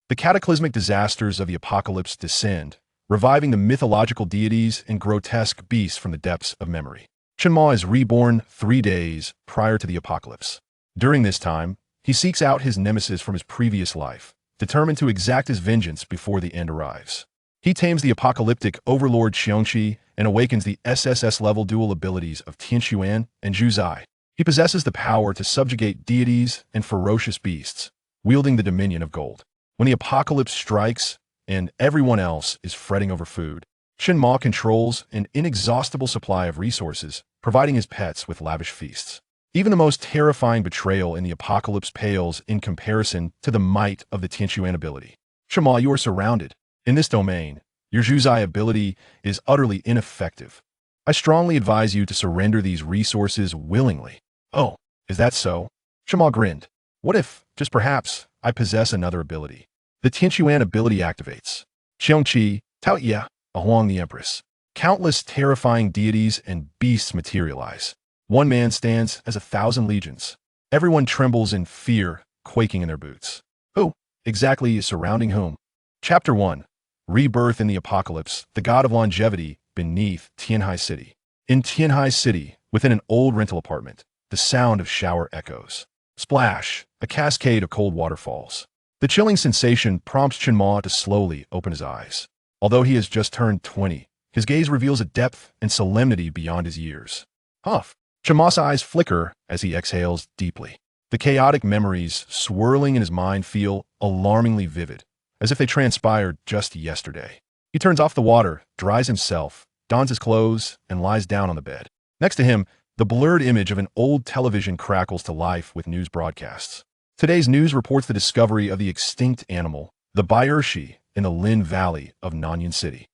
The cataclysmic disasters of the apocalypse descend, reviving the mythological deities and grotesque beasts from the depths of memory. Qiongqi is reborn 3 days prior to the apocalypse. During this time, he seeks out his nemesis from his previous life, determined to exact his vengeance before the end arrives. He tames the apocalyptic overlord Qiongqi and awakens the SSS-level dual abilities of Tianshuan and Zhuzai. He possesses the power to subjugate deities and ferocious beasts, wielding the dominion of gold. When the apocalypse strikes and everyone else is fretting over food, Qiongqi controls an inexhaustible supply of resources, providing his pets with lavish feasts. Even the most terrifying betrayal in the apocalypse pales in comparison to the might of the Tianshuan ability. Qiongqi, you are surrounded. In this domain, your Zhuzai ability is utterly ineffective. I strongly advise you to surrender these resources willingly. Oh, is that so? Qiongqi grinned. What if, just perhaps, I possess another ability? The Tianshuan ability activates. Qiongqi, Taotie, Ehuang the Empress. Countless terrifying deities and beasts materialize. One man stands as 1,000 legions. Everyone trembles in fear, quaking in their boots. Who exactly is surrounding whom? Chapter 1. Rebirth in the Apocalypse, the god of longevity beneath Tianhai City. In Tianhai City, within an old rental apartment, the sound of shower echoes. Splash, a cascade of cold waterfalls. The chilling sensation prompts Qiongqi to slowly open his eyes. Although he has just turned 20, his gaze reveals a depth and solemnity beyond his years. Huff. Qiongqi's eyes flicker as he exhales deeply. The chaotic memories swirling in his mind feel alarmingly vivid, as if they transpired just yesterday. He turns off the water, dries himself, dons his clothes, and lies down on the bed. Next to him, the blurred image of an old television crackles to life with news broadcasts. Today's news reports the discovery of the extinct animal, the Bairshi, in the Lin Valley of Nanyan City.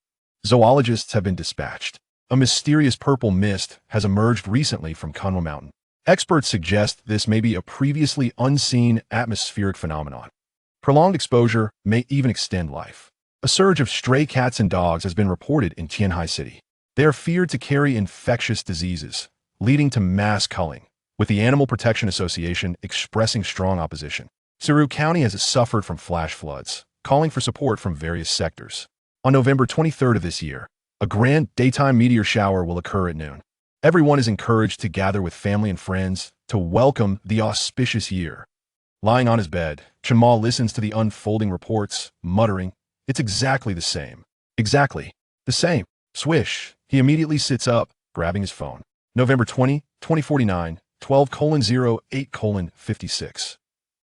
Zoologists have been dispatched. A mysterious purple mist has emerged recently from Kunwa Mountain. Experts suggest this may be a previously unseen atmospheric phenomenon. Prolonged exposure may even extend life. A surge of stray cats and dogs has been reported in Tianhai City. They are feared to carry infectious diseases, leading to mass culling, with the Animal Protection Association expressing strong opposition. Siru County has suffered from flash floods, calling for support from various sectors. On November 23rd of this year, a grand daytime meteor shower will occur at noon. Everyone is encouraged to gather with family and friends to welcome the auspicious year. Lying on his bed, Qiongqi listens to the unfolding reports, muttering, "It's exactly the same. Exactly the same." Swish. He immediately sits up, grabbing his phone. November 20, 2049, 12:08:56.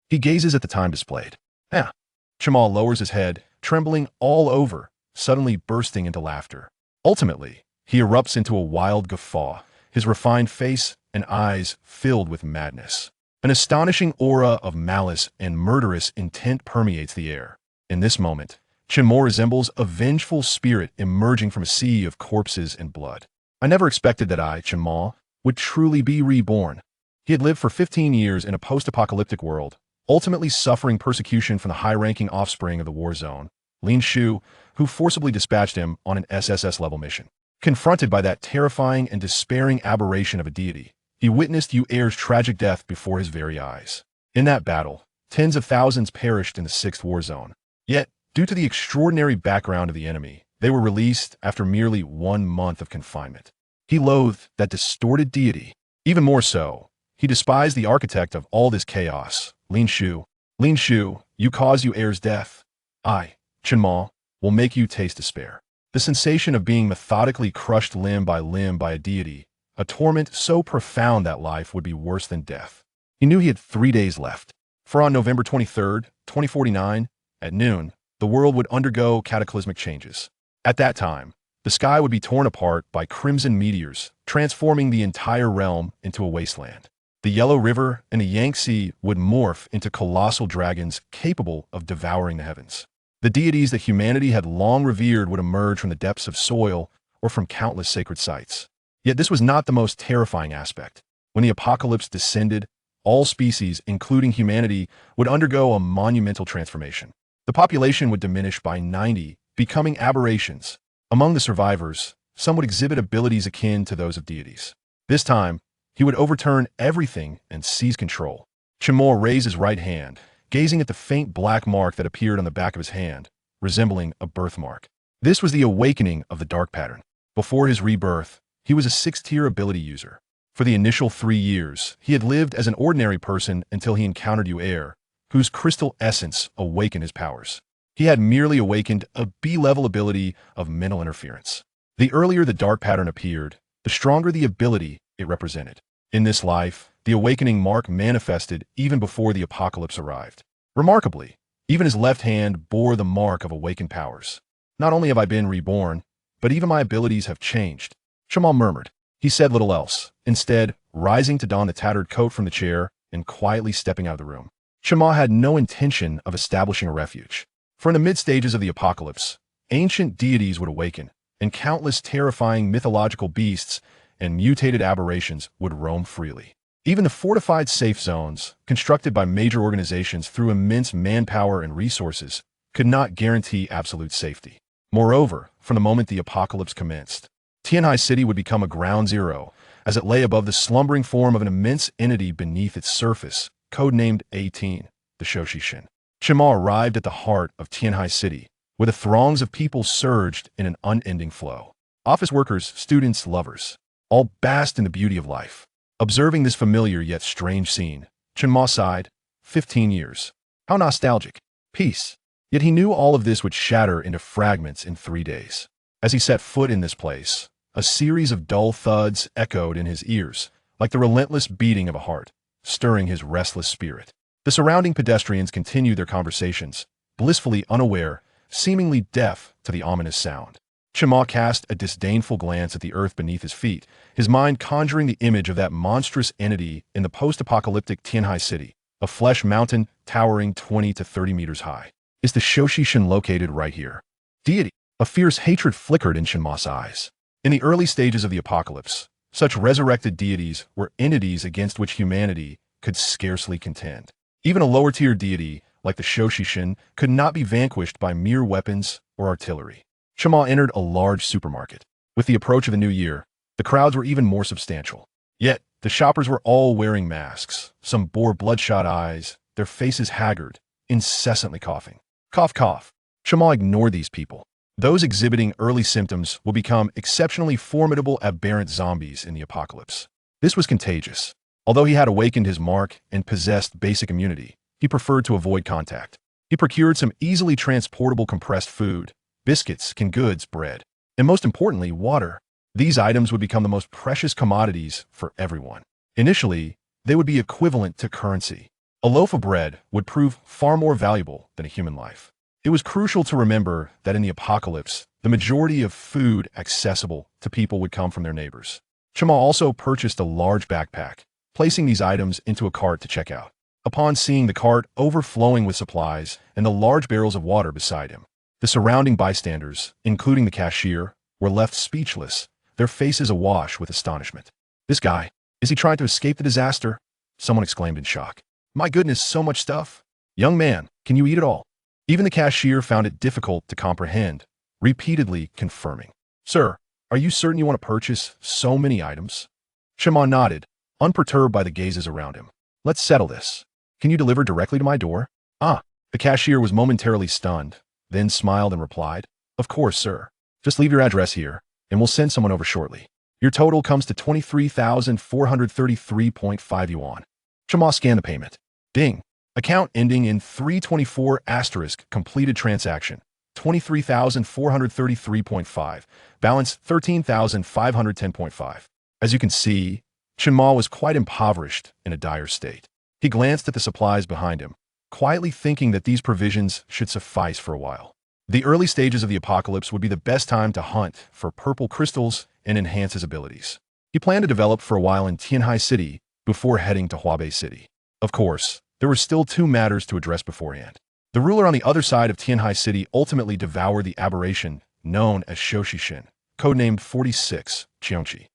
He gazes at the time displayed. Qiongqi lowers his head, trembling all over, suddenly bursting into laughter. Ultimately, he erupts into a wild guffaw, his refined face and eyes filled with madness. An astonishing aura of malice and murderous intent permeates the air. In this moment, Qiongqi resembles a vengeful spirit emerging from a sea of corpses and blood. I never expected that I, Qiongqi, would truly be reborn. He had lived for 15 years in a post-apocalyptic world, ultimately suffering persecution from the high-ranking offspring of the war zone, Lin Shu, who forcibly dispatched him on an SSS-level mission. Confronted by that terrifying and despairing aberration of a deity, he witnessed Yu Er's tragic death before his very eyes. In that battle, tens of thousands perished in the 6th war zone. Yet, due to the extraordinary background of the enemy, they were released after merely 1 month of confinement. He loathed that distorted deity. Even more so, he despised the architect of all this chaos, Lin Shu. Lin Shu, you caused Yu Er's death. I, Qiongqi, will make you taste despair. The sensation of being methodically crushed limb by a deity, a torment so profound that life would be worse than death. He knew he had 3 days left. For on November 23rd, 2049, at noon, the world would undergo cataclysmic changes. At that time, the sky would be torn apart by crimson meteors, transforming the entire realm into a wasteland. The Yellow River and the Yangtze would morph into colossal dragons capable of devouring the heavens. The deities that humanity had long revered would emerge from the depths of soil or from countless sacred sites. Yet this was not the most terrifying aspect. When the apocalypse descended, all species, including humanity, would undergo a monumental transformation. The population would diminish by 90, becoming aberrations. Among the survivors, some would exhibit abilities akin to those of deities. This time, he would overturn everything and seize control. Qiongqi raised his right hand, gazing at the faint black mark that appeared on the back of his hand, resembling a birthmark. This was the awakening of the dark pattern. Before his rebirth, he was a 6th-tier ability user. For the initial 3 years, he had lived as an ordinary person until he encountered Yu, whose crystal essence awakened his powers. He had merely awakened a B-level ability of mental interference. The earlier the dark pattern appeared, the stronger the ability it represented. In this life, the awakening mark manifested even before the apocalypse arrived. Remarkably, even his left hand bore the mark of awakened powers. Not only have I been reborn, but even my abilities have changed. Qiongqi murmured. He said little else, instead rising to don the tattered coat from the chair and quietly stepping out of the room. Qiongqi had no intention of establishing a refuge. For in the mid-stages of the apocalypse, ancient deities would awaken, and countless terrifying mythological beasts and mutated aberrations would roam freely. Even the fortified safe zones, constructed by major organizations through immense manpower and resources, could not guarantee absolute safety. Moreover, from the moment the apocalypse commenced, Qiongqi City would become a ground zero, as it lay above the slumbering form of an immense entity beneath its surface, codenamed 18, the Shoshishin. Qiongqi arrived at the heart of Qiongqi City, where the throngs of people surged in an unending flow. Office workers, students, lovers, all basked in the beauty of life. Observing this familiar yet strange scene, Qiongqi sighed. 15 years. How nostalgic. Peace. Yet he knew all of this would shatter into fragments in 3 days. As he set foot in this place, a series of dull thuds echoed in his ears, like the relentless beating of a heart, stirring his restless spirit. The surrounding pedestrians continued their conversations, blissfully unaware, seemingly deaf to the ominous sound. Qiongqi cast a disdainful glance at the earth beneath his feet, his mind conjuring the image of that monstrous entity in the post-apocalyptic Qiongqi City, a flesh mountain towering 20 to 30 meters high. Is the Shoshishin located right here? Deity. A fierce hatred flickered in Qiongqi's eyes. In the early stages of the apocalypse, such resurrected deities were entities against which humanity could scarcely contend. Even a lower-tier deity, like the Shoshishin, could not be vanquished by mere weapons or artillery. Qiongqi entered a large supermarket. With the approach of the new year, the crowds were even more substantial. Yet, the shoppers were all wearing masks. Some bore bloodshot eyes, their faces haggard, incessantly coughing. Cough, cough. Qiongqi ignored these people. Those exhibiting early symptoms will become exceptionally formidable aberrant zombies in the apocalypse. This was contagious. Although he had awakened his mark and possessed basic immunity, he preferred to avoid contact. He procured some easily transportable compressed food, biscuits, canned goods, bread, and most importantly, water. These items would become the most precious commodities for everyone. Initially, they would be equivalent to currency. A loaf of bread would prove far more valuable than a human life. It was crucial to remember that in the apocalypse, the majority of food accessible to people would come from their neighbors. Qiongqi also purchased a large backpack, placing these items into a cart to check out. Upon seeing the cart overflowing with supplies and the large barrels of water beside him, the surrounding bystanders, including the cashier, were left speechless, their faces awash with astonishment. This guy, is he trying to escape the disaster? Someone exclaimed in shock. My goodness, so much stuff. Young man, can you eat it all? Even the cashier found it difficult to comprehend, repeatedly confirming. Sir, are you certain you want to purchase so many items? Qiongqi nodded, unperturbed by the gazes around him. Let's settle this. Can you deliver directly to my door? Ah, the cashier was momentarily stunned, then smiled and replied, Of course, sir. Just leave your address here, and we'll send someone over shortly. Your total comes to 23,433.5 yuan. Qiongqi scanned the payment. Ding. Account ending in 324 * completed transaction. 23,433.5. Balance 13,510.5. As you can see, Qiongqi was quite impoverished in a dire state. He glanced at the supplies behind him, quietly thinking that these provisions should suffice for a while. The early stages of the apocalypse would be the best time to hunt for purple crystals and enhance his abilities. He planned to develop for a while in Qiongqi City before heading to Huabei City. Of course, there were still 2 matters to address beforehand. The ruler on the other side of Qiongqi City ultimately devoured the aberration known as Shoshishin, codenamed 46, Qiongqi.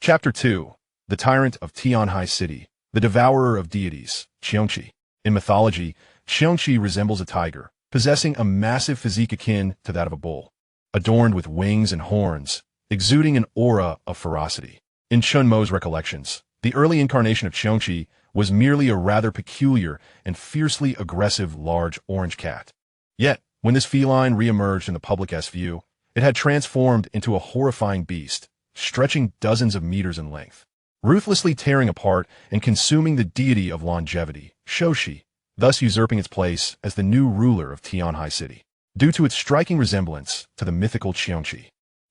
Chapter 2. The Tyrant of Qiongqi City, the Devourer of Deities, Qiongqi. In mythology, Qiongqi resembles a tiger, possessing a massive physique akin to that of a bull, adorned with wings and horns, exuding an aura of ferocity. In Qiongqi's recollections, the early incarnation of Qiongqi was merely a rather peculiar and fiercely aggressive large orange cat. Yet, when this feline re-emerged in the public's view, it had transformed into a horrifying beast, stretching dozens of meters in length, ruthlessly tearing apart and consuming the deity of longevity, Shoshi, thus usurping its place as the new ruler of Tianhai City. Due to its striking resemblance to the mythical Qiongqi,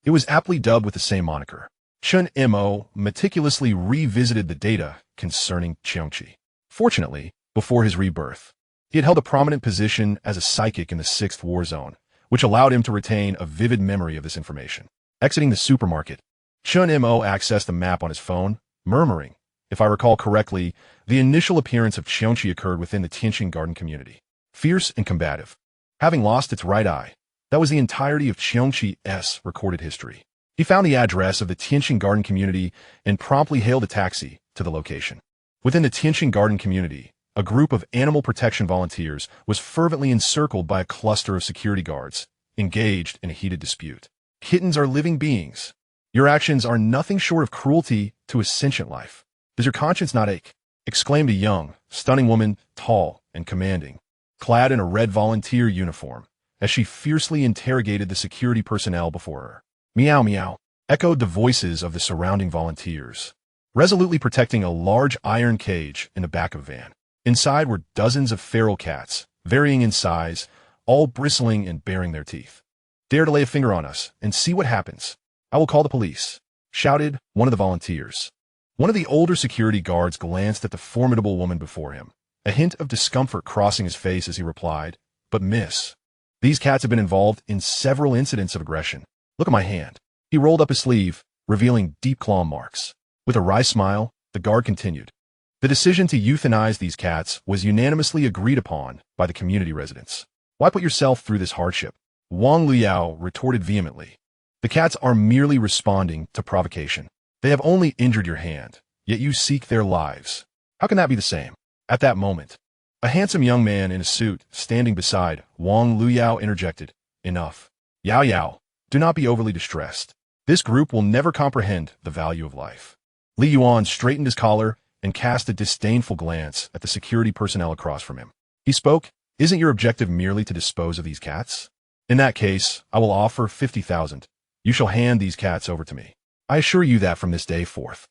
it was aptly dubbed with the same moniker. Chen Mo meticulously revisited the data concerning Qiongqi. Fortunately, before his rebirth, he had held a prominent position as a psychic in the 6th War Zone, which allowed him to retain a vivid memory of this information. Exiting the supermarket, Chen Mo accessed the map on his phone, murmuring, "If I recall correctly, the initial appearance of Qiongqi occurred within the Tianqing Garden community. Fierce and combative. Having lost its right eye, that was the entirety of Qiongqi's recorded history." He found the address of the Tianqing Garden community and promptly hailed a taxi to the location. Within the Tianqing Garden community, a group of animal protection volunteers was fervently encircled by a cluster of security guards, engaged in a heated dispute. "Kittens are living beings. Your actions are nothing short of cruelty to a sentient life. Does your conscience not ache?" exclaimed a young, stunning woman, tall and commanding, clad in a red volunteer uniform, as she fiercely interrogated the security personnel before her. "Meow meow," echoed the voices of the surrounding volunteers, resolutely protecting a large iron cage in the back of a van. Inside were dozens of feral cats, varying in size, all bristling and baring their teeth. "Dare to lay a finger on us and see what happens. I will call the police," shouted one of the volunteers. One of the older security guards glanced at the formidable woman before him, a hint of discomfort crossing his face as he replied, "But miss, these cats have been involved in several incidents of aggression. Look at my hand." He rolled up his sleeve, revealing deep claw marks. With a wry smile, the guard continued. The decision to euthanize these cats was unanimously agreed upon by the community residents. "Why put yourself through this hardship?" Wang Luyao retorted vehemently. "The cats are merely responding to provocation. They have only injured your hand, yet you seek their lives. How can that be the same?" At that moment, a handsome young man in a suit standing beside Wang Luyao interjected, "Enough. Yao Yao, do not be overly distressed. This group will never comprehend the value of life." Li Yuan straightened his collar and cast a disdainful glance at the security personnel across from him. He spoke, "Isn't your objective merely to dispose of these cats? In that case, I will offer 50,000. You shall hand these cats over to me. I assure you that from this day forth,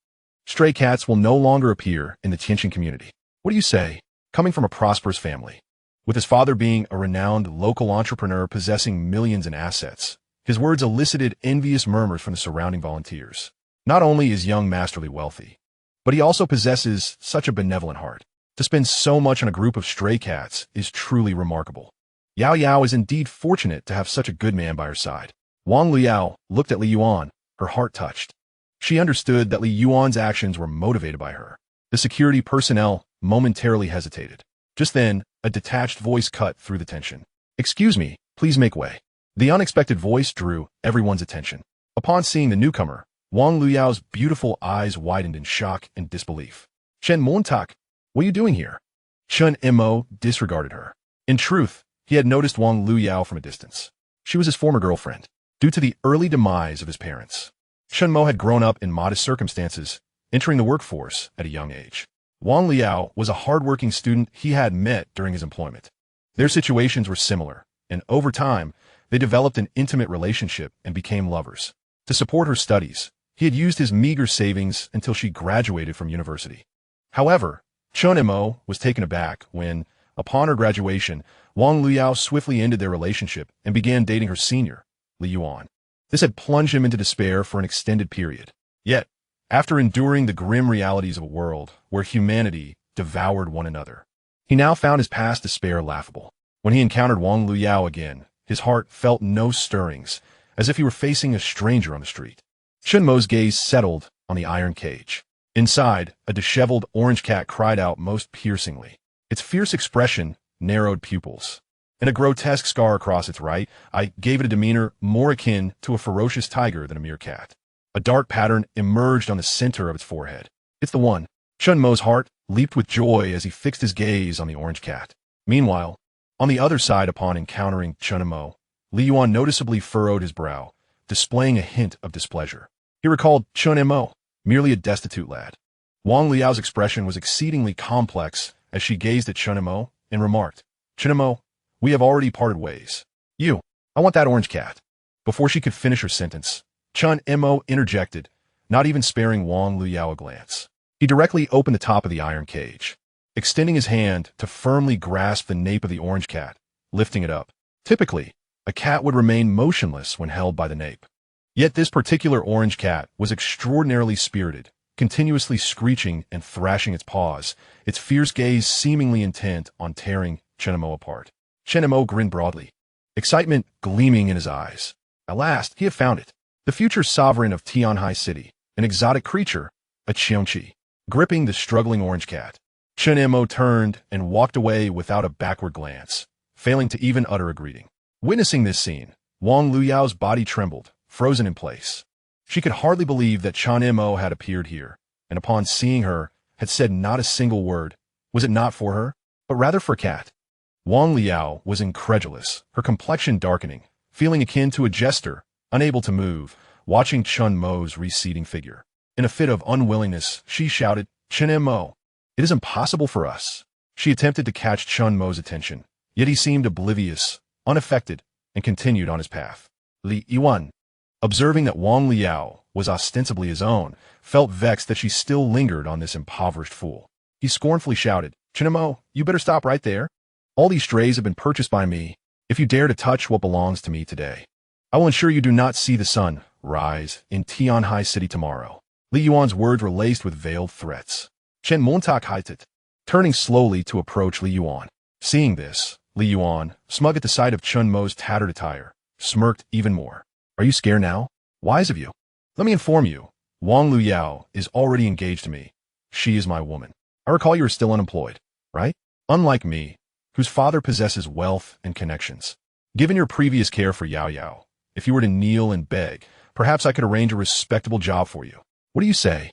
stray cats will no longer appear in the Tianqing community." What do you say? Coming from a prosperous family, with his father being a renowned local entrepreneur possessing millions in assets, his words elicited envious murmurs from the surrounding volunteers. Not only is young Masterly wealthy, but he also possesses such a benevolent heart. To spend so much on a group of stray cats is truly remarkable. Yao Yao is indeed fortunate to have such a good man by her side. Wang Luyao looked at Li Yuan, her heart touched. She understood that Li Yuan's actions were motivated by her. The security personnel momentarily hesitated. Just then, a detached voice cut through the tension. "Excuse me, please make way." The unexpected voice drew everyone's attention. Upon seeing the newcomer, Wang Luyao's beautiful eyes widened in shock and disbelief. "Chen Montak, what are you doing here?" Chen Mo disregarded her. In truth, he had noticed Wang Luyao from a distance. She was his former girlfriend. Due to the early demise of his parents, Chen Mo had grown up in modest circumstances, entering the workforce at a young age. Wang Liao was a hardworking student he had met during his employment. Their situations were similar, and over time, they developed an intimate relationship and became lovers. To support her studies, he had used his meager savings until she graduated from university. However, Chen Mo was taken aback when, upon her graduation, Wang Luyao swiftly ended their relationship and began dating her senior, Li Yuan. This had plunged him into despair for an extended period. Yet, after enduring the grim realities of a world where humanity devoured one another, he now found his past despair laughable. When he encountered Wang Luyao again, his heart felt no stirrings, as if he were facing a stranger on the street. Chen Mo's gaze settled on the iron cage. Inside, a disheveled orange cat cried out most piercingly. Its fierce expression narrowed pupils, and a grotesque scar across its right eye gave it a demeanor more akin to a ferocious tiger than a mere cat. A dark pattern emerged on the center of its forehead. "It's the one." Chen Mo's heart leaped with joy as he fixed his gaze on the orange cat. Meanwhile, on the other side, upon encountering Chen Mo, Li Yuan noticeably furrowed his brow, displaying a hint of displeasure. He recalled Chen Mo, merely a destitute lad. Wang Liao's expression was exceedingly complex as she gazed at Chen Mo and remarked, Chen Mo, we have already parted ways. I want that orange cat. Before she could finish her sentence, Chen Mo interjected, not even sparing Wang Liao a glance. He directly opened the top of the iron cage, extending his hand to firmly grasp the nape of the orange cat, lifting it up. Typically, a cat would remain motionless when held by the nape. Yet this particular orange cat was extraordinarily spirited, continuously screeching and thrashing its paws, its fierce gaze seemingly intent on tearing Chen Mo apart. Chen Mo grinned broadly, excitement gleaming in his eyes. At last, he had found it. The future sovereign of Tianhai City, an exotic creature, a Qiongqi, gripping the struggling orange cat. Chen Mo turned and walked away without a backward glance, failing to even utter a greeting. Witnessing this scene, Wang Liao's body trembled, frozen in place. She could hardly believe that Chen Mo had appeared here, and upon seeing her, had said not a single word. Was it not for her, but rather for a cat? Wang Liao was incredulous, her complexion darkening, feeling akin to a jester, unable to move, watching Chen Mo's receding figure. In a fit of unwillingness, she shouted, Chen Mo, it is impossible for us. She attempted to catch Chen Mo's attention, yet he seemed oblivious, unaffected, and continued on his path. Li Yuan, observing that Wang Liao was ostensibly his own, felt vexed that she still lingered on this impoverished fool. He scornfully shouted, Chen Mo, you better stop right there. All these strays have been purchased by me. If you dare to touch what belongs to me today, I will ensure you do not see the sun rise in Tianhai City tomorrow. Li Yuan's words were laced with veiled threats. Chen Montak haited, turning slowly to approach Li Yuan. Seeing this, Li Yuan, smug at the sight of Chen Mo's tattered attire, smirked even more. Are you scared now? Wise of you. Let me inform you, Wang Liao is already engaged to me. She is my woman. I recall you are still unemployed, right? Unlike me, whose father possesses wealth and connections. Given your previous care for Yao Yao, if you were to kneel and beg, perhaps I could arrange a respectable job for you. What do you say?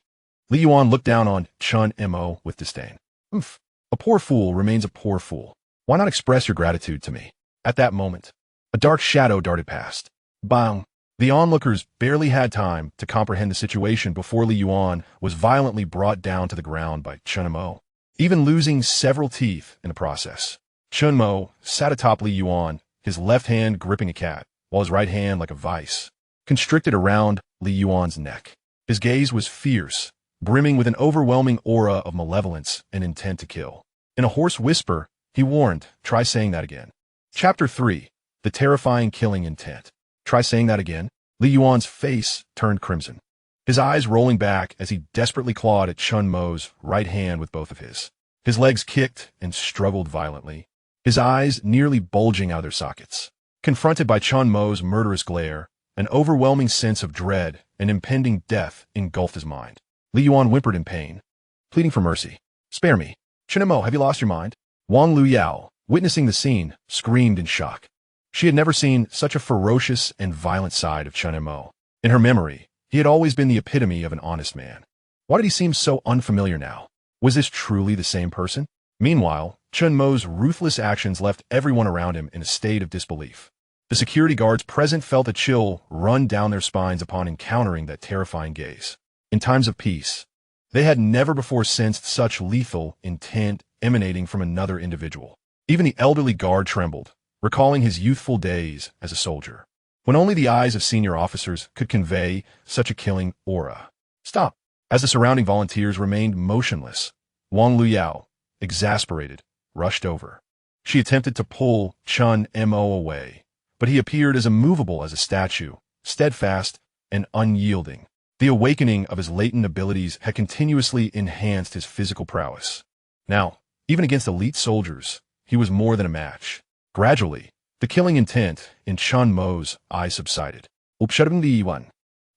Li Yuan looked down on Chen Mo with disdain. A poor fool remains a poor fool. Why not express your gratitude to me? At that moment, a dark shadow darted past. Bang! The onlookers barely had time to comprehend the situation before Li Yuan was violently brought down to the ground by Chen Mo, even losing several teeth in the process. Chen Mo sat atop Li Yuan, his left hand gripping a cat, while his right hand, like a vice, constricted around Li Yuan's neck. His gaze was fierce, brimming with an overwhelming aura of malevolence and intent to kill. In a hoarse whisper, he warned, try saying that again. Chapter 3. The Terrifying Killing Intent. Try saying that again? Li Yuan's face turned crimson, his eyes rolling back as he desperately clawed at Chen Mo's right hand with both of his. His legs kicked and struggled violently, his eyes nearly bulging out of their sockets. Confronted by Chen Mo's murderous glare, an overwhelming sense of dread and impending death engulfed his mind. Li Yuan whimpered in pain, pleading for mercy. Spare me. Chen Mo, have you lost your mind? Wang Liao, witnessing the scene, screamed in shock. She had never seen such a ferocious and violent side of Chen Mo. In her memory, he had always been the epitome of an honest man. Why did he seem so unfamiliar now? Was this truly the same person? Meanwhile, Chen Mo's ruthless actions left everyone around him in a state of disbelief. The security guards present felt a chill run down their spines upon encountering that terrifying gaze. In times of peace, they had never before sensed such lethal intent emanating from another individual. Even the elderly guard trembled, recalling his youthful days as a soldier, when only the eyes of senior officers could convey such a killing aura. Stop! As the surrounding volunteers remained motionless, Wang Liao, exasperated, rushed over. She attempted to pull Chen Mo away, but he appeared as immovable as a statue, steadfast and unyielding. The awakening of his latent abilities had continuously enhanced his physical prowess. Now, even against elite soldiers, he was more than a match. Gradually, the killing intent in Chen Mo's eyes subsided. Li Yuan,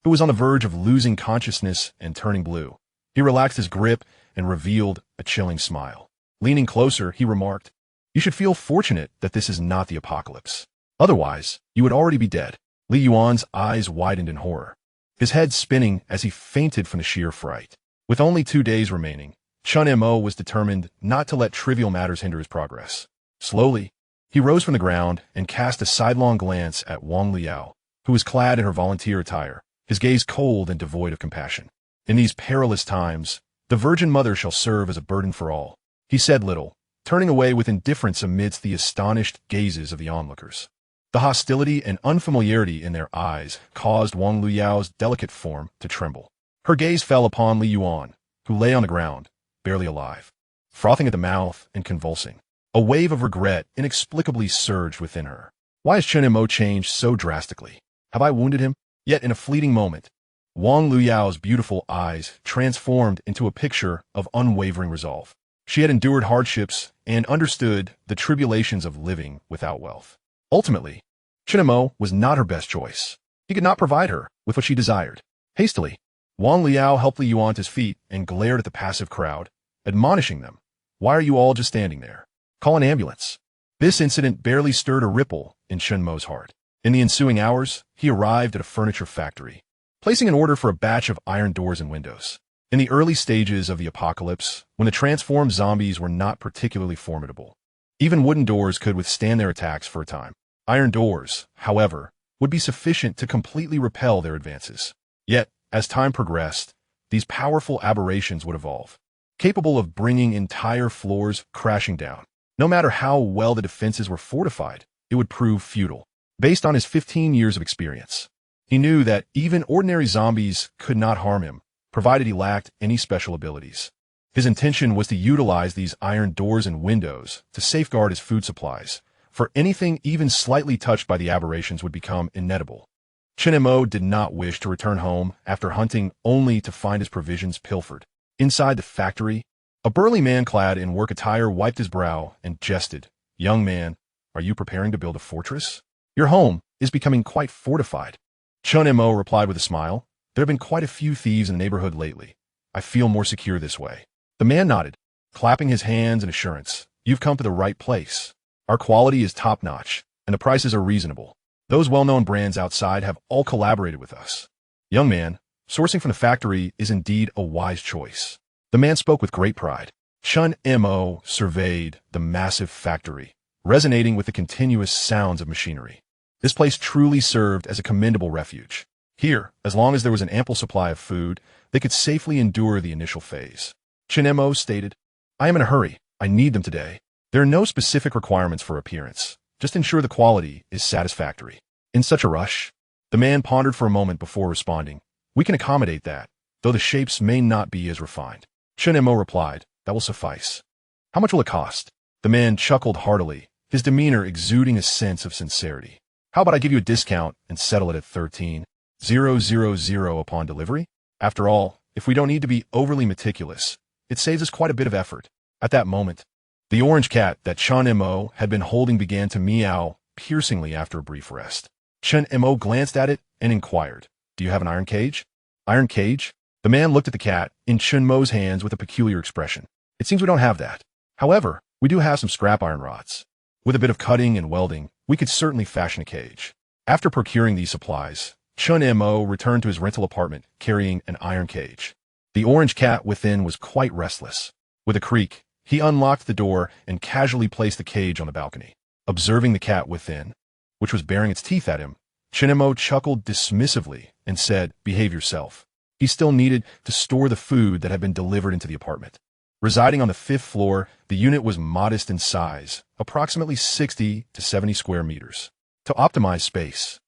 who was on the verge of losing consciousness and turning blue, he relaxed his grip and revealed a chilling smile. Leaning closer, he remarked, you should feel fortunate that this is not the apocalypse. Otherwise, you would already be dead. Li Yuan's eyes widened in horror, his head spinning as he fainted from the sheer fright. With only 2 days remaining, Chen Mo was determined not to let trivial matters hinder his progress. Slowly, he rose from the ground and cast a sidelong glance at Wang Liao, who was clad in her volunteer attire, his gaze cold and devoid of compassion. In these perilous times, The Virgin Mother shall serve as a burden for all. He said little, turning away with indifference amidst the astonished gazes of the onlookers. The hostility and unfamiliarity in their eyes caused Wang Luyao's delicate form to tremble. Her gaze fell upon Li Yuan, who lay on the ground, barely alive, frothing at the mouth and convulsing. A wave of regret inexplicably surged within her. Why has Chen Mo changed so drastically? Have I wounded him? Yet in a fleeting moment, Wang Luyao's beautiful eyes transformed into a picture of unwavering resolve. She had endured hardships and understood the tribulations of living without wealth. Ultimately, Chen Mo was not her best choice. He could not provide her with what she desired. Hastily, Wang Liao helped Li Yuan to his feet and glared at the passive crowd, admonishing them. Why are you all just standing there? Call an ambulance. This incident barely stirred a ripple in Chen Mo's heart. In the ensuing hours, he arrived at a furniture factory, placing an order for a batch of iron doors and windows. In the early stages of the apocalypse, when the transformed zombies were not particularly formidable, even wooden doors could withstand their attacks for a time. Iron doors, however, would be sufficient to completely repel their advances. Yet, as time progressed, these powerful aberrations would evolve, capable of bringing entire floors crashing down. No matter how well the defenses were fortified, it would prove futile. Based on his 15 years of experience, he knew that even ordinary zombies could not harm him, provided he lacked any special abilities. His intention was to utilize these iron doors and windows to safeguard his food supplies, for anything even slightly touched by the aberrations would become inedible. Chen Mo did not wish to return home after hunting only to find his provisions pilfered. Inside the factory, a burly man clad in work attire wiped his brow and jested. Young man, are you preparing to build a fortress? Your home is becoming quite fortified. Chen Mo replied with a smile. There have been quite a few thieves in the neighborhood lately. I feel more secure this way. The man nodded, clapping his hands in assurance. You've come to the right place. Our quality is top-notch, and the prices are reasonable. Those well-known brands outside have all collaborated with us. Young man, sourcing from the factory is indeed a wise choice. The man spoke with great pride. Chen Mo surveyed the massive factory, resonating with the continuous sounds of machinery. This place truly served as a commendable refuge. Here, as long as there was an ample supply of food, they could safely endure the initial phase. Chen Mo stated, I am in a hurry. I need them today. There are no specific requirements for appearance. Just ensure the quality is satisfactory. In such a rush? The man pondered for a moment before responding. We can accommodate that, though the shapes may not be as refined. Chen Mo replied, that will suffice. How much will it cost? The man chuckled heartily, his demeanor exuding a sense of sincerity. How about I give you a discount and settle it at 13,000 upon delivery? After all, if we don't need to be overly meticulous, it saves us quite a bit of effort. At that moment, the orange cat that Chen Mo had been holding began to meow piercingly after a brief rest. Chen Mo glanced at it and inquired, do you have an iron cage? Iron cage? The man looked at the cat in Chen Mo's hands with a peculiar expression. It seems we don't have that. However, we do have some scrap iron rods. With a bit of cutting and welding, we could certainly fashion a cage. After procuring these supplies, Chen Mo returned to his rental apartment carrying an iron cage. The orange cat within was quite restless. With a creak, he unlocked the door and casually placed the cage on the balcony. Observing the cat within, which was baring its teeth at him, Chen Mo chuckled dismissively and said, behave yourself. He still needed to store the food that had been delivered into the apartment. Residing on the 5th floor, the unit was modest in size, approximately 60 to 70 square meters. To optimize space,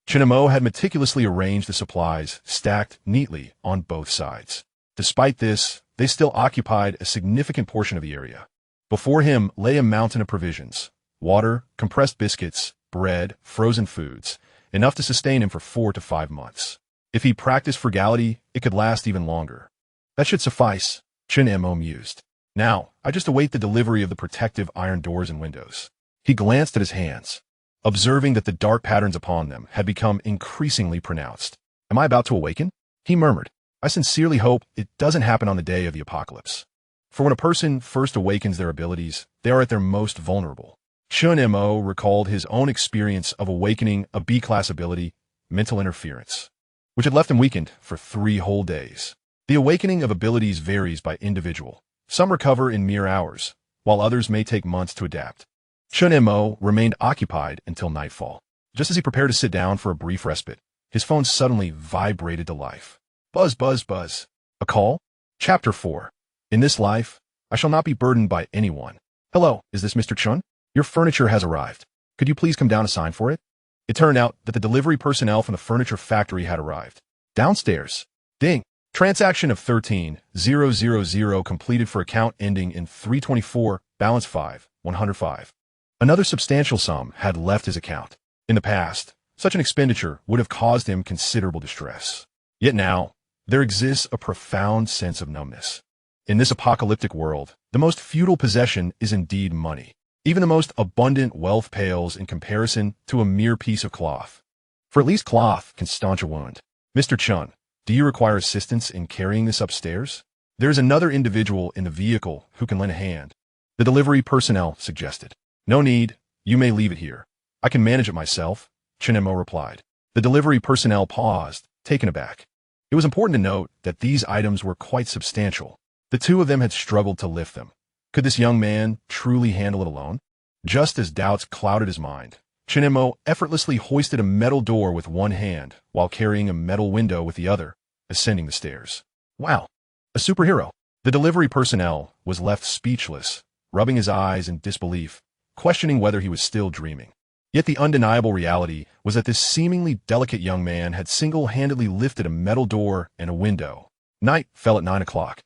Chen Mo had meticulously arranged the supplies stacked neatly on both sides. Despite this, they still occupied a significant portion of the area. Before him lay a mountain of provisions, water, compressed biscuits, bread, frozen foods, enough to sustain him for 4 to 5 months. If he practiced frugality, it could last even longer. That should suffice, Chen Mo mused. Now, I just await the delivery of the protective iron doors and windows. He glanced at his hands, observing that the dark patterns upon them had become increasingly pronounced. Am I about to awaken? He murmured. I sincerely hope it doesn't happen on the day of the apocalypse. For when a person first awakens their abilities, they are at their most vulnerable. Chen Mo recalled his own experience of awakening a B-class ability, mental interference, which had left him weakened for 3 whole days. The awakening of abilities varies by individual. Some recover in mere hours, while others may take months to adapt. Chen Mo remained occupied until nightfall. Just as he prepared to sit down for a brief respite, his phone suddenly vibrated to life. Buzz, buzz, buzz. A call? Chapter 4. In this life, I shall not be burdened by anyone. Hello, is this Mr. Chun? Your furniture has arrived. Could you please come down and sign for it? It turned out that the delivery personnel from the furniture factory had arrived. Downstairs. Ding. Transaction of 13,000 completed for account ending in 324, balance 5,105. Another substantial sum had left his account. In the past, such an expenditure would have caused him considerable distress. Yet now, there exists a profound sense of numbness. In this apocalyptic world, the most futile possession is indeed money. Even the most abundant wealth pales in comparison to a mere piece of cloth. For at least cloth can staunch a wound. Mr. Chun, do you require assistance in carrying this upstairs? There is another individual in the vehicle who can lend a hand. The delivery personnel suggested. No need, you may leave it here. I can manage it myself, Qiongqi replied. The delivery personnel paused, taken aback. It was important to note that these items were quite substantial. The two of them had struggled to lift them. Could this young man truly handle it alone? Just as doubts clouded his mind, Qiongqi effortlessly hoisted a metal door with one hand while carrying a metal window with the other, ascending the stairs. Wow, a superhero. The delivery personnel was left speechless, rubbing his eyes in disbelief, questioning whether he was still dreaming. Yet the undeniable reality was that this seemingly delicate young man had single-handedly lifted a metal door and a window. Night fell at 9 o'clock.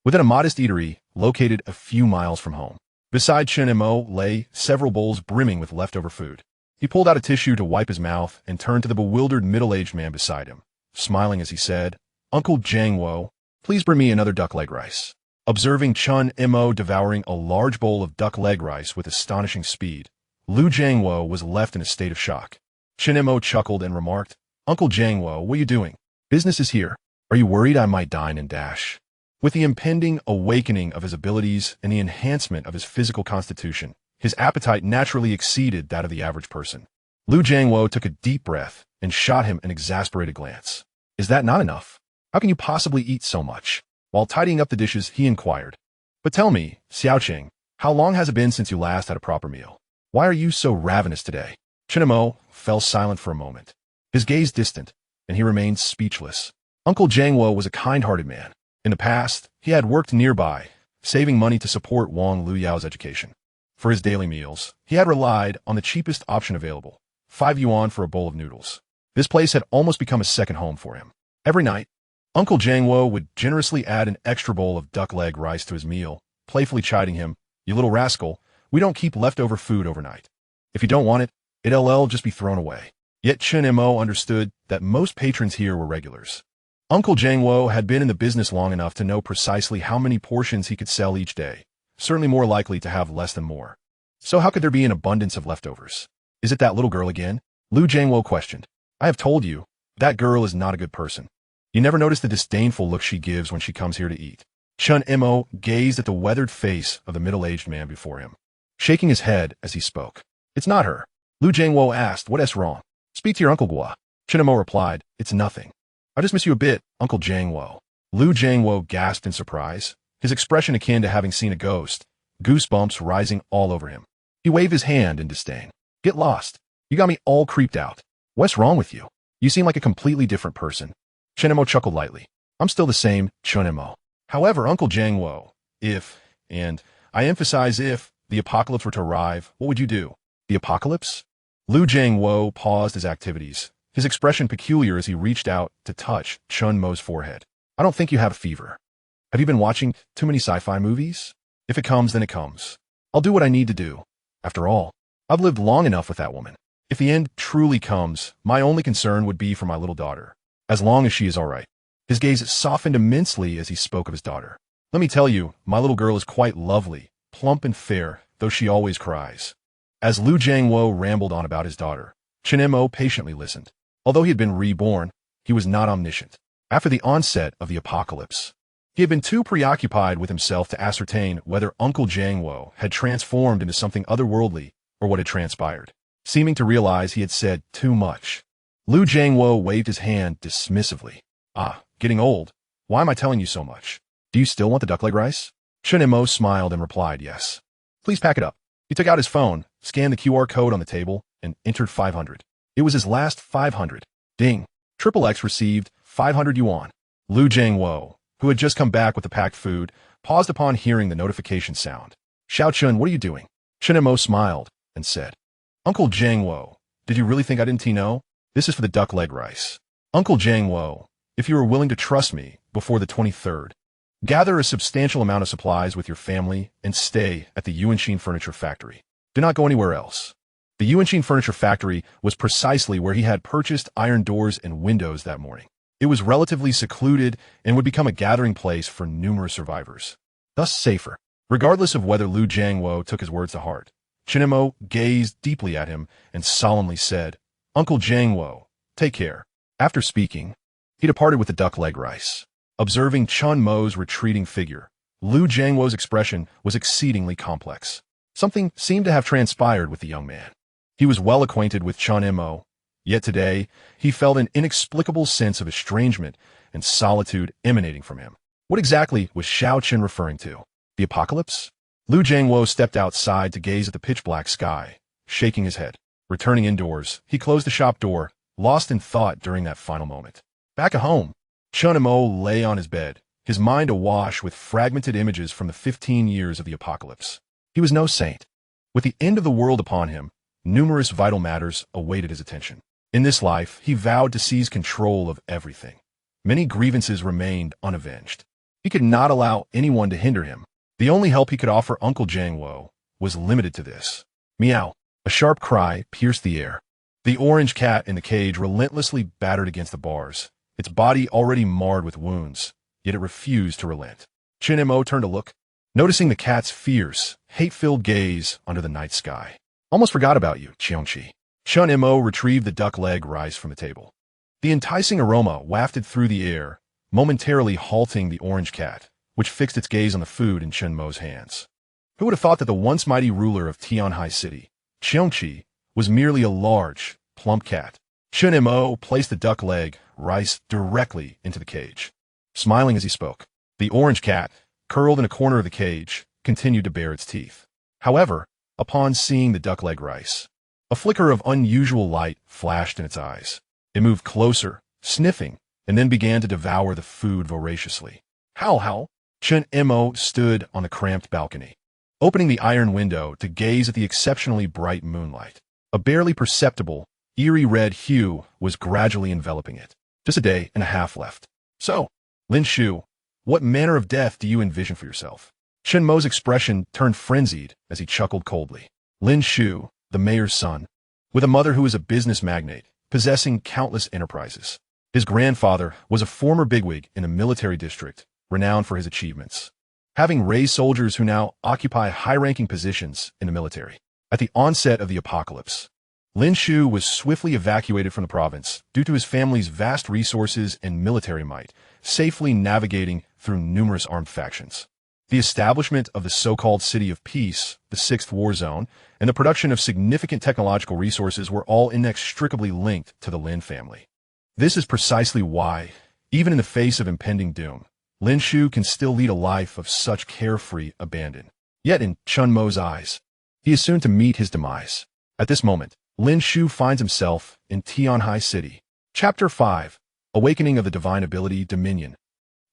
Within a modest eatery located a few miles from home. Beside Qiongqi lay several bowls brimming with leftover food. He pulled out a tissue to wipe his mouth and turned to the bewildered middle-aged man beside him, smiling as he said, "Uncle Qiongqi, please bring me another duck leg rice." Observing Qiongqi devouring a large bowl of duck leg rice with astonishing speed, Lu Qiongqi was left in a state of shock. Qiongqi chuckled and remarked, "Uncle Qiongqi, what are you doing? Business is here. Are you worried I might dine and dash?" With the impending awakening of his abilities and the enhancement of his physical constitution, his appetite naturally exceeded that of the average person. Lu Qiongqi took a deep breath and shot him an exasperated glance. "Is that not enough? How can you possibly eat so much?" While tidying up the dishes, he inquired, "But tell me, Xiaoqing, how long has it been since you last had a proper meal? Why are you so ravenous today?" Qiongqi fell silent for a moment, his gaze distant, and he remained speechless. Uncle Qiongqi was a kind-hearted man. In the past, he had worked nearby, saving money to support Wang Luyao's education. For his daily meals, he had relied on the cheapest option available, 5 yuan for a bowl of noodles. This place had almost become a second home for him. Every night, Uncle Qiongqi would generously add an extra bowl of duck leg rice to his meal, playfully chiding him, "You little rascal, we don't keep leftover food overnight. If you don't want it, it'll just be thrown away." Yet Qiongqi understood that most patrons here were regulars. Uncle Qiongqi had been in the business long enough to know precisely how many portions he could sell each day, certainly more likely to have less than more. So how could there be an abundance of leftovers? "Is it that little girl again?" Lu Qiongqi questioned. "I have told you, that girl is not a good person. You never notice the disdainful look she gives when she comes here to eat." Qiongqi gazed at the weathered face of the middle-aged man before him, shaking his head as he spoke. "It's not her." Lu Qiongqi asked, "What is wrong?" "Speak to your uncle Gua." Qiongqi replied, "It's nothing. I just miss you a bit, Uncle Qiongqi." Lu Qiongqi gasped in surprise, his expression akin to having seen a ghost, goosebumps rising all over him. He waved his hand in disdain. "Get lost. You got me all creeped out. What's wrong with you? You seem like a completely different person." Qiongqi chuckled lightly. "I'm still the same, Qiongqi. However, Uncle Qiongqi, if, and I emphasize if, the apocalypse were to arrive, what would you do?" "The apocalypse?" Lu Qiongqi paused his activities, his expression peculiar as he reached out to touch Qiongqi's forehead. "I don't think you have a fever. Have you been watching too many sci-fi movies? If it comes, then it comes. I'll do what I need to do. After all, I've lived long enough with that woman. If the end truly comes, my only concern would be for my little daughter. As long as she is all right." His gaze softened immensely as he spoke of his daughter. "Let me tell you, my little girl is quite lovely, plump and fair, though she always cries." As Lu Qiongqi rambled on about his daughter, Qiongqi patiently listened. Although he had been reborn, he was not omniscient. After the onset of the apocalypse, he had been too preoccupied with himself to ascertain whether Uncle Qiongqi had transformed into something otherworldly or what had transpired. Seeming to realize he had said too much, Lu Qiongqi waved his hand dismissively. "Ah, getting old. Why am I telling you so much? Do you still want the duck leg rice?" Qiongqi smiled and replied, "Yes." "Please pack it up." He took out his phone, scanned the QR code on the table, and entered 500. It was his last 500. Ding. XXX received 500 yuan. Lu Qiongqi who had just come back with the packed food, paused upon hearing the notification sound. "Xiao Chun, what are you doing?" Chen Mo smiled and said, "Uncle Jiangwo, did you really think I didn't know? This is for the duck leg rice. Uncle Jiangwo, if you are willing to trust me before the 23rd, gather a substantial amount of supplies with your family and stay at the Yuanshin Furniture Factory. Do not go anywhere else." The Yuanshin Furniture Factory was precisely where he had purchased iron doors and windows that morning. It was relatively secluded and would become a gathering place for numerous survivors, thus safer. Regardless of whether Lu Jiangwo took his words to heart, Chinemo gazed deeply at him and solemnly said, "Uncle Jiangwo, take care." After speaking, he departed with the duck leg rice. Observing Chun Mo's retreating figure, Lu Jiangwo's expression was exceedingly complex. Something seemed to have transpired with the young man. He was well acquainted with Chun Mo, yet today he felt an inexplicable sense of estrangement and solitude emanating from him. What exactly was Xiao Qin referring to? The apocalypse? Lu Jiangwo stepped outside to gaze at the pitch-black sky, shaking his head. Returning indoors, he closed the shop door, lost in thought during that final moment. Back at home, Chun Mo lay on his bed, his mind awash with fragmented images from the 15 years of the apocalypse. He was no saint. With the end of the world upon him, numerous vital matters awaited his attention. In this life, he vowed to seize control of everything. Many grievances remained unavenged. He could not allow anyone to hinder him. The only help he could offer Uncle Jiangwo was limited to this. Meow. A sharp cry pierced the air. The orange cat in the cage relentlessly battered against the bars, its body already marred with wounds, yet it refused to relent. Chen Mo turned to look, noticing the cat's fierce, hate-filled gaze under the night sky. "Almost forgot about you, Qiongqi." Chun Mo retrieved the duck leg rice from the table. The enticing aroma wafted through the air, momentarily halting the orange cat, which fixed its gaze on the food in Chen Mo's hands. Who would have thought that the once mighty ruler of Tianhai City, Qiongqi, was merely a large, plump cat? Chen Mo placed the duck leg rice directly into the cage. Smiling as he spoke, the orange cat, curled in a corner of the cage, continued to bare its teeth. However, upon seeing the duck leg rice, a flicker of unusual light flashed in its eyes. It moved closer, sniffing, and then began to devour the food voraciously. How? Chen Mo stood on the cramped balcony, opening the iron window to gaze at the exceptionally bright moonlight. A barely perceptible, eerie red hue was gradually enveloping it. Just a day and a half left. So, Lin Shu, what manner of death do you envision for yourself? Chen Mo's expression turned frenzied as he chuckled coldly. Lin Shu, the mayor's son, with a mother who was a business magnate, possessing countless enterprises. His grandfather was a former bigwig in a military district, renowned for his achievements, having raised soldiers who now occupy high-ranking positions in the military. At the onset of the apocalypse, Lin Shu was swiftly evacuated from the province due to his family's vast resources and military might, safely navigating through numerous armed factions. The establishment of the so-called City of Peace, the Sixth War Zone, and the production of significant technological resources were all inextricably linked to the Lin family. This is precisely why, even in the face of impending doom, Lin Shu can still lead a life of such carefree abandon. Yet in Chun Mo's eyes, he is soon to meet his demise. At this moment, Lin Shu finds himself in Tianhai City. Chapter 5, Awakening of the Divine Ability Dominion.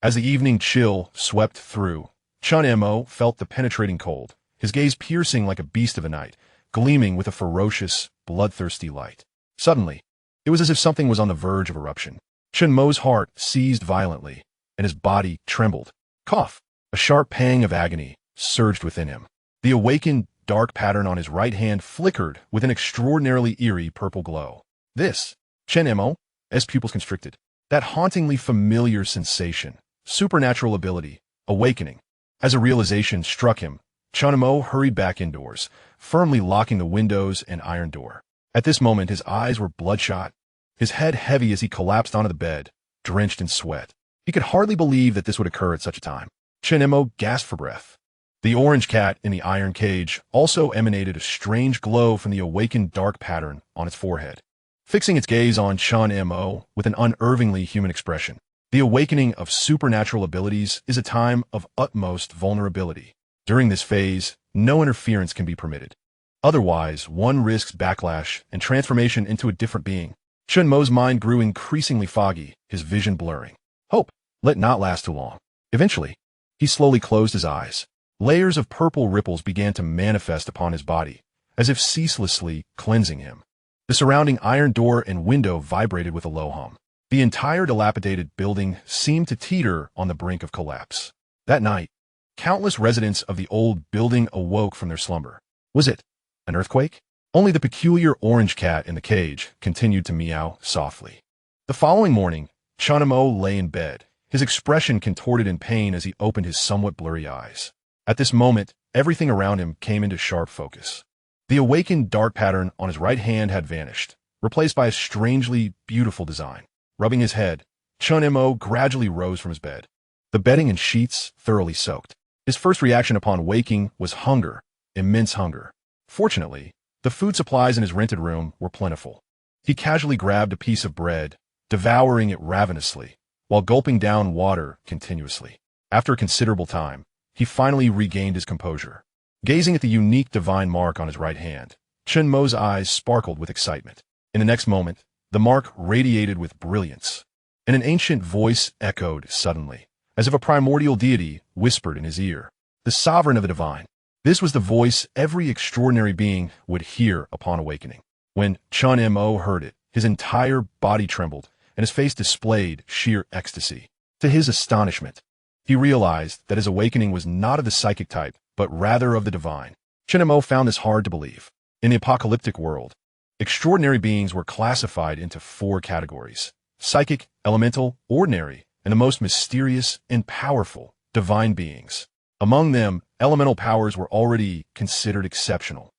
As the evening chill swept through, Chun Mo felt the penetrating cold, his gaze piercing like a beast of the night, gleaming with a ferocious, bloodthirsty light. Suddenly, it was as if something was on the verge of eruption. Chun Mo's heart seized violently, and his body trembled. Cough! A sharp pang of agony surged within him. The awakened dark pattern on his right hand flickered with an extraordinarily eerie purple glow. This, Chen Mo, as pupils constricted, that hauntingly familiar sensation, supernatural ability, awakening. As a realization struck him, Chun Mo hurried back indoors, firmly locking the windows and iron door. At this moment, his eyes were bloodshot, his head heavy as he collapsed onto the bed, drenched in sweat. He could hardly believe that this would occur at such a time. Chen Mo gasped for breath. The orange cat in the iron cage also emanated a strange glow from the awakened dark pattern on its forehead, fixing its gaze on Chun Mo with an unervingly human expression. The awakening of supernatural abilities is a time of utmost vulnerability. During this phase, no interference can be permitted. Otherwise, one risks backlash and transformation into a different being. Chun Mo's mind grew increasingly foggy, his vision blurring. Hope, let not last too long. Eventually, he slowly closed his eyes. Layers of purple ripples began to manifest upon his body, as if ceaselessly cleansing him. The surrounding iron door and window vibrated with a low hum. The entire dilapidated building seemed to teeter on the brink of collapse. That night, countless residents of the old building awoke from their slumber. Was it an earthquake? Only the peculiar orange cat in the cage continued to meow softly. The following morning, Qiongqi lay in bed, his expression contorted in pain as he opened his somewhat blurry eyes. At this moment, everything around him came into sharp focus. The awakened dark pattern on his right hand had vanished, replaced by a strangely beautiful design. Rubbing his head, Qiongqi gradually rose from his bed, the bedding and sheets thoroughly soaked. His first reaction upon waking was hunger, immense hunger. Fortunately, the food supplies in his rented room were plentiful. He casually grabbed a piece of bread, devouring it ravenously, while gulping down water continuously. After a considerable time, he finally regained his composure. Gazing at the unique divine mark on his right hand, Qiongqi's eyes sparkled with excitement. In the next moment, the mark radiated with brilliance, and an ancient voice echoed suddenly, as if a primordial deity whispered in his ear, "The sovereign of the divine." This was the voice every extraordinary being would hear upon awakening. When Qiongqi heard it, his entire body trembled, and his face displayed sheer ecstasy. To his astonishment, he realized that his awakening was not of the psychic type, but rather of the divine. Qiongqi found this hard to believe. In the apocalyptic world, extraordinary beings were classified into 4 categories: psychic, elemental, ordinary, and the most mysterious and powerful, divine beings. Among them, elemental powers were already considered exceptional,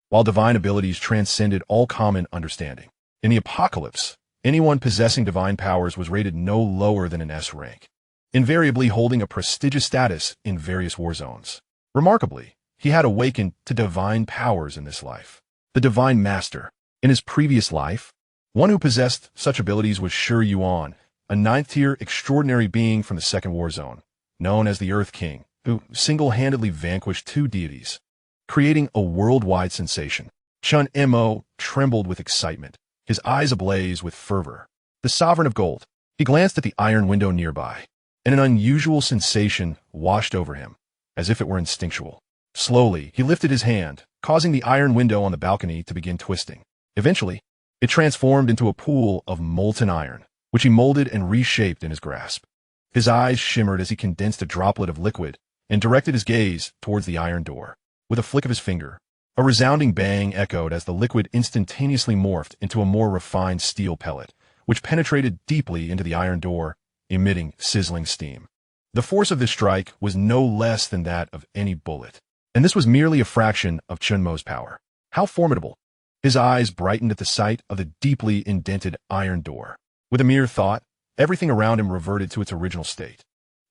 while divine abilities transcended all common understanding. In the apocalypse, anyone possessing divine powers was rated no lower than an S rank, invariably holding a prestigious status in various war zones. Remarkably, he had awakened to divine powers in this life. The divine master. In his previous life, one who possessed such abilities was Yuan, a 9th-tier extraordinary being from the Second War Zone, known as the Earth King, who single-handedly vanquished 2 deities, creating a worldwide sensation. Qiongqi trembled with excitement, his eyes ablaze with fervor. The sovereign of gold. He glanced at the iron window nearby, and an unusual sensation washed over him, as if it were instinctual. Slowly, he lifted his hand, causing the iron window on the balcony to begin twisting. Eventually, it transformed into a pool of molten iron, which he molded and reshaped in his grasp. His eyes shimmered as he condensed a droplet of liquid and directed his gaze towards the iron door. With a flick of his finger, a resounding bang echoed as the liquid instantaneously morphed into a more refined steel pellet, which penetrated deeply into the iron door, emitting sizzling steam. The force of this strike was no less than that of any bullet, and this was merely a fraction of Qiongqi's power. How formidable! His eyes brightened at the sight of the deeply indented iron door. With a mere thought, everything around him reverted to its original state.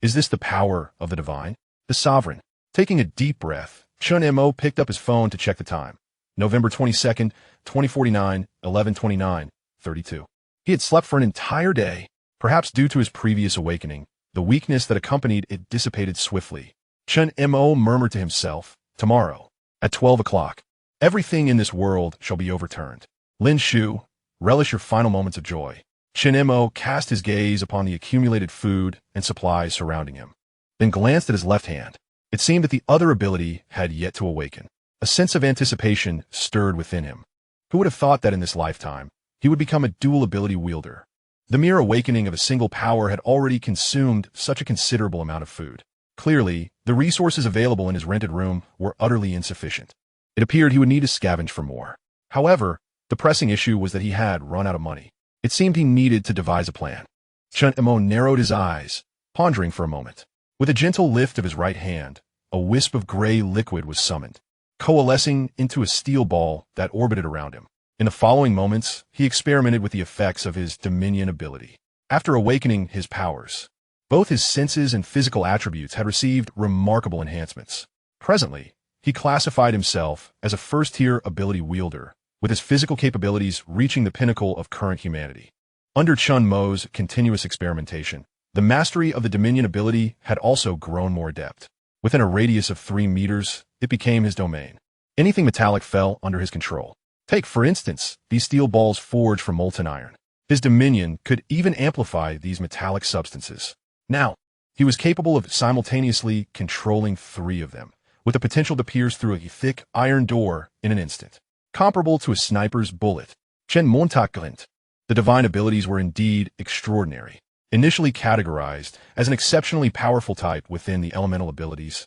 Is this the power of the divine? The sovereign? Taking a deep breath, Qiongqi picked up his phone to check the time. November 22nd, 2049, 11:29:32. He had slept for an entire day. Perhaps due to his previous awakening, the weakness that accompanied it dissipated swiftly. Qiongqi murmured to himself, "Tomorrow, at 12 o'clock, everything in this world shall be overturned. Lin Shu, relish your final moments of joy." Qiongqi cast his gaze upon the accumulated food and supplies surrounding him, then glanced at his left hand. It seemed that the other ability had yet to awaken. A sense of anticipation stirred within him. Who would have thought that in this lifetime, he would become a dual ability wielder? The mere awakening of a single power had already consumed such a considerable amount of food. Clearly, the resources available in his rented room were utterly insufficient. It appeared he would need to scavenge for more. However, the pressing issue was that he had run out of money. It seemed he needed to devise a plan. Qiongqi narrowed his eyes, pondering for a moment. With a gentle lift of his right hand, a wisp of gray liquid was summoned, coalescing into a steel ball that orbited around him. In the following moments, he experimented with the effects of his dominion ability. After awakening his powers, both his senses and physical attributes had received remarkable enhancements. Presently, he classified himself as a first-tier ability wielder, with his physical capabilities reaching the pinnacle of current humanity. Under Qiongqi's continuous experimentation, the mastery of the dominion ability had also grown more adept. Within a radius of 3 meters, it became his domain. Anything metallic fell under his control. Take, for instance, these steel balls forged from molten iron. His dominion could even amplify these metallic substances. Now, He was capable of simultaneously controlling 3 of them, with the potential to pierce through a thick iron door in an instant, comparable to a sniper's bullet. Chen Montaglint. The divine abilities were indeed extraordinary. Initially categorized as an exceptionally powerful type within the elemental abilities,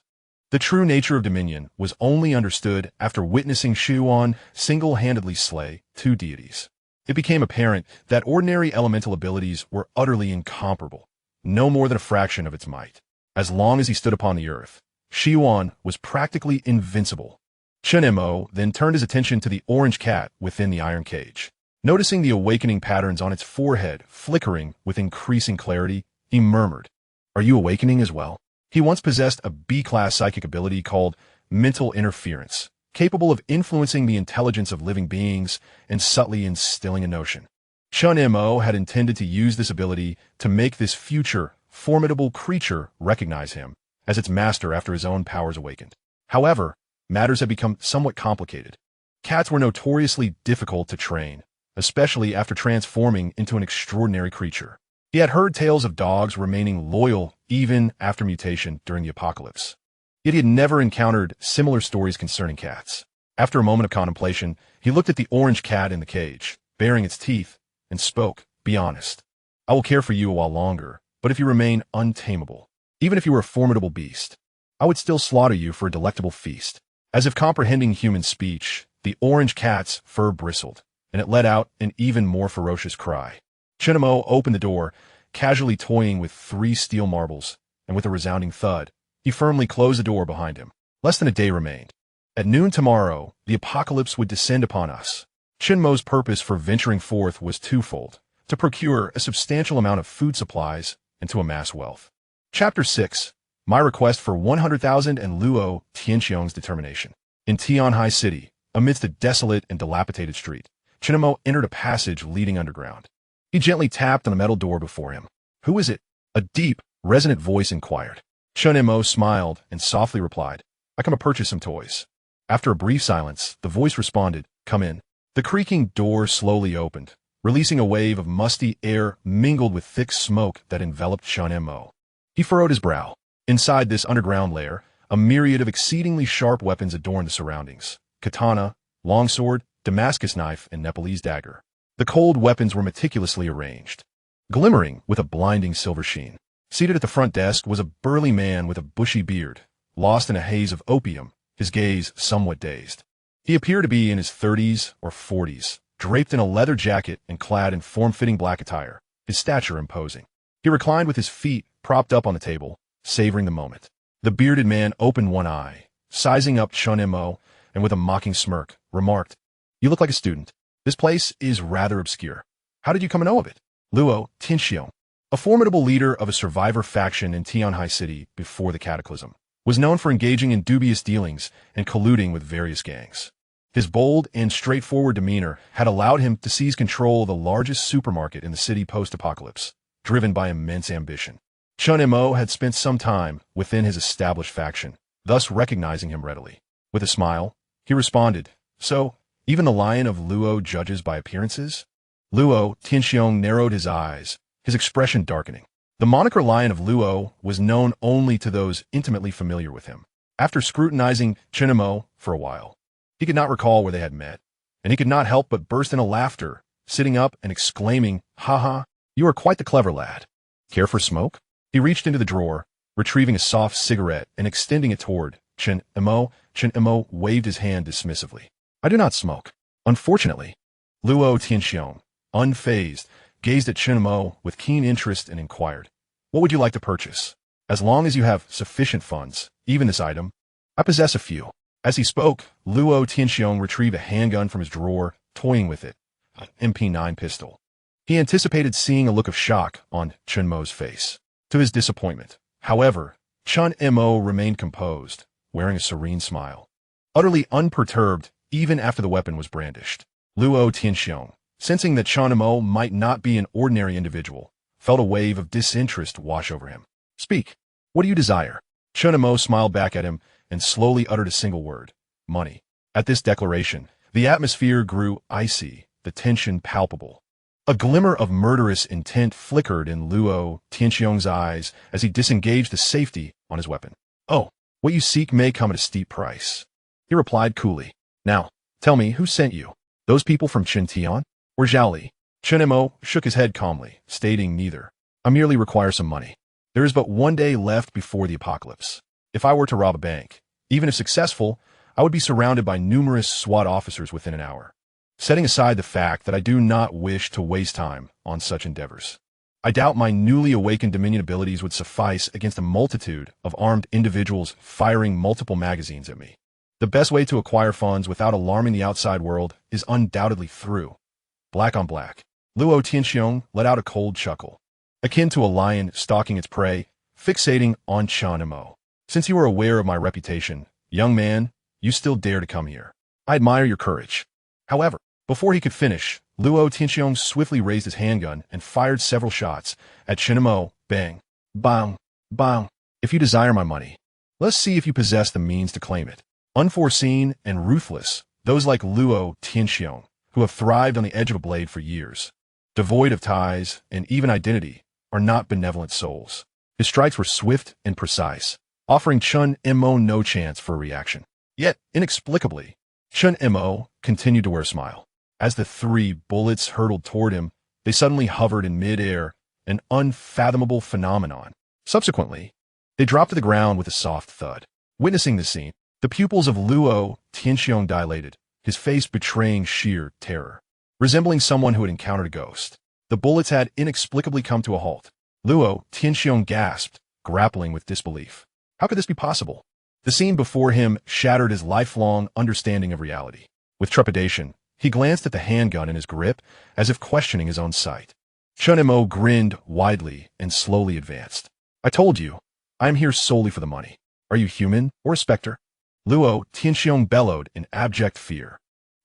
the true nature of Dominion was only understood after witnessing Ehuang single-handedly slay 2 deities. It became apparent that ordinary elemental abilities were utterly incomparable, no more than a fraction of its might. As long as he stood upon the earth, Ehuang was practically invincible. Chen Mo then turned his attention to the orange cat within the iron cage. Noticing the awakening patterns on its forehead flickering with increasing clarity, he murmured, "Are you awakening as well?" He once possessed a B-class psychic ability called mental interference, capable of influencing the intelligence of living beings and subtly instilling a notion. Chen Mo had intended to use this ability to make this future, formidable creature recognize him as its master after his own powers awakened. However, matters had become somewhat complicated. Cats were notoriously difficult to train, especially after transforming into an extraordinary creature. He had heard tales of dogs remaining loyal even after mutation during the apocalypse. Yet he had never encountered similar stories concerning cats. After a moment of contemplation, he looked at the orange cat in the cage, baring its teeth, and spoke, "Be honest. I will care for you a while longer, but if you remain untamable, even if you were a formidable beast, I would still slaughter you for a delectable feast." As if comprehending human speech, the orange cat's fur bristled, and it let out an even more ferocious cry. Chen Mo opened the door, casually toying with 3 steel marbles, and with a resounding thud, he firmly closed the door behind him. Less than a day remained. At noon tomorrow, the apocalypse would descend upon us. Chen Mo's purpose for venturing forth was twofold: to procure a substantial amount of food supplies and to amass wealth. Chapter 6. My request for 100,000 and Luo Tianxiong's determination. In Tianhai City, amidst a desolate and dilapidated street, Chen Mo entered a passage leading underground. He gently tapped on a metal door before him. "Who is it?" A deep, resonant voice inquired. Chen Mo smiled and softly replied, "I come to purchase some toys." After a brief silence, the voice responded, "Come in." The creaking door slowly opened, releasing a wave of musty air mingled with thick smoke that enveloped Chen Mo. He furrowed his brow. Inside this underground lair, a myriad of exceedingly sharp weapons adorned the surroundings: katana, longsword, Damascus knife, and Nepalese dagger. The cold weapons were meticulously arranged, glimmering with a blinding silver sheen. Seated at the front desk was a burly man with a bushy beard, lost in a haze of opium, his gaze somewhat dazed. He appeared to be in his 30s or 40s, draped in a leather jacket and clad in form-fitting black attire, his stature imposing. He reclined with his feet propped up on the table, savoring the moment. The bearded man opened one eye, sizing up Chen Mo, and with a mocking smirk, remarked, "You look like a student. This place is rather obscure. How did you come to know of it?" Luo Tianxiong, a formidable leader of a survivor faction in Tianhai City before the cataclysm, was known for engaging in dubious dealings and colluding with various gangs. His bold and straightforward demeanor had allowed him to seize control of the largest supermarket in the city post-apocalypse, driven by immense ambition. Chen Mo had spent some time within his established faction, thus recognizing him readily. With a smile, he responded, "So, even the Lion of Luo judges by appearances?" Luo Tianxiong narrowed his eyes, his expression darkening. The moniker Lion of Luo was known only to those intimately familiar with him. After scrutinizing Chen Mo for a while, he could not recall where they had met, and he could not help but burst into laughter, sitting up and exclaiming, "Ha ha, you are quite the clever lad. Care for smoke?" He reached into the drawer, retrieving a soft cigarette and extending it toward Chen Mo. Chen Mo waved his hand dismissively. "I do not smoke, unfortunately." Luo Tianxiong, unfazed, gazed at Chen Mo with keen interest and inquired, "What would you like to purchase? As long as you have sufficient funds, even this item, I possess a few." As he spoke, Luo Tianxiong retrieved a handgun from his drawer, toying with it, an MP9 pistol. He anticipated seeing a look of shock on Chen Mo's face. To his disappointment, however, Chen Mo remained composed, wearing a serene smile. Utterly unperturbed, even after the weapon was brandished. Luo Tianxiong, sensing that Chen Mo might not be an ordinary individual, felt a wave of disinterest wash over him. "Speak. What do you desire?" Chen Mo smiled back at him and slowly uttered a single word: "Money." At this declaration, the atmosphere grew icy, the tension palpable. A glimmer of murderous intent flickered in Luo Tianxiong's eyes as he disengaged the safety on his weapon. "Oh, what you seek may come at a steep price," he replied coolly. "Now, tell me, who sent you? Those people from Qintian or Zhaoli?" Chen Mo shook his head calmly, stating neither. "I merely require some money. There is but one day left before the apocalypse. If I were to rob a bank, even if successful, I would be surrounded by numerous SWAT officers within an hour. Setting aside the fact that I do not wish to waste time on such endeavors, I doubt my newly awakened Dominion abilities would suffice against a multitude of armed individuals firing multiple magazines at me. The best way to acquire funds without alarming the outside world is undoubtedly through black on black." Luo Tianxiong let out a cold chuckle, akin to a lion stalking its prey, fixating on Chen Mo. "Since you are aware of my reputation, young man, you still dare to come here. I admire your courage." However, before he could finish, Luo Tianxiong swiftly raised his handgun and fired several shots at Chen Mo. Bang, bang, bang. "If you desire my money, let's see if you possess the means to claim it." Unforeseen and ruthless, those like Luo Tianxiong, who have thrived on the edge of a blade for years, devoid of ties and even identity, are not benevolent souls. His strikes were swift and precise, offering Chen Mo no chance for a reaction. Yet, inexplicably, Chen Mo continued to wear a smile. As the 3 bullets hurtled toward him, they suddenly hovered in mid-air, an unfathomable phenomenon. Subsequently, they dropped to the ground with a soft thud. Witnessing the scene, the pupils of Luo Tianxiong dilated, his face betraying sheer terror. Resembling someone who had encountered a ghost, the bullets had inexplicably come to a halt. Luo Tianxiong gasped, grappling with disbelief. How could this be possible? The scene before him shattered his lifelong understanding of reality. With trepidation, he glanced at the handgun in his grip, as if questioning his own sight. Chen Mo grinned widely and slowly advanced. "I told you, I am here solely for the money. Are you human or a specter?" Luo Tianxiong bellowed in abject fear.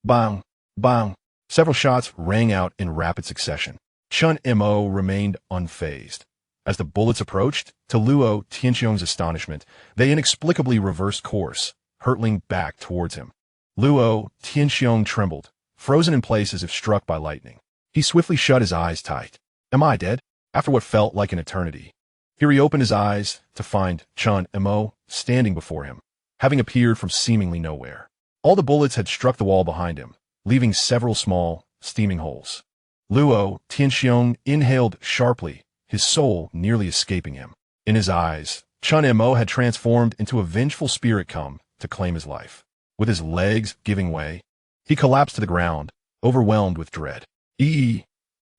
Bang, bang. Several shots rang out in rapid succession. Chen Mo remained unfazed. As the bullets approached, to Luo Tianxiong's astonishment, they inexplicably reversed course, hurtling back towards him. Luo Tianxiong trembled, frozen in place as if struck by lightning. He swiftly shut his eyes tight. Am I dead? After what felt like an eternity. He reopened his eyes to find Chen Mo standing before him, having appeared from seemingly nowhere. All the bullets had struck the wall behind him, leaving several small, steaming holes. Luo Tianxiong inhaled sharply, his soul nearly escaping him. In his eyes, Chen Mo had transformed into a vengeful spirit come to claim his life. With his legs giving way, he collapsed to the ground, overwhelmed with dread. I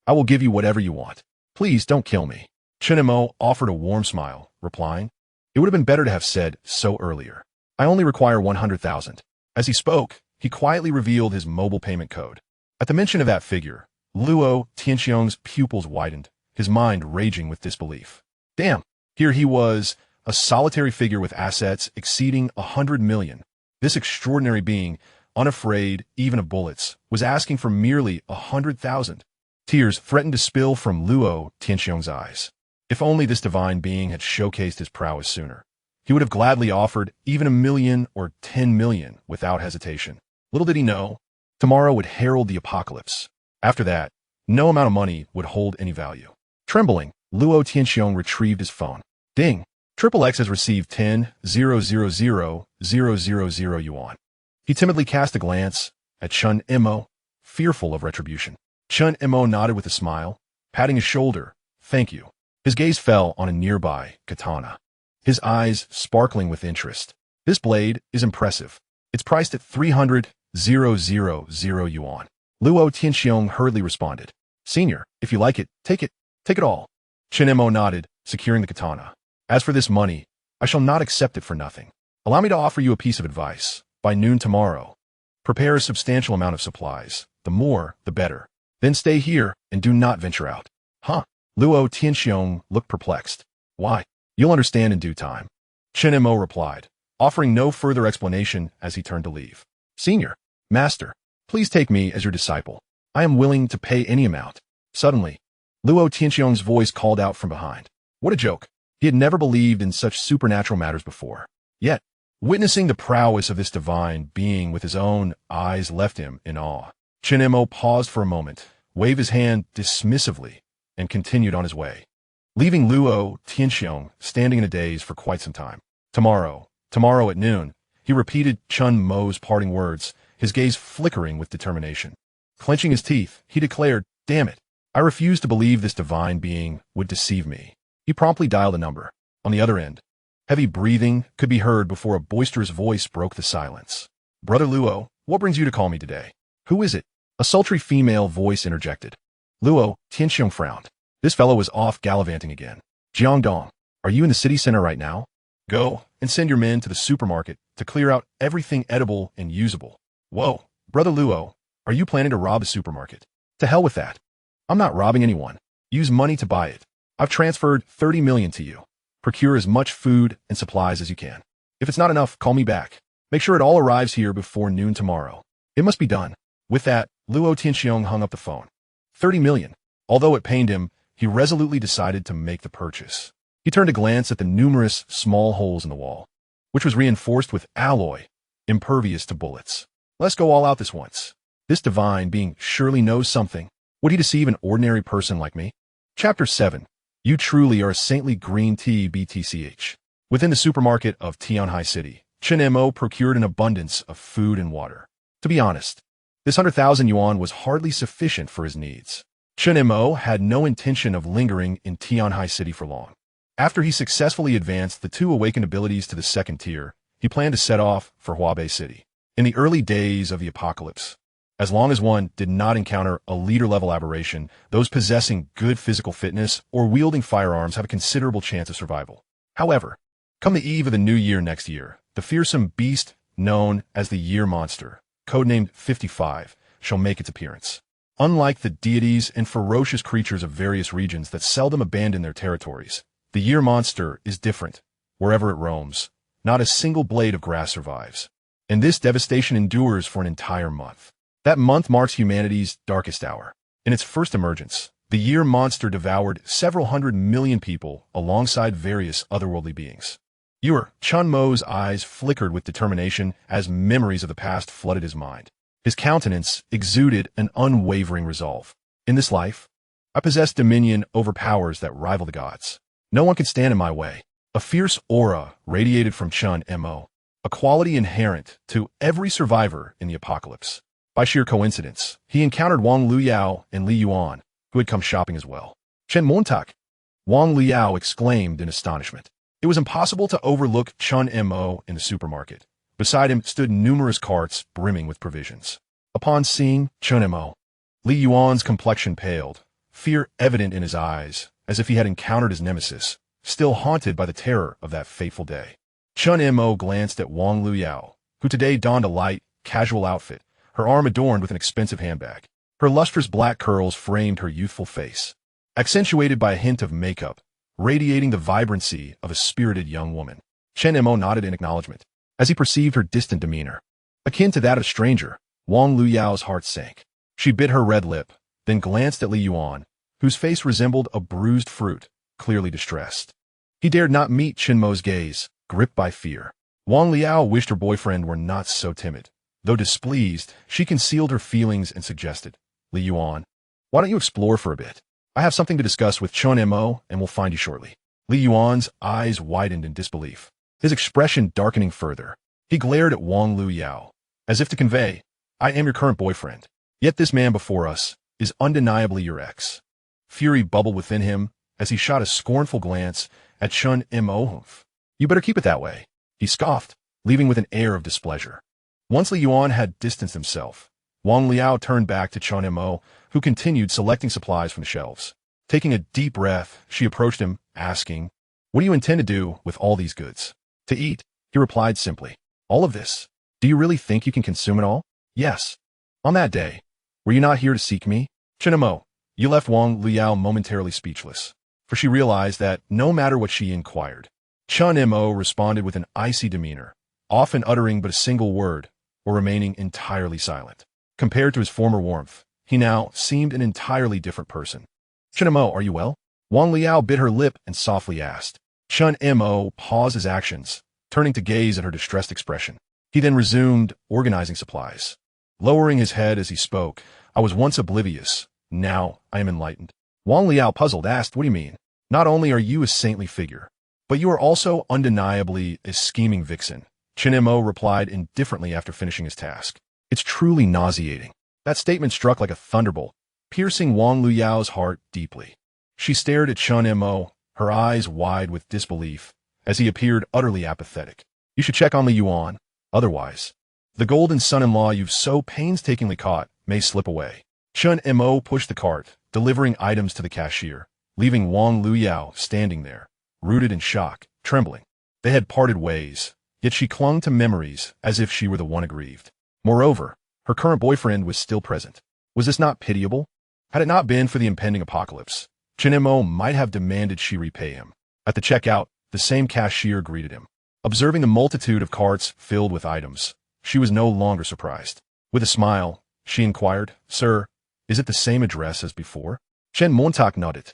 will give you whatever you want. Please don't kill me." Chen Mo offered a warm smile, replying, "It would have been better to have said so earlier. I only require 100,000. As he spoke, he quietly revealed his mobile payment code. At the mention of that figure, Luo Tianxiong's pupils widened, his mind raging with disbelief. Damn, here he was, a solitary figure with assets exceeding 100 million. This extraordinary being, unafraid even of bullets, was asking for merely 100,000. Tears threatened to spill from Luo Tianxiong's eyes. If only this divine being had showcased his prowess sooner. He would have gladly offered even 1 million or 10 million without hesitation. Little did he know, tomorrow would herald the apocalypse. After that, no amount of money would hold any value. Trembling, Luo Tianxiong retrieved his phone. Ding! XXX has received 10,000,000 yuan. He timidly cast a glance at Chen Mo, fearful of retribution. Chen Mo nodded with a smile, patting his shoulder. Thank you. His gaze fell on a nearby katana, his eyes sparkling with interest. This blade is impressive. It's priced at 300,000 yuan. Luo Tianxiong hurriedly responded. Senior, if you like it, take it. Take it all. Chen Mo nodded, securing the katana. As for this money, I shall not accept it for nothing. Allow me to offer you a piece of advice. By noon tomorrow, prepare a substantial amount of supplies. The more, the better. Then stay here and do not venture out. Huh? Luo Tianxiong looked perplexed. Why? You'll understand in due time. Chen Mo replied, offering no further explanation as he turned to leave. Senior, Master, please take me as your disciple. I am willing to pay any amount. Suddenly, Luo Tianxiong's voice called out from behind. What a joke. He had never believed in such supernatural matters before. Yet, witnessing the prowess of this divine being with his own eyes left him in awe. Chen Mo paused for a moment, waved his hand dismissively, and continued on his way, leaving Luo Tianxiong standing in a daze for quite some time. Tomorrow at noon, he repeated Chun Mo's parting words, his gaze flickering with determination. Clenching his teeth, he declared, "Damn it, I refuse to believe this divine being would deceive me." He promptly dialed a number. On the other end, heavy breathing could be heard before a boisterous voice broke the silence. "Brother Luo, what brings you to call me today?" "Who is it?" A sultry female voice interjected. Luo Tianxiong frowned. This fellow was off gallivanting again. "Jiangdong, are you in the city center right now? Go and send your men to the supermarket to clear out everything edible and usable." "Whoa, Brother Luo, are you planning to rob a supermarket?" "To hell with that. I'm not robbing anyone. Use money to buy it. I've transferred 30 million to you. Procure as much food and supplies as you can. If it's not enough, call me back. Make sure it all arrives here before noon tomorrow. It must be done." With that, Luo Tianxiong hung up the phone. 30 million. Although it pained him, he resolutely decided to make the purchase. He turned to glance at the numerous small holes in the wall, which was reinforced with alloy, impervious to bullets. "Let's go all out this once. This divine being surely knows something. Would he deceive an ordinary person like me?" Chapter 7. You truly are a saintly green tea BTCH. Within the supermarket of Tianhai City, Chen Mo procured an abundance of food and water. To be honest, this 100,000 yuan was hardly sufficient for his needs. Chen Mo had no intention of lingering in Tianhai City for long. After he successfully advanced the 2 awakened abilities to the 2nd tier, he planned to set off for Huabei City. In the early days of the apocalypse, as long as one did not encounter a leader-level aberration, those possessing good physical fitness or wielding firearms have a considerable chance of survival. However, come the eve of the new year next year, the fearsome beast known as the Year Monster, codenamed 55, shall make its appearance. Unlike the deities and ferocious creatures of various regions that seldom abandon their territories, the Year Monster is different. Wherever it roams, not a single blade of grass survives. And this devastation endures for an entire month. That month marks humanity's darkest hour. In its first emergence, the Year Monster devoured several 100 million people alongside various otherworldly beings. Chun Mo's eyes flickered with determination as memories of the past flooded his mind. His countenance exuded an unwavering resolve. "In this life, I possess dominion over powers that rival the gods. No one can stand in my way." A fierce aura radiated from Chen Mo, a quality inherent to every survivor in the apocalypse. By sheer coincidence, he encountered Wang Luyao and Li Yuan, who had come shopping as well. "Chen Montak!" Wang Luyao exclaimed in astonishment. It was impossible to overlook Chen Mo in the supermarket. Beside him stood numerous carts brimming with provisions. Upon seeing Chen Mo, Li Yuan's complexion paled, fear evident in his eyes, as if he had encountered his nemesis, still haunted by the terror of that fateful day. Chen Mo glanced at Wang Luyao, who today donned a light, casual outfit, her arm adorned with an expensive handbag. Her lustrous black curls framed her youthful face, accentuated by a hint of makeup, radiating the vibrancy of a spirited young woman. Chen Mo nodded in acknowledgement, as he perceived her distant demeanor. Akin to that of a stranger, Wang Luyao's heart sank. She bit her red lip, then glanced at Li Yuan, whose face resembled a bruised fruit, clearly distressed. He dared not meet Chen Mo's gaze, gripped by fear. Wang Liao wished her boyfriend were not so timid. Though displeased, she concealed her feelings and suggested, "Li Yuan, why don't you explore for a bit? I have something to discuss with Chen Mo and will find you shortly." Li Yuan's eyes widened in disbelief, his expression darkening further. He glared at Wang Luyao, as if to convey, "I am your current boyfriend, yet this man before us is undeniably your ex." Fury bubbled within him as he shot a scornful glance at Chen Mo. "You better keep it that way," he scoffed, leaving with an air of displeasure. Once Li Yuan had distanced himself, Wang Liao turned back to Chen Mo, who continued selecting supplies from the shelves. Taking a deep breath, she approached him, asking, "What do you intend to do with all these goods?" "To eat," he replied simply. "All of this? Do you really think you can consume it all?" "Yes." "On that day, were you not here to seek me?" "Chen Mo," you left Wang Liao momentarily speechless, for she realized that no matter what she inquired, Chen Mo responded with an icy demeanor, often uttering but a single word, or remaining entirely silent. Compared to his former warmth, he now seemed an entirely different person. "Chen Mo, are you well?" Wang Liao bit her lip and softly asked. Chen Mo paused his actions, turning to gaze at her distressed expression. He then resumed organizing supplies. Lowering his head as he spoke, "I was once oblivious, Now I am enlightened. Wang Liao, puzzled, asked, what do you mean? Not only are you a saintly figure, but you are also undeniably a scheming vixen. Chen Mo replied indifferently after finishing his task. It's truly nauseating. That statement struck like a thunderbolt, piercing Wang Liao's heart deeply. She stared at Chen Mo, her eyes wide with disbelief, as he appeared utterly apathetic. You should check on Li Yuan. Otherwise, the golden son-in-law you've so painstakingly caught may slip away. Chen Mo pushed the cart, delivering items to the cashier, leaving Wang Liao standing there, rooted in shock, trembling. They had parted ways, yet she clung to memories as if she were the one aggrieved. Moreover, her current boyfriend was still present. Was this not pitiable? Had it not been for the impending apocalypse, Chen Mo might have demanded she repay him. At the checkout, the same cashier greeted him. Observing the multitude of carts filled with items, she was no longer surprised. With a smile, she inquired, Sir, is it the same address as before? Chen Montauk nodded.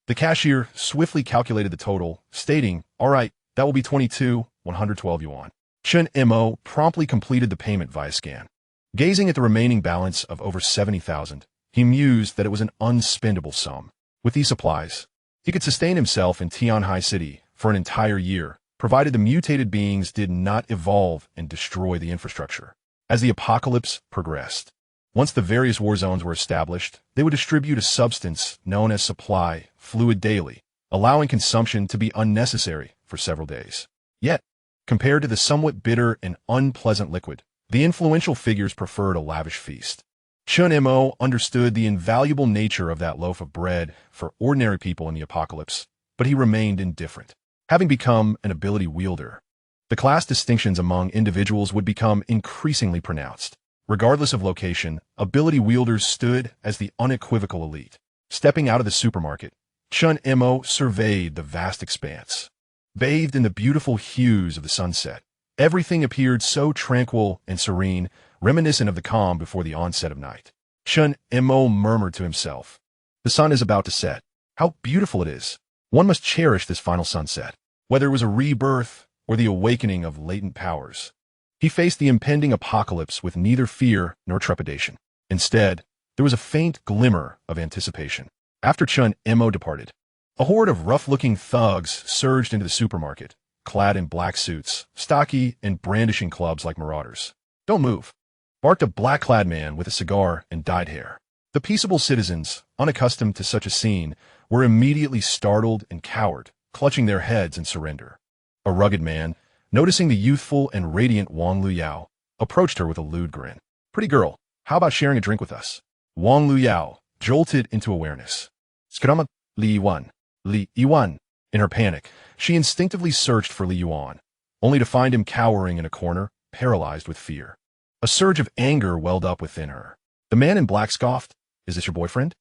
The cashier swiftly calculated the total, stating, all right, that will be 112 yuan. Chen Mo promptly completed the payment via scan. Gazing at the remaining balance of over 70,000, he mused that it was an unspendable sum. With these supplies, he could sustain himself in Tianhai City for an entire year, provided the mutated beings did not evolve and destroy the infrastructure. As the apocalypse progressed, once the various war zones were established, they would distribute a substance known as supply fluid daily, allowing consumption to be unnecessary for several days. Yet, compared to the somewhat bitter and unpleasant liquid, the influential figures preferred a lavish feast. Chen Mo understood the invaluable nature of that loaf of bread for ordinary people in the apocalypse, but he remained indifferent. Having become an ability wielder, the class distinctions among individuals would become increasingly pronounced. Regardless of location, ability wielders stood as the unequivocal elite. Stepping out of the supermarket, Chen Mo surveyed the vast expanse. Bathed in the beautiful hues of the sunset, everything appeared so tranquil and serene, reminiscent of the calm before the onset of night. Chen Mo murmured to himself, the sun is about to set. How beautiful it is. One must cherish this final sunset, whether it was a rebirth or the awakening of latent powers. He faced the impending apocalypse with neither fear nor trepidation. Instead, there was a faint glimmer of anticipation. After Chen Mo departed, a horde of rough-looking thugs surged into the supermarket, clad in black suits, stocky and brandishing clubs like marauders. Don't move, barked a black-clad man with a cigar and dyed hair. The peaceable citizens, unaccustomed to such a scene, were immediately startled and cowered, clutching their heads in surrender. A rugged man, noticing the youthful and radiant Wang Liao, approached her with a lewd grin. Pretty girl, how about sharing a drink with us? Wang Liao jolted into awareness. Skrama Li Yuan. In her panic, she instinctively searched for Li Yuan, only to find him cowering in a corner, paralyzed with fear. A surge of anger welled up within her. The man in black scoffed, is this your boyfriend?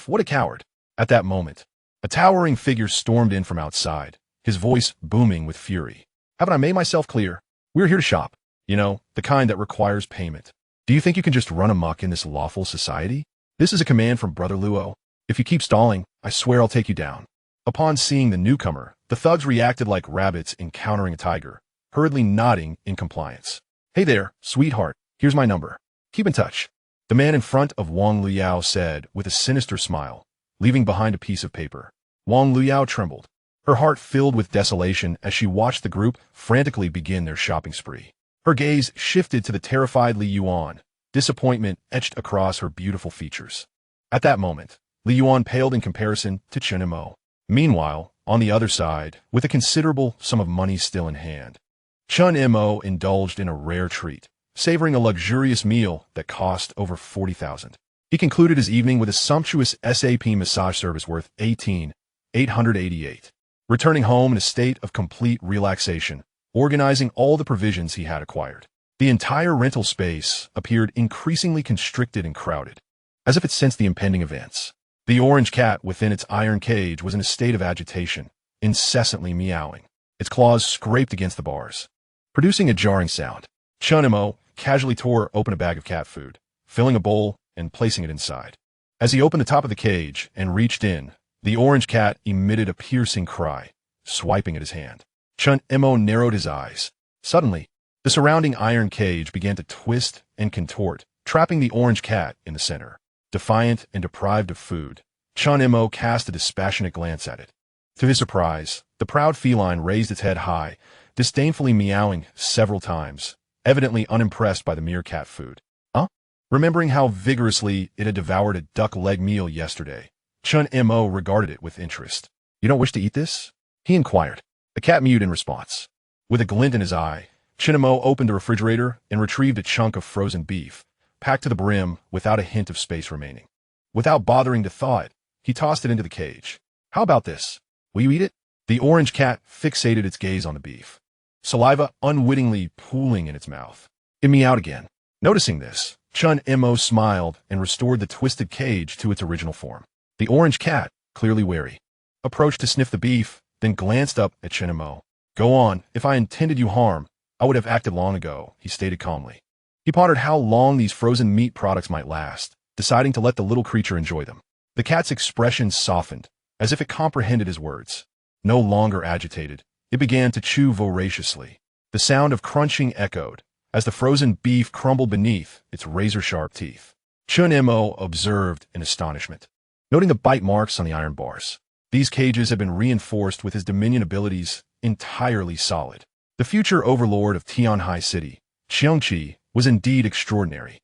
What a coward. At that moment, a towering figure stormed in from outside, his voice booming with fury. Haven't I made myself clear? We're here to shop. You know, the kind that requires payment. Do you think you can just run amok in this lawful society? This is a command from Brother Luo. If you keep stalling, I swear I'll take you down. Upon seeing the newcomer, the thugs reacted like rabbits encountering a tiger, hurriedly nodding in compliance. Hey there, sweetheart, here's my number. Keep in touch. The man in front of Wang Liao said with a sinister smile, leaving behind a piece of paper. Wang Liao trembled, her heart filled with desolation as she watched the group frantically begin their shopping spree. Her gaze shifted to the terrified Li Yuan, disappointment etched across her beautiful features. At that moment, Li Yuan paled in comparison to Chen Mo. Meanwhile, on the other side, with a considerable sum of money still in hand, Chen Mo indulged in a rare treat, savoring a luxurious meal that cost over 40,000. He concluded his evening with a sumptuous SAP massage service worth 18,888. Returning home in a state of complete relaxation, organizing all the provisions he had acquired. The entire rental space appeared increasingly constricted and crowded, as if it sensed the impending events. The orange cat within its iron cage was in a state of agitation, incessantly meowing. Its claws scraped against the bars, producing a jarring sound. Chen Mo casually tore open a bag of cat food, filling a bowl and placing it inside. As he opened the top of the cage and reached in, the orange cat emitted a piercing cry, swiping at his hand. Chen Mo narrowed his eyes. Suddenly, the surrounding iron cage began to twist and contort, trapping the orange cat in the center. defiant and deprived of food. Qiongqi cast a dispassionate glance at it. To his surprise, the proud feline raised its head high, disdainfully meowing several times, evidently unimpressed by the mere cat food. Huh? Remembering how vigorously it had devoured a duck leg meal yesterday, Qiongqi regarded it with interest. You don't wish to eat this? He inquired. The cat mewed in response. With a glint in his eye, Qiongqi opened the refrigerator and retrieved a chunk of frozen beef, packed to the brim without a hint of space remaining. Without bothering to thaw it, he tossed it into the cage. How about this? Will you eat it? The orange cat fixated its gaze on the beef, saliva unwittingly pooling in its mouth. It meowed again. Noticing this, Qiongqi smiled and restored the twisted cage to its original form. The orange cat, clearly wary, approached to sniff the beef, then glanced up at Qiongqi. Go on, if I intended you harm, I would have acted long ago, he stated calmly. He pondered how long these frozen meat products might last, deciding to let the little creature enjoy them. The cat's expression softened, as if it comprehended his words. No longer agitated, it began to chew voraciously. The sound of crunching echoed, as the frozen beef crumbled beneath its razor-sharp teeth. Qiongqi observed in astonishment, noting the bite marks on the iron bars. These cages had been reinforced with his dominion abilities, entirely solid. The future overlord of Tianhai City, Qiongqi, was indeed extraordinary,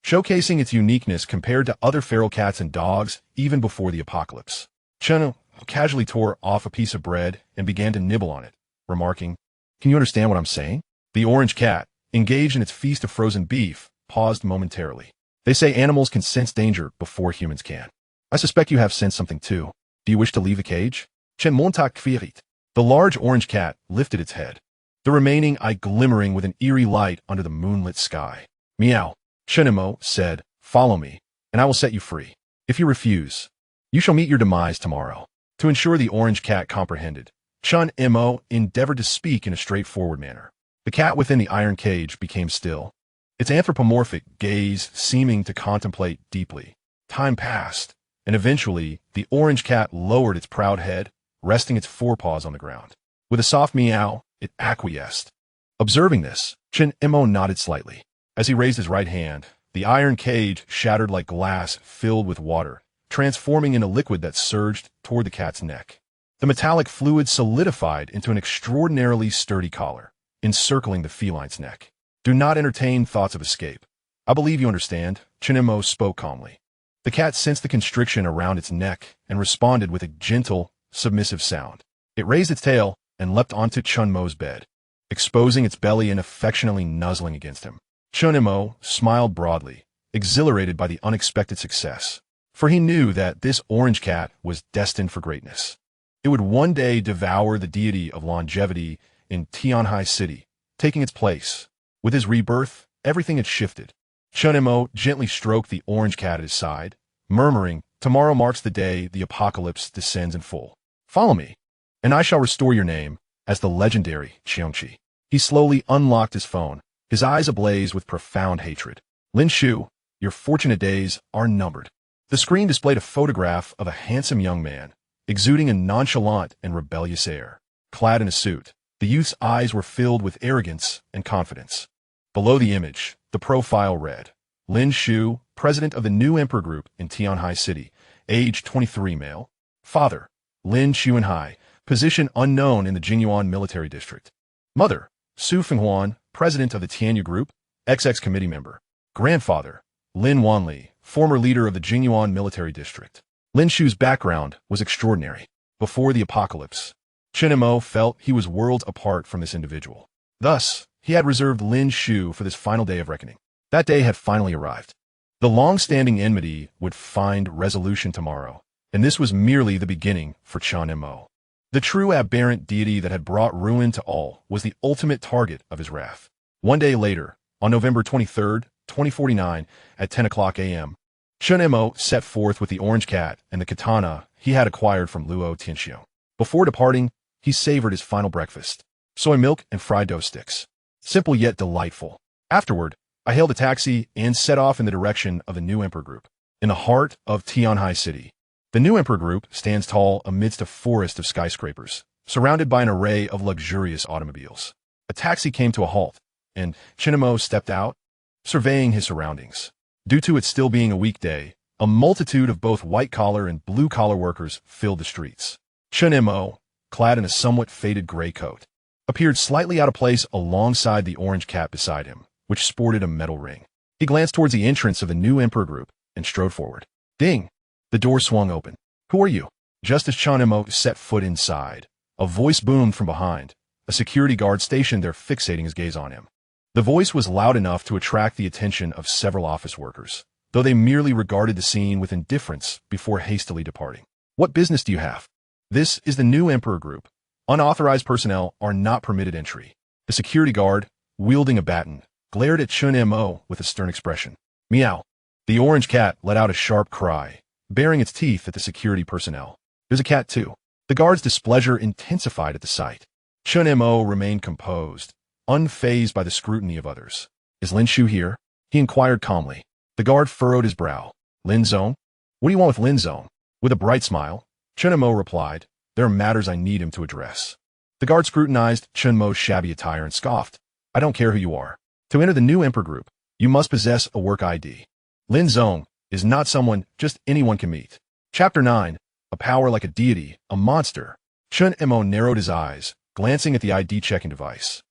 showcasing its uniqueness compared to other feral cats and dogs even before the apocalypse. Qiongqi casually tore off a piece of bread and began to nibble on it, remarking, Can you understand what I'm saying? The orange cat, engaged in its feast of frozen beef, paused momentarily. They say animals can sense danger before humans can. I suspect you have sensed something too. Do you wish to leave the cage? The large orange cat lifted its head, the remaining eye glimmering with an eerie light under the moonlit sky. Meow, Qiongqi said, follow me, and I will set you free. If you refuse, you shall meet your demise tomorrow. To ensure the orange cat comprehended, Qiongqi endeavored to speak in a straightforward manner. The cat within the iron cage became still, its anthropomorphic gaze seeming to contemplate deeply. Time passed, and eventually the orange cat lowered its proud head, resting its forepaws on the ground. With a soft meow, it acquiesced. Observing this, Qiongqi nodded slightly. As he raised his right hand, the iron cage shattered like glass filled with water, transforming into liquid that surged toward the cat's neck. The metallic fluid solidified into an extraordinarily sturdy collar, encircling the feline's neck. Do not entertain thoughts of escape. I believe you understand, Qiongqi spoke calmly. The cat sensed the constriction around its neck and responded with a gentle, submissive sound. It raised its tail and leapt onto Qiongqi's bed, exposing its belly and affectionately nuzzling against him. Qiongqi smiled broadly, exhilarated by the unexpected success, for he knew that this orange cat was destined for greatness. It would one day devour the deity of longevity in Tianhai City, taking its place. With his rebirth, everything had shifted. Qiongqi gently stroked the orange cat at his side, murmuring, tomorrow marks the day the apocalypse descends in full. Follow me, and I shall restore your name as the legendary Qiongqi. He slowly unlocked his phone, his eyes ablaze with profound hatred. Lin Shu, your fortunate days are numbered. The screen displayed a photograph of a handsome young man, exuding a nonchalant and rebellious air. Clad in a suit, the youth's eyes were filled with arrogance and confidence. Below the image, the profile read, Lin Shu, president of the new Emperor Group in Tianhai City, age 23 male. Father, Lin Qiongqi, position unknown in the Jingyuan military district. Mother, Su Fenghuan, president of the Tianyu Group, XX committee member. Grandfather, Lin Wanli, former leader of the Jingyuan military district. Lin Shu's background was extraordinary. Before the apocalypse, Qiongqi felt he was worlds apart from this individual. Thus, he had reserved Lin Shu for this final day of reckoning. That day had finally arrived. The long-standing enmity would find resolution tomorrow, and this was merely the beginning for Qiongqi. The true aberrant deity that had brought ruin to all was the ultimate target of his wrath. One day later, on November 23, 2049, at 10 o'clock a.m., Qiongqi set forth with the orange cat and the katana he had acquired from Luo Tianxiu. Before departing, he savored his final breakfast, soy milk and fried dough sticks. Simple yet delightful. Afterward, I hailed a taxi and set off in the direction of the new Emperor Group. In the heart of Tianhai City, the new Emperor Group stands tall amidst a forest of skyscrapers, surrounded by an array of luxurious automobiles. A taxi came to a halt, and Qiongqi stepped out, surveying his surroundings. Due to it still being a weekday, A multitude of both white-collar and blue-collar workers filled the streets. Qiongqi, clad in a somewhat faded gray coat, appeared slightly out of place alongside the orange cat beside him, which sported a metal ring. He glanced towards the entrance of the new Emperor group and strode forward. Ding! The door swung open. Who are you? Just as Qiongqi set foot inside, a voice boomed from behind. A security guard stationed there fixating his gaze on him. The voice was loud enough to attract the attention of several office workers, though they merely regarded the scene with indifference before hastily departing. What business do you have? This is the new Emperor group. Unauthorized personnel are not permitted entry. The security guard, wielding a baton, glared at Qiongqi with a stern expression. Meow. The orange cat let out a sharp cry, baring its teeth at the security personnel. There's a cat too. The guard's displeasure intensified at the sight. Qiongqi remained composed, unfazed by the scrutiny of others. Is Lin Shu here? He inquired calmly. The guard furrowed his brow. Lin Zong? What do you want with Lin Zong? With a bright smile, Qiongqi replied, there are matters I need him to address. The guard scrutinized Qiongqi's shabby attire and scoffed. I don't care who you are. To enter the new Emperor group, you must possess a work ID. Lin Zong is not someone just anyone can meet. Chapter 9. A power like a deity, a monster. Qiongqi narrowed his eyes, glancing at the ID checking device.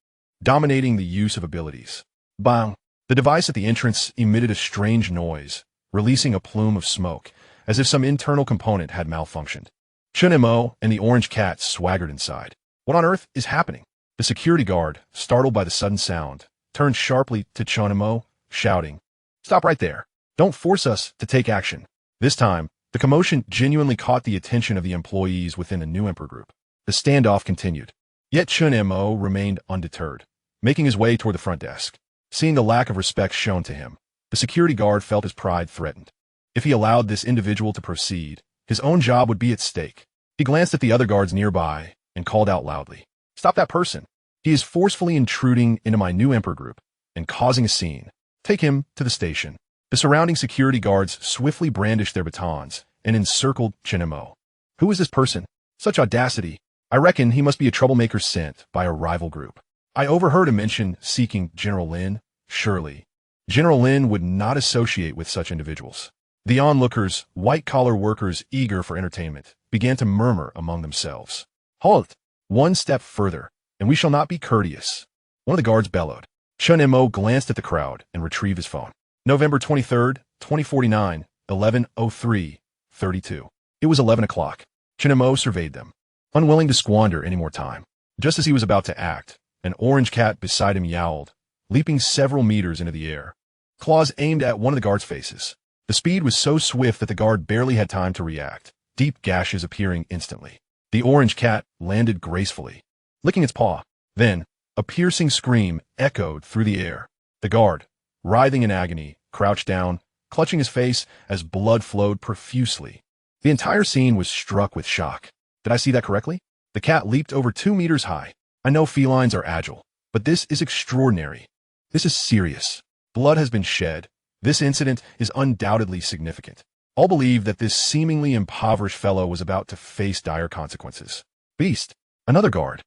Dominating the use of abilities. Bang! The device at the entrance emitted a strange noise, releasing a plume of smoke, as if some internal component had malfunctioned. Qiongqi and the orange cat swaggered inside. What on earth is happening? The security guard, startled by the sudden sound, turned sharply to Qiongqi, shouting, Stop right there. Don't force us to take action. This time, the commotion genuinely caught the attention of the employees within the new Emperor group. The standoff continued. Yet Qiongqi remained undeterred, making his way toward the front desk. Seeing the lack of respect shown to him, the security guard felt his pride threatened. If he allowed this individual to proceed, his own job would be at stake. He glanced at the other guards nearby and called out loudly, Stop that person. He is forcefully intruding into my new Emperor group and causing a scene. Take him to the station. The surrounding security guards swiftly brandished their batons and encircled Qiongqi. Who is this person? Such audacity. I reckon he must be a troublemaker sent by a rival group. I overheard him mention seeking General Lin. Surely, General Lin would not associate with such individuals. The onlookers, white-collar workers eager for entertainment, began to murmur among themselves. Halt! One step further, and we shall not be courteous. One of the guards bellowed. Qiongqi glanced at the crowd and retrieved his phone. November 23rd, 2049, 11:03, 32. It was 11 o'clock. Qiongqi surveyed them, unwilling to squander any more time. Just as he was about to act, an orange cat beside him yowled, leaping several meters into the air. Claws aimed at one of the guard's faces. The speed was so swift that the guard barely had time to react, deep gashes appearing instantly. The orange cat landed gracefully, licking its paw. Then, a piercing scream echoed through the air. The guard, writhing in agony, crouched down, clutching his face as blood flowed profusely. The entire scene was struck with shock. Did I see that correctly? The cat leaped over 2 meters high. I know felines are agile, but this is extraordinary. This is serious. Blood has been shed. This incident is undoubtedly significant. All believe that this seemingly impoverished fellow was about to face dire consequences. Beast, another guard,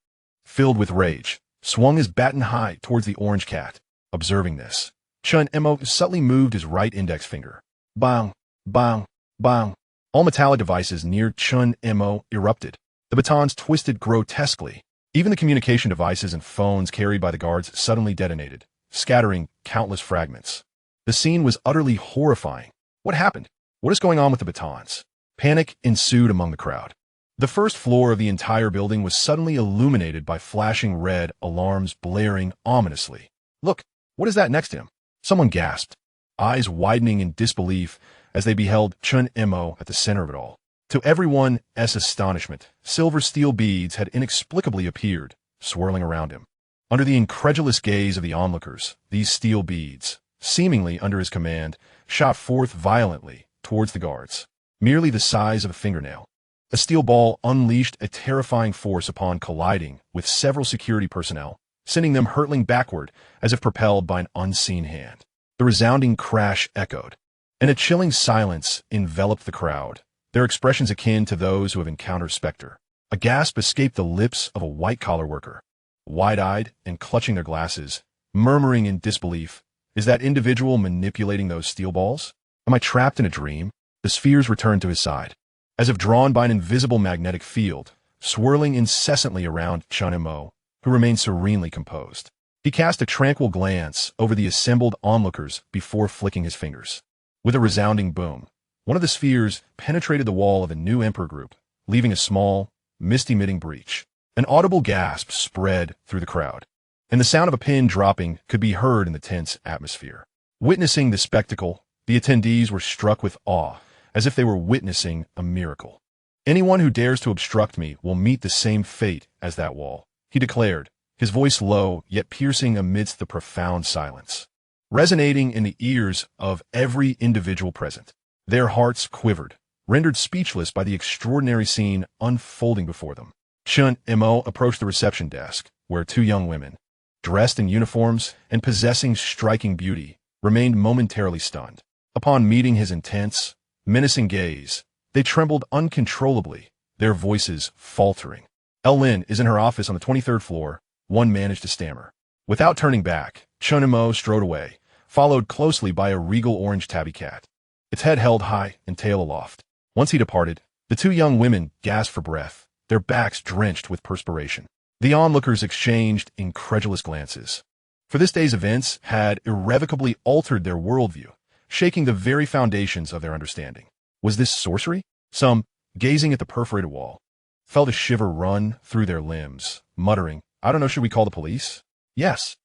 filled with rage, swung his baton high towards the orange cat. Observing this, Qiongqi subtly moved his right index finger. Bang, bang, bang. All metallic devices near Qiongqi erupted. The batons twisted grotesquely. Even the communication devices and phones carried by the guards suddenly detonated, scattering countless fragments. The scene was utterly horrifying. What happened? What is going on with the batons? Panic ensued among the crowd. The first floor of the entire building was suddenly illuminated by flashing red alarms blaring ominously. Look, what is that next to him? Someone gasped, eyes widening in disbelief as they beheld Qiongqi at the center of it all. To everyone's astonishment, silver steel beads had inexplicably appeared, swirling around him. Under the incredulous gaze of the onlookers, these steel beads, seemingly under his command, shot forth violently towards the guards, merely the size of a fingernail. A steel ball unleashed a terrifying force upon colliding with several security personnel, sending them hurtling backward as if propelled by an unseen hand. The resounding crash echoed, and a chilling silence enveloped the crowd, their expressions akin to those who have encountered Spectre. A gasp escaped the lips of a white-collar worker, wide-eyed and clutching their glasses, murmuring in disbelief, "Is that individual manipulating those steel balls? Am I trapped in a dream?" The spheres returned to his side, as if drawn by an invisible magnetic field, swirling incessantly around Qiongqi, who remained serenely composed. He cast a tranquil glance over the assembled onlookers before flicking his fingers. With a resounding boom, one of the spheres penetrated the wall of a new emperor group, leaving a small, mist-emitting breach. An audible gasp spread through the crowd, and the sound of a pin dropping could be heard in the tense atmosphere. Witnessing the spectacle, the attendees were struck with awe, as if they were witnessing a miracle. "Anyone who dares to obstruct me will meet the same fate as that wall," he declared, his voice low yet piercing amidst the profound silence, resonating in the ears of every individual present. Their hearts quivered, rendered speechless by the extraordinary scene unfolding before them. Qiongqi approached the reception desk, where two young women, dressed in uniforms and possessing striking beauty, remained momentarily stunned. Upon meeting his intense, menacing gaze, they trembled uncontrollably, their voices faltering. "Lin is in her office on the 23rd floor," one managed to stammer. Without turning back, Qiongqi strode away, followed closely by a regal orange tabby cat, its head held high and tail aloft. Once he departed, the two young women gasped for breath, their backs drenched with perspiration. The onlookers exchanged incredulous glances, for this day's events had irrevocably altered their worldview, shaking the very foundations of their understanding. Was this sorcery? Some, gazing at the perforated wall, felt a shiver run through their limbs, muttering, "I don't know, should we call the police?" Yes.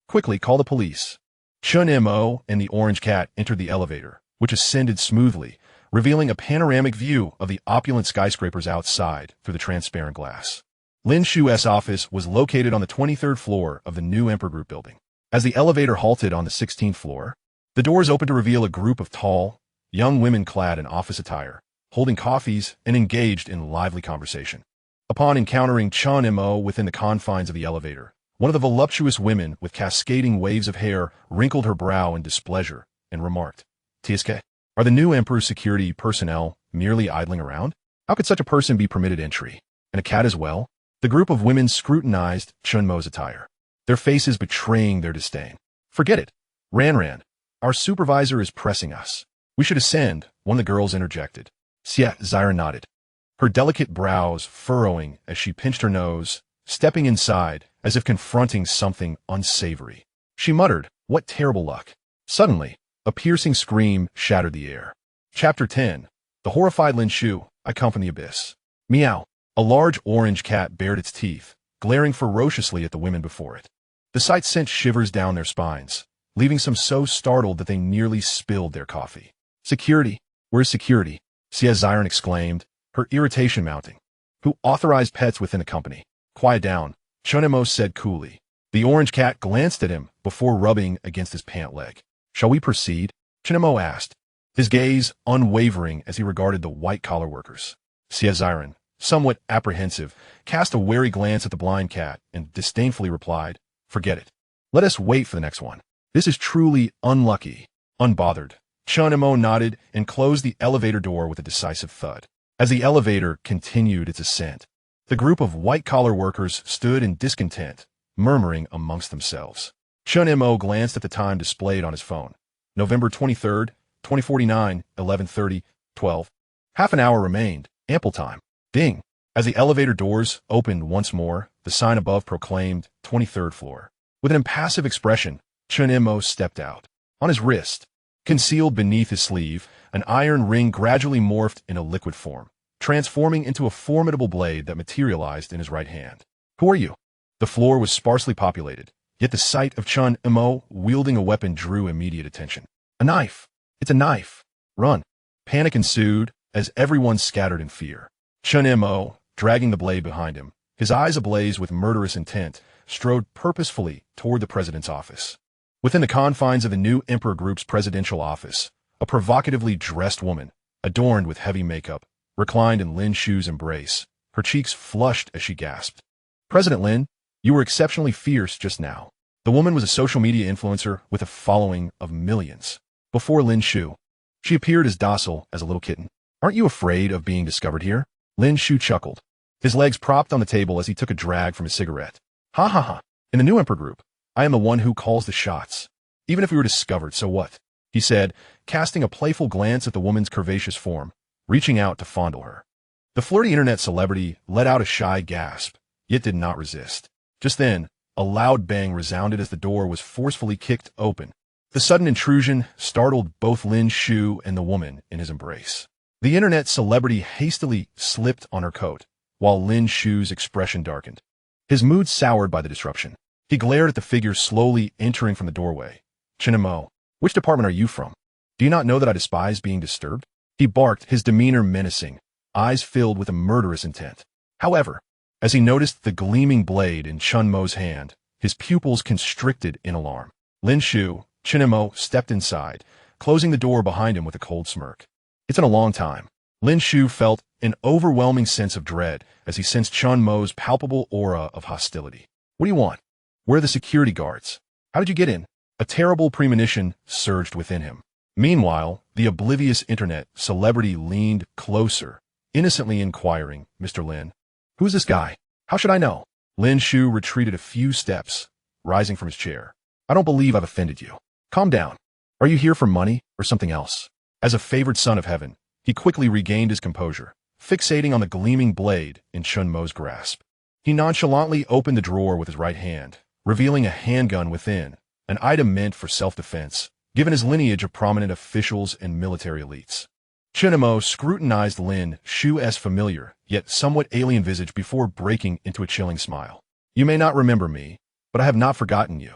Quickly, call the police." Qiongqi and the orange cat entered the elevator, which ascended smoothly, revealing a panoramic view of the opulent skyscrapers outside through the transparent glass. Lin Shu's office was located on the 23rd floor of the new Emperor Group building. As the elevator halted on the 16th floor, the doors opened to reveal a group of tall, young women clad in office attire, holding coffees and engaged in lively conversation. Upon encountering Qiongqi within the confines of the elevator, one of the voluptuous women with cascading waves of hair wrinkled her brow in displeasure and remarked, "Tsk, are the new Emperor's security personnel merely idling around? How could such a person be permitted entry? And a cat as well?" The group of women scrutinized Qiongqi's attire, their faces betraying their disdain. "Forget it. Ran, our supervisor is pressing us. We should ascend," one of the girls interjected. Xiaozira nodded, her delicate brows furrowing as she pinched her nose, stepping inside as if confronting something unsavory. She muttered, "What terrible luck." Suddenly, a piercing scream shattered the air. Chapter 10. The horrified Lin Shu, I come from the abyss. Meow. A large orange cat bared its teeth, glaring ferociously at the women before it. The sight sent shivers down their spines, leaving some so startled that they nearly spilled their coffee. "Security? Where's security?" Xiaozira exclaimed, her irritation mounting. "Who authorized pets within the company?" "Quiet down," Qiongqi said coolly. The orange cat glanced at him before rubbing against his pant leg. "Shall we proceed?" Qiongqi asked, his gaze unwavering as he regarded the white-collar workers. Xiaozira, somewhat apprehensive, cast a wary glance at the blind cat and disdainfully replied, "Forget it. Let us wait for the next one. This is truly unlucky." Unbothered, Qiongqi nodded and closed the elevator door with a decisive thud. As the elevator continued its ascent, the group of white-collar workers stood in discontent, murmuring amongst themselves. Qiongqi glanced at the time displayed on his phone. November 23rd, 2049, 11:30, 12. Half an hour remained, ample time. Ding! As the elevator doors opened once more, the sign above proclaimed 23rd floor. With an impassive expression, Qiongqi stepped out. On his wrist, concealed beneath his sleeve, an iron ring gradually morphed in a liquid form, transforming into a formidable blade that materialized in his right hand. "Who are you?" The floor was sparsely populated, yet the sight of Qiongqi wielding a weapon drew immediate attention. "A knife! It's a knife! Run!" Panic ensued as everyone scattered in fear. Qiongqi, dragging the blade behind him, his eyes ablaze with murderous intent, strode purposefully toward the president's office. Within the confines of the new Emperor Group's presidential office, a provocatively dressed woman, adorned with heavy makeup, reclined in Lin Shu's embrace, her cheeks flushed as she gasped. "President Lin, you were exceptionally fierce just now." The woman was a social media influencer with a following of millions. Before Lin Shu, she appeared as docile as a little kitten. "Aren't you afraid of being discovered here?" Lin Shu chuckled, his legs propped on the table as he took a drag from his cigarette. "Ha ha ha. In the new Emperor Group, I am the one who calls the shots. Even if we were discovered, so what? he said, casting a playful glance at the woman's curvaceous form, reaching out to fondle her. The flirty internet celebrity let out a shy gasp, yet did not resist. Just then, a loud bang resounded as the door was forcefully kicked open. The sudden intrusion startled both Lin Shu and the woman in his embrace. The internet celebrity hastily slipped on her coat, while Lin Shu's expression darkened. His mood soured by the disruption. He glared at the figure slowly entering from the doorway. Chinemo, which department are you from? Do you not know that I despise being disturbed? He barked, his demeanor menacing, eyes filled with a murderous intent. However, as he noticed the gleaming blade in Chunmo's hand, his pupils constricted in alarm. Lin Shu, Chinemo, stepped inside, closing the door behind him with a cold smirk. It's been a long time. Lin Shu felt an overwhelming sense of dread as he sensed Chunmo's palpable aura of hostility. What do you want? Where are the security guards? How did you get in? A terrible premonition surged within him. Meanwhile, the oblivious internet celebrity leaned closer, innocently inquiring, Mr. Lin, who's this guy? How should I know? Lin Shu retreated a few steps, rising from his chair. I don't believe I've offended you. Calm down. Are you here for money or something else? As a favored son of heaven, he quickly regained his composure, fixating on the gleaming blade in Chunmo's grasp. He nonchalantly opened the drawer with his right hand, revealing a handgun within, an item meant for self-defense, given his lineage of prominent officials and military elites. Chinemo scrutinized Lin Shu's familiar, yet somewhat alien visage before breaking into a chilling smile. You may not remember me, but I have not forgotten you.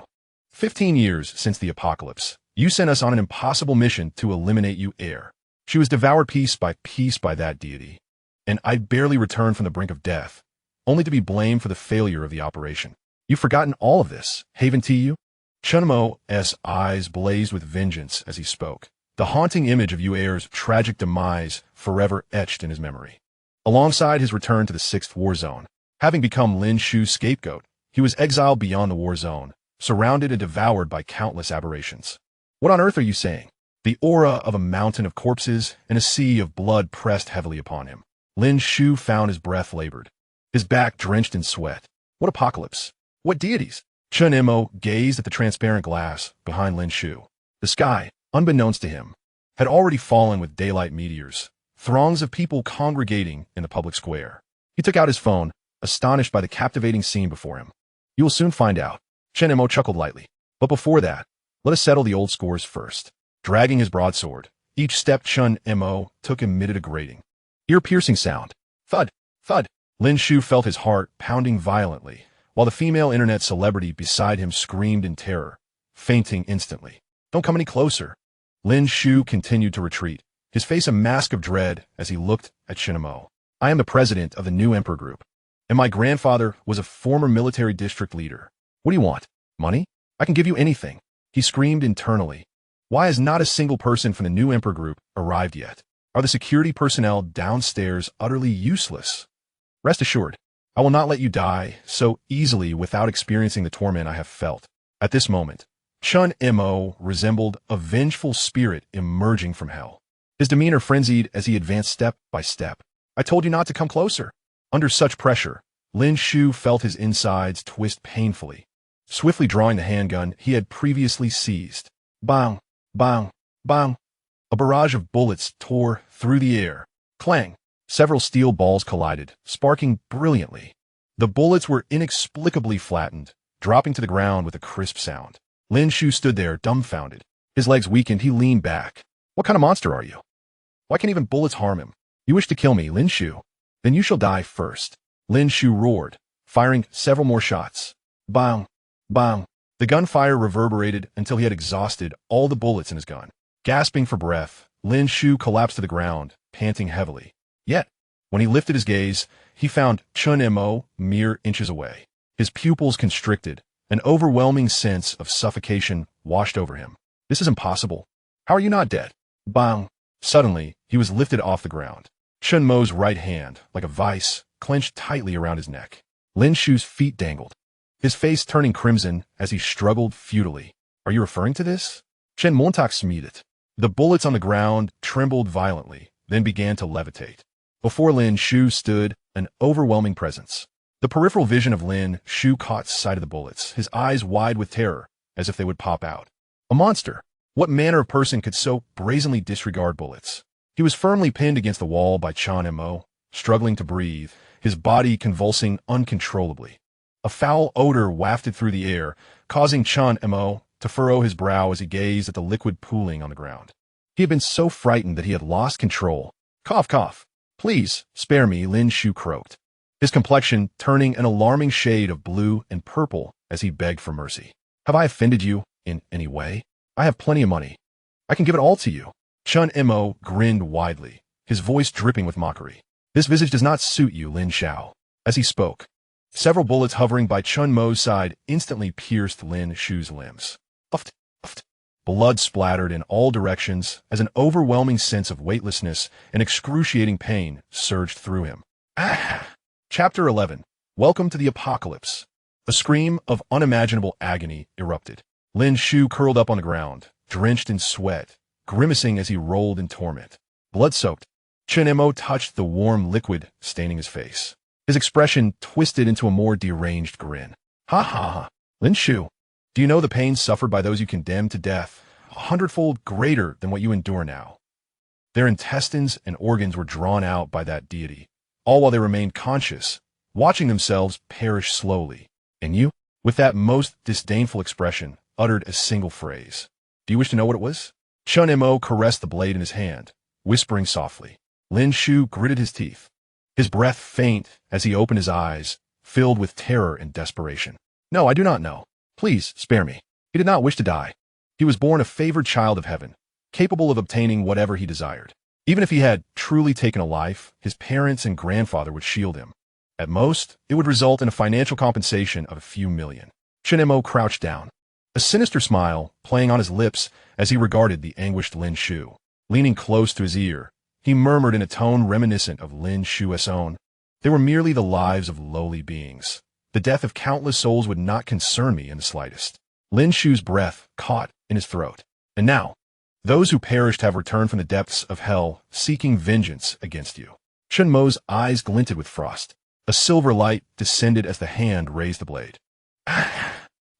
15 years since the apocalypse, you sent us on an impossible mission to eliminate you heir. She was devoured piece by that deity, and I barely returned from the brink of death, only to be blamed for the failure of the operation. You've forgotten all of this, Haven Tu? Chunmo's eyes blazed with vengeance as he spoke, the haunting image of Yu Heir's tragic demise forever etched in his memory. Alongside his return to the 6th war zone, having become Lin Shu's scapegoat, he was exiled beyond the war zone, surrounded and devoured by countless aberrations. What on earth are you saying? The aura of a mountain of corpses and a sea of blood pressed heavily upon him. Lin Shu found his breath labored, his back drenched in sweat. What apocalypse? What deities? Chunemo gazed at the transparent glass behind Lin Shu. The sky, unbeknownst to him, had already fallen with daylight meteors, throngs of people congregating in the public square. He took out his phone, astonished by the captivating scene before him. You will soon find out. Chunemo chuckled lightly. But before that, let us settle the old scores first. Dragging his broadsword, each step Chunemo took emitted a grating, ear-piercing sound. Thud, thud. Lin Shu felt his heart pounding violently, while the female internet celebrity beside him screamed in terror, fainting instantly. Don't come any closer. Lin Shu continued to retreat, his face a mask of dread as he looked at Chinemo. I am the president of the new Emperor Group, and my grandfather was a former military district leader. What do you want? Money? I can give you anything. He screamed internally. Why has not a single person from the new Emperor Group arrived yet? Are the security personnel downstairs utterly useless? Rest assured, I will not let you die so easily without experiencing the torment I have felt. At this moment, Chunemo resembled a vengeful spirit emerging from hell. His demeanor frenzied as he advanced step by step. I told you not to come closer. Under such pressure, Lin Shu felt his insides twist painfully. Swiftly drawing the handgun he had previously seized. Bang, bang, bang. A barrage of bullets tore through the air. Clang. Several steel balls collided, sparking brilliantly. The bullets were inexplicably flattened, dropping to the ground with a crisp sound. Lin Shu stood there, dumbfounded. His legs weakened, he leaned back. What kind of monster are you? Why can't even bullets harm him? You wish to kill me, Lin Shu? Then you shall die first. Lin Shu roared, firing several more shots. Bang, bang. The gunfire reverberated until he had exhausted all the bullets in his gun. Gasping for breath, Lin Shu collapsed to the ground, panting heavily. Yet, when he lifted his gaze, he found Chunemo mere inches away. His pupils constricted, an overwhelming sense of suffocation washed over him. This is impossible. How are you not dead? Bang! Suddenly, he was lifted off the ground. Chunmo's right hand, like a vice, clenched tightly around his neck. Lin Shu's feet dangled, his face turning crimson as he struggled futilely. Are you referring to this? Chen Montak smeeded. The bullets on the ground trembled violently, then began to levitate. Before Lin Shu stood an overwhelming presence. The peripheral vision of Lin Shu caught sight of the bullets, his eyes wide with terror, as if they would pop out. A monster, What manner of person could so brazenly disregard bullets? He was firmly pinned against the wall by Qiongqi Mo, struggling to breathe, his body convulsing uncontrollably. A foul odor wafted through the air, causing Qiongqi Mo to furrow his brow as he gazed at the liquid pooling on the ground. He had been so frightened that he had lost control. Cough, cough. Please, spare me, Lin Shu croaked, his complexion turning an alarming shade of blue and purple as he begged for mercy. Have I offended you in any way? I have plenty of money. I can give it all to you. Qiongqi Mo grinned widely, his voice dripping with mockery. This visage does not suit you, Lin Shao. As he spoke, several bullets hovering by Qiongqi Mo's side instantly pierced Lin Shu's limbs. Uft, uft. Blood splattered in all directions as an overwhelming sense of weightlessness and excruciating pain surged through him. Ah! Chapter 11. Welcome to the Apocalypse. A scream of unimaginable agony erupted. Lin Shu curled up on the ground, drenched in sweat, grimacing as he rolled in torment. Blood-soaked, Qiongqi Mo touched the warm liquid staining his face. His expression twisted into a more deranged grin. Ha ha ha. Lin Shu, do you know the pain suffered by those you condemned to death, 100-fold greater than what you endure now? Their intestines and organs were drawn out by that deity, all while they remained conscious, watching themselves perish slowly. And you, with that most disdainful expression, uttered a single phrase. Do you wish to know what it was? Qiongqi Mo caressed the blade in his hand, whispering softly. Lin Shu gritted his teeth, his breath faint as he opened his eyes, filled with terror and desperation. No, I do not know. Please, spare me. He did not wish to die. He was born a favored child of heaven, capable of obtaining whatever he desired. Even if he had truly taken a life, his parents and grandfather would shield him. At most, it would result in a financial compensation of a few million. Qiongqi Mo crouched down, a sinister smile playing on his lips as he regarded the anguished Lin Shu. Leaning close to his ear, he murmured in a tone reminiscent of Lin Shu's own. They were merely the lives of lowly beings. The death of countless souls would not concern me in the slightest. Lin Shu's breath caught in his throat. And now, those who perished have returned from the depths of hell, seeking vengeance against you. Qiongqi Mo's eyes glinted with frost. A silver light descended as the hand raised the blade.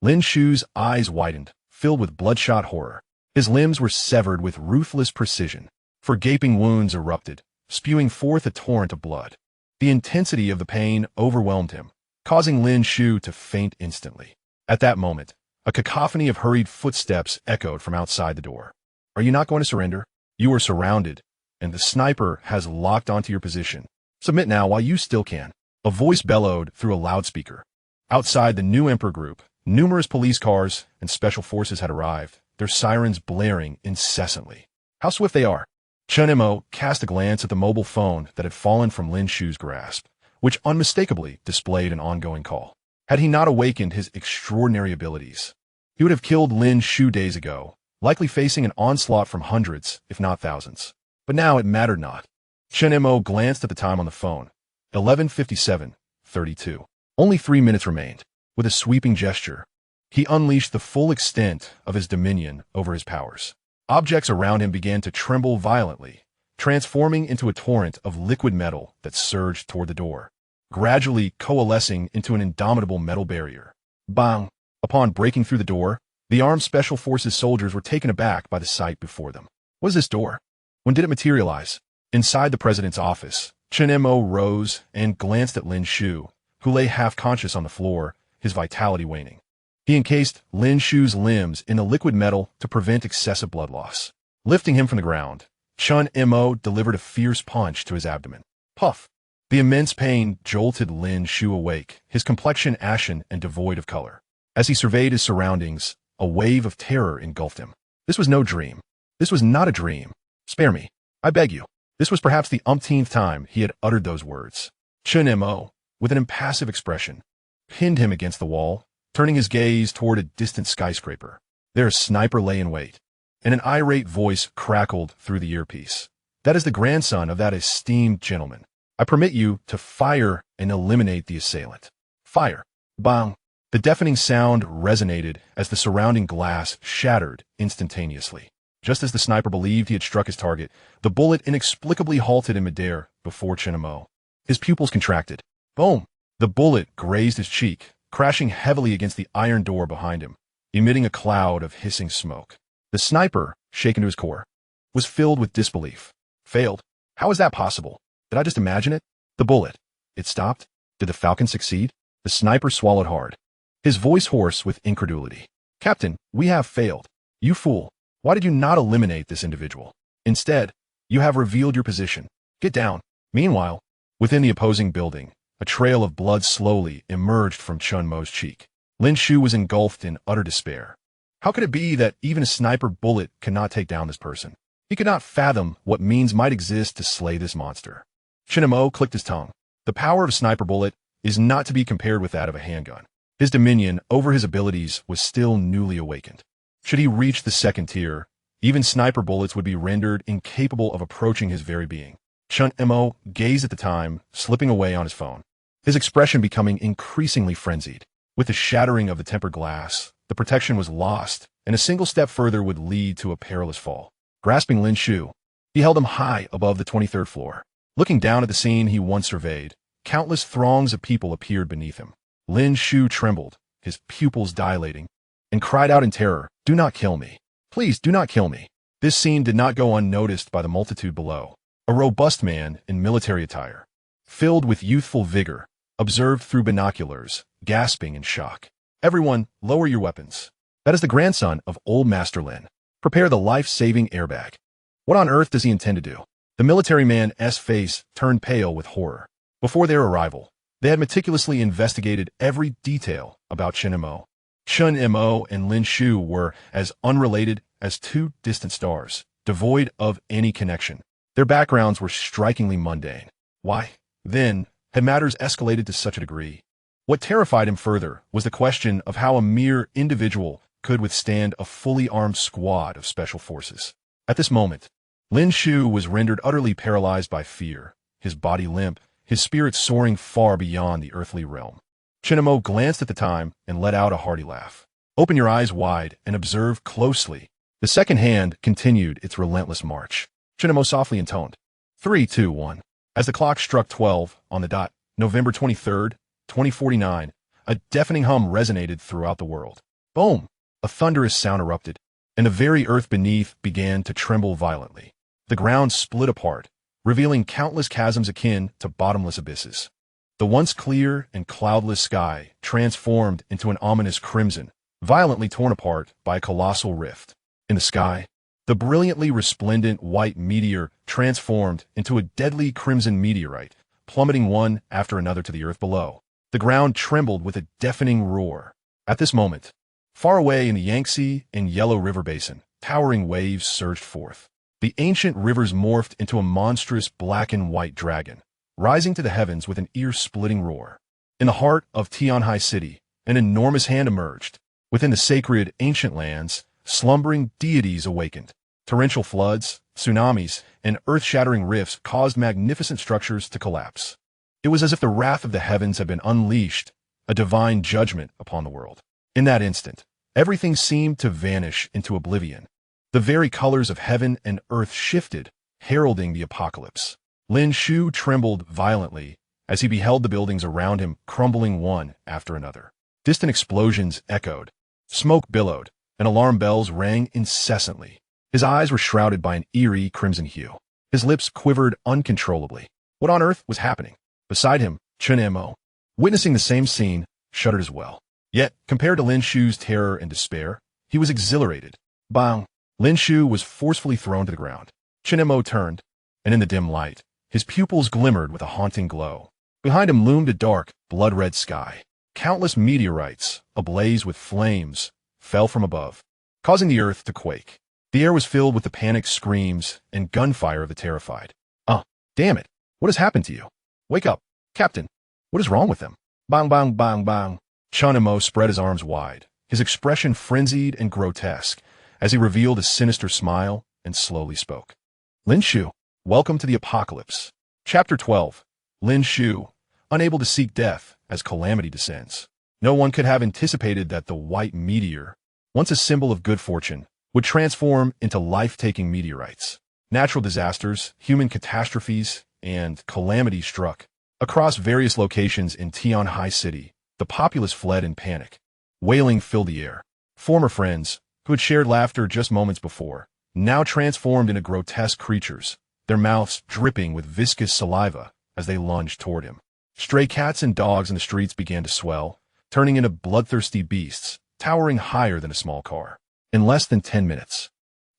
Lin Shu's eyes widened, filled with bloodshot horror. His limbs were severed with ruthless precision, for gaping wounds erupted, spewing forth a torrent of blood. The intensity of the pain overwhelmed him, causing Lin Shu to faint instantly. At that moment, a cacophony of hurried footsteps echoed from outside the door. Are you not going to surrender? You are surrounded, and the sniper has locked onto your position. Submit now while you still can. A voice bellowed through a loudspeaker. Outside the new Emperor group, numerous police cars and special forces had arrived, their sirens blaring incessantly. How swift they are! Qiongqi Mo cast a glance at the mobile phone that had fallen from Lin Shu's grasp, which unmistakably displayed an ongoing call. Had he not awakened his extraordinary abilities, he would have killed Lin Shu days ago, likely facing an onslaught from hundreds, if not thousands. But now it mattered not. Qiongqi Mo glanced at the time on the phone. 11:57:32. Only 3 minutes remained. With a sweeping gesture, he unleashed the full extent of his dominion over his powers. Objects around him began to tremble violently, transforming into a torrent of liquid metal that surged toward the door, gradually coalescing into an indomitable metal barrier. Bang! Upon breaking through the door, the armed special forces soldiers were taken aback by the sight before them. What is this door? When did it materialize? Inside the president's office, Qiongqi Mo rose and glanced at Lin Shu, who lay half-conscious on the floor, his vitality waning. He encased Lin Shu's limbs in the liquid metal to prevent excessive blood loss. Lifting him from the ground, Qiongqi Mo delivered a fierce punch to his abdomen. Puff! The immense pain jolted Lin Shu awake, his complexion ashen and devoid of color. As he surveyed his surroundings, a wave of terror engulfed him. This was no dream. This was not a dream. Spare me. I beg you. This was perhaps the umpteenth time he had uttered those words. Qiongqi Mo, with an impassive expression, pinned him against the wall, turning his gaze toward a distant skyscraper. There a sniper lay in wait, and an irate voice crackled through the earpiece. That is the grandson of that esteemed gentleman. I permit you to fire and eliminate the assailant. Fire. Bang. The deafening sound resonated as the surrounding glass shattered instantaneously. Just as the sniper believed he had struck his target, the bullet inexplicably halted in midair before Qiongqi Mo. His pupils contracted. Boom! The bullet grazed his cheek, crashing heavily against the iron door behind him, emitting a cloud of hissing smoke. The sniper, shaken to his core, was filled with disbelief. Failed? How is that possible? Did I just imagine it? The bullet. It stopped? Did the falcon succeed? The sniper swallowed hard, his voice hoarse with incredulity. Captain, we have failed. You fool. Why did you not eliminate this individual? Instead, you have revealed your position. Get down. Meanwhile, within the opposing building, a trail of blood slowly emerged from Chun Mo's cheek. Lin Shu was engulfed in utter despair. How could it be that even a sniper bullet cannot take down this person? He could not fathom what means might exist to slay this monster. Chen Mo clicked his tongue. The power of a sniper bullet is not to be compared with that of a handgun. His dominion over his abilities was still newly awakened. Should he reach the second tier, even sniper bullets would be rendered incapable of approaching his very being. Chen Mo gazed at the time, slipping away on his phone, his expression becoming increasingly frenzied. With the shattering of the tempered glass, the protection was lost, and a single step further would lead to a perilous fall. Grasping Lin Shu, he held him high above the 23rd floor. Looking down at the scene he once surveyed, countless throngs of people appeared beneath him. Lin Shu trembled, his pupils dilating, and cried out in terror, "Do not kill me. Please do not kill me." This scene did not go unnoticed by the multitude below. A robust man in military attire, filled with youthful vigor, observed through binoculars, gasping in shock. "Everyone, lower your weapons. That is the grandson of Old Master Lin. Prepare the life-saving airbag." What on earth does he intend to do? The military man's face turned pale with horror. Before their arrival, they had meticulously investigated every detail about Chen Mo. Chen Mo and Lin Shu were as unrelated as two distant stars, devoid of any connection. Their backgrounds were strikingly mundane. Why, then, had matters escalated to such a degree? What terrified him further was the question of how a mere individual could withstand a fully armed squad of special forces. At this moment, Lin Shu was rendered utterly paralyzed by fear, his body limp, his spirit soaring far beyond the earthly realm. Chen Mo glanced at the time and let out a hearty laugh. "Open your eyes wide and observe closely." The second hand continued its relentless march. Chen Mo softly intoned, 3, 2, 1. As the clock struck 12 on the dot, November 23rd, 2049, a deafening hum resonated throughout the world. Boom! A thunderous sound erupted, and the very earth beneath began to tremble violently. The ground split apart, revealing countless chasms akin to bottomless abysses. The once clear and cloudless sky transformed into an ominous crimson, violently torn apart by a colossal rift. In the sky, the brilliantly resplendent white meteor transformed into a deadly crimson meteorite, plummeting one after another to the earth below. The ground trembled with a deafening roar. At this moment, far away in the Yangtze and Yellow River Basin, towering waves surged forth. The ancient rivers morphed into a monstrous black and white dragon, rising to the heavens with an ear-splitting roar. In the heart of Qiongqi City, an enormous hand emerged. Within the sacred ancient lands, slumbering deities awakened. Torrential floods, tsunamis, and earth-shattering rifts caused magnificent structures to collapse. It was as if the wrath of the heavens had been unleashed, a divine judgment upon the world. In that instant, everything seemed to vanish into oblivion. The very colors of heaven and earth shifted, heralding the apocalypse. Lin Shu trembled violently as he beheld the buildings around him crumbling one after another. Distant explosions echoed, smoke billowed, and alarm bells rang incessantly. His eyes were shrouded by an eerie crimson hue. His lips quivered uncontrollably. What on earth was happening? Beside him, Chen Mo, witnessing the same scene, shuddered as well. Yet, compared to Lin Shu's terror and despair, he was exhilarated. Bang! Lin Shu was forcefully thrown to the ground. Chen Mo turned, and in the dim light, his pupils glimmered with a haunting glow. Behind him loomed a dark, blood-red sky. Countless meteorites, ablaze with flames, fell from above, causing the earth to quake. The air was filled with the panicked screams and gunfire of the terrified. Damn it! What has happened to you? Wake up, Captain! What is wrong with them? Bang, bang, bang, bang! Chen Mo spread his arms wide, his expression frenzied and grotesque, as he revealed a sinister smile and slowly spoke. Lin Shu, welcome to the apocalypse. Chapter 12. Lin Shu, unable to seek death as calamity descends. No one could have anticipated that the white meteor, once a symbol of good fortune, would transform into life-taking meteorites. Natural disasters, human catastrophes, and calamity struck. Across various locations in Qiongqi City, the populace fled in panic. Wailing filled the air. Former friends, who had shared laughter just moments before, now transformed into grotesque creatures, their mouths dripping with viscous saliva as they lunged toward him. Stray cats and dogs in the streets began to swell, turning into bloodthirsty beasts, towering higher than a small car. In less than 10 minutes,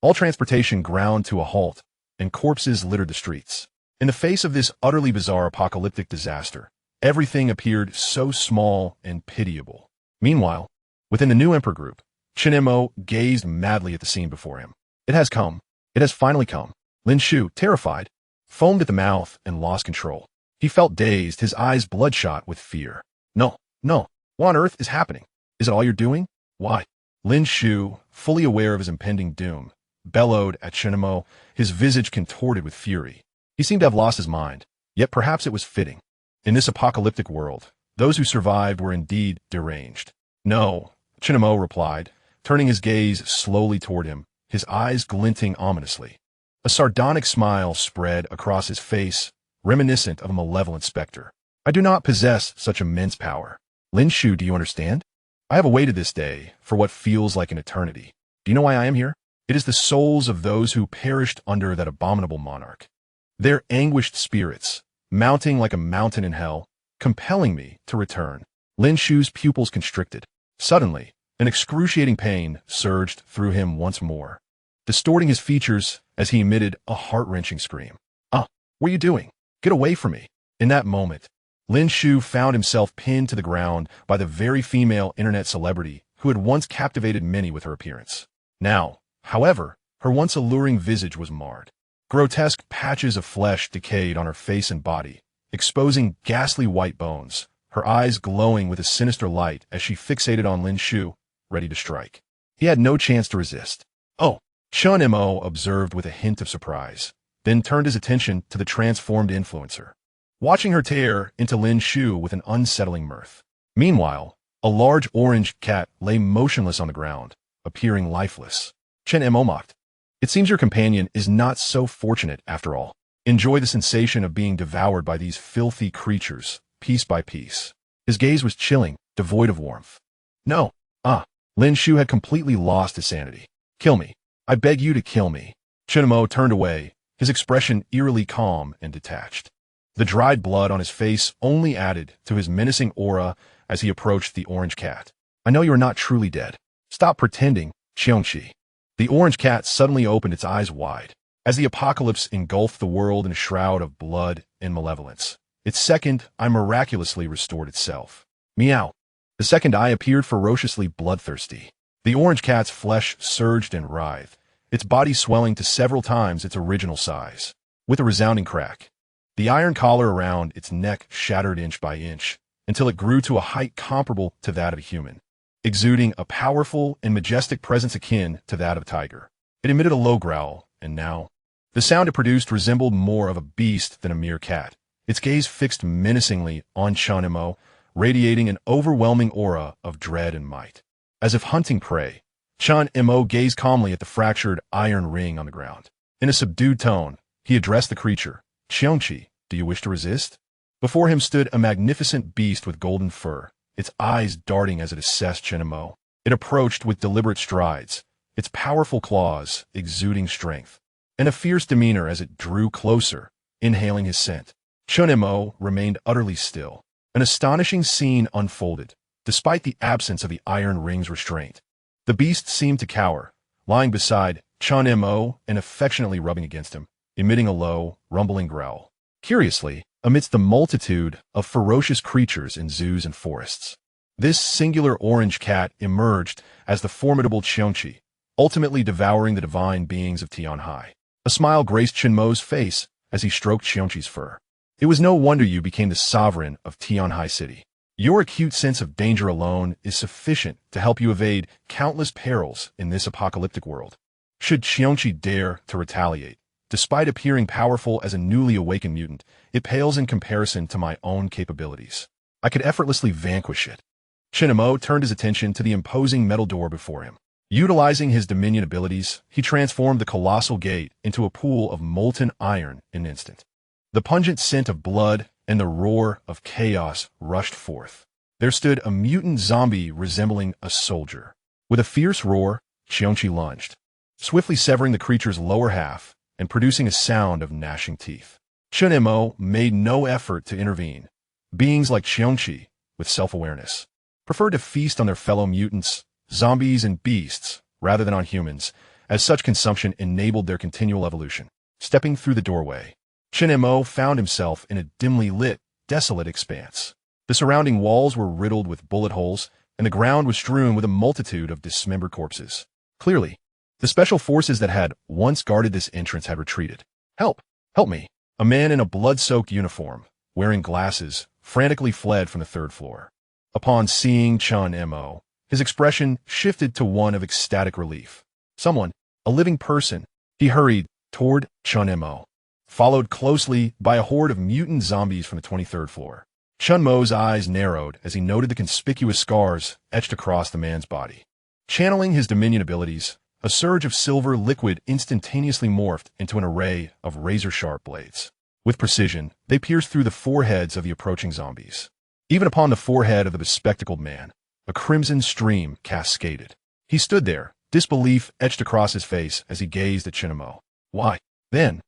all transportation ground to a halt, and corpses littered the streets. In the face of this utterly bizarre apocalyptic disaster, everything appeared so small and pitiable. Meanwhile, within the new Emperor group, Qiongqi gazed madly at the scene before him. It has come. It has finally come. Lin Shu, terrified, foamed at the mouth and lost control. He felt dazed, his eyes bloodshot with fear. No, no. What on earth is happening? Is it all you're doing? Why? Lin Shu, fully aware of his impending doom, bellowed at Qiongqi, his visage contorted with fury. He seemed to have lost his mind, yet perhaps it was fitting. In this apocalyptic world, those who survived were indeed deranged. No, Qiongqi replied, turning his gaze slowly toward him, his eyes glinting ominously. A sardonic smile spread across his face, reminiscent of a malevolent specter. I do not possess such immense power. Lin Shu, do you understand? I have awaited this day for what feels like an eternity. Do you know why I am here? It is the souls of those who perished under that abominable monarch. Their anguished spirits, mounting like a mountain in hell, compelling me to return. Lin Shu's pupils constricted. Suddenly, an excruciating pain surged through him once more, distorting his features as he emitted a heart-wrenching scream. What are you doing? Get away from me. In that moment, Lin Shu found himself pinned to the ground by the very female internet celebrity who had once captivated many with her appearance. Now, however, her once alluring visage was marred. Grotesque patches of flesh decayed on her face and body, exposing ghastly white bones, her eyes glowing with a sinister light as she fixated on Lin Shu, ready to strike. He had no chance to resist. Oh, Qiongqi observed with a hint of surprise, then turned his attention to the transformed influencer, watching her tear into Lin Shu with an unsettling mirth. Meanwhile, a large orange cat lay motionless on the ground, appearing lifeless. Qiongqi mocked. It seems your companion is not so fortunate after all. Enjoy the sensation of being devoured by these filthy creatures, piece by piece. His gaze was chilling, devoid of warmth. No. Lin Shu had completely lost his sanity. Kill me. I beg you to kill me. Qiongqi turned away, his expression eerily calm and detached. The dried blood on his face only added to his menacing aura as he approached the orange cat. I know you are not truly dead. Stop pretending, Qiongqi. The orange cat suddenly opened its eyes wide. As the apocalypse engulfed the world in a shroud of blood and malevolence, its second eye miraculously restored itself. Meow. The second eye appeared ferociously bloodthirsty. The orange cat's flesh surged and writhed, its body swelling to several times its original size. With a resounding crack, the iron collar around its neck shattered inch by inch, until it grew to a height comparable to that of a human, exuding a powerful and majestic presence akin to that of a tiger. It emitted a low growl, and now, the sound it produced resembled more of a beast than a mere cat, its gaze fixed menacingly on Qiongqi, radiating an overwhelming aura of dread and might. As if hunting prey, Qiongqi gazed calmly at the fractured iron ring on the ground. In a subdued tone, he addressed the creature. Qiongqi, do you wish to resist? Before him stood a magnificent beast with golden fur, its eyes darting as it assessed Qiongqi. It approached with deliberate strides, its powerful claws exuding strength, and a fierce demeanor as it drew closer, inhaling his scent. Qiongqi remained utterly still. An astonishing scene unfolded, despite the absence of the iron ring's restraint. The beast seemed to cower, lying beside Qiongqi and affectionately rubbing against him, emitting a low, rumbling growl. Curiously, amidst the multitude of ferocious creatures in zoos and forests, this singular orange cat emerged as the formidable Qiongqi, ultimately devouring the divine beings of Tianhai. A smile graced Qiongqi's face as he stroked Qiongqi's fur. It was no wonder you became the sovereign of Tianhai City. Your acute sense of danger alone is sufficient to help you evade countless perils in this apocalyptic world. Should Qiongqi dare to retaliate, despite appearing powerful as a newly awakened mutant, it pales in comparison to my own capabilities. I could effortlessly vanquish it. Qiongqi turned his attention to the imposing metal door before him. Utilizing his dominion abilities, he transformed the colossal gate into a pool of molten iron in an instant. The pungent scent of blood and the roar of chaos rushed forth. There stood a mutant zombie resembling a soldier. With a fierce roar, Qiongqi lunged, swiftly severing the creature's lower half and producing a sound of gnashing teeth. Chen Mo made no effort to intervene. Beings like Qiongqi, with self-awareness, preferred to feast on their fellow mutants, zombies, and beasts rather than on humans, as such consumption enabled their continual evolution. Stepping through the doorway, Chen Mo found himself in a dimly lit, desolate expanse. The surrounding walls were riddled with bullet holes, and the ground was strewn with a multitude of dismembered corpses. Clearly, the special forces that had once guarded this entrance had retreated. "Help! Help me!" A man in a blood-soaked uniform, wearing glasses, frantically fled from the third floor. Upon seeing Chen Mo, his expression shifted to one of ecstatic relief. Someone, a living person, he hurried toward Chen Mo, followed closely by a horde of mutant zombies from the 23rd floor. Chen Mo's eyes narrowed as he noted the conspicuous scars etched across the man's body. Channeling his Dominion abilities, a surge of silver liquid instantaneously morphed into an array of razor-sharp blades. With precision, they pierced through the foreheads of the approaching zombies. Even upon the forehead of the bespectacled man, a crimson stream cascaded. He stood there, disbelief etched across his face as he gazed at Chen Mo. Why? Then,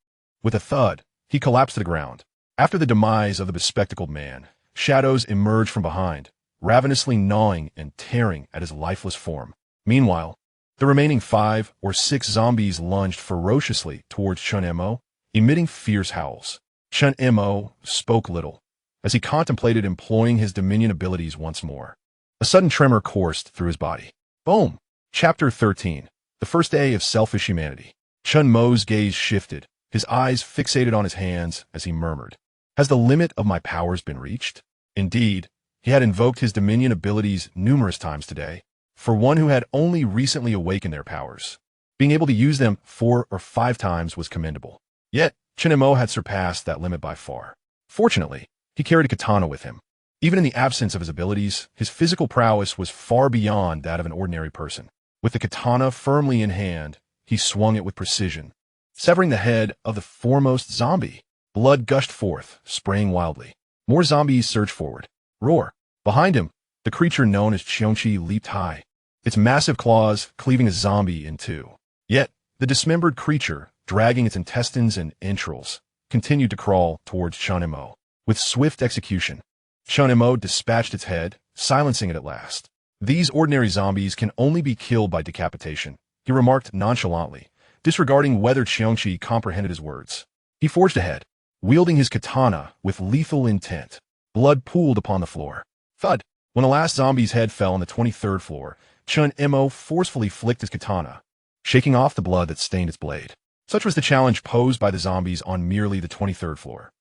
with a thud, he collapsed to the ground. After the demise of the bespectacled man, shadows emerged from behind, ravenously gnawing and tearing at his lifeless form. Meanwhile, the remaining 5 or 6 zombies lunged ferociously towards Chen Mo, emitting fierce howls. Chen Mo spoke little, as he contemplated employing his Dominion abilities once more. A sudden tremor coursed through his body. Boom! Chapter 13. The First Day of Selfish Humanity. Chen Mo's gaze shifted, his eyes fixated on his hands as he murmured, "Has the limit of my powers been reached?" Indeed, he had invoked his Dominion abilities numerous times today. For one who had only recently awakened their powers, being able to use them 4 or 5 times was commendable. Yet, Chen Mo had surpassed that limit by far. Fortunately, he carried a katana with him. Even in the absence of his abilities, his physical prowess was far beyond that of an ordinary person. With the katana firmly in hand, he swung it with precision, severing the head of the foremost zombie. Blood gushed forth, spraying wildly. More zombies surged forward. Roar! Behind him, the creature known as Qiongqi leaped high, its massive claws cleaving a zombie in two. Yet, the dismembered creature, dragging its intestines and entrails, continued to crawl towards Chen Mo. With swift execution, Chen Mo dispatched its head, silencing it at last. "These ordinary zombies can only be killed by decapitation," he remarked nonchalantly, disregarding whether Qiongqi comprehended his words. He forged ahead, wielding his katana with lethal intent. Blood pooled upon the floor. Thud! When the last zombie's head fell on the 23rd floor, Chen Mo forcefully flicked his katana, shaking off the blood that stained its blade. Such was the challenge posed by the zombies on merely the 23rd floor.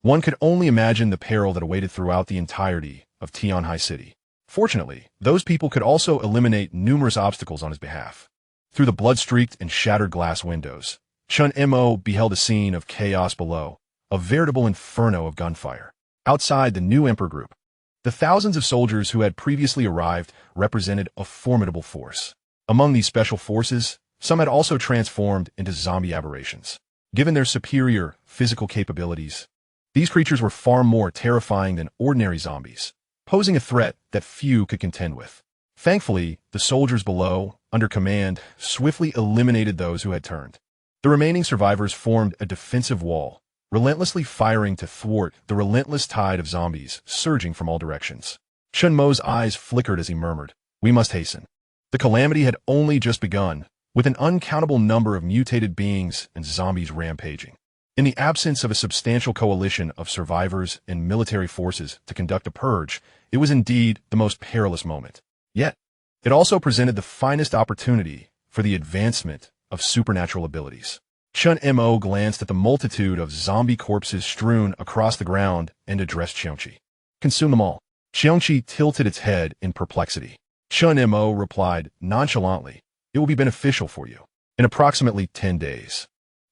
One could only imagine the peril that awaited throughout the entirety of Tianhai City. Fortunately, those people could also eliminate numerous obstacles on his behalf. Through the blood-streaked and shattered glass windows, Chen Mo beheld a scene of chaos below, a veritable inferno of gunfire. Outside the new Emperor group, the thousands of soldiers who had previously arrived represented a formidable force. Among these special forces, some had also transformed into zombie aberrations. Given their superior physical capabilities, these creatures were far more terrifying than ordinary zombies, posing a threat that few could contend with. Thankfully, the soldiers below, under command, swiftly eliminated those who had turned. The remaining survivors formed a defensive wall, relentlessly firing to thwart the relentless tide of zombies surging from all directions. Chen Mo's eyes flickered as he murmured, "We must hasten." The calamity had only just begun, with an uncountable number of mutated beings and zombies rampaging. In the absence of a substantial coalition of survivors and military forces to conduct a purge, it was indeed the most perilous moment. Yet, it also presented the finest opportunity for the advancement of supernatural abilities. Chen Mo glanced at the multitude of zombie corpses strewn across the ground and addressed Qiongqi. "Consume them all." Qiongqi tilted its head in perplexity. Chen Mo replied nonchalantly, "It will be beneficial for you. In approximately 10 days,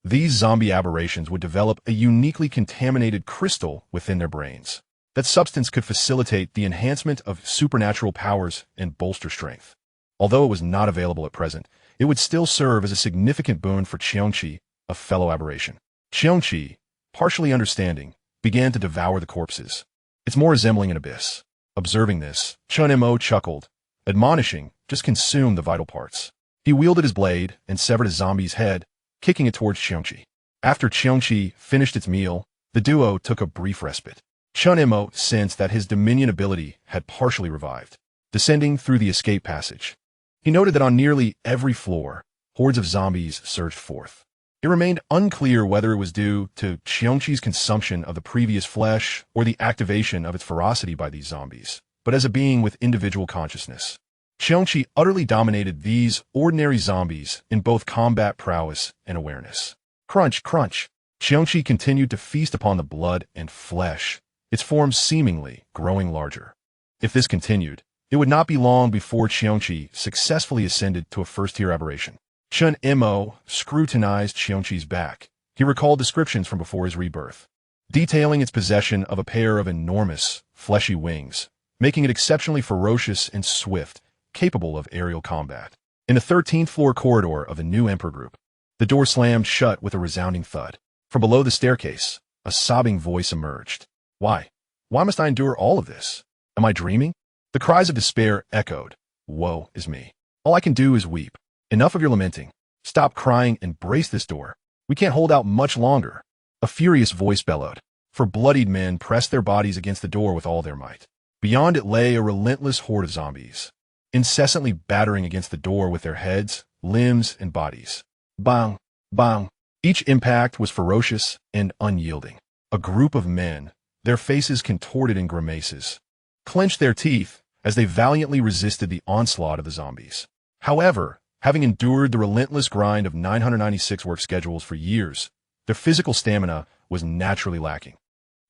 these zombie aberrations would develop a uniquely contaminated crystal within their brains. That substance could facilitate the enhancement of supernatural powers and bolster strength. Although it was not available at present, it would still serve as a significant boon for Qiongqi, a fellow aberration." Qiongqi, partially understanding, began to devour the corpses. "It's more resembling an abyss." Observing this, Chen Mo chuckled, admonishing, "Just consume the vital parts." He wielded his blade and severed a zombie's head, kicking it towards Qiongqi. After Qiongqi finished its meal, the duo took a brief respite. Qiongqi sensed that his dominion ability had partially revived. Descending through the escape passage, he noted that on nearly every floor, hordes of zombies surged forth. It remained unclear whether it was due to Qiongqi's consumption of the previous flesh or the activation of its ferocity by these zombies, but as a being with individual consciousness, Qiongqi utterly dominated these ordinary zombies in both combat prowess and awareness. Crunch, crunch. Qiongqi continued to feast upon the blood and flesh, its form seemingly growing larger. If this continued, it would not be long before Qiongqi successfully ascended to a first-tier aberration. Qiongqi scrutinized Qiongqi's back. He recalled descriptions from before his rebirth, detailing its possession of a pair of enormous, fleshy wings, making it exceptionally ferocious and swift, capable of aerial combat. In the 13th floor corridor of the new Emperor group, the door slammed shut with a resounding thud. From below the staircase, a sobbing voice emerged. Why? Why must I endure all of this? Am I dreaming? The cries of despair echoed. Woe is me. All I can do is weep. Enough of your lamenting. Stop crying and brace this door. We can't hold out much longer. A furious voice bellowed. For bloodied men pressed their bodies against the door with all their might. Beyond it lay a relentless horde of zombies, incessantly battering against the door with their heads, limbs, and bodies. Bang, bang. Each impact was ferocious and unyielding. A group of men, their faces contorted in grimaces, clenched their teeth as they valiantly resisted the onslaught of the zombies. However, having endured the relentless grind of 996 work schedules for years, their physical stamina was naturally lacking.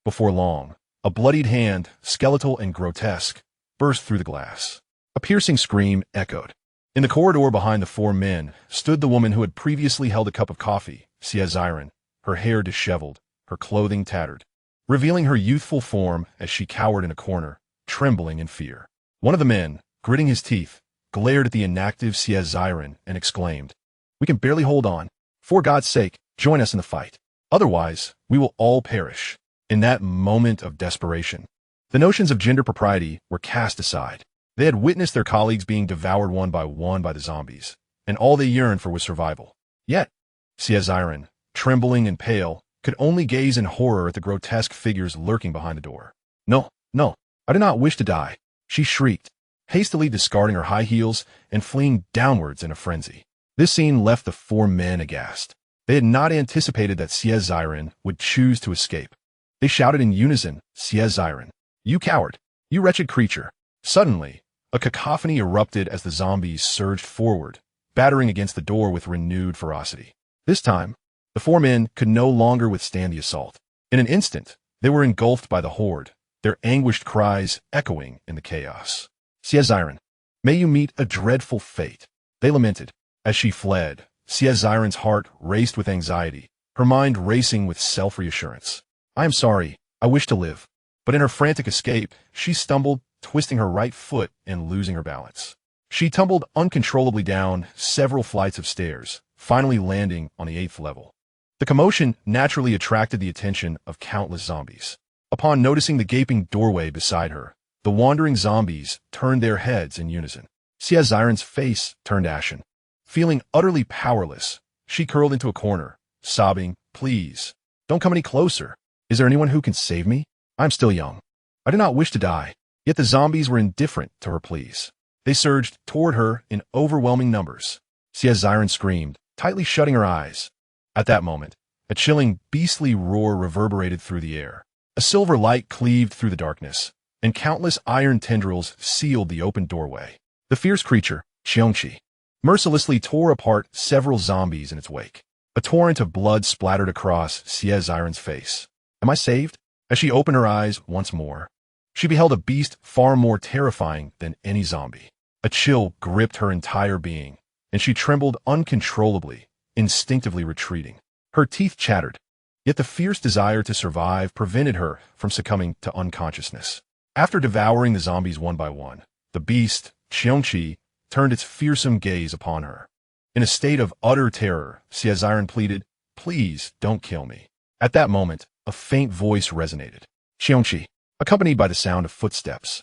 Before long, a bloodied hand, skeletal and grotesque, burst through the glass. A piercing scream echoed. In the corridor behind the four men stood the woman who had previously held a cup of coffee, Xiaoziren, her hair disheveled, her clothing tattered, revealing her youthful form as she cowered in a corner, trembling in fear. One of the men, gritting his teeth, glared at the inactive Xiaoziren and exclaimed, "We can barely hold on. For God's sake, join us in the fight. Otherwise, we will all perish." In that moment of desperation, the notions of gender propriety were cast aside. They had witnessed their colleagues being devoured one by the zombies, and all they yearned for was survival. Yet, Xiaoziren, trembling and pale, could only gaze in horror at the grotesque figures lurking behind the door. No, no, I do not wish to die," she shrieked, hastily discarding her high heels and fleeing downwards in a frenzy. This scene left the four men aghast. They had not anticipated that Xiaoziren would choose to escape. They shouted in unison, "Xiaoziren, you coward! You wretched creature!" Suddenly, a cacophony erupted as the zombies surged forward, battering against the door with renewed ferocity. This time, the four men could no longer withstand the assault. In an instant, they were engulfed by the horde, their anguished cries echoing in the chaos. "Xiaoziren, may you meet a dreadful fate," they lamented. As she fled, Xiaoziren's heart raced with anxiety, her mind racing with self-reassurance. "I am sorry, I wish to live." But in her frantic escape, she stumbled, twisting her right foot and losing her balance. She tumbled uncontrollably down several flights of stairs, finally landing on the 8th level. The commotion naturally attracted the attention of countless zombies. Upon noticing the gaping doorway beside her, the wandering zombies turned their heads in unison. Xiaoziren's face turned ashen. Feeling utterly powerless, she curled into a corner, sobbing, "Please, don't come any closer. Is there anyone who can save me? I'm still young. I do not wish to die." Yet the zombies were indifferent to her pleas. They surged toward her in overwhelming numbers. Xiaoziren screamed, tightly shutting her eyes. At that moment, a chilling, beastly roar reverberated through the air. A silver light cleaved through the darkness, and countless iron tendrils sealed the open doorway. The fierce creature, Qiongqi, mercilessly tore apart several zombies in its wake. A torrent of blood splattered across Xiaoziren's face. "Am I saved?" As she opened her eyes once more, she beheld a beast far more terrifying than any zombie. A chill gripped her entire being, and she trembled uncontrollably, instinctively retreating. Her teeth chattered, yet the fierce desire to survive prevented her from succumbing to unconsciousness. After devouring the zombies one by one, the beast, Qiongqi, turned its fearsome gaze upon her. In a state of utter terror, Xiaoziren pleaded, "Please don't kill me." At that moment, a faint voice resonated. "Qiongqi," accompanied by the sound of footsteps.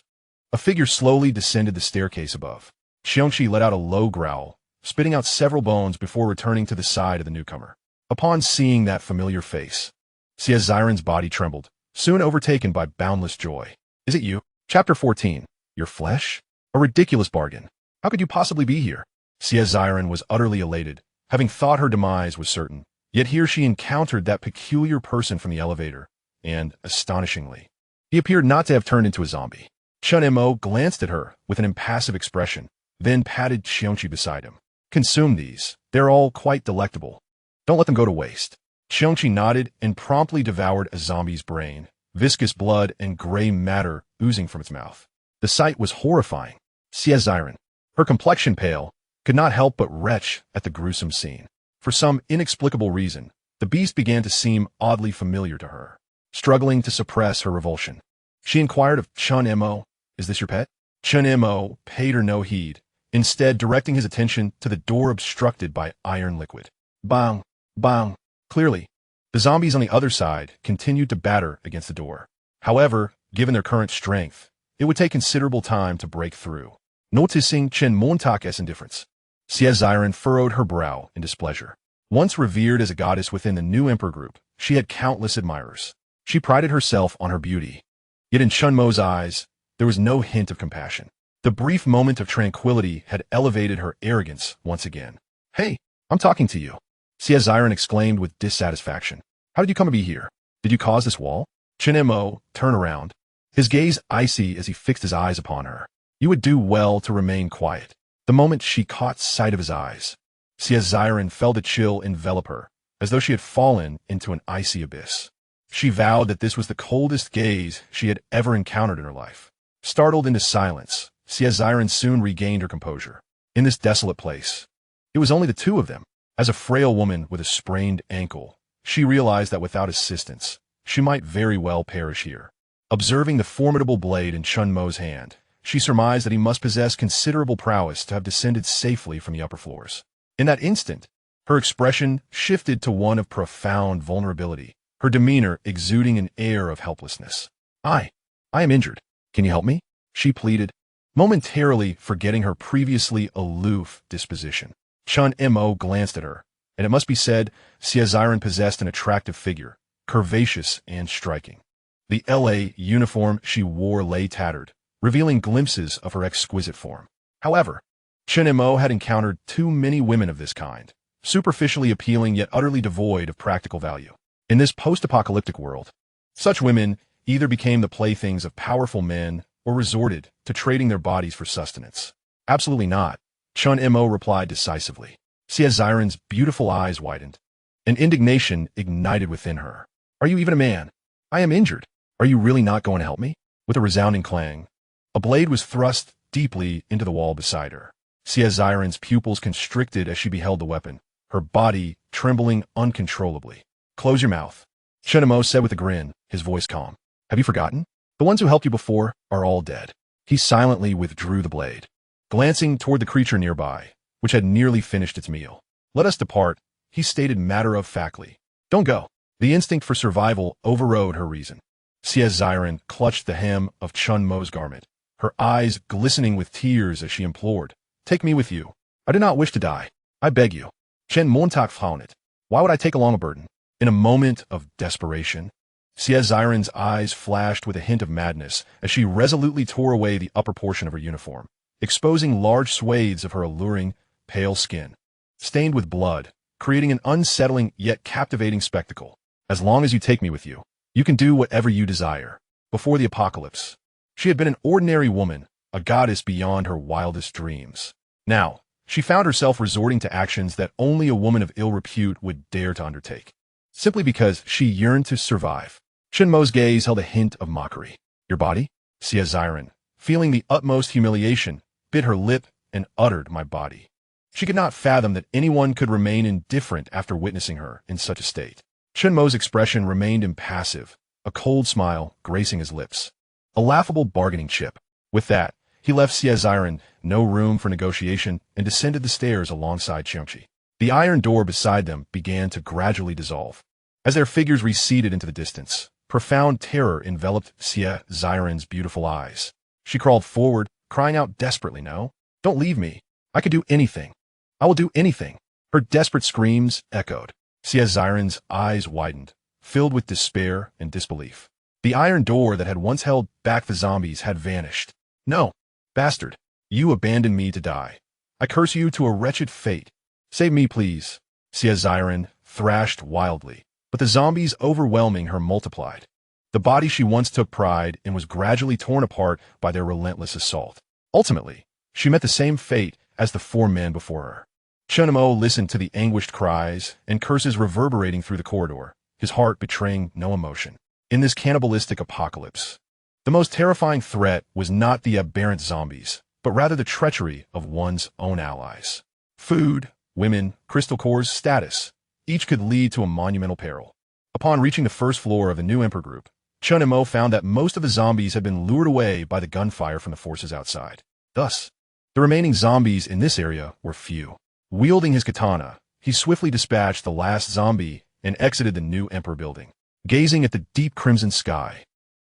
A figure slowly descended the staircase above. Qiongqi let out a low growl, spitting out several bones before returning to the side of the newcomer. Upon seeing that familiar face, Xiaoxiren's body trembled, soon overtaken by boundless joy. Is it you? Chapter 14. Your flesh? A ridiculous bargain. How could you possibly be here? Xiaoxiren was utterly elated, having thought her demise was certain. Yet here she encountered that peculiar person from the elevator, and, astonishingly, he appeared not to have turned into a zombie. Chen Mo glanced at her with an impassive expression, then patted Qiongqi beside him. Consume these. They're all quite delectable. Don't let them go to waste. Qiongqi nodded and promptly devoured a zombie's brain, viscous blood and gray matter oozing from its mouth. The sight was horrifying. Xiaoxiren, her complexion pale, could not help but retch at the gruesome scene. For some inexplicable reason, the beast began to seem oddly familiar to her. Struggling to suppress her revulsion, she inquired of Chen Mo, "Is this your pet?" Chen Mo paid her no heed, instead directing his attention to the door obstructed by iron liquid. Bang! Bang! Clearly, the zombies on the other side continued to batter against the door. However, given their current strength, it would take considerable time to break through. Noticing Chen Montak's indifference, Xiaoxiren furrowed her brow in displeasure. Once revered as a goddess within the new emperor group, she had countless admirers. She prided herself on her beauty. Yet in Chen Mo's eyes, there was no hint of compassion. The brief moment of tranquility had elevated her arrogance once again. "Hey, I'm talking to you," Xiaoxiren exclaimed with dissatisfaction. "How did you come to be here? Did you cause this wall?" Chen Mo turned around, his gaze icy as he fixed his eyes upon her. "You would do well to remain quiet." The moment she caught sight of his eyes, Xiaoxiren felt a chill envelop her, as though she had fallen into an icy abyss. She vowed that this was the coldest gaze she had ever encountered in her life. Startled into silence, Xiaoxiren soon regained her composure. In this desolate place, it was only the two of them. As a frail woman with a sprained ankle, she realized that without assistance, she might very well perish here. Observing the formidable blade in Chen Mo's hand, she surmised that he must possess considerable prowess to have descended safely from the upper floors. In that instant, her expression shifted to one of profound vulnerability, her demeanor exuding an air of helplessness. I am injured. Can you help me?" she pleaded, momentarily forgetting her previously aloof disposition. Chen Mo glanced at her, and it must be said, Xiaoxiren possessed an attractive figure, curvaceous and striking. The LA uniform she wore lay tattered, revealing glimpses of her exquisite form. However, Chen Mo had encountered too many women of this kind, superficially appealing yet utterly devoid of practical value. In this post-apocalyptic world, such women either became the playthings of powerful men or resorted to trading their bodies for sustenance. "Absolutely not," Chen Mo replied decisively. Xiaoxiren's beautiful eyes widened, and indignation ignited within her. "Are you even a man? I am injured. Are you really not going to help me?" With a resounding clang, a blade was thrust deeply into the wall beside her. Xiaoxiren's pupils constricted as she beheld the weapon, her body trembling uncontrollably. "Close your mouth," Chen Mo said with a grin, his voice calm. "Have you forgotten? The ones who helped you before are all dead." He silently withdrew the blade, glancing toward the creature nearby, which had nearly finished its meal. "Let us depart," he stated matter-of-factly. "Don't go." The instinct for survival overrode her reason. Xiaoxiren clutched the hem of Chen Mo's garment, her eyes glistening with tears as she implored, "Take me with you. I do not wish to die. I beg you." Chen Montak frowned. "Why would I take along a burden?" In a moment of desperation, Xiaoxiren's eyes flashed with a hint of madness as she resolutely tore away the upper portion of her uniform, exposing large swathes of her alluring, pale skin, stained with blood, creating an unsettling yet captivating spectacle. "As long as you take me with you, you can do whatever you desire." Before the apocalypse, she had been an ordinary woman, a goddess beyond her wildest dreams. Now, she found herself resorting to actions that only a woman of ill repute would dare to undertake, simply because she yearned to survive. Chen Mo's gaze held a hint of mockery. "Your body?" Xiaoxiren, feeling the utmost humiliation, bit her lip and uttered, "My body." She could not fathom that anyone could remain indifferent after witnessing her in such a state. Chen Mo's expression remained impassive, a cold smile gracing his lips. A laughable bargaining chip. With that, he left Xiaoxiren no room for negotiation and descended the stairs alongside Qiongqi. The iron door beside them began to gradually dissolve. As their figures receded into the distance, profound terror enveloped Xiaoxiren's beautiful eyes. She crawled forward, crying out desperately, "No, don't leave me. I could do anything." I will do anything. Her desperate screams echoed. Xiaoxiren's eyes widened, filled with despair and disbelief. The iron door that had once held back the zombies had vanished. No, bastard, you abandoned me to die. I curse you to a wretched fate. Save me, please. Xiaoxiren thrashed wildly, but the zombies overwhelming her multiplied. The body she once took pride in was gradually torn apart by their relentless assault. Ultimately, she met the same fate as the 4 men before her. Qiongqi listened to the anguished cries and curses reverberating through the corridor, his heart betraying no emotion. In this cannibalistic apocalypse, the most terrifying threat was not the aberrant zombies, but rather the treachery of one's own allies. Food, women, crystal cores, status, each could lead to a monumental peril. Upon reaching the first floor of the new Emperor group, Qiongqi found that most of the zombies had been lured away by the gunfire from the forces outside. Thus, the remaining zombies in this area were few. Wielding his katana, he swiftly dispatched the last zombie and exited the new Emperor building. Gazing at the deep crimson sky,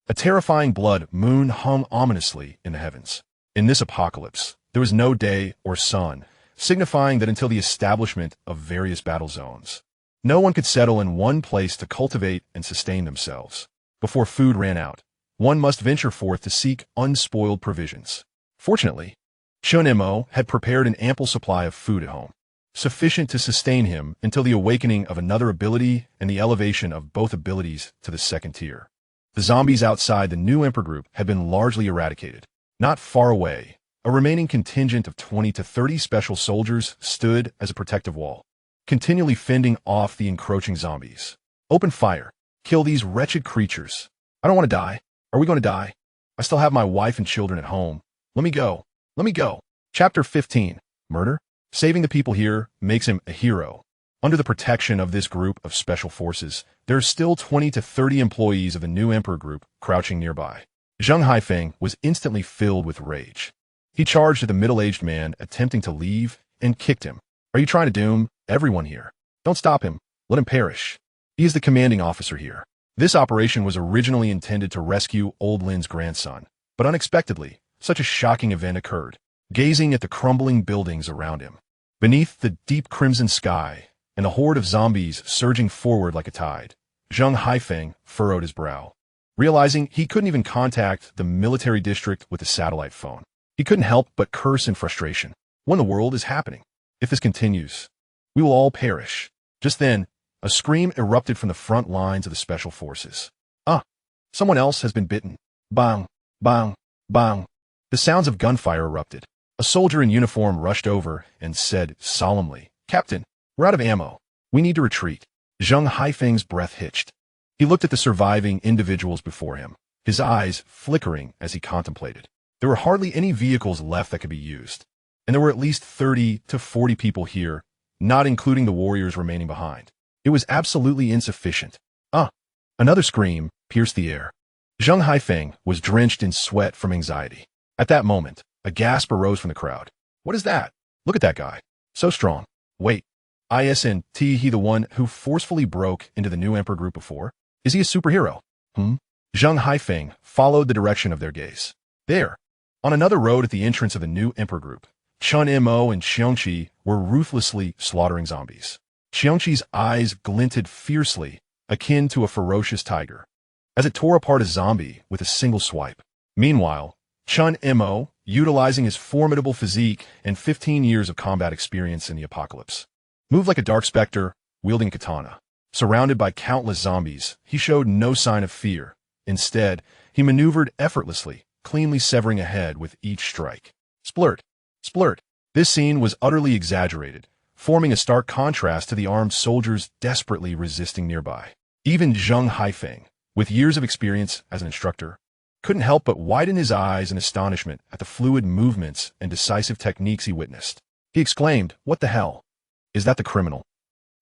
a terrifying blood moon hung ominously in the heavens. In this apocalypse, there was no day or sun, signifying that until the establishment of various battle zones, no one could settle in one place to cultivate and sustain themselves. Before food ran out, one must venture forth to seek unspoiled provisions. Fortunately, Qiongqi had prepared an ample supply of food at home, sufficient to sustain him until the awakening of another ability and the elevation of both abilities to the 2nd tier. The zombies outside the new Emperor group had been largely eradicated. Not far away, a remaining contingent of 20 to 30 special soldiers stood as a protective wall, continually fending off the encroaching zombies. Open fire. Kill these wretched creatures. I don't want to die. Are we going to die? I still have my wife and children at home. Let me go. Let me go. Chapter 15. Murder? Saving the people here makes him a hero. Under the protection of this group of special forces, there are still 20 to 30 employees of the new Emperor group crouching nearby. Zhang Haifeng was instantly filled with rage. He charged at the middle-aged man attempting to leave and kicked him. Are you trying to doom everyone here? Don't stop him. Let him perish. He is the commanding officer here. This operation was originally intended to rescue Old Lin's grandson, but unexpectedly, such a shocking event occurred. Gazing at the crumbling buildings around him, beneath the deep crimson sky and the horde of zombies surging forward like a tide, Zhang Haifeng furrowed his brow. Realizing he couldn't even contact the military district with a satellite phone, he couldn't help but curse in frustration. What in the world is happening? If this continues, we will all perish. Just then, a scream erupted from the front lines of the special forces. Someone else has been bitten. Bang, bang, bang. The sounds of gunfire erupted. A soldier in uniform rushed over and said solemnly, "Captain, we're out of ammo. We need to retreat." Zhang Haifeng's breath hitched. He looked at the surviving individuals before him, his eyes flickering as he contemplated. There were hardly any vehicles left that could be used, and there were at least 30 to 40 people here, not including the warriors remaining behind. It was absolutely insufficient. Another scream pierced the air. Zhang Haifeng was drenched in sweat from anxiety. At that moment, a gasp arose from the crowd. What is that? Look at that guy. So strong. Wait, isn't he the one who forcefully broke into the new Emperor group before? Is he a superhero? Zhang Haifeng followed the direction of their gaze. There, on another road at the entrance of the new Emperor group, Qiongqi and Qiongqi were ruthlessly slaughtering zombies. Qiongqi's eyes glinted fiercely, akin to a ferocious tiger, as it tore apart a zombie with a single swipe. Meanwhile, Qiongqi, utilizing his formidable physique and 15 years of combat experience in the apocalypse, moved like a dark specter, wielding katana. Surrounded by countless zombies, he showed no sign of fear. Instead, he maneuvered effortlessly, cleanly severing a head with each strike. Splurt! Splurt! This scene was utterly exaggerated, forming a stark contrast to the armed soldiers desperately resisting nearby. Even Zhang Haifeng, with years of experience as an instructor, couldn't help but widen his eyes in astonishment at the fluid movements and decisive techniques he witnessed. He exclaimed, "What the hell? Is that the criminal?"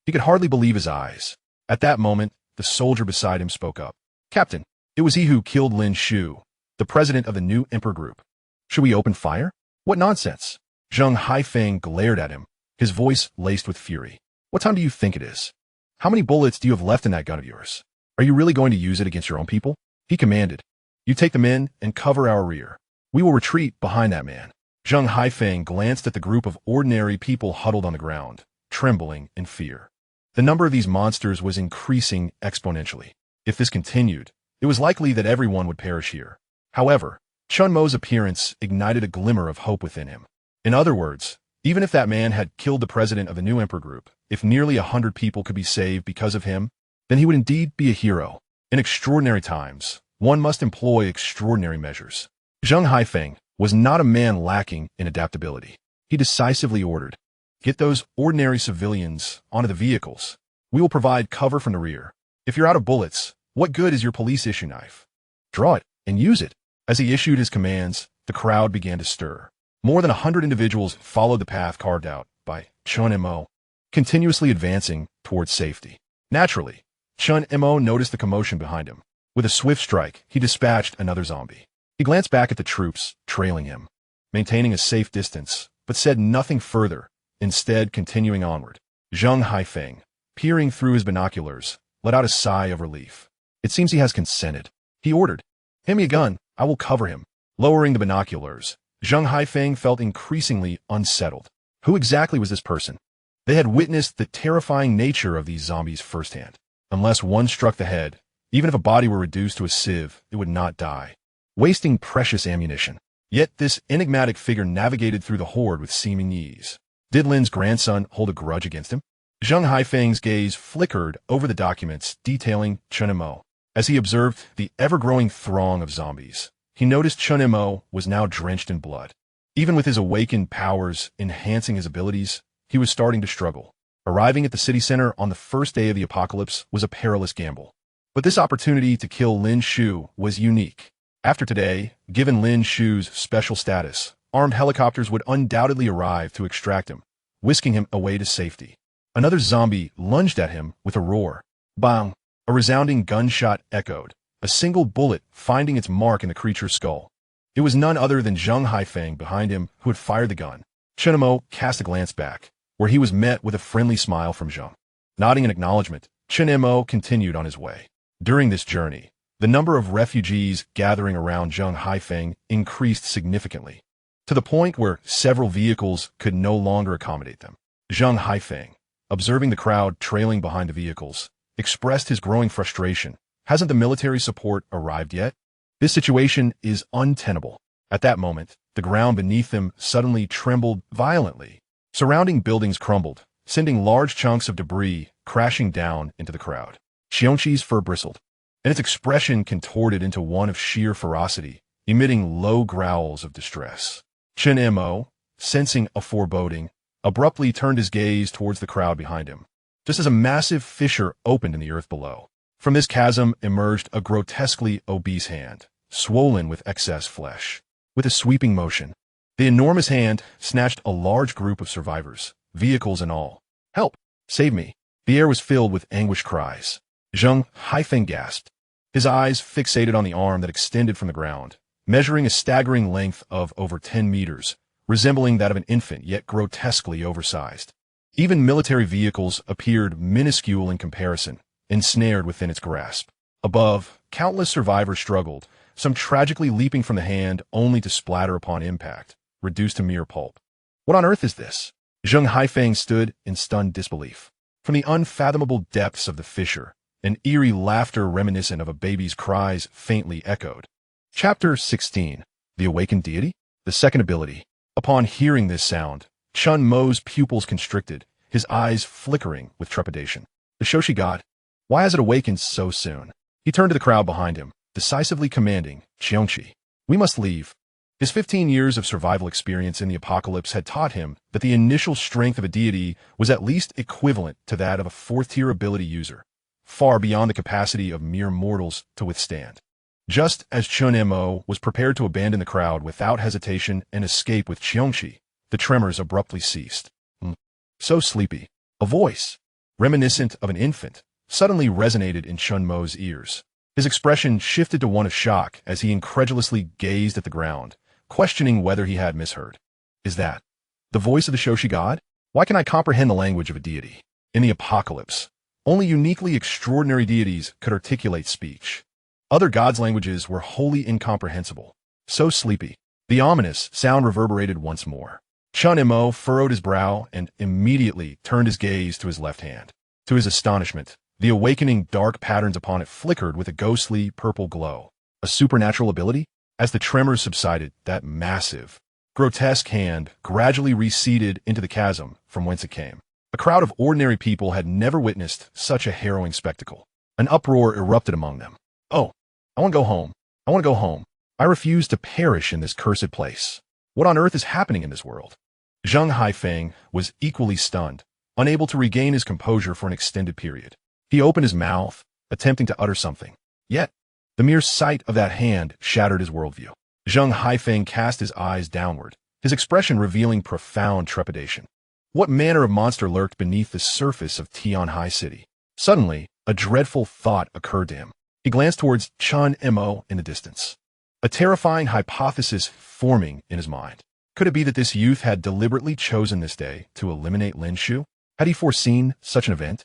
He could hardly believe his eyes. At that moment, the soldier beside him spoke up. "Captain, it was he who killed Lin Shu, the president of the new Emperor group. Should we open fire? What nonsense!" Zhang Haifeng glared at him, his voice laced with fury. "What time do you think it is? How many bullets do you have left in that gun of yours? Are you really going to use it against your own people?" He commanded, "You take the men and cover our rear. We will retreat behind that man." Zheng Haifeng glanced at the group of ordinary people huddled on the ground, trembling in fear. The number of these monsters was increasing exponentially. If this continued, it was likely that everyone would perish here. However, Chun Mo's appearance ignited a glimmer of hope within him. In other words, even if that man had killed the president of the new emperor group, if nearly 100 people could be saved because of him, then he would indeed be a hero. In extraordinary times, one must employ extraordinary measures. Zheng Haifeng was not a man lacking in adaptability. He decisively ordered, "Get those ordinary civilians onto the vehicles. We will provide cover from the rear. If you're out of bullets, what good is your police issue knife? Draw it and use it." As he issued his commands, the crowd began to stir. More than 100 individuals followed the path carved out by Chun Mo, continuously advancing towards safety. Naturally, Chun Mo noticed the commotion behind him. With a swift strike, he dispatched another zombie. He glanced back at the troops, trailing him, maintaining a safe distance, but said nothing further, instead continuing onward. Zheng Haifeng, peering through his binoculars, let out a sigh of relief. "It seems he has consented," he ordered. "Hand me a gun, I will cover him." Lowering the binoculars, Zheng Haifeng felt increasingly unsettled. Who exactly was this person? They had witnessed the terrifying nature of these zombies firsthand. Unless one struck the head, even if a body were reduced to a sieve, it would not die, wasting precious ammunition. Yet this enigmatic figure navigated through the horde with seeming ease. Did Lin's grandson hold a grudge against him? Zheng Haifeng's gaze flickered over the documents detailing Chun Mo. As he observed the ever-growing throng of zombies, he noticed Chun Mo was now drenched in blood. Even with his awakened powers enhancing his abilities, he was starting to struggle. Arriving at the city center on the first day of the apocalypse was a perilous gamble. But this opportunity to kill Lin Shu was unique. After today, given Lin Shu's special status, armed helicopters would undoubtedly arrive to extract him, whisking him away to safety. Another zombie lunged at him with a roar. Bang! A resounding gunshot echoed, a single bullet finding its mark in the creature's skull. It was none other than Zheng Haifeng behind him who had fired the gun. Chun Mo cast a glance back, where he was met with a friendly smile from Zheng. Nodding in acknowledgement, Chun Mo continued on his way. During this journey, the number of refugees gathering around Zheng Haifeng increased significantly, to the point where several vehicles could no longer accommodate them. Zheng Haifeng, observing the crowd trailing behind the vehicles, expressed his growing frustration. Hasn't the military support arrived yet? This situation is untenable. At that moment, the ground beneath them suddenly trembled violently. Surrounding buildings crumbled, sending large chunks of debris crashing down into the crowd. Qiongqi's fur bristled, and its expression contorted into one of sheer ferocity, emitting low growls of distress. Chun Mo, sensing a foreboding, abruptly turned his gaze towards the crowd behind him, just as a massive fissure opened in the earth below. From this chasm emerged a grotesquely obese hand, swollen with excess flesh. With a sweeping motion, the enormous hand snatched a large group of survivors, vehicles and all. "Help! Save me!" The air was filled with anguished cries. Zheng Haifeng gasped, his eyes fixated on the arm that extended from the ground, measuring a staggering length of over 10 meters, resembling that of an infant yet grotesquely oversized. Even military vehicles appeared minuscule in comparison, ensnared within its grasp. Above, countless survivors struggled, some tragically leaping from the hand only to splatter upon impact, reduced to mere pulp. What on earth is this? Zheng Haifeng stood in stunned disbelief. From the unfathomable depths of the fissure, an eerie laughter reminiscent of a baby's cries faintly echoed. Chapter 16. The Awakened Deity? The Second Ability. Upon hearing this sound, Chun Mo's pupils constricted, his eyes flickering with trepidation. The Shoshi God? Why has it awakened so soon? He turned to the crowd behind him, decisively commanding, "Qiongqi, we must leave." His 15 years of survival experience in the apocalypse had taught him that the initial strength of a deity was at least equivalent to that of a fourth-tier ability user, far beyond the capacity of mere mortals to withstand. Just as Chun Mo was prepared to abandon the crowd without hesitation and escape with Qiongqi, the tremors abruptly ceased. So sleepy. A voice, reminiscent of an infant, suddenly resonated in Chun Mo's ears. His expression shifted to one of shock as he incredulously gazed at the ground, questioning whether he had misheard. Is that the voice of the Shoshi God? Why can I comprehend the language of a deity? In the apocalypse, only uniquely extraordinary deities could articulate speech. Other gods' languages were wholly incomprehensible. So sleepy. The ominous sound reverberated once more. Chun Mo furrowed his brow and immediately turned his gaze to his left hand. To his astonishment, the awakening dark patterns upon it flickered with a ghostly purple glow. A supernatural ability? As the tremors subsided, that massive, grotesque hand gradually receded into the chasm from whence it came. A crowd of ordinary people had never witnessed such a harrowing spectacle. An uproar erupted among them. "Oh, I want to go home. I want to go home. I refuse to perish in this cursed place. What on earth is happening in this world?" Zheng Haifeng was equally stunned, unable to regain his composure for an extended period. He opened his mouth, attempting to utter something. Yet, the mere sight of that hand shattered his worldview. Zheng Haifeng cast his eyes downward, his expression revealing profound trepidation. What manner of monster lurked beneath the surface of Tianhai City? Suddenly, a dreadful thought occurred to him. He glanced towards Chun Mo in the distance. A terrifying hypothesis forming in his mind. Could it be that this youth had deliberately chosen this day to eliminate Lin Shu? Had he foreseen such an event?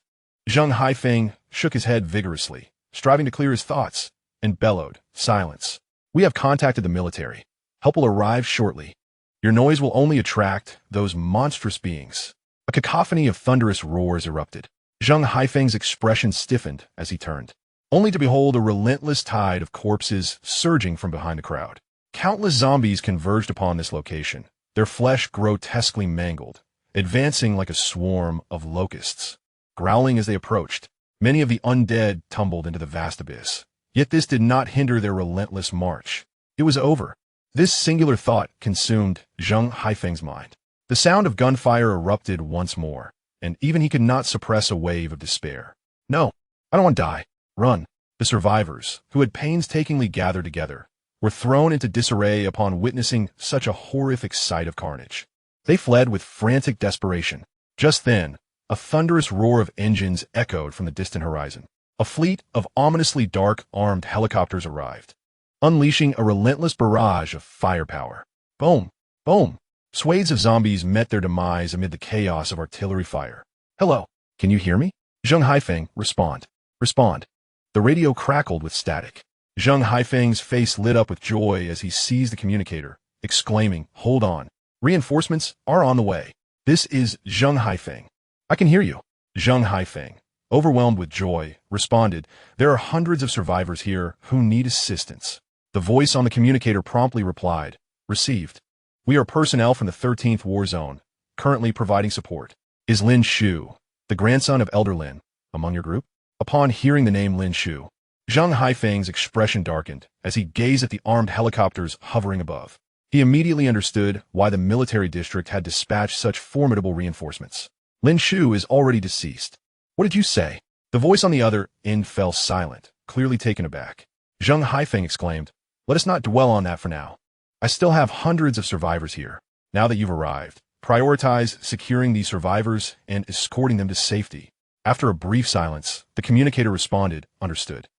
Zheng Haifeng shook his head vigorously, striving to clear his thoughts, and bellowed, "Silence. We have contacted the military. Help will arrive shortly. Your noise will only attract those monstrous beings." A cacophony of thunderous roars erupted. Zheng Haifeng's expression stiffened as he turned, only to behold a relentless tide of corpses surging from behind the crowd. Countless zombies converged upon this location, their flesh grotesquely mangled, advancing like a swarm of locusts. Growling as they approached, many of the undead tumbled into the vast abyss. Yet this did not hinder their relentless march. It was over. This singular thought consumed Zheng Haifeng's mind. The sound of gunfire erupted once more, and even he could not suppress a wave of despair. "No, I don't want to die. Run." The survivors, who had painstakingly gathered together, were thrown into disarray upon witnessing such a horrific sight of carnage. They fled with frantic desperation. Just then, a thunderous roar of engines echoed from the distant horizon. A fleet of ominously dark armed helicopters arrived, unleashing a relentless barrage of firepower. Boom! Boom! Swathes of zombies met their demise amid the chaos of artillery fire. "Hello, can you hear me?" Zheng Haifeng, respond. Respond. The radio crackled with static. Zheng Haifeng's face lit up with joy as he seized the communicator, exclaiming, "Hold on. Reinforcements are on the way." "This is Zheng Haifeng. I can hear you." Zheng Haifeng, overwhelmed with joy, responded, "There are hundreds of survivors here who need assistance." The voice on the communicator promptly replied, "Received. We are personnel from the 13th War Zone, currently providing support. Is Lin Shu, the grandson of Elder Lin, among your group?" Upon hearing the name Lin Shu, Zheng Haifeng's expression darkened as he gazed at the armed helicopters hovering above. He immediately understood why the military district had dispatched such formidable reinforcements. "Lin Shu is already deceased." "What did you say?" The voice on the other end fell silent, clearly taken aback. Zheng Haifeng exclaimed, "Let us not dwell on that for now. I still have hundreds of survivors here. Now that you've arrived, prioritize securing these survivors and escorting them to safety." After a brief silence, the communicator responded, "Understood.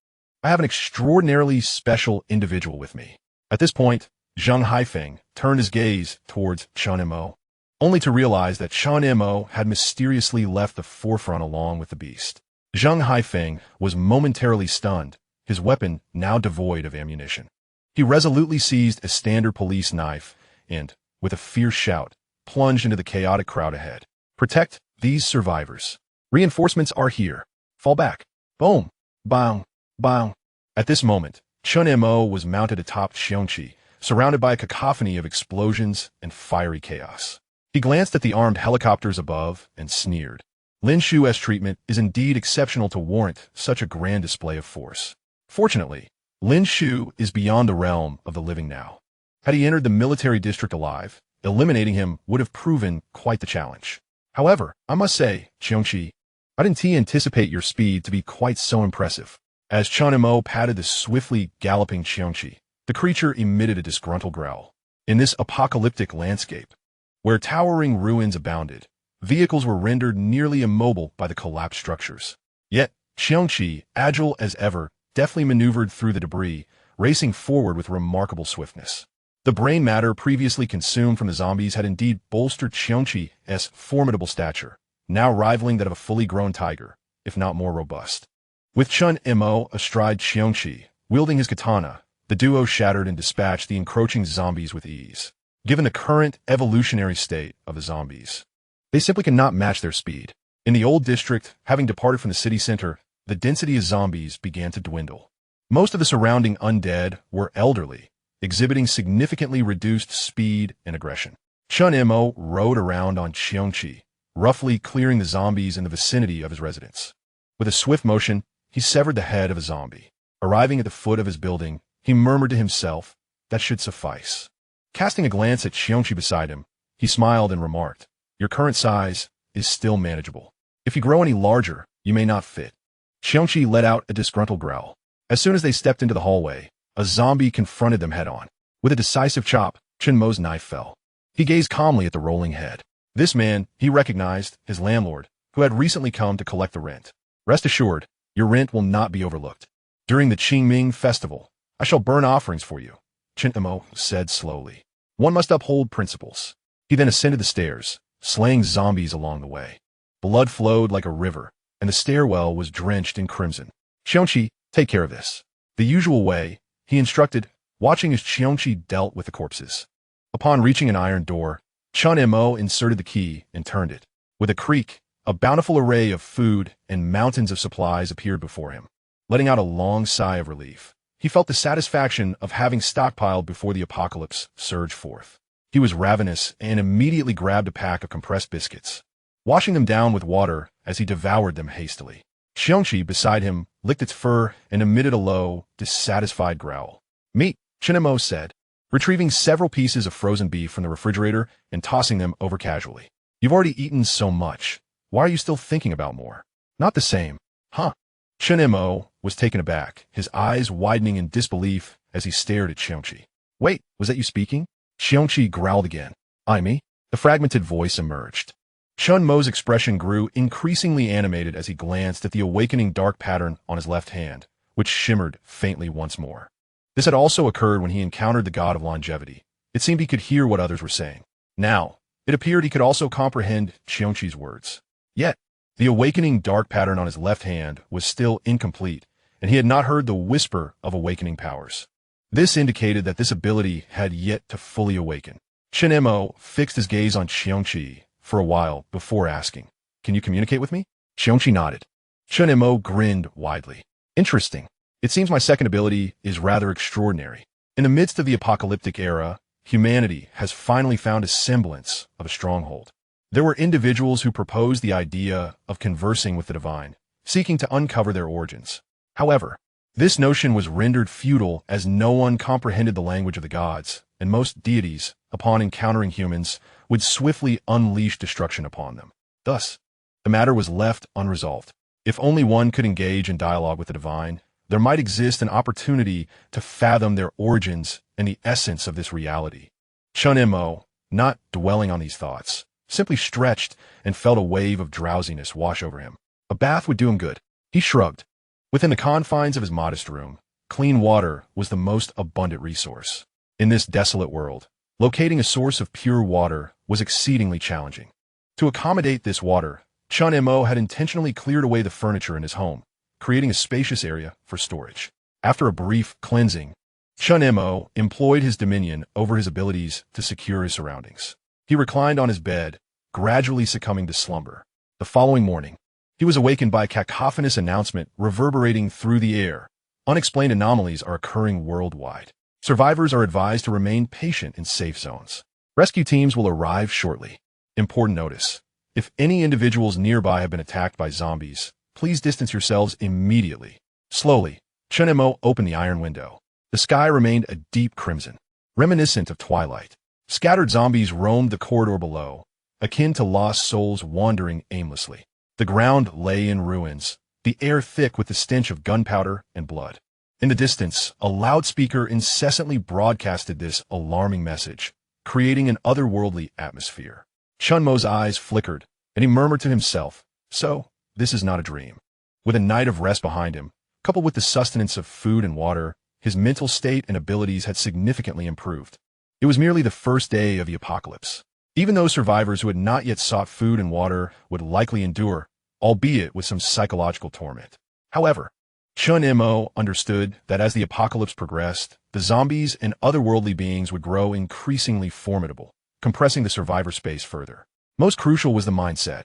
I have an extraordinarily special individual with me." At this point, Zheng Haifeng turned his gaze towards Chun Mo, only to realize that Chun Mo had mysteriously left the forefront along with the beast. Zheng Haifeng was momentarily stunned, his weapon now devoid of ammunition. He resolutely seized a standard police knife and, with a fierce shout, plunged into the chaotic crowd ahead. "Protect these survivors. Reinforcements are here. Fall back." Boom! Bang! Bang! At this moment, Chun Mo was mounted atop Qiongqi, surrounded by a cacophony of explosions and fiery chaos. He glanced at the armed helicopters above and sneered. Lin Shu's treatment is indeed exceptional to warrant such a grand display of force. Fortunately, Lin Shu is beyond the realm of the living now. Had he entered the military district alive, eliminating him would have proven quite the challenge. However, I must say, Qiongqi, I didn't anticipate your speed to be quite so impressive. As Chun Mo patted the swiftly galloping Qiongqi, the creature emitted a disgruntled growl. In this apocalyptic landscape, where towering ruins abounded, vehicles were rendered nearly immobile by the collapsed structures. Yet, Qiongqi, agile as ever, deftly maneuvered through the debris, racing forward with remarkable swiftness. The brain matter previously consumed from the zombies had indeed bolstered Qiongqi's formidable stature, now rivaling that of a fully grown tiger, if not more robust. With Chun Mo astride Qiongqi, wielding his katana, The duo shattered and dispatched the encroaching zombies with ease. Given the current evolutionary state of the zombies, they simply cannot match their speed. In the old district, having departed from the city center, the density of zombies began to dwindle. Most of the surrounding undead were elderly, exhibiting significantly reduced speed and aggression. Qiongqi rode around on Qiongqi, roughly clearing the zombies in the vicinity of his residence. With a swift motion, he severed the head of a zombie. Arriving at the foot of his building, he murmured to himself, "That should suffice." Casting a glance at Qiongqi beside him, he smiled and remarked, "Your current size is still manageable. If you grow any larger, you may not fit." Qiongqi let out a disgruntled growl. As soon as they stepped into the hallway, a zombie confronted them head-on. With a decisive chop, Qiongqi's knife fell. He gazed calmly at the rolling head. This man, he recognized, his landlord, who had recently come to collect the rent. "Rest assured, your rent will not be overlooked. During the Qingming festival, I shall burn offerings for you," Qiongqi said slowly. "One must uphold principles." He then ascended the stairs, slaying zombies along the way. Blood flowed like a river, and the stairwell was drenched in crimson. "Qiongqi, take care of this." The usual way, he instructed, watching as Qiongqi dealt with the corpses. Upon reaching an iron door, Qiongqi inserted the key and turned it. With a creak, a bountiful array of food and mountains of supplies appeared before him. Letting out a long sigh of relief, he felt the satisfaction of having stockpiled before the apocalypse surged forth. He was ravenous and immediately grabbed a pack of compressed biscuits, washing them down with water as he devoured them hastily. Qiongqi, beside him, licked its fur and emitted a low, dissatisfied growl. "Meat," Qiongqi said, retrieving several pieces of frozen beef from the refrigerator and tossing them over casually. "You've already eaten so much. Why are you still thinking about more?" "Not the same." "Huh?" Qiongqi was taken aback, his eyes widening in disbelief as he stared at Qiongqi. "Wait, was that you speaking?" Qiongqi growled again. "I me?" The fragmented voice emerged. Qiongqi's expression grew increasingly animated as he glanced at the awakening dark pattern on his left hand, which shimmered faintly once more. This had also occurred when he encountered the god of longevity. It seemed he could hear what others were saying. Now, it appeared he could also comprehend Qiongqi's words. Yet, the awakening dark pattern on his left hand was still incomplete, and he had not heard the whisper of awakening powers. This indicated that this ability had yet to fully awaken. Qiongqi fixed his gaze on Qiongqi for a while before asking, "Can you communicate with me?" Qiongqi nodded. Qiongqi grinned widely. "Interesting. It seems my second ability is rather extraordinary. In the midst of the apocalyptic era, humanity has finally found a semblance of a stronghold. There were individuals who proposed the idea of conversing with the divine, seeking to uncover their origins. However, this notion was rendered futile as no one comprehended the language of the gods, and most deities, upon encountering humans, would swiftly unleash destruction upon them. Thus, the matter was left unresolved. If only one could engage in dialogue with the divine, there might exist an opportunity to fathom their origins and the essence of this reality. Qiongqi, not dwelling on these thoughts, simply stretched and felt a wave of drowsiness wash over him. A bath would do him good. He shrugged. Within the confines of his modest room, clean water was the most abundant resource. In this desolate world, locating a source of pure water was exceedingly challenging. To accommodate this water, Qiongqi had intentionally cleared away the furniture in his home, creating a spacious area for storage. After a brief cleansing, Qiongqi employed his dominion over his abilities to secure his surroundings. He reclined on his bed, gradually succumbing to slumber. The following morning, he was awakened by a cacophonous announcement reverberating through the air. Unexplained anomalies are occurring worldwide. Survivors are advised to remain patient in safe zones. Rescue teams will arrive shortly. Important notice: if any individuals nearby have been attacked by zombies, please distance yourselves immediately. Slowly, Qiongqi opened the iron window. The sky remained a deep crimson, reminiscent of twilight. Scattered zombies roamed the corridor below, akin to lost souls wandering aimlessly. The ground lay in ruins, the air thick with the stench of gunpowder and blood. In the distance, a loudspeaker incessantly broadcasted this alarming message, creating an otherworldly atmosphere. Qiongqi's eyes flickered, and he murmured to himself, "So, this is not a dream." With a night of rest behind him, coupled with the sustenance of food and water, his mental state and abilities had significantly improved. It was merely the first day of the apocalypse. Even those survivors who had not yet sought food and water would likely endure, albeit with some psychological torment. However, Chun Mo understood that as the apocalypse progressed, the zombies and otherworldly beings would grow increasingly formidable, compressing the survivor space further. Most crucial was the mindset.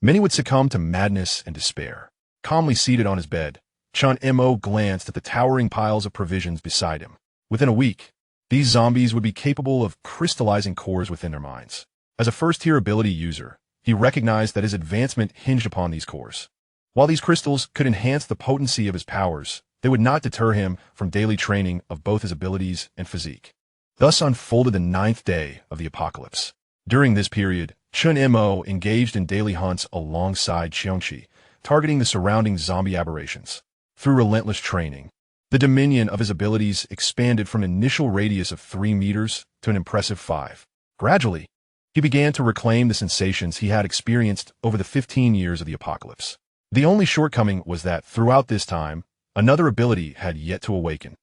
Many would succumb to madness and despair. Calmly seated on his bed, Chun Mo glanced at the towering piles of provisions beside him. Within a week, these zombies would be capable of crystallizing cores within their minds. As a first-tier ability user, he recognized that his advancement hinged upon these cores. While these crystals could enhance the potency of his powers, they would not deter him from daily training of both his abilities and physique. Thus unfolded the 9th day of the apocalypse. During this period, Chun Mo engaged in daily hunts alongside Qiongqi, targeting the surrounding zombie aberrations. Through relentless training, the dominion of his abilities expanded from an initial radius of 3 meters to an impressive 5. Gradually, he began to reclaim the sensations he had experienced over the 15 years of the apocalypse. The only shortcoming was that, throughout this time, another ability had yet to awaken.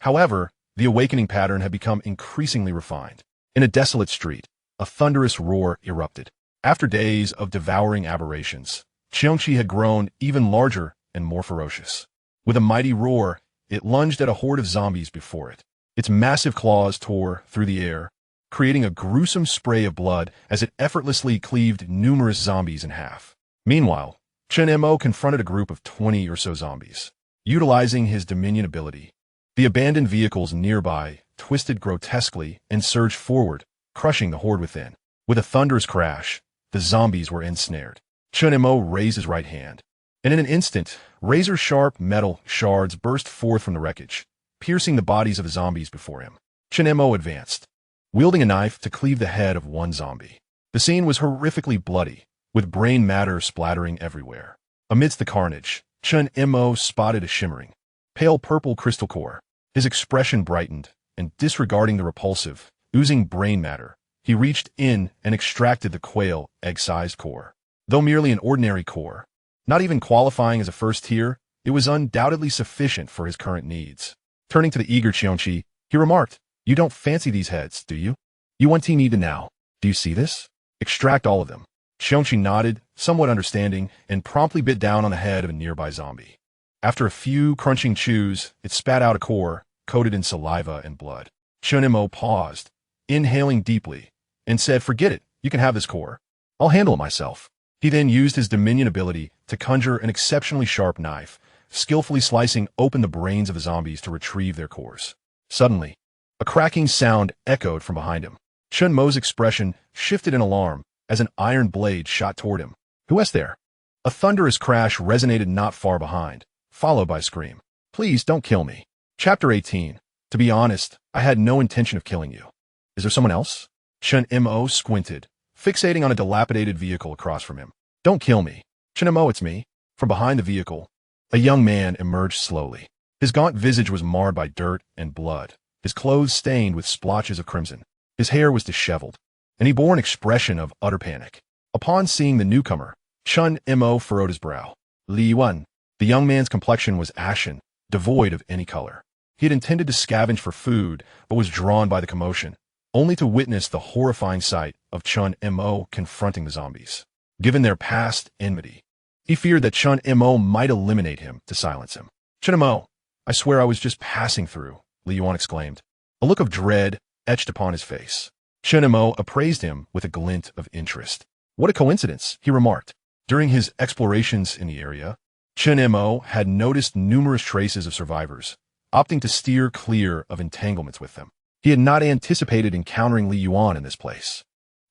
However, the awakening pattern had become increasingly refined. In a desolate street, a thunderous roar erupted. After days of devouring aberrations, Qiongqi had grown even larger and more ferocious. With a mighty roar, it lunged at a horde of zombies before it. Its massive claws tore through the air, creating a gruesome spray of blood as it effortlessly cleaved numerous zombies in half. Meanwhile, Chun Mo confronted a group of 20 or so zombies. Utilizing his dominion ability, the abandoned vehicles nearby twisted grotesquely and surged forward, crushing the horde within. With a thunderous crash, the zombies were ensnared. Chun Mo raised his right hand, and in an instant, razor-sharp metal shards burst forth from the wreckage, piercing the bodies of the zombies before him. Chun Mo advanced, wielding a knife to cleave the head of one zombie. The scene was horrifically bloody, with brain matter splattering everywhere. Amidst the carnage, Chun Mo spotted a shimmering, pale purple crystal core. His expression brightened, and disregarding the repulsive, oozing brain matter, he reached in and extracted the quail egg-sized core. Though merely an ordinary core, not even qualifying as a first tier, it was undoubtedly sufficient for his current needs. Turning to the eager Qiongqi, he remarked, "You don't fancy these heads, do you? You want to need to now. Do you see this? Extract all of them." Qiongqi nodded, somewhat understanding, and promptly bit down on the head of a nearby zombie. After a few crunching chews, it spat out a core, coated in saliva and blood. Chun Mo paused, inhaling deeply, and said, "Forget it, you can have this core. I'll handle it myself." He then used his dominion ability to conjure an exceptionally sharp knife, skillfully slicing open the brains of the zombies to retrieve their cores. Suddenly, a cracking sound echoed from behind him. Chun Mo's expression shifted in alarm as an iron blade shot toward him. "Who is there?" A thunderous crash resonated not far behind, followed by a scream. "Please don't kill me." Chapter 18. To be honest, I had no intention of killing you. Is there someone else? Chun Mo squinted, fixating on a dilapidated vehicle across from him. "Don't kill me." "Chun Mo, it's me." From behind the vehicle, a young man emerged slowly. His gaunt visage was marred by dirt and blood, his clothes stained with splotches of crimson. His hair was disheveled, and he bore an expression of utter panic. Upon seeing the newcomer, Chun Mo furrowed his brow. "Li Yuan." The young man's complexion was ashen, devoid of any color. He had intended to scavenge for food, but was drawn by the commotion, only to witness the horrifying sight of Chun Mo confronting the zombies. Given their past enmity, he feared that Chun Mo might eliminate him to silence him. "Chun Mo, I swear I was just passing through," Li Yuan exclaimed, a look of dread etched upon his face. Chun Mo appraised him with a glint of interest. "What a coincidence," he remarked. During his explorations in the area, Chun Mo had noticed numerous traces of survivors, opting to steer clear of entanglements with them. He had not anticipated encountering Li Yuan in this place.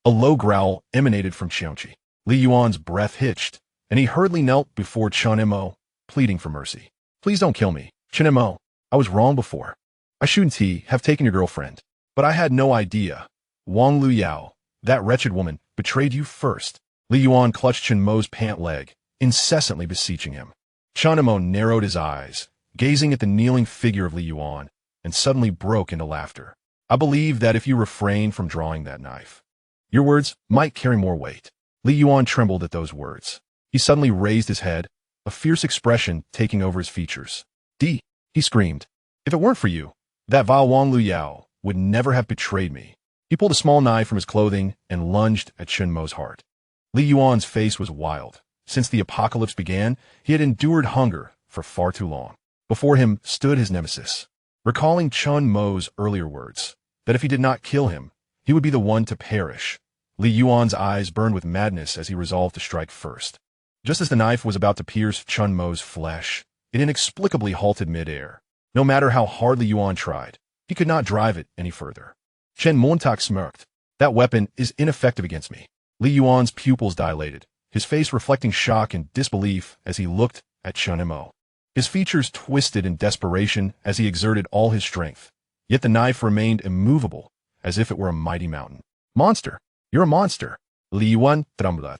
A low growl emanated from Qiongqi. Li Yuan's breath hitched, and he hurriedly knelt before Chun Mo, pleading for mercy. "Please don't kill me, Chun Mo. I was wrong before. I shouldn't have taken your girlfriend, but I had no idea. Wang Lu Yao, that wretched woman, betrayed you first." Li Yuan clutched Chun Mo's pant leg, incessantly beseeching him. Chun Mo narrowed his eyes, gazing at the kneeling figure of Li Yuan, and suddenly broke into laughter. "I believe that if you refrain from drawing that knife, your words might carry more weight." Li Yuan trembled at those words. He suddenly raised his head, a fierce expression taking over his features. "D," he screamed. "If it weren't for you, that vile Wang Lu Yao would never have betrayed me." He pulled a small knife from his clothing and lunged at Chun Mo's heart. Li Yuan's face was wild. Since the apocalypse began, he had endured hunger for far too long. Before him stood his nemesis. Recalling Chun Mo's earlier words, that if he did not kill him, he would be the one to perish, Li Yuan's eyes burned with madness as he resolved to strike first. Just as the knife was about to pierce Chun Mo's flesh, it inexplicably halted midair. No matter how hard Li Yuan tried, he could not drive it any further. Chen Montauk smirked. That weapon is ineffective against me. Li Yuan's pupils dilated, his face reflecting shock and disbelief as he looked at Chun Mo. His features twisted in desperation as he exerted all his strength, yet the knife remained immovable, as if it were a mighty mountain. Monster! You're a monster! Li Yuan trembled,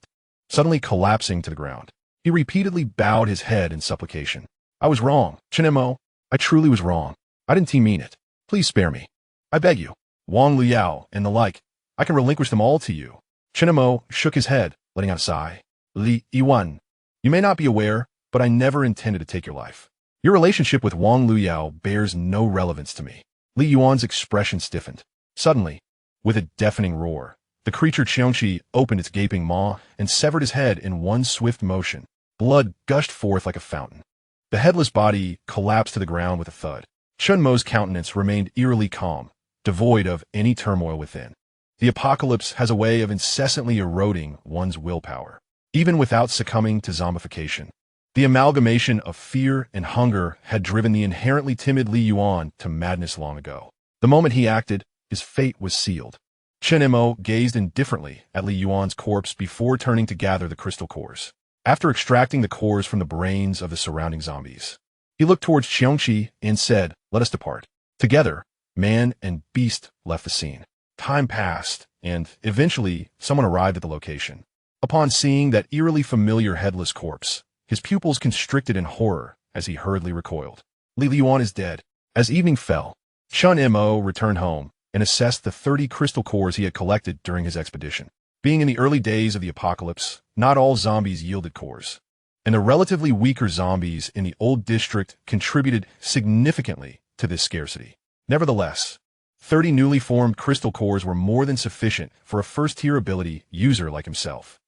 suddenly collapsing to the ground. He repeatedly bowed his head in supplication. I was wrong, Chen Mo. I truly was wrong. I didn't mean it. Please spare me. I beg you. Wang Liao and the like. I can relinquish them all to you. Chen Mo shook his head, letting out a sigh. Li Yuan, you may not be aware, but I never intended to take your life. Your relationship with Wang Liao bears no relevance to me. Li Yuan's expression stiffened. Suddenly, with a deafening roar, the creature Qiongqi opened its gaping maw and severed his head in one swift motion. Blood gushed forth like a fountain. The headless body collapsed to the ground with a thud. Chun Mo's countenance remained eerily calm, devoid of any turmoil within. The apocalypse has a way of incessantly eroding one's willpower, even without succumbing to zombification. The amalgamation of fear and hunger had driven the inherently timid Li Yuan to madness long ago. The moment he acted, his fate was sealed. Chen Mo gazed indifferently at Li Yuan's corpse before turning to gather the crystal cores. After extracting the cores from the brains of the surrounding zombies, he looked towards Qiongqi and said, "Let us depart." Together, man and beast left the scene. Time passed, and eventually someone arrived at the location. Upon seeing that eerily familiar headless corpse, his pupils constricted in horror as he hurriedly recoiled. Li Yuan is dead. As evening fell, Chun Mo returned home and assessed the 30 crystal cores he had collected during his expedition. Being in the early days of the apocalypse, not all zombies yielded cores, and the relatively weaker zombies in the old district contributed significantly to this scarcity. Nevertheless, 30 newly formed crystal cores were more than sufficient for a first-tier ability user like himself.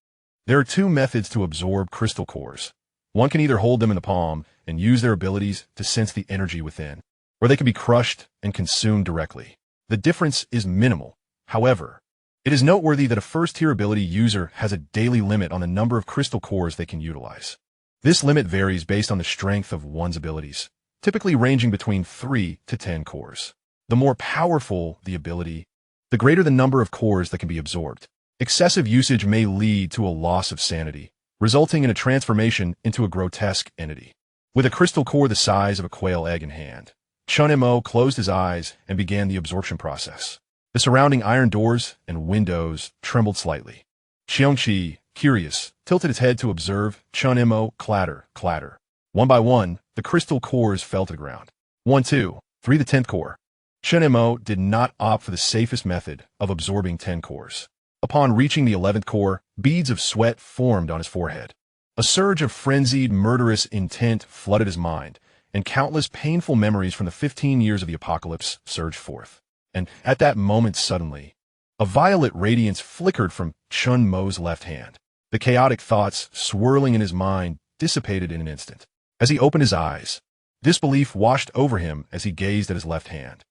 There are two methods to absorb crystal cores. One can either hold them in the palm and use their abilities to sense the energy within, or they can be crushed and consumed directly. The difference is minimal. However, it is noteworthy that a first-tier ability user has a daily limit on the number of crystal cores they can utilize. This limit varies based on the strength of one's abilities, typically ranging between 3 to 10 cores. The more powerful the ability, the greater the number of cores that can be absorbed. Excessive usage may lead to a loss of sanity, resulting in a transformation into a grotesque entity. With a crystal core the size of a quail egg in hand, Chun Mo closed his eyes and began the absorption process. The surrounding iron doors and windows trembled slightly. Qiongqi, curious, tilted its head to observe Chun Mo clatter, clatter. One by one, the crystal cores fell to the ground. 1, 2, 3, the 10th core. Chun Mo did not opt for the safest method of absorbing 10 cores. Upon reaching the 11th core, beads of sweat formed on his forehead. A surge of frenzied, murderous intent flooded his mind, and countless painful memories from the 15 years of the apocalypse surged forth. And at that moment suddenly, a violet radiance flickered from Chun Mo's left hand. The chaotic thoughts swirling in his mind dissipated in an instant. As he opened his eyes, disbelief washed over him as he gazed at his left hand.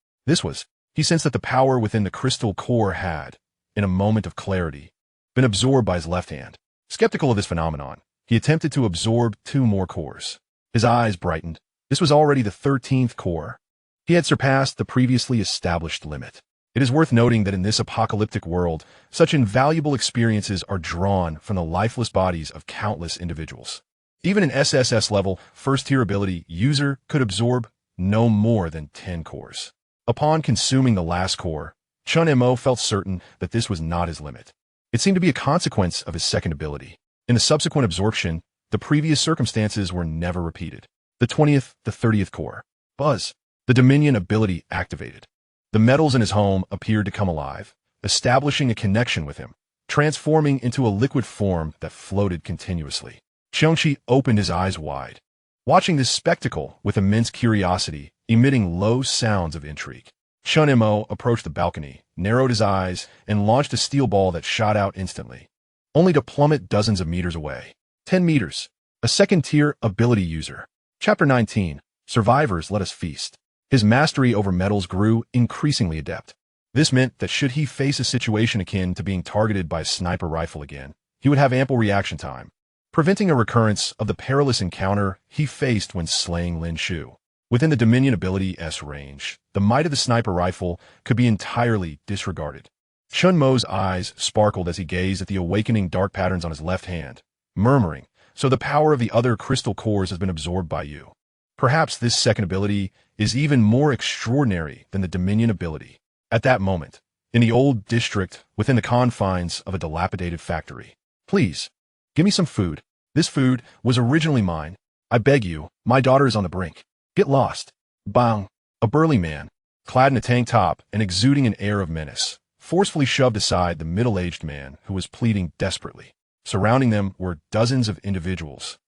He sensed that the power within the crystal core had, in a moment of clarity, been absorbed by his left hand. Skeptical of this phenomenon, he attempted to absorb 2 more cores. His eyes brightened. This was already the 13th core. He had surpassed the previously established limit. It is worth noting that in this apocalyptic world, such invaluable experiences are drawn from the lifeless bodies of countless individuals. Even an SSS level first-tier ability user could absorb no more than 10 cores. Upon consuming the last core, Chun Mo felt certain that this was not his limit. It seemed to be a consequence of his second ability. In the subsequent absorption, the previous circumstances were never repeated. The 20th, the 30th core. Buzz. The Dominion ability activated. The metals in his home appeared to come alive, establishing a connection with him, transforming into a liquid form that floated continuously. Qiongqi opened his eyes wide, watching this spectacle with immense curiosity, emitting low sounds of intrigue. Chun Mo approached the balcony, narrowed his eyes, and launched a steel ball that shot out instantly, only to plummet dozens of meters away. 10 meters. A second-tier ability user. Chapter 19. Survivors, let us feast. His mastery over metals grew increasingly adept. This meant that should he face a situation akin to being targeted by a sniper rifle again, he would have ample reaction time, preventing a recurrence of the perilous encounter he faced when slaying Lin Shu. Within the Dominion ability's range, the might of the sniper rifle could be entirely disregarded. Chun Mo's eyes sparkled as he gazed at the awakening dark patterns on his left hand, murmuring, "So the power of the other crystal cores has been absorbed by you. Perhaps this second ability is even more extraordinary than the Dominion ability." At that moment, in the old district within the confines of a dilapidated factory, "Please, give me some food. This food was originally mine. I beg you, my daughter is on the brink. Get lost." Bang! A burly man, clad in a tank top and exuding an air of menace, forcefully shoved aside the middle-aged man who was pleading desperately. Surrounding them were dozens of individuals,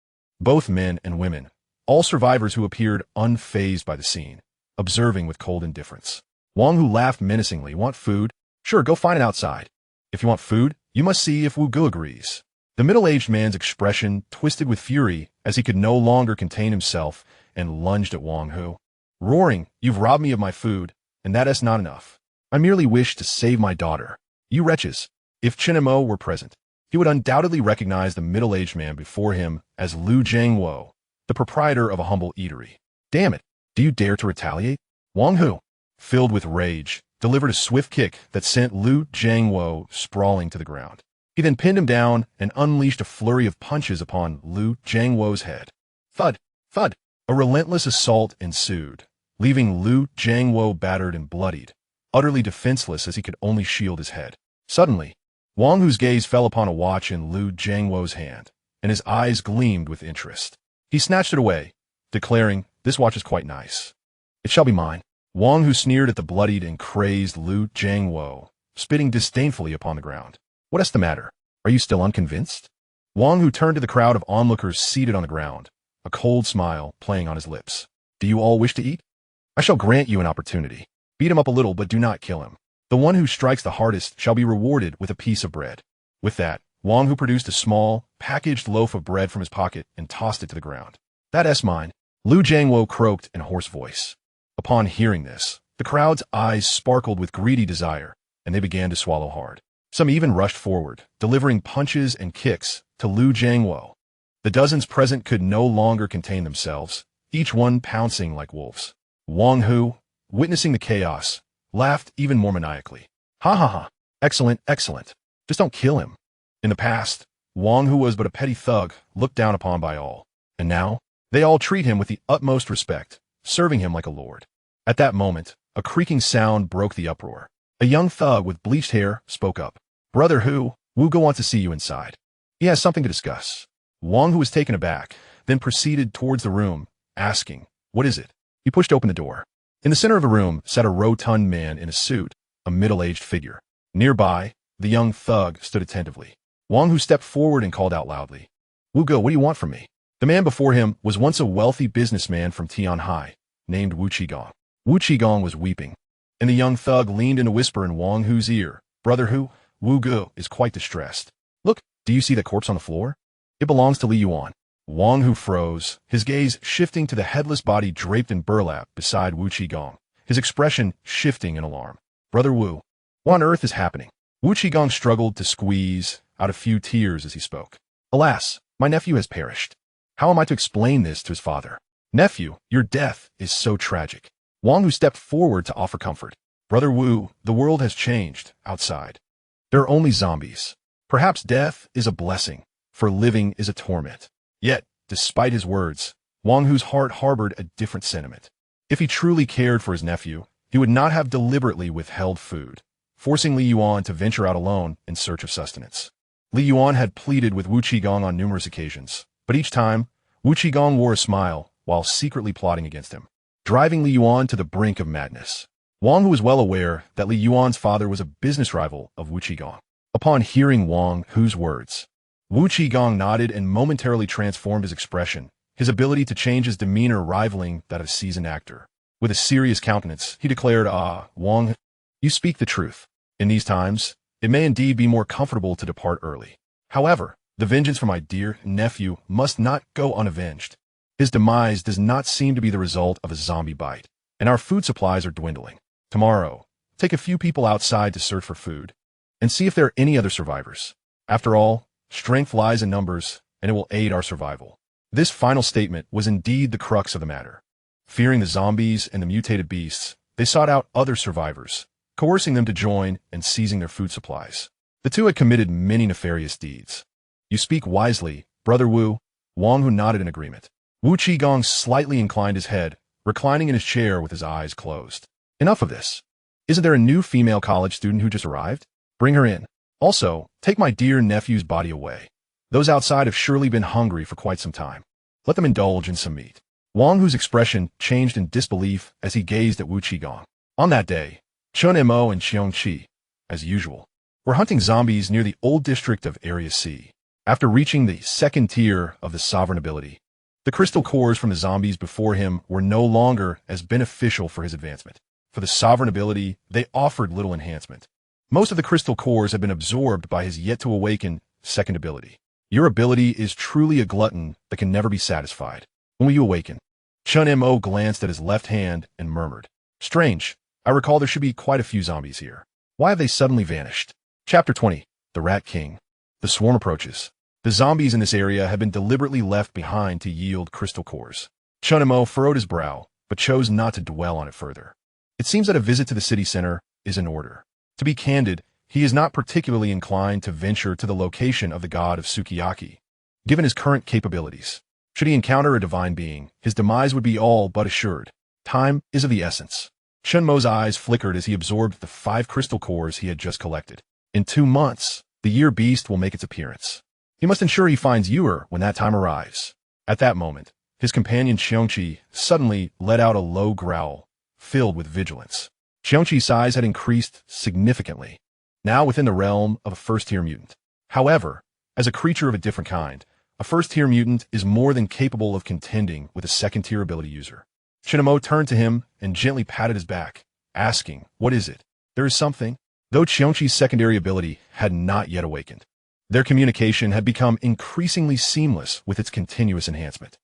both men and women, all survivors who appeared unfazed by the scene, observing with cold indifference. Wang Hu laughed menacingly. "Want food? Sure, go find it outside. If you want food, you must see if Wu Gu agrees." The middle-aged man's expression twisted with fury as he could no longer contain himself and lunged at Wang Hu, roaring, "You've robbed me of my food, and that is not enough. I merely wish to save my daughter. You wretches." If Chen Mo were present, he would undoubtedly recognize the middle-aged man before him as Lu Jiangwo, the proprietor of a humble eatery. "Damn it, do you dare to retaliate?" Wang Hu, filled with rage, delivered a swift kick that sent Lu Jiangwo sprawling to the ground. He then pinned him down and unleashed a flurry of punches upon Lu Jiangwo's head. Thud! Thud! A relentless assault ensued, leaving Lu Jiangwo battered and bloodied, utterly defenseless as he could only shield his head. Suddenly, Wang Hu's gaze fell upon a watch in Lu Jiangwo's hand, and his eyes gleamed with interest. He snatched it away, declaring, "This watch is quite nice. It shall be mine." Wang Hu sneered at the bloodied and crazed Lu Jiangwo, spitting disdainfully upon the ground. "What is the matter? Are you still unconvinced?" Wang Hu turned to the crowd of onlookers seated on the ground, a cold smile playing on his lips. "Do you all wish to eat? I shall grant you an opportunity. Beat him up a little, but do not kill him. The one who strikes the hardest shall be rewarded with a piece of bread." With that, Wang Hu produced a small, packaged loaf of bread from his pocket and tossed it to the ground. "That's mine," Lu Jiangwo croaked in a hoarse voice. Upon hearing this, the crowd's eyes sparkled with greedy desire, and they began to swallow hard. Some even rushed forward, delivering punches and kicks to Lu Jiangwo. The dozens present could no longer contain themselves, each one pouncing like wolves. Wang Hu, witnessing the chaos, laughed even more maniacally. "Ha ha ha! Excellent, excellent. Just don't kill him." In the past, Wang Hu was but a petty thug looked down upon by all, and now they all treat him with the utmost respect, serving him like a lord. At that moment, a creaking sound broke the uproar. A young thug with bleached hair spoke up. "Brother Hu, Wu Gu wants to see you inside. He has something to discuss." Wang Hu was taken aback, then proceeded towards the room, asking, "What is it?" He pushed open the door. In the center of the room sat a rotund man in a suit, a middle-aged figure. Nearby, the young thug stood attentively. Wang Hu stepped forward and called out loudly, "Wu Gu, what do you want from me?" The man before him was once a wealthy businessman from Tianhai, named Wu Qigong. Wu Qigong was weeping, and the young thug leaned in a whisper in Wang Hu's ear. "Brother Hu, Wu Gu is quite distressed. Look, do you see that corpse on the floor? It belongs to Li Yuan." Wang Hu froze, his gaze shifting to the headless body draped in burlap beside Wu Qigong, his expression shifting in alarm. "Brother Wu, what on earth is happening?" Wu Qigong struggled to squeeze out a few tears as he spoke. "Alas, my nephew has perished. How am I to explain this to his father?" "Nephew, your death is so tragic." Wang Hu stepped forward to offer comfort. "Brother Wu, the world has changed outside. There are only zombies. Perhaps death is a blessing, for living is a torment." Yet, despite his words, Wang Hu's heart harbored a different sentiment. If he truly cared for his nephew, he would not have deliberately withheld food, forcing Li Yuan to venture out alone in search of sustenance. Li Yuan had pleaded with Wu Qigong on numerous occasions, but each time, Wu Qigong wore a smile while secretly plotting against him, driving Li Yuan to the brink of madness. Wang Hu was well aware that Li Yuan's father was a business rival of Wu Qigong. Upon hearing Wang Hu's words, Wu Qigong nodded and momentarily transformed his expression, his ability to change his demeanor rivaling that of a seasoned actor. With a serious countenance, he declared, Wang, you speak the truth. In these times, it may indeed be more comfortable to depart early. However, the vengeance for my dear nephew must not go unavenged. His demise does not seem to be the result of a zombie bite, and our food supplies are dwindling. Tomorrow, take a few people outside to search for food, and see if there are any other survivors. After all, strength lies in numbers, and it will aid our survival. This final statement was indeed the crux of the matter. Fearing the zombies and the mutated beasts, they sought out other survivors, coercing them to join and seizing their food supplies. The two had committed many nefarious deeds. You speak wisely, Brother Wu, Wang Hu nodded in agreement. Wu Qigong slightly inclined his head, reclining in his chair with his eyes closed. Enough of this. Isn't there a new female college student who just arrived? Bring her in. Also, take my dear nephew's body away. Those outside have surely been hungry for quite some time. Let them indulge in some meat. Wang Hu's expression changed in disbelief as he gazed at Wu Qigong. On that day, Chun Mo and Qiongqi, as usual, were hunting zombies near the old district of Area C. After reaching the second tier of the sovereign ability, the crystal cores from the zombies before him were no longer as beneficial for his advancement. For the sovereign ability, they offered little enhancement. Most of the crystal cores had been absorbed by his yet-to-awaken second ability. Your ability is truly a glutton that can never be satisfied. When will you awaken? Chun Mo glanced at his left hand and murmured, Strange, I recall there should be quite a few zombies here. Why have they suddenly vanished? Chapter 20. The Rat King. The swarm approaches. The zombies in this area have been deliberately left behind to yield crystal cores. Chun Mo furrowed his brow, but chose not to dwell on it further. It seems that a visit to the city center is in order. To be candid, he is not particularly inclined to venture to the location of the god of Sukiyaki, given his current capabilities. Should he encounter a divine being, his demise would be all but assured. Time is of the essence. Chun Mo's eyes flickered as he absorbed the 5 crystal cores he had just collected. In 2 months, the year beast will make its appearance. He must ensure he finds Ewer when that time arrives. At that moment, his companion Qiongqi suddenly let out a low growl, filled with vigilance. Qiongqi's size had increased significantly, now within the realm of a first-tier mutant. However, as a creature of a different kind, a first-tier mutant is more than capable of contending with a second-tier ability user. Chun Mo turned to him and gently patted his back, asking, What is it? There is something. Though Qiongqi's secondary ability had not yet awakened, their communication had become increasingly seamless with its continuous enhancement.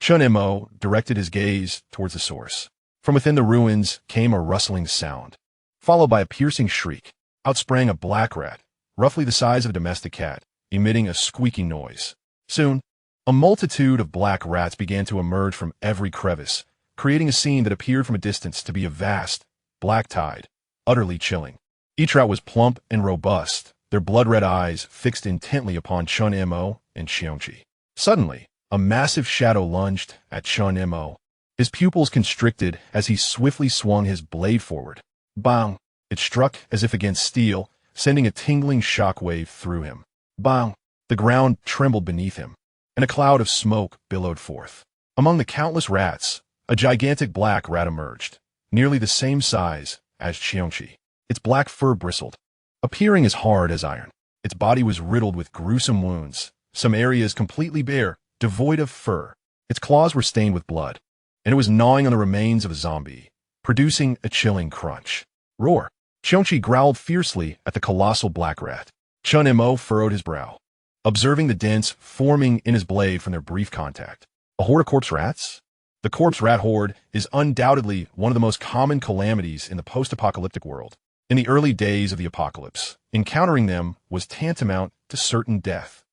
Chun Mo directed his gaze towards the source. From within the ruins came a rustling sound, followed by a piercing shriek. Out sprang a black rat, roughly the size of a domestic cat, emitting a squeaking noise. Soon, a multitude of black rats began to emerge from every crevice, creating a scene that appeared from a distance to be a vast, black tide, utterly chilling. Each rat was plump and robust, their blood-red eyes fixed intently upon Chun Mo and Qiongqi. Suddenly, a massive shadow lunged at Chun Mo. His pupils constricted as he swiftly swung his blade forward. Bang! It struck as if against steel, sending a tingling shockwave through him. Bang! The ground trembled beneath him, and a cloud of smoke billowed forth. Among the countless rats, a gigantic black rat emerged, nearly the same size as Qiongqi. Its black fur bristled, appearing as hard as iron. Its body was riddled with gruesome wounds, some areas completely bare, devoid of fur. Its claws were stained with blood, and it was gnawing on the remains of a zombie, producing a chilling crunch. Roar! Qiongqi growled fiercely at the colossal black rat. Chun Mo furrowed his brow, observing the dents forming in his blade from their brief contact. A horde of corpse rats? The corpse rat horde is undoubtedly one of the most common calamities in the post-apocalyptic world. In the early days of the apocalypse, encountering them was tantamount to certain death.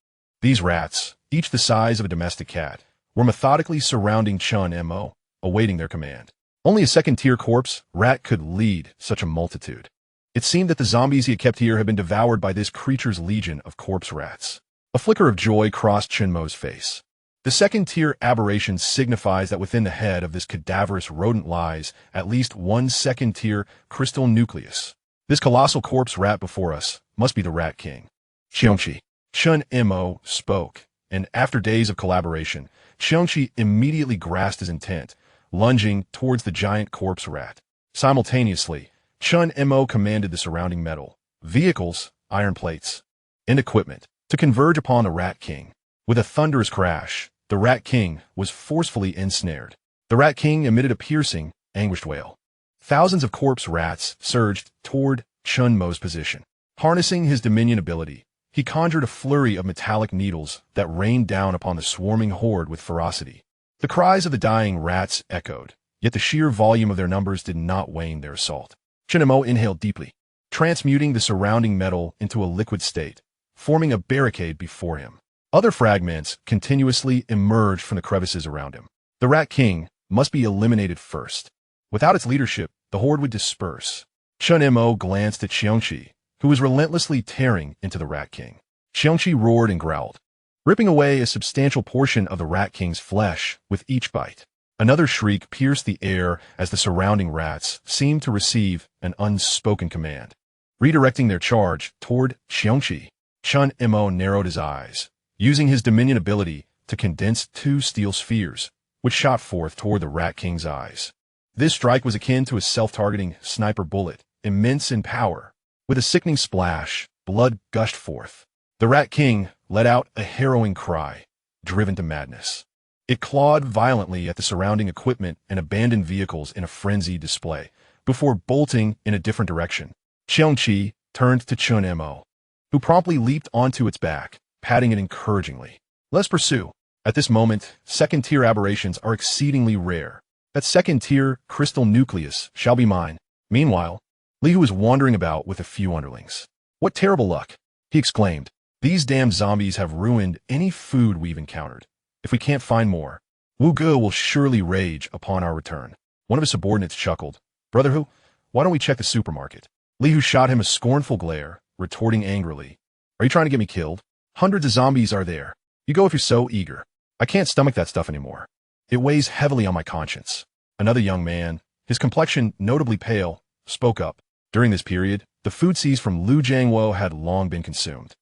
These rats, each the size of a domestic cat, were methodically surrounding Chun Mo, awaiting their command. Only a second-tier corpse rat could lead such a multitude. It seemed that the zombies he had kept here had been devoured by this creature's legion of corpse rats. A flicker of joy crossed Chun Mo's face. The second-tier aberration signifies that within the head of this cadaverous rodent lies at least one second-tier crystal nucleus. This colossal corpse rat before us must be the Rat King. Qiongqi. Chun Mo spoke, and after days of collaboration, Qiongqi immediately grasped his intent, lunging towards the giant corpse rat. Simultaneously, Chun Mo commanded the surrounding metal, vehicles, iron plates, and equipment to converge upon the Rat King. With a thunderous crash, the Rat King was forcefully ensnared. The Rat King emitted a piercing, anguished wail. Thousands of corpse rats surged toward Chun Mo's position. Harnessing his dominion ability, he conjured a flurry of metallic needles that rained down upon the swarming horde with ferocity. The cries of the dying rats echoed, yet the sheer volume of their numbers did not wane their assault. Chen Mo inhaled deeply, transmuting the surrounding metal into a liquid state, forming a barricade before him. Other fragments continuously emerged from the crevices around him. The Rat King must be eliminated first. Without its leadership, the horde would disperse. Chen Mo glanced at Qiongqi, who was relentlessly tearing into the Rat King. Qiongqi roared and growled, ripping away a substantial portion of the Rat King's flesh with each bite. Another shriek pierced the air as the surrounding rats seemed to receive an unspoken command. Redirecting their charge toward Qiongqi, Chen Mo narrowed his eyes, using his dominion ability to condense two steel spheres, which shot forth toward the Rat King's eyes. This strike was akin to a self-targeting sniper bullet, immense in power. With a sickening splash, blood gushed forth. The Rat King let out a harrowing cry, driven to madness. It clawed violently at the surrounding equipment and abandoned vehicles in a frenzied display, before bolting in a different direction. Qiongqi turned to Chen Mo, who promptly leaped onto its back, patting it encouragingly. Let's pursue. At this moment, second-tier aberrations are exceedingly rare. That second-tier crystal nucleus shall be mine. Meanwhile, Li Hu was wandering about with a few underlings. What terrible luck, he exclaimed. These damn zombies have ruined any food we've encountered. If we can't find more, Wu Ge will surely rage upon our return. One of his subordinates chuckled. Brother Hu, why don't we check the supermarket? Li Hu shot him a scornful glare, retorting angrily. Are you trying to get me killed? Hundreds of zombies are there. You go if you're so eager. I can't stomach that stuff anymore. It weighs heavily on my conscience. Another young man, his complexion notably pale, spoke up. During this period, the food seized from Lu Jiangwo had long been consumed.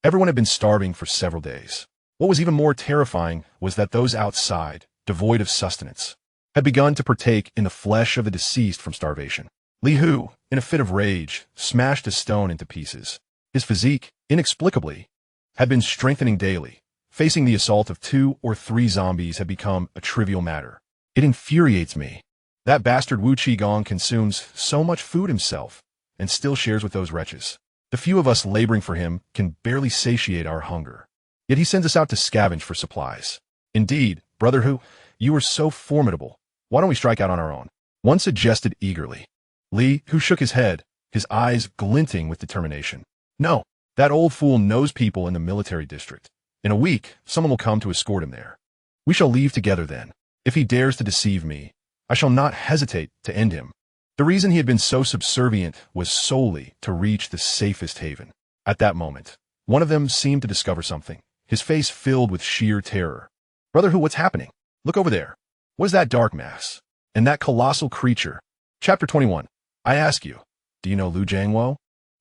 Everyone had been starving for several days. What was even more terrifying was that those outside, devoid of sustenance, had begun to partake in the flesh of the deceased from starvation. Li Hu, in a fit of rage, smashed a stone into pieces. His physique, inexplicably, had been strengthening daily. Facing the assault of 2 or 3 zombies had become a trivial matter. It infuriates me. That bastard Wu Qigong consumes so much food himself, and still shares with those wretches. The few of us laboring for him can barely satiate our hunger. Yet he sends us out to scavenge for supplies. Indeed, Brother Hu, you are so formidable. Why don't we strike out on our own? One suggested eagerly. Li, who shook his head, his eyes glinting with determination. No, that old fool knows people in the military district. In a week, someone will come to escort him there. We shall leave together then. If he dares to deceive me, I shall not hesitate to end him. The reason he had been so subservient was solely to reach the safest haven. At that moment, one of them seemed to discover something, his face filled with sheer terror. Brother Hu, what's happening? Look over there. What is that dark mass? And that colossal creature? Chapter 21. I ask you, do you know Lu Jiangwo?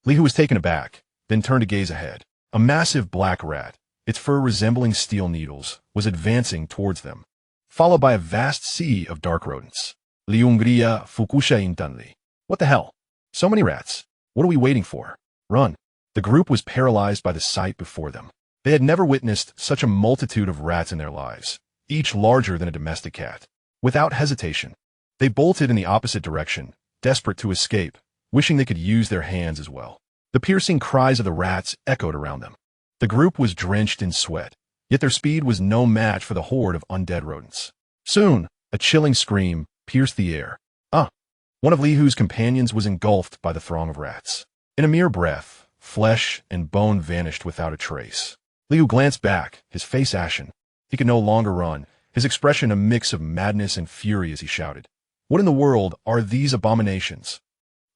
Li Hu was taken aback, then turned to gaze ahead. A massive black rat, its fur resembling steel needles, was advancing towards them, followed by a vast sea of dark rodents. Liungria fukusha intanli. What the hell? So many rats. What are we waiting for? Run. The group was paralyzed by the sight before them. They had never witnessed such a multitude of rats in their lives, each larger than a domestic cat. Without hesitation, they bolted in the opposite direction, desperate to escape, wishing they could use their hands as well. The piercing cries of the rats echoed around them. The group was drenched in sweat, yet their speed was no match for the horde of undead rodents. Soon, a chilling scream pierced the air. One of Li Hu's companions was engulfed by the throng of rats. In a mere breath, flesh and bone vanished without a trace. Li Hu glanced back, his face ashen. He could no longer run, his expression a mix of madness and fury as he shouted. What in the world are these abominations?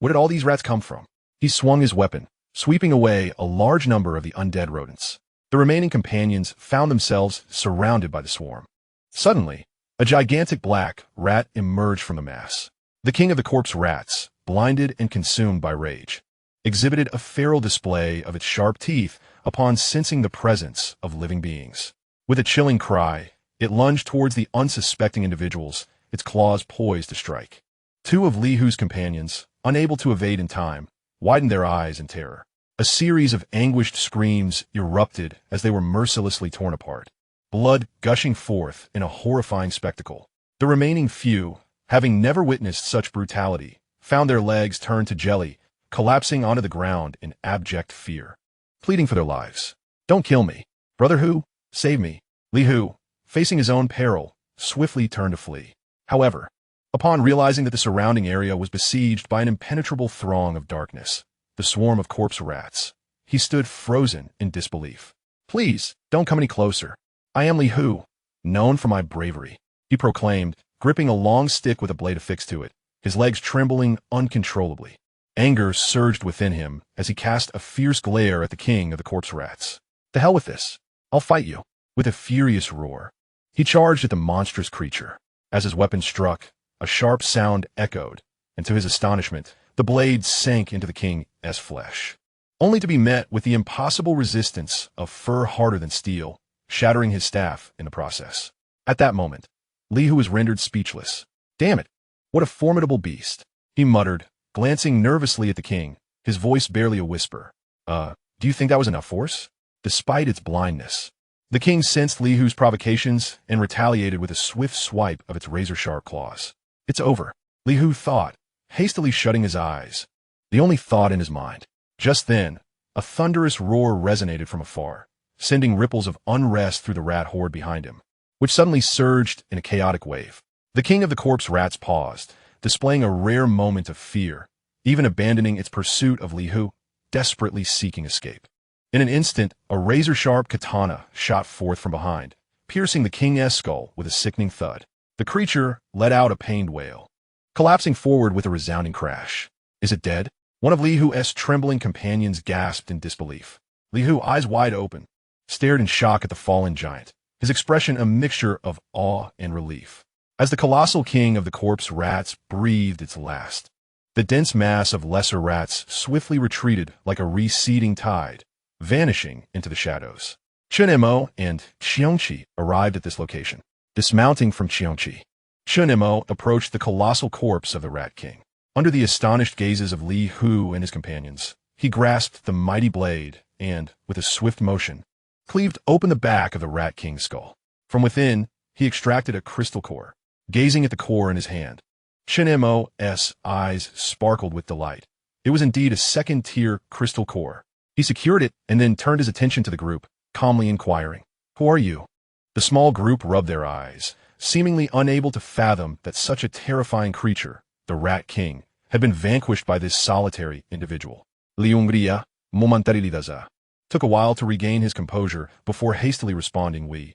Where did all these rats come from? He swung his weapon, sweeping away a large number of the undead rodents. The remaining companions found themselves surrounded by the swarm. Suddenly, a gigantic black rat emerged from the mass. The king of the corpse rats, blinded and consumed by rage, exhibited a feral display of its sharp teeth upon sensing the presence of living beings. With a chilling cry, it lunged towards the unsuspecting individuals, its claws poised to strike. 2 of Li Hu's companions, unable to evade in time, widened their eyes in terror. A series of anguished screams erupted as they were mercilessly torn apart, blood gushing forth in a horrifying spectacle. The remaining few, having never witnessed such brutality, found their legs turned to jelly, collapsing onto the ground in abject fear, pleading for their lives. Don't kill me. Brother Hu, save me. Li Hu, facing his own peril, swiftly turned to flee. However, upon realizing that the surrounding area was besieged by an impenetrable throng of darkness, the swarm of corpse rats, he stood frozen in disbelief. "Please, don't come any closer. I am Li Hu, known for my bravery," he proclaimed, gripping a long stick with a blade affixed to it, his legs trembling uncontrollably. Anger surged within him as he cast a fierce glare at the king of the corpse rats. "To hell with this. I'll fight you." With a furious roar, he charged at the monstrous creature. As his weapon struck, a sharp sound echoed, and to his astonishment, the blade sank into the king's flesh, only to be met with the impossible resistance of fur harder than steel, shattering his staff in the process. At that moment, Li Hu was rendered speechless. "Damn it, what a formidable beast," he muttered, glancing nervously at the king, his voice barely a whisper. Do you think that was enough force?" Despite its blindness, the king sensed Li Hu's provocations and retaliated with a swift swipe of its razor-sharp claws. "It's over," Li Hu thought, hastily shutting his eyes, the only thought in his mind. Just then, a thunderous roar resonated from afar, sending ripples of unrest through the rat horde behind him, which suddenly surged in a chaotic wave. The king of the corpse rats paused, displaying a rare moment of fear, even abandoning its pursuit of Li Hu, desperately seeking escape. In an instant, a razor-sharp katana shot forth from behind, piercing the king's skull with a sickening thud. The creature let out a pained wail, collapsing forward with a resounding crash. "Is it dead?" One of Li Hu's trembling companions gasped in disbelief. Li Hu, eyes wide open, stared in shock at the fallen giant, his expression a mixture of awe and relief. As the colossal king of the corpse rats breathed its last, the dense mass of lesser rats swiftly retreated like a receding tide, vanishing into the shadows. Qiongqi and Qiongqi arrived at this location. Dismounting from Qiongqi, Qiongqi approached the colossal corpse of the Rat King. Under the astonished gazes of Li Hu and his companions, he grasped the mighty blade and, with a swift motion, cleaved open the back of the Rat King's skull. From within, he extracted a crystal core. Gazing at the core in his hand, Qiongqi's eyes sparkled with delight. It was indeed a second-tier crystal core. He secured it and then turned his attention to the group, calmly inquiring, "Who are you?" The small group rubbed their eyes, seemingly unable to fathom that such a terrifying creature, the Rat King, had been vanquished by this solitary individual. Qiongqi momentarily took a while to regain his composure before hastily responding, We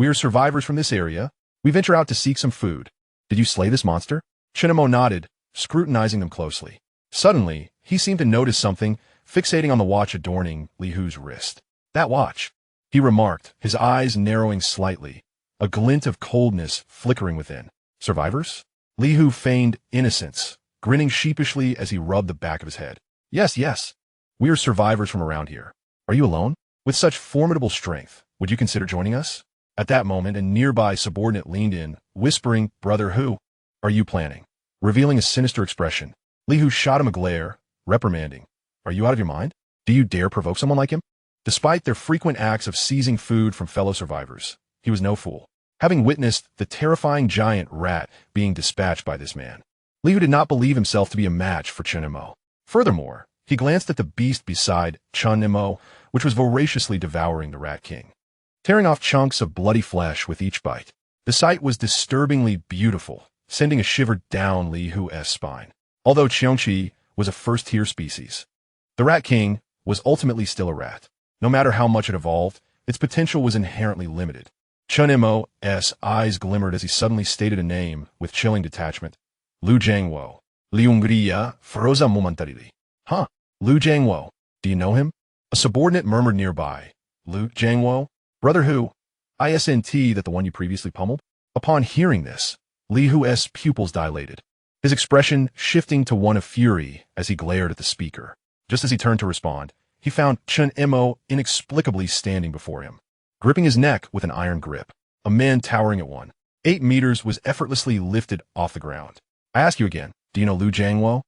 are survivors from this area. We venture out to seek some food. Did you slay this monster?" Qiongqi nodded, scrutinizing them closely. Suddenly, he seemed to notice something, fixating on the watch adorning Li Hu's wrist. "That watch," he remarked, his eyes narrowing slightly, a glint of coldness flickering within. "Survivors?" Li Hu feigned innocence, grinning sheepishly as he rubbed the back of his head. Yes. We are survivors from around here. Are you alone? With such formidable strength, would you consider joining us?" At that moment, a nearby subordinate leaned in, whispering, "Brother Hu, are you planning?" Revealing a sinister expression, Li Hu shot him a glare, reprimanding, "Are you out of your mind? Do you dare provoke someone like him?" Despite their frequent acts of seizing food from fellow survivors, he was no fool. Having witnessed the terrifying giant rat being dispatched by this man, Li Hu did not believe himself to be a match for Qiongqi. Furthermore, he glanced at the beast beside Qiongqi, which was voraciously devouring the Rat King, tearing off chunks of bloody flesh with each bite. The sight was disturbingly beautiful, sending a shiver down Li Hu's spine. Although Qiongqi was a first-tier species, the Rat King was ultimately still a rat. No matter how much it evolved, its potential was inherently limited. Qiongqi's eyes glimmered as he suddenly stated a name with chilling detachment. Lu Jiangwo. Qiongqi froze momentarily. "Huh, Lu Jiangwo. Do you know him?" A subordinate murmured nearby. "Lu Jiangwo? Brother Hu, isn't that the one you previously pummeled?" Upon hearing this, Li Hu's pupils dilated, his expression shifting to one of fury as he glared at the speaker. Just as he turned to respond, he found Qiongqi inexplicably standing before him, gripping his neck with an iron grip. A man towering at 1.8 meters was effortlessly lifted off the ground. "I ask you again, do you know Lu Jiangwo?"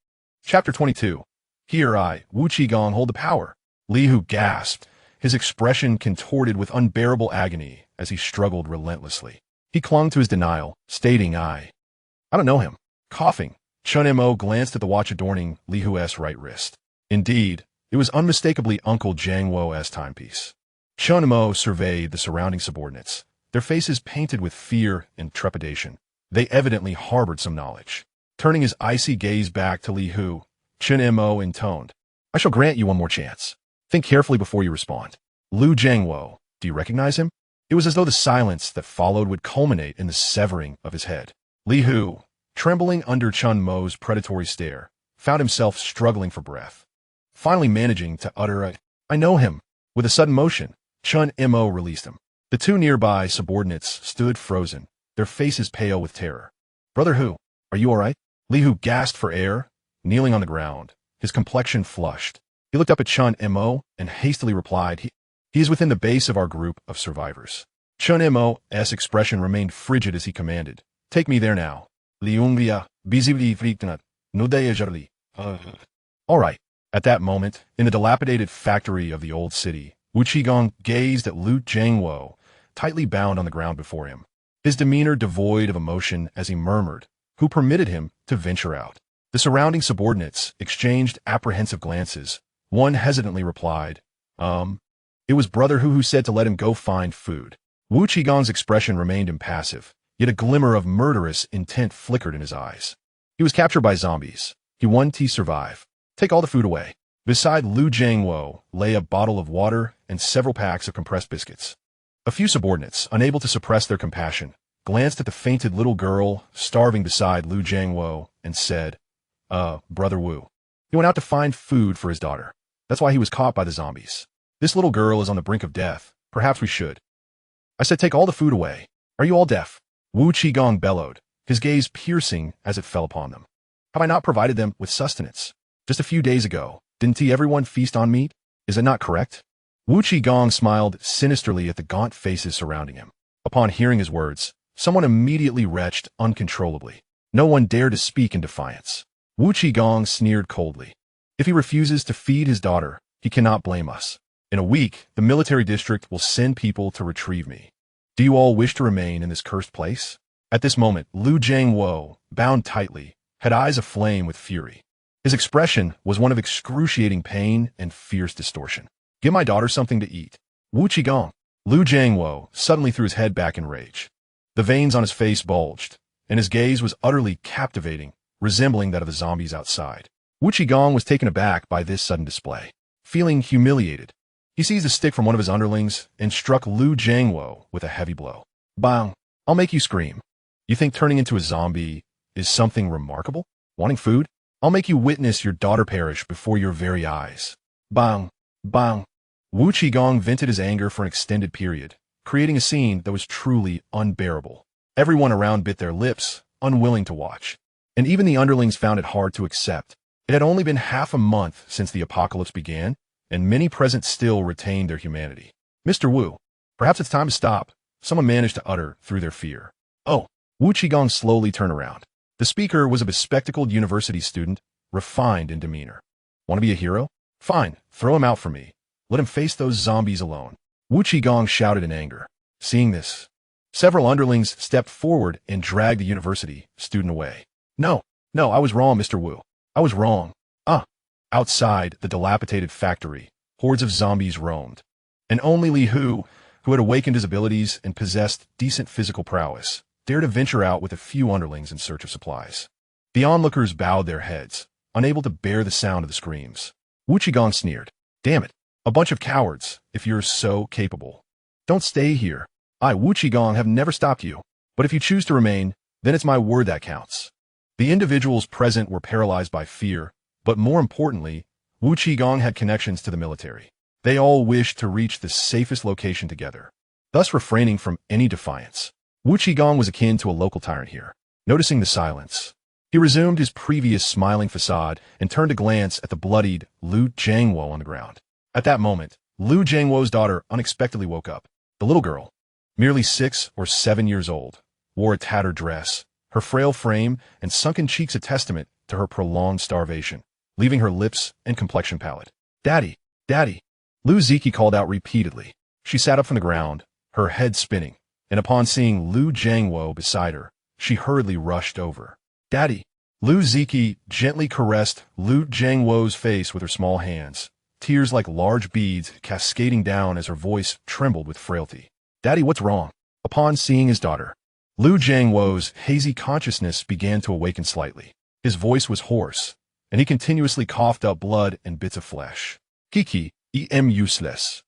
Chapter 22. "Here I, Wu Qigong, hold the power." Li Hu gasped, his expression contorted with unbearable agony as he struggled relentlessly. He clung to his denial, stating, I don't know him." Coughing, Qiongqi glanced at the watch adorning Li Hu's right wrist. Indeed, it was unmistakably Uncle Jiangwo's timepiece. Qiongqi surveyed the surrounding subordinates, their faces painted with fear and trepidation. They evidently harbored some knowledge. Turning his icy gaze back to Li Hu, Chen Mo intoned, "I shall grant you one more chance. Think carefully before you respond. Lu Jiangwo, do you recognize him?" It was as though the silence that followed would culminate in the severing of his head. Li Hu, trembling under Chen Mo's predatory stare, found himself struggling for breath. Finally managing to utter "I know him." With a sudden motion, Chen Mo released him. The two nearby subordinates stood frozen, their faces pale with terror. "Brother Hu, are you all right?" Li Hu gasped for air, kneeling on the ground, his complexion flushed. He looked up at Chen Mo and hastily replied, He is within the base of our group of survivors." Chen Mo's expression remained frigid as he commanded, "Take me there now." All right. At that moment, in the dilapidated factory of the old city, Wu Qigong gazed at Lu Jiangwo, tightly bound on the ground before him, his demeanor devoid of emotion as he murmured, "Who permitted him to venture out?" The surrounding subordinates exchanged apprehensive glances. One hesitantly replied, It was Brother Hu said to let him go find food." Wu Qigong's expression remained impassive, yet a glimmer of murderous intent flickered in his eyes. "He was captured by zombies. He wanted to survive. Take all the food away." Beside Lu Jiangwo lay a bottle of water and several packs of compressed biscuits. A few subordinates, unable to suppress their compassion, glanced at the fainted little girl starving beside Lu Jiangwo and said, Brother Wu. He went out to find food for his daughter. That's why he was caught by the zombies. This little girl is on the brink of death. Perhaps we should." "I said take all the food away. Are you all deaf?" Wu Qigong bellowed, his gaze piercing as it fell upon them. "Have I not provided them with sustenance? Just a few days ago, didn't everyone feast on meat? Is it not correct?" Wu Qigong smiled sinisterly at the gaunt faces surrounding him. Upon hearing his words, someone immediately retched uncontrollably. No one dared to speak in defiance. Wu Qigong sneered coldly. "If he refuses to feed his daughter, he cannot blame us. In a week, the military district will send people to retrieve me. Do you all wish to remain in this cursed place?" At this moment, Lu Jiangwo, bound tightly, had eyes aflame with fury. His expression was one of excruciating pain and fierce distortion. "Give my daughter something to eat." "Wu Qigong." Lu Jiangwo suddenly threw his head back in rage. The veins on his face bulged, and his gaze was utterly captivating, resembling that of the zombies outside. Wu Qigong was taken aback by this sudden display. Feeling humiliated, he seized a stick from one of his underlings and struck Lu Jiangwo with a heavy blow. "Bang! I'll make you scream. You think turning into a zombie is something remarkable? Wanting food? I'll make you witness your daughter perish before your very eyes." Bang! Bang! Wu Qigong vented his anger for an extended period, creating a scene that was truly unbearable. Everyone around bit their lips, unwilling to watch. And even the underlings found it hard to accept. It had only been half a month since the apocalypse began, and many present still retained their humanity. "Mr. Wu, perhaps it's time to stop," someone managed to utter through their fear. "Oh." Wu Qigong slowly turned around. The speaker was a bespectacled university student, refined in demeanor. "Want to be a hero? Fine, throw him out for me. Let him face those zombies alone." Wu Qigong shouted in anger. Seeing this, several underlings stepped forward and dragged the university student away. No, I was wrong, Mr. Wu. I was wrong." Outside the dilapidated factory, hordes of zombies roamed. And only Li Hu, who had awakened his abilities and possessed decent physical prowess, dared to venture out with a few underlings in search of supplies. The onlookers bowed their heads, unable to bear the sound of the screams. Wu Qigong sneered. "Damn it, a bunch of cowards, if you're so capable. Don't stay here. I, Wu Qigong, have never stopped you. But if you choose to remain, then it's my word that counts." The individuals present were paralyzed by fear, but more importantly, Wu Qigong had connections to the military. They all wished to reach the safest location together, thus refraining from any defiance. Wu Qigong was akin to a local tyrant here. Noticing the silence, he resumed his previous smiling facade and turned to glance at the bloodied Lu Jiangwo on the ground. At that moment, Lu Jiangwo's daughter unexpectedly woke up. The little girl, merely 6 or 7 years old, wore a tattered dress, her frail frame and sunken cheeks a testament to her prolonged starvation, leaving her lips and complexion pallid. "Daddy, Daddy!" Lu Ziki called out repeatedly. She sat up from the ground, her head spinning, and upon seeing Lu Jiangwo beside her, she hurriedly rushed over. "Daddy!" Lu Ziki gently caressed Lu Jiangwo's face with her small hands, tears like large beads cascading down as her voice trembled with frailty. "Daddy, what's wrong?" Upon seeing his daughter, Lu Jiangwo's hazy consciousness began to awaken slightly. His voice was hoarse, and he continuously coughed up blood and bits of flesh. Kiki, useless.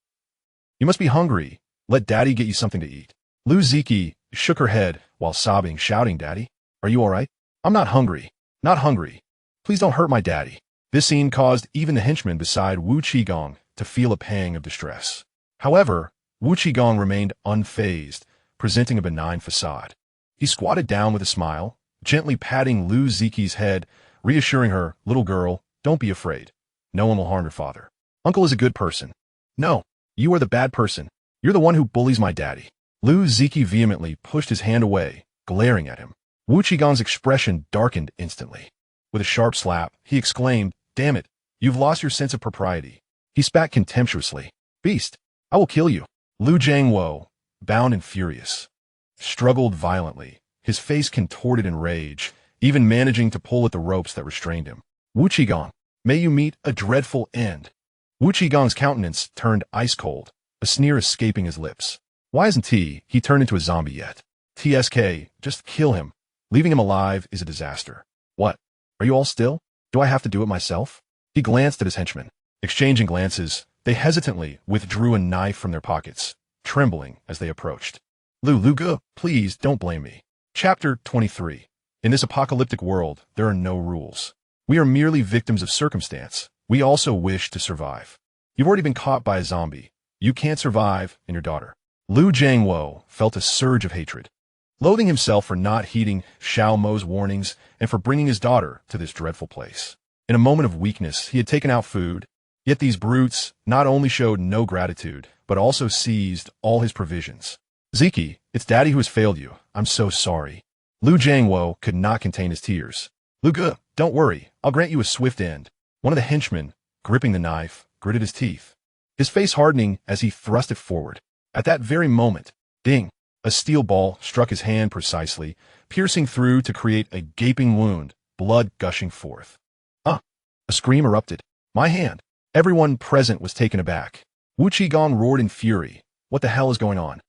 You must be hungry. Let daddy get you something to eat. Lu Ziki shook her head while sobbing, shouting, Daddy, are you all right? I'm not hungry. Not hungry. Please don't hurt my daddy. This scene caused even the henchman beside Wu Qigong to feel a pang of distress. However, Wu Qigong remained unfazed, presenting a benign facade. He squatted down with a smile, gently patting Lu Ziki's head, reassuring her, little girl, don't be afraid. No one will harm your father. Uncle is a good person. No, you are the bad person. You're the one who bullies my daddy. Lu Ziki vehemently pushed his hand away, glaring at him. Wu Qigong's expression darkened instantly. With a sharp slap, he exclaimed, damn it, you've lost your sense of propriety. He spat contemptuously. Beast, I will kill you. Lu Jiangwo, bound and furious, struggled violently, his face contorted in rage, even managing to pull at the ropes that restrained him. Wu Qigong, may you meet a dreadful end. Wu Qigong's countenance turned ice cold, a sneer escaping his lips. Why isn't he turned into a zombie yet? TSK, just kill him. Leaving him alive is a disaster. What? Are you all still? Do I have to do it myself? He glanced at his henchmen. Exchanging glances, they hesitantly withdrew a knife from their pockets, trembling as they approached. Luga, please don't blame me. Chapter 23. In this apocalyptic world, there are no rules. We are merely victims of circumstance. We also wish to survive. You've already been caught by a zombie. You can't survive, and your daughter. Lu Jiangwo felt a surge of hatred. Loathing himself for not heeding Xiao Mo's warnings and for bringing his daughter to this dreadful place. In a moment of weakness, he had taken out food, yet these brutes not only showed no gratitude, but also seized all his provisions. Ziki, it's daddy who has failed you. I'm so sorry. Lu Jiangwo could not contain his tears. Luga, don't worry. I'll grant you a swift end. One of the henchmen, gripping the knife, gritted his teeth, his face hardening as he thrust it forward. At that very moment, ding, a steel ball struck his hand precisely, piercing through to create a gaping wound, blood gushing forth. A scream erupted. My hand. Everyone present was taken aback. Wu Qigong roared in fury. What the hell is going on?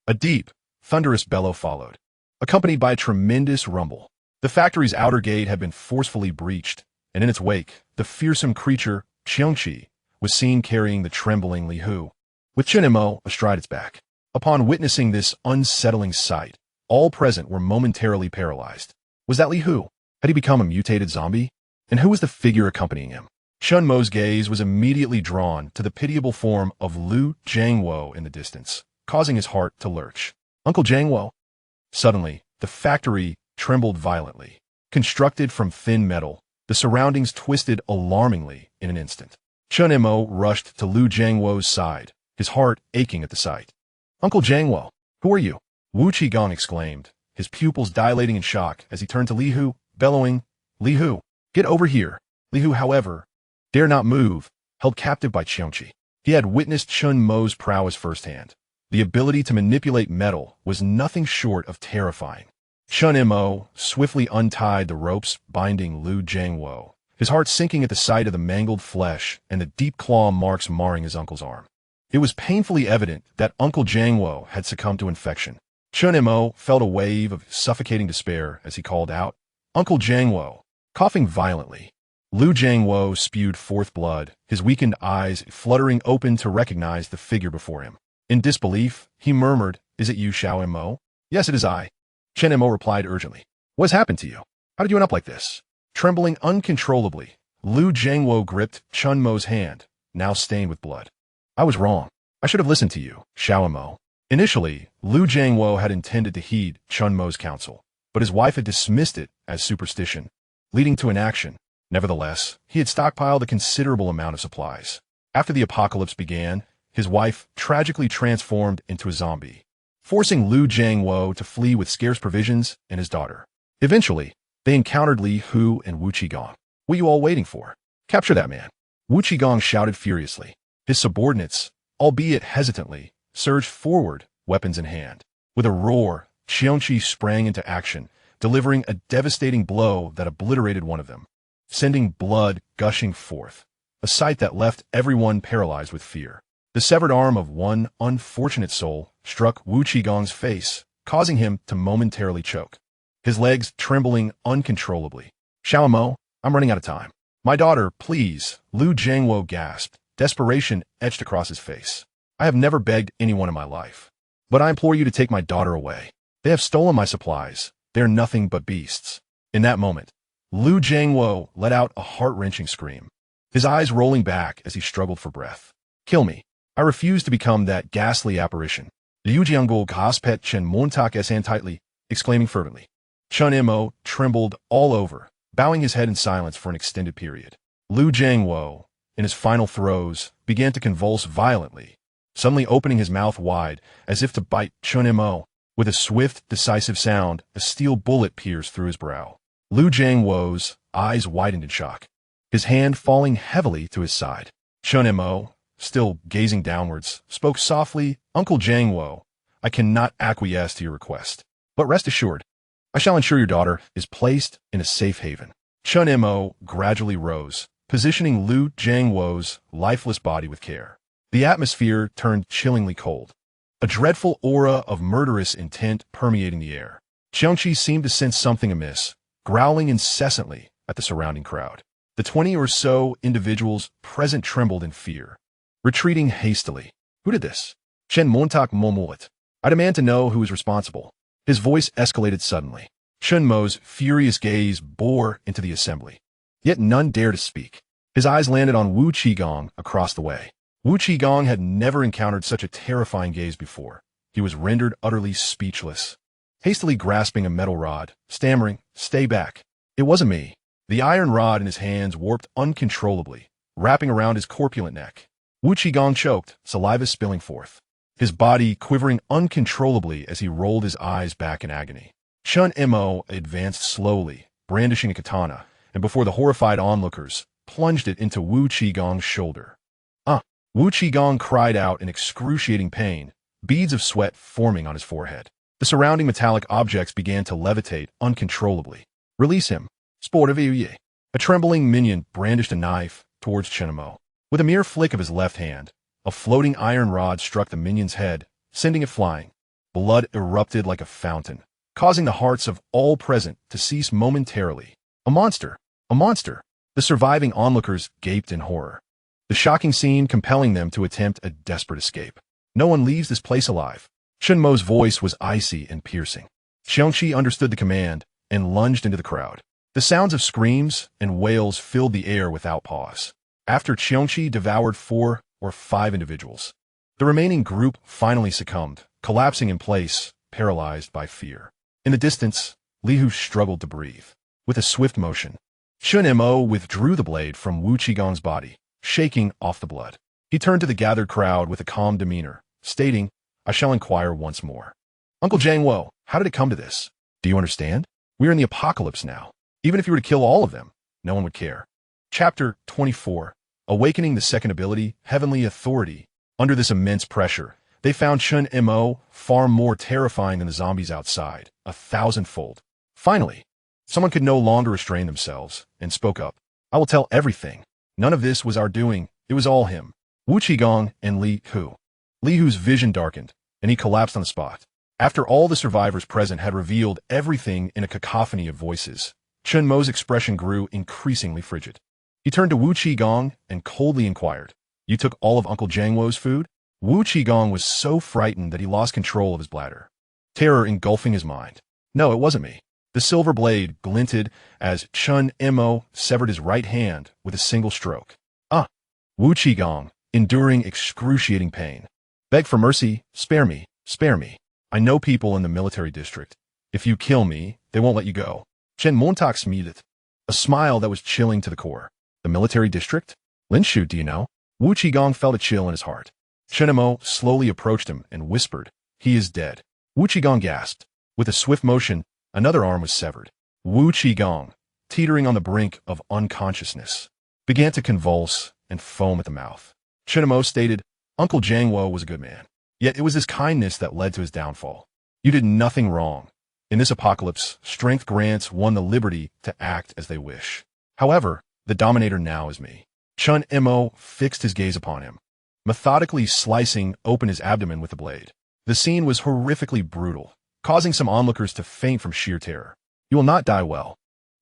A deep, thunderous bellow followed, accompanied by a tremendous rumble. The factory's outer gate had been forcefully breached, and in its wake, the fearsome creature, Qiongqi, was seen carrying the trembling Li Hu, with Qiongqi astride its back. Upon witnessing this unsettling sight, all present were momentarily paralyzed. Was that Li Hu? Had he become a mutated zombie? And who was the figure accompanying him? Qiongqi's gaze was immediately drawn to the pitiable form of Lu Jiangwo in the distance, causing his heart to lurch. Uncle Jiangwo? Suddenly, the factory trembled violently. Constructed from thin metal, the surroundings twisted alarmingly in an instant. Qiongqi rushed to Lu Jiangwo's side, his heart aching at the sight. Uncle Jiangwo, who are you? Wu Qigong exclaimed, his pupils dilating in shock as he turned to Li Hu, bellowing, Li Hu, get over here. Li Hu, however, dare not move, held captive by Qiongqi. He had witnessed Chun Mo's prowess firsthand. The ability to manipulate metal was nothing short of terrifying. Chun Mo swiftly untied the ropes binding Lu Jiangwo, his heart sinking at the sight of the mangled flesh and the deep claw marks marring his uncle's arm. It was painfully evident that Uncle Jiangwo had succumbed to infection. Chun Mo felt a wave of suffocating despair as he called out, Uncle Jiangwo, coughing violently. Lu Jiangwo spewed forth blood, his weakened eyes fluttering open to recognize the figure before him. In disbelief, he murmured, Is it you, Xiao Mo? Yes, it is I. Chen Mo replied urgently. What has happened to you? How did you end up like this? Trembling uncontrollably, Lu Jiangwo gripped Chun Mo's hand, now stained with blood. I was wrong. I should have listened to you, Xiao Mo. Initially, Lu Jiangwo had intended to heed Chun Mo's counsel, but his wife had dismissed it as superstition, leading to inaction. Nevertheless, he had stockpiled a considerable amount of supplies. After the apocalypse began, his wife tragically transformed into a zombie, forcing Lu Jiangwo to flee with scarce provisions and his daughter. Eventually, they encountered Li Hu and Wu Qigong. What are you all waiting for? Capture that man. Wu Qigong shouted furiously. His subordinates, albeit hesitantly, surged forward, weapons in hand. With a roar, Qiongqi sprang into action, delivering a devastating blow that obliterated one of them, sending blood gushing forth, a sight that left everyone paralyzed with fear. The severed arm of one unfortunate soul struck Wu Qigong's face, causing him to momentarily choke, his legs trembling uncontrollably. Xiaomo, I'm running out of time. My daughter, please, Lu Jiangwo gasped, desperation etched across his face. I have never begged anyone in my life. But I implore you to take my daughter away. They have stolen my supplies. They are nothing but beasts. In that moment, Lu Jiangwo let out a heart-wrenching scream, his eyes rolling back as he struggled for breath. Kill me. I refuse to become that ghastly apparition. Liu Jiangguo gaspet Chen Montak san tightly, exclaiming fervently. Chen Mo trembled all over, bowing his head in silence for an extended period. Lu Jiangwo, in his final throes, began to convulse violently, suddenly opening his mouth wide as if to bite Chen Mo. With a swift, decisive sound, a steel bullet pierced through his brow. Lu Jiangwo's eyes widened in shock, his hand falling heavily to his side. Chen Mo, still gazing downwards, spoke softly, Uncle Jiangwo, I cannot acquiesce to your request. But rest assured, I shall ensure your daughter is placed in a safe haven. Chen Mo gradually rose, positioning Lu Jiangwo's lifeless body with care. The atmosphere turned chillingly cold, a dreadful aura of murderous intent permeating the air. Qiongqi seemed to sense something amiss, growling incessantly at the surrounding crowd. The 20 or so individuals present trembled in fear, retreating hastily. Who did this? Chen Montak mumbled. I demand to know who is responsible. His voice escalated suddenly. Chen Mo's furious gaze bore into the assembly. Yet none dared to speak. His eyes landed on Wu Qigong across the way. Wu Qigong had never encountered such a terrifying gaze before. He was rendered utterly speechless, hastily grasping a metal rod, stammering, Stay back. It wasn't me. The iron rod in his hands warped uncontrollably, wrapping around his corpulent neck. Wu Qigong choked, saliva spilling forth, his body quivering uncontrollably as he rolled his eyes back in agony. Chen Mo advanced slowly, brandishing a katana, and before the horrified onlookers, plunged it into Wu Qigong's shoulder. Wu Qigong cried out in excruciating pain, beads of sweat forming on his forehead. The surrounding metallic objects began to levitate uncontrollably. Release him. Sport of A. A trembling minion brandished a knife towards Chen Mo. With a mere flick of his left hand, a floating iron rod struck the minion's head, sending it flying. Blood erupted like a fountain, causing the hearts of all present to cease momentarily. A monster! A monster! The surviving onlookers gaped in horror, the shocking scene compelling them to attempt a desperate escape. No one leaves this place alive. Chen Mo's voice was icy and piercing. Qiongqi understood the command and lunged into the crowd. The sounds of screams and wails filled the air without pause. After Qiongqi devoured 4 or 5 individuals, the remaining group finally succumbed, collapsing in place, paralyzed by fear. In the distance, Li Hu struggled to breathe. With a swift motion, Chen Mo withdrew the blade from Wu Qigong's body, shaking off the blood. He turned to the gathered crowd with a calm demeanor, stating, I shall inquire once more. Uncle Jiangwo, how did it come to this? Do you understand? We are in the apocalypse now. Even if you were to kill all of them, no one would care. Chapter 24. Awakening the second ability, Heavenly Authority. Under this immense pressure, they found Chen Mo far more terrifying than the zombies outside, 1,000-fold. Finally, someone could no longer restrain themselves and spoke up. I will tell everything. None of this was our doing. It was all him. Wu Qigong and Li Hu. Li Hu's vision darkened, and he collapsed on the spot. After all the survivors present had revealed everything in a cacophony of voices, Chen Mo's expression grew increasingly frigid. He turned to Wu Qigong and coldly inquired, You took all of Uncle Jiangwo's food? Wu Qigong was so frightened that he lost control of his bladder, terror engulfing his mind. No, it wasn't me. The silver blade glinted as Chen Mo severed his right hand with a single stroke. Wu Qigong, enduring excruciating pain. Beg for mercy, spare me, spare me. I know people in the military district. If you kill me, they won't let you go. Chen Montak smiled, a smile that was chilling to the core. The military district? Linshu, do you know? Wu Qigong felt a chill in his heart. Chen Mo slowly approached him and whispered, He is dead. Wu Qigong gasped. With a swift motion, another arm was severed. Wu Qigong, teetering on the brink of unconsciousness, began to convulse and foam at the mouth. Chen Mo stated, Uncle Jiangwo was a good man. Yet it was his kindness that led to his downfall. You did nothing wrong. In this apocalypse, strength grants one the liberty to act as they wish. However, the dominator now is me. Chen Mo fixed his gaze upon him, methodically slicing open his abdomen with the blade. The scene was horrifically brutal, causing some onlookers to faint from sheer terror. "You will not die well."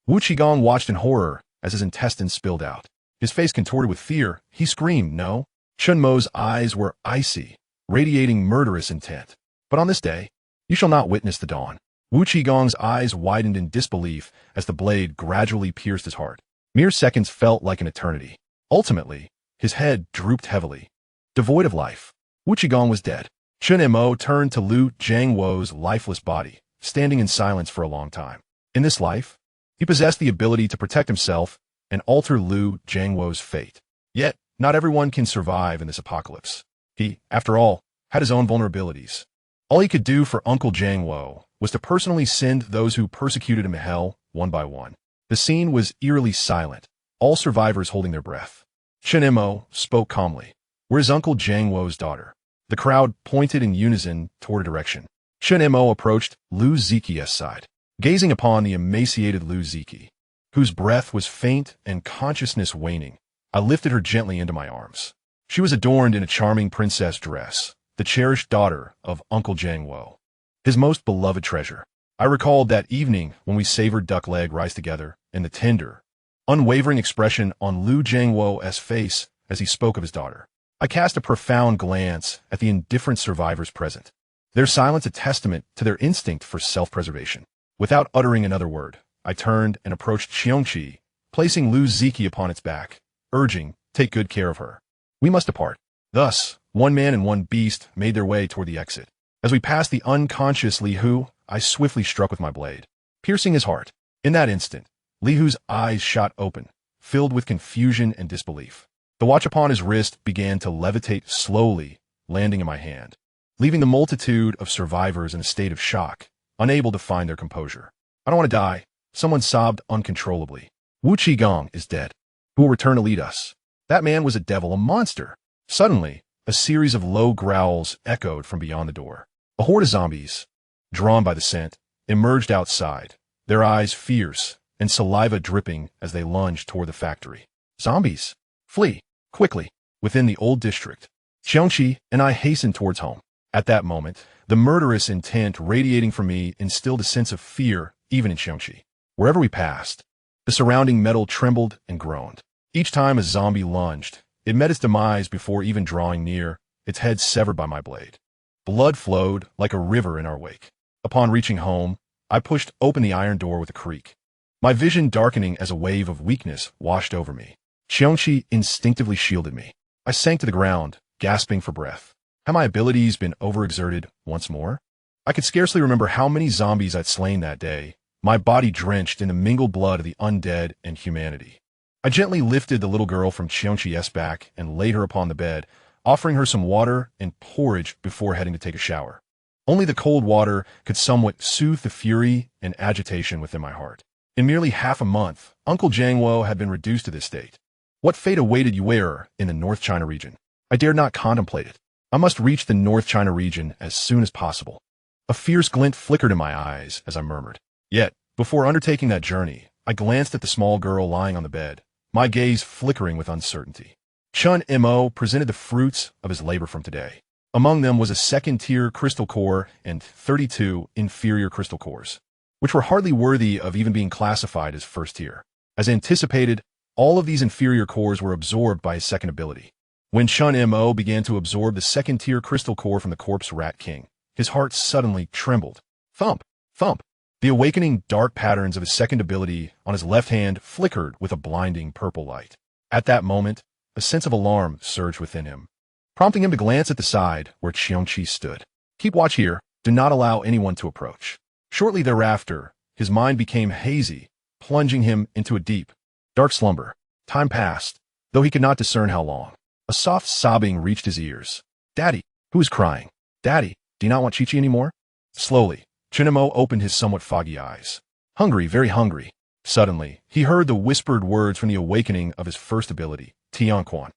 Wu Qigong watched in horror as his intestines spilled out. His face contorted with fear. He screamed, "No." Chun Mo's eyes were icy, radiating murderous intent. "But on this day, you shall not witness the dawn." Wu Qigong's eyes widened in disbelief as the blade gradually pierced his heart. Mere seconds felt like an eternity. Ultimately, his head drooped heavily. Devoid of life, Wu Qigong was dead. Chun Mo turned to Liu Jiangwo's lifeless body, standing in silence for a long time. In this life, he possessed the ability to protect himself and alter Liu Jiangwo's fate. Yet, not everyone can survive in this apocalypse. He, after all, had his own vulnerabilities. All he could do for Uncle Jiangwo was to personally send those who persecuted him to hell one by one. The scene was eerily silent, all survivors holding their breath. Chun Mo spoke calmly. "Where's Uncle Jiangwo's daughter?" The crowd pointed in unison toward a direction. Chun Mo approached Liu Ziqi's side, gazing upon the emaciated Liu Ziqi, whose breath was faint and consciousness waning. I lifted her gently into my arms. She was adorned in a charming princess dress, the cherished daughter of Uncle Jiangwo, his most beloved treasure. I recalled that evening when we savored duck leg rice together, and the tender, unwavering expression on Liu Jiangwo's face as he spoke of his daughter. I cast a profound glance at the indifferent survivors present, their silence a testament to their instinct for self-preservation. Without uttering another word, I turned and approached Qiongqi, placing Liu Ziqi upon its back, urging, "Take good care of her. We must depart." Thus, one man and one beast made their way toward the exit. As we passed the unconscious Li Hu, I swiftly struck with my blade, piercing his heart. In that instant, Li Hu's eyes shot open, filled with confusion and disbelief. The watch upon his wrist began to levitate slowly, landing in my hand, leaving the multitude of survivors in a state of shock, unable to find their composure. "I don't want to die," someone sobbed uncontrollably. "Wu Qigong is dead. Who will return to lead us?" That man was a devil, a monster. Suddenly, a series of low growls echoed from beyond the door. A horde of zombies, drawn by the scent, emerged outside, their eyes fierce and saliva dripping as they lunged toward the factory. "Zombies! Flee! Quickly!" Within the old district, Qiongqi and I hastened towards home. At that moment, the murderous intent radiating from me instilled a sense of fear even in Qiongqi. Wherever we passed, the surrounding metal trembled and groaned. Each time a zombie lunged, it met its demise before even drawing near, its head severed by my blade. Blood flowed like a river in our wake. Upon reaching home, I pushed open the iron door with a creak, my vision darkening as a wave of weakness washed over me. Qiongqi instinctively shielded me. I sank to the ground, gasping for breath. Had my abilities been overexerted once more? I could scarcely remember how many zombies I'd slain that day, my body drenched in the mingled blood of the undead and humanity. I gently lifted the little girl from Qiongqi's back and laid her upon the bed, offering her some water and porridge before heading to take a shower. Only the cold water could somewhat soothe the fury and agitation within my heart. In merely half a month, Uncle Jiangwo had been reduced to this state. What fate awaited Yuer in the North China region? I dared not contemplate it. I must reach the North China region as soon as possible. A fierce glint flickered in my eyes as I murmured. Yet, before undertaking that journey, I glanced at the small girl lying on the bed, my gaze flickering with uncertainty. Chun Mo presented the fruits of his labor from today. Among them was a second-tier crystal core and 32 inferior crystal cores, which were hardly worthy of even being classified as first tier. As anticipated, all of these inferior cores were absorbed by his second ability. When Chun Mo began to absorb the second-tier crystal core from the corpse Rat King, his heart suddenly trembled. Thump! Thump! The awakening dark patterns of his second ability on his left hand flickered with a blinding purple light. At that moment, a sense of alarm surged within him, prompting him to glance at the side where Qiongqi stood. "Keep watch here. Do not allow anyone to approach." Shortly thereafter, his mind became hazy, plunging him into a deep, dark slumber. Time passed, though he could not discern how long. A soft sobbing reached his ears. "Daddy!" Who is crying? "Daddy, do you not want Chi-Chi anymore?" Slowly, Chun Mo opened his somewhat foggy eyes. "Hungry, very hungry." Suddenly, he heard the whispered words from the awakening of his first ability, Qiongqi.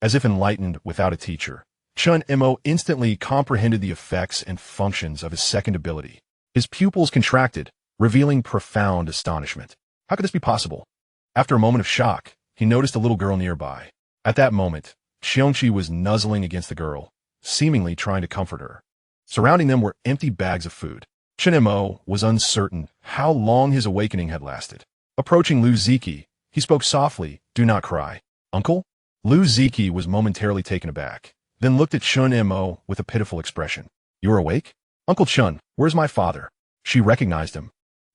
As if enlightened without a teacher, Chun Mo instantly comprehended the effects and functions of his second ability. His pupils contracted, revealing profound astonishment. How could this be possible? After a moment of shock, he noticed a little girl nearby. At that moment, Qiongqi was nuzzling against the girl, seemingly trying to comfort her. Surrounding them were empty bags of food. Chen Mo was uncertain how long his awakening had lasted. Approaching Lu Ziki, he spoke softly, "Do not cry." "Uncle?" Lu Ziki was momentarily taken aback, then looked at Chen Mo with a pitiful expression. "You are awake?" "Uncle Chen, where's my father?" She recognized him,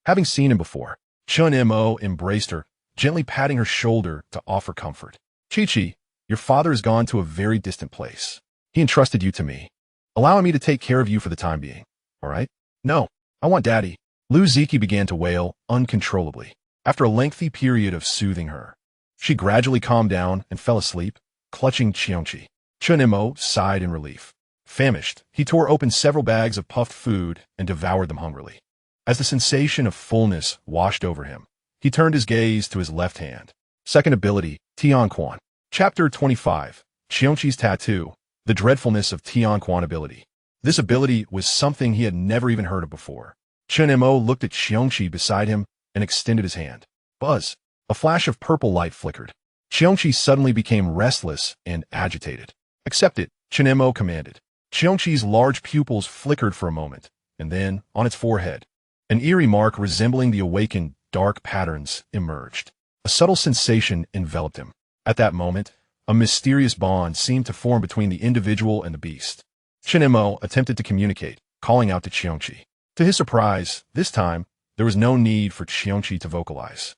having seen him before. Chen Mo embraced her, gently patting her shoulder to offer comfort. "Chi-Chi, your father has gone to a very distant place. He entrusted you to me, allowing me to take care of you for the time being. All right?" "No, I want Daddy." Lu Ziki began to wail uncontrollably. After a lengthy period of soothing her, she gradually calmed down and fell asleep, clutching Qiongqi. Chen Mo sighed in relief. Famished, he tore open several bags of puffed food and devoured them hungrily. As the sensation of fullness washed over him, he turned his gaze to his left hand. Second ability, Qiongqi. Chapter 25, Qiongqi's Tattoo, the dreadfulness of Qiongqi ability. This ability was something he had never even heard of before. Chen Mo looked at Qiongqi beside him and extended his hand. Buzz! A flash of purple light flickered. Qiongqi suddenly became restless and agitated. "Accept it," Chen Mo commanded. Qiongqi's large pupils flickered for a moment, and then, on its forehead, an eerie mark resembling the awakened dark patterns emerged. A subtle sensation enveloped him. At that moment, a mysterious bond seemed to form between the individual and the beast. Chen Mo attempted to communicate, calling out to Qiongqi. To his surprise, this time, there was no need for Qiongqi to vocalize.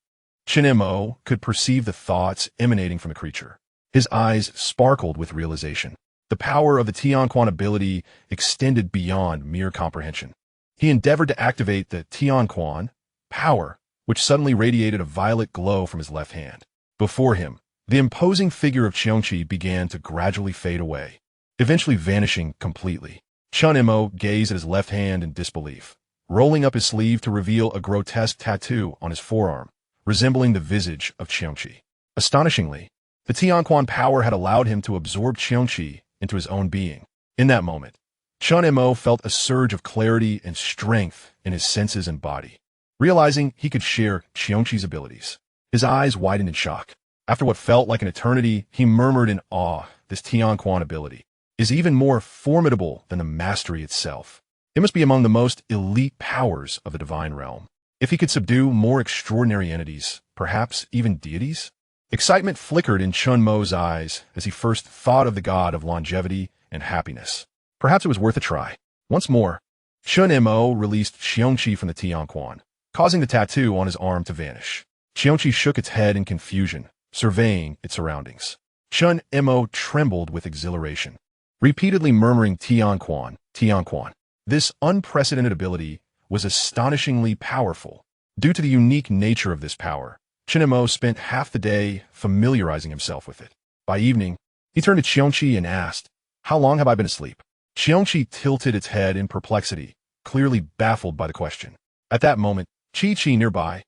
Chen Mo could perceive the thoughts emanating from the creature. His eyes sparkled with realization. The power of the Qiongqi ability extended beyond mere comprehension. He endeavored to activate the Qiongqi power, which suddenly radiated a violet glow from his left hand. Before him, the imposing figure of Qiongqi began to gradually fade away, eventually vanishing completely. Chen Mo gazed at his left hand in disbelief, rolling up his sleeve to reveal a grotesque tattoo on his forearm, resembling the visage of Qiongqi. Astonishingly, the Qiongqi power had allowed him to absorb Qiongqi into his own being. In that moment, Chen Mo felt a surge of clarity and strength in his senses and body. Realizing he could share Qiongqi's abilities, his eyes widened in shock. After what felt like an eternity, he murmured in awe, "This Qiongqi ability is even more formidable than the mastery itself. It must be among the most elite powers of the divine realm. If he could subdue more extraordinary entities, perhaps even deities?" Excitement flickered in Chen Mo's eyes as he first thought of the god of longevity and happiness. Perhaps it was worth a try. Once more, Chen Mo released Qiongqi from the Qiongqi, causing the tattoo on his arm to vanish. Qiongqi shook its head in confusion, surveying its surroundings. Chen Mo trembled with exhilaration, repeatedly murmuring Qiongqi, Qiongqi. This unprecedented ability was astonishingly powerful. Due to the unique nature of this power, Chen Mo spent half the day familiarizing himself with it. By evening, he turned to Qiongqi and asked, "How long have I been asleep?" Qiongqi tilted its head in perplexity, clearly baffled by the question. At that moment, Chi-Chi nearby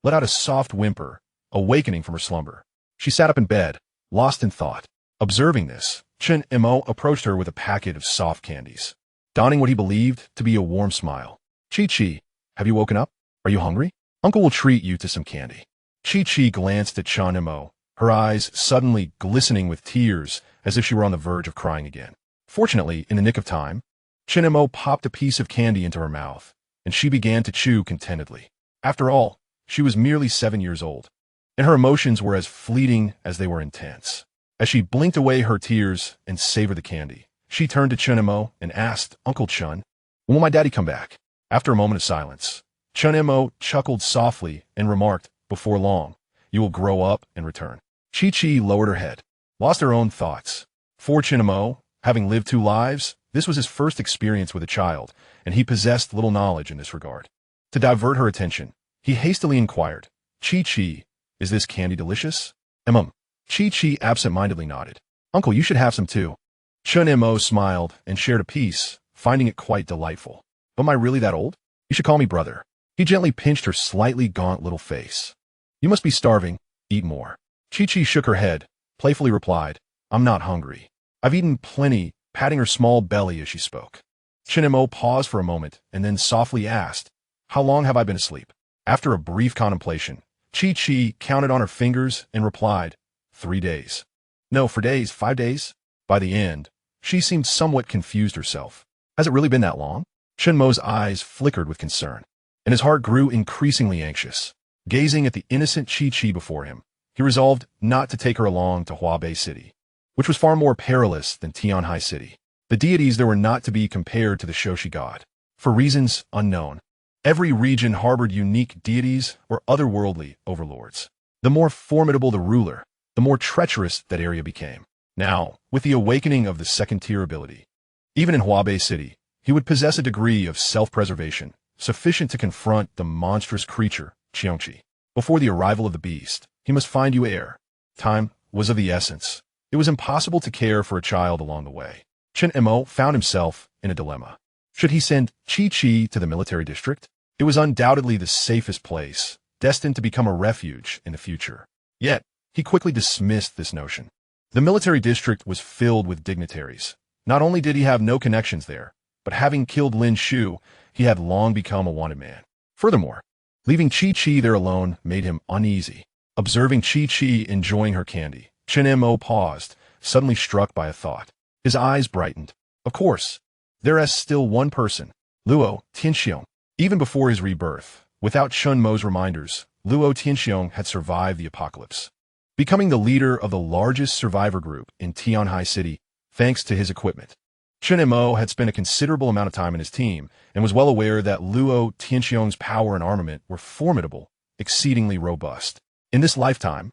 let out a soft whimper, awakening from her slumber. She sat up in bed, lost in thought. Observing this, Chen Mo approached her with a packet of soft candies, donning what he believed to be a warm smile. "Chi-Chi, have you woken up? Are you hungry? Uncle will treat you to some candy." Chi-Chi glanced at Chen Mo, her eyes suddenly glistening with tears as if she were on the verge of crying again. Fortunately, in the nick of time, Chen Mo popped a piece of candy into her mouth, and she began to chew contentedly. After all, she was merely 7 years old, and her emotions were as fleeting as they were intense. As she blinked away her tears and savored the candy, she turned to Chen Mo and asked, "Uncle Chen, when will my daddy come back?" After a moment of silence, Chen Mo chuckled softly and remarked, "Before long, you will grow up and return." Chi-Chi lowered her head, lost her own thoughts. For Chen Mo, having lived 2 lives, this was his first experience with a child, and he possessed little knowledge in this regard. To divert her attention, he hastily inquired, "Chi-Chi, is this candy delicious?" Chi-Chi absent-mindedly nodded. "Uncle, you should have some too." Chen Mo smiled and shared a piece, finding it quite delightful. "But am I really that old? You should call me brother." He gently pinched her slightly gaunt little face. "You must be starving. Eat more." Chi-Chi shook her head, playfully replied, "I'm not hungry. I've eaten plenty," patting her small belly as she spoke. Chen Mo paused for a moment and then softly asked, "How long have I been asleep?" After a brief contemplation, Chi-Chi counted on her fingers and replied, 3 days. No, for days, 5 days. By the end, she seemed somewhat confused herself. Has it really been that long? Shenmo's eyes flickered with concern, and his heart grew increasingly anxious. Gazing at the innocent Qiongqi before him, he resolved not to take her along to Huabei City, which was far more perilous than Tianhai City. The deities there were not to be compared to the Shoshi god. For reasons unknown, every region harbored unique deities or otherworldly overlords. The more formidable the ruler, the more treacherous that area became. Now, with the awakening of the second-tier ability, even in Huabei City, he would possess a degree of self-preservation sufficient to confront the monstrous creature, Qiongqi. Before the arrival of the beast, he must find you heir. Time was of the essence. It was impossible to care for a child along the way. Chen Mo found himself in a dilemma. Should he send Qiongqi to the military district? It was undoubtedly the safest place, destined to become a refuge in the future. Yet, he quickly dismissed this notion. The military district was filled with dignitaries. Not only did he have no connections there, but having killed Lin Shu, he had long become a wanted man. Furthermore, leaving Qiongqi there alone made him uneasy. Observing Qiongqi enjoying her candy, Chen Mo paused, suddenly struck by a thought. His eyes brightened. Of course, there is still one person, Luo Tianxiong. Even before his rebirth, without Chen Mo's reminders, Luo Tianxiong had survived the apocalypse, becoming the leader of the largest survivor group in Tianhai City thanks to his equipment. Chen Mo had spent a considerable amount of time in his team and was well aware that Luo Tianxiong's power and armament were formidable, exceedingly robust. In this lifetime,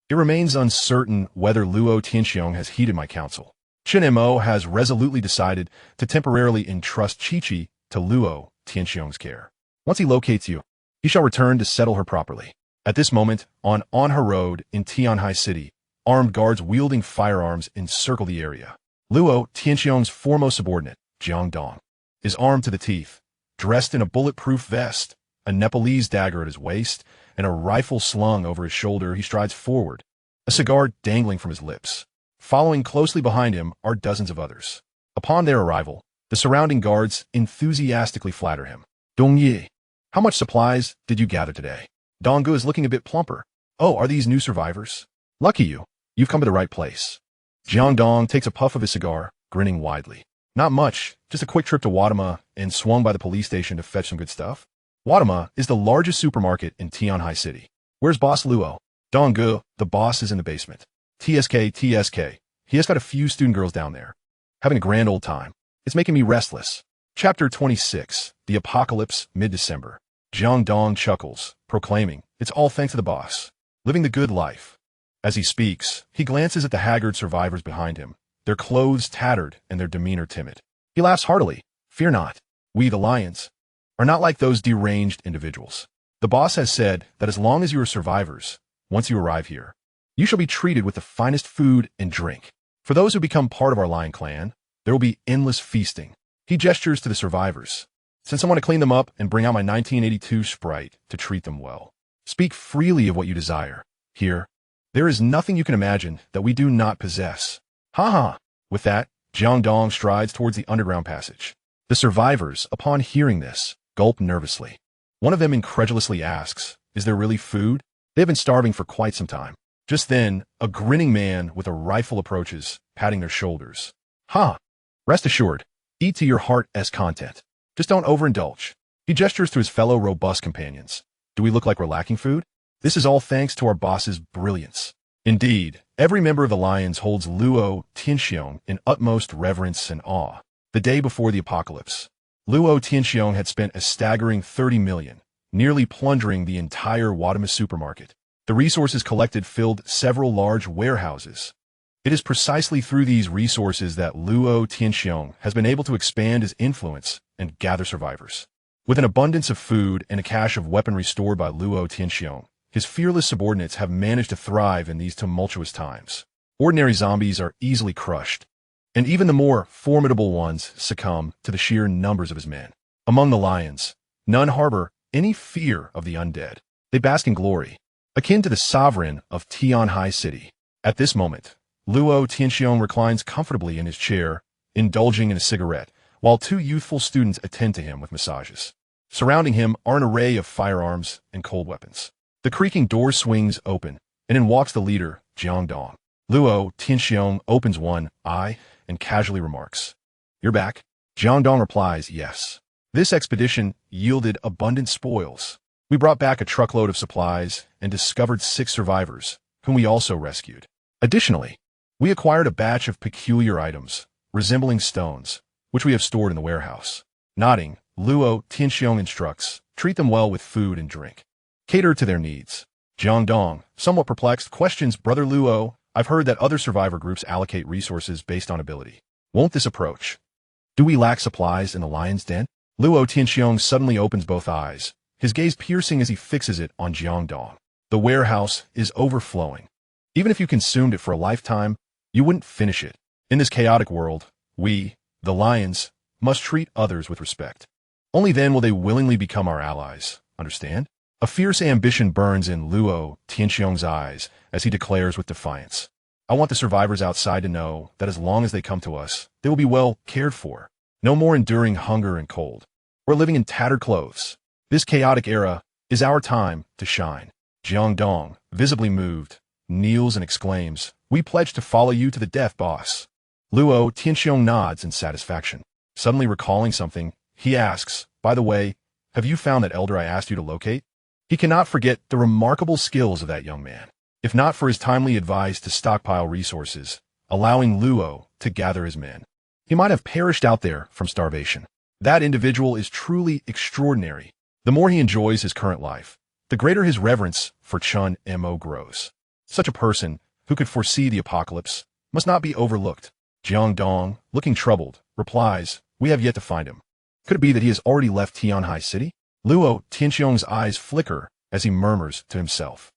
it remains uncertain whether Luo Tianxiong has heeded my counsel. Chen Mo has resolutely decided to temporarily entrust Qiongqi to Luo Tianxiong's care. Once he locates you, he shall return to settle her properly. At this moment, on her road in Tianhai City, armed guards wielding firearms encircle the area. Luo Tianxiong's foremost subordinate, Jiang Dong, is armed to the teeth, dressed in a bulletproof vest, a Nepalese dagger at his waist, and a rifle slung over his shoulder. He strides forward, a cigar dangling from his lips. Following closely behind him are dozens of others. Upon their arrival, the surrounding guards enthusiastically flatter him. Dongyi, how much supplies did you gather today? Donggu is looking a bit plumper. Oh, are these new survivors? Lucky you. You've come to the right place. Jiang Dong takes a puff of his cigar, grinning widely. Not much, just a quick trip to Wadama and swung by the police station to fetch some good stuff. Wadama is the largest supermarket in Tianhai City. Where's Boss Luo? Donggu, the boss is in the basement. TSK. He has got a few student girls down there, having a grand old time. It's making me restless. Chapter 26, The Apocalypse, mid-December. Jiang Dong chuckles, proclaiming, it's all thanks to the boss. Living the good life. As he speaks, he glances at the haggard survivors behind him, their clothes tattered and their demeanor timid. He laughs heartily. Fear not. We, the lions, are not like those deranged individuals. The boss has said that as long as you are survivors, once you arrive here, you shall be treated with the finest food and drink. For those who become part of our lion clan, there will be endless feasting. He gestures to the survivors. Send someone to clean them up and bring out my 1982 Sprite to treat them well. Speak freely of what you desire. Here, there is nothing you can imagine that we do not possess. Ha ha! With that, Jiang Dong strides towards the underground passage. The survivors, upon hearing this, gulp nervously. One of them incredulously asks, is there really food? They have been starving for quite some time. Just then, a grinning man with a rifle approaches, patting their shoulders. Ha! Rest assured, eat to your heart's content. Just don't overindulge. He gestures to his fellow robust companions. Do we look like we're lacking food? This is all thanks to our boss's brilliance. Indeed, every member of the Lions holds Luo Tianxiong in utmost reverence and awe. The day before the apocalypse, Luo Tianxiong had spent a staggering 30 million, nearly plundering the entire Wadama supermarket. The resources collected filled several large warehouses. It is precisely through these resources that Luo Tianxiong has been able to expand his influence and gather survivors. With an abundance of food and a cache of weaponry stored by Luo Tianxiong, his fearless subordinates have managed to thrive in these tumultuous times. Ordinary zombies are easily crushed, and even the more formidable ones succumb to the sheer numbers of his men. Among the lions, none harbor any fear of the undead. They bask in glory, akin to the sovereign of Tianhai City. At this moment, Luo Tianxiong reclines comfortably in his chair, indulging in a cigarette, while two youthful students attend to him with massages. Surrounding him are an array of firearms and cold weapons. The creaking door swings open, and in walks the leader, Jiang Dong. Luo Tianxiong opens one eye and casually remarks, "You're back?" Jiangdong replies, "Yes." This expedition yielded abundant spoils. We brought back a truckload of supplies and discovered 6 survivors, whom we also rescued. Additionally, we acquired a batch of peculiar items, resembling stones, which we have stored in the warehouse. Nodding, Luo Tianxiong instructs, "Treat them well with food and drink. Cater to their needs." Jiangdong, somewhat perplexed, questions, "Brother Luo, I've heard that other survivor groups allocate resources based on ability. Won't this approach? Do we lack supplies in the lion's den?" Luo Tianxiong suddenly opens both eyes, his gaze piercing as he fixes it on Jiangdong. "The warehouse is overflowing. Even if you consumed it for a lifetime, you wouldn't finish it. In this chaotic world, we, the lions, must treat others with respect. Only then will they willingly become our allies. Understand?" A fierce ambition burns in Luo Tianxiong's eyes as he declares with defiance, "I want the survivors outside to know that as long as they come to us, they will be well cared for. No more enduring hunger and cold, or living in tattered clothes. This chaotic era is our time to shine." Jiangdong, visibly moved, kneels and exclaims, "We pledge to follow you to the death, boss." Luo Tianxiong nods in satisfaction. Suddenly recalling something, he asks, "By the way, have you found that elder I asked you to locate?" He cannot forget the remarkable skills of that young man. If not for his timely advice to stockpile resources, allowing Luo to gather his men, he might have perished out there from starvation. That individual is truly extraordinary. The more he enjoys his current life, the greater his reverence for Chun Mo grows. Such a person, who could foresee the apocalypse, must not be overlooked. Jiangdong, looking troubled, replies, "We have yet to find him. Could it be that he has already left Tianhai City?" Luo Tianxiong's eyes flicker as he murmurs to himself,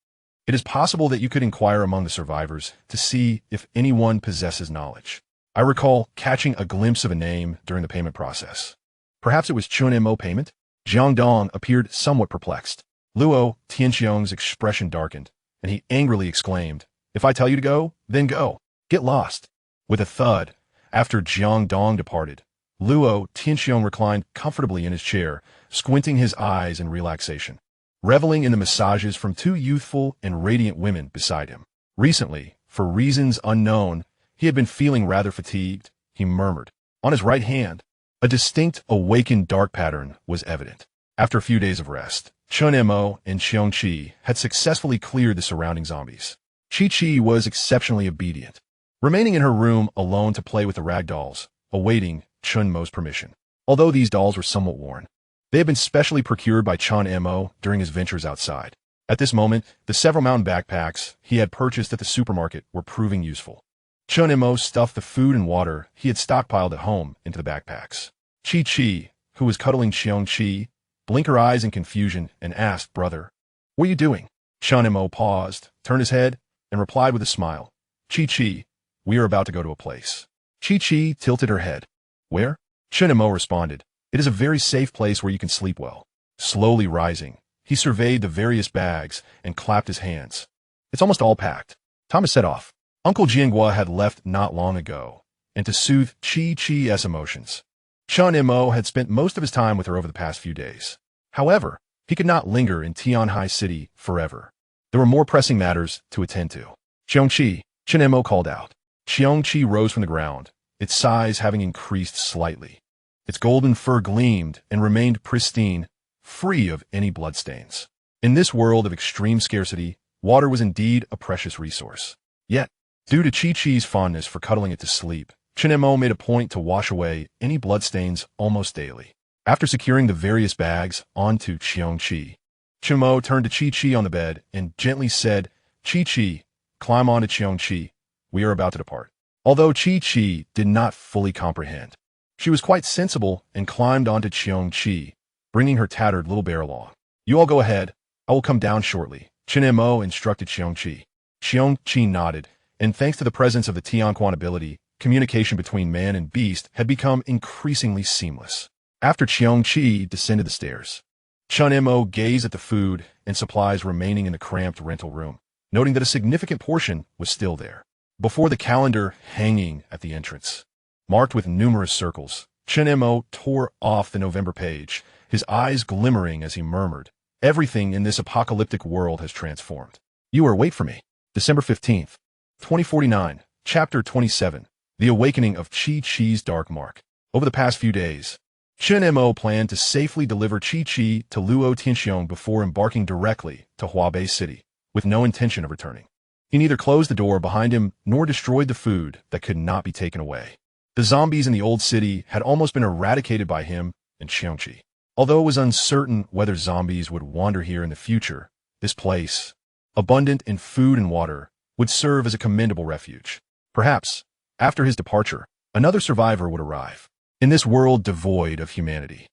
"It is possible that you could inquire among the survivors to see if anyone possesses knowledge. I recall catching a glimpse of a name during the payment process. Perhaps it was Chun Mo payment?" Jiangdong appeared somewhat perplexed. Luo Tianxiong's expression darkened, and he angrily exclaimed, "If I tell you to go, then go. Get lost." With a thud, after Jiangdong departed, Luo Tianxiong reclined comfortably in his chair, squinting his eyes in relaxation, reveling in the massages from 2 youthful and radiant women beside him. Recently, for reasons unknown, he had been feeling rather fatigued, he murmured. On his right hand, a distinct awakened dark pattern was evident. After a few days of rest, Chun Mo and Qiongqi had successfully cleared the surrounding zombies. Chi was exceptionally obedient, remaining in her room alone to play with the rag dolls, awaiting Chun Mo's permission. Although these dolls were somewhat worn, they had been specially procured by Chun Mo during his ventures outside. At this moment, the several mountain backpacks he had purchased at the supermarket were proving useful. Chun Mo stuffed the food and water he had stockpiled at home into the backpacks. Chi, who was cuddling Qiongqi, blinked her eyes in confusion and asked, "Brother, what are you doing?" Chun Mo paused, turned his head, and replied with a smile, Chi, we are about to go to a place." Chi tilted her head. "Where?" Chun Mo responded, "It is a very safe place where you can sleep well." Slowly rising, he surveyed the various bags and clapped his hands. "It's almost all packed. Time to set off." Uncle Jianghua had left not long ago, and to soothe Chi's emotions, Chun Mo had spent most of his time with her over the past few days. However, he could not linger in Tianhai City forever. There were more pressing matters to attend to. "Qiongqi," Chun Mo called out. Qiongqi rose from the ground, its size having increased slightly. Its golden fur gleamed and remained pristine, free of any bloodstains. In this world of extreme scarcity, water was indeed a precious resource. Yet, due to Chi's fondness for cuddling it to sleep, Chun Mo made a point to wash away any bloodstains almost daily. After securing the various bags onto Qiongqi, Chun Mo turned to Chi on the bed and gently said, "Chi, climb onto Qiongqi. We are about to depart." Although Chi did not fully comprehend, she was quite sensible and climbed onto Qiongqi, bringing her tattered little bear along. "You all go ahead. I will come down shortly," Chun Mo instructed Qiongqi. Qiongqi nodded, and thanks to the presence of the Tianquan ability, communication between man and beast had become increasingly seamless. After Qiongqi descended the stairs, Chun Mo gazed at the food and supplies remaining in the cramped rental room, noting that a significant portion was still there. Before the calendar hanging at the entrance, marked with numerous circles, Chun Mo tore off the November page, his eyes glimmering as he murmured, "Everything in this apocalyptic world has transformed. Wait for me. December 15th. 2049, Chapter 27, The Awakening of Qiongqi's Dark Mark. Over the past few days, Chen Mo planned to safely deliver Qiongqi to Luo Tianxiong before embarking directly to Huabei City, with no intention of returning. He neither closed the door behind him nor destroyed the food that could not be taken away. The zombies in the old city had almost been eradicated by him and Qiongqi. Although it was uncertain whether zombies would wander here in the future, this place, abundant in food and water, would serve as a commendable refuge. Perhaps, after his departure, another survivor would arrive. In this world devoid of humanity,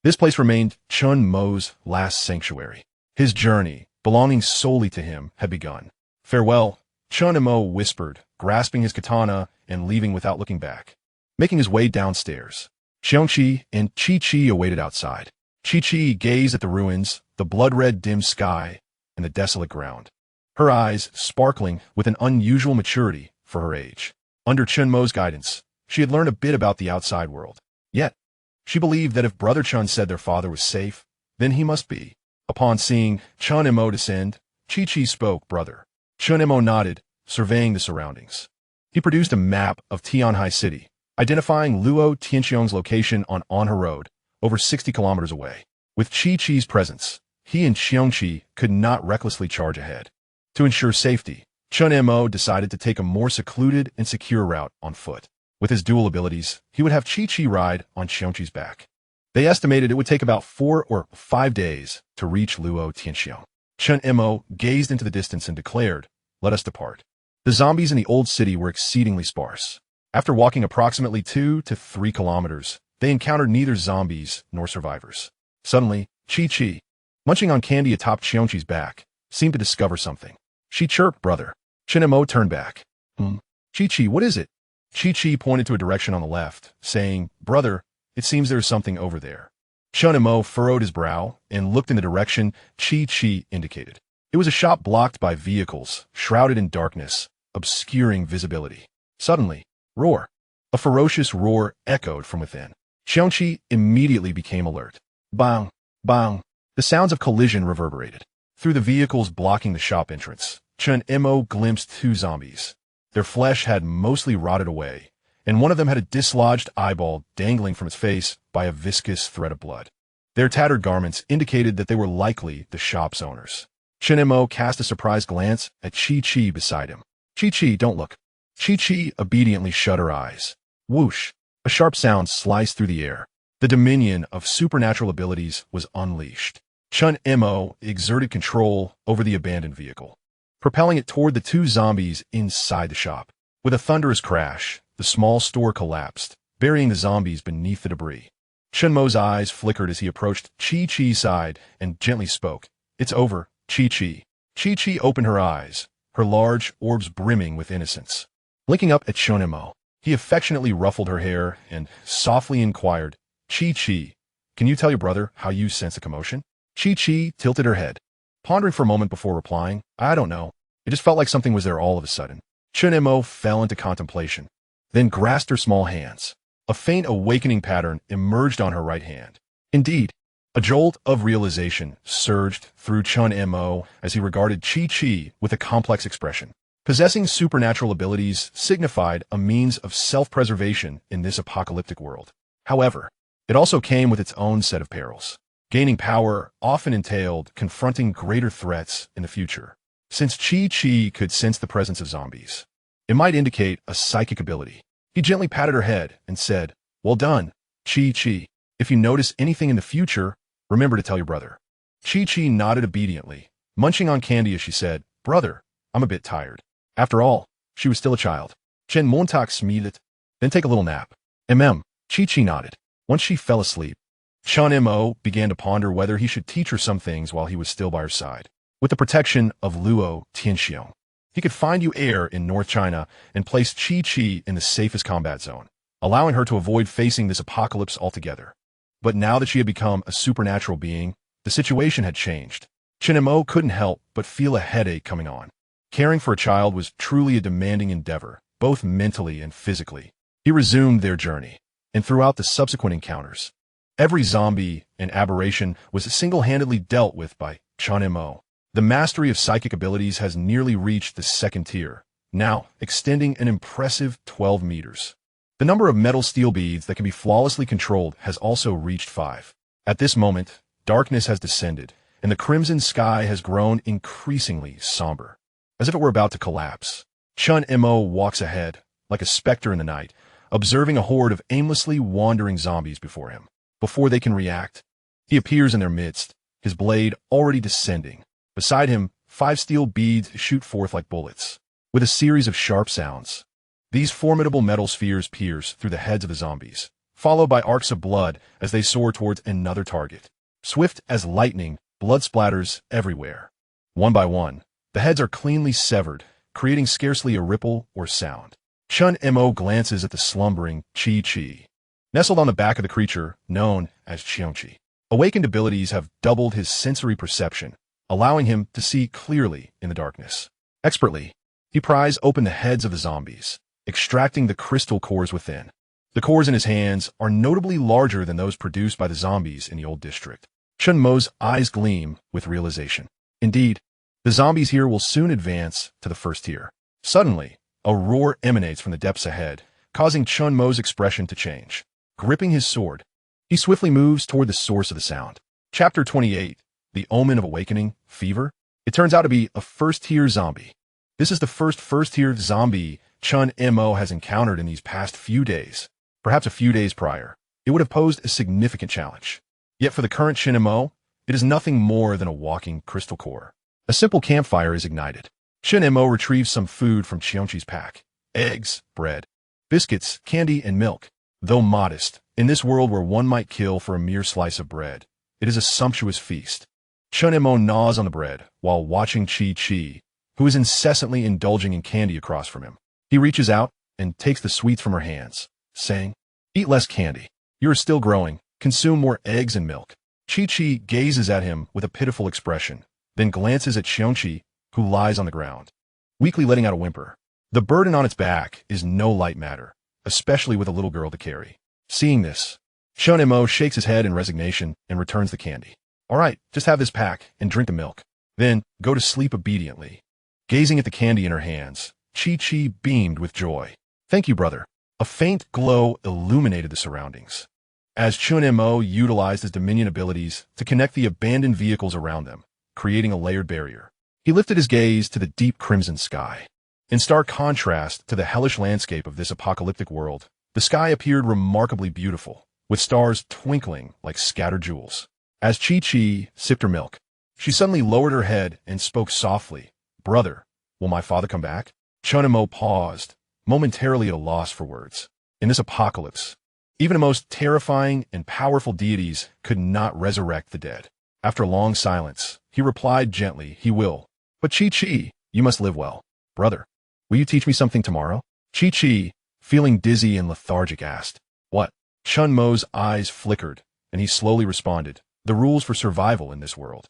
this place remained Chen Mo's last sanctuary. His journey, belonging solely to him, had begun. Farewell, Chen Mo whispered, grasping his katana and leaving without looking back. Making his way downstairs, Qiongqi and Qiongqi awaited outside. Qiongqi gazed at the ruins, the blood-red dim sky, and the desolate ground, her eyes sparkling with an unusual maturity for her age. Under Chen Mo's guidance, she had learned a bit about the outside world. Yet, she believed that if Brother Chen said their father was safe, then he must be. Upon seeing Chen Mo descend, Qiongqi spoke, "Brother." Chen Mo nodded, surveying the surroundings. He produced a map of Tianhai City, identifying Luo Tianxiong's location on Anhe Road, over 60 kilometers away. With Qiongqi's presence, he and Qiongqi could not recklessly charge ahead. To ensure safety, Chen Mo decided to take a more secluded and secure route on foot. With his dual abilities, he would have Qiongqi ride on Qiongqi's back. They estimated it would take about 4 or 5 days to reach Luo Tianxiong. Chen Mo gazed into the distance and declared, "Let us depart." The zombies in the old city were exceedingly sparse. After walking approximately 2 to 3 kilometers, they encountered neither zombies nor survivors. Suddenly, Qiongqi, munching on candy atop Qiongqi's back, seemed to discover something. She chirped, "Brother." Chen Mo turned back. Qiongqi, what is it?" Qiongqi pointed to a direction on the left, saying, "Brother, it seems there is something over there." Chen Mo furrowed his brow and looked in the direction Qiongqi indicated. It was a shop blocked by vehicles, shrouded in darkness, obscuring visibility. Suddenly, roar. A ferocious roar echoed from within. Qiongqi immediately became alert. Bang, bang. The sounds of collision reverberated. Through the vehicles blocking the shop entrance, Chen Mo glimpsed 2 zombies. Their flesh had mostly rotted away, and one of them had a dislodged eyeball dangling from its face by a viscous thread of blood. Their tattered garments indicated that they were likely the shop's owners. Chen Mo cast a surprised glance at Qiongqi beside him. "Qiongqi, don't look." Qiongqi obediently shut her eyes. Whoosh! A sharp sound sliced through the air. The dominion of supernatural abilities was unleashed. Chen Mo exerted control over the abandoned vehicle, propelling it toward the 2 zombies inside the shop. With a thunderous crash, the small store collapsed, burying the zombies beneath the debris. Chen Mo's eyes flickered as he approached Qiongqi's side and gently spoke. "It's over, Qiongqi." Qiongqi opened her eyes, her large orbs brimming with innocence. Blinking up at Chen Mo, he affectionately ruffled her hair and softly inquired, "Qiongqi, can you tell your brother how you sense a commotion?" Qiongqi tilted her head, pondering for a moment before replying, "I don't know. It just felt like something was there all of a sudden." Chen Mo fell into contemplation, then grasped her small hands. A faint awakening pattern emerged on her right hand. Indeed, a jolt of realization surged through Chen Mo as he regarded Qiongqi with a complex expression. Possessing supernatural abilities signified a means of self-preservation in this apocalyptic world. However, it also came with its own set of perils. Gaining power often entailed confronting greater threats in the future. Since Qiongqi could sense the presence of zombies, it might indicate a psychic ability. He gently patted her head and said, "Well done, Qiongqi. If you notice anything in the future, remember to tell your brother." Qiongqi nodded obediently, munching on candy as she said, "Brother, I'm a bit tired." After all, she was still a child. Chen Montak smiled, "Then take a little nap." Qiongqi nodded. Once she fell asleep, Chen Mo began to ponder whether he should teach her some things while he was still by her side. With the protection of Luo Tianxiong, he could find you air in North China and place Qiongqi in the safest combat zone, allowing her to avoid facing this apocalypse altogether. But now that she had become a supernatural being, the situation had changed. Chen Mo couldn't help but feel a headache coming on. Caring for a child was truly a demanding endeavor, both mentally and physically. He resumed their journey, and throughout the subsequent encounters, every zombie and aberration was single-handedly dealt with by Chen Mo. The mastery of psychic abilities has nearly reached the 2nd tier, now extending an impressive 12 meters. The number of metal steel beads that can be flawlessly controlled has also reached 5. At this moment, darkness has descended, and the crimson sky has grown increasingly somber, as if it were about to collapse. Qiongqi walks ahead, like a specter in the night, observing a horde of aimlessly wandering zombies before him. Before they can react, he appears in their midst, his blade already descending. Beside him, 5 steel beads shoot forth like bullets, with a series of sharp sounds. These formidable metal spheres pierce through the heads of the zombies, followed by arcs of blood as they soar towards another target. Swift as lightning, blood splatters everywhere. One by one, the heads are cleanly severed, creating scarcely a ripple or sound. Qiongqi glances at the slumbering Qi. Nestled on the back of the creature, known as Qiongqi. Awakened abilities have doubled his sensory perception, allowing him to see clearly in the darkness. Expertly, he pries open the heads of the zombies, extracting the crystal cores within. The cores in his hands are notably larger than those produced by the zombies in the old district. Qiongqi's eyes gleam with realization. Indeed, the zombies here will soon advance to the first tier. Suddenly, a roar emanates from the depths ahead, causing Qiongqi's expression to change. Gripping his sword, he swiftly moves toward the source of the sound. Chapter 28, The Omen of Awakening, Fever. It turns out to be a first-tier zombie. This is the first-tier zombie Qiongqi has encountered in these past few days. Perhaps a few days prior, it would have posed a significant challenge. Yet for the current Qiongqi, it is nothing more than a walking crystal core. A simple campfire is ignited. Qiongqi retrieves some food from Qiongqi's pack. Eggs, bread, biscuits, candy, and milk. Though modest, in this world where one might kill for a mere slice of bread, it is a sumptuous feast. Qiongqi gnaws on the bread while watching Qi, who is incessantly indulging in candy across from him. He reaches out and takes the sweets from her hands, saying, "Eat less candy. You are still growing. Consume more eggs and milk." Qi gazes at him with a pitiful expression, then glances at Qiongqi, who lies on the ground, weakly letting out a whimper. The burden on its back is no light matter, especially with a little girl to carry. Seeing this, Qiongqi shakes his head in resignation and returns the candy. "All right, just have this pack and drink the milk. Then go to sleep obediently." Gazing at the candy in her hands, Qi beamed with joy. "Thank you, brother." A faint glow illuminated the surroundings, as Qiongqi utilized his dominion abilities to connect the abandoned vehicles around them, creating a layered barrier. He lifted his gaze to the deep crimson sky. In stark contrast to the hellish landscape of this apocalyptic world, the sky appeared remarkably beautiful, with stars twinkling like scattered jewels. As Qi sipped her milk, she suddenly lowered her head and spoke softly. "Brother, will my father come back?" Qiongqi paused, momentarily at a loss for words. In this apocalypse, even the most terrifying and powerful deities could not resurrect the dead. After a long silence, he replied gently, "He will. But Qi, you must live well. Brother, will you teach me something tomorrow?" Qi, feeling dizzy and lethargic, asked, "What?" Qiongqi's eyes flickered, and he slowly responded, "The rules for survival in this world."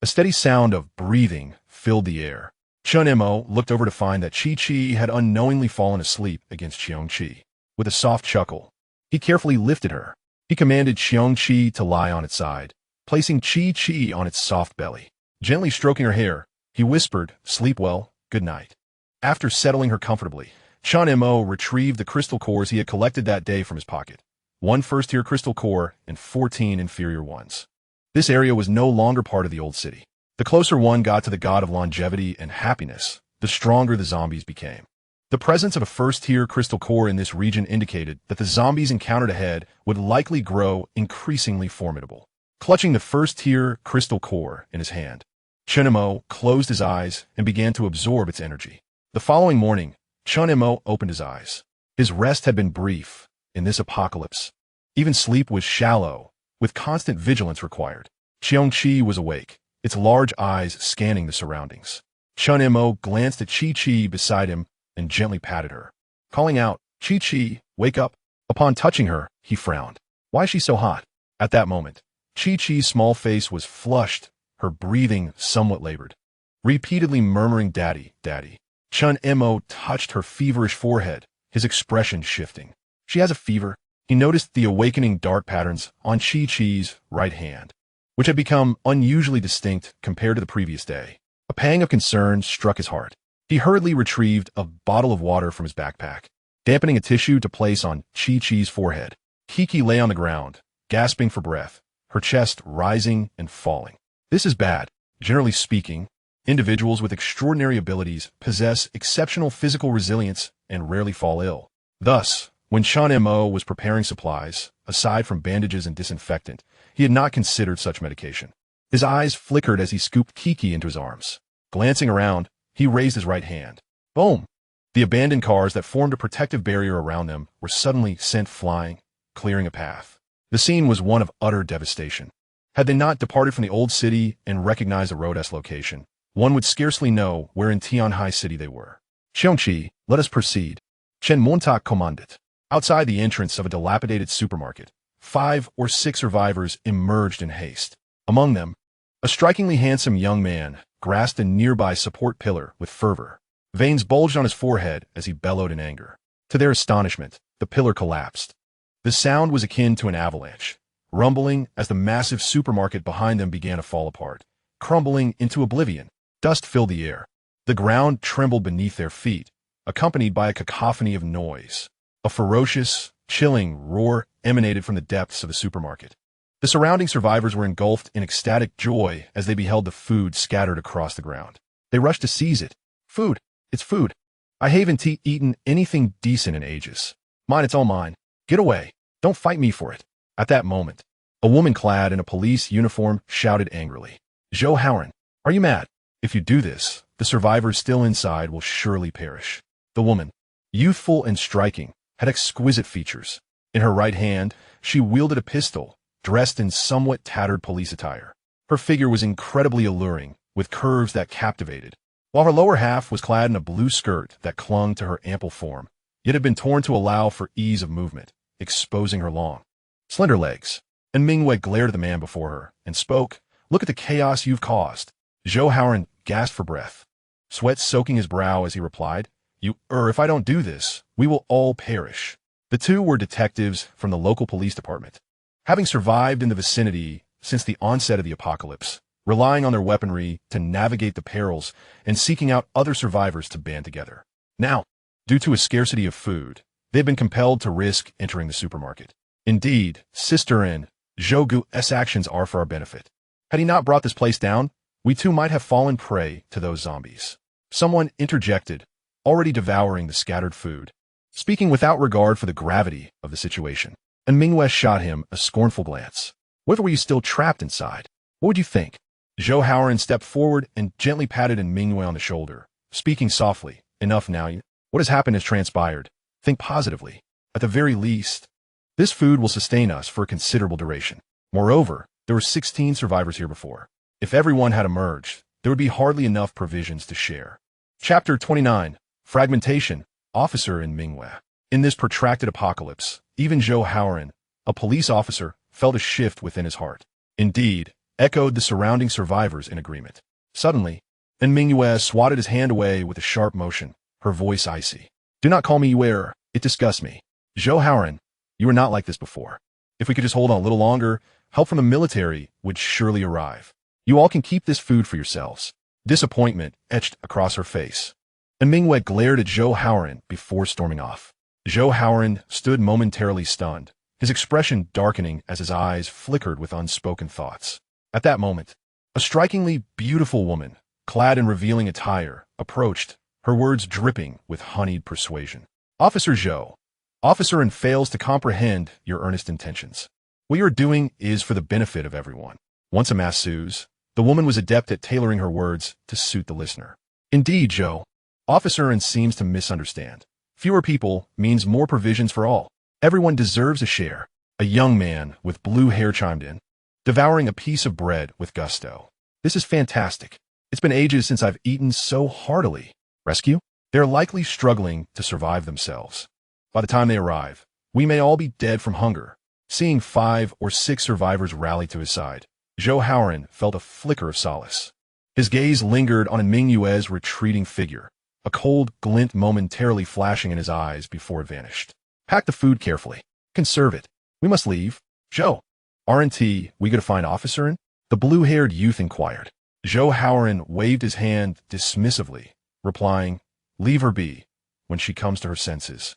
A steady sound of breathing filled the air. Qiongqi looked over to find that Qi had unknowingly fallen asleep against Qiongqi. With a soft chuckle, he carefully lifted her. He commanded Qiongqi to lie on its side, placing Qi on its soft belly. Gently stroking her hair, he whispered, "Sleep well, good night." After settling her comfortably, Qiongqi retrieved the crystal cores he had collected that day from his pocket. 1 first-tier crystal core and 14 inferior ones. This area was no longer part of the old city. The closer one got to the god of longevity and happiness, the stronger the zombies became. The presence of a first-tier crystal core in this region indicated that the zombies encountered ahead would likely grow increasingly formidable. Clutching the first-tier crystal core in his hand, Qiongqi closed his eyes and began to absorb its energy. The following morning, Qiongqi opened his eyes. His rest had been brief in this apocalypse. Even sleep was shallow, with constant vigilance required. Qiongqi was awake, its large eyes scanning the surroundings. Qiongqi glanced at Qi beside him and gently patted her, calling out, "Qi, wake up." Upon touching her, he frowned. "Why is she so hot?" At that moment, Qi's small face was flushed, her breathing somewhat labored. Repeatedly murmuring, "Daddy, daddy." Qiongqi touched her feverish forehead, his expression shifting. "She has a fever." He noticed the awakening dark patterns on Qi's right hand, which had become unusually distinct compared to the previous day. A pang of concern struck his heart. He hurriedly retrieved a bottle of water from his backpack, dampening a tissue to place on Qi's forehead. Qiongqi lay on the ground, gasping for breath, her chest rising and falling. This is bad. Generally speaking, individuals with extraordinary abilities possess exceptional physical resilience and rarely fall ill. Thus, when Chen Mo was preparing supplies, aside from bandages and disinfectant, he had not considered such medication. His eyes flickered as he scooped Qiongqi into his arms. Glancing around, he raised his right hand. Boom! The abandoned cars that formed a protective barrier around them were suddenly sent flying, clearing a path. The scene was one of utter devastation. Had they not departed from the old city and recognized the road's location, one would scarcely know where in Tianhai City they were. Qiongqi, let us proceed. Chen Montauk commanded. Outside the entrance of a dilapidated supermarket, 5 or 6 survivors emerged in haste. Among them, a strikingly handsome young man grasped a nearby support pillar with fervor. Veins bulged on his forehead as he bellowed in anger. To their astonishment, the pillar collapsed. The sound was akin to an avalanche, rumbling as the massive supermarket behind them began to fall apart, crumbling into oblivion. Dust filled the air. The ground trembled beneath their feet, accompanied by a cacophony of noise. A ferocious, chilling roar emanated from the depths of the supermarket. The surrounding survivors were engulfed in ecstatic joy as they beheld the food scattered across the ground. They rushed to seize it. Food. It's food. I haven't eaten anything decent in ages. Mine, it's all mine. Get away. Don't fight me for it. At that moment, a woman clad in a police uniform shouted angrily. Zhou Haoran, are you mad? If you do this, the survivors still inside will surely perish. The woman, youthful and striking, had exquisite features. In her right hand, she wielded a pistol, dressed in somewhat tattered police attire. Her figure was incredibly alluring, with curves that captivated, while her lower half was clad in a blue skirt that clung to her ample form, yet had been torn to allow for ease of movement, exposing her long, slender legs. And Mingwei glared at the man before her and spoke, "Look at the chaos you've caused." Zhou Haoran gasped for breath, sweat soaking his brow as he replied, If I don't do this, we will all perish." The two were detectives from the local police department, having survived in the vicinity since the onset of the apocalypse, relying on their weaponry to navigate the perils and seeking out other survivors to band together. Now, due to a scarcity of food, they had been compelled to risk entering the supermarket. Indeed, Sister and Zhougu's actions are for our benefit. Had he not brought this place down, we too might have fallen prey to those zombies. Someone interjected, already devouring the scattered food, speaking without regard for the gravity of the situation. And Mingwei shot him a scornful glance. What were you still trapped inside? What would you think? Zhou Haoran stepped forward and gently patted Mingwei on the shoulder, speaking softly. Enough now. What has happened has transpired. Think positively. At the very least, this food will sustain us for a considerable duration. Moreover, there were 16 survivors here before. If everyone had emerged, there would be hardly enough provisions to share. Chapter 29. Fragmentation, Officer and Mingwei. In this protracted apocalypse, even Zhou Haoran, a police officer, felt a shift within his heart. Indeed, echoed the surrounding survivors in agreement. Suddenly, Mingwei swatted his hand away with a sharp motion, her voice icy. "Do not call me Yuer, it disgusts me. Zhou Haoran, you were not like this before. If we could just hold on a little longer, help from the military would surely arrive. You all can keep this food for yourselves." Disappointment etched across her face. And Mingwei glared at Zhou Haoran before storming off. Zhou Haoran stood momentarily stunned, his expression darkening as his eyes flickered with unspoken thoughts. At that moment, a strikingly beautiful woman, clad in revealing attire, approached, her words dripping with honeyed persuasion. "Officer Zhou, Officer and fails to comprehend your earnest intentions. What you are doing is for the benefit of everyone." Once a masseuse, the woman was adept at tailoring her words to suit the listener. "Indeed, Zhou. Officer and seems to misunderstand. Fewer people means more provisions for all. Everyone deserves a share." A young man with blue hair chimed in, devouring a piece of bread with gusto. "This is fantastic. It's been ages since I've eaten so heartily." Rescue? They're likely struggling to survive themselves. By the time they arrive, we may all be dead from hunger. Seeing 5 or 6 survivors rally to his side, Zhou Haoran felt a flicker of solace. His gaze lingered on Mingwei's retreating figure, a cold glint momentarily flashing in his eyes before it vanished. "Pack the food carefully. Conserve it. We must leave." "Zhou, aren't we gonna find Officer?" the blue-haired youth inquired. Zhou Haoran waved his hand dismissively, replying, "Leave her be. When she comes to her senses,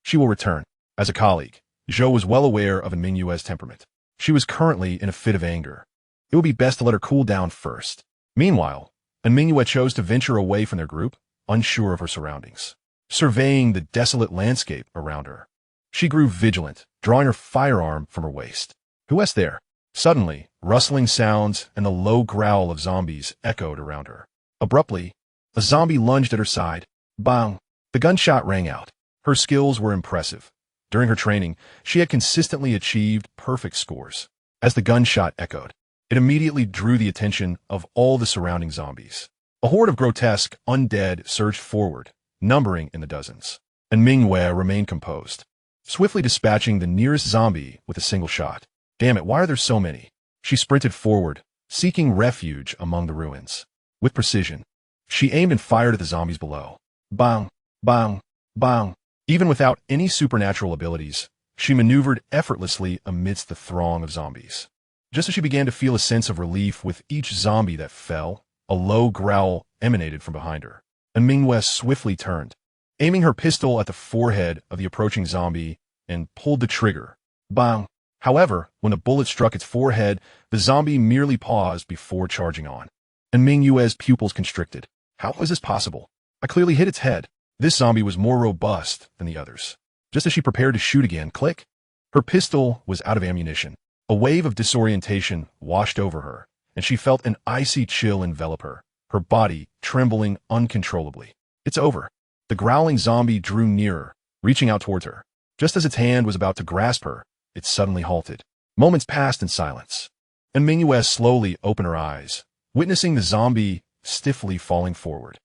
she will return." As a colleague, Zhou was well aware of Minghue's temperament. She was currently in a fit of anger. It would be best to let her cool down first. Meanwhile, Minghue chose to venture away from their group, unsure of her surroundings, surveying the desolate landscape around her. She grew vigilant, drawing her firearm from her waist. "Who is there?" Suddenly, rustling sounds and the low growl of zombies echoed around her. Abruptly, a zombie lunged at her side. Bang! The gunshot rang out. Her skills were impressive. During her training, she had consistently achieved perfect scores. As the gunshot echoed, it immediately drew the attention of all the surrounding zombies. A horde of grotesque undead surged forward, numbering in the dozens, and Minghue remained composed, swiftly dispatching the nearest zombie with a single shot. Damn it, why are there so many? She sprinted forward, seeking refuge among the ruins. With precision, she aimed and fired at the zombies below. Bang! Bang! Bang! Even without any supernatural abilities, she maneuvered effortlessly amidst the throng of zombies. Just as she began to feel a sense of relief with each zombie that fell, a low growl emanated from behind her, and Minghue swiftly turned, aiming her pistol at the forehead of the approaching zombie, and pulled the trigger. Bang! However, when the bullet struck its forehead, the zombie merely paused before charging on, and Minghue's pupils constricted. How was this possible? I clearly hit its head. This zombie was more robust than the others. Just as she prepared to shoot again, click! Her pistol was out of ammunition. A wave of disorientation washed over her, and she felt an icy chill envelop her, her body trembling uncontrollably. It's over. The growling zombie drew nearer, reaching out towards her. Just as its hand was about to grasp her, it suddenly halted. Moments passed in silence, and Minghue slowly opened her eyes, witnessing the zombie stiffly falling forward.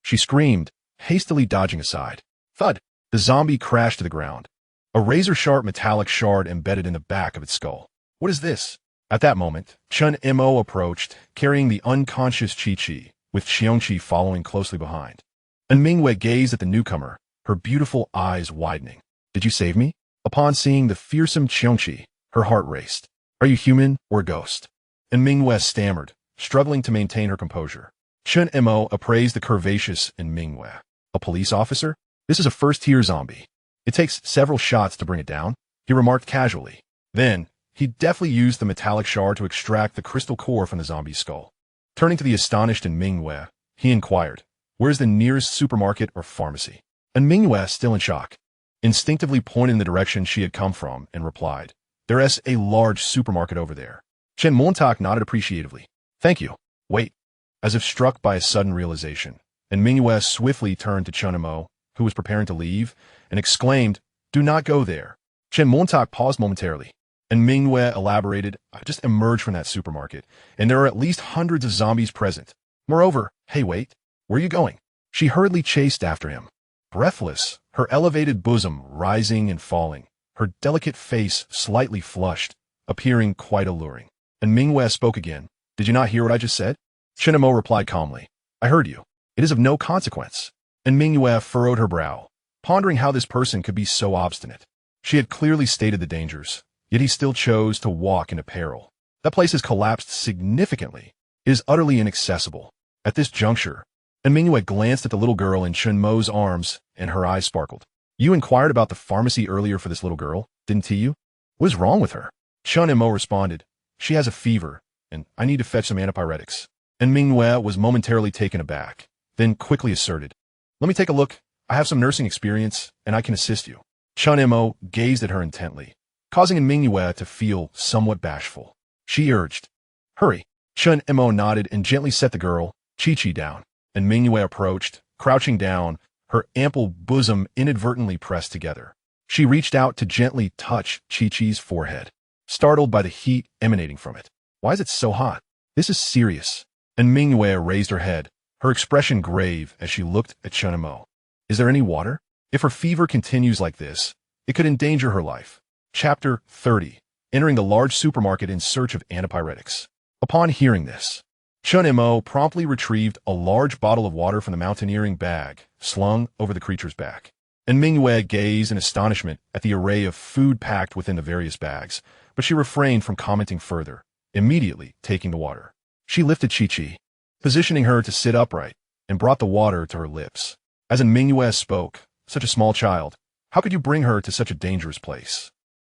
She screamed, hastily dodging aside. Thud! The zombie crashed to the ground. A razor-sharp metallic shard embedded in the back of its skull. What is this? At that moment, Chun Mo approached, carrying the unconscious Qiongqi, with Qiongqi following closely behind. And Minghue gazed at the newcomer, her beautiful eyes widening. Did you save me? Upon seeing the fearsome Qiongqi, her heart raced. Are you human or a ghost? And Minghue stammered, struggling to maintain her composure. Chun Mo appraised the curvaceous in Minghue. A police officer? This is a first-tier zombie. It takes several shots to bring it down, he remarked casually. Then, he deftly used the metallic shard to extract the crystal core from the zombie's skull. Turning to the astonished Minghue, he inquired, "Where's the nearest supermarket or pharmacy?" And Minghue, still in shock, instinctively pointed in the direction she had come from and replied, "There is a large supermarket over there." Chen Montauk nodded appreciatively. "Thank you. Wait." As if struck by a sudden realization, and Minghue swiftly turned to Chun Mo, who was preparing to leave, and exclaimed, "Do not go there." Chen Montauk paused momentarily, and Minghue elaborated, "I just emerged from that supermarket, and there are at least hundreds of zombies present. Moreover, hey wait, where are you going?" She hurriedly chased after him, breathless, her elevated bosom rising and falling, her delicate face slightly flushed, appearing quite alluring. And Minghue spoke again. "Did you not hear what I just said?" Chen Mo replied calmly, "I heard you. It is of no consequence." And Minghue furrowed her brow, pondering how this person could be so obstinate. She had clearly stated the dangers, yet he still chose to walk into peril. That place has collapsed significantly. It is utterly inaccessible. At this juncture, and Minghue glanced at the little girl in Chun Mo's arms, and her eyes sparkled. "You inquired about the pharmacy earlier for this little girl, didn't you? What is wrong with her?" Chun Mo responded, "She has a fever, and I need to fetch some antipyretics." And Minghue was momentarily taken aback, then quickly asserted, "Let me take a look. I have some nursing experience, and I can assist you." Chun Mo gazed at her intently, causing Minghue to feel somewhat bashful. She urged, "Hurry." Chun Mo nodded and gently set the girl, Qiongqi, down, and Minghue approached, crouching down, her ample bosom inadvertently pressed together. She reached out to gently touch Qiongqi's forehead, startled by the heat emanating from it. "Why is it so hot? This is serious." And Minghue raised her head, her expression grave as she looked at Chun Mo. "Is there any water? If her fever continues like this, it could endanger her life." Chapter 30. Entering the large supermarket in search of antipyretics. Upon hearing this, Chun Mo promptly retrieved a large bottle of water from the mountaineering bag slung over the creature's back. And Minghue gazed in astonishment at the array of food packed within the various bags, but she refrained from commenting further, immediately taking the water. She lifted Qiongqi, positioning her to sit upright, and brought the water to her lips. As Mingyu spoke, such a small child, how could you bring her to such a dangerous place?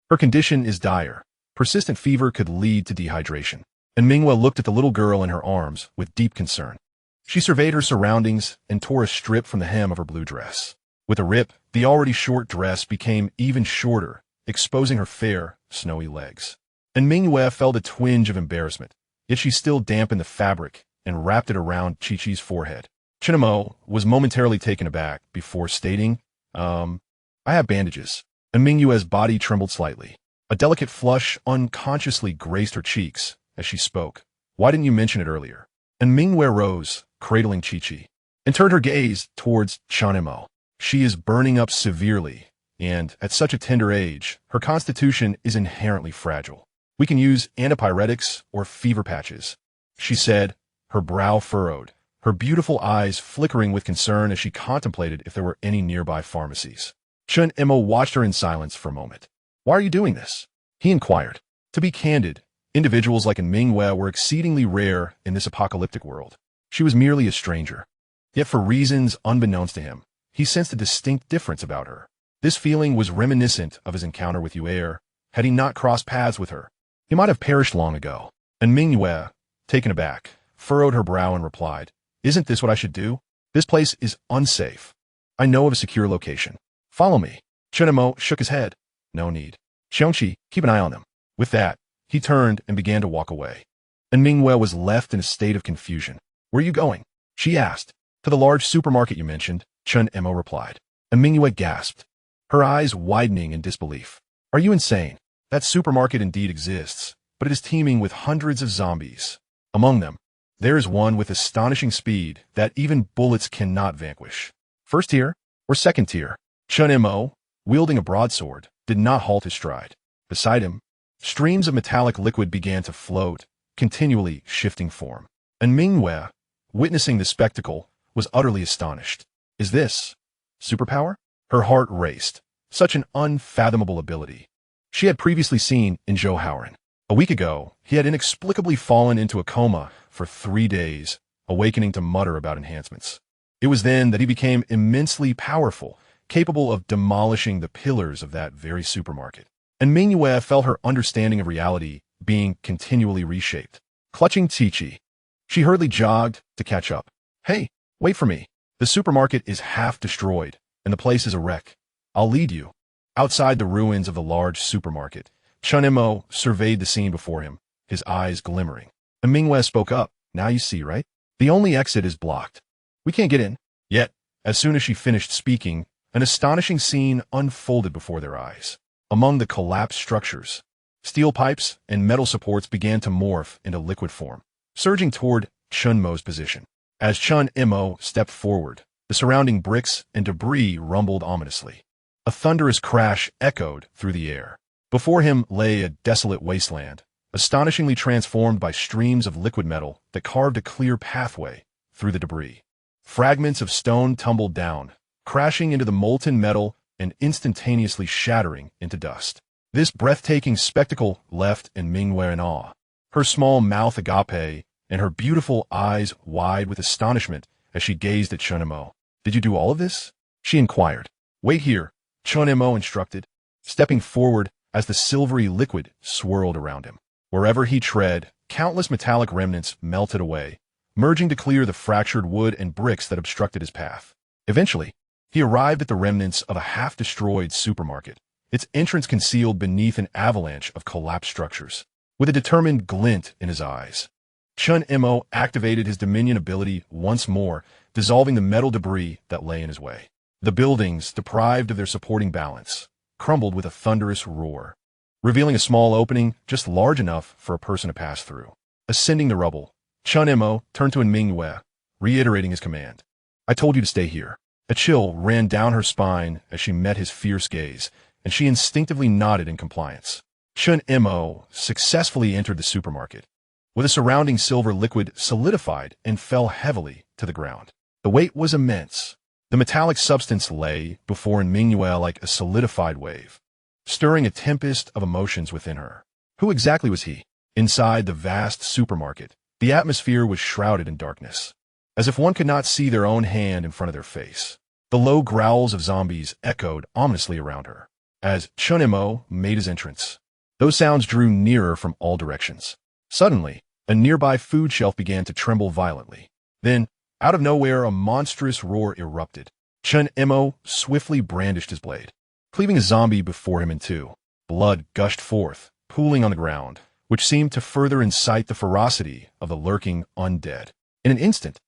Her condition is dire. Persistent fever could lead to dehydration. And Mingyu looked at the little girl in her arms with deep concern. She surveyed her surroundings and tore a strip from the hem of her blue dress. With a rip, the already short dress became even shorter, exposing her fair, snowy legs. And Mingyu felt a twinge of embarrassment, yet she still dampened the fabric and wrapped it around Qiqi's forehead. Qiongqi was momentarily taken aback before stating, I have bandages. And Mingyu's body trembled slightly. A delicate flush unconsciously graced her cheeks as she spoke. Why didn't you mention it earlier? And Mingyu rose, cradling Qiqi, and turned her gaze towards Qiongqi. She is burning up severely, and at such a tender age, her constitution is inherently fragile. We can use antipyretics or fever patches, she said, her brow furrowed, her beautiful eyes flickering with concern as she contemplated if there were any nearby pharmacies. Qiongqi watched her in silence for a moment. Why are you doing this? He inquired. To be candid, individuals like Mingyu were exceedingly rare in this apocalyptic world. She was merely a stranger. Yet for reasons unbeknownst to him, he sensed a distinct difference about her. This feeling was reminiscent of his encounter with Yue. Had he not crossed paths with her, he might have perished long ago. And Mingyu, taken aback, furrowed her brow and replied, Isn't this what I should do? This place is unsafe. I know of a secure location. Follow me. Qiongqi shook his head. No need. Qiongqi, keep an eye on them. With that, he turned and began to walk away. And Mingyu was left in a state of confusion. Where are you going? She asked. To the large supermarket you mentioned, Qiongqi replied. And Mingyu gasped, her eyes widening in disbelief. Are you insane? That supermarket indeed exists, but it is teeming with hundreds of zombies. Among them, there is one with astonishing speed that even bullets cannot vanquish. First tier or second tier? Qiongqi, wielding a broadsword, did not halt his stride. Beside him, streams of metallic liquid began to float, continually shifting form. And Mingyu, witnessing the spectacle, was utterly astonished. Is this superpower? Her heart raced. Such an unfathomable ability. She had previously seen in Zhou Haoran. A week ago, he had inexplicably fallen into a coma for 3 days, awakening to mutter about enhancements. It was then that he became immensely powerful, capable of demolishing the pillars of that very supermarket. And Mingyu felt her understanding of reality being continually reshaped. Clutching Qiqi, she hurriedly jogged to catch up. Hey, wait for me. The supermarket is half destroyed, and the place is a wreck. I'll lead you. Outside the ruins of the large supermarket, Qiongqi surveyed the scene before him, his eyes glimmering. And Mingyu spoke up. Now you see, right? The only exit is blocked. We can't get in. Yet, as soon as she finished speaking, an astonishing scene unfolded before their eyes. Among the collapsed structures, steel pipes and metal supports began to morph into liquid form, surging toward Qiongqi's position. As Qiongqi stepped forward, the surrounding bricks and debris rumbled ominously. A thunderous crash echoed through the air. Before him lay a desolate wasteland, astonishingly transformed by streams of liquid metal that carved a clear pathway through the debris. Fragments of stone tumbled down, crashing into the molten metal and instantaneously shattering into dust. This breathtaking spectacle left Mingyu in awe, her small mouth agape and her beautiful eyes wide with astonishment as she gazed at Qiongqi. Did you do all of this? She inquired. Wait here, Qiongqi instructed, stepping forward as the silvery liquid swirled around him. Wherever he tread, countless metallic remnants melted away, merging to clear the fractured wood and bricks that obstructed his path. Eventually, he arrived at the remnants of a half-destroyed supermarket, its entrance concealed beneath an avalanche of collapsed structures. With a determined glint in his eyes, Qiongqi activated his dominion ability once more, dissolving the metal debris that lay in his way. The buildings, deprived of their supporting balance, crumbled with a thunderous roar, revealing a small opening just large enough for a person to pass through. Ascending the rubble, Qiongqi turned to Mingyu, reiterating his command. I told you to stay here. A chill ran down her spine as she met his fierce gaze, and she instinctively nodded in compliance. Qiongqi successfully entered the supermarket, where the surrounding silver liquid solidified and fell heavily to the ground. The weight was immense. The metallic substance lay before Mingyu like a solidified wave, stirring a tempest of emotions within her. Who exactly was he? Inside the vast supermarket, the atmosphere was shrouded in darkness. as if one could not see their own hand in front of their face. The low growls of zombies echoed ominously around her as Qiongqi made his entrance. Those sounds drew nearer from all directions. Suddenly, a nearby food shelf began to tremble violently. Then, out of nowhere, a monstrous roar erupted. Qiongqi swiftly brandished his blade, cleaving a zombie before him in two. Blood gushed forth, pooling on the ground, which seemed to further incite the ferocity of the lurking undead. In an instant,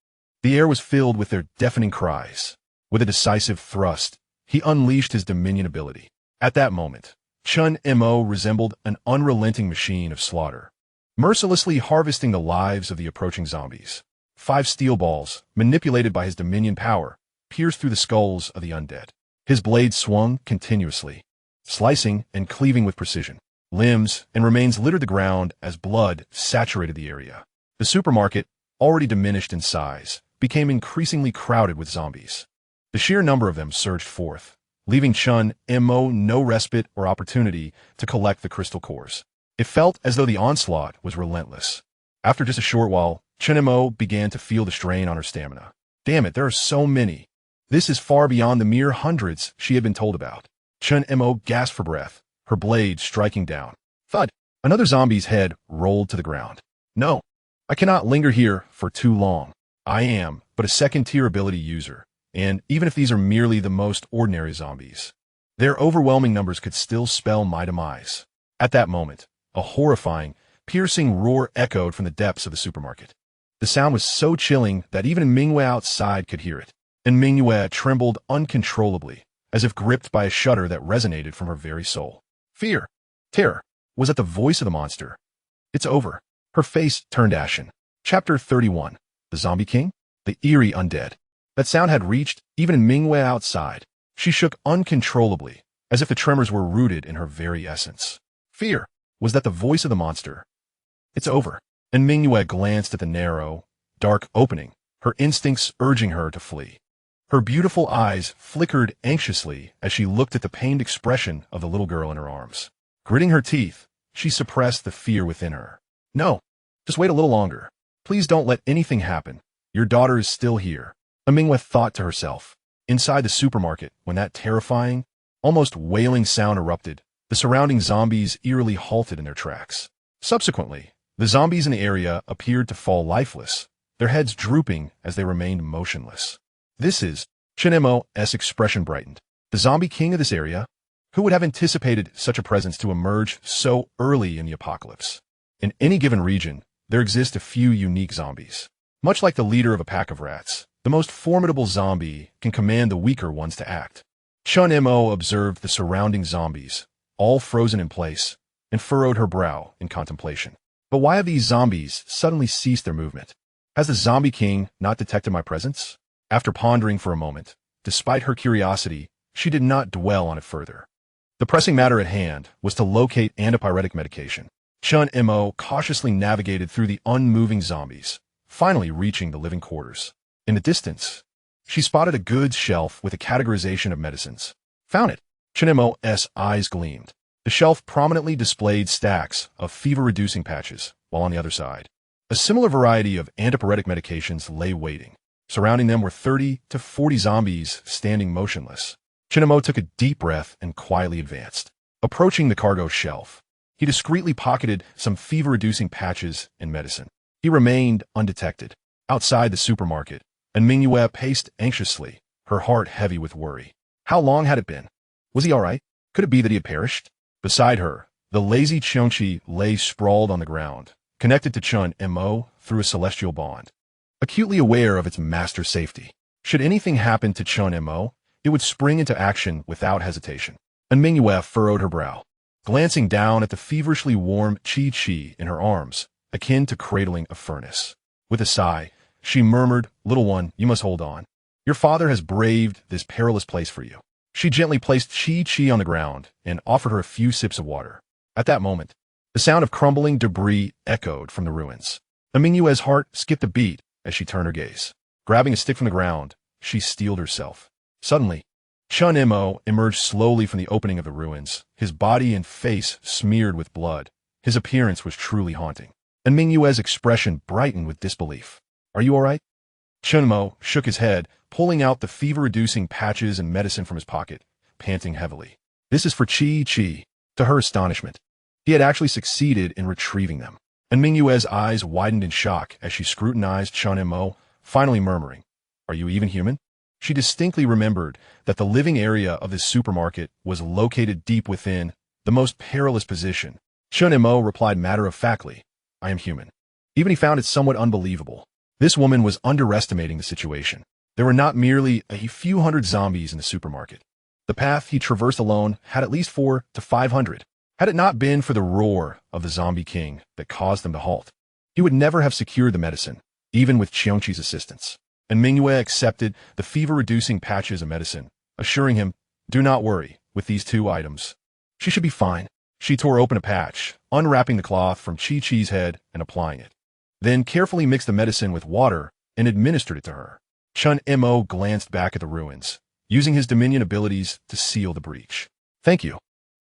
the air was filled with their deafening cries. With a decisive thrust, he unleashed his dominion ability. At that moment, Qiongqi resembled an unrelenting machine of slaughter, mercilessly harvesting the lives of the approaching zombies. 5 steel balls, manipulated by his dominion power, pierced through the skulls of the undead. His blade swung continuously, slicing and cleaving with precision. Limbs and remains littered the ground as blood saturated the area. The supermarket, already diminished in size, became increasingly crowded with zombies. The sheer number of them surged forth, leaving Qiongqi no respite or opportunity to collect the crystal cores. It felt as though the onslaught was relentless. After just a short while, Qiongqi began to feel the strain on her stamina. Damn it, there are so many. This is far beyond the mere hundreds she had been told about. Qiongqi gasped for breath, her blade striking down. Thud! Another zombie's head rolled to the ground. No, I cannot linger here for too long. I am but a second-tier ability user, and even if these are merely the most ordinary zombies, their overwhelming numbers could still spell my demise. At that moment, a horrifying, piercing roar echoed from the depths of the supermarket. The sound was so chilling that even Mingwei outside could hear it, and Mingwei trembled uncontrollably, as if gripped by a shudder that resonated from her very soul. Fear, terror, was that the voice of the monster? It's over. Her face turned ashen. Chapter 31. The Zombie King? The eerie undead. That sound had reached even Mingwei outside. She shook uncontrollably, as if the tremors were rooted in her very essence. Fear, was that the voice of the monster? It's over. And Mingwei glanced at the narrow, dark opening, her instincts urging her to flee. Her beautiful eyes flickered anxiously as she looked at the pained expression of the little girl in her arms. Gritting her teeth, she suppressed the fear within her. No, just wait a little longer. Please don't let anything happen. Your daughter is still here. Mingwei thought to herself. Inside the supermarket, when that terrifying, almost wailing sound erupted, the surrounding zombies eerily halted in their tracks. Subsequently, the zombies in the area appeared to fall lifeless, their heads drooping as they remained motionless. This is Qiongqi's expression brightened. The zombie king of this area? Who would have anticipated such a presence to emerge so early in the apocalypse? In any given region, there exist a few unique zombies. Much like the leader of a pack of rats, the most formidable zombie can command the weaker ones to act. Qiongqi observed the surrounding zombies, all frozen in place, and furrowed her brow in contemplation. But why have these zombies suddenly ceased their movement? Has the zombie king not detected my presence? After pondering for a moment, despite her curiosity, she did not dwell on it further. The pressing matter at hand was to locate antipyretic medication. Qiongqi cautiously navigated through the unmoving zombies, finally reaching the living quarters. In the distance, she spotted a goods shelf with a categorization of medicines. Found it! Qiongqi's eyes gleamed. The shelf prominently displayed stacks of fever-reducing patches, while on the other side, a similar variety of antipyretic medications lay waiting. Surrounding them were 30 to 40 zombies standing motionless. Qiongqi took a deep breath and quietly advanced. Approaching the cargo shelf, he discreetly pocketed some fever-reducing patches and medicine. He remained undetected. Outside the supermarket, and Mingwei paced anxiously, her heart heavy with worry. How long had it been? Was he all right? Could it be that he had perished? Beside her, the lazy Qiongqi lay sprawled on the ground, connected to Qiongqi through a celestial bond, acutely aware of its master's safety. Should anything happen to Qiongqi, it would spring into action without hesitation. And Mingwei furrowed her brow, glancing down at the feverishly warm Qi in her arms, akin to cradling a furnace. With a sigh, she murmured, "Little one, you must hold on. Your father has braved this perilous place for you." She gently placed Qi on the ground and offered her a few sips of water. At that moment, the sound of crumbling debris echoed from the ruins. Mingwei's heart skipped a beat as she turned her gaze. Grabbing a stick from the ground, she steeled herself. Suddenly, Qiongqi emerged slowly from the opening of the ruins, his body and face smeared with blood. His appearance was truly haunting. And Mingwei's expression brightened with disbelief. "Are you all right?" Chunmo shook his head, pulling out the fever-reducing patches and medicine from his pocket, panting heavily. This is for Qiongqi. To her astonishment, he had actually succeeded in retrieving them. And Mingyue's eyes widened in shock as she scrutinized Chunmo, finally murmuring, "Are you even human?" She distinctly remembered that the living area of this supermarket was located deep within the most perilous position. Chunmo replied matter-of-factly, "I am human." Even he found it somewhat unbelievable. This woman was underestimating the situation. There were not merely a few hundred zombies in the supermarket. The path he traversed alone had at least 400 to 500. Had it not been for the roar of the zombie king that caused them to halt, he would never have secured the medicine, even with Qiongqi's assistance. And Mingyue accepted the fever-reducing patches of medicine, assuring him, "Do not worry, with these 2 items. She should be fine." She tore open a patch, unwrapping the cloth from Qiqi's head and applying it. Then carefully mixed the medicine with water and administered it to her. Chunmo glanced back at the ruins, using his dominion abilities to seal the breach. "Thank you,"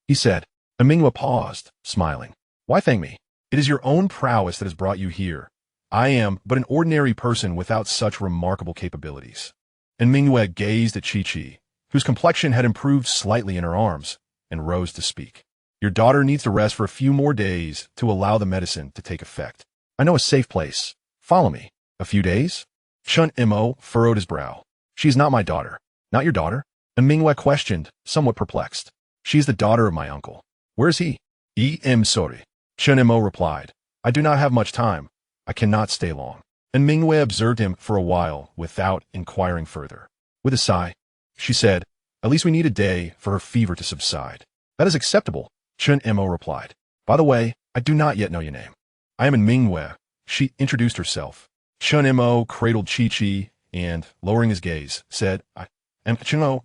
he said. And Mingyue paused, smiling. "Why thank me? It is your own prowess that has brought you here. I am but an ordinary person without such remarkable capabilities." And Mingyue gazed at Qiqi, whose complexion had improved slightly in her arms, and rose to speak. "Your daughter needs to rest for a few more days to allow the medicine to take effect. I know a safe place. Follow me." "A few days?" Chunmo furrowed his brow. "She is not my daughter." "Not your daughter?" And Mingyue questioned, somewhat perplexed. "She is the daughter of my uncle." "Where is he?" Sorry. Chunmo replied, "I do not have much time. I cannot stay long." And Mingyue observed him for a while without inquiring further. With a sigh, she said, "At least we need a day for her fever to subside." "That is acceptable," Chunmo replied. "By the way, I do not yet know your name." "I am Mingyue." She introduced herself. Chunmo cradled Qiqi and, lowering his gaze, said, "I am Chunmo."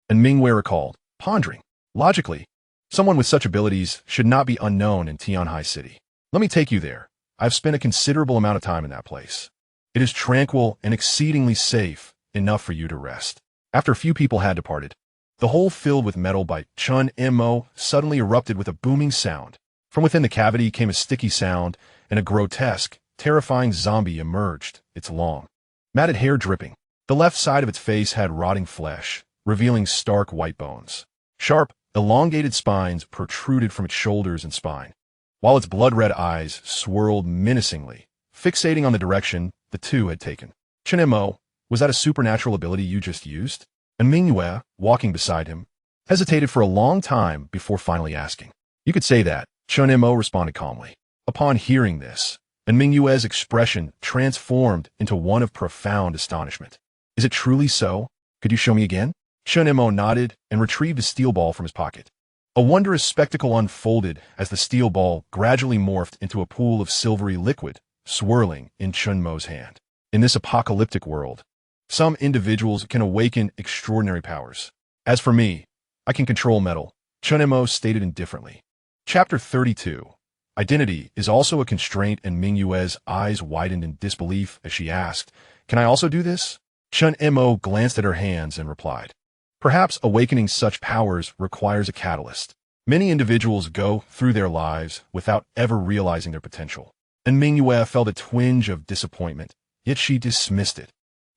And Mingyue recalled, pondering, "Logically, someone with such abilities should not be unknown in Tianhai City. Let me take you there. I've spent a considerable amount of time in that place. It is tranquil and exceedingly safe, enough for you to rest." After a few people had departed, the hole filled with metal by Chunmo suddenly erupted with a booming sound. From within the cavity came a sticky sound, and a grotesque, terrifying zombie emerged, its long, matted hair dripping. The left side of its face had rotting flesh, revealing stark white bones. Sharp, elongated spines protruded from its shoulders and spine, while its blood-red eyes swirled menacingly, fixating on the direction the 2 had taken. "Chunmo, was that a supernatural ability you just used?" And Mingyue, walking beside him, hesitated for a long time before finally asking. "You could say that," Chunmo responded calmly. Upon hearing this, and Mingyue's expression transformed into one of profound astonishment. "Is it truly so? Could you show me again?" Chunmo nodded and retrieved a steel ball from his pocket. A wondrous spectacle unfolded as the steel ball gradually morphed into a pool of silvery liquid, swirling in Chunmo's hand. In this apocalyptic world, some individuals can awaken extraordinary powers. As for me, I can control metal, Chunmo stated indifferently. Chapter 32. Identity is also a constraint, and Mingyue's eyes widened in disbelief as she asked, "Can I also do this?" Chunmo glanced at her hands and replied, "Perhaps awakening such powers requires a catalyst. Many individuals go through their lives without ever realizing their potential." And Mingyue felt a twinge of disappointment, yet she dismissed it.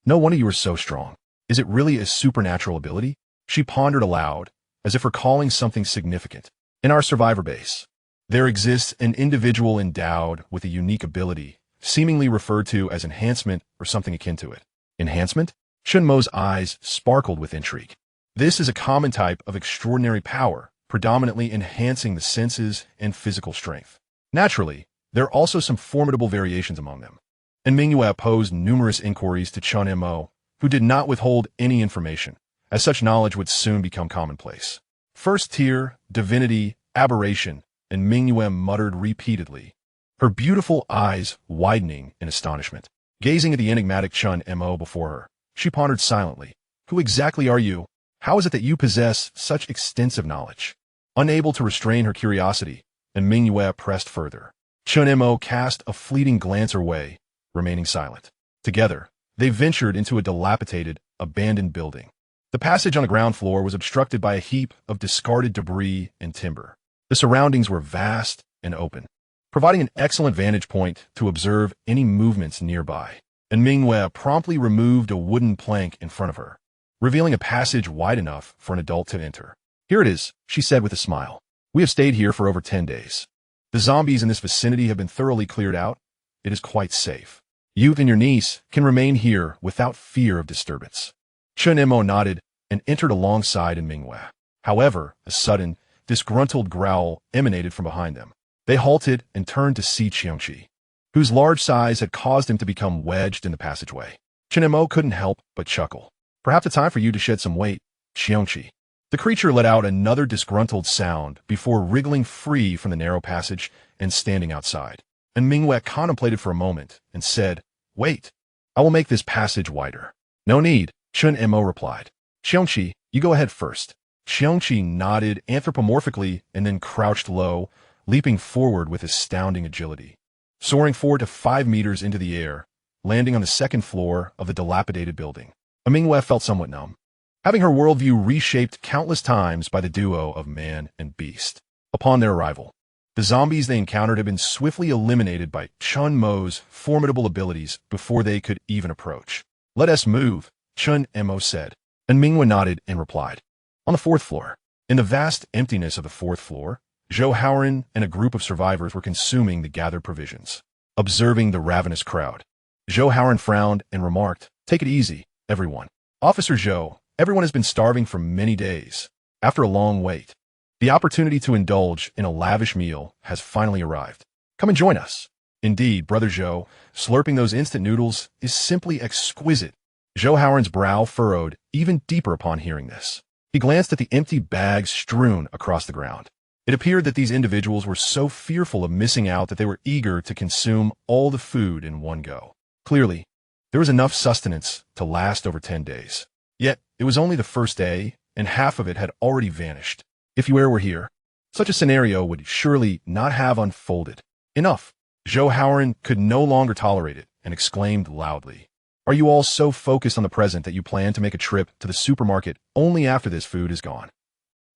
"No wonder you are so strong. Is it really a supernatural ability?" She pondered aloud, as if recalling something significant. "In our survivor base, there exists an individual endowed with a unique ability, seemingly referred to as enhancement or something akin to it." "Enhancement?" Chunmo's eyes sparkled with intrigue. "This is a common type of extraordinary power, predominantly enhancing the senses and physical strength. Naturally, there are also some formidable variations among them." And Mingyue posed numerous inquiries to Chunmo, who did not withhold any information, as such knowledge would soon become commonplace. "First tier, divinity, aberration," and Mingyue muttered repeatedly, her beautiful eyes widening in astonishment. Gazing at the enigmatic Chunmo before her, she pondered silently. "Who exactly are you? How is it that you possess such extensive knowledge?" Unable to restrain her curiosity, and Mingyue pressed further. Chunmo cast a fleeting glance her way, remaining silent. Together, they ventured into a dilapidated, abandoned building. The passage on the ground floor was obstructed by a heap of discarded debris and timber. The surroundings were vast and open, providing an excellent vantage point to observe any movements nearby. and Mingwei promptly removed a wooden plank in front of her, revealing a passage wide enough for an adult to enter. "Here it is," she said with a smile. "We have stayed here for over 10 days. The zombies in this vicinity have been thoroughly cleared out. It is quite safe. You and your niece can remain here without fear of disturbance." Chen Mo nodded and entered alongside Mingwei. However, a sudden, disgruntled growl emanated from behind them. They halted and turned to see Qiongqi, whose large size had caused him to become wedged in the passageway. Chen Mo couldn't help but chuckle. "Perhaps it's time for you to shed some weight, Qiongqi." The creature let out another disgruntled sound before wriggling free from the narrow passage and standing outside. And Mingwei contemplated for a moment and said, "Wait, I will make this passage wider." "No need," Chen Mo replied. "Qiongqi, you go ahead first." Qiongqi nodded anthropomorphically and then crouched low, leaping forward with astounding agility, soaring 4 to 5 meters into the air, landing on the second floor of the dilapidated building. Mingwei felt somewhat numb, having her worldview reshaped countless times by the duo of man and beast. Upon their arrival, the zombies they encountered had been swiftly eliminated by Chen Mo's formidable abilities before they could even approach. "Let us move," Chen Mo said, and Mingwei nodded and replied. On the 4th floor, in the vast emptiness of the 4th floor, Zhou Haoran and a group of survivors were consuming the gathered provisions. Observing the ravenous crowd, Zhou Haoran frowned and remarked, "Take it easy, everyone. Officer Zhou, everyone has been starving for many days. After a long wait, the opportunity to indulge in a lavish meal has finally arrived. Come and join us." "Indeed, Brother Zhou, slurping those instant noodles is simply exquisite." Zhou Haoran's brow furrowed even deeper upon hearing this. He glanced at the empty bags strewn across the ground. It appeared that these individuals were so fearful of missing out that they were eager to consume all the food in one go. Clearly, there was enough sustenance to last over 10 days. Yet, it was only the first day, and half of it had already vanished. If you were here, such a scenario would surely not have unfolded. Enough. Zhou Haoran could no longer tolerate it and exclaimed loudly, "Are you all so focused on the present that you plan to make a trip to the supermarket only after this food is gone?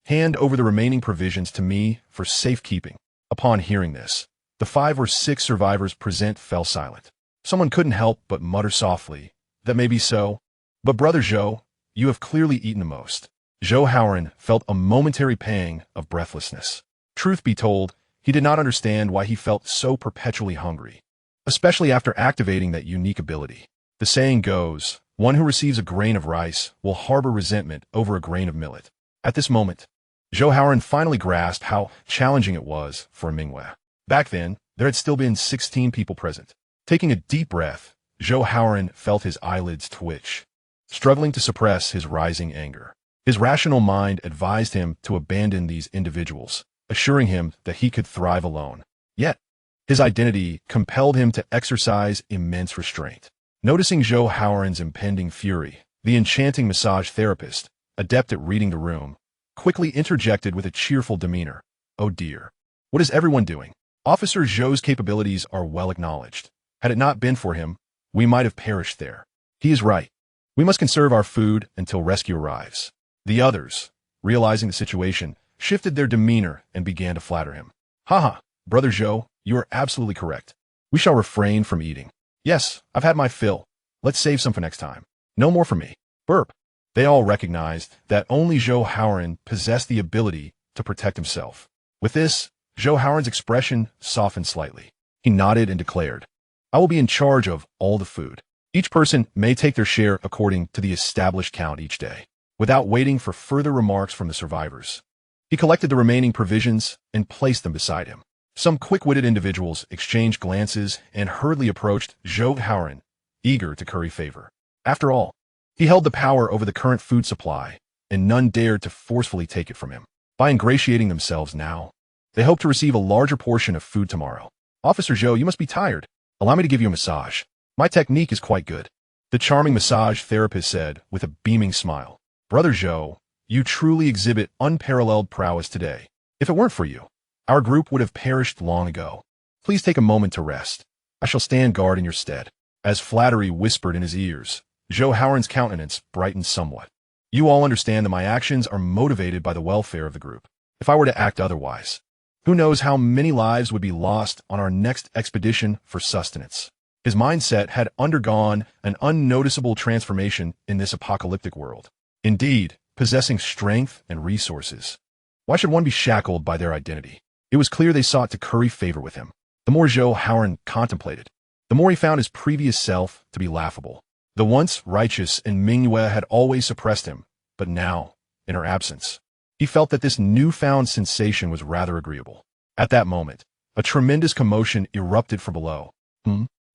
Hand over the remaining provisions to me for safekeeping." Upon hearing this, the 5 or 6 survivors present fell silent. Someone couldn't help but mutter softly, "That may be so, but Brother Zhou, you have clearly eaten the most." Zhou Haoran felt a momentary pang of breathlessness. Truth be told, he did not understand why he felt so perpetually hungry, especially after activating that unique ability. The saying goes, one who receives a grain of rice will harbor resentment over a grain of millet. At this moment, Zhou Haoran finally grasped how challenging it was for Mingwei. Back then, there had still been 16 people present. Taking a deep breath, Zhou Haoran felt his eyelids twitch, struggling to suppress his rising anger. His rational mind advised him to abandon these individuals, assuring him that he could thrive alone. Yet, his identity compelled him to exercise immense restraint. Noticing Zhou Haoran's impending fury, the enchanting massage therapist, adept at reading the room, quickly interjected with a cheerful demeanor. "Oh dear. What is everyone doing? Officer Zhou's capabilities are well acknowledged. Had it not been for him, we might have perished there. He is right. We must conserve our food until rescue arrives." The others, realizing the situation, shifted their demeanor and began to flatter him. "Haha, Brother Zhou, you are absolutely correct. We shall refrain from eating. Yes, I've had my fill. Let's save some for next time. No more for me." Burp. They all recognized that only Zhou Haoran possessed the ability to protect himself. With this, Zhou Haoran's expression softened slightly. He nodded and declared, "I will be in charge of all the food. Each person may take their share according to the established count each day." Without waiting for further remarks from the survivors, he collected the remaining provisions and placed them beside him. Some quick-witted individuals exchanged glances and hurriedly approached Zhou Haoran, eager to curry favor. After all, he held the power over the current food supply, and none dared to forcefully take it from him. By ingratiating themselves now, they hoped to receive a larger portion of food tomorrow. "Officer Zhou, you must be tired. Allow me to give you a massage. My technique is quite good," the charming massage therapist said with a beaming smile. "Brother Zhou, you truly exhibit unparalleled prowess today. If it weren't for you, our group would have perished long ago. Please take a moment to rest. I shall stand guard in your stead." As flattery whispered in his ears, Zhou Haoran's countenance brightened somewhat. "You all understand that my actions are motivated by the welfare of the group. If I were to act otherwise, who knows how many lives would be lost on our next expedition for sustenance." His mindset had undergone an unnoticeable transformation in this apocalyptic world. Indeed, possessing strength and resources. Why should one be shackled by their identity? It was clear they sought to curry favor with him. The more Zhou Haoran contemplated, the more he found his previous self to be laughable. The once righteous and Mingyue had always suppressed him, but now, in her absence, he felt that this newfound sensation was rather agreeable. At that moment, a tremendous commotion erupted from below.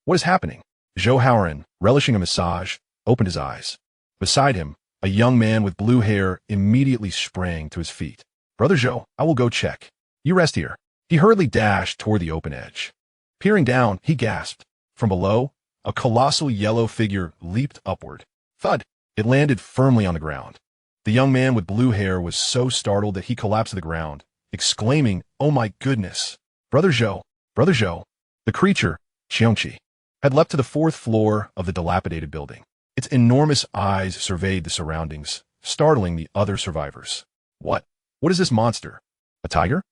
What is happening? Zhou Haoran, relishing a massage, opened his eyes. Beside him, a young man with blue hair immediately sprang to his feet. Brother Zhou, I will go check. You rest here. He hurriedly dashed toward the open edge. Peering down, he gasped. From below, a colossal yellow figure leaped upward. Thud! It landed firmly on the ground. The young man with blue hair was so startled that he collapsed to the ground, exclaiming, "Oh my goodness! Brother Zhou! Brother Zhou!" The creature, Qiongqi, had leapt to the 4th floor of the dilapidated building. Its enormous eyes surveyed the surroundings, startling the other survivors. What is this monster? A tiger?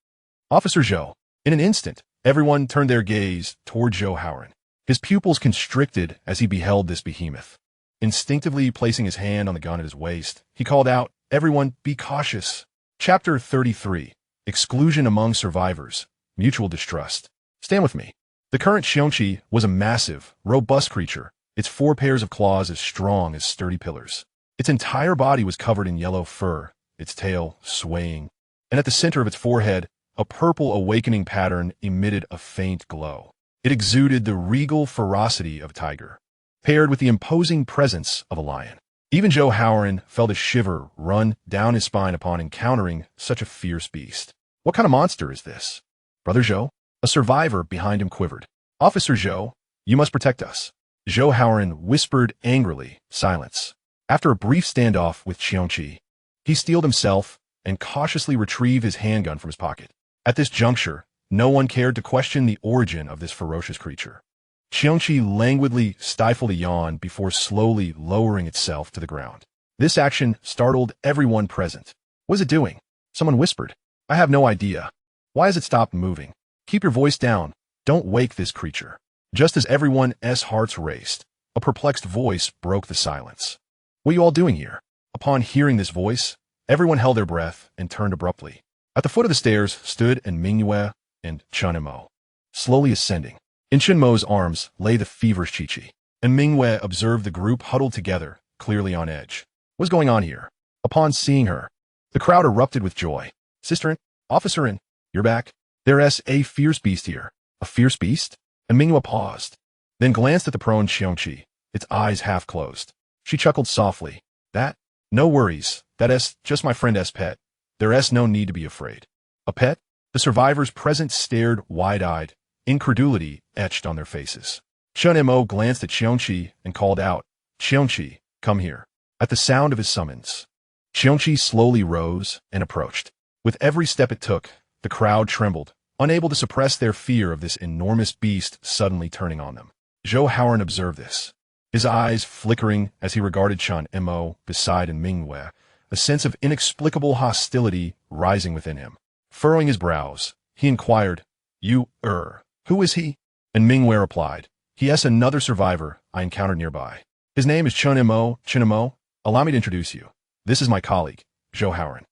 Officer Zhou. In an instant, everyone turned their gaze toward Zhou Haoran. His pupils constricted as he beheld this behemoth. Instinctively placing his hand on the gun at his waist, he called out, "Everyone, be cautious." Chapter 33. Exclusion among survivors. Mutual distrust. Stand with me. The current Qiongqi was a massive, robust creature, its 4 pairs of claws as strong as sturdy pillars. Its entire body was covered in yellow fur, its tail swaying, and at the center of its forehead, a purple awakening pattern emitted a faint glow. It exuded the regal ferocity of a tiger, paired with the imposing presence of a lion. Even Zhou Haoran felt a shiver run down his spine upon encountering such a fierce beast. What kind of monster is this? Brother Zhou? A survivor behind him quivered. Officer Zhou, you must protect us. Zhou Haoran whispered angrily, silence. After a brief standoff with Qiongqi, he steeled himself and cautiously retrieved his handgun from his pocket. At this juncture, no one cared to question the origin of this ferocious creature. Qiongqi languidly stifled a yawn before slowly lowering itself to the ground. This action startled everyone present. What is it doing? Someone whispered. I have no idea. Why has it stopped moving? Keep your voice down. Don't wake this creature. Just as everyone's hearts raced, a perplexed voice broke the silence. What are you all doing here? Upon hearing this voice, everyone held their breath and turned abruptly. At the foot of the stairs stood Mingyue and Qiongqi, slowly ascending. In Qiongqi's arms lay the feverish Qiqi, and Mingyue observed the group huddled together, clearly on edge. What's going on here? Upon seeing her, the crowd erupted with joy. Sister, Officer, you're back. There's a fierce beast here. A fierce beast? And Mingyue paused, then glanced at the prone Qiongqi, its eyes half closed. She chuckled softly. No worries. That's just my friend's pet. There's no need to be afraid. A pet? The survivors present stared wide-eyed, incredulity etched on their faces. Qiongqi glanced at Qiongqi and called out, Qiongqi, come here. At the sound of his summons, Qiongqi slowly rose and approached. With every step it took, the crowd trembled, unable to suppress their fear of this enormous beast suddenly turning on them. Zhou Haoran observed this, his eyes flickering as he regarded Qiongqi beside Mingyue, a sense of inexplicable hostility rising within him. Furrowing his brows, he inquired, who is he? And Mingyue replied, he is another survivor I encountered nearby. His name is Qiongqi. Allow me to introduce you. This is my colleague, Zhou Haoran.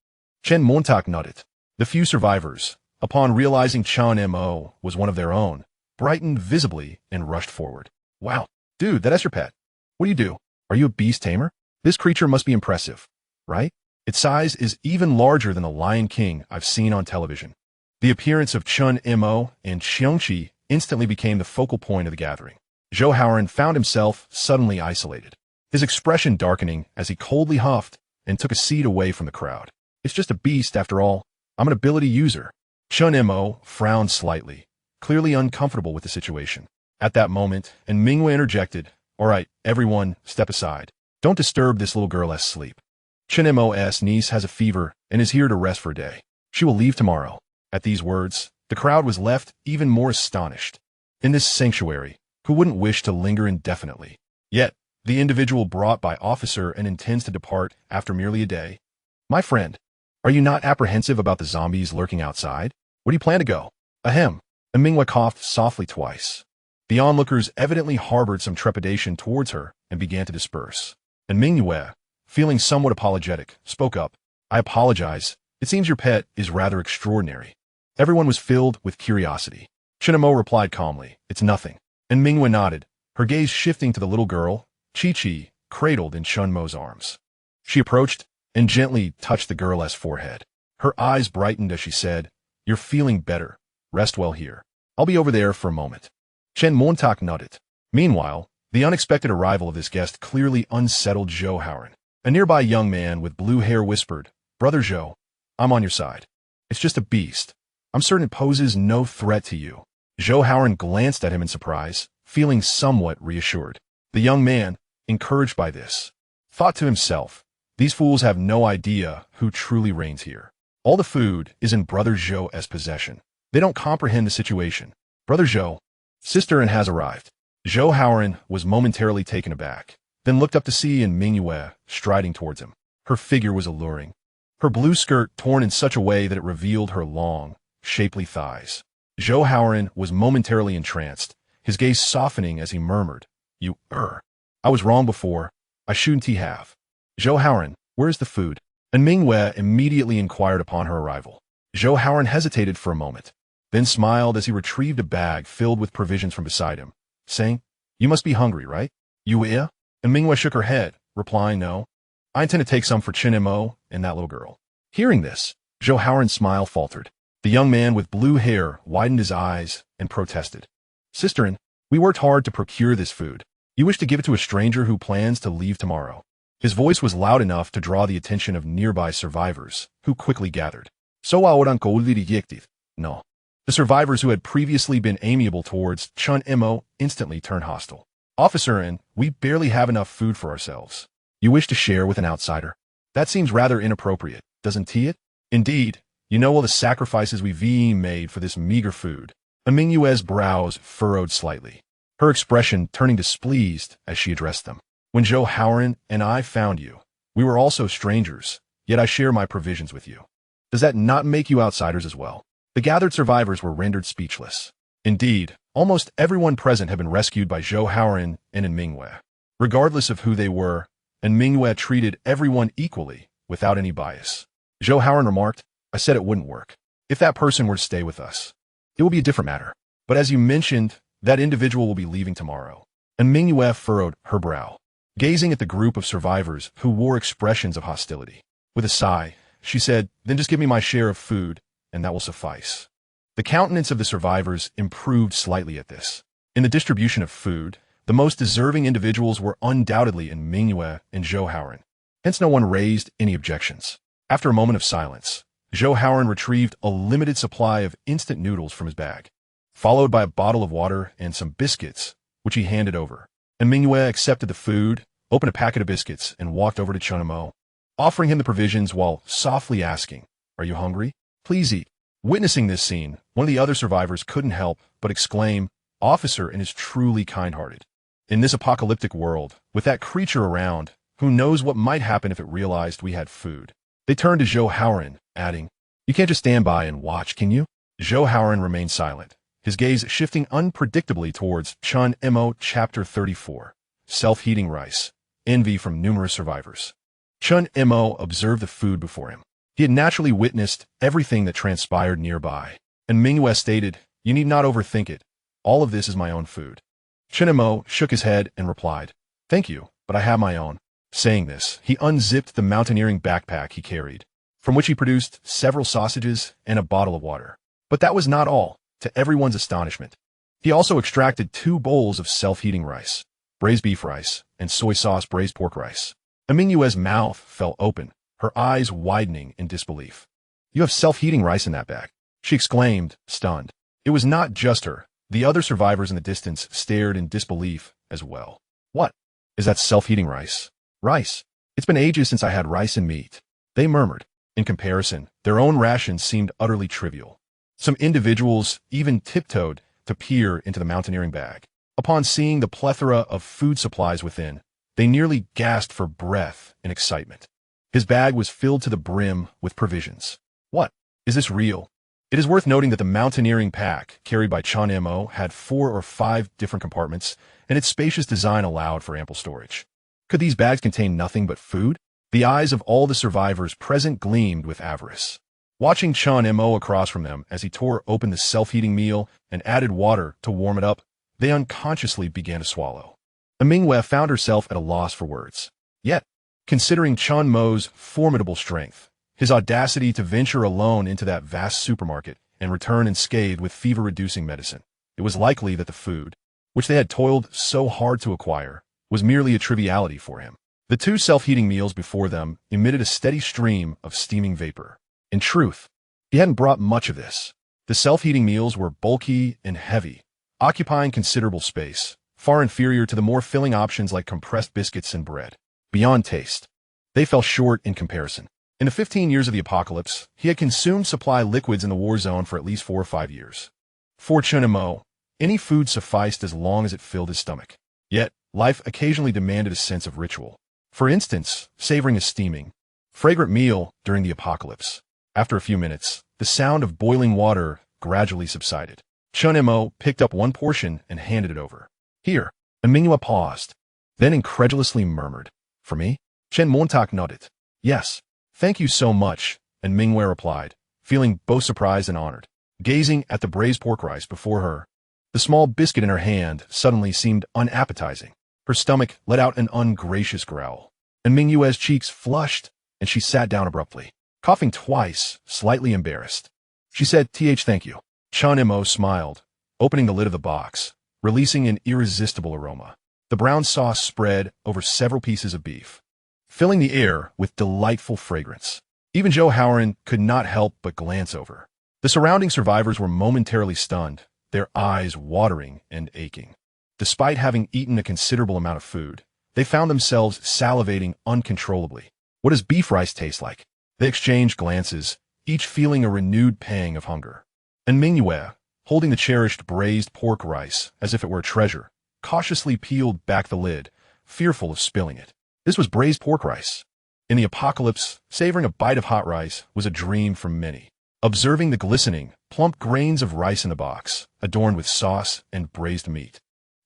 Chen Montauk nodded. The few survivors, upon realizing Qiongqi was one of their own, brightened visibly and rushed forward. Wow, dude, that's your pet. What do you do? Are you a beast tamer? This creature must be impressive, right? Its size is even larger than the Lion King I've seen on television. The appearance of Qiongqi and Qiongqi instantly became the focal point of the gathering. Zhou Haoran found himself suddenly isolated, his expression darkening as he coldly huffed and took a seat away from the crowd. It's just a beast after all. I'm an ability user. Qiongqi frowned slightly, clearly uncomfortable with the situation. At that moment, and Mingyue interjected, all right, everyone, step aside. Don't disturb this little girl's sleep. Qiongqi's niece has a fever and is here to rest for a day. She will leave tomorrow. At these words, the crowd was left even more astonished. In this sanctuary, who wouldn't wish to linger indefinitely? Yet, the individual brought by officer and intends to depart after merely a day. My friend, are you not apprehensive about the zombies lurking outside? Where do you plan to go? Ahem. And Mingyue coughed softly twice. The onlookers evidently harbored some trepidation towards her and began to disperse. And Mingyue, feeling somewhat apologetic, spoke up. I apologize. It seems your pet is rather extraordinary. Everyone was filled with curiosity. Qiongqi replied calmly, it's nothing. And Mingyue nodded, her gaze shifting to the little girl, Qiongqi, cradled in Qiongqi's arms. She approached and gently touched the girl's forehead. Her eyes brightened as she said, you're feeling better. Rest well here. I'll be over there for a moment. Chen Montauk nodded. Meanwhile, the unexpected arrival of this guest clearly unsettled Zhou Haoran. A nearby young man with blue hair whispered, Brother Zhou, I'm on your side. It's just a beast. I'm certain it poses no threat to you. Zhou Haoran glanced at him in surprise, feeling somewhat reassured. The young man, encouraged by this, thought to himself, these fools have no idea who truly reigns here. All the food is in Brother Zhou's possession. They don't comprehend the situation. Brother Zhou, Sister An has arrived. Zhou Haoran was momentarily taken aback, then looked up to see Mingyue striding towards him. Her figure was alluring. Her blue skirt torn in such a way that it revealed her long, shapely thighs. Zhou Haoran was momentarily entranced, his gaze softening as he murmured, I was wrong before. I shouldn't have. Zhou Haoran, where is the food? And Mingyue immediately inquired upon her arrival. Zhou Haoran hesitated for a moment, then smiled as he retrieved a bag filled with provisions from beside him, saying, you must be hungry, right? You will? And Mingyue shook her head, replying, no. I intend to take some for Qiongqi and that little girl. Hearing this, Zhou Haoran's smile faltered. The young man with blue hair widened his eyes and protested. Sister An, we worked hard to procure this food. You wish to give it to a stranger who plans to leave tomorrow. His voice was loud enough to draw the attention of nearby survivors, who quickly gathered. No. The survivors who had previously been amiable towards Qiongqi instantly turned hostile. Officer An, we barely have enough food for ourselves. You wish to share with an outsider? That seems rather inappropriate, doesn't it? Indeed, you know all the sacrifices we've made for this meager food. Mingyue's brows furrowed slightly, her expression turning displeased as she addressed them. When Zhou Haoran and I found you, we were also strangers, yet I share my provisions with you. Does that not make you outsiders as well? The gathered survivors were rendered speechless. Indeed, almost everyone present had been rescued by Zhou Haoran and Mingyue. Regardless of who they were, and Mingyue treated everyone equally, without any bias. Zhou Haoran remarked, I said it wouldn't work. If that person were to stay with us, it will be a different matter. But as you mentioned, that individual will be leaving tomorrow. And Mingyue furrowed her brow, gazing at the group of survivors who wore expressions of hostility. With a sigh, she said, then just give me my share of food, and that will suffice. The countenance of the survivors improved slightly at this. In the distribution of food, the most deserving individuals were undoubtedly in Mingyue and Zhou Haoran. Hence no one raised any objections. After a moment of silence, Zhou Haoran retrieved a limited supply of instant noodles from his bag, followed by a bottle of water and some biscuits, which he handed over. And Mingyue accepted the food, opened a packet of biscuits, and walked over to Qiongqi, offering him the provisions while softly asking, are you hungry? Please eat. Witnessing this scene, one of the other survivors couldn't help but exclaim, Officer An is truly kind-hearted. In this apocalyptic world, with that creature around, who knows what might happen if it realized we had food? They turned to Zhou Haoran, adding, you can't just stand by and watch, can you? Zhou Haoran remained silent, his gaze shifting unpredictably towards Qiongqi Chapter 34, Self-Heating Rice, Envy from Numerous Survivors. Qiongqi observed the food before him. He had naturally witnessed everything that transpired nearby, and Mingyue stated, you need not overthink it. All of this is my own food. Qiongqi shook his head and replied, thank you, but I have my own. Saying this, he unzipped the mountaineering backpack he carried, from which he produced several sausages and a bottle of water. But that was not all, to everyone's astonishment. He also extracted 2 bowls of self-heating rice, braised beef rice, and soy sauce braised pork rice. Mingyue's mouth fell open, her eyes widening in disbelief. You have self-heating rice in that bag, she exclaimed, stunned. It was not just her. The other survivors in the distance stared in disbelief as well. What? Is that self-heating rice? Rice. It's been ages since I had rice and meat. They murmured. In comparison, their own rations seemed utterly trivial. Some individuals even tiptoed to peer into the mountaineering bag. Upon seeing the plethora of food supplies within, they nearly gasped for breath in excitement. His bag was filled to the brim with provisions. What? Is this real? It is worth noting that the mountaineering pack carried by Qiongqi Mo had 4 or 5 different compartments, and its spacious design allowed for ample storage. Could these bags contain nothing but food? The eyes of all the survivors present gleamed with avarice. Watching Qiongqi Mo across from them as he tore open the self-heating meal and added water to warm it up, they unconsciously began to swallow. Mingwe found herself at a loss for words. Yet, considering Qiongqi Mo's formidable strength, his audacity to venture alone into that vast supermarket and return unscathed with fever-reducing medicine, it was likely that the food, which they had toiled so hard to acquire, was merely a triviality for him. The 2 self-heating meals before them emitted a steady stream of steaming vapor. In truth, he hadn't brought much of this. The self-heating meals were bulky and heavy, occupying considerable space, far inferior to the more filling options like compressed biscuits and bread. Beyond taste, they fell short in comparison. In the 15 years of the apocalypse, he had consumed supply liquids in the war zone for at least 4 or 5 years. For Qiongqi Mo, any food sufficed as long as it filled his stomach. Yet, life occasionally demanded a sense of ritual. For instance, savoring a steaming, fragrant meal during the apocalypse. After a few minutes, the sound of boiling water gradually subsided. Qiongqi Mo picked up one portion and handed it over. Here, Mingwe paused, then incredulously murmured, "For me?" Chen Montauk nodded. "Yes, thank you so much," and Mingwe replied, feeling both surprised and honored. Gazing at the braised pork rice before her, the small biscuit in her hand suddenly seemed unappetizing. Her stomach let out an ungracious growl, and Mingwe's cheeks flushed, and she sat down abruptly, coughing twice, slightly embarrassed. She said, Thank you." Qiongqi Mo smiled, opening the lid of the box, releasing an irresistible aroma. The brown sauce spread over several pieces of beef, filling the air with delightful fragrance. Even Zhou Haoran could not help but glance over. The surrounding survivors were momentarily stunned, their eyes watering and aching. Despite having eaten a considerable amount of food, they found themselves salivating uncontrollably. "What does beef rice taste like?" They exchanged glances, each feeling a renewed pang of hunger. And Mingwe, holding the cherished braised pork rice as if it were a treasure, cautiously peeled back the lid, fearful of spilling it. This was braised pork rice. In the apocalypse, savoring a bite of hot rice was a dream for many. Observing the glistening, plump grains of rice in the box, adorned with sauce and braised meat,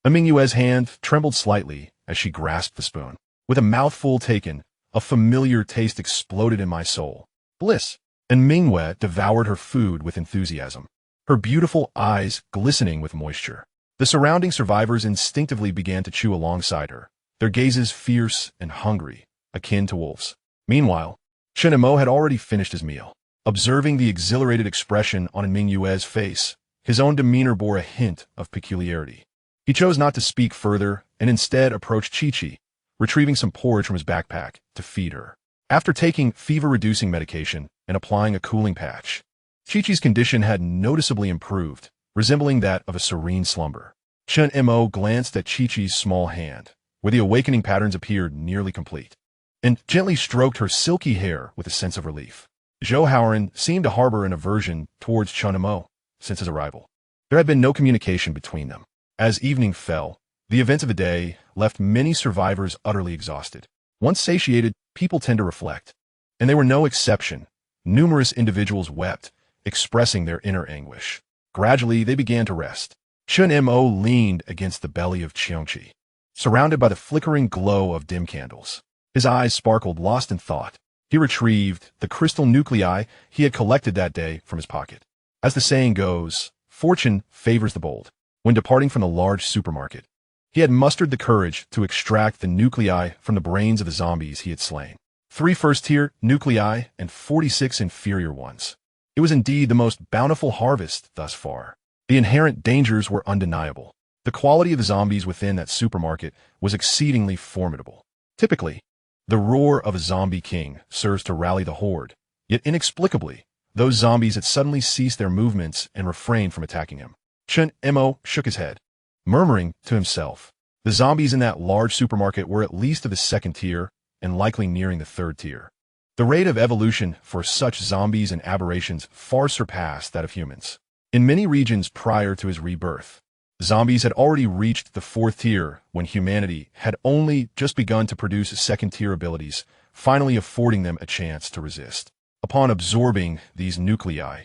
Mingwe's hand trembled slightly as she grasped the spoon. With a mouthful taken, a familiar taste exploded in my soul. Bliss. And Mingwe devoured her food with enthusiasm, her beautiful eyes glistening with moisture. The surrounding survivors instinctively began to chew alongside her, their gazes fierce and hungry, akin to wolves. Meanwhile, Qiongqi Mo had already finished his meal. Observing the exhilarated expression on Mingwe's face, his own demeanor bore a hint of peculiarity. He chose not to speak further and instead approached Qiqi, retrieving some porridge from his backpack to feed her. After taking fever-reducing medication and applying a cooling patch, Qiqi's condition had noticeably improved, resembling that of a serene slumber. Qiongqi Mo glanced at Qiqi's small hand, where the awakening patterns appeared nearly complete, and gently stroked her silky hair with a sense of relief. Zhou Haoran seemed to harbor an aversion towards Qiongqi Mo since his arrival. There had been no communication between them. As evening fell, the events of the day left many survivors utterly exhausted. Once satiated, people tend to reflect, and they were no exception. Numerous individuals wept, expressing their inner anguish. Gradually, they began to rest. Qiongqi Mo leaned against the belly of Qiongqi, surrounded by the flickering glow of dim candles. His eyes sparkled, lost in thought. He retrieved the crystal nuclei he had collected that day from his pocket. As the saying goes, fortune favors the bold. When departing from the large supermarket, he had mustered the courage to extract the nuclei from the brains of the zombies he had slain. 3 first-tier nuclei and 46 inferior ones. It was indeed the most bountiful harvest thus far. The inherent dangers were undeniable. The quality of the zombies within that supermarket was exceedingly formidable. Typically, the roar of a zombie king serves to rally the horde, yet inexplicably, those zombies had suddenly ceased their movements and refrained from attacking him. Qiongqi Mo shook his head, murmuring to himself. The zombies in that large supermarket were at least of the 2nd tier and likely nearing the 3rd tier. The rate of evolution for such zombies and aberrations far surpassed that of humans. In many regions prior to his rebirth, zombies had already reached the 4th tier when humanity had only just begun to produce 2nd tier abilities, finally affording them a chance to resist. Upon absorbing these nuclei,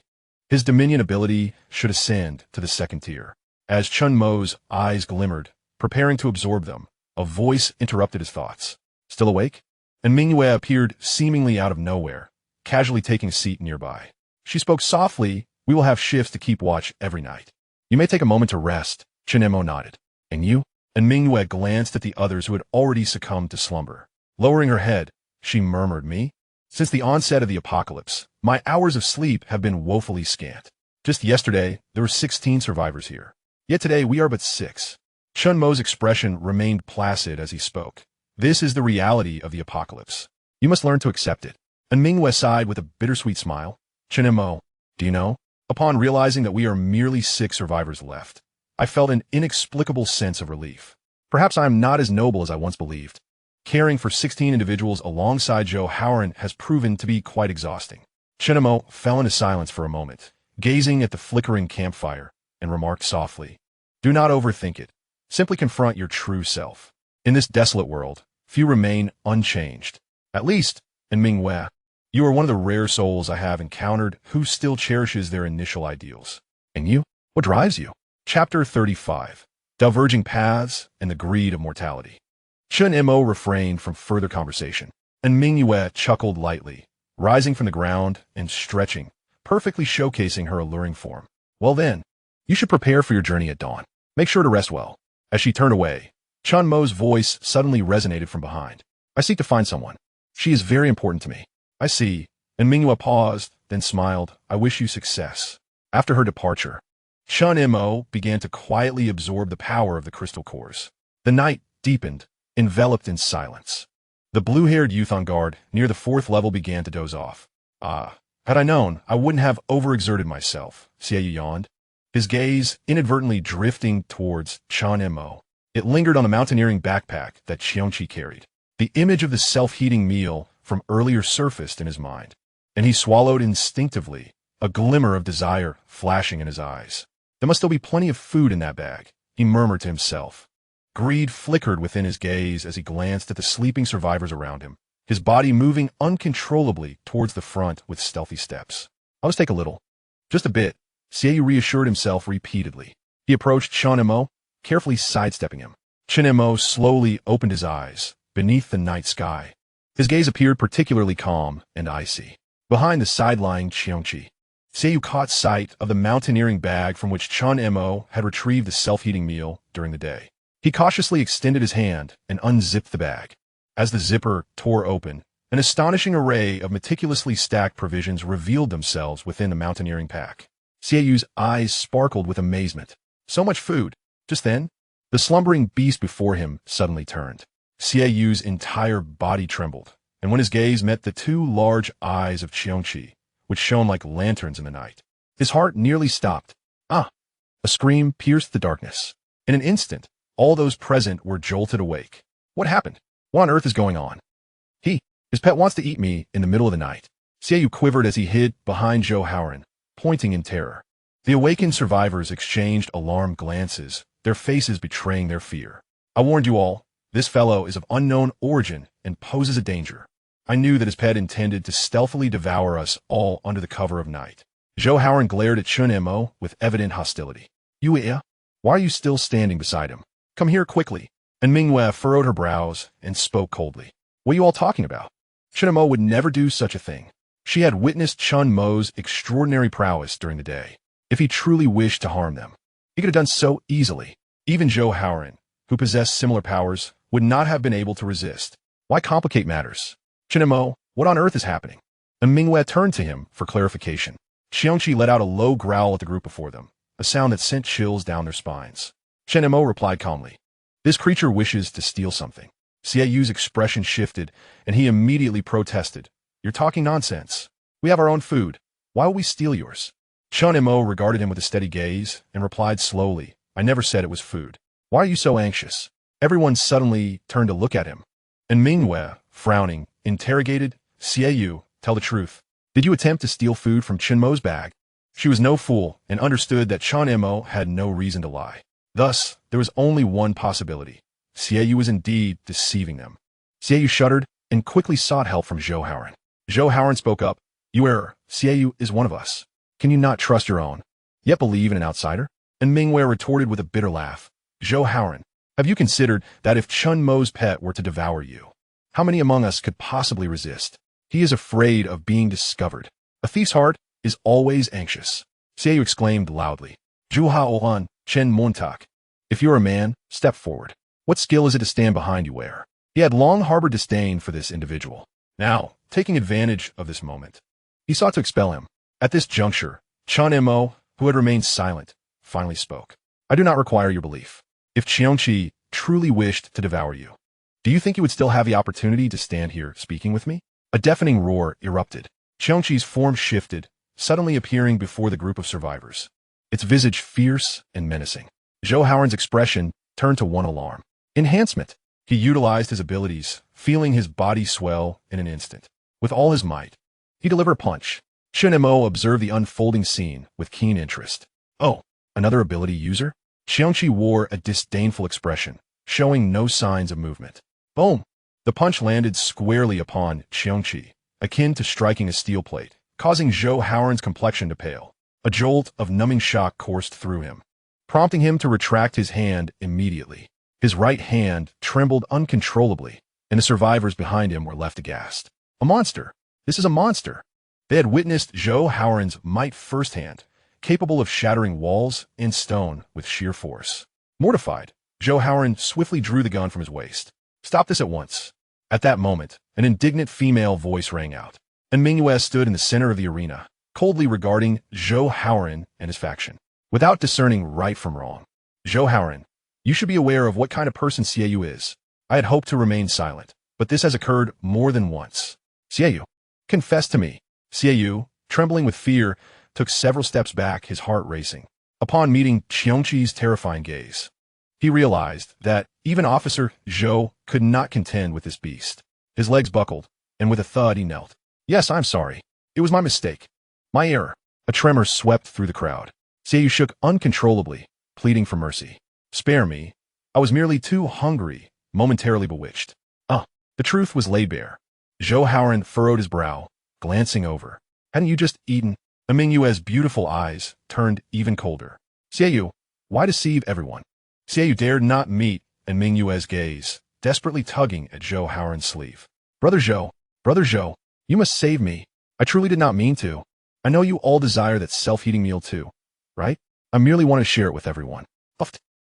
His dominion ability should ascend to the second tier. As Chun Mo's eyes glimmered, preparing to absorb them, a voice interrupted his thoughts. Still awake? And Mingyue appeared seemingly out of nowhere, casually taking a seat nearby. She spoke softly. We will have shifts to keep watch every night. You may take a moment to rest. Chun Mo nodded. And you? And Mingyue glanced at the others who had already succumbed to slumber. Lowering her head, she murmured, Me? Since the onset of the apocalypse, my hours of sleep have been woefully scant. Just yesterday, there were 16 survivors here. Yet today we are but 6. Chun Mo's expression remained placid as he spoke. This is the reality of the apocalypse. You must learn to accept it. And Mingyue sighed with a bittersweet smile. Chun Mo, do you know? Upon realizing that we are merely 6 survivors left, I felt an inexplicable sense of relief. Perhaps I am not as noble as I once believed. Caring for 16 individuals alongside Zhou Haoran has proven to be quite exhausting. Chun Mo fell into silence for a moment, gazing at the flickering campfire, and remarked softly, Do not overthink it. Simply confront your true self. In this desolate world, few remain unchanged. At least, in Mingyue, you are one of the rare souls I have encountered who still cherishes their initial ideals. And you? What drives you? Chapter 35. Diverging Paths and the Greed of Mortality. Chun Mo refrained from further conversation, and Mingyue chuckled lightly, rising from the ground and stretching, perfectly showcasing her alluring form. Well then, you should prepare for your journey at dawn. Make sure to rest well. As she turned away, Chun Mo's voice suddenly resonated from behind. I seek to find someone. She is very important to me. I see. And Mingyue paused, then smiled. I wish you success. After her departure, Chun Mo began to quietly absorb the power of the crystal cores. The night deepened, enveloped in silence. The blue-haired youth on guard near the 4th level began to doze off. Had I known, I wouldn't have overexerted myself, Xiaoyu yawned, his gaze inadvertently drifting towards Chun Mo. It lingered on the mountaineering backpack that Qiongqi carried. The image of the self-heating meal from earlier surfaced in his mind, and he swallowed instinctively, a glimmer of desire flashing in his eyes. There must still be plenty of food in that bag, he murmured to himself. Greed flickered within his gaze as he glanced at the sleeping survivors around him, his body moving uncontrollably towards the front with stealthy steps. I'll just take a little. Just a bit, Xiaoyu reassured himself repeatedly. He approached Chun Mo, carefully sidestepping him. Chun Mo slowly opened his eyes, beneath the night sky. His gaze appeared particularly calm and icy. Behind the side-lying Qiongqi, Xiaoyu caught sight of the mountaineering bag from which Chun Mo had retrieved the self-heating meal during the day. He cautiously extended his hand and unzipped the bag. As the zipper tore open, an astonishing array of meticulously stacked provisions revealed themselves within the mountaineering pack. Xiaoyu's eyes sparkled with amazement. So much food. Just then, the slumbering beast before him suddenly turned. Xiaoyu's entire body trembled, and when his gaze met the 2 large eyes of Qiongqi, which shone like lanterns in the night, his heart nearly stopped. Ah! A scream pierced the darkness. In an instant, all those present were jolted awake. What happened? What on earth is going on? His pet wants to eat me in the middle of the night. Xiaoyu quivered as he hid behind Zhou Haoran, pointing in terror. The awakened survivors exchanged alarmed glances, their faces betraying their fear. I warned you all, this fellow is of unknown origin and poses a danger. I knew that his pet intended to stealthily devour us all under the cover of night. Zhou Haoran glared at Chun Mo with evident hostility. Yue, why are you still standing beside him? Come here quickly. And Mingyue furrowed her brows and spoke coldly. What are you all talking about? Chun Mo would never do such a thing. She had witnessed Chun Mo's extraordinary prowess during the day. If he truly wished to harm them, he could have done so easily. Even Zhou Haoran, who possessed similar powers, would not have been able to resist. Why complicate matters? Chun Mo, what on earth is happening? And Mingyue turned to him for clarification. Qiongqi let out a low growl at the group before them, a sound that sent chills down their spines. Chun Mo replied calmly. This creature wishes to steal something. Xiaoyu's expression shifted, and he immediately protested. You're talking nonsense. We have our own food. Why will we steal yours? Chun Mo regarded him with a steady gaze and replied slowly, I never said it was food. Why are you so anxious? Everyone suddenly turned to look at him. And Mingyue, frowning, interrogated, Xiaoyu, tell the truth. Did you attempt to steal food from Chun Mo's bag? She was no fool and understood that Chun Mo had no reason to lie. Thus, there was only one possibility. Xiaoyu was indeed deceiving them. Xiaoyu shuddered and quickly sought help from Zhou Haoran. Zhou Haoran spoke up. You err. Xiaoyu is one of us. Can you not trust your own, yet believe in an outsider? And Mingwei retorted with a bitter laugh. Zhou Haoran, have you considered that if Chun Mo's pet were to devour you, how many among us could possibly resist? He is afraid of being discovered. A thief's heart is always anxious. Xiaoyu exclaimed loudly. Zhu Haolan, Chen Montak. If you're a man, step forward. What skill is it to stand behind you where? He had long harbored disdain for this individual. Now, taking advantage of this moment, he sought to expel him. At this juncture, Chun Mo, who had remained silent, finally spoke. I do not require your belief. If Qiongqi truly wished to devour you, do you think you would still have the opportunity to stand here speaking with me? A deafening roar erupted. Qiongqi's form shifted, suddenly appearing before the group of survivors, its visage fierce and menacing. Zhou Haoran's expression turned to one alarm. Enhancement. He utilized his abilities, feeling his body swell in an instant. With all his might, he delivered a punch. Chun Mo observed the unfolding scene with keen interest. Oh, another ability user? Qiongqi wore a disdainful expression, showing no signs of movement. Boom! The punch landed squarely upon Qiongqi, akin to striking a steel plate, causing Zhou Haoran's complexion to pale. A jolt of numbing shock coursed through him, prompting him to retract his hand immediately. His right hand trembled uncontrollably, and the survivors behind him were left aghast. A monster! This is a monster! They had witnessed Zhou Haoran's might firsthand, capable of shattering walls and stone with sheer force. Mortified, Zhou Haoran swiftly drew the gun from his waist. Stop this at once. At that moment, an indignant female voice rang out, and Mingyue stood in the center of the arena, coldly regarding Zhou Haoran and his faction. Without discerning right from wrong, Zhou Haoran, you should be aware of what kind of person Xiaoyu is. I had hoped to remain silent, but this has occurred more than once. Xiaoyu, confess to me. Xiaoyu, trembling with fear, took several steps back, his heart racing. Upon meeting Qiongqi's terrifying gaze, he realized that even Officer Zhou could not contend with this beast. His legs buckled, and with a thud he knelt. Yes, I'm sorry. It was my mistake. My error. A tremor swept through the crowd. Xiaoyu shook uncontrollably, pleading for mercy. Spare me. I was merely too hungry, momentarily bewitched. The truth was laid bare. Zhou Haoran furrowed his brow, glancing over. Hadn't you just eaten? Mingyue's beautiful eyes turned even colder. Xiaoyu, why deceive everyone? Xiaoyu dared not meet Mingyue's gaze, desperately tugging at Zhou Haoran's sleeve. Brother Zhou, you must save me. I truly did not mean to. I know you all desire that self-heating meal too, right? I merely want to share it with everyone.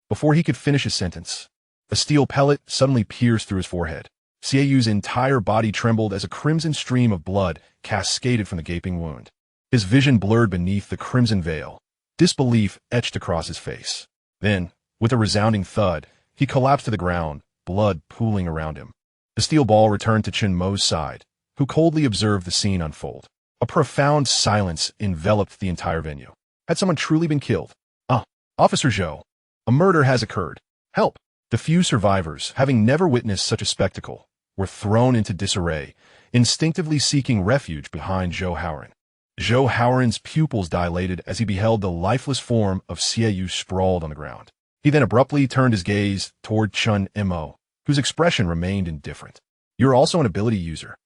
Before he could finish his sentence, a steel pellet suddenly pierced through his forehead. Xiaoyu's entire body trembled as a crimson stream of blood cascaded from the gaping wound. His vision blurred beneath the crimson veil. Disbelief etched across his face. Then, with a resounding thud, he collapsed to the ground, blood pooling around him. The steel ball returned to Chen Mo's side, who coldly observed the scene unfold. A profound silence enveloped the entire venue. Had someone truly been killed? Officer Zhou, a murder has occurred. Help! The few survivors, having never witnessed such a spectacle, were thrown into disarray, instinctively seeking refuge behind Zhou Haoran. Zhou Haoran's pupils dilated as he beheld the lifeless form of Xiaoyu sprawled on the ground. He then abruptly turned his gaze toward Chun Mo, whose expression remained indifferent. You're also an ability user.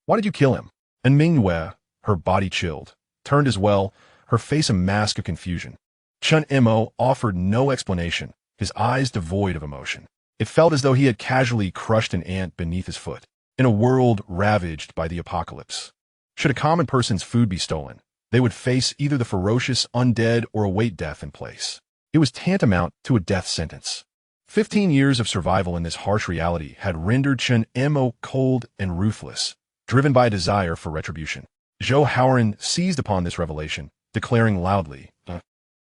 Why did you kill him? And Mingyue, her body chilled, turned as well, her face a mask of confusion. Chun Mo offered no explanation, his eyes devoid of emotion. It felt as though he had casually crushed an ant beneath his foot, in a world ravaged by the apocalypse. Should a common person's food be stolen, they would face either the ferocious undead or await death in place. It was tantamount to a death sentence. 15 years of survival in this harsh reality had rendered Chun Mo cold and ruthless, driven by a desire for retribution. Zhou Haoran seized upon this revelation, declaring loudly,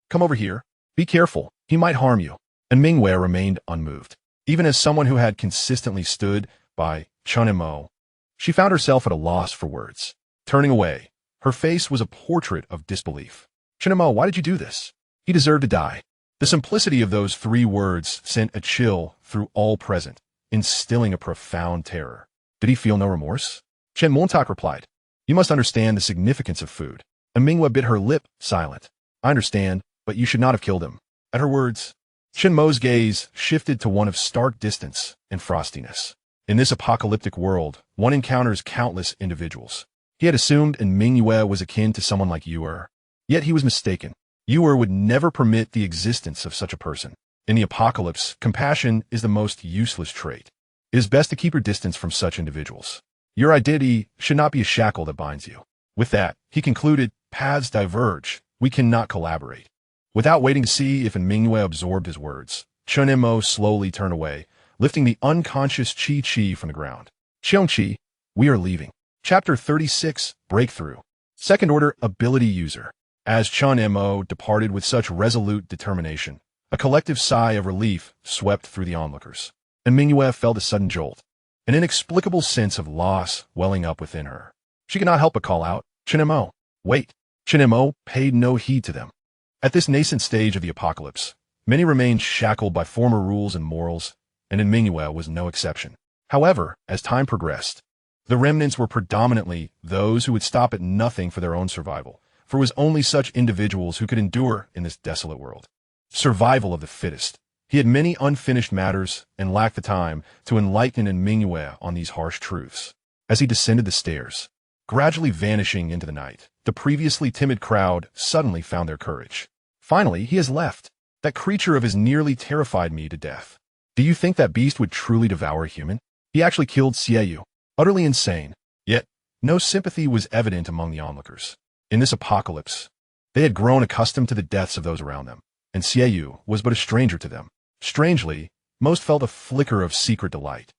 Come over here. Be careful. He might harm you. And Mingyue remained unmoved. Even as someone who had consistently stood by Chun Mo, she found herself at a loss for words. Turning away, her face was a portrait of disbelief. Chun Mo, why did you do this? He deserved to die. The simplicity of those 3 words sent a chill through all present, instilling a profound terror. Did he feel no remorse? Chen Montak replied, You must understand the significance of food. And Mingyue bit her lip, silent. I understand, but you should not have killed him. At her words, Chen Mo's gaze shifted to one of stark distance and frostiness. In this apocalyptic world, one encounters countless individuals. He had assumed Mingyue was akin to someone like you or Yet he was mistaken. Yuer would never permit the existence of such a person. In the apocalypse, compassion is the most useless trait. It is best to keep your distance from such individuals. Your identity should not be a shackle that binds you. With that, he concluded, paths diverge. We cannot collaborate. Without waiting to see if Mingwei absorbed his words, Chen Mo slowly turned away, lifting the unconscious Qi from the ground. Qiongqi, we are leaving. Chapter 36, Breakthrough. Second Order Ability User. As Chen Mo departed with such resolute determination, a collective sigh of relief swept through the onlookers, and Mingwei felt a sudden jolt, an inexplicable sense of loss welling up within her. She could not help but call out, Chen Mo, wait. Chen Mo paid no heed to them. At this nascent stage of the apocalypse, many remained shackled by former rules and morals, and Mingwei was no exception. However, as time progressed, the remnants were predominantly those who would stop at nothing for their own survival, for it was only such individuals who could endure in this desolate world. Survival of the fittest. He had many unfinished matters and lacked the time to enlighten Mingwei on these harsh truths. As he descended the stairs, gradually vanishing into the night, the previously timid crowd suddenly found their courage. Finally, he has left. That creature of his nearly terrified me to death. Do you think that beast would truly devour a human? He actually killed Xiaoyu. Utterly insane. Yet, no sympathy was evident among the onlookers. In this apocalypse, they had grown accustomed to the deaths of those around them, and Xiaoyu was but a stranger to them. Strangely, most felt a flicker of secret delight.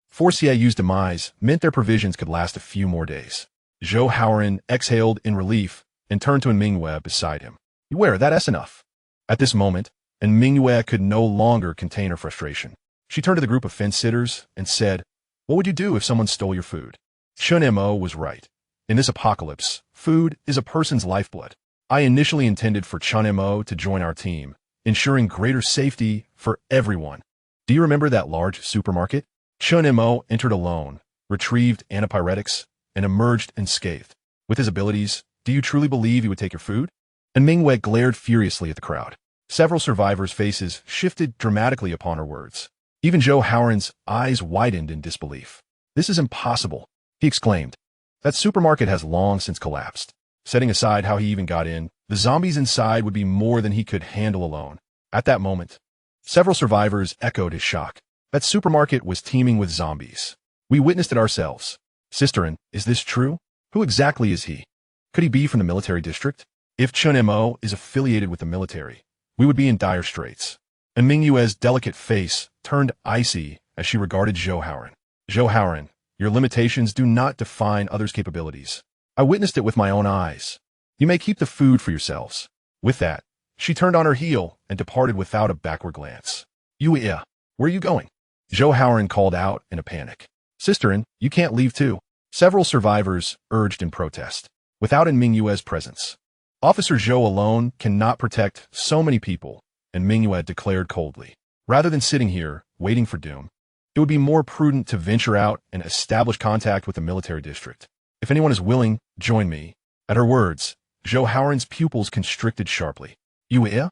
For Xiaoyu's demise meant their provisions could last a few more days. Zhou Haoran exhaled in relief and turned to Mingwei beside him. Beware, that's enough. At this moment, Mingwei could no longer contain her frustration. She turned to the group of fence-sitters and said, what would you do if someone stole your food? Chen Mo was right. In this apocalypse, food is a person's lifeblood. I initially intended for Chen Mo to join our team, ensuring greater safety for everyone. Do you remember that large supermarket? Chen Mo entered alone, retrieved antipyretics, and emerged unscathed. With his abilities, do you truly believe he would take your food? And Mingwei glared furiously at the crowd. Several survivors' faces shifted dramatically upon her words. Even Zhou Haoran's eyes widened in disbelief. This is impossible, he exclaimed. That supermarket has long since collapsed. Setting aside how he even got in, the zombies inside would be more than he could handle alone. At that moment, several survivors echoed his shock. That supermarket was teeming with zombies. We witnessed it ourselves. Sisterin, is this true? Who exactly is he? Could he be from the military district? If Chen Mo is affiliated with the military, we would be in dire straits. And Mingwei's delicate face turned icy as she regarded Zhou Haoran. Zhou Haoran, your limitations do not define others' capabilities. I witnessed it with my own eyes. You may keep the food for yourselves. With that, she turned on her heel and departed without a backward glance. Where are you going? Zhou Haoran called out in a panic. Sisterin, you can't leave too. Several survivors urged in protest. Without Mingwei's presence, Officer Zhou alone cannot protect so many people, and Mingwei declared coldly. Rather than sitting here, waiting for doom, it would be more prudent to venture out and establish contact with the military district. If anyone is willing, join me. At her words, Zhou Haoran's pupils constricted sharply. Have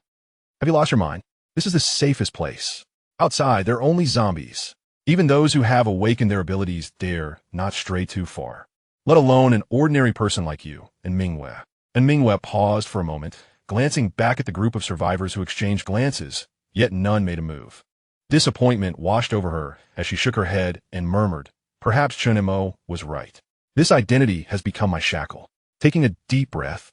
you lost your mind? This is the safest place. Outside, there are only zombies. Even those who have awakened their abilities dare not stray too far. Let alone an ordinary person like you, and Mingwei. And Mingwei paused for a moment, glancing back at the group of survivors who exchanged glances, yet none made a move. Disappointment washed over her as she shook her head and murmured, perhaps Chen Mo was right. This identity has become my shackle. Taking a deep breath,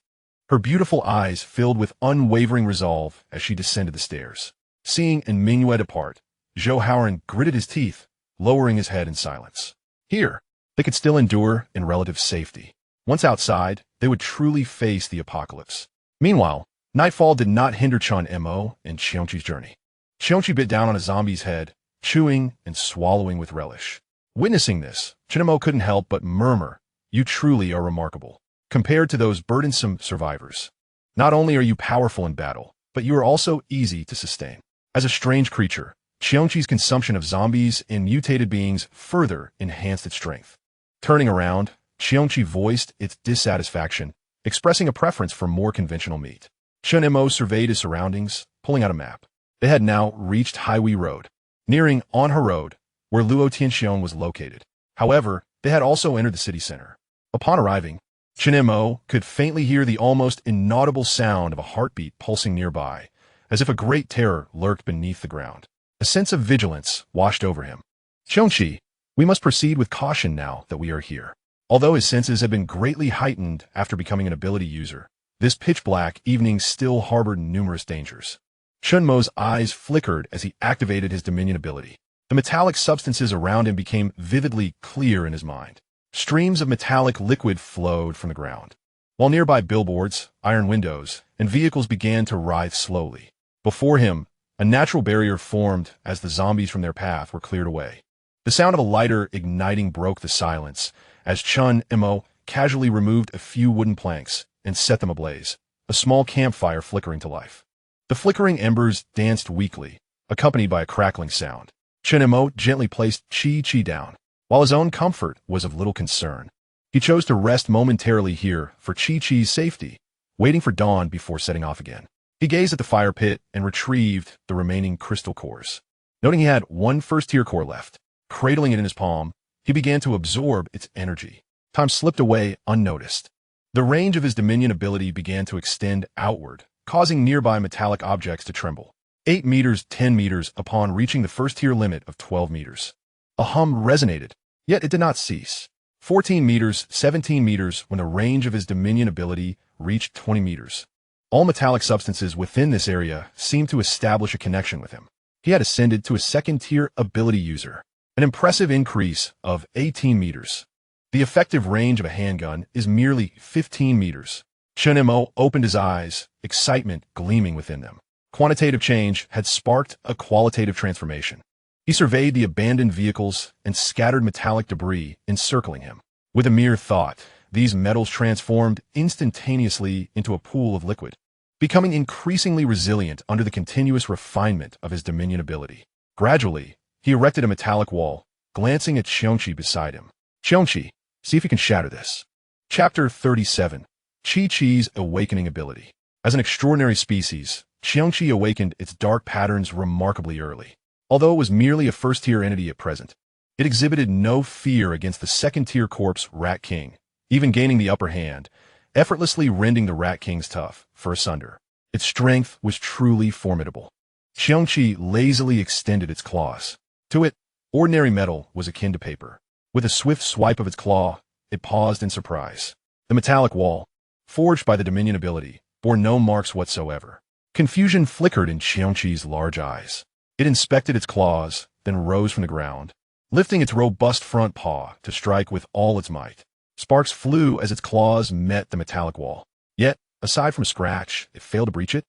her beautiful eyes filled with unwavering resolve as she descended the stairs. Seeing Mingwei depart, Zhou Haoran gritted his teeth, lowering his head in silence. Here, they could still endure in relative safety. Once outside, they would truly face the apocalypse. Meanwhile, nightfall did not hinder Chen Mo and Qiongqi's journey. Qiongqi bit down on a zombie's head, chewing and swallowing with relish. Witnessing this, Chen Mo couldn't help but murmur, you truly are remarkable. Compared to those burdensome survivors, not only are you powerful in battle, but you are also easy to sustain. As a strange creature, Qiongqi's consumption of zombies and mutated beings further enhanced its strength. Turning around, Qiongqi voiced its dissatisfaction, expressing a preference for more conventional meat. Chen Mo surveyed his surroundings, pulling out a map. They had now reached Highway Road, nearing On Her Road, where Luo Tianxiong was located. However, they had also entered the city center. Upon arriving, Qiongqi could faintly hear the almost inaudible sound of a heartbeat pulsing nearby, as if a great terror lurked beneath the ground. A sense of vigilance washed over him. Qiongqi, we must proceed with caution now that we are here. Although his senses had been greatly heightened after becoming an ability user, this pitch-black evening still harbored numerous dangers. Qiongqi's eyes flickered as he activated his Dominion ability. The metallic substances around him became vividly clear in his mind. Streams of metallic liquid flowed from the ground, while nearby billboards, iron windows, and vehicles began to writhe slowly. Before him, a natural barrier formed as the zombies from their path were cleared away. The sound of a lighter igniting broke the silence as Qiongqi casually removed a few wooden planks and set them ablaze, a small campfire flickering to life. The flickering embers danced weakly, accompanied by a crackling sound. Qiongqi gently placed Qiongqi down. While his own comfort was of little concern, he chose to rest momentarily here for Qiongqi's safety, waiting for dawn before setting off again. He gazed at the fire pit and retrieved the remaining crystal cores. Noting he had one first-tier core left, cradling it in his palm, he began to absorb its energy. Time slipped away unnoticed. The range of his Dominion ability began to extend outward, causing nearby metallic objects to tremble. 8 meters, 10 meters upon reaching the first-tier limit of 12 meters. A hum resonated, yet it did not cease. 14 meters, 17 meters when the range of his Dominion ability reached 20 meters. All metallic substances within this area seemed to establish a connection with him. He had ascended to a second-tier ability user, an impressive increase of 18 meters. The effective range of a handgun is merely 15 meters. Qiongqi opened his eyes, excitement gleaming within them. Quantitative change had sparked a qualitative transformation. He surveyed the abandoned vehicles and scattered metallic debris encircling him. With a mere thought, these metals transformed instantaneously into a pool of liquid, becoming increasingly resilient under the continuous refinement of his Dominion ability. Gradually, he erected a metallic wall, glancing at Qiongqi beside him. Qiongqi, see if you can shatter this. Chapter 37. Qiongqi's Awakening Ability. As an extraordinary species, Qiongqi awakened its dark patterns remarkably early. Although it was merely a first-tier entity at present, it exhibited no fear against the second-tier corpse Rat King, even gaining the upper hand, effortlessly rending the Rat King's tough fur asunder. Its strength was truly formidable. Qiongqi lazily extended its claws. To it, ordinary metal was akin to paper. With a swift swipe of its claw, it paused in surprise. The metallic wall, forged by the Dominion ability, bore no marks whatsoever. Confusion flickered in Qiongqi's large eyes. It inspected its claws, then rose from the ground, lifting its robust front paw to strike with all its might. Sparks flew as its claws met the metallic wall. Yet, aside from a scratch, it failed to breach it.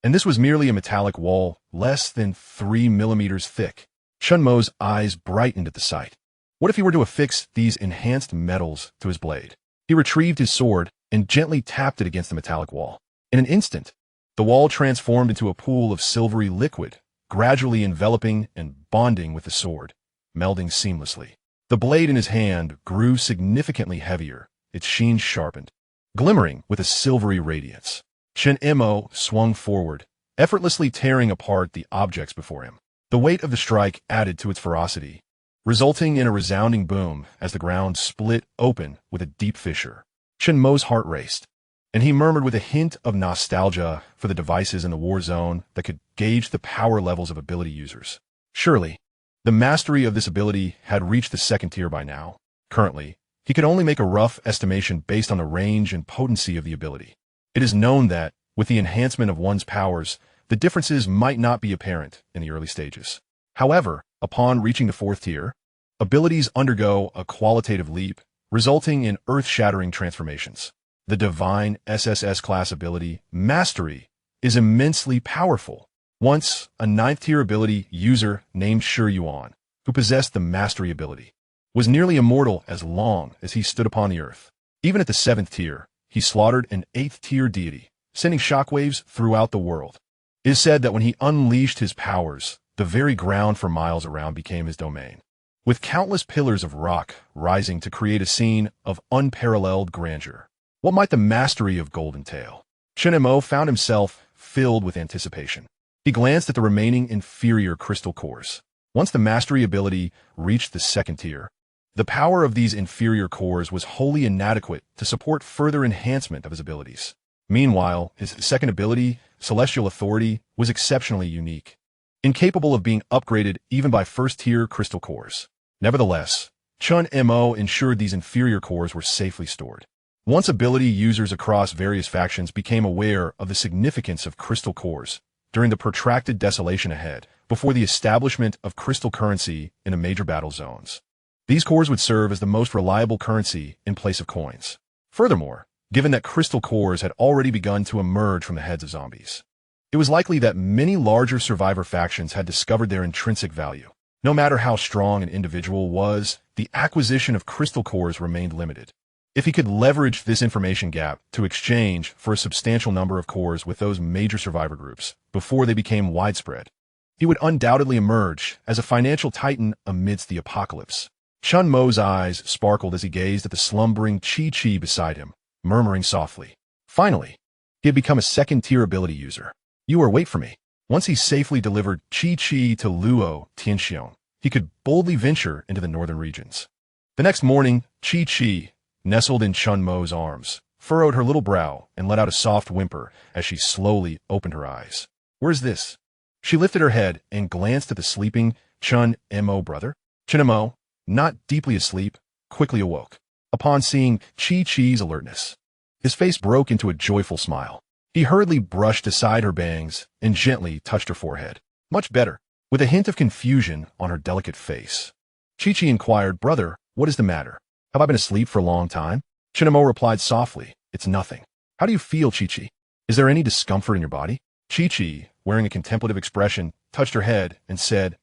And this was merely a metallic wall less than 3 millimeters thick. Qiongqi's eyes brightened at the sight. What if he were to affix these enhanced metals to his blade? He retrieved his sword and gently tapped it against the metallic wall. In an instant, the wall transformed into a pool of silvery liquid, gradually enveloping and bonding with the sword, melding seamlessly. The blade in his hand grew significantly heavier, its sheen sharpened, glimmering with a silvery radiance. Qiongqi swung forward, effortlessly tearing apart the objects before him. The weight of the strike added to its ferocity, resulting in a resounding boom as the ground split open with a deep fissure. Qiongqi's heart raced, and he murmured with a hint of nostalgia for the devices in the war zone that could gauge the power levels of ability users. Surely, the mastery of this ability had reached the second tier by now. Currently, he could only make a rough estimation based on the range and potency of the ability. It is known that, with the enhancement of one's powers, the differences might not be apparent in the early stages. However, upon reaching the fourth tier, abilities undergo a qualitative leap, resulting in earth-shattering transformations. The divine SSS class ability, Mastery, is immensely powerful. Once, a 9th-tier ability user named Qiongqi, who possessed the Mastery ability, was nearly immortal as long as he stood upon the earth. Even at the 7th tier, he slaughtered an 8th-tier deity, sending shockwaves throughout the world. It is said that when he unleashed his powers, the very ground for miles around became his domain, with countless pillars of rock rising to create a scene of unparalleled grandeur. What might the mastery of gold entail? Qiongqi found himself filled with anticipation. He glanced at the remaining inferior crystal cores. Once the mastery ability reached the second tier, The power of these inferior cores was wholly inadequate to support further enhancement of his abilities. Meanwhile, his second ability, Celestial Authority, was exceptionally unique, incapable of being upgraded even by first-tier crystal cores. Nevertheless, Qiongqi ensured these inferior cores were safely stored. Once ability users across various factions became aware of the significance of crystal cores during the protracted desolation ahead, before the establishment of crystal currency in the major battle zones. These cores would serve as the most reliable currency in place of coins. Furthermore, given that crystal cores had already begun to emerge from the heads of zombies, it was likely that many larger survivor factions had discovered their intrinsic value. No matter how strong an individual was, the acquisition of crystal cores remained limited. If he could leverage this information gap to exchange for a substantial number of cores with those major survivor groups before they became widespread, he would undoubtedly emerge as a financial titan amidst the apocalypse. Qiongqi's eyes sparkled as he gazed at the slumbering Qiongqi beside him, murmuring softly. Finally, he had become a second-tier ability user. Wait for me. Once he safely delivered Qiongqi to Luo Tianxiong, he could boldly venture into the northern regions. The next morning, Qiongqi, nestled in Qiongqi's arms, furrowed her little brow and let out a soft whimper as she slowly opened her eyes. Where's this? She lifted her head and glanced at the sleeping Qiongqi brother. Qiongqi, not deeply asleep, quickly awoke. Upon seeing Qiongqi's alertness, his face broke into a joyful smile. He hurriedly brushed aside her bangs and gently touched her forehead. Much better, with a hint of confusion on her delicate face. Qiongqi inquired, Brother, what is the matter? Have I been asleep for a long time? Qiongqi replied softly, It's nothing. How do you feel, Qiongqi? Is there any discomfort in your body? Qiongqi, wearing a contemplative expression, touched her head and said,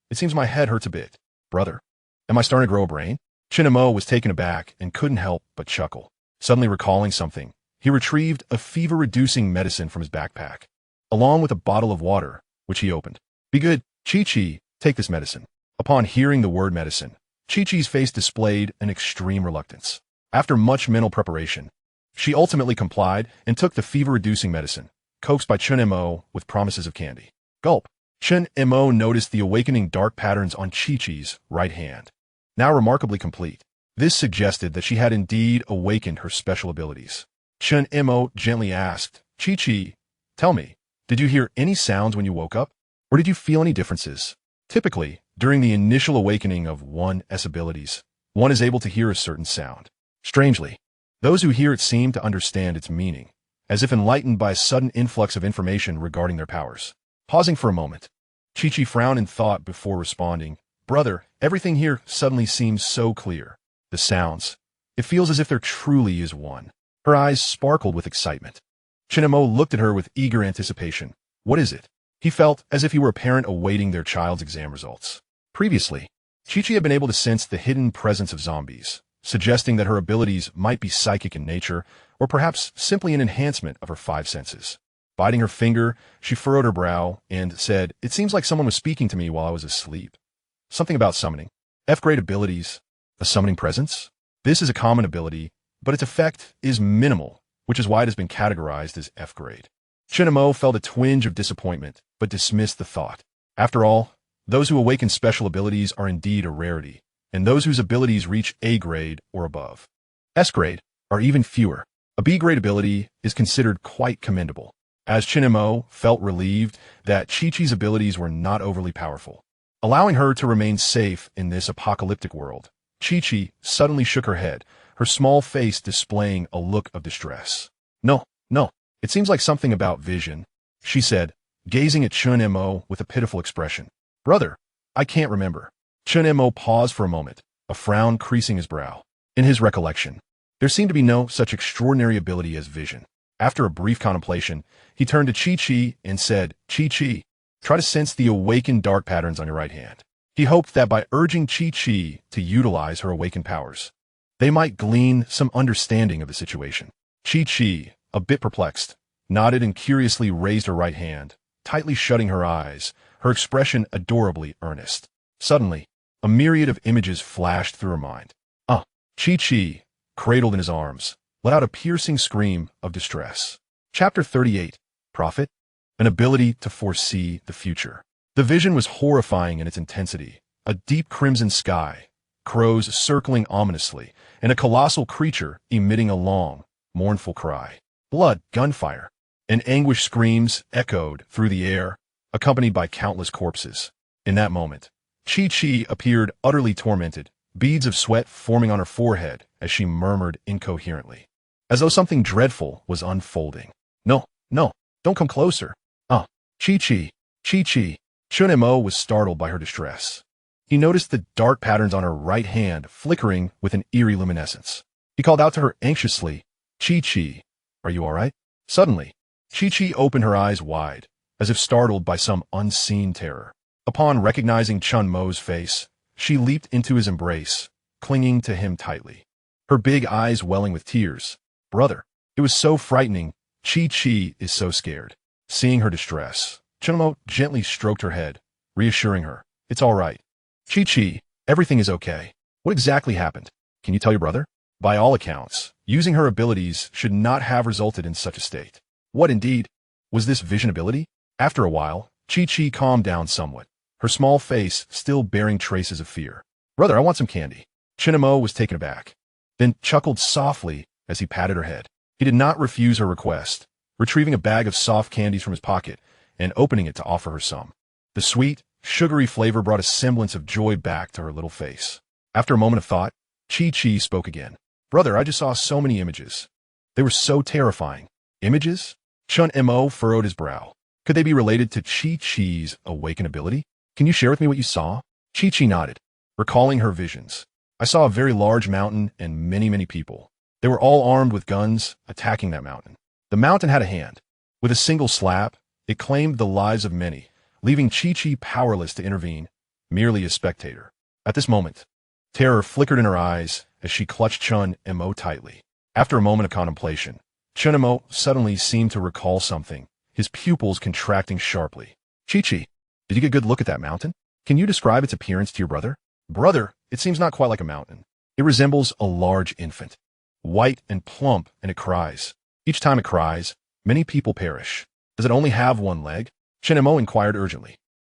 It seems my head hurts a bit. Brother, am I starting to grow a brain? Qiongqi was taken aback and couldn't help but chuckle. Suddenly recalling something, he retrieved a fever-reducing medicine from his backpack, along with a bottle of water, which he opened. Be good, Qiongqi, take this medicine. Upon hearing the word medicine, Qiqi's face displayed an extreme reluctance. After much mental preparation, she ultimately complied and took the fever-reducing medicine, coaxed by Qiongqi with promises of candy. Gulp. Qiongqi noticed the awakening dark patterns on Qiqi's right hand, now remarkably complete. This suggested that she had indeed awakened her special abilities. Qiongqi gently asked, Qiqi, tell me, did you hear any sounds when you woke up? Or did you feel any differences? Typically, during the initial awakening of one's abilities, one is able to hear a certain sound. Strangely, those who hear it seem to understand its meaning, as if enlightened by a sudden influx of information regarding their powers. Pausing for a moment, Qiqi frowned in thought before responding, Brother, everything here suddenly seems so clear. The sounds, it feels as if there truly is one. Her eyes sparkled with excitement. Qiongqi looked at her with eager anticipation. What is it? He felt as if he were a parent awaiting their child's exam results. Previously, Qiqi had been able to sense the hidden presence of zombies, suggesting that her abilities might be psychic in nature, or perhaps simply an enhancement of her five senses. Biting her finger, she furrowed her brow and said, It seems like someone was speaking to me while I was asleep. Something about summoning. F-grade abilities. A summoning presence? This is a common ability, but its effect is minimal, which is why it has been categorized as F-grade. Qiongqi felt a twinge of disappointment, but dismissed the thought. After all, those who awaken special abilities are indeed a rarity, and those whose abilities reach A-grade or above. S-grade are even fewer. A B-grade ability is considered quite commendable. As Qiongqi felt relieved that Qiqi's abilities were not overly powerful, allowing her to remain safe in this apocalyptic world, Qiqi suddenly shook her head, her small face displaying a look of distress. No, it seems like something about vision, she said, gazing at Qiongqi with a pitiful expression. Brother, I can't remember. Qiongqi paused for a moment, a frown creasing his brow. In his recollection, there seemed to be no such extraordinary ability as vision. After a brief contemplation, he turned to Qiqi and said, Qiqi, try to sense the awakened dark patterns on your right hand. He hoped that by urging Qiqi to utilize her awakened powers, they might glean some understanding of the situation. Qiqi, a bit perplexed, nodded and curiously raised her right hand, tightly shutting her eyes, her expression adorably earnest. Suddenly, a myriad of images flashed through her mind. Qiqi, cradled in his arms, let out a piercing scream of distress. Chapter 38. Prophet. An ability to foresee the future. The vision was horrifying in its intensity. A deep crimson sky, crows circling ominously, and a colossal creature emitting a long, mournful cry. Blood, gunfire, and anguished screams echoed through the air, accompanied by countless corpses. In that moment, Qiongqi appeared utterly tormented, beads of sweat forming on her forehead as she murmured incoherently, as though something dreadful was unfolding. No, no, don't come closer. Qiongqi, Qiongqi. Qiongqi was startled by her distress. He noticed the dark patterns on her right hand flickering with an eerie luminescence. He called out to her anxiously, Qiongqi, are you all right? Suddenly, Qiongqi opened her eyes wide, as if startled by some unseen terror. Upon recognizing Qiongqi's face, she leaped into his embrace, clinging to him tightly, her big eyes welling with tears. Brother, it was so frightening. Qiongqi is so scared. Seeing her distress, Qiongqi gently stroked her head, reassuring her, it's all right. Qiongqi, everything is okay. What exactly happened? Can you tell your brother? By all accounts, using her abilities should not have resulted in such a state. What indeed? Was this vision ability? After a while, Qiongqi calmed down somewhat, her small face still bearing traces of fear. Brother, I want some candy. Qiongqi was taken aback, then chuckled softly as he patted her head. He did not refuse her request, retrieving a bag of soft candies from his pocket and opening it to offer her some. The sweet, sugary flavor brought a semblance of joy back to her little face. After a moment of thought, Qiongqi spoke again. Brother, I just saw so many images. They were so terrifying. Images? Qiongqi furrowed his brow. Could they be related to Qiongqi's awaken ability? Can you share with me what you saw? Qiongqi nodded, recalling her visions. I saw a very large mountain and many people. They were all armed with guns, attacking that mountain. The mountain had a hand. With a single slap, it claimed the lives of many, leaving Qiongqi powerless to intervene, merely a spectator. At this moment, terror flickered in her eyes as she clutched Qiongqi tightly. After a moment of contemplation, Qiongqi suddenly seemed to recall something, his pupils contracting sharply. Qiongqi, did you get a good look at that mountain? Can you describe its appearance to your brother? Brother, it seems not quite like a mountain. It resembles a large infant, white and plump, and it cries. Each time it cries, many people perish. Does it only have one leg? Qiongqi inquired urgently.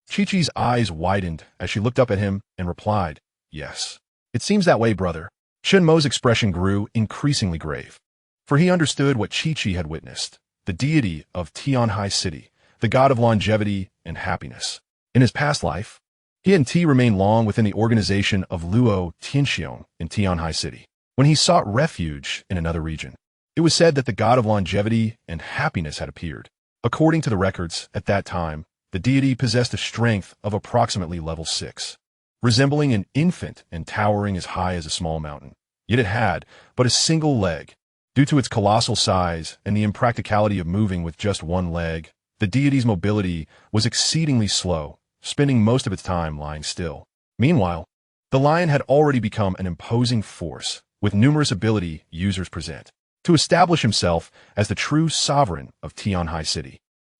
Qiongqi's eyes widened as she looked up at him and replied, yes. It seems that way, brother. Qiongqi's expression grew increasingly grave, for he understood what Qiongqi had witnessed, the deity of Qiongqi City, the god of longevity and happiness. In his past life, he and T remained long within the organization of Luo Tianxiong in Qiongqi City. When he sought refuge in another region, it was said that the god of longevity and happiness had appeared. According to the records, at that time, the deity possessed a strength of approximately level 6, resembling an infant and towering as high as a small mountain. Yet it had but a single leg. Due to its colossal size and the impracticality of moving with just one leg, the deity's mobility was exceedingly slow, spending most of its time lying still. Meanwhile, the lion had already become an imposing force, with numerous ability users present. To establish himself as the true sovereign of Qiongqi City,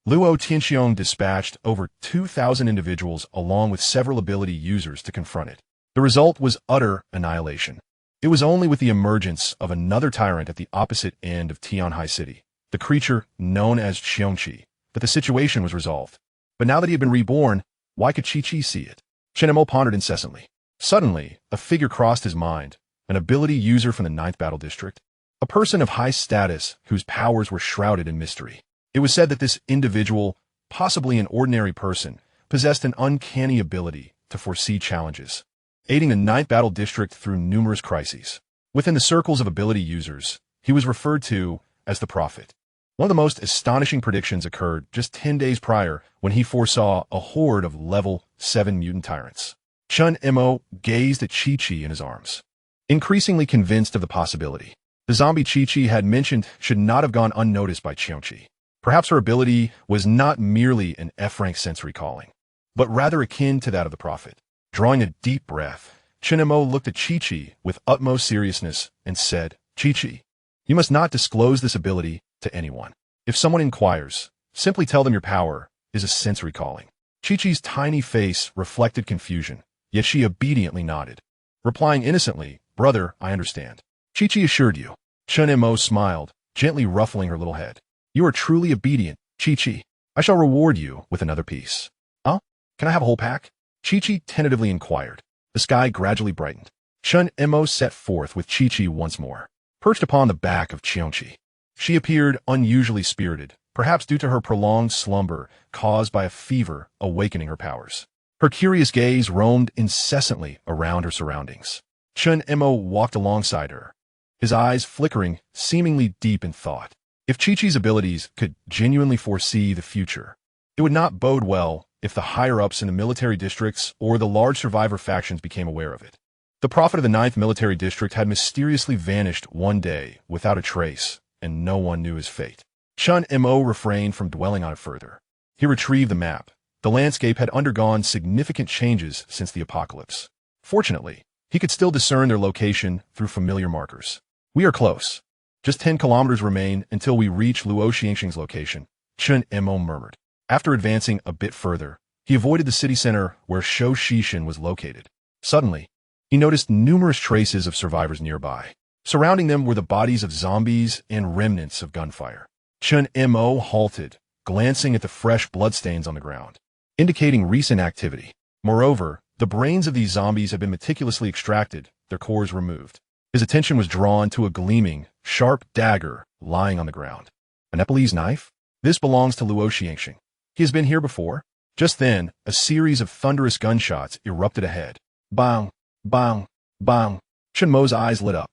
Luo Tianxiong dispatched over 2,000 individuals along with several ability users to confront it. The result was utter annihilation. It was only with the emergence of another tyrant at the opposite end of Qiongqi City, the creature known as Qiongqi, that the situation was resolved. But now that he had been reborn, why could Qiongqi see it? Qiongqi pondered incessantly. Suddenly, a figure crossed his mind, an ability user from the 9th Battle District, a person of high status whose powers were shrouded in mystery. It was said that this individual, possibly an ordinary person, possessed an uncanny ability to foresee challenges, aiding the 9th Battle District through numerous crises. Within the circles of ability users, he was referred to as the Prophet. One of the most astonishing predictions occurred just 10 days prior when he foresaw a horde of level 7 mutant tyrants. Qiongqi gazed at Qiongqi in his arms, increasingly convinced of the possibility. The zombie Qiongqi had mentioned should not have gone unnoticed by Qiongqi. Perhaps her ability was not merely an F-rank sensory calling, but rather akin to that of the Prophet. Drawing a deep breath, Qiongqi looked at Qiongqi with utmost seriousness and said, Qiongqi, you must not disclose this ability to anyone. If someone inquires, simply tell them your power is a sensory calling. Qiongqi's tiny face reflected confusion, yet she obediently nodded, replying innocently, brother, I understand. Qiongqi assured you. Qiongqi smiled, gently ruffling her little head. You are truly obedient, Qiongqi. I shall reward you with another piece. Huh? Can I have a whole pack? Qiongqi tentatively inquired. The sky gradually brightened. Chun Mo set forth with Qiongqi once more, perched upon the back of Qiongqi. She appeared unusually spirited, perhaps due to her prolonged slumber caused by a fever awakening her powers. Her curious gaze roamed incessantly around her surroundings. Chun Mo walked alongside her, his eyes flickering, seemingly deep in thought. If Qiqi's abilities could genuinely foresee the future, it would not bode well if the higher-ups in the military districts or the large survivor factions became aware of it. The prophet of the 9th military district had mysteriously vanished one day without a trace, and no one knew his fate. Chun Mo refrained from dwelling on it further. He retrieved the map. The landscape had undergone significant changes since the apocalypse. Fortunately, he could still discern their location through familiar markers. We are close. Just 10 kilometers remain until we reach Luo Xiangxing's location, Chun Mo murmured. After advancing a bit further, he avoided the city center where Shou Xishan was located. Suddenly, he noticed numerous traces of survivors nearby. Surrounding them were the bodies of zombies and remnants of gunfire. Chun Mo halted, glancing at the fresh bloodstains on the ground, indicating recent activity. Moreover, the brains of these zombies had been meticulously extracted, their cores removed. His attention was drawn to a gleaming, sharp dagger lying on the ground. A Nepalese knife? This belongs to Luo Xiangxing. He has been here before. Just then, a series of thunderous gunshots erupted ahead. Bang, bang, bang. Chun Mo's eyes lit up.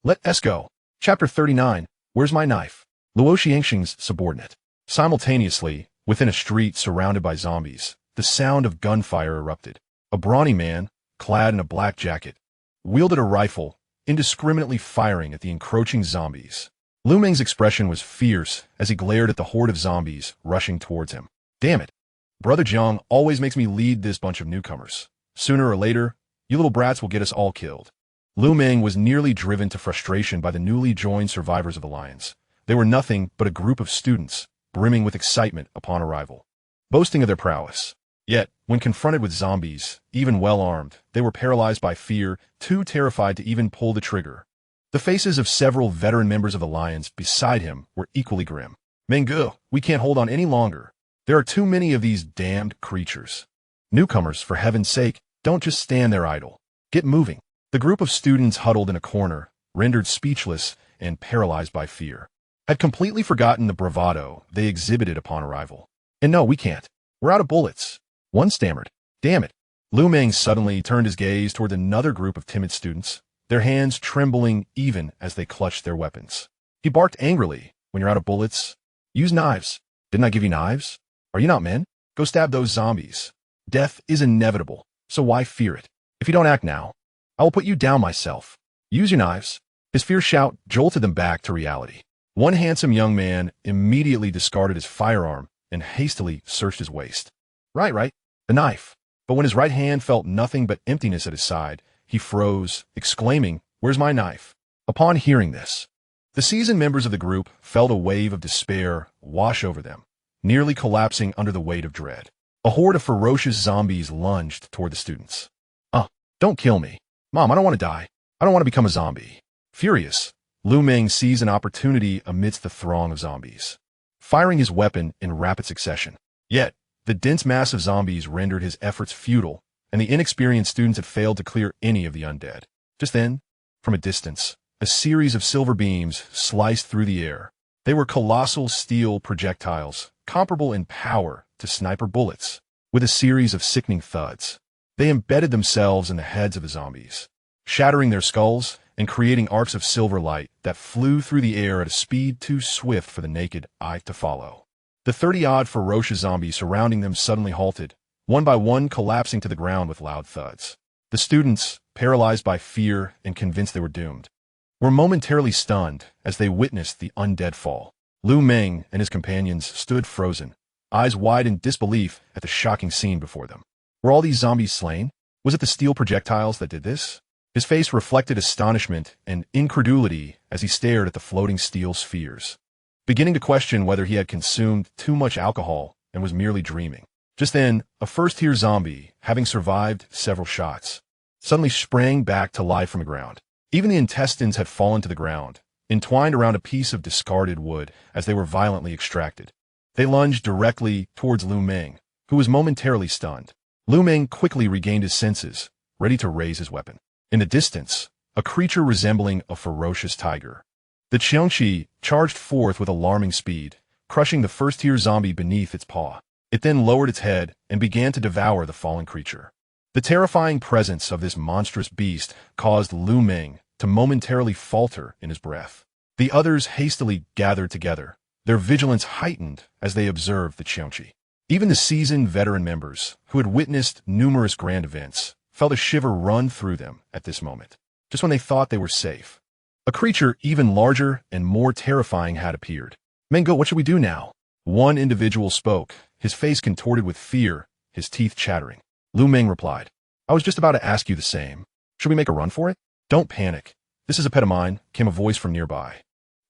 Let's go. Chapter 39, Where's My Knife? Luo Xiangxing's subordinate. Simultaneously, within a street surrounded by zombies, the sound of gunfire erupted. A brawny man, clad in a black jacket, wielded a rifle, indiscriminately firing at the encroaching zombies. Lu Meng's expression was fierce as he glared at the horde of zombies rushing towards him. Damn it. Brother Jiang always makes me lead this bunch of newcomers. Sooner or later, you little brats will get us all killed. Lu Meng was nearly driven to frustration by the newly joined survivors of the Lions. They were nothing but a group of students, brimming with excitement upon arrival, boasting of their prowess. Yet, when confronted with zombies, even well-armed, they were paralyzed by fear, too terrified to even pull the trigger. The faces of several veteran members of the Lions beside him were equally grim. Menggu, we can't hold on any longer. There are too many of these damned creatures. Newcomers, for heaven's sake, don't just stand there idle. Get moving. The group of students huddled in a corner, rendered speechless and paralyzed by fear, had completely forgotten the bravado they exhibited upon arrival. And no, we can't. We're out of bullets. One stammered. Damn it. Lu Meng suddenly turned his gaze toward another group of timid students, their hands trembling even as they clutched their weapons. He barked angrily. When you're out of bullets, use knives. Didn't I give you knives? Are you not men? Go stab those zombies. Death is inevitable, so why fear it? If you don't act now, I will put you down myself. Use your knives. His fierce shout jolted them back to reality. One handsome young man immediately discarded his firearm and hastily searched his waist. Right. The knife. But when his right hand felt nothing but emptiness at his side, he froze, exclaiming, Where's my knife? Upon hearing this, the seasoned members of the group felt a wave of despair wash over them, nearly collapsing under the weight of dread. A horde of ferocious zombies lunged toward the students. Don't kill me. Mom, I don't want to die. I don't want to become a zombie. Furious, Lu Meng seized an opportunity amidst the throng of zombies, firing his weapon in rapid succession. Yet, the dense mass of zombies rendered his efforts futile, and the inexperienced students had failed to clear any of the undead. Just then, from a distance, a series of silver beams sliced through the air. They were colossal steel projectiles, comparable in power to sniper bullets. With a series of sickening thuds, they embedded themselves in the heads of the zombies, shattering their skulls and creating arcs of silver light that flew through the air at a speed too swift for the naked eye to follow. The 30-odd ferocious zombies surrounding them suddenly halted, one by one collapsing to the ground with loud thuds. The students, paralyzed by fear and convinced they were doomed, were momentarily stunned as they witnessed the undead fall. Lu Meng and his companions stood frozen, eyes wide in disbelief at the shocking scene before them. Were all these zombies slain? Was it the steel projectiles that did this? His face reflected astonishment and incredulity as he stared at the floating steel spheres, beginning to question whether he had consumed too much alcohol and was merely dreaming. Just then, a first-tier zombie, having survived several shots, suddenly sprang back to life from the ground. Even the intestines had fallen to the ground, entwined around a piece of discarded wood as they were violently extracted. They lunged directly towards Lu Meng, who was momentarily stunned. Lu Meng quickly regained his senses, ready to raise his weapon. In the distance, a creature resembling a ferocious tiger. The Qiongqi charged forth with alarming speed, crushing the first-tier zombie beneath its paw. It then lowered its head and began to devour the fallen creature. The terrifying presence of this monstrous beast caused Lu Meng to momentarily falter in his breath. The others hastily gathered together, their vigilance heightened as they observed the Qiongqi. Even the seasoned veteran members, who had witnessed numerous grand events, felt a shiver run through them at this moment, just when they thought they were safe. A creature even larger and more terrifying had appeared. "Mengo, what should we do now?" One individual spoke, his face contorted with fear, his teeth chattering. Lu Meng replied, "I was just about to ask you the same. Should we make a run for it?" "Don't panic. This is a pet of mine," came a voice from nearby.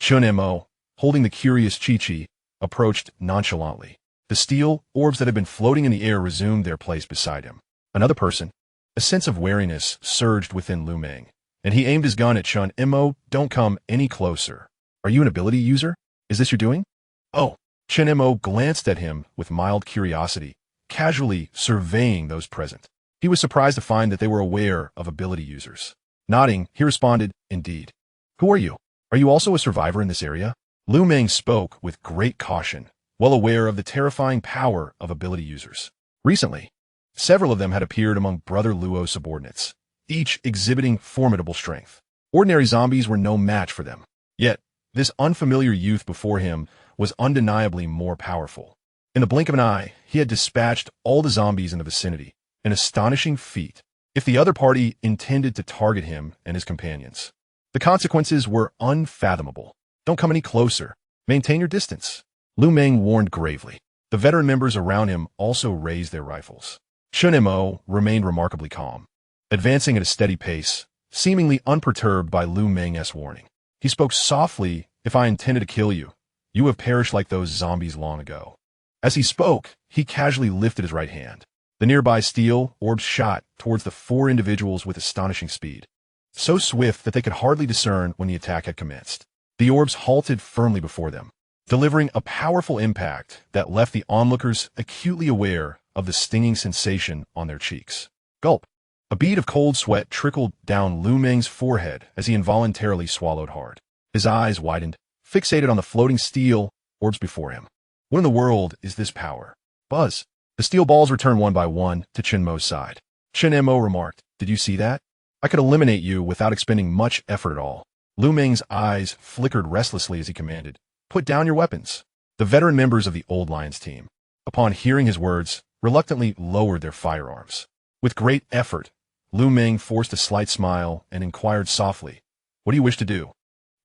Mo, holding the curious Qiqi, approached nonchalantly. The steel orbs that had been floating in the air resumed their place beside him. Another person. A sense of wariness surged within Lu Meng, and he aimed his gun at Mo. "Don't come any closer. Are you an ability user? Is this your doing?" "Oh." Mo glanced at him with mild curiosity, casually surveying those present. He was surprised to find that they were aware of ability users. Nodding, he responded, "Indeed." "Who are you? Are you also a survivor in this area?" Lu Meng spoke with great caution, well aware of the terrifying power of ability users. Recently, several of them had appeared among Brother Luo's subordinates, each exhibiting formidable strength. Ordinary zombies were no match for them. Yet, this unfamiliar youth before him was undeniably more powerful. In the blink of an eye, he had dispatched all the zombies in the vicinity, an astonishing feat. If the other party intended to target him and his companions, the consequences were unfathomable. "Don't come any closer. Maintain your distance," Lu Meng warned gravely. The veteran members around him also raised their rifles. Mo remained remarkably calm, advancing at a steady pace, seemingly unperturbed by Lu Meng's warning. He spoke softly, "If I intended to kill you, you have perished like those zombies long ago." As he spoke, he casually lifted his right hand. The nearby steel orbs shot towards the four individuals with astonishing speed, so swift that they could hardly discern when the attack had commenced. The orbs halted firmly before them, delivering a powerful impact that left the onlookers acutely aware of the stinging sensation on their cheeks. Gulp. A bead of cold sweat trickled down Lu Meng's forehead as he involuntarily swallowed hard. His eyes widened, fixated on the floating steel orbs before him. What in the world is this power? Buzz. The steel balls returned one by one to Mo's side. Mo remarked, "Did you see that? I could eliminate you without expending much effort at all." Lu Meng's eyes flickered restlessly as he commanded, "Put down your weapons." The veteran members of the Old Lions team, upon hearing his words, reluctantly lowered their firearms. With great effort, Lu Meng forced a slight smile and inquired softly, "What do you wish to do?"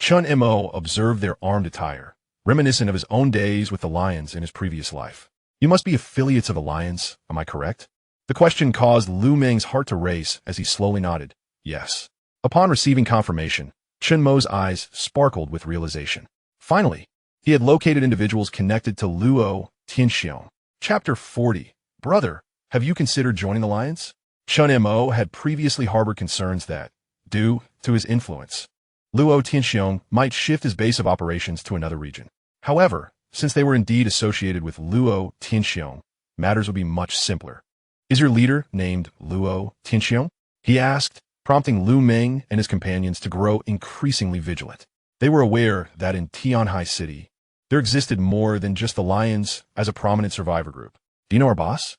Mo observed their armed attire, reminiscent of his own days with the Lions in his previous life. "You must be affiliates of the Lions, am I correct?" The question caused Lu Meng's heart to race as he slowly nodded, "Yes." Upon receiving confirmation, Mo's eyes sparkled with realization. Finally, he had located individuals connected to Luo Tianxiong. Chapter 40. "Brother, have you considered joining the Lions?" Mo had previously harbored concerns that, due to his influence, Luo Tianxiong might shift his base of operations to another region. However, since they were indeed associated with Luo Tianxiong, matters would be much simpler. "Is your leader named Luo Tianxiong?" he asked, prompting Lu Meng and his companions to grow increasingly vigilant. They were aware that in Tianhai City, there existed more than just the Lions as a prominent survivor group. "Do you know our boss?"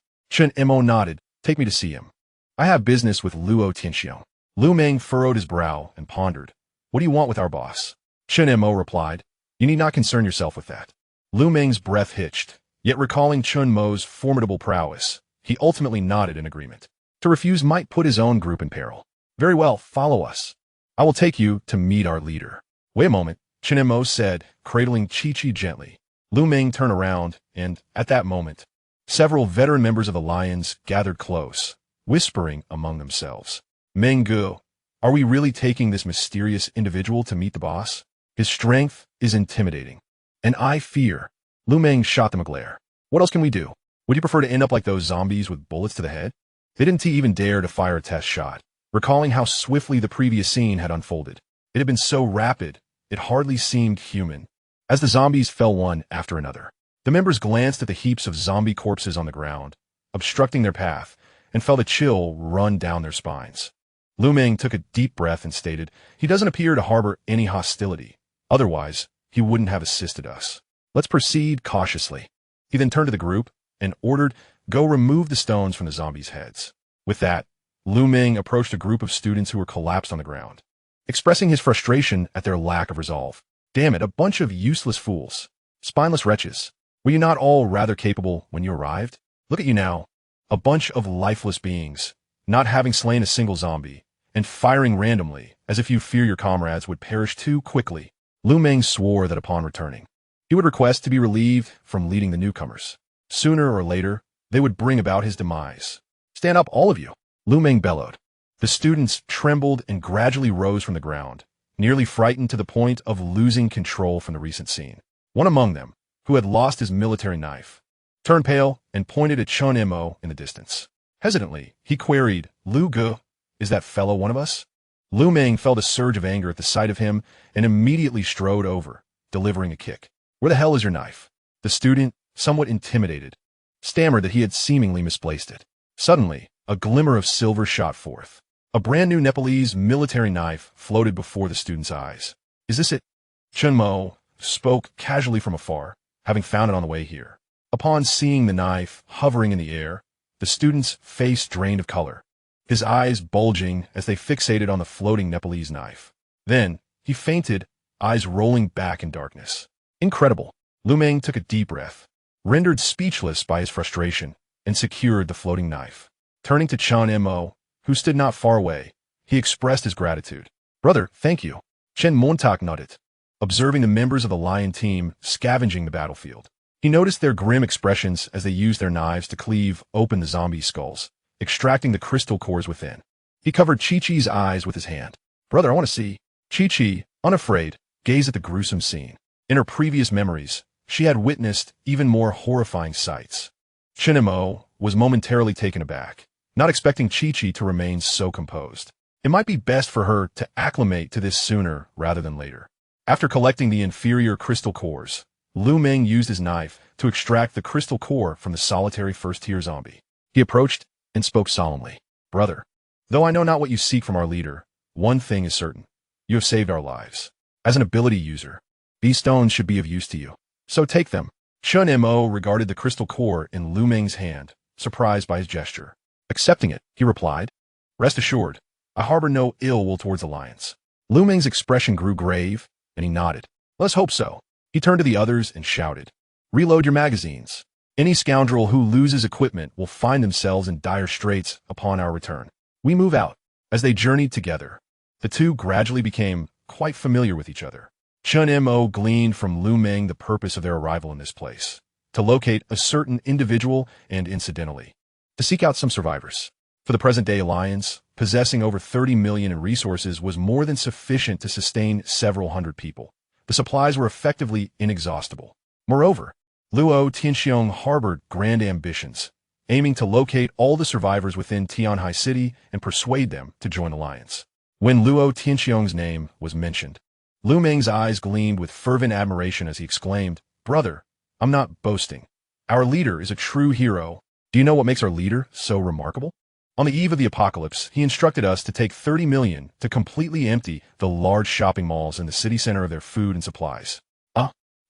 Mo nodded. "Take me to see him. I have business with Luo Tianxiong." Lu Meng furrowed his brow and pondered. "What do you want with our boss?" Mo replied, "You need not concern yourself with that." Lu Meng's breath hitched, yet recalling Mo's formidable prowess, he ultimately nodded in agreement. To refuse might put his own group in peril. "Very well, follow us. I will take you to meet our leader." "Wait a moment," Mo said, cradling Qiqi gently. Lu Meng turned around, and, at that moment, several veteran members of the Lions gathered close, whispering among themselves. "Menggu, are we really taking this mysterious individual to meet the boss? His strength is intimidating, and I fear." Lu Meng shot them a glare. "What else can we do? Would you prefer to end up like those zombies with bullets to the head?" They didn't even dare to fire a test shot, recalling how swiftly the previous scene had unfolded. It had been so rapid, it hardly seemed human. As the zombies fell one after another, the members glanced at the heaps of zombie corpses on the ground, obstructing their path, and felt a chill run down their spines. Lu Meng took a deep breath and stated, "He doesn't appear to harbor any hostility. Otherwise, he wouldn't have assisted us. Let's proceed cautiously." He then turned to the group and ordered, "Go remove the stones from the zombies' heads." With that, Lu Meng approached a group of students who were collapsed on the ground, expressing his frustration at their lack of resolve. "Damn it, a bunch of useless fools. Spineless wretches. Were you not all rather capable when you arrived? Look at you now. A bunch of lifeless beings, not having slain a single zombie, and firing randomly as if you fear your comrades would perish too quickly." Lu Meng swore that upon returning, he would request to be relieved from leading the newcomers. Sooner or later, they would bring about his demise. "Stand up, all of you," Lu Meng bellowed. The students trembled and gradually rose from the ground, nearly frightened to the point of losing control from the recent scene. One among them, who had lost his military knife, turned pale and pointed at Chen Mo in the distance. Hesitantly, he queried, "Lu Ge, is that fellow one of us?" Lu Meng felt a surge of anger at the sight of him and immediately strode over, delivering a kick. "Where the hell is your knife?" The student, somewhat intimidated, stammered that he had seemingly misplaced it. Suddenly, a glimmer of silver shot forth. A brand new Nepalese military knife floated before the student's eyes. "Is this it?" Chen Mo spoke casually from afar, having found it on the way here. Upon seeing the knife hovering in the air, the student's face drained of color, his eyes bulging as they fixated on the floating Nepalese knife. Then, he fainted, eyes rolling back in darkness. Incredible. Lu Meng took a deep breath, rendered speechless by his frustration, and secured the floating knife. Turning to Chen Mo, who stood not far away, he expressed his gratitude. "Brother, thank you." Chen Montak nodded, observing the members of the lion team scavenging the battlefield. He noticed their grim expressions as they used their knives to cleave open the zombie skulls, extracting the crystal cores within. He covered Chi-Chi's eyes with his hand. "Brother, I want to see." Chi-Chi, unafraid, gazed at the gruesome scene. In her previous memories, she had witnessed even more horrifying sights. Chen Mo was momentarily taken aback, not expecting Chi-Chi to remain so composed. It might be best for her to acclimate to this sooner rather than later. After collecting the inferior crystal cores, Lu Meng used his knife to extract the crystal core from the solitary first-tier zombie. He approached and spoke solemnly. "Brother, though I know not what you seek from our leader, one thing is certain. You have saved our lives. As an ability user, these stones should be of use to you. So take them." Chen Mo regarded the crystal core in Lu Meng's hand, surprised by his gesture. Accepting it, he replied, "Rest assured, I harbor no ill will towards Alliance." Lu Meng's expression grew grave, and he nodded. "Let's hope so." He turned to the others and shouted, "Reload your magazines. Any scoundrel who loses equipment will find themselves in dire straits upon our return." We move out. As they journeyed together, the two gradually became quite familiar with each other. Chen Mo gleaned from Lu Meng the purpose of their arrival in this place, to locate a certain individual and, incidentally, to seek out some survivors. For the present-day Alliance, possessing over 30 million in resources was more than sufficient to sustain several hundred people. The supplies were effectively inexhaustible. Moreover, Luo Tianxiong harbored grand ambitions, aiming to locate all the survivors within Tianhai City and persuade them to join the Alliance. When Luo Tianxiong's name was mentioned, Lu Meng's eyes gleamed with fervent admiration as he exclaimed, "Brother, I'm not boasting. Our leader is a true hero. Do you know what makes our leader so remarkable? On the eve of the apocalypse, he instructed us to take 30 million to completely empty the large shopping malls in the city center of their food and supplies.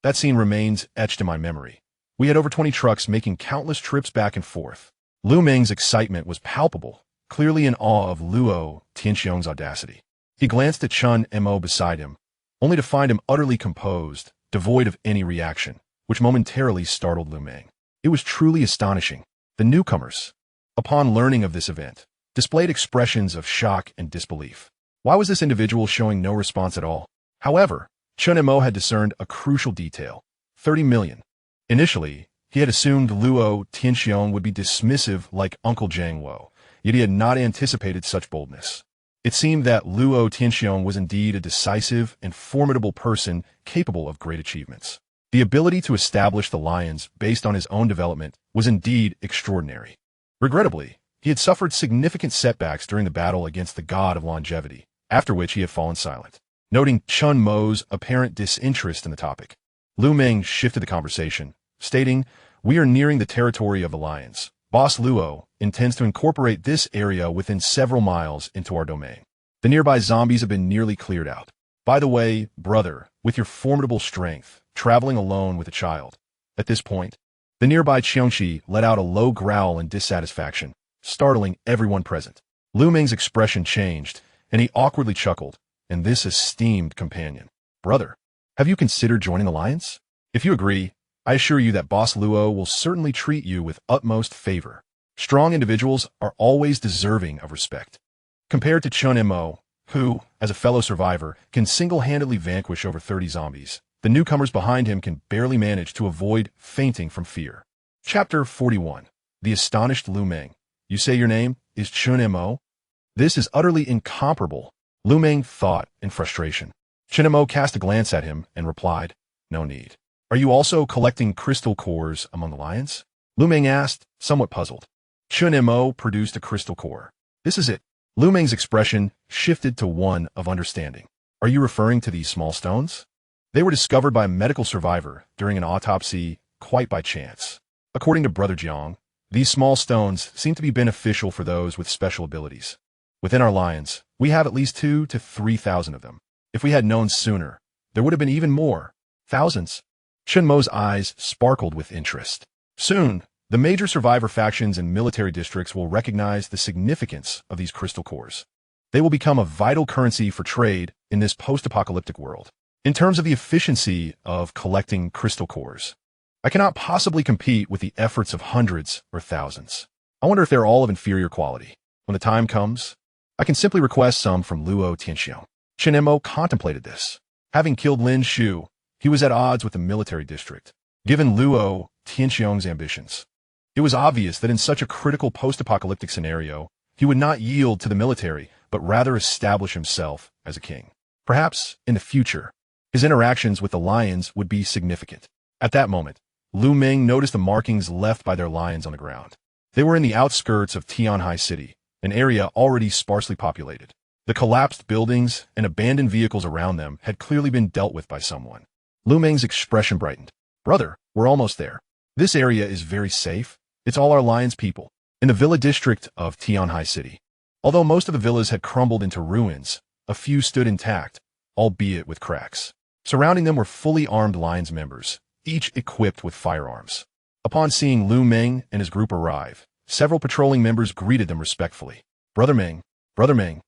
That scene remains etched in my memory. We had over 20 trucks making countless trips back and forth." Lu Meng's excitement was palpable, clearly in awe of Luo Tianxiong's audacity. He glanced at Chen Mo beside him, only to find him utterly composed, devoid of any reaction, which momentarily startled Lu Meng. It was truly astonishing. The newcomers, upon learning of this event, displayed expressions of shock and disbelief. Why was this individual showing no response at all? However, Chen Mo had discerned a crucial detail: 30 million. Initially, he had assumed Luo Tianxiong would be dismissive like Uncle Jiang Wo, yet he had not anticipated such boldness. It seemed that Luo Tianxiong was indeed a decisive and formidable person capable of great achievements. The ability to establish the Lions based on his own development was indeed extraordinary. Regrettably, he had suffered significant setbacks during the battle against the god of longevity, after which he had fallen silent. Noting Chen Mo's apparent disinterest in the topic, Lu Meng shifted the conversation, stating, "We are nearing the territory of the Lions. Boss Luo intends to incorporate this area within several miles into our domain. The nearby zombies have been nearly cleared out. By the way, brother, with your formidable strength, traveling alone with a child. At this point, the nearby Qiongqi let out a low growl in dissatisfaction, startling everyone present. Lu Meng's expression changed, and he awkwardly chuckled, and this esteemed companion. Brother, have you considered joining the Alliance? If you agree, I assure you that Boss Luo will certainly treat you with utmost favor. Strong individuals are always deserving of respect. Compared to Chun Mo, who, as a fellow survivor, can single-handedly vanquish over 30 zombies, the newcomers behind him can barely manage to avoid fainting from fear. Chapter 41. The Astonished Lu Meng. You say your name is Chun Mo? This is utterly incomparable, Lu Meng thought in frustration. Chun Mo cast a glance at him and replied, No need. Are you also collecting crystal cores among the lions? Lu Meng asked, somewhat puzzled. Chun Mo produced a crystal core. This is it. Lu Meng's expression shifted to one of understanding. Are you referring to these small stones? They were discovered by a medical survivor during an autopsy quite by chance. According to Brother Jiang, these small stones seem to be beneficial for those with special abilities. Within our lions, we have at least 2,000 to 3,000 of them. If we had known sooner, there would have been even more. Thousands. Chun Mo's eyes sparkled with interest. Soon, the major survivor factions and military districts will recognize the significance of these crystal cores. They will become a vital currency for trade in this post-apocalyptic world. In terms of the efficiency of collecting crystal cores, I cannot possibly compete with the efforts of hundreds or thousands. I wonder if they're all of inferior quality. When the time comes, I can simply request some from Luo Tianxiang. Chun Mo contemplated this. Having killed Lin Shu, he was at odds with the military district, given Luo Tianxiang's ambitions. It was obvious that in such a critical post-apocalyptic scenario, he would not yield to the military, but rather establish himself as a king. Perhaps, in the future, his interactions with the lions would be significant. At that moment, Lu Meng noticed the markings left by their lions on the ground. They were in the outskirts of Tianhai City, an area already sparsely populated. The collapsed buildings and abandoned vehicles around them had clearly been dealt with by someone. Lu Meng's expression brightened. Brother, we're almost there. This area is very safe. It's all our lions people. In the villa district of Tianhai City, although most of the villas had crumbled into ruins, a few stood intact, albeit with cracks. Surrounding them were fully armed lions members, each equipped with firearms. Upon seeing Lu Meng and his group arrive, several patrolling members greeted them respectfully. Brother Meng, Brother Meng.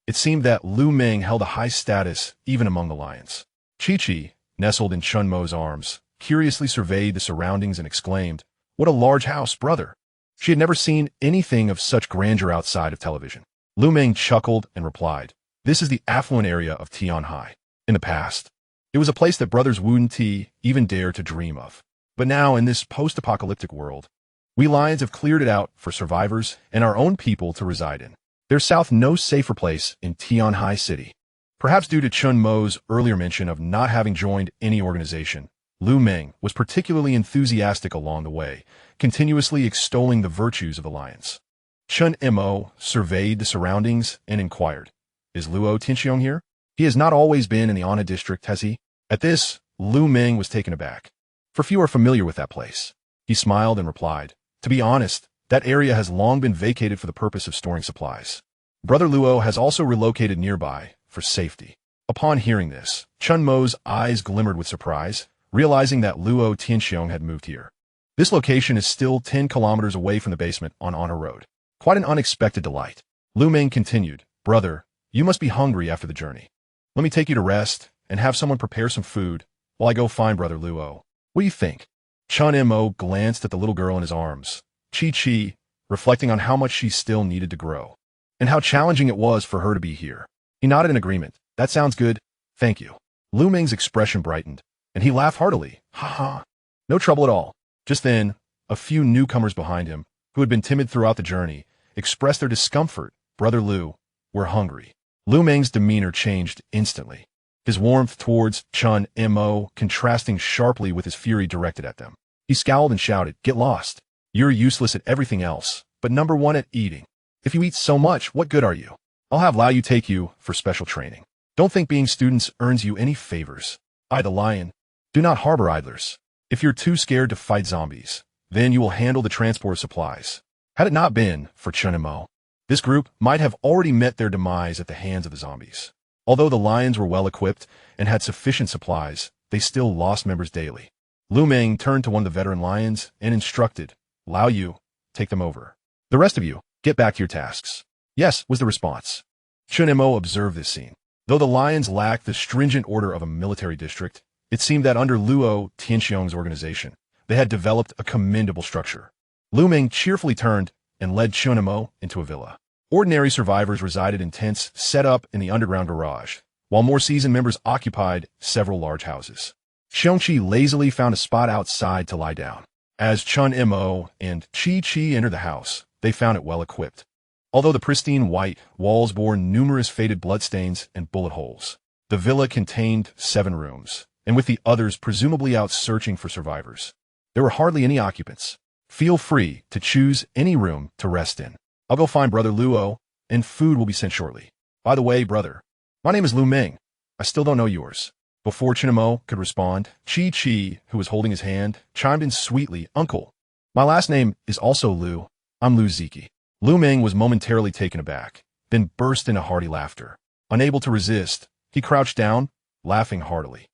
It seemed that Lu Meng held a high status even among the lions. Chi-Chi, nestled in Chun Mo's arms, curiously surveyed the surroundings and exclaimed, What a large house, brother! She had never seen anything of such grandeur outside of television. Lu Meng chuckled and replied, This is the affluent area of Tianhai. In the past, it was a place that brothers wouldn't even dare to dream of. But now, in this post-apocalyptic world, we lions have cleared it out for survivors and our own people to reside in. There's south no safer place in Tianhai City. Perhaps due to Chun Mo's earlier mention of not having joined any organization, Lu Meng was particularly enthusiastic along the way, continuously extolling the virtues of the lions. Chun Mo surveyed the surroundings and inquired, Is Luo Tianxiang here? He has not always been in the Anna district, has he? At this, Lu Meng was taken aback. For few are familiar with that place. He smiled and replied, To be honest, that area has long been vacated for the purpose of storing supplies. Brother Luo has also relocated nearby for safety. Upon hearing this, Chun Mo's eyes glimmered with surprise, realizing that Luo Tianxiang had moved here. This location is still 10 kilometers away from the basement on Honor Road. Quite an unexpected delight. Lu Meng continued, Brother, you must be hungry after the journey. Let me take you to rest and have someone prepare some food while I go find Brother Luo. What do you think? Chun Mo glanced at the little girl in his arms, Chi-Chi, reflecting on how much she still needed to grow, and how challenging it was for her to be here. He nodded in agreement. That sounds good. Thank you. Lu Meng's expression brightened, and he laughed heartily. Ha ha. No trouble at all. Just then, a few newcomers behind him, who had been timid throughout the journey, expressed their discomfort. Brother Lu, we're hungry. Lu Meng's demeanor changed instantly, his warmth towards Chun Mo contrasting sharply with his fury directed at them. He scowled and shouted, Get lost. You're useless at everything else, but number one at eating. If you eat so much, what good are you? I'll have Lao Yu take you for special training. Don't think being students earns you any favors. I, the lion, do not harbor idlers. If you're too scared to fight zombies, then you will handle the transport of supplies. Had it not been for Chun and Mo, this group might have already met their demise at the hands of the zombies. Although the lions were well equipped and had sufficient supplies, they still lost members daily. Lu Meng turned to one of the veteran lions and instructed, Lao Yu, take them over. The rest of you, get back to your tasks. Yes, was the response. Chun and Mo observed this scene. Though the lions lacked the stringent order of a military district, it seemed that under Luo Tianxiong's organization, they had developed a commendable structure. Lu Meng cheerfully turned and led Chun and Mo into a villa. Ordinary survivors resided in tents set up in the underground garage, while more seasoned members occupied several large houses. Qiongqi lazily found a spot outside to lie down. As Chun and Mo and Qi entered the house, they found it well equipped. Although the pristine white walls bore numerous faded bloodstains and bullet holes, the villa contained 7 rooms, and with the others presumably out searching for survivors. There were hardly any occupants. Feel free to choose any room to rest in. I'll go find Brother Luo, and food will be sent shortly. By the way, brother, my name is Lu Meng. I still don't know yours. Before Chun and Mo could respond, Qi, who was holding his hand, chimed in sweetly, Uncle, my last name is also Lu. I'm Lu Ziki. Lu Meng was momentarily taken aback, then burst into hearty laughter. Unable to resist, he crouched down, laughing heartily.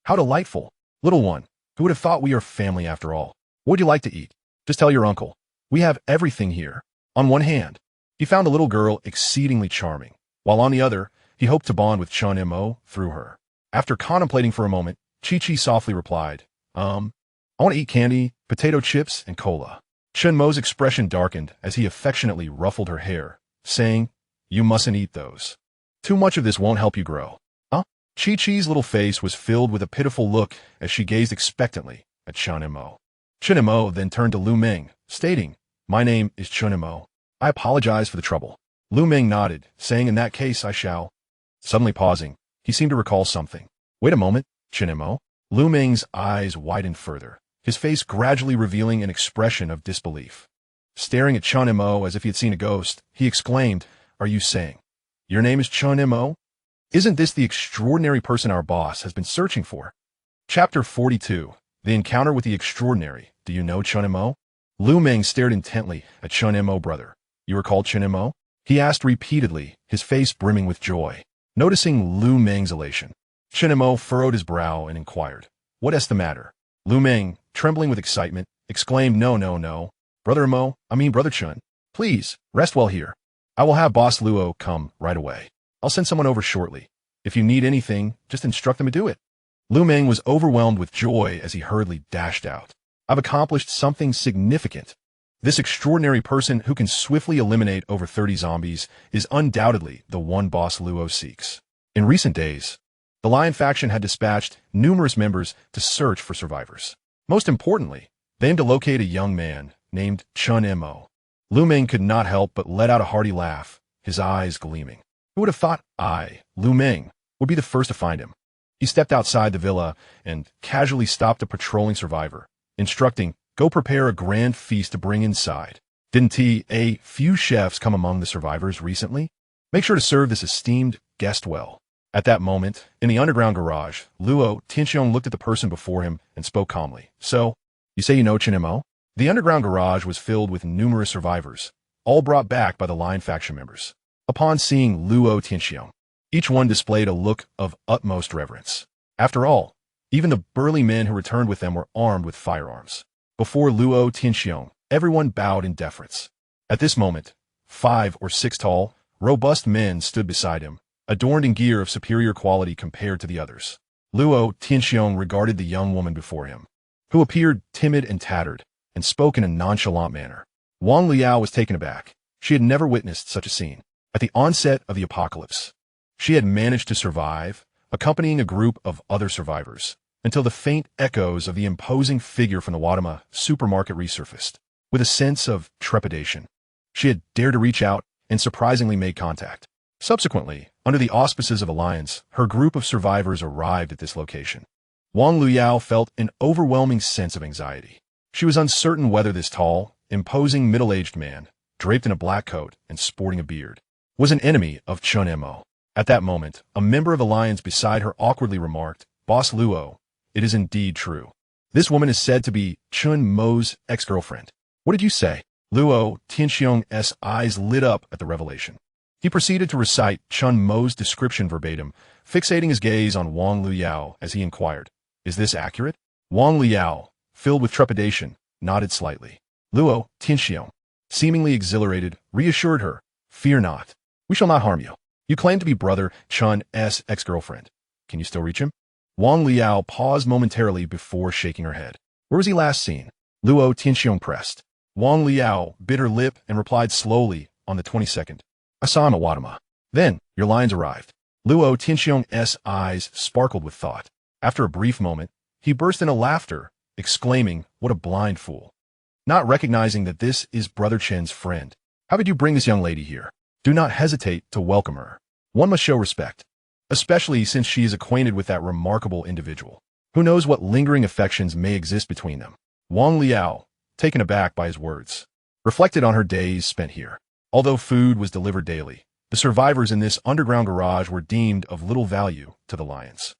How delightful. Little one, who would have thought we are family after all? What would you like to eat? Just tell your uncle. We have everything here. On one hand, he found the little girl exceedingly charming, while on the other, he hoped to bond with Chun and Mo through her. After contemplating for a moment, Qi softly replied, I want to eat candy, potato chips, and cola. Chun Mo's expression darkened as he affectionately ruffled her hair, saying, You mustn't eat those. Too much of this won't help you grow. Qi's little face was filled with a pitiful look as she gazed expectantly at Chun and Mo. Chun and Mo then turned to Lu Meng, stating, My name is Chun and Mo. I apologize for the trouble. Lu Meng nodded, saying, In that case, I shall. Suddenly pausing, he seemed to recall something. Wait a moment, Chun and Mo. Lu Meng's eyes widened further, his face gradually revealing an expression of disbelief. Staring at Chun and Mo as if he had seen a ghost, he exclaimed, Are you saying, Your name is Chun and Mo? Isn't this the extraordinary person our boss has been searching for? Chapter 42. The Encounter with the Extraordinary. Do you know Chun and Mo? Lu Meng stared intently at Chun and Mo brother. You recall Chun and Mo? He asked repeatedly, his face brimming with joy. Noticing Lu Meng's elation, Chun and Mo furrowed his brow and inquired, What is the matter? Lu Meng, trembling with excitement, exclaimed, No. Brother Mo, Brother Chun. Please, rest well here. I will have Boss Luo come right away. I'll send someone over shortly. If you need anything, just instruct them to do it. Lu Meng was overwhelmed with joy as he hurriedly dashed out. I've accomplished something significant. This extraordinary person who can swiftly eliminate over 30 zombies is undoubtedly the one Boss Luo seeks. In recent days, the Lion faction had dispatched numerous members to search for survivors. Most importantly, they aimed to locate a young man named Chun and Mo. Lu Meng could not help but let out a hearty laugh, his eyes gleaming. Who would have thought I, Lu Meng, would be the first to find him? He stepped outside the villa and casually stopped a patrolling survivor, instructing, Go prepare a grand feast to bring inside. Didn't a few chefs come among the survivors recently? Make sure to serve this esteemed guest well. At that moment, in the underground garage, Luo Tianxiong looked at the person before him and spoke calmly. So, you say you know Chun and Mo? The underground garage was filled with numerous survivors, all brought back by the Lion faction members. Upon seeing Luo Tianxiong, each one displayed a look of utmost reverence. After all, even the burly men who returned with them were armed with firearms. Before Luo Tianxiong, everyone bowed in deference. At this moment, 5 or 6 tall, robust men stood beside him, adorned in gear of superior quality compared to the others. Luo Tianxiong regarded the young woman before him, who appeared timid and tattered, and spoke in a nonchalant manner. Wang Liao was taken aback. She had never witnessed such a scene. At the onset of the apocalypse, she had managed to survive, accompanying a group of other survivors, until the faint echoes of the imposing figure from the Wadama supermarket resurfaced. With a sense of trepidation, she had dared to reach out and surprisingly made contact. Subsequently, under the auspices of Alliance, her group of survivors arrived at this location. Wang Liao felt an overwhelming sense of anxiety. She was uncertain whether this tall, imposing middle-aged man, draped in a black coat and sporting a beard, was an enemy of Chun and Mo. At that moment, a member of the Lions beside her awkwardly remarked, Boss Luo, it is indeed true. This woman is said to be Chun Mo's ex-girlfriend. What did you say? Luo Tianxiong's eyes lit up at the revelation. He proceeded to recite Chun Mo's description verbatim, fixating his gaze on Wang Luyao as he inquired, "Is this accurate?" Wang Luyao, filled with trepidation, nodded slightly. Luo Tianxiong, seemingly exhilarated, reassured her, "Fear not. We shall not harm you. You claim to be Brother Chun's ex-girlfriend. Can you still reach him?" Wang Liao paused momentarily before shaking her head. "Where was he last seen?" Luo Tianxiong pressed. Wang Liao bit her lip and replied slowly, "On the 22nd. I saw him at Wadama. Then, your lions arrived." Luo Tianxiong's eyes sparkled with thought. After a brief moment, he burst into laughter, exclaiming, "What a blind fool." Not recognizing that this is Brother Chen's friend. "How could you bring this young lady here? Do not hesitate to welcome her. One must show respect, especially since she is acquainted with that remarkable individual. Who knows what lingering affections may exist between them." Wang Liao, taken aback by his words, reflected on her days spent here. Although food was delivered daily, the survivors in this underground garage were deemed of little value to the Lions.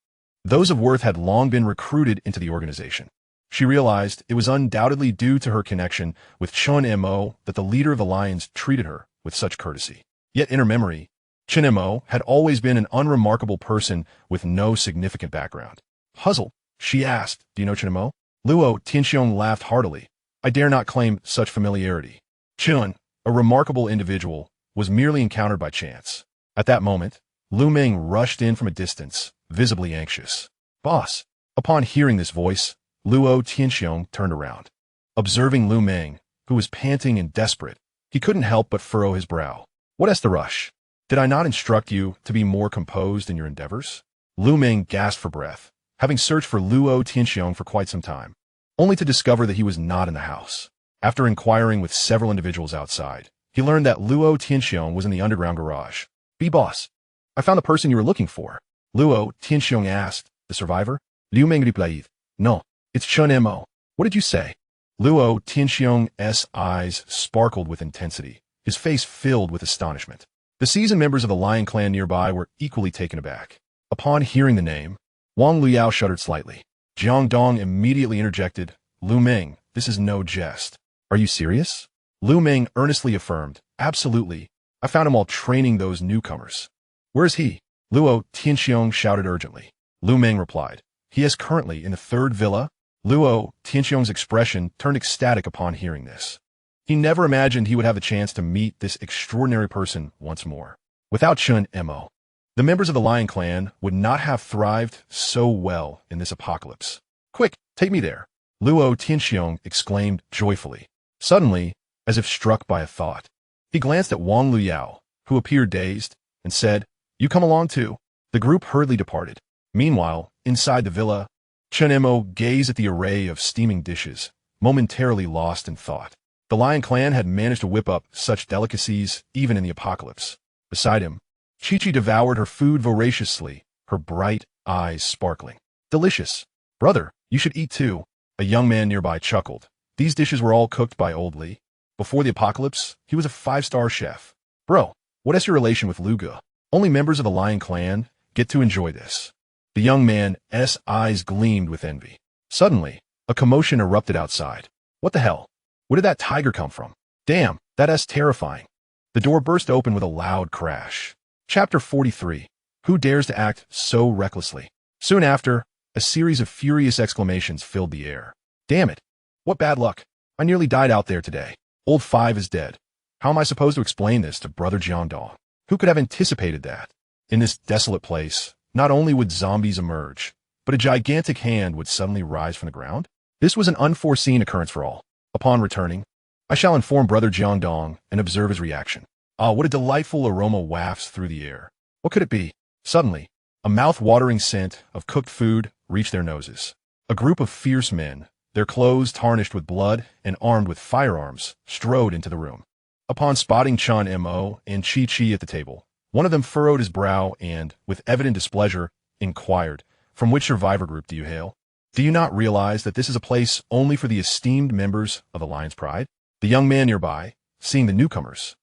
Those of worth had long been recruited into the organization. She realized it was undoubtedly due to her connection with Chun Mo that the leader of the Lions treated her with such courtesy. Yet in her memory, Chun Mo had always been an unremarkable person with no significant background. Puzzled, she asked, "Do you know Chun Mo?" Luo Tianxiong laughed heartily. "I dare not claim such familiarity. Chun, a remarkable individual, was merely encountered by chance." At that moment, Lu Meng rushed in from a distance, visibly anxious. "Boss." Upon hearing this voice, Luo Tianxiong turned around. Observing Lu Meng, who was panting and desperate, he couldn't help but furrow his brow. "What is the rush? Did I not instruct you to be more composed in your endeavors?" Lu Meng gasped for breath, having searched for Luo Tianxiong for quite some time, only to discover that he was not in the house. After inquiring with several individuals outside, he learned that Luo Tianxiong was in the underground garage. "Be boss. I found the person you were looking for." Luo Tianxiong asked, "The survivor?" Lu Meng replied, "No, it's Chun Mo." "What did you say?" Luo Tianxiong's eyes sparkled with intensity, his face filled with astonishment. The seasoned members of the Lion clan nearby were equally taken aback. Upon hearing the name, Wang Liao shuddered slightly. Jiang Dong immediately interjected, "Lu Meng, this is no jest. Are you serious?" Lu Meng earnestly affirmed, "Absolutely. I found him while training those newcomers." "Where is he?" Luo Tianxiong shouted urgently. Lu Meng replied, "He is currently in the third villa." Luo Tianxiong's expression turned ecstatic upon hearing this. He never imagined he would have the chance to meet this extraordinary person once more. Without Chun Mo, the members of the Lion clan would not have thrived so well in this apocalypse. "Quick, take me there," Luo Tianxiong exclaimed joyfully. Suddenly, as if struck by a thought, he glanced at Wang Luyao, who appeared dazed, and said, "You come along too." The group hurriedly departed. Meanwhile, inside the villa, Chun Mo gazed at the array of steaming dishes, momentarily lost in thought. The Lion clan had managed to whip up such delicacies even in the apocalypse. Beside him, Chi-Chi devoured her food voraciously, her bright eyes sparkling. "Delicious. Brother, you should eat too." A young man nearby chuckled. These dishes were all cooked by Old Li. Before the apocalypse, he was a 5-star chef. "Bro, what is your relation with Luga? Only members of the Lion clan get to enjoy this." The young man's eyes gleamed with envy. Suddenly, a commotion erupted outside. "What the hell? Where did that tiger come from? Damn, that's terrifying." The door burst open with a loud crash. Chapter 43. Who dares to act so recklessly? Soon after, a series of furious exclamations filled the air. "Damn it! What bad luck! I nearly died out there today. Old 5 is dead. How am I supposed to explain this to Brother Jiangdong? Who could have anticipated that?" In this desolate place, not only would zombies emerge, but a gigantic hand would suddenly rise from the ground. This was an unforeseen occurrence for all. Upon returning, I shall inform Brother Jiangdong and observe his reaction. Ah, what a delightful aroma wafts through the air. What could it be? Suddenly, a mouth-watering scent of cooked food reached their noses. A group of fierce men, their clothes tarnished with blood and armed with firearms, strode into the room. Upon spotting Chun Mo and Chi-Chi at the table, one of them furrowed his brow and, with evident displeasure, inquired, "From which survivor group do you hail? Do you not realize that this is a place only for the esteemed members of the Lion's Pride?" The young man nearby, seeing the newcomers,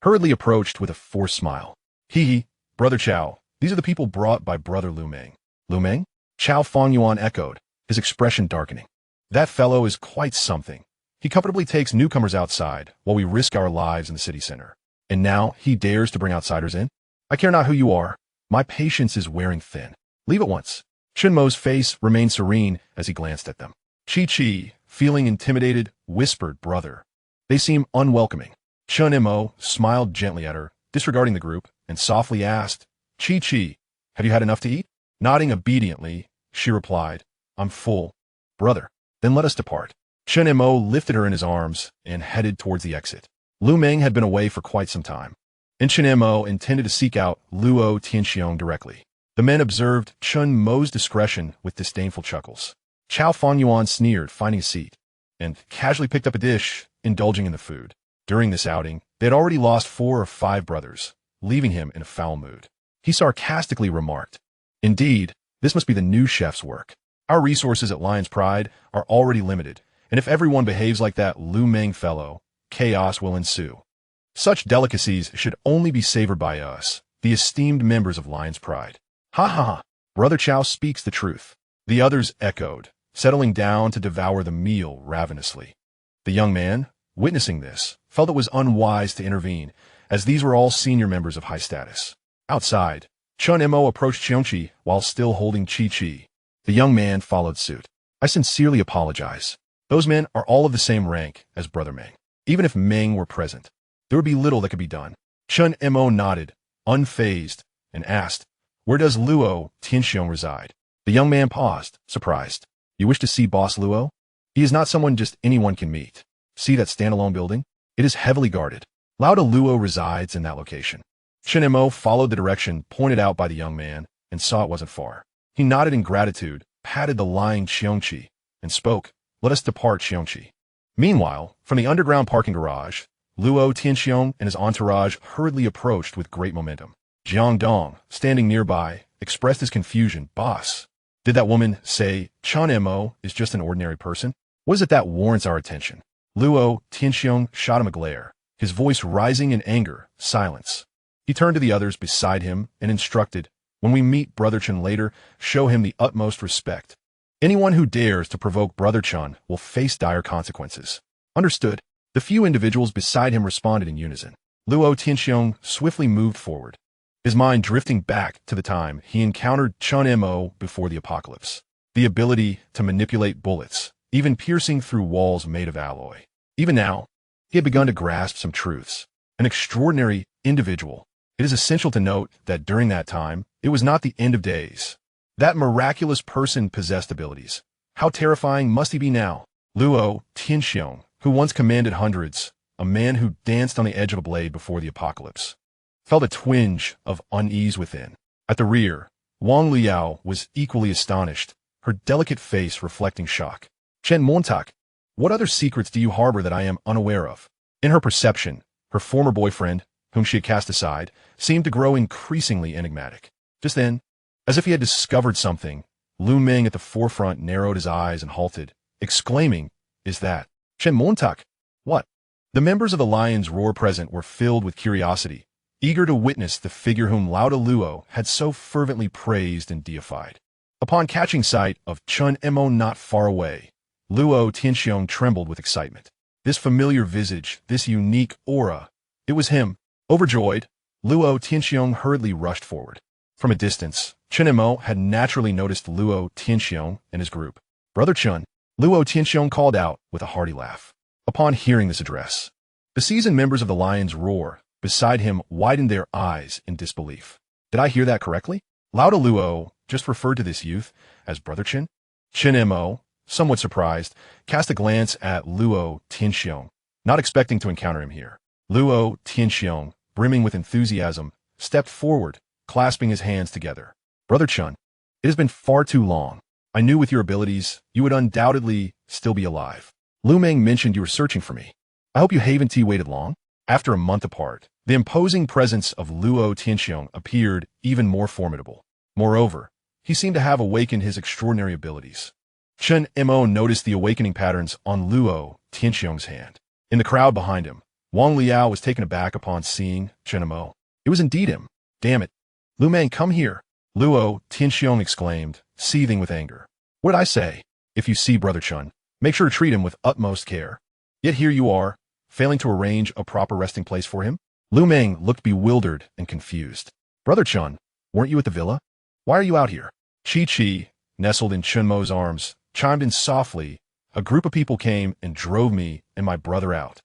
hurriedly approached with a forced smile. "Hee, Brother Chow, these are the people brought by Brother Lu Meng." "Lu Meng?" Chow Fengyuan echoed, his expression darkening. "That fellow is quite something. He comfortably takes newcomers outside while we risk our lives in the city center. And now he dares to bring outsiders in? I care not who you are. My patience is wearing thin. Leave at once. Chunmo's face remained serene as he glanced at them. Chi-Chi, feeling intimidated, whispered, "Brother." They seem unwelcoming. Chunmo smiled gently at her, disregarding the group, and softly asked, "Chi-Chi, have you had enough to eat?" Nodding obediently, she replied, "I'm full, brother." "Then let us depart." Chunmo lifted her in his arms and headed towards the exit. Lu Meng had been away for quite some time, and Chunmo intended to seek out Luo Tianxiong directly. The men observed Chunmo's discretion with disdainful chuckles. Chao Fanyuan sneered, finding a seat, and casually picked up a dish, indulging in the food. During this outing, they had already lost 4 or 5 brothers, leaving him in a foul mood. He sarcastically remarked, "Indeed, this must be the new chef's work. Our resources at Lion's Pride are already limited, and if everyone behaves like that Lu Meng fellow, chaos will ensue. Such delicacies should only be savored by us, the esteemed members of Lion's Pride." "Ha ha ha, Brother Chow speaks the truth." The others echoed, settling down to devour the meal ravenously. The young man, witnessing this, felt it was unwise to intervene, as these were all senior members of high status. Outside, Chunmo approached Qiongqi while still holding Chi-Chi. The young man followed suit. "I sincerely apologize. Those men are all of the same rank as Brother Meng. Even if Meng were present, there would be little that could be done." Chunmo nodded, unfazed, and asked, "Where does Luo Tianxiong reside?" The young man paused, surprised. "You wish to see Boss Luo? He is not someone just anyone can meet. See that standalone building? It is heavily guarded. Lauda Luo resides in that location." Chunmo followed the direction pointed out by the young man and saw it wasn't far. He nodded in gratitude, patted the lying Qiongqi, and spoke, "Let us depart, Qiongqi." Meanwhile, from the underground parking garage, Luo Tianxiong and his entourage hurriedly approached with great momentum. Jiang Dong, standing nearby, expressed his confusion. "Boss, did that woman say Chunmo is just an ordinary person? What is it that warrants our attention?" Luo Tianxiong shot him a glare, his voice rising in anger. "Silence." He turned to the others beside him and instructed, "When we meet Brother Chun later, show him the utmost respect. Anyone who dares to provoke Brother Chun will face dire consequences." "Understood." The few individuals beside him responded in unison. Luo Tianxiong swiftly moved forward, his mind drifting back to the time he encountered Chunmo before the apocalypse. The ability to manipulate bullets, even piercing through walls made of alloy. Even now, he had begun to grasp some truths. An extraordinary individual. It is essential to note that during that time, it was not the end of days. That miraculous person possessed abilities. How terrifying must he be now? Luo Tianxiong, who once commanded hundreds, a man who danced on the edge of a blade before the apocalypse, felt a twinge of unease within. At the rear, Wang Liao was equally astonished, her delicate face reflecting shock. "Chen Montak, what other secrets do you harbor that I am unaware of?" In her perception, her former boyfriend, whom she had cast aside, seemed to grow increasingly enigmatic. Just then, as if he had discovered something, Lu Meng at the forefront narrowed his eyes and halted, exclaiming, "Is that Chen Montak?" "What?" The members of the Lion's Roar present were filled with curiosity, eager to witness the figure whom Lauda Luo had so fervently praised and deified. Upon catching sight of Chunmo not far away, Luo Tianxiong trembled with excitement. This familiar visage, this unique aura, it was him. Overjoyed, Luo Tianxiong hurriedly rushed forward. From a distance, Chunmo had naturally noticed Luo Tianxiong and his group. "Brother Chun," Luo Tianxiong called out with a hearty laugh. Upon hearing this address, the seasoned members of the Lion's Roar beside him widened their eyes in disbelief. "Did I hear that correctly? Lauda Luo just referred to this youth as Brother Chin?" Chunmo, somewhat surprised, cast a glance at Luo Tianxiong, not expecting to encounter him here. Luo Tianxiong, brimming with enthusiasm, stepped forward, clasping his hands together. "Brother Chun, it has been far too long. I knew with your abilities, you would undoubtedly still be alive. Lu Meng mentioned you were searching for me. I hope you haven't waited long." After a month apart, the imposing presence of Luo Tianxiong appeared even more formidable. Moreover, he seemed to have awakened his extraordinary abilities. Chunmo noticed the awakening patterns on Luo Tianxiong's hand. In the crowd behind him, Wang Liao was taken aback upon seeing Chunmo. It was indeed him. "Damn it. Lu Meng, come here," Luo Tianxiong exclaimed, seething with anger. "What did I say? If you see Brother Chun, make sure to treat him with utmost care." Yet here you are, failing to arrange a proper resting place for him? Lu Meng looked bewildered and confused. Brother Chun, weren't you at the villa? Why are you out here? Chi, nestled in Chunmo's arms, chimed in softly. A group of people came and drove me and my brother out.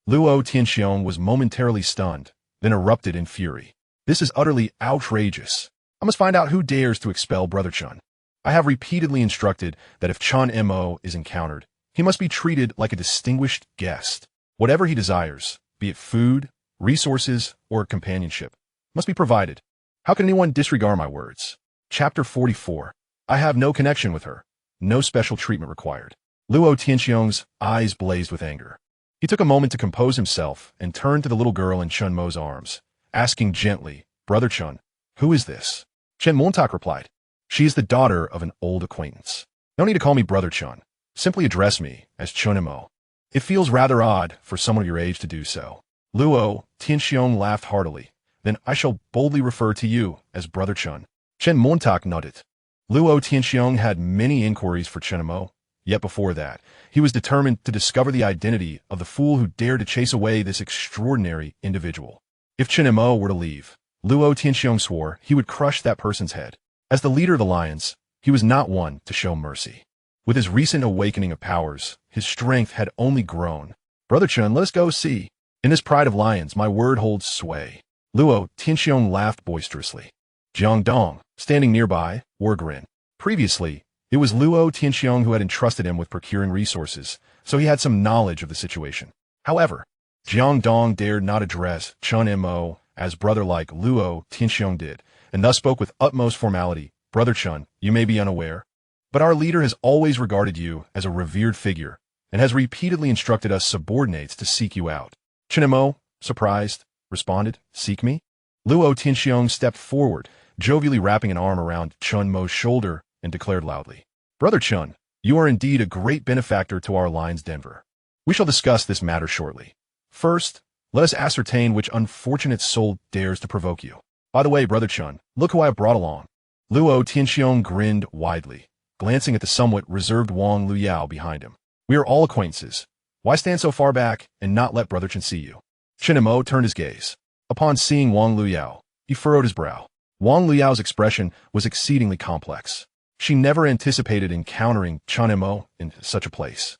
Luo Tianxiong was momentarily stunned, then erupted in fury. This is utterly outrageous. I must find out who dares to expel Brother Chun. I have repeatedly instructed that if Chun Mo is encountered, he must be treated like a distinguished guest. Whatever he desires, be it food, resources, or companionship, must be provided. How can anyone disregard my words? Chapter 44. I have no connection with her. No special treatment required. Luo Tianxiong's eyes blazed with anger. He took a moment to compose himself and turned to the little girl in Chun Mo's arms, asking gently, Brother Chun, who is this? Chen Montauk replied, she is the daughter of an old acquaintance. No need to call me Brother Chun. Simply address me as Chun Mo. It feels rather odd for someone of your age to do so. Luo Tianxiong laughed heartily. Then I shall boldly refer to you as Brother Chun. Chen Montauk nodded. Luo Tianxiong had many inquiries for Chen Mo, yet before that, he was determined to discover the identity of the fool who dared to chase away this extraordinary individual. If Chen Mo were to leave, Luo Tianxiong swore he would crush that person's head. As the leader of the lions, he was not one to show mercy. With his recent awakening of powers, his strength had only grown. Brother Chun, let us go see. In this pride of lions, my word holds sway. Luo Tianxiong laughed boisterously. Jiang Dong, standing nearby, wore a grin. Previously, it was Luo Tianxiong who had entrusted him with procuring resources, so he had some knowledge of the situation. However, Jiang Dong dared not address Chun Mo as brother like Luo Tianxiong did, and thus spoke with utmost formality. Brother Chun, you may be unaware, but our leader has always regarded you as a revered figure and has repeatedly instructed us subordinates to seek you out. Chen Mo, surprised, responded, seek me? Luo Tianxiong stepped forward, jovially wrapping an arm around Chun Mo's shoulder, and declared loudly, Brother Chun, you are indeed a great benefactor to our lines Denver. We shall discuss this matter shortly. First, let us ascertain which unfortunate soul dares to provoke you. By the way, Brother Chun, look who I have brought along. Luo Tianxiong grinned widely, glancing at the somewhat reserved Wang Luyao behind him. We are all acquaintances. Why stand so far back and not let Brother Chun see you? Chen Mo turned his gaze. Upon seeing Wang Luyao, he furrowed his brow. Wang Luyao's expression was exceedingly complex. She never anticipated encountering Chun Mo in such a place.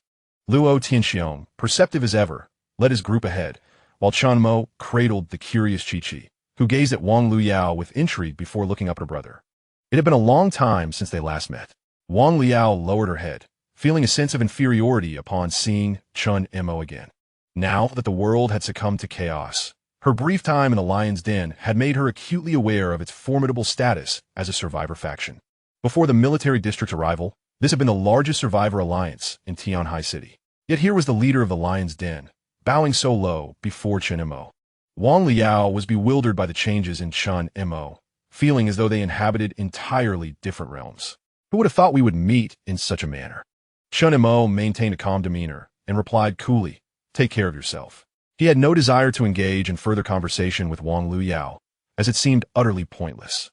Luo Tianxiong, perceptive as ever, led his group ahead, while Chun Mo cradled the curious Chi, who gazed at Wang Luyao with intrigue before looking up at her brother. It had been a long time since they last met. Wang Luyao lowered her head, feeling a sense of inferiority upon seeing Chun Mo again. Now that the world had succumbed to chaos, her brief time in the lion's den had made her acutely aware of its formidable status as a survivor faction. Before the military district's arrival, this had been the largest survivor alliance in Tianhai City. Yet here was the leader of the lion's den, bowing so low before Chen Mo. Wang Liao was bewildered by the changes in Chun Mo, feeling as though they inhabited entirely different realms. Who would have thought we would meet in such a manner? Chun Mo maintained a calm demeanor and replied coolly, take care of yourself. He had no desire to engage in further conversation with Wang Luyao, as it seemed utterly pointless.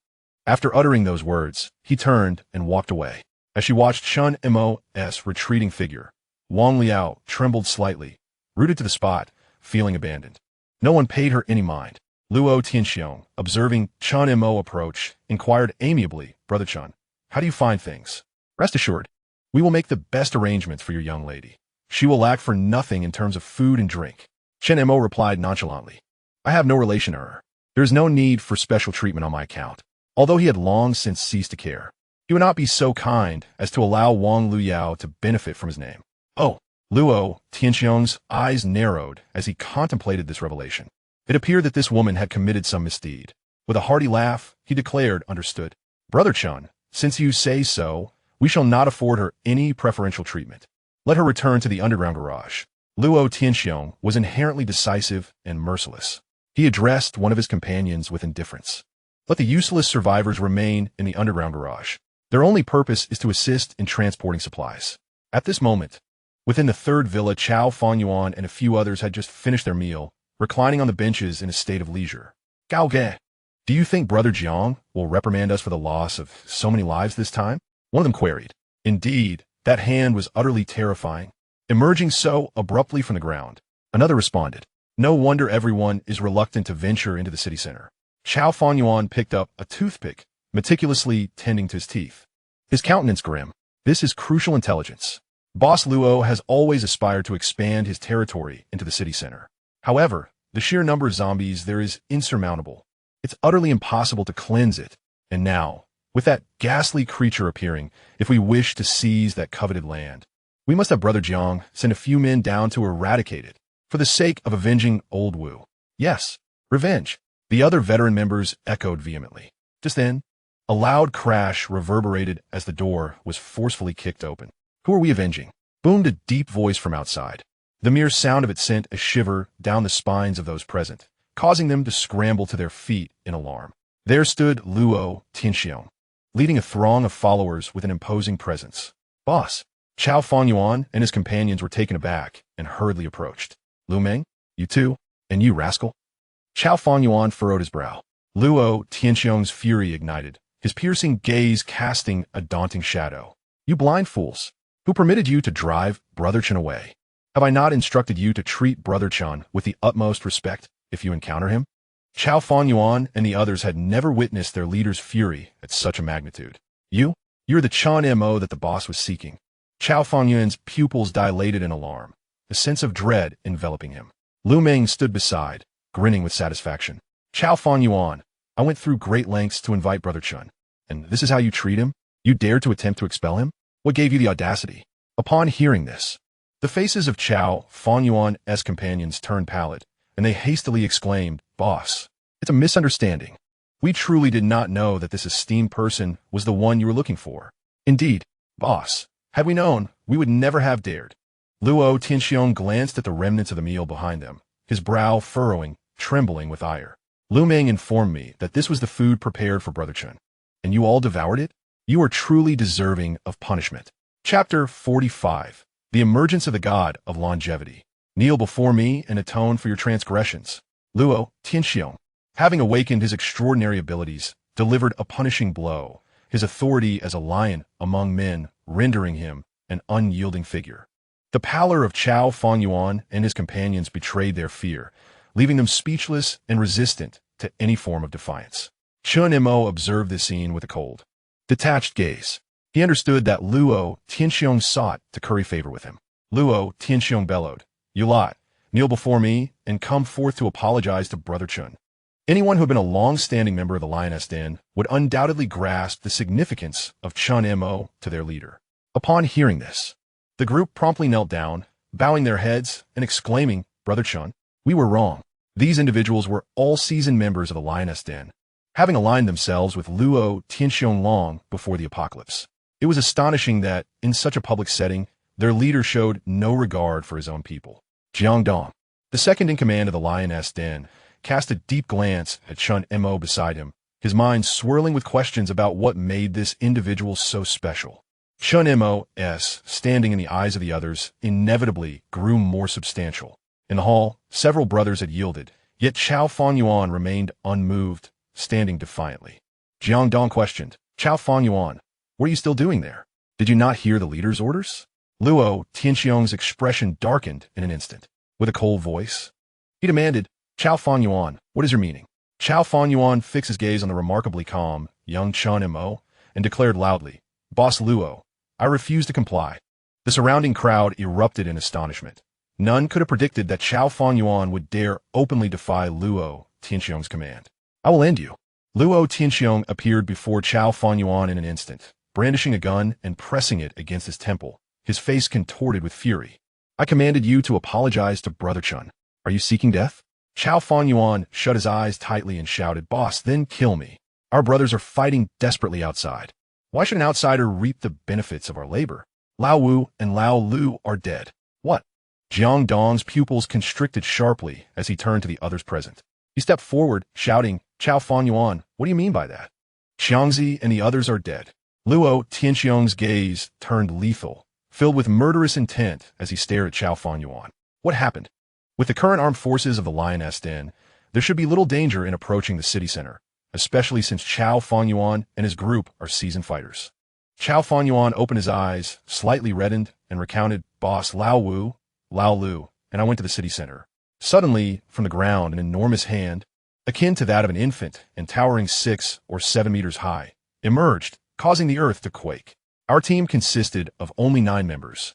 After uttering those words, he turned and walked away. As she watched Chun Mo's retreating figure, Wang Liao trembled slightly, rooted to the spot, feeling abandoned. No one paid her any mind. Luo Tianxiong, observing Chun Mo approach, inquired amiably, Brother Chun, how do you find things? Rest assured, we will make the best arrangements for your young lady. She will lack for nothing in terms of food and drink. Chen Mo replied nonchalantly, I have no relation to her. There is no need for special treatment on my account. Although he had long since ceased to care, he would not be so kind as to allow Wang Luyao to benefit from his name. Oh, Luo Tianxiong's eyes narrowed as he contemplated this revelation. It appeared that this woman had committed some misdeed. With a hearty laugh, he declared, understood. Brother Chun, since you say so, we shall not afford her any preferential treatment. Let her return to the underground garage. Luo Tianxiong was inherently decisive and merciless. He addressed one of his companions with indifference. Let the useless survivors remain in the underground garage. Their only purpose is to assist in transporting supplies. At this moment, within the third villa, Chao Fangyuan and a few others had just finished their meal, reclining on the benches in a state of leisure. Gao Ge, do you think Brother Jiang will reprimand us for the loss of so many lives this time? One of them queried. Indeed, that hand was utterly terrifying. emerging so abruptly from the ground. Another responded, "No wonder everyone is reluctant to venture into the city center." Qiao Fanyuan picked up a toothpick, meticulously tending to his teeth. His countenance grim. This is crucial intelligence. Boss Luo has always aspired to expand his territory into the city center. However, the sheer number of zombies there is insurmountable. It's utterly impossible to cleanse it. And now, with that ghastly creature appearing, if we wish to seize that coveted land, we must have Brother Jiang send a few men down to eradicate it, for the sake of avenging Old Wu. Yes, revenge. The other veteran members echoed vehemently. Just then, a loud crash reverberated as the door was forcefully kicked open. "Who are we avenging?" boomed a deep voice from outside. The mere sound of it sent a shiver down the spines of those present, causing them to scramble to their feet in alarm. There stood Luo Tianxiong, leading a throng of followers with an imposing presence. "Boss." Qiao Fanyuan and his companions were taken aback and hurriedly approached. "Lu Meng, you too? And you, rascal?" Qiao Fanyuan furrowed his brow. Luo Tianxiong's fury ignited, his piercing gaze casting a daunting shadow. "You blind fools! Who permitted you to drive Brother Chen away? Have I not instructed you to treat Brother Chen with the utmost respect if you encounter him?" Qiao Fanyuan and the others had never witnessed their leader's fury at such a magnitude. You're the Chen Mo that the boss was seeking." Qiao Fanyuan's pupils dilated in alarm, a sense of dread enveloping him. Lu Meng stood beside, grinning with satisfaction. "Qiao Fanyuan, I went through great lengths to invite Brother Chen, and this is how you treat him? You dared to attempt to expel him? What gave you the audacity?" Upon hearing this, the faces of Qiao Fanyuan's companions turned pallid, and they hastily exclaimed, "Boss, it's a misunderstanding. We truly did not know that this esteemed person was the one you were looking for. Indeed, boss, had we known, we would never have dared." Luo Tianxiong glanced at the remnants of the meal behind them, his brow furrowing, trembling with ire. "Lu Meng informed me that this was the food prepared for Brother Chen, and you all devoured it? You are truly deserving of punishment." Chapter 45. The Emergence of the God of Longevity. "Kneel before me and atone for your transgressions." Luo Tianxiong, having awakened his extraordinary abilities, delivered a punishing blow, his authority as a lion among men rendering him an unyielding figure. The pallor of Qiao Fanyuan and his companions betrayed their fear, leaving them speechless and resistant to any form of defiance. Chen Mo observed this scene with a cold, detached gaze. He understood that Luo Tianxiong sought to curry favor with him. Luo Tianxiong bellowed, "You lot, kneel before me and come forth to apologize to Brother Chen." Anyone who had been a long-standing member of the Lioness Den would undoubtedly grasp the significance of Chen Mo to their leader. Upon hearing this, the group promptly knelt down, bowing their heads and exclaiming, "Brother Chen, we were wrong." These individuals were all seasoned members of the Lioness Den, having aligned themselves with Luo Tianxiong long before the apocalypse. It was astonishing that, in such a public setting, their leader showed no regard for his own people. Jiang Dong, the second in command of the Lioness Den, cast a deep glance at Chen Mo beside him, his mind swirling with questions about what made this individual so special. Chen Mo's standing in the eyes of the others inevitably grew more substantial. In the hall, several brothers had yielded, yet Qiao Fanyuan remained unmoved, standing defiantly. Jiang Dong questioned, "Qiao Fanyuan, what are you still doing there? Did you not hear the leader's orders?" Luo Tianxiong's expression darkened in an instant. With a cold voice, he demanded, "Qiao Fanyuan, what is your meaning?" Qiao Fanyuan fixed his gaze on the remarkably calm young Chen Mo and declared loudly, "Boss Luo, I refuse to comply." The surrounding crowd erupted in astonishment. None could have predicted that Qiao Fanyuan would dare openly defy Luo Tianxiong's command. "I will end you." Luo Tianxiong appeared before Qiao Fanyuan in an instant, brandishing a gun and pressing it against his temple, his face contorted with fury. "I commanded you to apologize to Brother Chen. Are you seeking death?" Qiao Fanyuan shut his eyes tightly and shouted, "Boss, then kill me. Our brothers are fighting desperately outside. Why should an outsider reap the benefits of our labor? Lao Wu and Lao Lu are dead. What?" Jiang Dong's pupils constricted sharply as he turned to the others present. He stepped forward, shouting, "Qiao Fanyuan, what do you mean by that?" "Qiongqi and the others are dead." Luo Tianxiong's gaze turned lethal, filled with murderous intent as he stared at Qiao Fanyuan. What happened? With the current armed forces of the Lioness Den, there should be little danger in approaching the city center, especially since Qiao Fanyuan and his group are seasoned fighters. Qiao Fanyuan opened his eyes, slightly reddened, and recounted boss Lao Lu, and I went to the city center. Suddenly, from the ground, an enormous hand, akin to that of an infant and towering 6 or 7 meters high, emerged, causing the earth to quake. Our team consisted of only 9 members,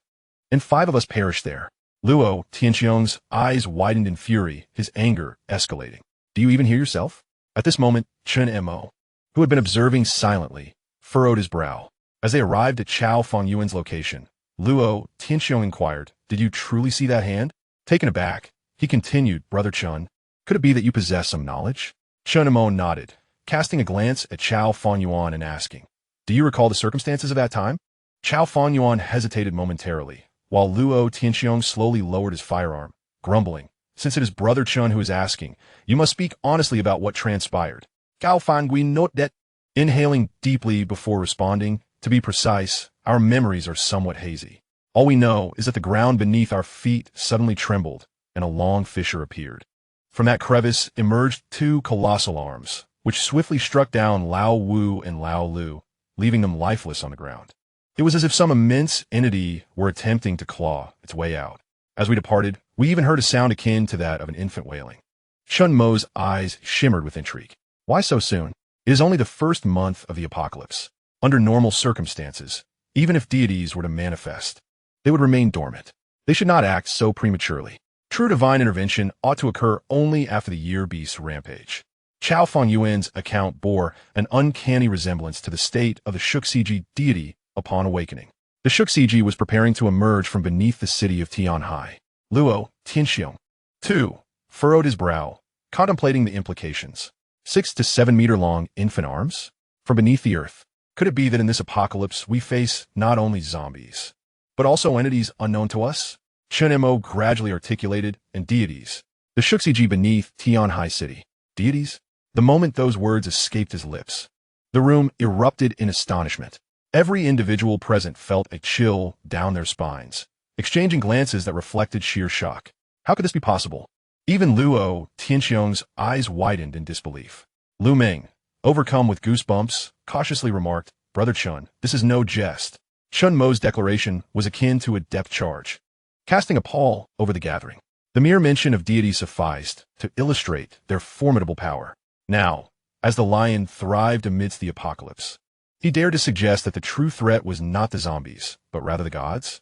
and 5 of us perished there. Luo Tianxiong's eyes widened in fury, his anger escalating. Do you even hear yourself? At this moment, Chen Mo, who had been observing silently, furrowed his brow. As they arrived at Chao Fengyuan's location, Luo Tianxiong inquired, "Did you truly see that hand?" Taken aback, he continued, "Brother Chen, could it be that you possess some knowledge?" Chen Mo nodded, casting a glance at Chao Fengyuan and asking, "Do you recall the circumstances of that time?" Chao Fengyuan hesitated momentarily, while Luo Tianxiong slowly lowered his firearm, grumbling, "Since it is Brother Chen who is asking, you must speak honestly about what transpired." Gao Fangui note that, inhaling deeply before responding, "To be precise, our memories are somewhat hazy. All we know is that the ground beneath our feet suddenly trembled, and a long fissure appeared. From that crevice emerged 2 colossal arms, which swiftly struck down Lao Wu and Lao Lu, leaving them lifeless on the ground. It was as if some immense entity were attempting to claw its way out. As we departed, we even heard a sound akin to that of an infant wailing." Chen Mo's eyes shimmered with intrigue. "Why so soon? It is only the first month of the apocalypse. Under normal circumstances, even if deities were to manifest, they would remain dormant. They should not act so prematurely. True divine intervention ought to occur only after the year beast's rampage." Chao Fengyuan's account bore an uncanny resemblance to the state of the Qiongqi deity upon awakening. The Qiongqi was preparing to emerge from beneath the city of Tianhai. Luo Tianxiong, too, furrowed his brow, contemplating the implications. 6 to 7 meter long infant arms? From beneath the earth. Could it be that in this apocalypse we face not only zombies, but also entities unknown to us? Chen Mo gradually articulated, "And deities. The Qiongqi beneath Tianhai City. Deities?" The moment those words escaped his lips, the room erupted in astonishment. Every individual present felt a chill down their spines, exchanging glances that reflected sheer shock. How could this be possible? Even Luo Tianxiong's eyes widened in disbelief. Lu Meng, overcome with goosebumps, cautiously remarked, "Brother Chen, this is no jest." Chen Mo's declaration was akin to a depth charge, casting a pall over the gathering. The mere mention of deity sufficed to illustrate their formidable power. Now, as the lion thrived amidst the apocalypse, he dared to suggest that the true threat was not the zombies, but rather the gods?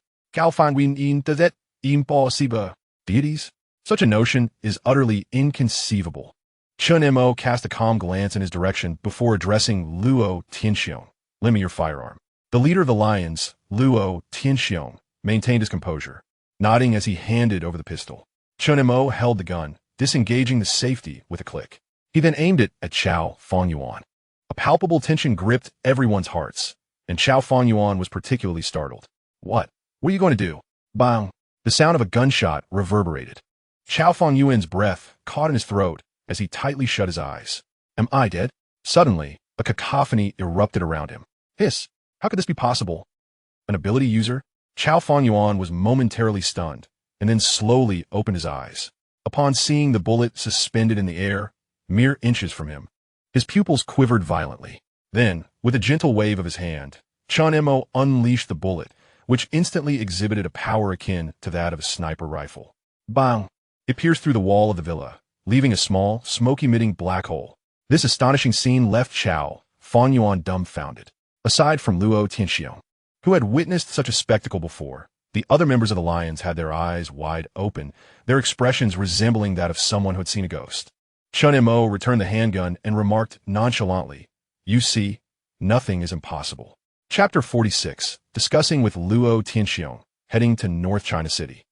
Deities? Such a notion is utterly inconceivable. Chen Mo cast a calm glance in his direction before addressing Luo Tianxiong. "Lend me your firearm." The leader of the lions, Luo Tianxiong, maintained his composure, nodding as he handed over the pistol. Chen Mo held the gun, disengaging the safety with a click. He then aimed it at Chao Fengyuan. A palpable tension gripped everyone's hearts, and Chao Fengyuan was particularly startled. What are you going to do?" Bang! The sound of a gunshot reverberated. Chao Fengyuan's breath caught in his throat as he tightly shut his eyes. "Am I dead?" Suddenly, a cacophony erupted around him. "Hiss! How could this be possible? An ability user?" Chao Fengyuan was momentarily stunned, and then slowly opened his eyes. Upon seeing the bullet suspended in the air, mere inches from him, his pupils quivered violently. Then, with a gentle wave of his hand, Chen Mo unleashed the bullet, which instantly exhibited a power akin to that of a sniper rifle. Bang! It pierced through the wall of the villa, leaving a small, smoke-emitting black hole. This astonishing scene left Chao Fengyuan dumbfounded. Aside from Luo Tianxiong, who had witnessed such a spectacle before, the other members of the lions had their eyes wide open, their expressions resembling that of someone who had seen a ghost. Chen Mo returned the handgun and remarked nonchalantly, "You see, nothing is impossible." Chapter 46, discussing with Luo Tianxiong, heading to North China City.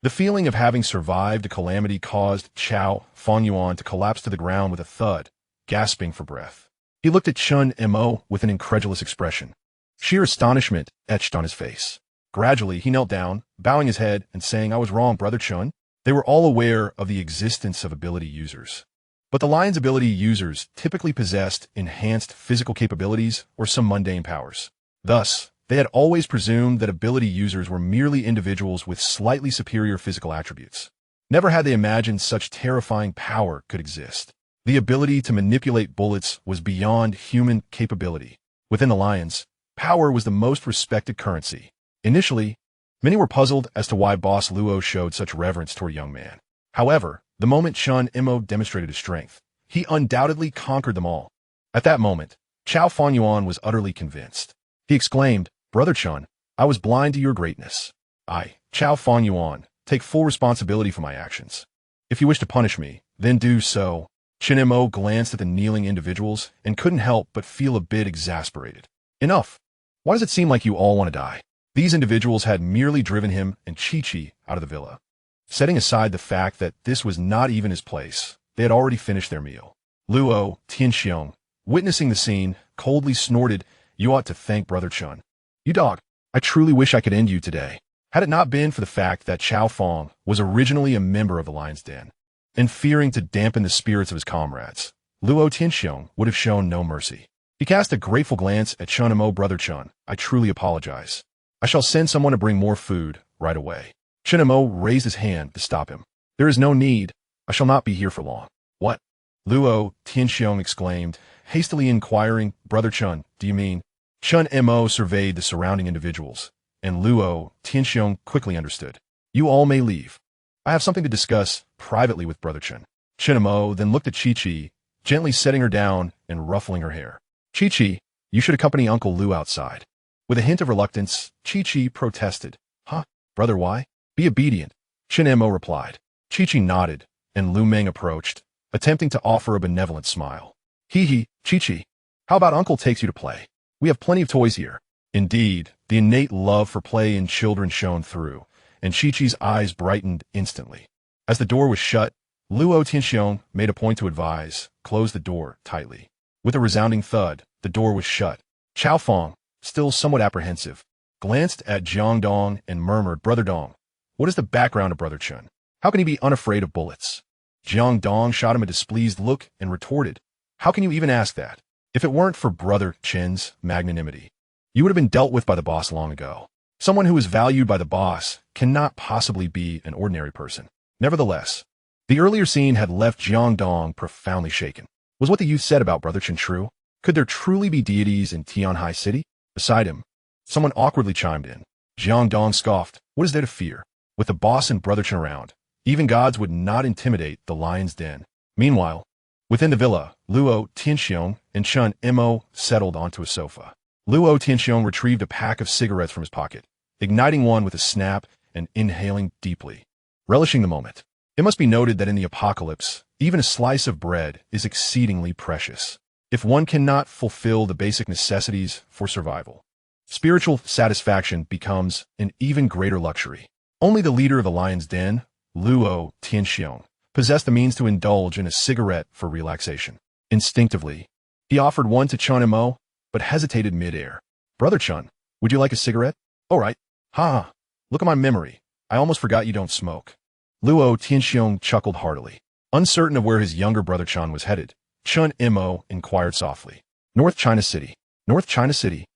The feeling of having survived a calamity caused Chao Fengyuan to collapse to the ground with a thud, gasping for breath. He looked at Chen Mo with an incredulous expression. Sheer astonishment etched on his face. Gradually, he knelt down, bowing his head and saying, "I was wrong, Brother Chen." They were all aware of the existence of ability users. But the lion's ability users typically possessed enhanced physical capabilities or some mundane powers. Thus, they had always presumed that ability users were merely individuals with slightly superior physical attributes. Never had they imagined such terrifying power could exist. The ability to manipulate bullets was beyond human capability. Within the lions, power was the most respected currency. Initially, Many were puzzled as to why Boss Luo showed such reverence toward a young man. However, the moment Qiongqi demonstrated his strength, he undoubtedly conquered them all. At that moment, Chao Fangyuan was utterly convinced. He exclaimed, "Brother Chun, I was blind to your greatness. I, Chao Fangyuan, take full responsibility for my actions. If you wish to punish me, then do so." Qiongqi glanced at the kneeling individuals and couldn't help but feel a bit exasperated. Enough. Why does it seem like you all want to die? These individuals had merely driven him and Qiongqi out of the villa. Setting aside the fact that this was not even his place, they had already finished their meal. Luo Tianxiong, witnessing the scene, coldly snorted, "You ought to thank Brother Chun. You dog, I truly wish I could end you today." Had it not been for the fact that Chao Fong was originally a member of the Lion's Den, and fearing to dampen the spirits of his comrades, Luo Tianxiong would have shown no mercy. He cast a grateful glance at Qiongqi. "Brother Chun, I truly apologize. I shall send someone to bring more food right away." Qiongqi raised his hand to stop him. "There is no need. I shall not be here for long." "What?" Luo Tianxiong exclaimed, hastily inquiring, "Brother Chun, do you mean?" Qiongqi surveyed the surrounding individuals, and Luo Tianxiong quickly understood. "You all may leave. I have something to discuss privately with Brother Chun." Qiongqi then looked at Qiongqi, gently setting her down and ruffling her hair. "Qiongqi, you should accompany Uncle Lu outside." With a hint of reluctance, Qiongqi protested. "Huh, brother, why?" "Be obedient," Qiongqi replied. Qiongqi nodded, and Lu Meng approached, attempting to offer a benevolent smile. "Hee, Qiongqi, how about Uncle takes you to play? We have plenty of toys here." Indeed, the innate love for play in children shone through, and Qiongqi's eyes brightened instantly. As the door was shut, Luo Tianxiong made a point to advise, "Close the door tightly." With a resounding thud, the door was shut. Chao Fong, still somewhat apprehensive, glanced at Jiang Dong and murmured, "Brother Dong, what is the background of Brother Chun? How can he be unafraid of bullets?" Jiang Dong shot him a displeased look and retorted, "How can you even ask that? If it weren't for Brother Chen's magnanimity, you would have been dealt with by the boss long ago. Someone who is valued by the boss cannot possibly be an ordinary person." Nevertheless, the earlier scene had left Jiang Dong profoundly shaken. Was what the youth said about Brother Chen true? Could there truly be deities in Tianhai City? Beside him, someone awkwardly chimed in. Jiang Dong scoffed, "What is there to fear? With the boss and Brother Chen around, even gods would not intimidate the Lion's Den." Meanwhile, within the villa, Luo Tianxiong and Qiongqi settled onto a sofa. Luo Tianxiong retrieved a pack of cigarettes from his pocket, igniting one with a snap and inhaling deeply, relishing the moment. It must be noted that in the apocalypse, even a slice of bread is exceedingly precious. If one cannot fulfill the basic necessities for survival, spiritual satisfaction becomes an even greater luxury. Only the leader of the Lion's Den, Luo Tianxiong, possessed the means to indulge in a cigarette for relaxation. Instinctively, he offered one to Qiongqi, but hesitated mid-air. "Brother Chun, would you like a cigarette?" "All right. Ha! Look at my memory. I almost forgot you don't smoke." Luo Tianxiong chuckled heartily. Uncertain of where his younger brother Chun was headed, Qiongqi inquired softly. "North China City." "North China City?"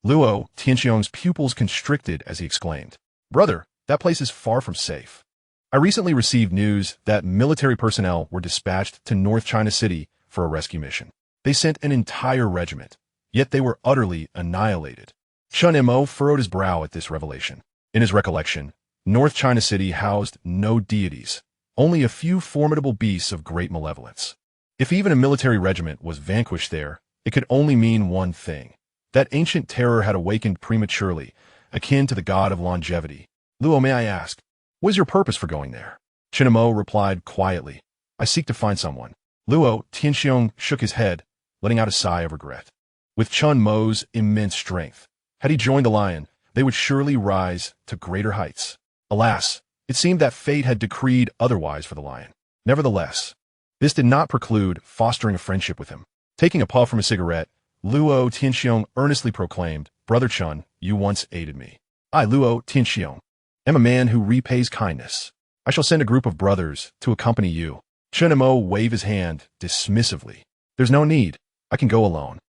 Luo Tianxiong's pupils constricted as he exclaimed. "Brother, that place is far from safe. I recently received news that military personnel were dispatched to North China City for a rescue mission. They sent an entire regiment, yet they were utterly annihilated." Qiongqi furrowed his brow at this revelation. In his recollection, North China City housed no deities, only a few formidable beasts of great malevolence. If even a military regiment was vanquished there, it could only mean one thing: that ancient terror had awakened prematurely, akin to the god of longevity. "Luo, may I ask, what is your purpose for going there?" Qiongqi replied quietly, "I seek to find someone." Luo Tianxiong shook his head, letting out a sigh of regret. With Qiongqi's immense strength, had he joined the lion, they would surely rise to greater heights. Alas, it seemed that fate had decreed otherwise for the lion. Nevertheless, this did not preclude fostering a friendship with him. Taking a puff from a cigarette, Luo Tianxiong earnestly proclaimed, "Brother Chun, you once aided me. I, Luo Tianxiong, am a man who repays kindness. I shall send a group of brothers to accompany you." Qiongqi waved his hand dismissively. "There's no need. I can go alone.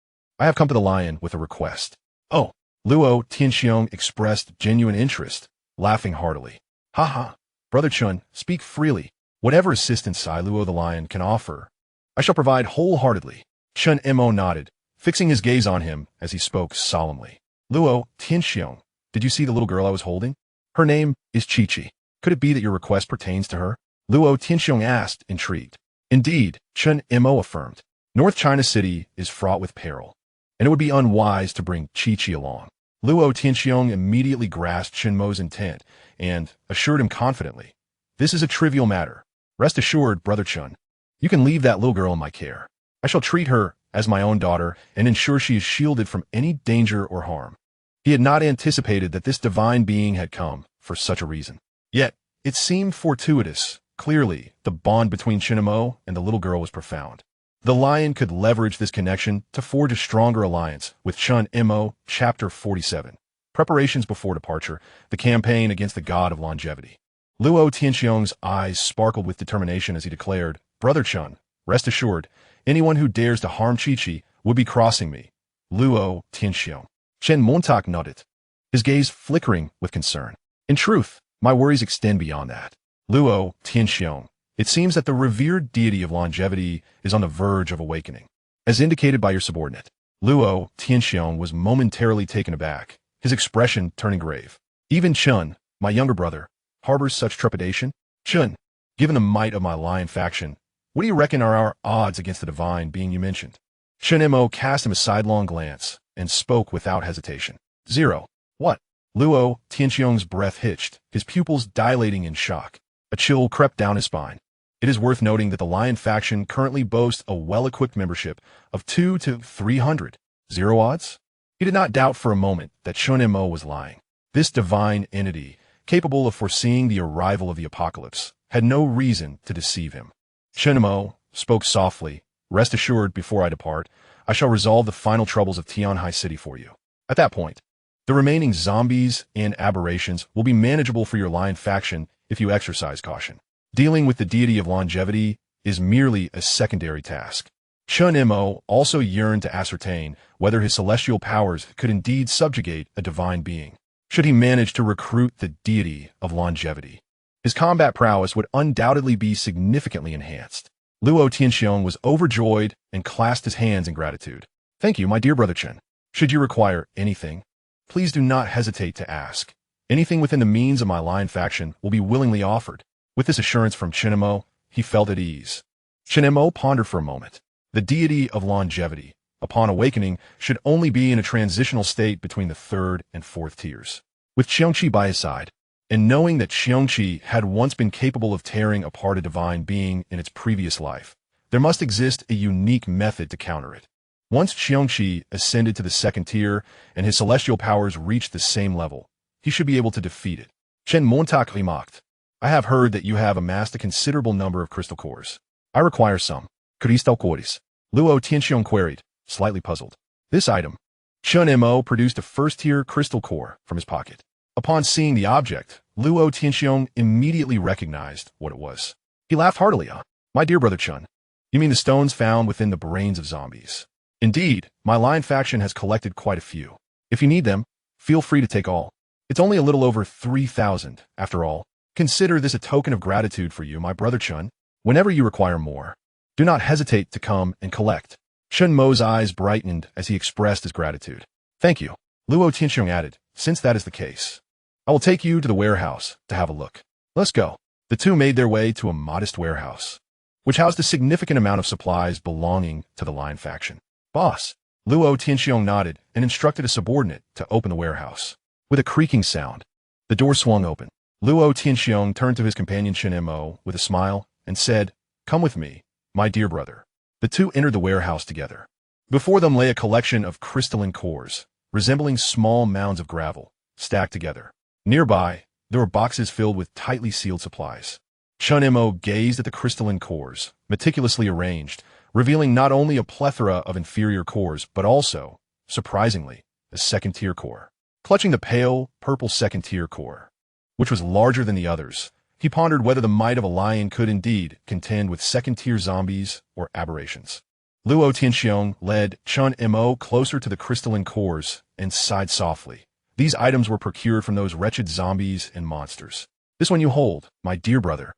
I have come to the lion with a request." "Oh." Luo Tianxiong expressed genuine interest, laughing heartily. "Ha ha. Brother Chun, speak freely. Whatever assistance I, Luo the Lion, can offer, I shall provide wholeheartedly." Qiongqi nodded, fixing his gaze on him as he spoke solemnly. "Luo Tianxiong, did you see the little girl I was holding?" Her name is Qiongqi. Could it be that your request pertains to her? Luo Tianxiong asked, intrigued. Indeed, Chen Mo affirmed. North China City is fraught with peril, and it would be unwise to bring Qiongqi along. Luo Tianxiong immediately grasped Chen Mo's intent and assured him confidently, "This is a trivial matter. Rest assured, Brother Chen, you can leave that little girl in my care. I shall treat her as my own daughter and ensure she is shielded from any danger or harm." He had not anticipated that this divine being had come for such a reason. Yet, it seemed fortuitous. Clearly, the bond between Chen Mo and the little girl was profound. The lion could leverage this connection to forge a stronger alliance with Chen Mo. Chapter 47. Preparations before departure, the campaign against the god of longevity. Luo Tianxiong's eyes sparkled with determination as he declared, "Brother Chen, rest assured, anyone who dares to harm Qiongqi would be crossing me." Luo Tianxiong. Chen Montauk nodded, his gaze flickering with concern. "In truth, my worries extend beyond that." Luo Tianxiong. It seems that the revered deity of longevity is on the verge of awakening, as indicated by your subordinate. Luo Tianxiong was momentarily taken aback, his expression turning grave. "Even Chen, my younger brother, harbors such trepidation? Chen, given the might of my lion faction, what do you reckon are our odds against the divine being you mentioned?" Chen Mo cast him a sidelong glance and spoke without hesitation. "0. What?" Luo Tianxiong's breath hitched, his pupils dilating in shock. A chill crept down his spine. It is worth noting that the lion faction currently boasts a well-equipped membership of 2 to 300. 0 odds? He did not doubt for a moment that Chen Mo was lying. This divine entity, capable of foreseeing the arrival of the apocalypse, had no reason to deceive him. Chen Mo spoke softly, "Rest assured, before I depart, I shall resolve the final troubles of Tianhai City for you. At that point, the remaining zombies and aberrations will be manageable for your lion faction if you exercise caution. Dealing with the deity of longevity is merely a secondary task." Chen Mo also yearned to ascertain whether his celestial powers could indeed subjugate a divine being, should he manage to recruit the deity of longevity. His combat prowess would undoubtedly be significantly enhanced. Luo Tianxiong was overjoyed and clasped his hands in gratitude. "Thank you, my dear brother Chen. Should you require anything, please do not hesitate to ask. Anything within the means of my lion faction will be willingly offered." With this assurance from Chen Mo, he felt at ease. Chen Mo pondered for a moment. The deity of longevity, upon awakening, should only be in a transitional state between the 3rd and 4th tiers. With Qiongqi by his side, and knowing that Qiongqi had once been capable of tearing apart a divine being in its previous life, there must exist a unique method to counter it. Once Qiongqi ascended to the 2nd tier and his celestial powers reached the same level, he should be able to defeat it. Chen Montauk remarked, "I have heard that you have amassed a considerable number of crystal cores. I require some. Crystal cores?" Luo Tianxiong queried, slightly puzzled. "This item." Chen Mo produced a 1st-tier crystal core from his pocket. Upon seeing the object, Luo Tianxiong immediately recognized what it was. He laughed heartily. "My dear brother Chen, you mean the stones found within the brains of zombies?" "Indeed, my lion faction has collected quite a few. If you need them, feel free to take all. It's only a little over 3,000, after all. Consider this a token of gratitude for you, my brother Chen. Whenever you require more, do not hesitate to come and collect." Chen Mo's eyes brightened as he expressed his gratitude. "Thank you," Luo Tianxiong added, "since that is the case. I will take you to the warehouse to have a look. Let's go." The two made their way to a modest warehouse, which housed a significant amount of supplies belonging to the lion faction. "Boss." Luo Tianxiong nodded and instructed a subordinate to open the warehouse. With a creaking sound, the door swung open. Luo Tianxiong turned to his companion Chen Mo with a smile and said, "Come with me, my dear brother." The two entered the warehouse together. Before them lay a collection of crystalline cores, resembling small mounds of gravel, stacked together. Nearby, there were boxes filled with tightly sealed supplies. Chen Mo gazed at the crystalline cores, meticulously arranged, revealing not only a plethora of inferior cores, but also, surprisingly, a 2nd-tier core. Clutching the pale, purple 2nd-tier core, which was larger than the others, he pondered whether the might of a lion could indeed contend with 2nd-tier zombies or aberrations. Luo Tianxiong led Chen Mo closer to the crystalline cores and sighed softly. These items were procured from those wretched zombies and monsters. "This one you hold, my dear brother,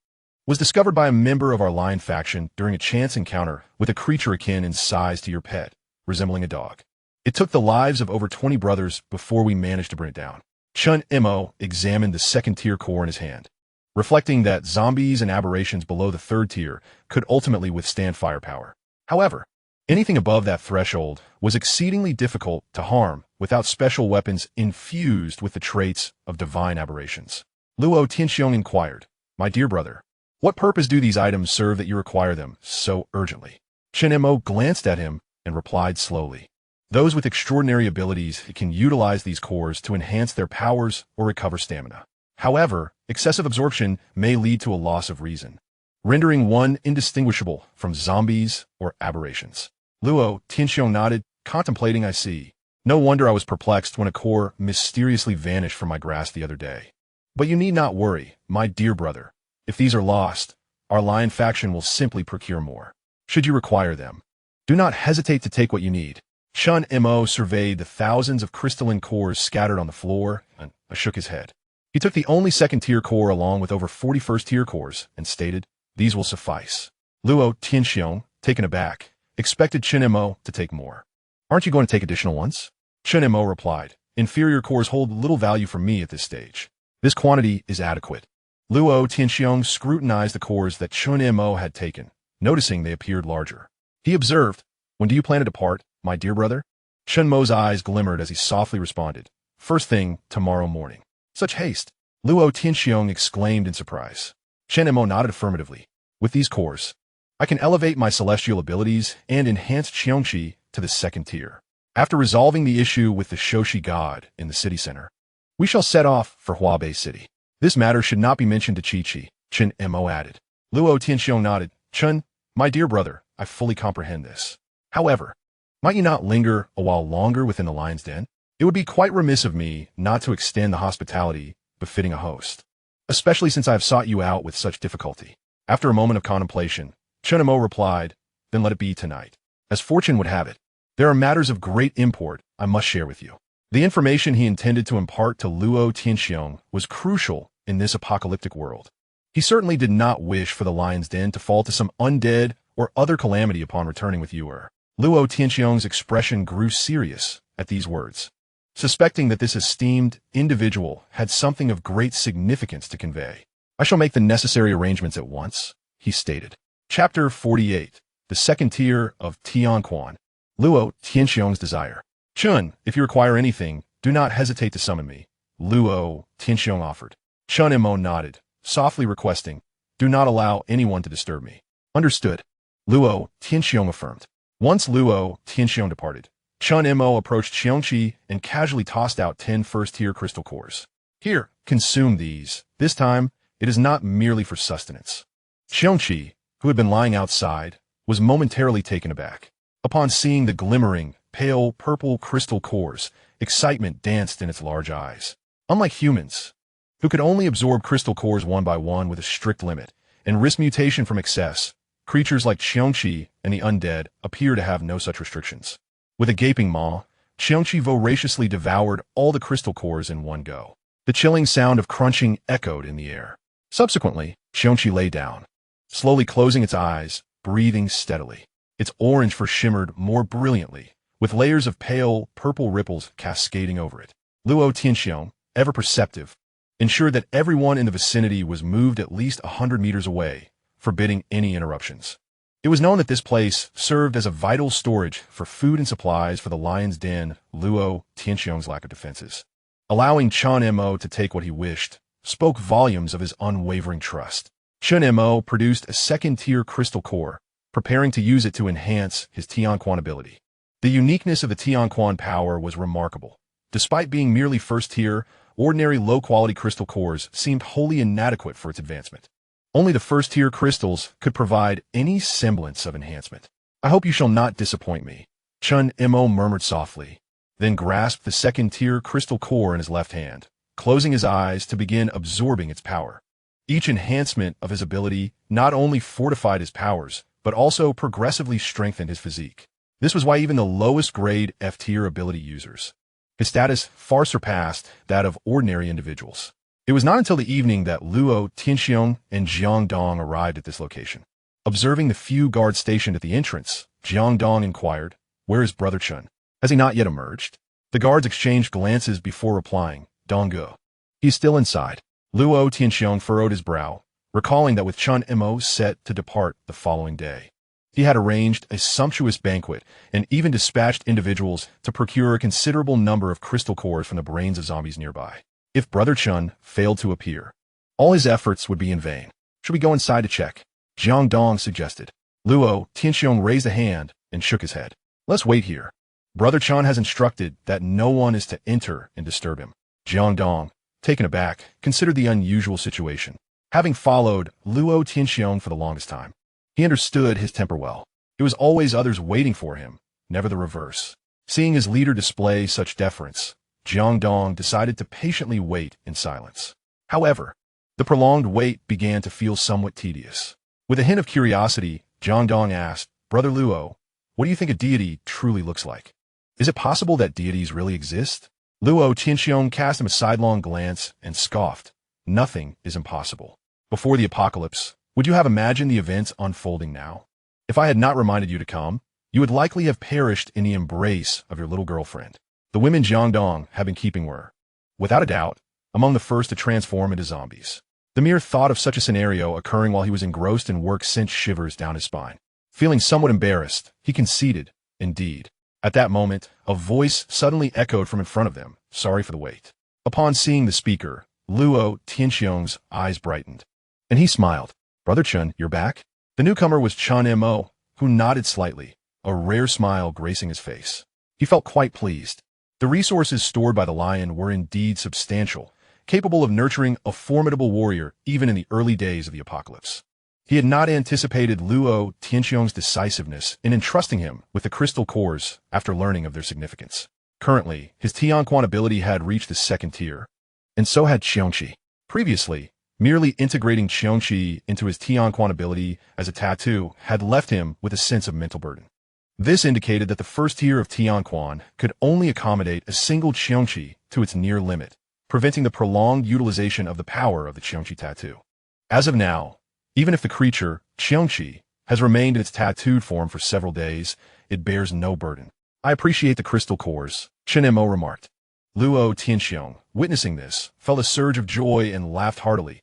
was discovered by a member of our lion faction during a chance encounter with a creature akin in size to your pet, resembling a dog. It took the lives of over 20 brothers before we managed to bring it down." Chun Mo examined the second-tier core in his hand, reflecting that zombies and aberrations below the third tier could ultimately withstand firepower. However, anything above that threshold was exceedingly difficult to harm without special weapons infused with the traits of divine aberrations. Luo Tianxiong inquired, "My dear brother, what purpose do these items serve that you require them so urgently?" Chen Mo glanced at him and replied slowly, "Those with extraordinary abilities can utilize these cores to enhance their powers or recover stamina. However, excessive absorption may lead to a loss of reason, rendering one indistinguishable from zombies or aberrations." Luo Tianxiong nodded, contemplating. "I see. No wonder I was perplexed when a core mysteriously vanished from my grasp the other day. But you need not worry, my dear brother. If these are lost, our lion faction will simply procure more. Should you require them, do not hesitate to take what you need." Chun Mo surveyed the thousands of crystalline cores scattered on the floor and shook his head. He took the only second-tier core along with over 40 first-tier cores and stated, "These will suffice." Luo Tianxiong, taken aback, expected Chen Mo to take more. "Aren't you going to take additional ones?" Chen Mo replied, "Inferior cores hold little value for me at this stage. This quantity is adequate." Luo Tianxiong scrutinized the cores that Chen Mo had taken, noticing they appeared larger. He observed, "When do you plan to depart, my dear brother?" Chen Mo's eyes glimmered as he softly responded, "First thing tomorrow morning." "Such haste!" Luo Tianxiong exclaimed in surprise. Chen Mo nodded affirmatively. "With these cores, I can elevate my celestial abilities and enhance Qiongqi to the second tier. After resolving the issue with the Shoshi god in the city center, we shall set off for Huabei City. This matter should not be mentioned to Chi-Chi," Chen Mo added. Luo Tianxiong nodded. "Chun, my dear brother, I fully comprehend this. However, might you not linger a while longer within the lion's den? It would be quite remiss of me not to extend the hospitality befitting a host, especially since I have sought you out with such difficulty." After a moment of contemplation, Chen Mo replied, "Then let it be tonight. As fortune would have it, there are matters of great import I must share with you." The information he intended to impart to Luo Tianxiong was crucial in this apocalyptic world. He certainly did not wish for the lion's den to fall to some undead or other calamity upon returning with Yuer. Luo Tianxiong's expression grew serious at these words, suspecting that this esteemed individual had something of great significance to convey. "I shall make the necessary arrangements at once," he stated. Chapter 48, the second tier of Qiongqi. Luo Tianxiong's desire. "Chun, if you require anything, do not hesitate to summon me," Luo Tianxiong offered. Chun Mo nodded, softly requesting, "Do not allow anyone to disturb me." "Understood," Luo Tianxiong affirmed. Once Luo Tianxiong departed, Chun Mo approached Qiongqi and casually tossed out 10 first-tier crystal cores. "Here, consume these. This time, it is not merely for sustenance." Qiongqi, who had been lying outside, was momentarily taken aback. Upon seeing the glimmering, pale purple crystal cores, excitement danced in its large eyes. Unlike humans, who could only absorb crystal cores one by one with a strict limit and risk mutation from excess, creatures like Qiongqi and the undead appear to have no such restrictions. With a gaping maw, Qiongqi voraciously devoured all the crystal cores in one go. The chilling sound of crunching echoed in the air. Subsequently, Qiongqi lay down, slowly closing its eyes, breathing steadily. Its orange fur shimmered more brilliantly, with layers of pale purple ripples cascading over it. Luo Tianxiong, ever perceptive, ensured that everyone in the vicinity was moved at least 100 meters away, forbidding any interruptions. It was known that this place served as a vital storage for food and supplies for the lion's den. Luo Tianxiong's lack of defenses, allowing Chun Mo to take what he wished, spoke volumes of his unwavering trust. Chun Mo produced a second-tier crystal core, preparing to use it to enhance his Qiongqi ability. The uniqueness of the Qiongqi power was remarkable. Despite being merely first-tier, ordinary low-quality crystal cores seemed wholly inadequate for its advancement. Only the first-tier crystals could provide any semblance of enhancement. "I hope you shall not disappoint me," Chun Mo murmured softly, then grasped the second-tier crystal core in his left hand, closing his eyes to begin absorbing its power. Each enhancement of his ability not only fortified his powers, but also progressively strengthened his physique. This was why even the lowest-grade F-tier ability users, his status far surpassed that of ordinary individuals. It was not until the evening that Luo Tianxiong and Jiang Dong arrived at this location. Observing the few guards stationed at the entrance, Jiang Dong inquired, "Where is Brother Chun? Has he not yet emerged?" The guards exchanged glances before replying, Donggu. He's still inside. Luo Tianxiong furrowed his brow, recalling that with Chun Mo set to depart the following day, he had arranged a sumptuous banquet and even dispatched individuals to procure a considerable number of crystal cores from the brains of zombies nearby. If Brother Chun failed to appear, all his efforts would be in vain. Should we go inside to check? Jiang Dong suggested. Luo Tianxiong raised a hand and shook his head. Let's wait here. Brother Chun has instructed that no one is to enter and disturb him. Jiang Dong, taken aback, considered the unusual situation. Having followed Luo Tianxiong for the longest time, he understood his temper well. It was always others waiting for him, never the reverse. Seeing his leader display such deference, Jiang Dong decided to patiently wait in silence. However, the prolonged wait began to feel somewhat tedious. With a hint of curiosity, Jiang Dong asked, Brother Luo, what do you think a deity truly looks like? Is it possible that deities really exist? Luo Tianxiong cast him a sidelong glance and scoffed. Nothing is impossible. Before the apocalypse, would you have imagined the events unfolding now? If I had not reminded you to come, you would likely have perished in the embrace of your little girlfriend. The women Jiang Dong had been keeping were, without a doubt, among the first to transform into zombies. The mere thought of such a scenario occurring while he was engrossed in work sent shivers down his spine. Feeling somewhat embarrassed, he conceded, indeed. At that moment, a voice suddenly echoed from in front of them, sorry for the wait. Upon seeing the speaker, Luo Tianxiong's eyes brightened, and he smiled. Brother Chun, you're back? The newcomer was Chun Mo, who nodded slightly, a rare smile gracing his face. He felt quite pleased. The resources stored by the lion were indeed substantial, capable of nurturing a formidable warrior even in the early days of the apocalypse. He had not anticipated Luo Tianxiong's decisiveness in entrusting him with the crystal cores after learning of their significance. Currently, his Qiongqi ability had reached the second tier, and so had Qiongqi. Previously, merely integrating Qiongqi into his Qiongqi ability as a tattoo had left him with a sense of mental burden. This indicated that the first tier of Qiongqi could only accommodate a single Qiongqi to its near limit, preventing the prolonged utilization of the power of the Qiongqi tattoo. As of now, even if the creature, Qiongqi, has remained in its tattooed form for several days, it bears no burden. I appreciate the crystal cores, Chen Mo remarked. Luo Tianxiong, witnessing this, felt a surge of joy and laughed heartily.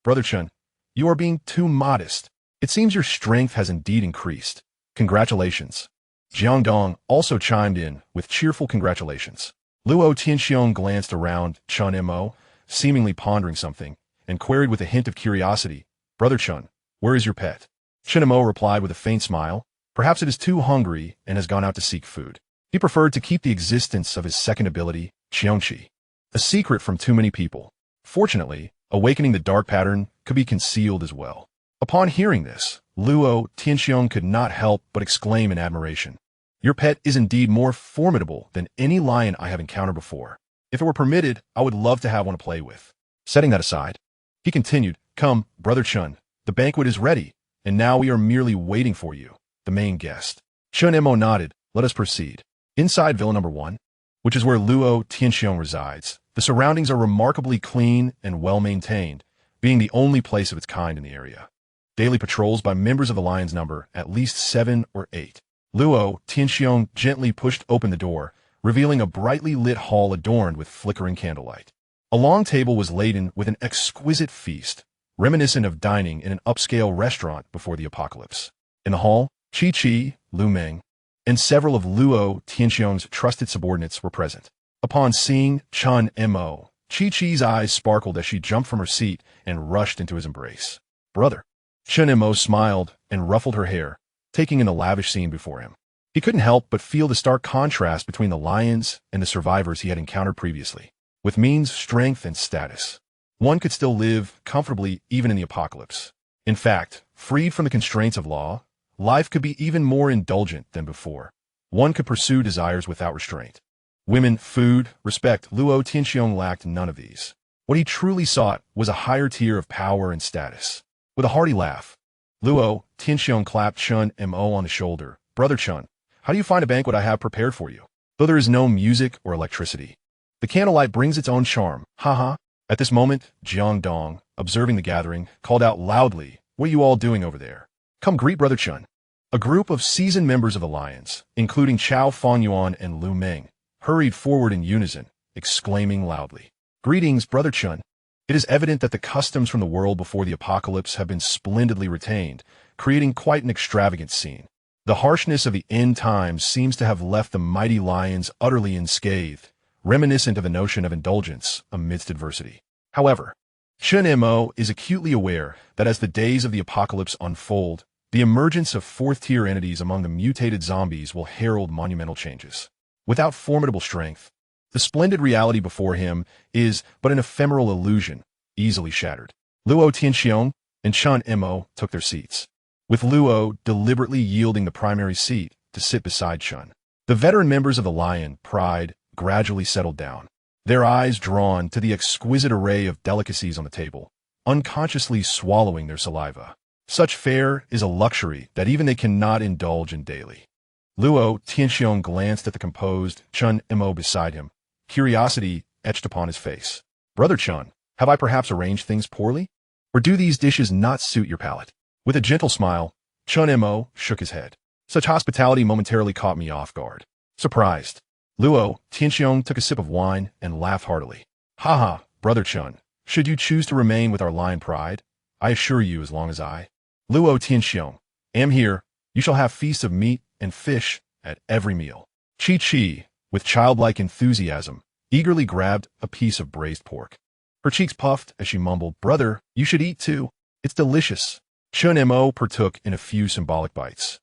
Brother Chun, you are being too modest. It seems your strength has indeed increased. Congratulations. Jiang Dong also chimed in with cheerful congratulations. Luo Tianxiong glanced around Chun Mo, seemingly pondering something, and queried with a hint of curiosity, Brother Chun, where is your pet? Chen Mo replied with a faint smile, perhaps it is too hungry and has gone out to seek food. He preferred to keep the existence of his second ability, Qiongqi, a secret from too many people. Fortunately, awakening the dark pattern could be concealed as well. Upon hearing this, Luo Tianxiong could not help but exclaim in admiration. Your pet is indeed more formidable than any lion I have encountered before. If it were permitted, I would love to have one to play with. Setting that aside, he continued, come, Brother Chun, the banquet is ready, and now we are merely waiting for you, the main guest. Chun Mo nodded, let us proceed. Inside Villa Number 1, which is where Luo Tianxiong resides, the surroundings are remarkably clean and well-maintained, being the only place of its kind in the area. Daily patrols by members of the Lion's number at least 7 or 8. Luo Tianxiong gently pushed open the door, revealing a brightly lit hall adorned with flickering candlelight. A long table was laden with an exquisite feast, reminiscent of dining in an upscale restaurant before the apocalypse. In the hall, Qi, Lu Meng, and several of Luo Tianxiong's trusted subordinates were present. Upon seeing Chun Mo, Qi's eyes sparkled as she jumped from her seat and rushed into his embrace. Brother. Chun Mo smiled and ruffled her hair, taking in the lavish scene before him. He couldn't help but feel the stark contrast between the lions and the survivors he had encountered previously. With means, strength, and status, one could still live comfortably even in the apocalypse. In fact, freed from the constraints of law, life could be even more indulgent than before. One could pursue desires without restraint. Women, food, respect, Luo Tianxiong lacked none of these. What he truly sought was a higher tier of power and status. With a hearty laugh, Luo Tianxiong clapped Chun Mo on the shoulder. Brother Chun, how do you find a banquet I have prepared for you? Though there is no music or electricity, the candlelight brings its own charm. Haha. At this moment, Jiang Dong, observing the gathering, called out loudly, what are you all doing over there? Come greet Brother Chun. A group of seasoned members of the Lions, including Chao Fangyuan and Lu Meng, hurried forward in unison, exclaiming loudly, "Greetings, Brother Chun." It is evident that the customs from the world before the apocalypse have been splendidly retained, creating quite an extravagant scene. The harshness of the end times seems to have left the mighty lions utterly unscathed, reminiscent of the notion of indulgence amidst adversity. However, Chun Mo is acutely aware that as the days of the apocalypse unfold, the emergence of fourth-tier entities among the mutated zombies will herald monumental changes. Without formidable strength, the splendid reality before him is but an ephemeral illusion, easily shattered. Luo Tianxiong and Chun Mo took their seats, with Luo deliberately yielding the primary seat to sit beside Chun. The veteran members of the Lion Pride gradually settled down, their eyes drawn to the exquisite array of delicacies on the table, unconsciously swallowing their saliva. Such fare is a luxury that even they cannot indulge in daily. Luo Tianxiong glanced at the composed Chun Mo beside him, curiosity etched upon his face. "Brother Chun, have I perhaps arranged things poorly? Or do these dishes not suit your palate?" With a gentle smile, Chun Mo shook his head. Such hospitality momentarily caught me off guard. Surprised, Luo Tianxiong took a sip of wine and laughed heartily. "Haha, Brother Chun, should you choose to remain with our Lion Pride, I assure you as long as I, Luo Tianxiong, am here, you shall have feasts of meat and fish at every meal." Chi, with childlike enthusiasm, eagerly grabbed a piece of braised pork. Her cheeks puffed as she mumbled, "Brother, you should eat too. It's delicious." Chun Mo partook in a few symbolic bites,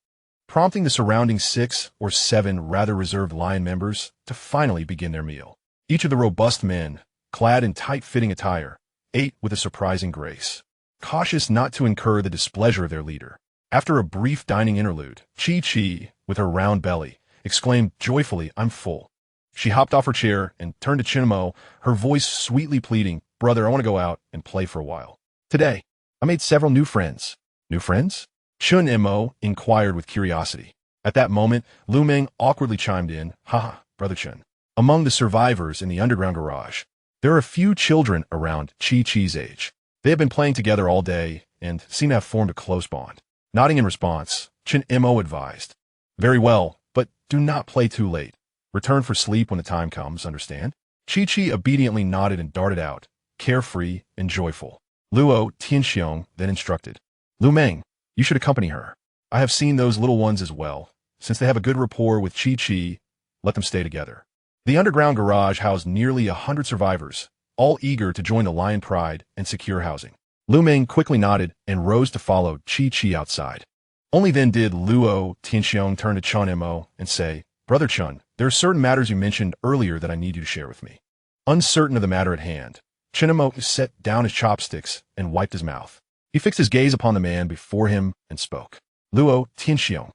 prompting the surrounding 6 or 7 rather reserved Lion members to finally begin their meal. Each of the robust men, clad in tight-fitting attire, ate with a surprising grace, cautious not to incur the displeasure of their leader. After a brief dining interlude, Chi, with her round belly, exclaimed joyfully, "I'm full." She hopped off her chair and turned to Chun Mo, her voice sweetly pleading, "Brother, I want to go out and play for a while. Today, I made several new friends." "New friends?" Chun Mo inquired with curiosity. At that moment, Lu Meng awkwardly chimed in, "Haha, Brother Chun. Among the survivors in the underground garage, there are a few children around Chi's age. They have been playing together all day and seem to have formed a close bond." Nodding in response, Chun Mo advised, "Very well, but do not play too late. Return for sleep when the time comes, understand?" Chi obediently nodded and darted out, carefree and joyful. Luo Tianxiong then instructed, "Lu Meng, you should accompany her. I have seen those little ones as well. Since they have a good rapport with Chi, let them stay together." The underground garage housed nearly 100 survivors, all eager to join the Lion Pride and secure housing. Lu Meng quickly nodded and rose to follow Chi outside. Only then did Luo Tianxiong turn to Chun Mo and say, "Brother Chun, there are certain matters you mentioned earlier that I need you to share with me." Uncertain of the matter at hand, Chun Mo set down his chopsticks and wiped his mouth. He fixed his gaze upon the man before him and spoke. "Luo Tianxiong,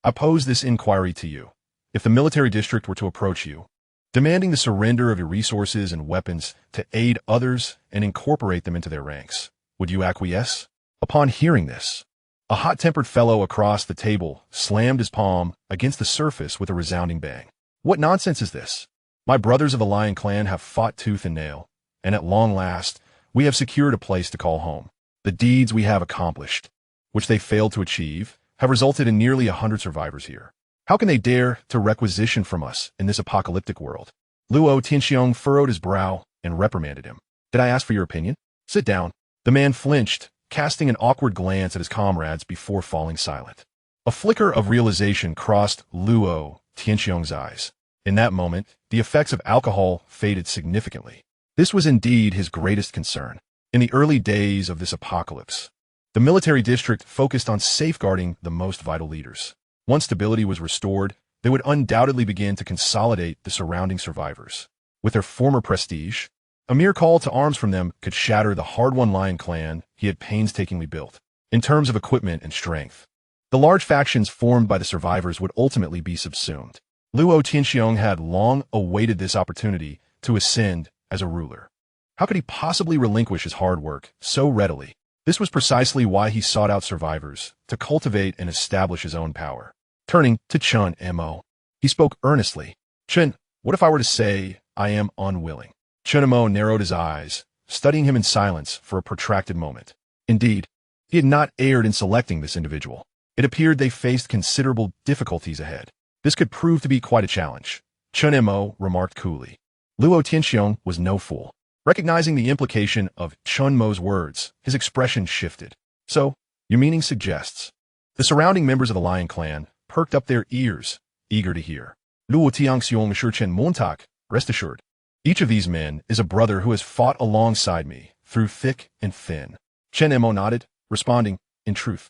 I pose this inquiry to you. If the military district were to approach you, demanding the surrender of your resources and weapons to aid others and incorporate them into their ranks, would you acquiesce?" Upon hearing this, a hot-tempered fellow across the table slammed his palm against the surface with a resounding bang. "What nonsense is this? My brothers of the Lion Clan have fought tooth and nail, and at long last, we have secured a place to call home. The deeds we have accomplished, which they failed to achieve, have resulted in nearly 100 survivors here. How can they dare to requisition from us in this apocalyptic world?" Luo Tianxiong furrowed his brow and reprimanded him. "Did I ask for your opinion? Sit down." The man flinched, casting an awkward glance at his comrades before falling silent. A flicker of realization crossed Luo Tianxiong's eyes. In that moment, the effects of alcohol faded significantly. This was indeed his greatest concern. In the early days of this apocalypse, the military district focused on safeguarding the most vital leaders. Once stability was restored, they would undoubtedly begin to consolidate the surrounding survivors. With their former prestige, a mere call to arms from them could shatter the hard-won Lion Clan he had painstakingly built. In terms of equipment and strength, the large factions formed by the survivors would ultimately be subsumed. Luo Tianxiong had long awaited this opportunity to ascend as a ruler. How could he possibly relinquish his hard work so readily? This was precisely why he sought out survivors, to cultivate and establish his own power. Turning to Chun Mo, he spoke earnestly. "Chun, what if I were to say I am unwilling?" Chun Mo narrowed his eyes, studying him in silence for a protracted moment. Indeed, he had not erred in selecting this individual. It appeared they faced considerable difficulties ahead. This could prove to be quite a challenge. Chun Mo remarked coolly, Luo Tianxiong was no fool. Recognizing the implication of Chun Mo's words, his expression shifted. So, your meaning suggests. The surrounding members of the Lion clan perked up their ears, eager to hear. Luo Tianxiong Shurchen Montak, rest assured. Each of these men is a brother who has fought alongside me through thick and thin. Chen Mo nodded, responding, in truth.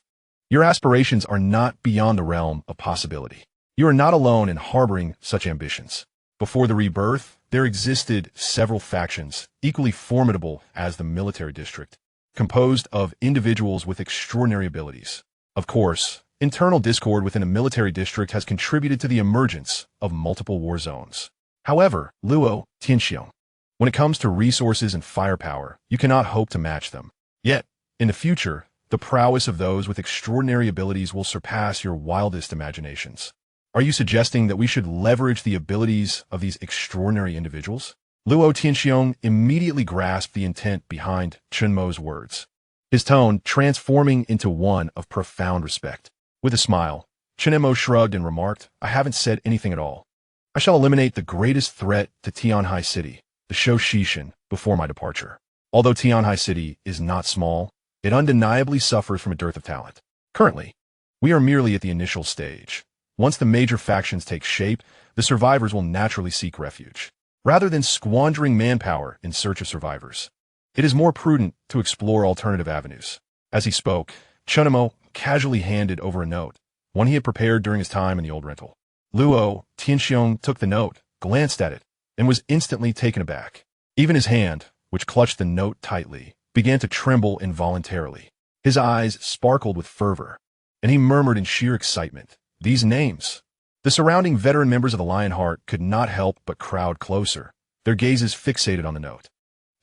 Your aspirations are not beyond the realm of possibility. You are not alone in harboring such ambitions. Before the rebirth, there existed several factions, equally formidable as the military district, composed of individuals with extraordinary abilities. Of course, internal discord within a military district has contributed to the emergence of multiple war zones. However, Luo Tianxiong, when it comes to resources and firepower, you cannot hope to match them. Yet, in the future, the prowess of those with extraordinary abilities will surpass your wildest imaginations. Are you suggesting that we should leverage the abilities of these extraordinary individuals? Luo Tianxiong immediately grasped the intent behind Chun Mo's words, his tone transforming into one of profound respect. With a smile, Chun Mo shrugged and remarked, I haven't said anything at all. I shall eliminate the greatest threat to Tianhai City, the Shou Shishin, before my departure. Although Tianhai City is not small, it undeniably suffers from a dearth of talent. Currently, we are merely at the initial stage. Once the major factions take shape, the survivors will naturally seek refuge. Rather than squandering manpower in search of survivors, it is more prudent to explore alternative avenues. As he spoke, Chun Mo casually handed over a note, one he had prepared during his time in the old rental. Luo Tianxiong took the note, glanced at it, and was instantly taken aback. Even his hand, which clutched the note tightly, began to tremble involuntarily. His eyes sparkled with fervor, and he murmured in sheer excitement, these names. The surrounding veteran members of the Lionheart could not help but crowd closer, their gazes fixated on the note.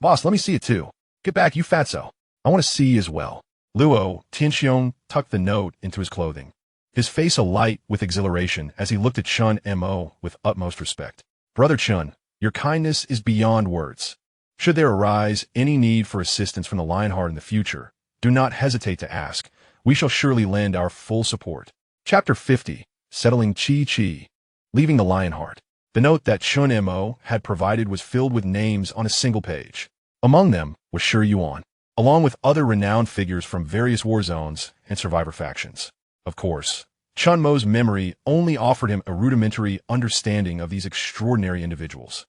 Boss, let me see it too. Get back, you fatso. I want to see as well. Luo Tianxiong tucked the note into his clothing, his face alight with exhilaration as he looked at Chun Mo with utmost respect. Brother Chun, your kindness is beyond words. Should there arise any need for assistance from the Lionheart in the future, do not hesitate to ask. We shall surely lend our full support. Chapter 50, Settling Qi. Leaving the Lionheart. The note that Chun Mo had provided was filled with names on a single page. Among them was Shi Yuan, along with other renowned figures from various war zones and survivor factions. Of course, Chun Mo's memory only offered him a rudimentary understanding of these extraordinary individuals,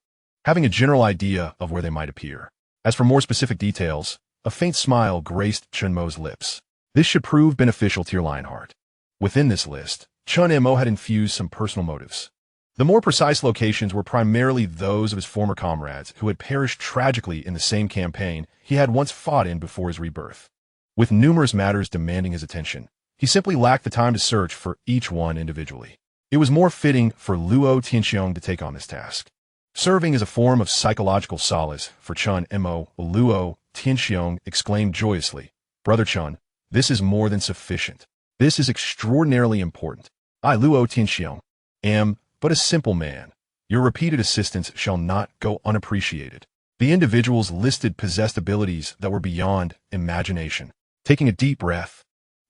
having a general idea of where they might appear. As for more specific details, a faint smile graced Chun Mo's lips. This should prove beneficial to your Lionheart. Within this list, Chun Mo had infused some personal motives. The more precise locations were primarily those of his former comrades who had perished tragically in the same campaign he had once fought in before his rebirth. With numerous matters demanding his attention, he simply lacked the time to search for each one individually. It was more fitting for Luo Tianxiong to take on this task. Serving as a form of psychological solace for Chun Mo, Luo Tianxiong exclaimed joyously, Brother Chun, this is more than sufficient. This is extraordinarily important. I, Luo Tianxiong, am but a simple man. Your repeated assistance shall not go unappreciated. The individuals listed possessed abilities that were beyond imagination. Taking a deep breath,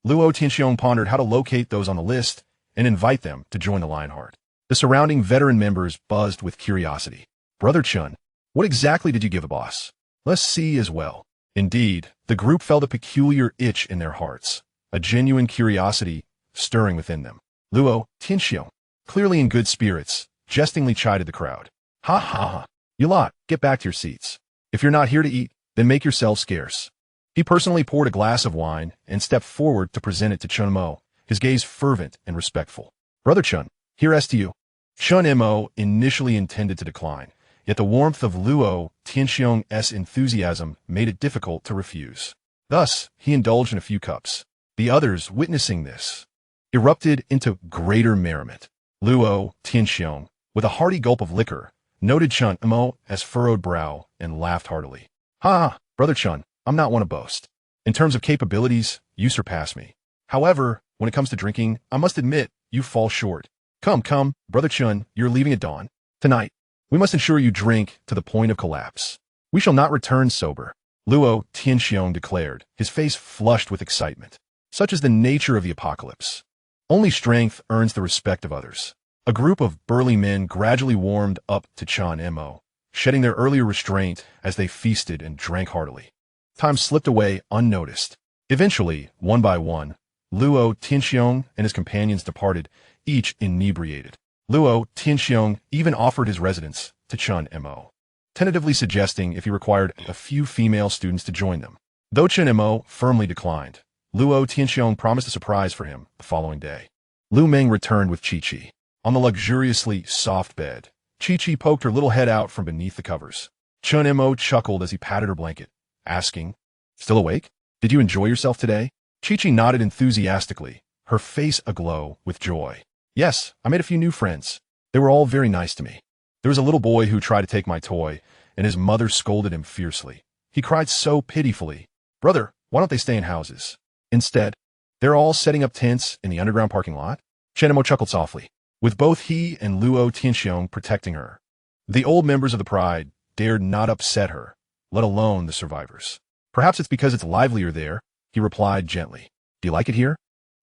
Luo Tianxiong pondered how to locate those on the list and invite them to join the Lionheart. The surrounding veteran members buzzed with curiosity. Brother Chun, what exactly did you give a boss? Let's see as well. Indeed, the group felt a peculiar itch in their hearts, a genuine curiosity stirring within them. Luo Tianxiong, clearly in good spirits, jestingly chided the crowd. Ha ha ha. You lot, get back to your seats. If you're not here to eat, then make yourselves scarce. He personally poured a glass of wine and stepped forward to present it to Chun Mo, his gaze fervent and respectful. Brother Chun, here as to you. Chun Mo initially intended to decline, yet the warmth of Luo Tianxiong's enthusiasm made it difficult to refuse. Thus, he indulged in a few cups. The others, witnessing this, erupted into greater merriment. Luo Tianxiong, with a hearty gulp of liquor, noted Chun Mo as furrowed brow and laughed heartily. Ha, Brother Chun, I'm not one to boast. In terms of capabilities, you surpass me. However, when it comes to drinking, I must admit, you fall short. Come, Brother Chun, you're leaving at dawn. Tonight, we must ensure you drink to the point of collapse. We shall not return sober, Luo Tianxiong declared, his face flushed with excitement. Such is the nature of the apocalypse. Only strength earns the respect of others. A group of burly men gradually warmed up to Chun Mo, shedding their earlier restraint as they feasted and drank heartily. Time slipped away unnoticed. Eventually, one by one, Luo Tianxiong and his companions departed, each inebriated. Luo Tianxiong even offered his residence to Chen Mo, tentatively suggesting if he required a few female students to join them. Though Chen Mo firmly declined, Luo Tianxiong promised a surprise for him the following day. Lu Meng returned with Qiongqi. On the luxuriously soft bed, Qiongqi poked her little head out from beneath the covers. Chen Mo chuckled as he patted her blanket, asking, "Still awake? Did you enjoy yourself today?" Qiongqi nodded enthusiastically, her face aglow with joy. "Yes, I made a few new friends. They were all very nice to me. There was a little boy who tried to take my toy, and his mother scolded him fiercely. He cried so pitifully, 'Brother, why don't they stay in houses?' Instead, they're all setting up tents in the underground parking lot." Chen Mo chuckled softly, with both he and Luo Tianxiong protecting her. The old members of the Pride dared not upset her, let alone the survivors. "Perhaps it's because it's livelier there," he replied gently. "Do you like it here?"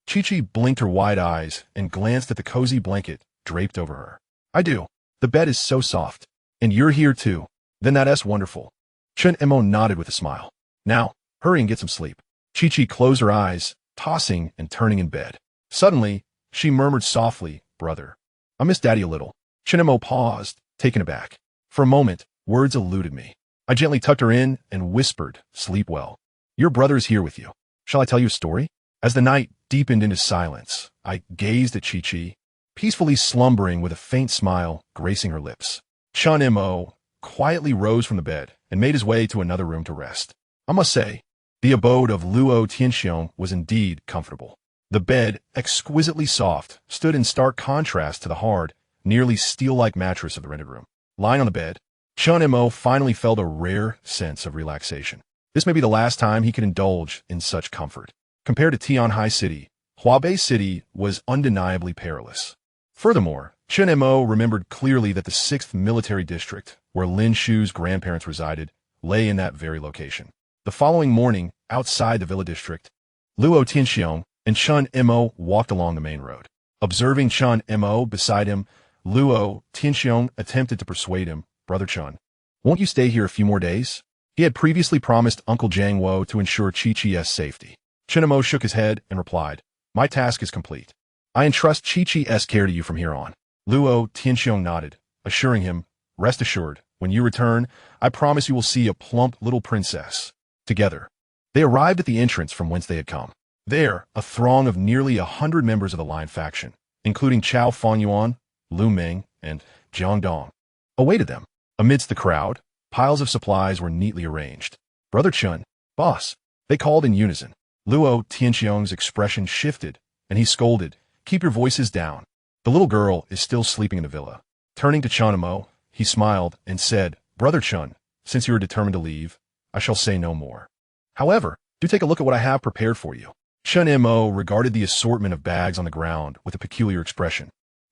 Qiongqi blinked her wide eyes and glanced at the cozy blanket draped over her. "I do. The bed is so soft. And you're here too. Then that's wonderful." Chen Mo nodded with a smile. "Now, hurry and get some sleep." Qiongqi closed her eyes, tossing and turning in bed. Suddenly, she murmured softly, "Brother, I miss Daddy a little." Chen Mo paused, taken aback. For a moment, words eluded me. I gently tucked her in and whispered, "Sleep well. Your brother is here with you. Shall I tell you a story?" As the night deepened into silence, I gazed at Qiongqi, peacefully slumbering with a faint smile gracing her lips. Chen Mo quietly rose from the bed and made his way to another room to rest. I must say, the abode of Luo Tianxiong was indeed comfortable. The bed, exquisitely soft, stood in stark contrast to the hard, nearly steel-like mattress of the rented room. Lying on the bed, Chen Mo finally felt a rare sense of relaxation. This may be the last time he could indulge in such comfort. Compared to Tianhai City, Huabei City was undeniably perilous. Furthermore, Chen Mo remembered clearly that the 6th military district, where Lin Shu's grandparents resided, lay in that very location. The following morning, outside the villa district, Luo Tianxiong and Chen Mo walked along the main road. Observing Chen Mo beside him, Luo Tianxiong attempted to persuade him, "Brother Chen, won't you stay here a few more days?" He had previously promised Uncle Jiang Wo to ensure Qiqi's safety. Chen Mo shook his head and replied, "My task is complete. I entrust Qiqi's care to you from here on." Luo Tianxiong nodded, assuring him, "Rest assured, when you return, I promise you will see a plump little princess." Together, they arrived at the entrance from whence they had come. There, a throng of nearly 100 members of the Lion faction, including Chao Fanyuan, Lu Meng, and Jiang Dong, awaited them. Amidst the crowd, piles of supplies were neatly arranged. "Brother Chen, boss," they called in unison. Luo Tianxiong's expression shifted, and he scolded, "Keep your voices down. The little girl is still sleeping in the villa." Turning to Chen Mo, he smiled and said, "Brother Chen, since you are determined to leave, I shall say no more. However, do take a look at what I have prepared for you." Chen Mo regarded the assortment of bags on the ground with a peculiar expression.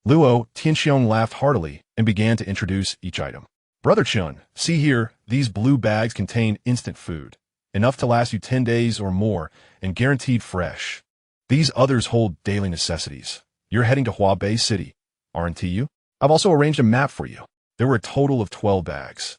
Luo Tianxiong laughed heartily and began to introduce each item. "Brother Chen, see here, these blue bags contain instant food, enough to last you 10 days or more, and guaranteed fresh. These others hold daily necessities. You're heading to Huabei City, aren't you? I've also arranged a map for you." There were a total of 12 bags,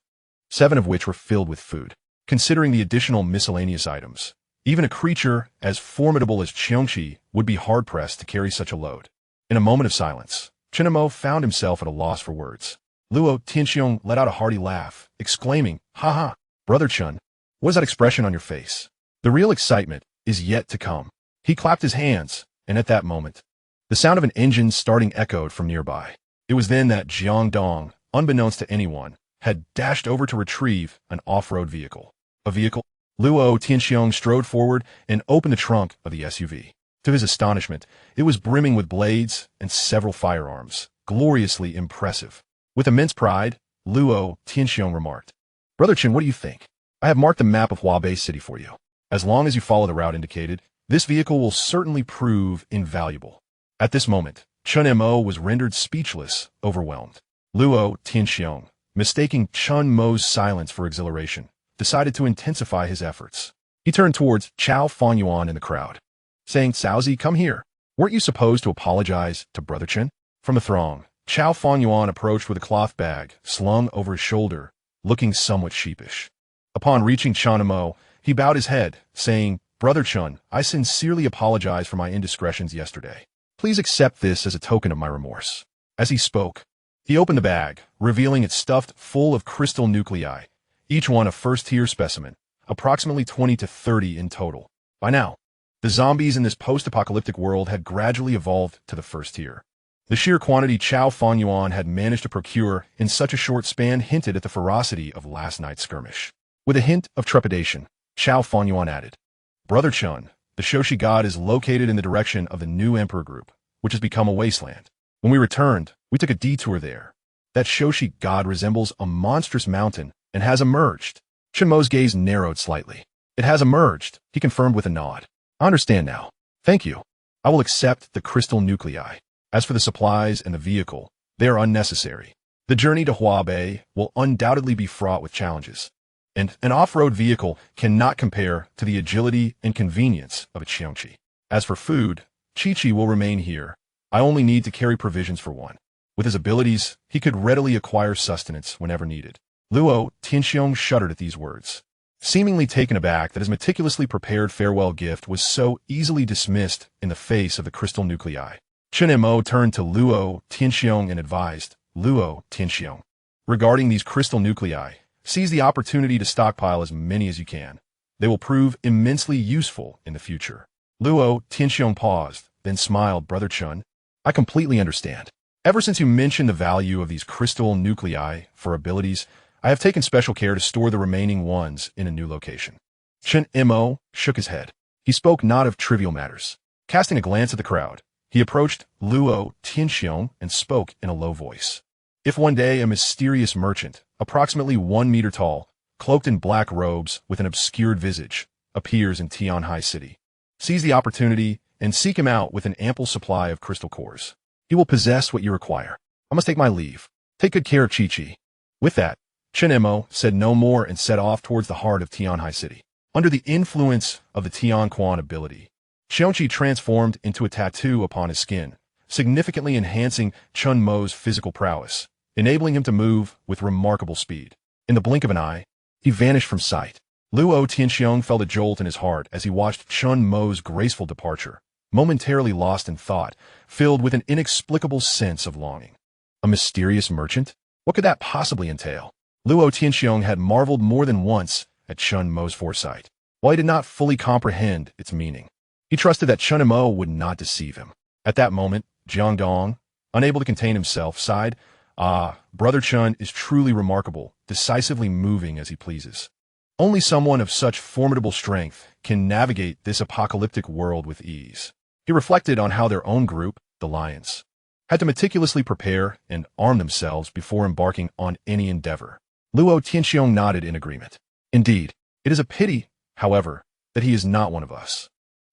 7 of which were filled with food. Considering the additional miscellaneous items, even a creature as formidable as Qiongqi would be hard-pressed to carry such a load. In a moment of silence, Chen Mo found himself at a loss for words. Luo Tianxiong let out a hearty laugh, exclaiming, "Ha ha, Brother Chen, what is that expression on your face? The real excitement is yet to come." He clapped his hands, and at that moment, the sound of an engine starting echoed from nearby. It was then that Jiang Dong, unbeknownst to anyone, had dashed over to retrieve an off-road vehicle. A vehicle? Luo Tianxiong strode forward and opened the trunk of the SUV. To his astonishment, it was brimming with blades and several firearms, gloriously impressive. With immense pride, Luo Tianxiong remarked, "Brother Chen, what do you think? I have marked the map of Huabei City for you. As long as you follow the route indicated, this vehicle will certainly prove invaluable." At this moment, Chen Mo was rendered speechless, overwhelmed. Luo Tianxiong, mistaking Chen Mo's silence for exhilaration, decided to intensify his efforts. He turned towards Chao Fanyuan in the crowd, saying, "Caozi, come here. Weren't you supposed to apologize to Brother Chen?" From the throng, Chao Fanyuan approached with a cloth bag slung over his shoulder, looking somewhat sheepish. Upon reaching Chunmo, he bowed his head, saying, "Brother Chun, I sincerely apologize for my indiscretions yesterday. Please accept this as a token of my remorse." As he spoke, he opened the bag, revealing it stuffed full of crystal nuclei, each one a first-tier specimen, approximately 20 to 30 in total. By now, the zombies in this post-apocalyptic world had gradually evolved to the first tier. The sheer quantity Chao Fanyuan had managed to procure in such a short span hinted at the ferocity of last night's skirmish. With a hint of trepidation, Chao Fanyuan added, "Brother Chun, the Shoshi God is located in the direction of the new Emperor group, which has become a wasteland. When we returned, we took a detour there. That Shoshi God resembles a monstrous mountain and has emerged." Chunmo's gaze narrowed slightly. "It has emerged," he confirmed with a nod. "I understand now. Thank you. I will accept the crystal nuclei. As for the supplies and the vehicle, they are unnecessary. The journey to Huabei will undoubtedly be fraught with challenges, and an off-road vehicle cannot compare to the agility and convenience of a Qiongqi. As for food, Chi-Chi will remain here. I only need to carry provisions for one." With his abilities, he could readily acquire sustenance whenever needed. Luo Tianxiong shuddered at these words, seemingly taken aback that his meticulously prepared farewell gift was so easily dismissed in the face of the crystal nuclei. Chen Mo turned to Luo Tianxiong and advised, "Luo Tianxiong, regarding these crystal nuclei, seize the opportunity to stockpile as many as you can. They will prove immensely useful in the future." Luo Tianxiong paused, then smiled. "Brother Chun, I completely understand. Ever since you mentioned the value of these crystal nuclei for abilities, I have taken special care to store the remaining ones in a new location." Chen Mo shook his head. He spoke not of trivial matters. Casting a glance at the crowd, he approached Luo Tianxiong and spoke in a low voice. "If one day a mysterious merchant, approximately 1 meter tall, cloaked in black robes with an obscured visage, appears in Tianhai City, seize the opportunity and seek him out with an ample supply of crystal cores. He will possess what you require. I must take my leave. Take good care of Chi-Chi." With that, Chen Mo said no more and set off towards the heart of Tianhai City. Under the influence of the Tianquan ability, Qiongqi transformed into a tattoo upon his skin, significantly enhancing Chun Mo's physical prowess, enabling him to move with remarkable speed. In the blink of an eye, he vanished from sight. Luo Tianxiong felt a jolt in his heart as he watched Chun Mo's graceful departure, momentarily lost in thought, filled with an inexplicable sense of longing. A mysterious merchant? What could that possibly entail? Luo Tianxiong had marveled more than once at Chun Mo's foresight, while he did not fully comprehend its meaning. He trusted that Chun Mo would not deceive him. At that moment, Jiang Dong, unable to contain himself, sighed, "Ah, Brother Chun is truly remarkable, decisively moving as he pleases. Only someone of such formidable strength can navigate this apocalyptic world with ease." He reflected on how their own group, the Lions, had to meticulously prepare and arm themselves before embarking on any endeavor. Luo Tianxiong nodded in agreement. "Indeed, it is a pity, however, that he is not one of us."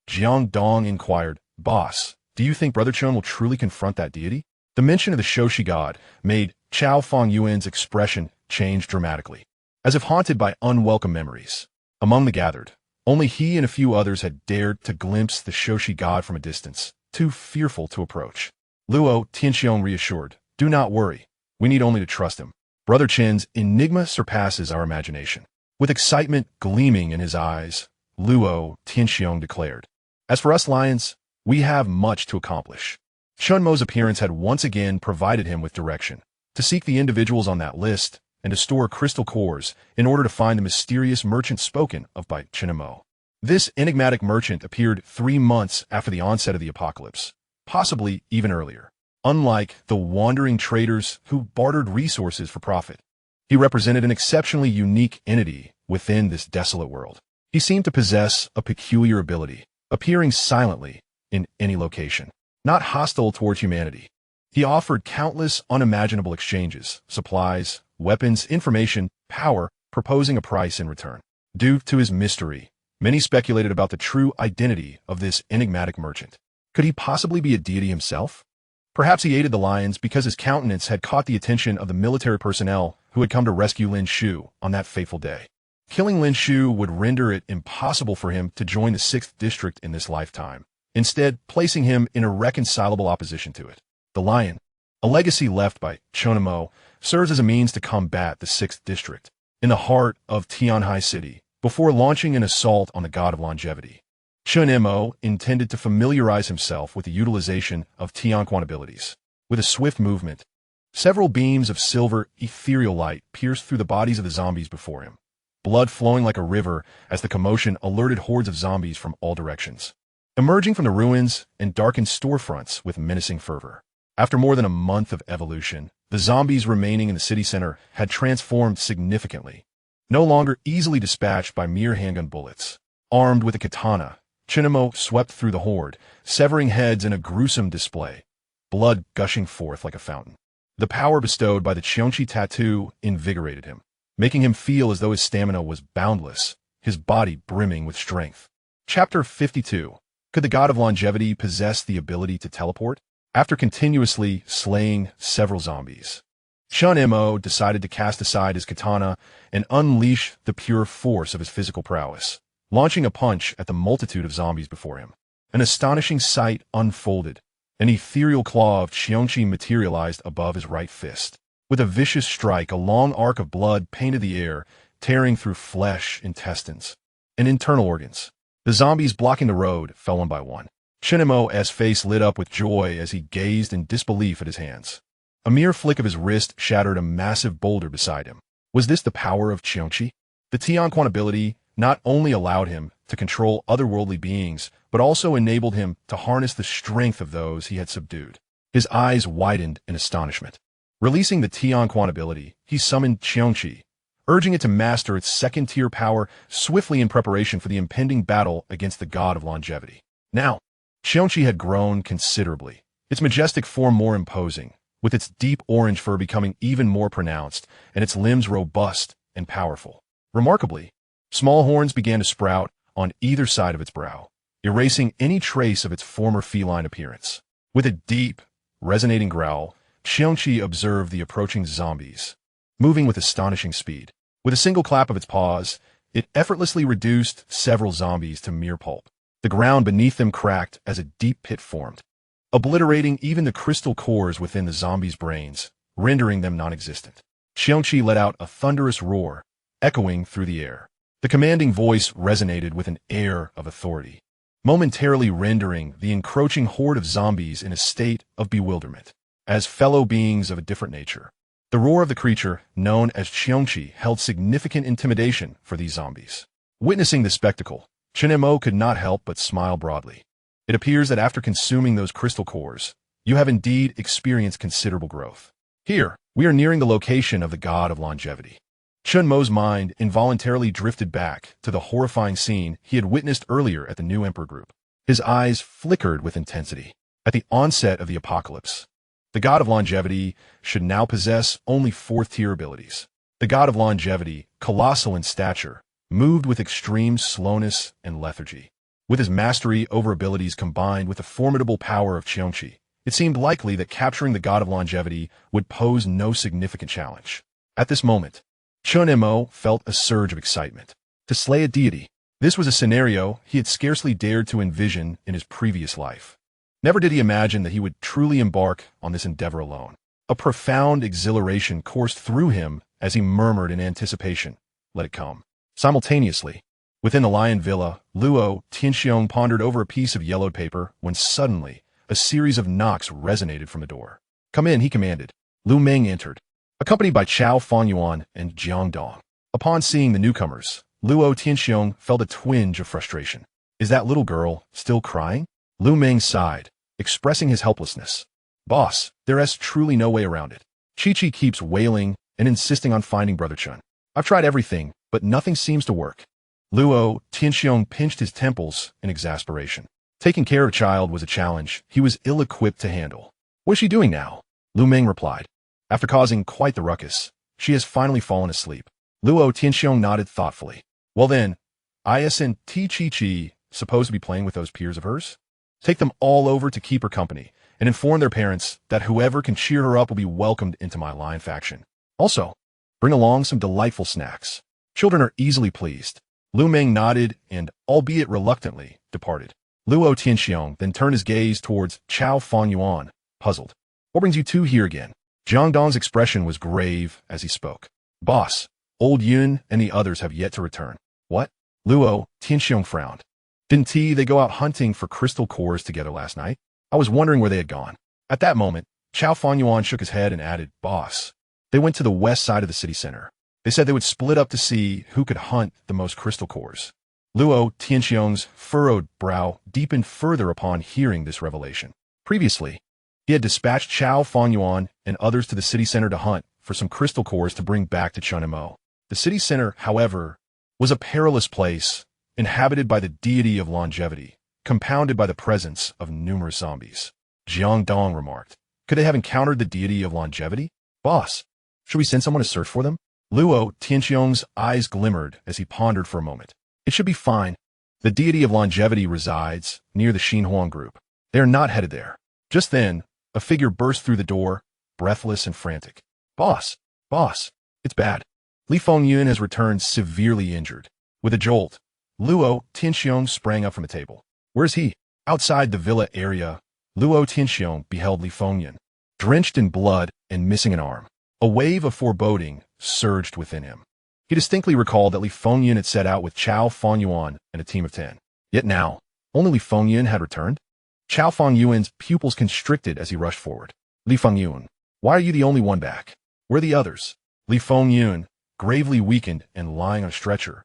Jiang Dong inquired, "Boss, do you think Brother Chun will truly confront that deity?" The mention of the Shoshi God made Chao Fanyuan's expression change dramatically, as if haunted by unwelcome memories. Among the gathered, only he and a few others had dared to glimpse the Shoshi God from a distance, too fearful to approach. Luo Tianxiong reassured, "Do not worry. We need only to trust him. Brother Chen's enigma surpasses our imagination." With excitement gleaming in his eyes, Luo Tianxiong declared, "As for us Lions, we have much to accomplish." Chun Mo's appearance had once again provided him with direction, to seek the individuals on that list and to store crystal cores in order to find the mysterious merchant spoken of by Chen Mo. This enigmatic merchant appeared 3 months after the onset of the apocalypse, possibly even earlier. Unlike the wandering traders who bartered resources for profit, he represented an exceptionally unique entity within this desolate world. He seemed to possess a peculiar ability, appearing silently in any location, not hostile towards humanity. He offered countless unimaginable exchanges, supplies, weapons, information, power, proposing a price in return. Due to his mystery, many speculated about the true identity of this enigmatic merchant. Could he possibly be a deity himself? Perhaps he aided the Lions because his countenance had caught the attention of the military personnel who had come to rescue Lin Shu on that fateful day. Killing Lin Shu would render it impossible for him to join the 6th District in this lifetime, instead placing him in irreconcilable opposition to it. The Lion, a legacy left by Chun Mo, serves as a means to combat the 6th District, in the heart of Tianhai City, before launching an assault on the god of longevity. Chen Mo intended to familiarize himself with the utilization of Qiongqi abilities. With a swift movement, several beams of silver, ethereal light pierced through the bodies of the zombies before him, blood flowing like a river as the commotion alerted hordes of zombies from all directions, emerging from the ruins and darkened storefronts with menacing fervor. After more than a month of evolution, the zombies remaining in the city center had transformed significantly. No longer easily dispatched by mere handgun bullets. Armed with a katana, Chen Mo swept through the horde, severing heads in a gruesome display, blood gushing forth like a fountain. The power bestowed by the Qiongqi tattoo invigorated him, making him feel as though his stamina was boundless, his body brimming with strength. Chapter 52. Could the god of longevity possess the ability to teleport? After continuously slaying several zombies, Chen Mo decided to cast aside his katana and unleash the pure force of his physical prowess, launching a punch at the multitude of zombies before him. An astonishing sight unfolded. An ethereal claw of Qiongqi materialized above his right fist. With a vicious strike, a long arc of blood painted the air, tearing through flesh, intestines, and internal organs. The zombies blocking the road fell one by one. Chen Mo's face lit up with joy as he gazed in disbelief at his hands. A mere flick of his wrist shattered a massive boulder beside him. Was this the power of Qiongqi? The Qiongqi ability not only allowed him to control otherworldly beings, but also enabled him to harness the strength of those he had subdued. His eyes widened in astonishment. Releasing the Qiongqi ability, he summoned Qiongqi, urging it to master its second-tier power swiftly in preparation for the impending battle against the god of longevity. Now, Qiongqi had grown considerably, its majestic form more imposing, with its deep orange fur becoming even more pronounced and its limbs robust and powerful. Remarkably, small horns began to sprout on either side of its brow, erasing any trace of its former feline appearance. With a deep, resonating growl, Qiongqi observed the approaching zombies, moving with astonishing speed. With a single clap of its paws, it effortlessly reduced several zombies to mere pulp. The ground beneath them cracked as a deep pit formed, obliterating even the crystal cores within the zombies' brains, rendering them non-existent. Qiongqi let out a thunderous roar, echoing through the air. The commanding voice resonated with an air of authority, momentarily rendering the encroaching horde of zombies in a state of bewilderment, as fellow beings of a different nature. The roar of the creature, known as Qiongqi, held significant intimidation for these zombies. Witnessing the spectacle, Chen Mo could not help but smile broadly. It appears that after consuming those crystal cores, you have indeed experienced considerable growth. Here, we are nearing the location of the god of longevity. Chen Mo's mind involuntarily drifted back to the horrifying scene he had witnessed earlier at the new Emperor group. His eyes flickered with intensity. At the onset of the apocalypse, the god of longevity should now possess only fourth-tier abilities. The god of longevity, colossal in stature, moved with extreme slowness and lethargy. With his mastery over abilities combined with the formidable power of Qiongqi, it seemed likely that capturing the god of longevity would pose no significant challenge. At this moment, Chen Mo felt a surge of excitement. To slay a deity, this was a scenario he had scarcely dared to envision in his previous life. Never did he imagine that he would truly embark on this endeavor alone. A profound exhilaration coursed through him as he murmured in anticipation, "Let it come." Simultaneously, within the Lion Villa, Luo Tianxiong pondered over a piece of yellowed paper when suddenly a series of knocks resonated from the door. "Come in," he commanded. Lu Meng entered, accompanied by Chao Fanyuan and Jiang Dong. Upon seeing the newcomers, Luo Tianxiong felt a twinge of frustration. "Is that little girl still crying?" Lu Meng sighed, expressing his helplessness. "Boss, there's truly no way around it. Chi-Chi keeps wailing and insisting on finding Brother Chun. I've tried everything, but nothing seems to work." Luo Tianxiong pinched his temples in exasperation. Taking care of a child was a challenge he was ill-equipped to handle. "What is she doing now?" Lu Meng replied. "After causing quite the ruckus, she has finally fallen asleep." Luo Tianxiong nodded thoughtfully. "Well then, isn't Chi-Chi supposed to be playing with those peers of hers? Take them all over to keep her company, and inform their parents that whoever can cheer her up will be welcomed into my lion faction. Also, bring along some delightful snacks. Children are easily pleased." Lu Meng nodded and, albeit reluctantly, departed. Luo Tianxiong then turned his gaze towards Chao Fanyuan, puzzled. "What brings you two here again?" Jiang Dong's expression was grave as he spoke. "Boss, Old Yun and the others have yet to return. What? Luo Tianxiong frowned. Didn't they go out hunting for crystal cores together last night? I was wondering where they had gone. At that moment, Chao Fanyuan shook his head and added, Boss. They went to the west side of the city center. They said they would split up to see who could hunt the most crystal cores. Luo Tianxiong's furrowed brow deepened further upon hearing this revelation. Previously, he had dispatched Chao Fanyuan and others to the city center to hunt for some crystal cores to bring back to Chunmo. The city center, however, was a perilous place, inhabited by the deity of longevity, compounded by the presence of numerous zombies. Jiang Dong remarked, Could they have encountered the deity of longevity? Boss, should we send someone to search for them? Luo Tianxiong's eyes glimmered as he pondered for a moment. It should be fine. The deity of longevity resides near the Qiongqi group. They are not headed there. Just then, a figure burst through the door, breathless and frantic. Boss, it's bad. Li Fengyun has returned severely injured. With a jolt, Luo Tianxiong sprang up from the table. Where's he? Outside the villa area, Luo Tianxiong beheld Li Fengyun, drenched in blood and missing an arm. A wave of foreboding surged within him. He distinctly recalled that Li Fengyun had set out with Chao Fanyuan and a team of 10. Yet now, only Li Fengyun had returned? Chao Fanyuan's pupils constricted as he rushed forward. Li Fengyun, why are you the only one back? Where are the others? Li Fengyun, gravely weakened and lying on a stretcher,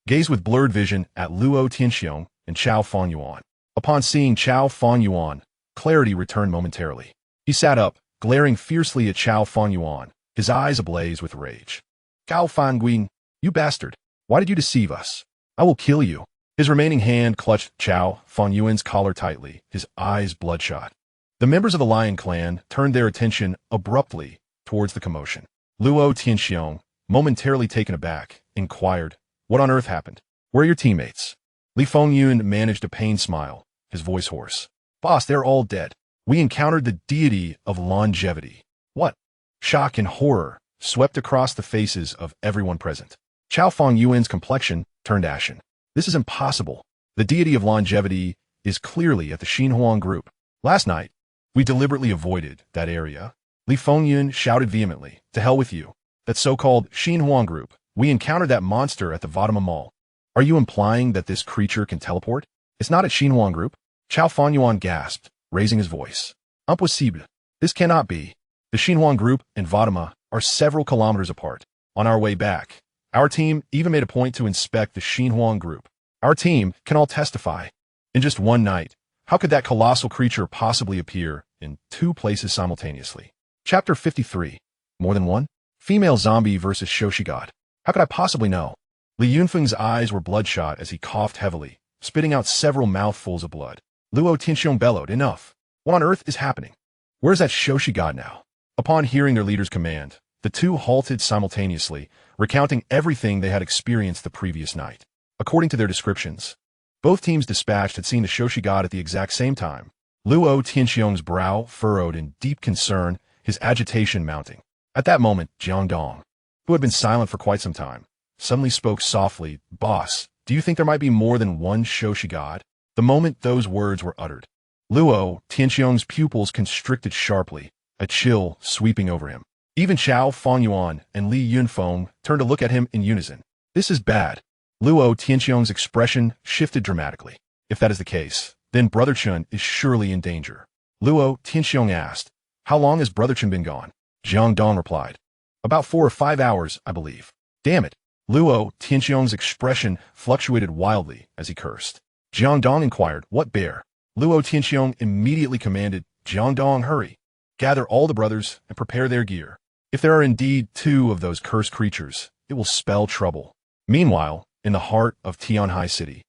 gazed with blurred vision at Luo Tianxiong and Chao Fanyuan. Upon seeing Chao Fanyuan, clarity returned momentarily. He sat up, glaring fiercely at Chao Fanyuan, his eyes ablaze with rage. Gao Fanguin, you bastard! Why did you deceive us? I will kill you. His remaining hand clutched Chao Fanyuan's collar tightly, his eyes bloodshot. The members of the Lion Clan turned their attention abruptly towards the commotion. Luo Tianxiong, momentarily taken aback, inquired, What on earth happened? Where are your teammates? Li Fengyun managed a pained smile, his voice hoarse. Boss, they're all dead. We encountered the deity of longevity. What? Shock and horror swept across the faces of everyone present. Chao Fanyuan's complexion turned ashen. This is impossible. The deity of longevity is clearly at the Qiongqi group. Last night, we deliberately avoided that area. Li Fengyun shouted vehemently, To hell with you. That so-called Qiongqi group. We encountered that monster at the Vodama Mall. Are you implying that this creature can teleport? It's not a Qiongqi group. Chao Fanyuan gasped, raising his voice. Impossible. This cannot be. The Qiongqi group and Vodama are several kilometers apart. On our way back, our team even made a point to inspect the Qiongqi group. Our team can all testify. In just one night, how could that colossal creature possibly appear in two places simultaneously? Chapter 53. More than one? Female zombie versus Shoshi god. How could I possibly know? Li Yunfeng's eyes were bloodshot as he coughed heavily, spitting out several mouthfuls of blood. Luo Tianxiong bellowed, Enough. What on earth is happening? Where's that Shoshi god now? Upon hearing their leader's command, the two halted simultaneously, recounting everything they had experienced the previous night. According to their descriptions, both teams dispatched had seen the Shoshi god at the exact same time. Luo Tianxiong's brow furrowed in deep concern, his agitation mounting. At that moment, Jiang Dong, who had been silent for quite some time, suddenly spoke softly, Boss, do you think there might be more than one Shoshi god? The moment those words were uttered, Luo Tianxiong's pupils constricted sharply, a chill sweeping over him. Even Chao Fanyuan and Li Yunfeng turned to look at him in unison. This is bad. Luo Tianxiong's expression shifted dramatically. If that is the case, then Brother Chun is surely in danger. Luo Tianxiong asked, How long has Brother Chun been gone? Jiang Dong replied, About 4 or 5 hours, I believe. Damn it. Luo Tianxiong's expression fluctuated wildly as he cursed. Jiang Dong inquired, What bear? Luo Tianxiong immediately commanded, Jiang Dong, hurry. Gather all the brothers and prepare their gear. If there are indeed 2 of those cursed creatures, it will spell trouble. Meanwhile, in the heart of Tianhai City,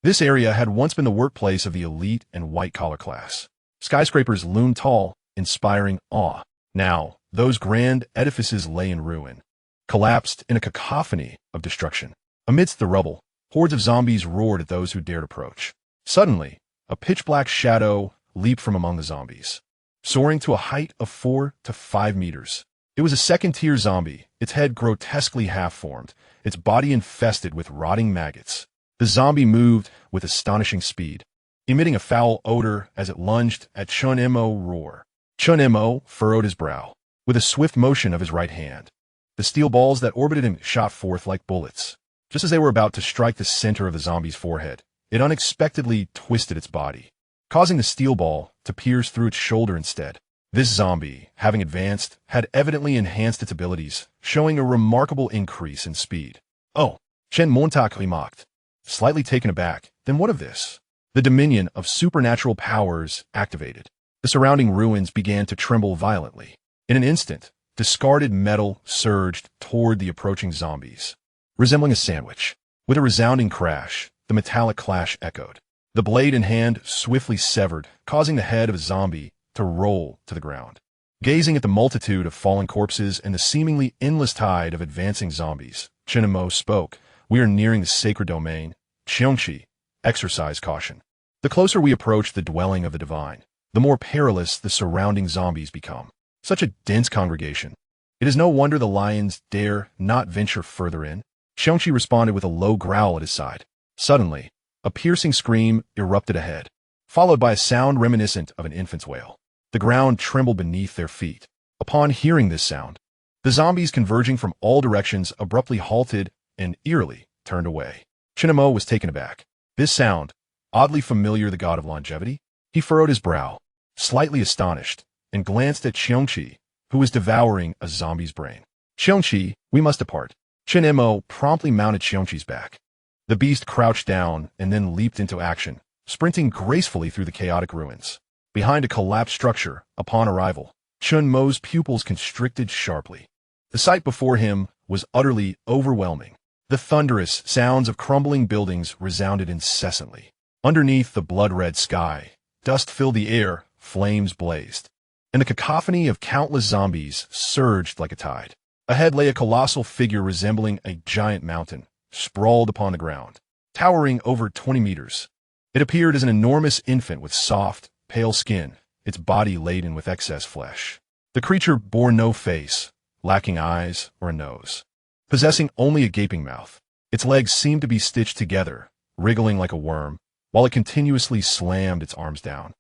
this area had once been the workplace of the elite and white-collar class. Skyscrapers loomed tall, inspiring awe. Now, those grand edifices lay in ruin, collapsed in a cacophony of destruction. Amidst the rubble, hordes of zombies roared at those who dared approach. Suddenly, a pitch-black shadow leaped from among the zombies, soaring to a height of 4 to 5 meters. It was a second-tier zombie, its head grotesquely half-formed, its body infested with rotting maggots. The zombie moved with astonishing speed, emitting a foul odor as it lunged at Chun Mo roar. Chun Mo furrowed his brow. With a swift motion of his right hand, The steel balls that orbited him shot forth like bullets. Just as they were about to strike the center of the zombie's forehead, it unexpectedly twisted its body, causing the steel ball to pierce through its shoulder instead. This zombie, having advanced, had evidently enhanced its abilities, showing a remarkable increase in speed. Oh, Chen Montaque mocked, slightly taken aback. Then what of this? The dominion of supernatural powers activated. The surrounding ruins began to tremble violently. In an instant, discarded metal surged toward the approaching zombies, resembling a sandwich. With a resounding crash, the metallic clash echoed. The blade in hand swiftly severed, causing the head of a zombie to roll to the ground. Gazing at the multitude of fallen corpses and the seemingly endless tide of advancing zombies, Chen Mo spoke. We are nearing the sacred domain. Qiongqi, exercise caution. The closer we approach the dwelling of the divine, the more perilous the surrounding zombies become. Such a dense congregation. It is no wonder the lions dare not venture further in. Qiongqi responded with a low growl at his side. Suddenly, a piercing scream erupted ahead, followed by a sound reminiscent of an infant's wail. The ground trembled beneath their feet. Upon hearing this sound, the zombies converging from all directions abruptly halted and eerily turned away. Chen Mo was taken aback. This sound, oddly familiar, the god of longevity? He furrowed his brow, slightly astonished, and glanced at Qiongqi, who was devouring a zombie's brain. Qiongqi, we must depart. Chen Mo promptly mounted Qiongqi's back. The beast crouched down and then leaped into action, sprinting gracefully through the chaotic ruins. Behind a collapsed structure, upon arrival, Chen Mo's pupils constricted sharply. The sight before him was utterly overwhelming. The thunderous sounds of crumbling buildings resounded incessantly. Underneath the blood-red sky, dust filled the air, flames blazed, and the cacophony of countless zombies surged like a tide. Ahead lay a colossal figure resembling a giant mountain, sprawled upon the ground, towering over 20 meters. It appeared as an enormous infant with soft, pale skin, its body laden with excess flesh. The creature bore no face, lacking eyes or a nose, possessing only a gaping mouth. Its legs seemed to be stitched together, wriggling like a worm, while it continuously slammed its arms down,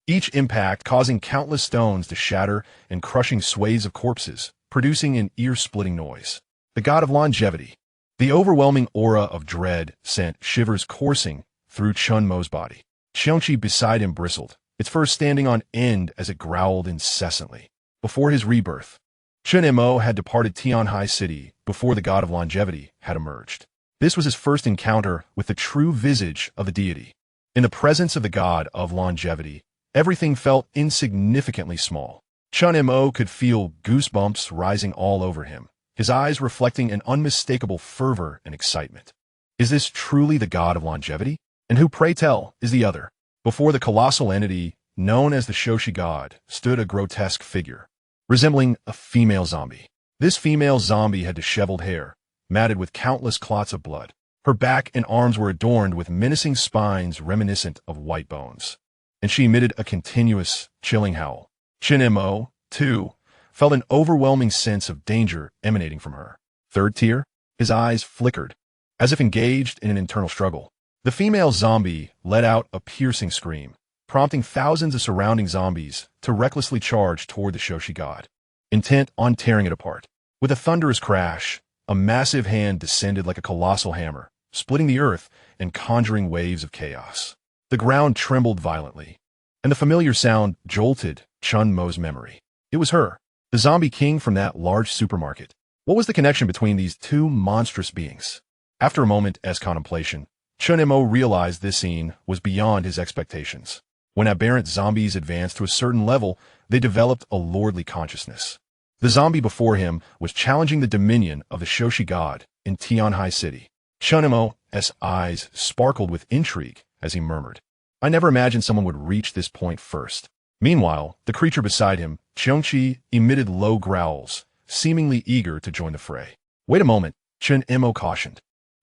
each impact causing countless stones to shatter and crushing swathes of corpses, producing an ear-splitting noise. The god of longevity. The overwhelming aura of dread sent shivers coursing through Chen Mo's body. Qiongqi beside him bristled, its fur standing on end as it growled incessantly. Before his rebirth, Chen Mo had departed Tianhai City before the god of longevity had emerged. This was his first encounter with the true visage of the deity. In the presence of the god of longevity, everything felt insignificantly small. Chen Mo could feel goosebumps rising all over him, his eyes reflecting an unmistakable fervor and excitement. Is this truly the god of longevity? And who, pray tell, is the other? Before the colossal entity, known as the Shoshi god, stood a grotesque figure, resembling a female zombie. This female zombie had disheveled hair, matted with countless clots of blood. Her back and arms were adorned with menacing spines reminiscent of white bones, and she emitted a continuous, chilling howl. Chen Mo, too, felt an overwhelming sense of danger emanating from her. Third tier? His eyes flickered, as if engaged in an internal struggle. The female zombie let out a piercing scream, prompting thousands of surrounding zombies to recklessly charge toward the Shoshi god, intent on tearing it apart. With a thunderous crash, a massive hand descended like a colossal hammer, splitting the earth and conjuring waves of chaos. The ground trembled violently, and the familiar sound jolted Chen Mo's memory. It was her, the zombie king from that large supermarket. What was the connection between these two monstrous beings? After a moment's contemplation, Chen Mo realized this scene was beyond his expectations. When aberrant zombies advanced to a certain level, they developed a lordly consciousness. The zombie before him was challenging the dominion of the Shoshi god in Tianhai City. Chen Mo's eyes sparkled with intrigue as he murmured, I never imagined someone would reach this point first. Meanwhile, the creature beside him, Qiongqi, emitted low growls, seemingly eager to join the fray. Wait a moment, Chen Mo cautioned.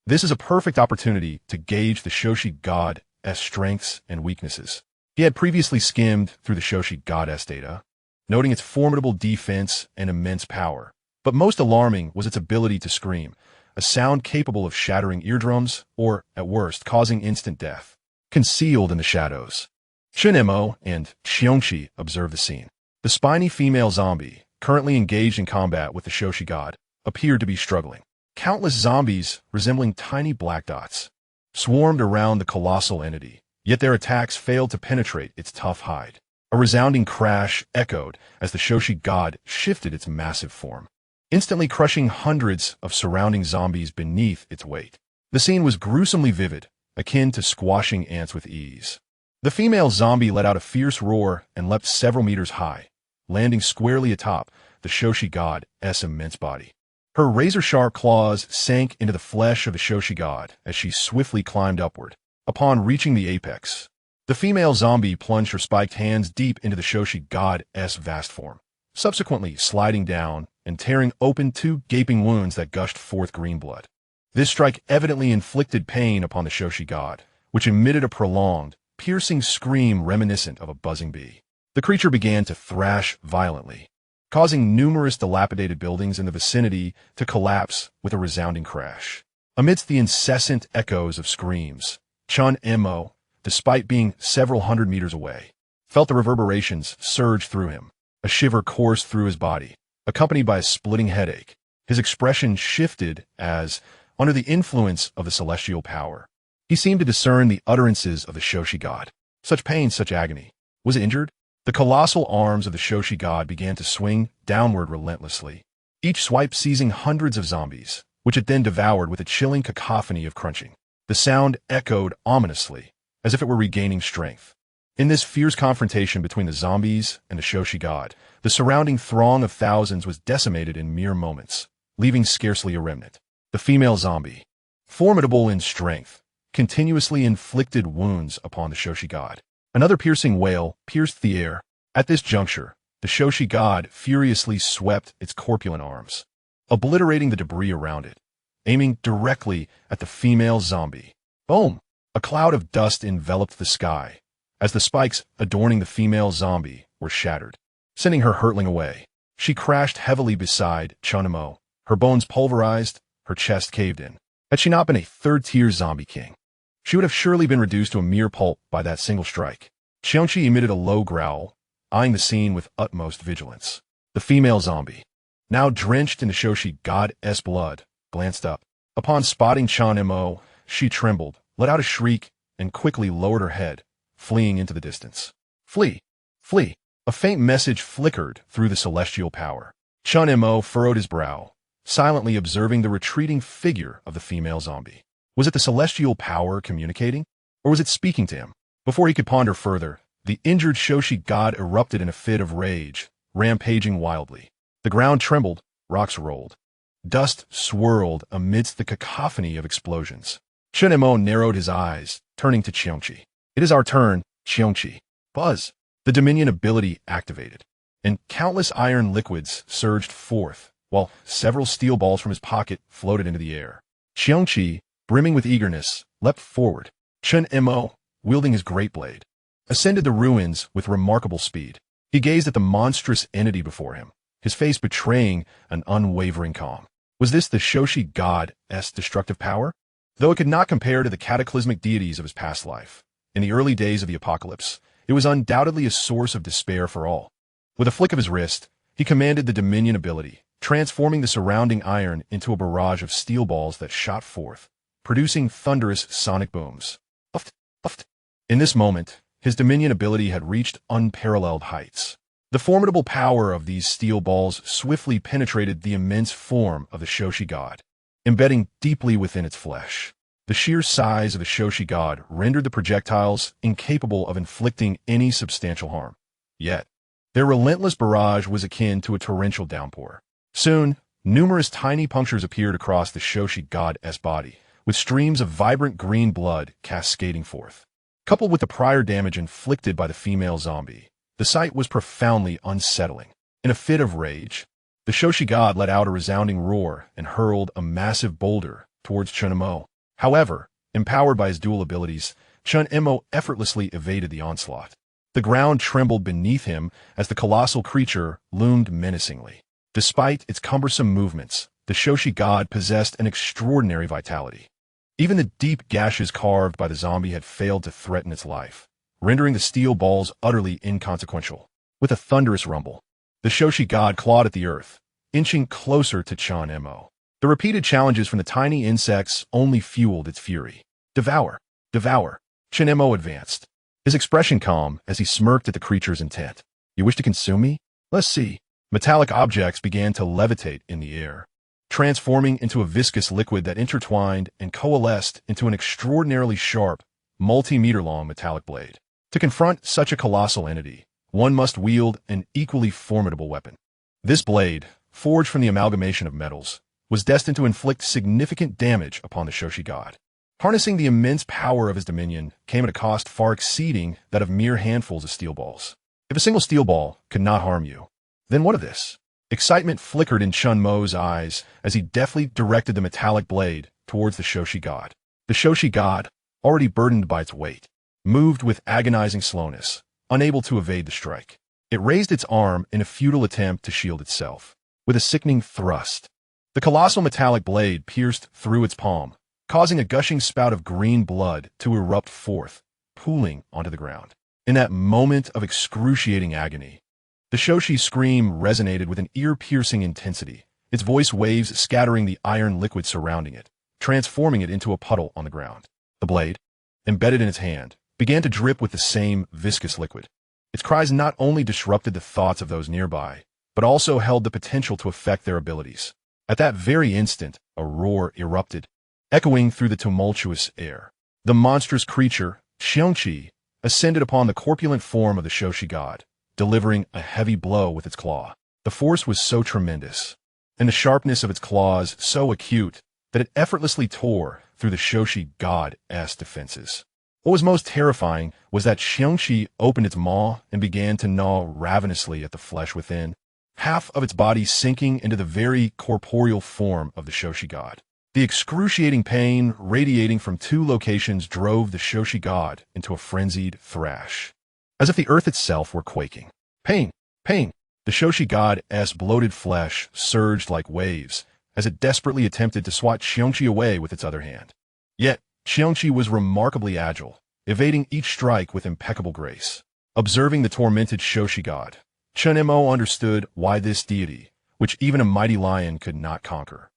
This is a perfect opportunity to gauge the Shoshi god's strengths and weaknesses. He had previously skimmed through the Shoshi god's data, noting its formidable defense and immense power. But most alarming was its ability to scream, a sound capable of shattering eardrums or, at worst, causing instant death. Concealed in the shadows, Chen Mo and Qiongqi observed the scene. The spiny female zombie, currently engaged in combat with the Shoshi god, appeared to be struggling. Countless zombies, resembling tiny black dots, swarmed around the colossal entity, yet their attacks failed to penetrate its tough hide. A resounding crash echoed as the Shoshi god shifted its massive form, instantly crushing hundreds of surrounding zombies beneath its weight. The scene was gruesomely vivid, akin to squashing ants with ease. The female zombie let out a fierce roar and leapt several meters high, landing squarely atop the Shoshi god's immense body. Her razor-sharp claws sank into the flesh of the Shoshi god as she swiftly climbed upward. Upon reaching the apex, the female zombie plunged her spiked hands deep into the Shoshi god's vast form, subsequently sliding down and tearing open two gaping wounds that gushed forth green blood. This strike evidently inflicted pain upon the Shoshi god, which emitted a prolonged, piercing scream reminiscent of a buzzing bee. The creature began to thrash violently, causing numerous dilapidated buildings in the vicinity to collapse with a resounding crash. Amidst the incessant echoes of screams, Qiongqi, despite being several hundred meters away, felt the reverberations surge through him. A shiver coursed through his body, accompanied by a splitting headache. His expression shifted as, under the influence of the celestial power, he seemed to discern the utterances of the Shoshi god. Such pain, such agony. Was it injured? The colossal arms of the Shoshi god began to swing downward relentlessly, each swipe seizing hundreds of zombies, which it then devoured with a chilling cacophony of crunching. The sound echoed ominously, as if it were regaining strength. In this fierce confrontation between the zombies and the Shoshi god, the surrounding throng of thousands was decimated in mere moments, leaving scarcely a remnant. The female zombie, formidable in strength, continuously inflicted wounds upon the Shoshi god. Another piercing wail pierced the air. At this juncture, the Shoshi god furiously swept its corpulent arms, obliterating the debris around it, aiming directly at the female zombie. Boom! A cloud of dust enveloped the sky, as the spikes adorning the female zombie were shattered, sending her hurtling away. She crashed heavily beside Qiongqi, her bones pulverized, her chest caved in. Had she not been a third-tier zombie king, she would have surely been reduced to a mere pulp by that single strike. Qiongqi emitted a low growl, eyeing the scene with utmost vigilance. The female zombie, now drenched in the Shoshi god's blood, glanced up. Upon spotting Qiongqi, she trembled, let out a shriek, and quickly lowered her head, fleeing into the distance. Flee! Flee! A faint message flickered through the celestial power. Qiongqi furrowed his brow, silently observing the retreating figure of the female zombie. Was it the celestial power communicating, or was it speaking to him? Before he could ponder further, the injured Shoshi god erupted in a fit of rage, rampaging wildly. The ground trembled, rocks rolled. Dust swirled amidst the cacophony of explosions. Qiongqi narrowed his eyes, turning to Qiongqi. It is our turn, Qiongqi. Buzz. The Dominion ability activated, and countless iron liquids surged forth, while several steel balls from his pocket floated into the air. Qiongqi, brimming with eagerness, leapt forward. Qiongqi, wielding his great blade, ascended the ruins with remarkable speed. He gazed at the monstrous entity before him, his face betraying an unwavering calm. Was this the Shoshi god's destructive power? Though it could not compare to the cataclysmic deities of his past life, in the early days of the apocalypse, it was undoubtedly a source of despair for all. With a flick of his wrist, he commanded the Dominion ability, transforming the surrounding iron into a barrage of steel balls that shot forth, producing thunderous sonic booms. Uft, uft. In this moment, his Dominion ability had reached unparalleled heights. The formidable power of these steel balls swiftly penetrated the immense form of the Shoshi god, embedding deeply within its flesh. The sheer size of the Shoshi god rendered the projectiles incapable of inflicting any substantial harm. Yet, their relentless barrage was akin to a torrential downpour. Soon, numerous tiny punctures appeared across the Shoshi god's body, with streams of vibrant green blood cascading forth. Coupled with the prior damage inflicted by the female zombie, the sight was profoundly unsettling. In a fit of rage, the Shoshi god let out a resounding roar and hurled a massive boulder towards Qiongqi. However, empowered by his dual abilities, Qiongqi effortlessly evaded the onslaught. The ground trembled beneath him as the colossal creature loomed menacingly. Despite its cumbersome movements, the Shoshi god possessed an extraordinary vitality. Even the deep gashes carved by the zombie had failed to threaten its life, rendering the steel balls utterly inconsequential. With a thunderous rumble, the Shoshi god clawed at the earth, inching closer to Qiongqi. The repeated challenges from the tiny insects only fueled its fury. Devour! Devour! Qiongqi advanced, his expression calm as he smirked at the creature's intent. You wish to consume me? Let's see. Metallic objects began to levitate in the air, transforming into a viscous liquid that intertwined and coalesced into an extraordinarily sharp, multi-meter-long metallic blade. To confront such a colossal entity, one must wield an equally formidable weapon. This blade, forged from the amalgamation of metals, was destined to inflict significant damage upon the Shoshi god. Harnessing the immense power of his dominion came at a cost far exceeding that of mere handfuls of steel balls. If a single steel ball could not harm you, then what of this? Excitement flickered in Qiongqi's eyes as he deftly directed the metallic blade towards the Shoshi god. The Shoshi god, already burdened by its weight, moved with agonizing slowness, unable to evade the strike. It raised its arm in a futile attempt to shield itself. With a sickening thrust, the colossal metallic blade pierced through its palm, causing a gushing spout of green blood to erupt forth, pooling onto the ground. In that moment of excruciating agony, the Shoshi's scream resonated with an ear-piercing intensity, its voice waves scattering the iron liquid surrounding it, transforming it into a puddle on the ground. The blade, embedded in its hand, began to drip with the same viscous liquid. Its cries not only disrupted the thoughts of those nearby, but also held the potential to affect their abilities. At that very instant, a roar erupted, echoing through the tumultuous air. The monstrous creature, Qiongqi, ascended upon the corpulent form of the Shoshi god, delivering a heavy blow with its claw. The force was so tremendous, and the sharpness of its claws so acute, that it effortlessly tore through the Shoshi god's defenses. What was most terrifying was that Qiongqi opened its maw and began to gnaw ravenously at the flesh within, half of its body sinking into the very corporeal form of the Shoshi god. The excruciating pain radiating from two locations drove the Shoshi god into a frenzied thrash, as if the earth itself were quaking. Pain! Pain! The Shoshi god's bloated flesh surged like waves as it desperately attempted to swat Qiongqi away with its other hand. Yet, Qiongqi was remarkably agile, evading each strike with impeccable grace. Observing the tormented Shoshi god, Qiongqi understood why this deity, which even a mighty lion could not conquer,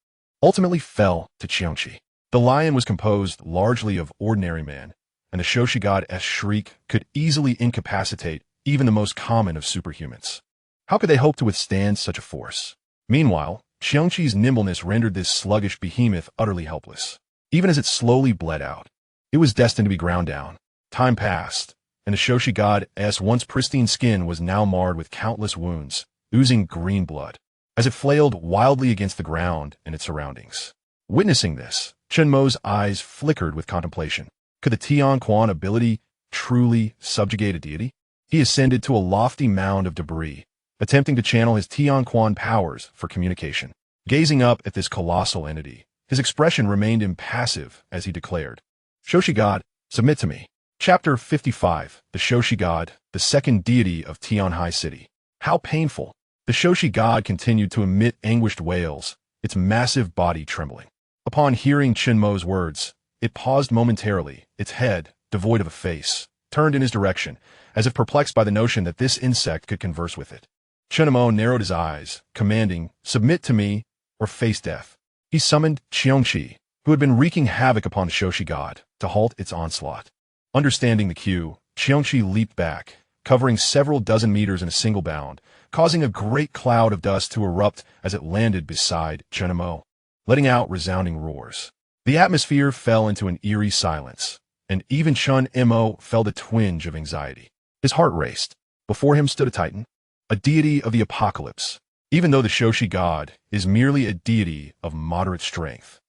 ultimately fell to Qiongqi. The lion was composed largely of ordinary men, and the Shoshi god's shriek could easily incapacitate even the most common of superhumans. How could they hope to withstand such a force? Meanwhile, Qiongqi's nimbleness rendered this sluggish behemoth utterly helpless. Even as it slowly bled out, it was destined to be ground down. Time passed, and the Shoshi god's once pristine skin was now marred with countless wounds, oozing green blood, as it flailed wildly against the ground and its surroundings. Witnessing this, Qiongqi's eyes flickered with contemplation. Could the Qiongqi ability truly subjugate a deity? He ascended to a lofty mound of debris, attempting to channel his Qiongqi powers for communication. Gazing up at this colossal entity, his expression remained impassive as he declared, Shoshi god, submit to me. Chapter 55, The Shoshi god, the second deity of Qiongqi City. How painful! The Shoshi god continued to emit anguished wails, its massive body trembling. Upon hearing Qiongqi's words, it paused momentarily, its head, devoid of a face, turned in his direction, as if perplexed by the notion that this insect could converse with it. Qiongqi narrowed his eyes, commanding, submit to me, or face death. He summoned Qiongqi, who had been wreaking havoc upon the Shoshi god, to halt its onslaught. Understanding the cue, Qiongqi leaped back, covering several dozen meters in a single bound, causing a great cloud of dust to erupt as it landed beside Qiongqi, letting out resounding roars. The atmosphere fell into an eerie silence, and even Qiongqi felt a twinge of anxiety. His heart raced. Before him stood a titan, a deity of the apocalypse. Even though the Shoshi god is merely a deity of moderate strength,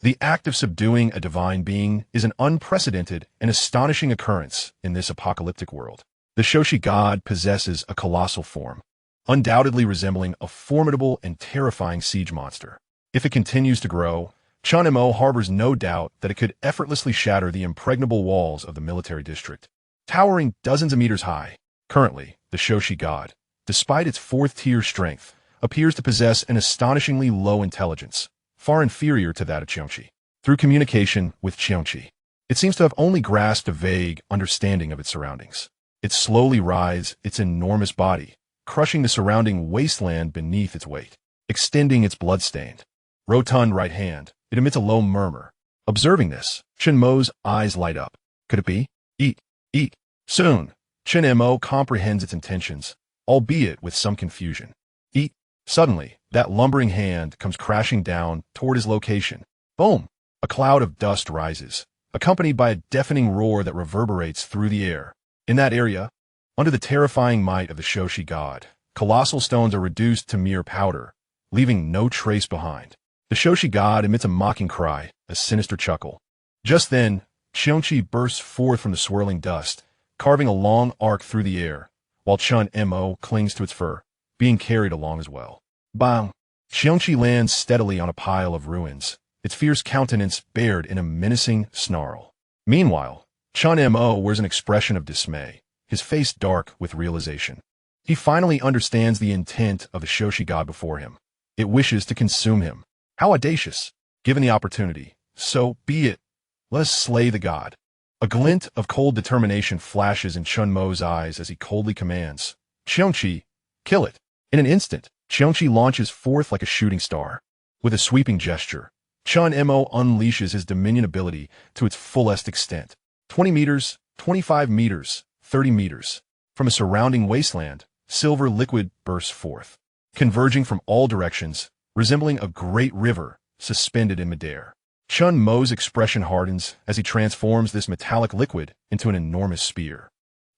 the act of subduing a divine being is an unprecedented and astonishing occurrence in this apocalyptic world. The Shoshi god possesses a colossal form, undoubtedly resembling a formidable and terrifying siege monster. If it continues to grow, Qiongqi harbors no doubt that it could effortlessly shatter the impregnable walls of the military district. Towering dozens of meters high, currently, the Shoshi god, despite its fourth-tier strength, appears to possess an astonishingly low intelligence, far inferior to that of Qiongqi. Through communication with Qiongqi, it seems to have only grasped a vague understanding of its surroundings. It slowly rides its enormous body, crushing the surrounding wasteland beneath its weight. extending its blood-stained, rotund right hand. It emits a low murmur. Observing this, Chen Mo's eyes light up. Could it be? Eat, eat. Soon, Chen Mo comprehends its intentions, albeit with some confusion. Eat. Suddenly, that lumbering hand comes crashing down toward his location. Boom! A cloud of dust rises, accompanied by a deafening roar that reverberates through the air. In that area, under the terrifying might of the Shoshi god, colossal stones are reduced to mere powder, leaving no trace behind. The Shoshi god emits a mocking cry, a sinister chuckle. Just then, Qiongqi bursts forth from the swirling dust, carving a long arc through the air, while Chen Mo clings to its fur, being carried along as well. Bang! Qiongqi lands steadily on a pile of ruins, its fierce countenance bared in a menacing snarl. Meanwhile, Chen Mo wears an expression of dismay, his face dark with realization. He finally understands the intent of the Shoshi god before him. It wishes to consume him. How audacious! Given the opportunity, so be it. Let us slay the god. A glint of cold determination flashes in Chen Mo's eyes as he coldly commands, Qiongqi, kill it. In an instant, Qiongqi launches forth like a shooting star. With a sweeping gesture, Chen Mo unleashes his dominion ability to its fullest extent. 20 meters, 25 meters, 30 meters. From a surrounding wasteland, silver liquid bursts forth, converging from all directions, resembling a great river suspended in midair. Chen Mo's expression hardens as he transforms this metallic liquid into an enormous spear.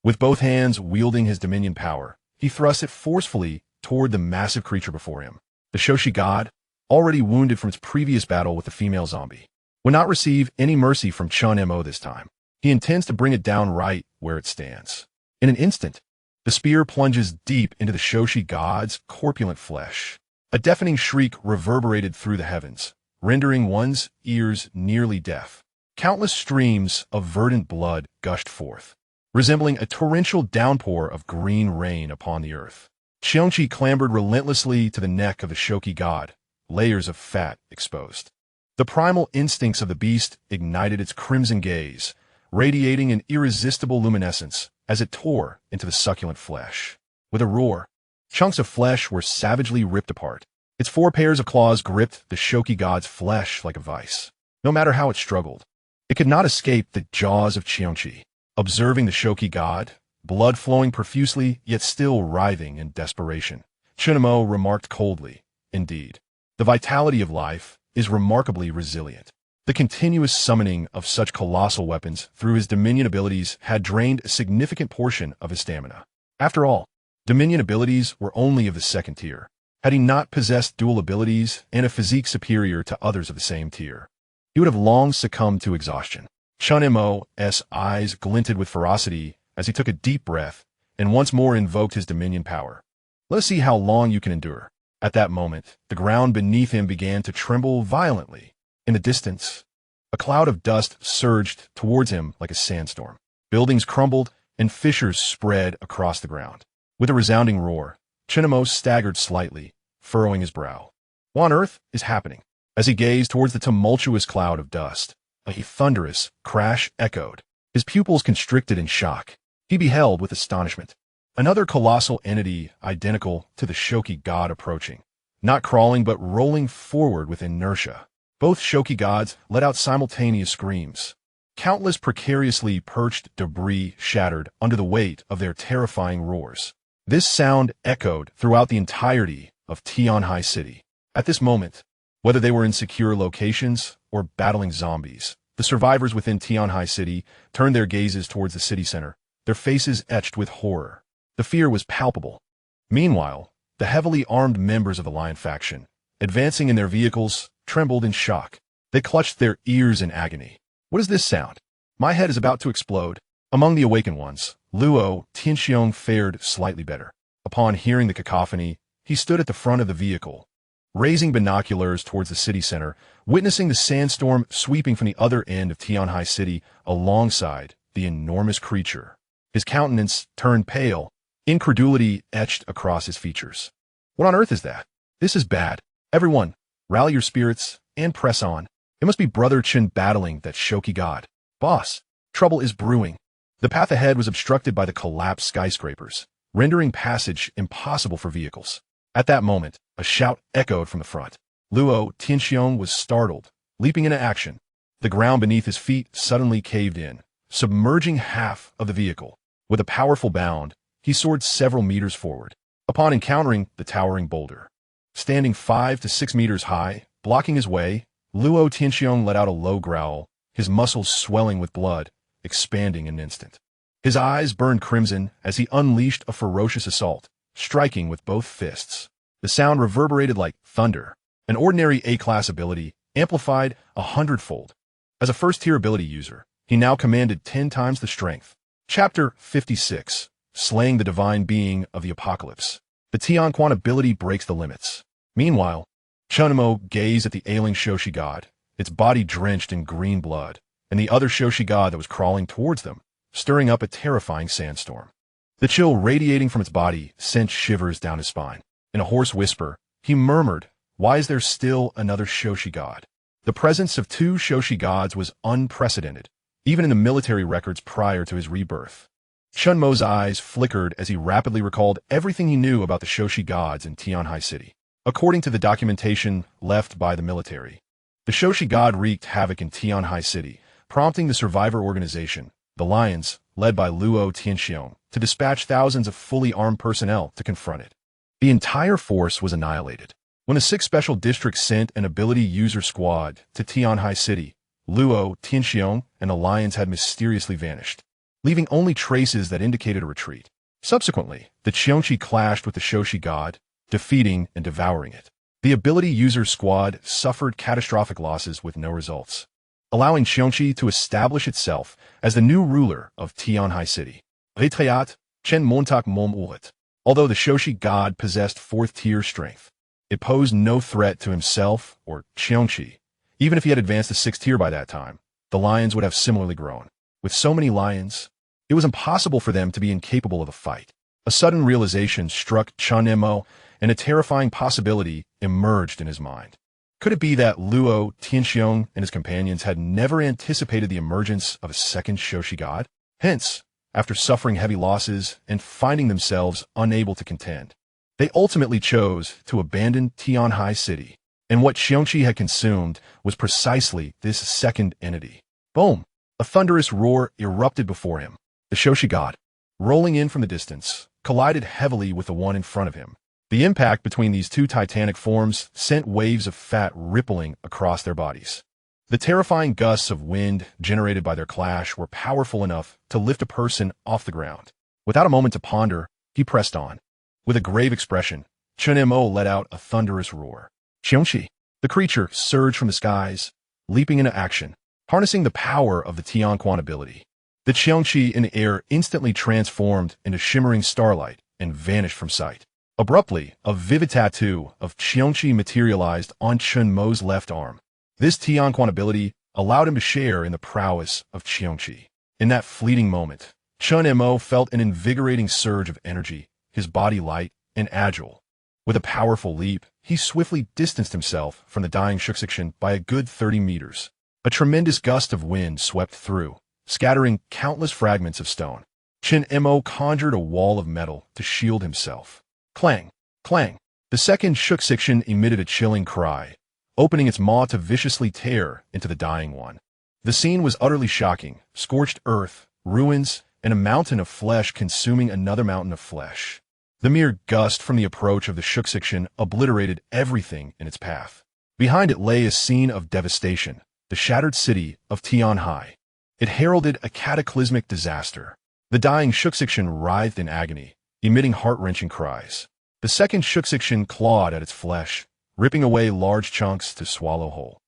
With both hands wielding his dominion power, he thrusts it forcefully toward the massive creature before him. The Shoshi god, already wounded from its previous battle with the female zombie, will not receive any mercy from Chen Mo this time. He intends to bring it down right where it stands. In an instant, the spear plunges deep into the Shoshi god's corpulent flesh. A deafening shriek reverberated through the heavens, rendering one's ears nearly deaf. Countless streams of verdant blood gushed forth, resembling a torrential downpour of green rain upon the earth. Qiongqi clambered relentlessly to the neck of the Shoki god, layers of fat exposed. The primal instincts of the beast ignited its crimson gaze, radiating an irresistible luminescence as it tore into the succulent flesh. With a roar, chunks of flesh were savagely ripped apart. Its 4 pairs of claws gripped the Shoki god's flesh like a vice. No matter how it struggled, it could not escape the jaws of Qiongqi. Observing the Shoki god, blood flowing profusely yet still writhing in desperation, Chen Mo remarked coldly, indeed, the vitality of life is remarkably resilient. The continuous summoning of such colossal weapons through his dominion abilities had drained a significant portion of his stamina. After all, dominion abilities were only of the 2nd tier. Had he not possessed dual abilities and a physique superior to others of the same tier, he would have long succumbed to exhaustion. Chen Mo's eyes glinted with ferocity as he took a deep breath and once more invoked his dominion power. Let us see how long you can endure. At that moment, the ground beneath him began to tremble violently. In the distance, a cloud of dust surged towards him like a sandstorm. Buildings crumbled and fissures spread across the ground. With a resounding roar, Chen Mo staggered slightly, furrowing his brow. What on earth is happening? As he gazed towards the tumultuous cloud of dust, a thunderous crash echoed. His pupils constricted in shock. He beheld with astonishment another colossal entity identical to the Shoki god approaching, not crawling but rolling forward with inertia. Both Shoki gods let out simultaneous screams. Countless precariously perched debris shattered under the weight of their terrifying roars. This sound echoed throughout the entirety of Qiongqi City. At this moment, whether they were in secure locations or battling zombies, the survivors within Qiongqi City turned their gazes towards the city center, their faces etched with horror. The fear was palpable. Meanwhile, the heavily armed members of the Lion faction, advancing in their vehicles, trembled in shock. They clutched their ears in agony. What is this sound? My head is about to explode. Among the awakened ones, Luo Tianxiong fared slightly better. Upon hearing the cacophony, he stood at the front of the vehicle, raising binoculars towards the city center, witnessing the sandstorm sweeping from the other end of Qiongqi City alongside the enormous creature. His countenance turned pale, incredulity etched across his features. What on earth is that? This is bad. Everyone, rally your spirits and press on. It must be Brother Chen battling that Shoki god. Boss, trouble is brewing. The path ahead was obstructed by the collapsed skyscrapers, rendering passage impossible for vehicles. At that moment, a shout echoed from the front. Luo Tianxiong was startled, leaping into action. The ground beneath his feet suddenly caved in, submerging half of the vehicle. With a powerful bound, he soared several meters forward. Upon encountering the towering boulder, standing 5 to 6 meters high, blocking his way, Luo Tianxiong let out a low growl, his muscles swelling with blood, expanding in an instant. His eyes burned crimson as he unleashed a ferocious assault, striking with both fists. The sound reverberated like thunder, an ordinary A-class ability amplified 100-fold. As a first-tier ability user, he now commanded 10 times the strength. Chapter 56, Slaying the Divine Being of the Apocalypse. The Qiongqi ability breaks the limits. Meanwhile, Chunmo gazed at the ailing Shoshi god, its body drenched in green blood, and the other Shoshi god that was crawling towards them, stirring up a terrifying sandstorm. The chill radiating from its body sent shivers down his spine. In a hoarse whisper, he murmured, "Why is there still another Shoshi god?" The presence of 2 Shoshi gods was unprecedented, even in the military records prior to his rebirth. Chunmo's eyes flickered as he rapidly recalled everything he knew about the Shoshi gods in Tianhai City. According to the documentation left by the military, the Shoshi god wreaked havoc in Tianhai City, prompting the survivor organization, the Lions, led by Luo Tianxiong, to dispatch thousands of fully armed personnel to confront it. The entire force was annihilated. When the 6th Special District sent an ability user squad to Tianhai City, Luo Tianxiong and the Lions had mysteriously vanished, leaving only traces that indicated a retreat. Subsequently, the Qiongqi clashed with the Shoshi god, defeating and devouring it. The ability user squad suffered catastrophic losses with no results, allowing Qiongqi to establish itself as the new ruler of Tianhai City. Retriat, Chen Montak Mom Ulet. Although the Shoshi god possessed 4th-tier strength, it posed no threat to himself or Qiongqi. Even if he had advanced to 6th tier by that time, the lions would have similarly grown. With so many lions, it was impossible for them to be incapable of a fight. A sudden realization struck Chunmo, and a terrifying possibility emerged in his mind. Could it be that Luo Tianxiong and his companions had never anticipated the emergence of a second Shoshi god? Hence, after suffering heavy losses and finding themselves unable to contend, they ultimately chose to abandon Tianhai City. And what Qiongqi had consumed was precisely this second entity. Boom! A thunderous roar erupted before him. The Shoshi god, rolling in from the distance, collided heavily with the one in front of him. The impact between these 2 titanic forms sent waves of fat rippling across their bodies. The terrifying gusts of wind generated by their clash were powerful enough to lift a person off the ground. Without a moment to ponder, he pressed on. With a grave expression, Chunmo let out a thunderous roar. Qiongqi, the creature, surged from the skies, leaping into action, harnessing the power of the Qiongqi ability. The Qiongqi in the air instantly transformed into shimmering starlight and vanished from sight. Abruptly, a vivid tattoo of Qiongqi materialized on Chunmo's left arm. This Qiongqi ability allowed him to share in the prowess of Qiongqi. In that fleeting moment, Chunmo felt an invigorating surge of energy, his body light and agile. With a powerful leap, he swiftly distanced himself from the dying Shuxixian by a good 30 meters. A tremendous gust of wind swept through, scattering countless fragments of stone. Chunmo conjured a wall of metal to shield himself. Clang! Clang! The second Shuxixian emitted a chilling cry, opening its maw to viciously tear into the dying one. The scene was utterly shocking: scorched earth, ruins, and a mountain of flesh consuming another mountain of flesh. The mere gust from the approach of the Shuxixian obliterated everything in its path. Behind it lay a scene of devastation, the shattered city of Tianhai. It heralded a cataclysmic disaster. The dying Shuxixian writhed in agony, emitting heart-wrenching cries. The second Shuxixian clawed at its flesh, ripping away large chunks to swallow whole,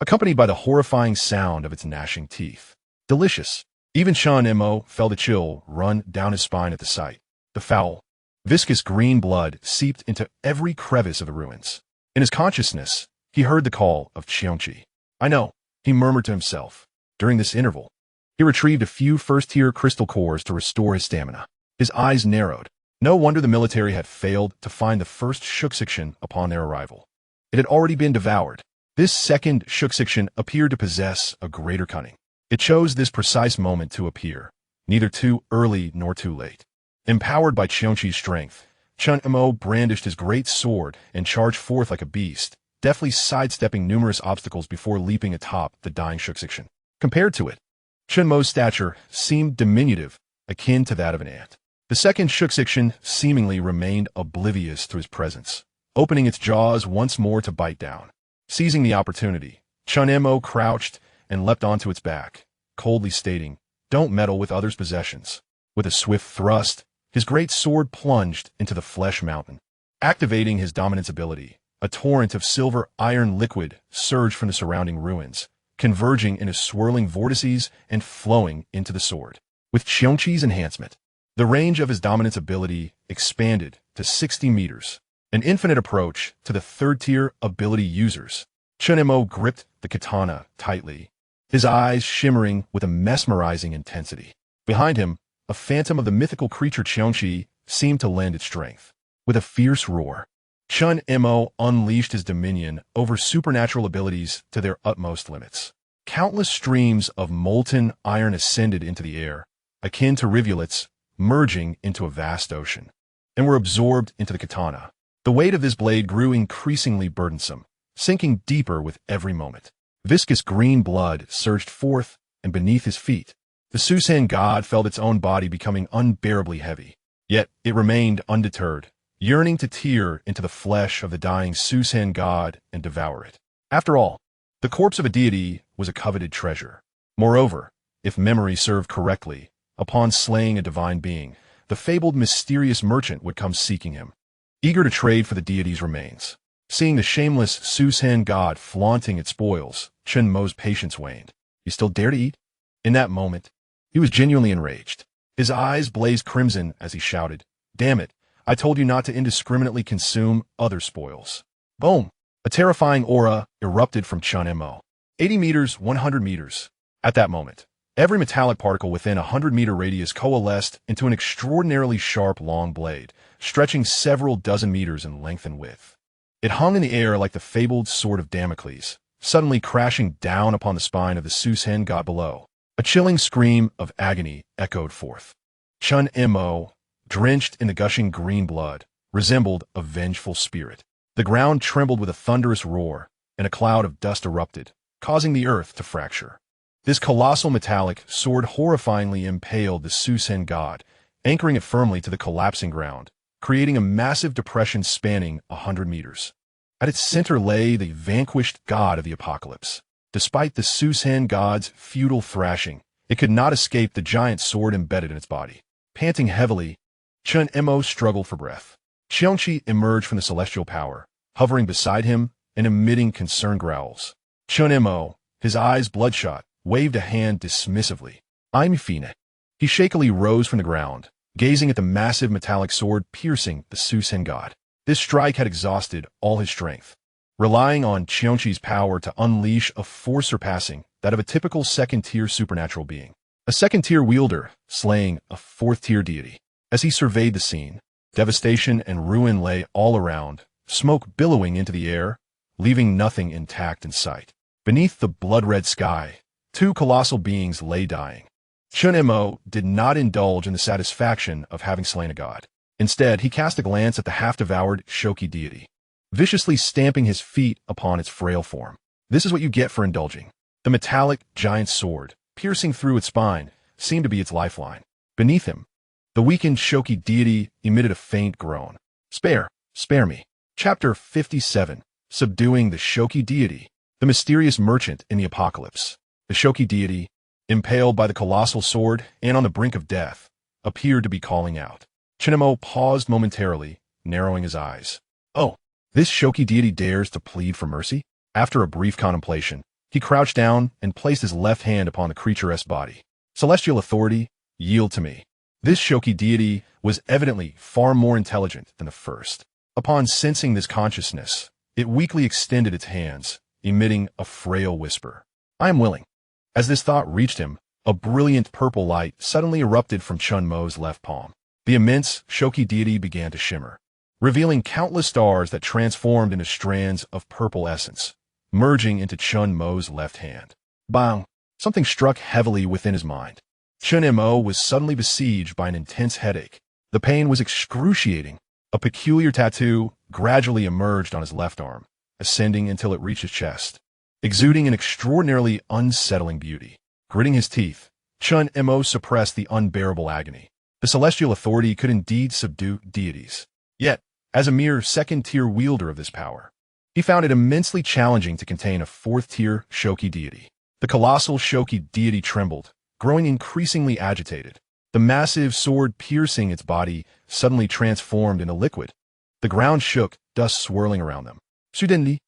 accompanied by the horrifying sound of its gnashing teeth. Delicious. Even Chunmo felt a chill run down his spine at the sight. The foul, viscous green blood seeped into every crevice of the ruins. In his consciousness, he heard the call of Qiongqi. "I know," he murmured to himself. During this interval, he retrieved a few first-tier crystal cores to restore his stamina. His eyes narrowed. No wonder the military had failed to find the first Shuxixian upon their arrival. It had already been devoured. This second Shuxixian appeared to possess a greater cunning. It chose this precise moment to appear, neither too early nor too late. Empowered by Qiongqi's strength, Mo brandished his great sword and charged forth like a beast, deftly sidestepping numerous obstacles before leaping atop the dying Shuksekshin. Compared to it, Mo's stature seemed diminutive, akin to that of an ant. The second Shuksekshin seemingly remained oblivious to his presence, opening its jaws once more to bite down. Seizing the opportunity, Mo crouched and leapt onto its back, coldly stating, "Don't meddle with others' possessions." With a swift thrust, his great sword plunged into the flesh mountain. Activating his dominance ability, a torrent of silver iron liquid surged from the surrounding ruins, converging into swirling vortices and flowing into the sword. With Qiongqi's enhancement, the range of his dominance ability expanded to 60 meters, an infinite approach to the third-tier ability users. Mo gripped the katana tightly, his eyes shimmering with a mesmerizing intensity. Behind him, a phantom of the mythical creature Qiongqi seemed to lend its strength. With a fierce roar, Mo unleashed his dominion over supernatural abilities to their utmost limits. Countless streams of molten iron ascended into the air, akin to rivulets merging into a vast ocean, and were absorbed into the katana. The weight of this blade grew increasingly burdensome, sinking deeper with every moment. Viscous green blood surged forth, and beneath his feet, the Susan god felt its own body becoming unbearably heavy. Yet it remained undeterred, yearning to tear into the flesh of the dying Susan god and devour it. After all, the corpse of a deity was a coveted treasure. Moreover, if memory served correctly, upon slaying a divine being, the fabled mysterious merchant would come seeking him, eager to trade for the deity's remains. Seeing the shameless Susan god flaunting its spoils, Mo's patience waned. "You still dare to eat?" In that moment, he was genuinely enraged. His eyes blazed crimson as he shouted, "Damn it, I told you not to indiscriminately consume other spoils." Boom! A terrifying aura erupted from Mo. 80 meters, 100 meters. At that moment, every metallic particle within a 100-meter radius coalesced into an extraordinarily sharp long blade, stretching several dozen meters in length and width. It hung in the air like the fabled sword of Damocles, suddenly crashing down upon the spine of the Susan god below. A chilling scream of agony echoed forth. Mo, drenched in the gushing green blood, resembled a vengeful spirit. The ground trembled with a thunderous roar, and a cloud of dust erupted, causing the earth to fracture. This colossal metallic sword horrifyingly impaled the Susan god, anchoring it firmly to the collapsing ground, creating a massive depression spanning 100 meters. At its center lay the vanquished god of the apocalypse. Despite the Susan god's futile thrashing, it could not escape the giant sword embedded in its body. Panting heavily, Mo struggled for breath. Qiongqi emerged from the celestial power, hovering beside him and emitting concerned growls. Mo, his eyes bloodshot, waved a hand dismissively. "I'm fine." He shakily rose from the ground, gazing at the massive metallic sword piercing the Susan god. This strike had exhausted all his strength, relying on Qiongqi's power to unleash a force surpassing that of a typical second-tier supernatural being. A second-tier wielder slaying a fourth-tier deity. As he surveyed the scene, devastation and ruin lay all around, smoke billowing into the air, leaving nothing intact in sight. Beneath the blood-red sky, two colossal beings lay dying. Mo did not indulge in the satisfaction of having slain a god. Instead, he cast a glance at the half-devoured Qiongqi deity, viciously stamping his feet upon its frail form. This is what you get for indulging. The metallic giant sword, piercing through its spine, seemed to be its lifeline. Beneath him, the weakened Qiongqi deity emitted a faint groan. Spare me. Chapter 57, Subduing the Qiongqi deity, the mysterious merchant in the apocalypse. The Qiongqi deity, impaled by the colossal sword and on the brink of death, appeared to be calling out. Mo paused momentarily, narrowing his eyes. "Oh, this Qiongqi deity dares to plead for mercy?" After a brief contemplation, he crouched down and placed his left hand upon the creaturesque body. "Celestial Authority, yield to me." This Qiongqi deity was evidently far more intelligent than the first. Upon sensing this consciousness, it weakly extended its hands, emitting a frail whisper. "I am willing." As this thought reached him, a brilliant purple light suddenly erupted from Mo's left palm. The immense Qiongqi deity began to shimmer, revealing countless stars that transformed into strands of purple essence, merging into Mo's left hand. Bang! Something struck heavily within his mind. Mo was suddenly besieged by an intense headache. The pain was excruciating, A peculiar tattoo gradually emerged on his left arm, ascending until it reached his chest, exuding an extraordinarily unsettling beauty. Gritting his teeth, Chun Mo suppressed the unbearable agony. The Celestial Authority could indeed subdue deities. Yet, as a mere second-tier wielder of this power, he found it immensely challenging to contain a fourth-tier Qiongqi deity. The colossal Qiongqi deity trembled, growing increasingly agitated. The massive sword piercing its body suddenly transformed into liquid. The ground shook, dust swirling around them. Suddenly,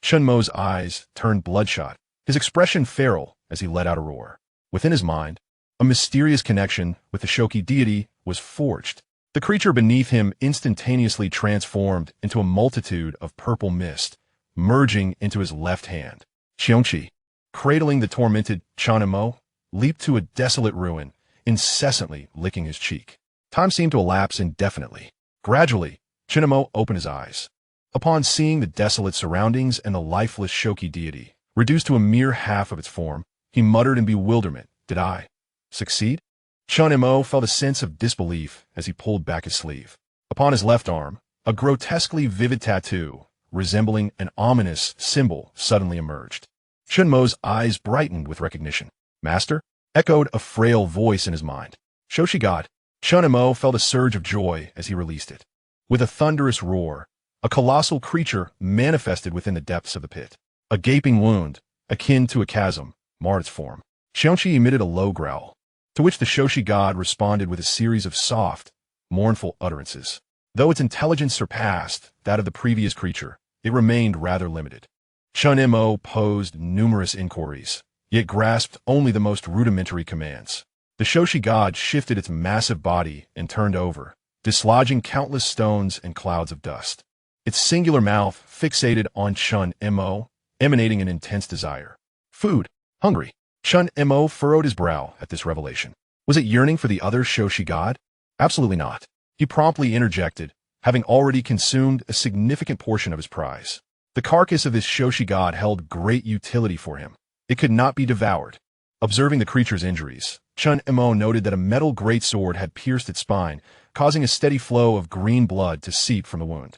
Chun Mo's eyes turned bloodshot, his expression feral as he let out a roar. Within his mind, a mysterious connection with the Qiongqi deity was forged. The creature beneath him instantaneously transformed into a multitude of purple mist, merging into his left hand. Qiongqi, cradling the tormented Chun Mo, leaped to a desolate ruin, incessantly licking his cheek. Time seemed to elapse indefinitely. Gradually, Chun Mo opened his eyes. Upon seeing the desolate surroundings and the lifeless Qiongqi deity, reduced to a mere half of its form, he muttered in bewilderment, "Did I succeed?" Chun Mo felt a sense of disbelief as he pulled back his sleeve. Upon his left arm, a grotesquely vivid tattoo, resembling an ominous symbol, suddenly emerged. Chun Mo's eyes brightened with recognition. "Master?" echoed a frail voice in his mind. "Subjugate." Chun Mo felt a surge of joy as he released it. With a thunderous roar, a colossal creature manifested within the depths of the pit. A gaping wound, akin to a chasm, marred its form. Qiongqi emitted a low growl, to which the Qiongqi god responded with a series of soft, mournful utterances. Though its intelligence surpassed that of the previous creature, it remained rather limited. Chun Mo posed numerous inquiries, yet grasped only the most rudimentary commands. The Qiongqi god shifted its massive body and turned over, dislodging countless stones and clouds of dust. Its singular mouth fixated on Chun Mo, emanating an intense desire. Food. Hungry. Chun Mo furrowed his brow at this revelation. Was it yearning for the other Qiongqi god? Absolutely not. He promptly interjected, having already consumed a significant portion of his prize. The carcass of this Qiongqi god held great utility for him. It could not be devoured. Observing the creature's injuries, Chun Mo noted that a metal greatsword had pierced its spine, causing a steady flow of green blood to seep from the wound.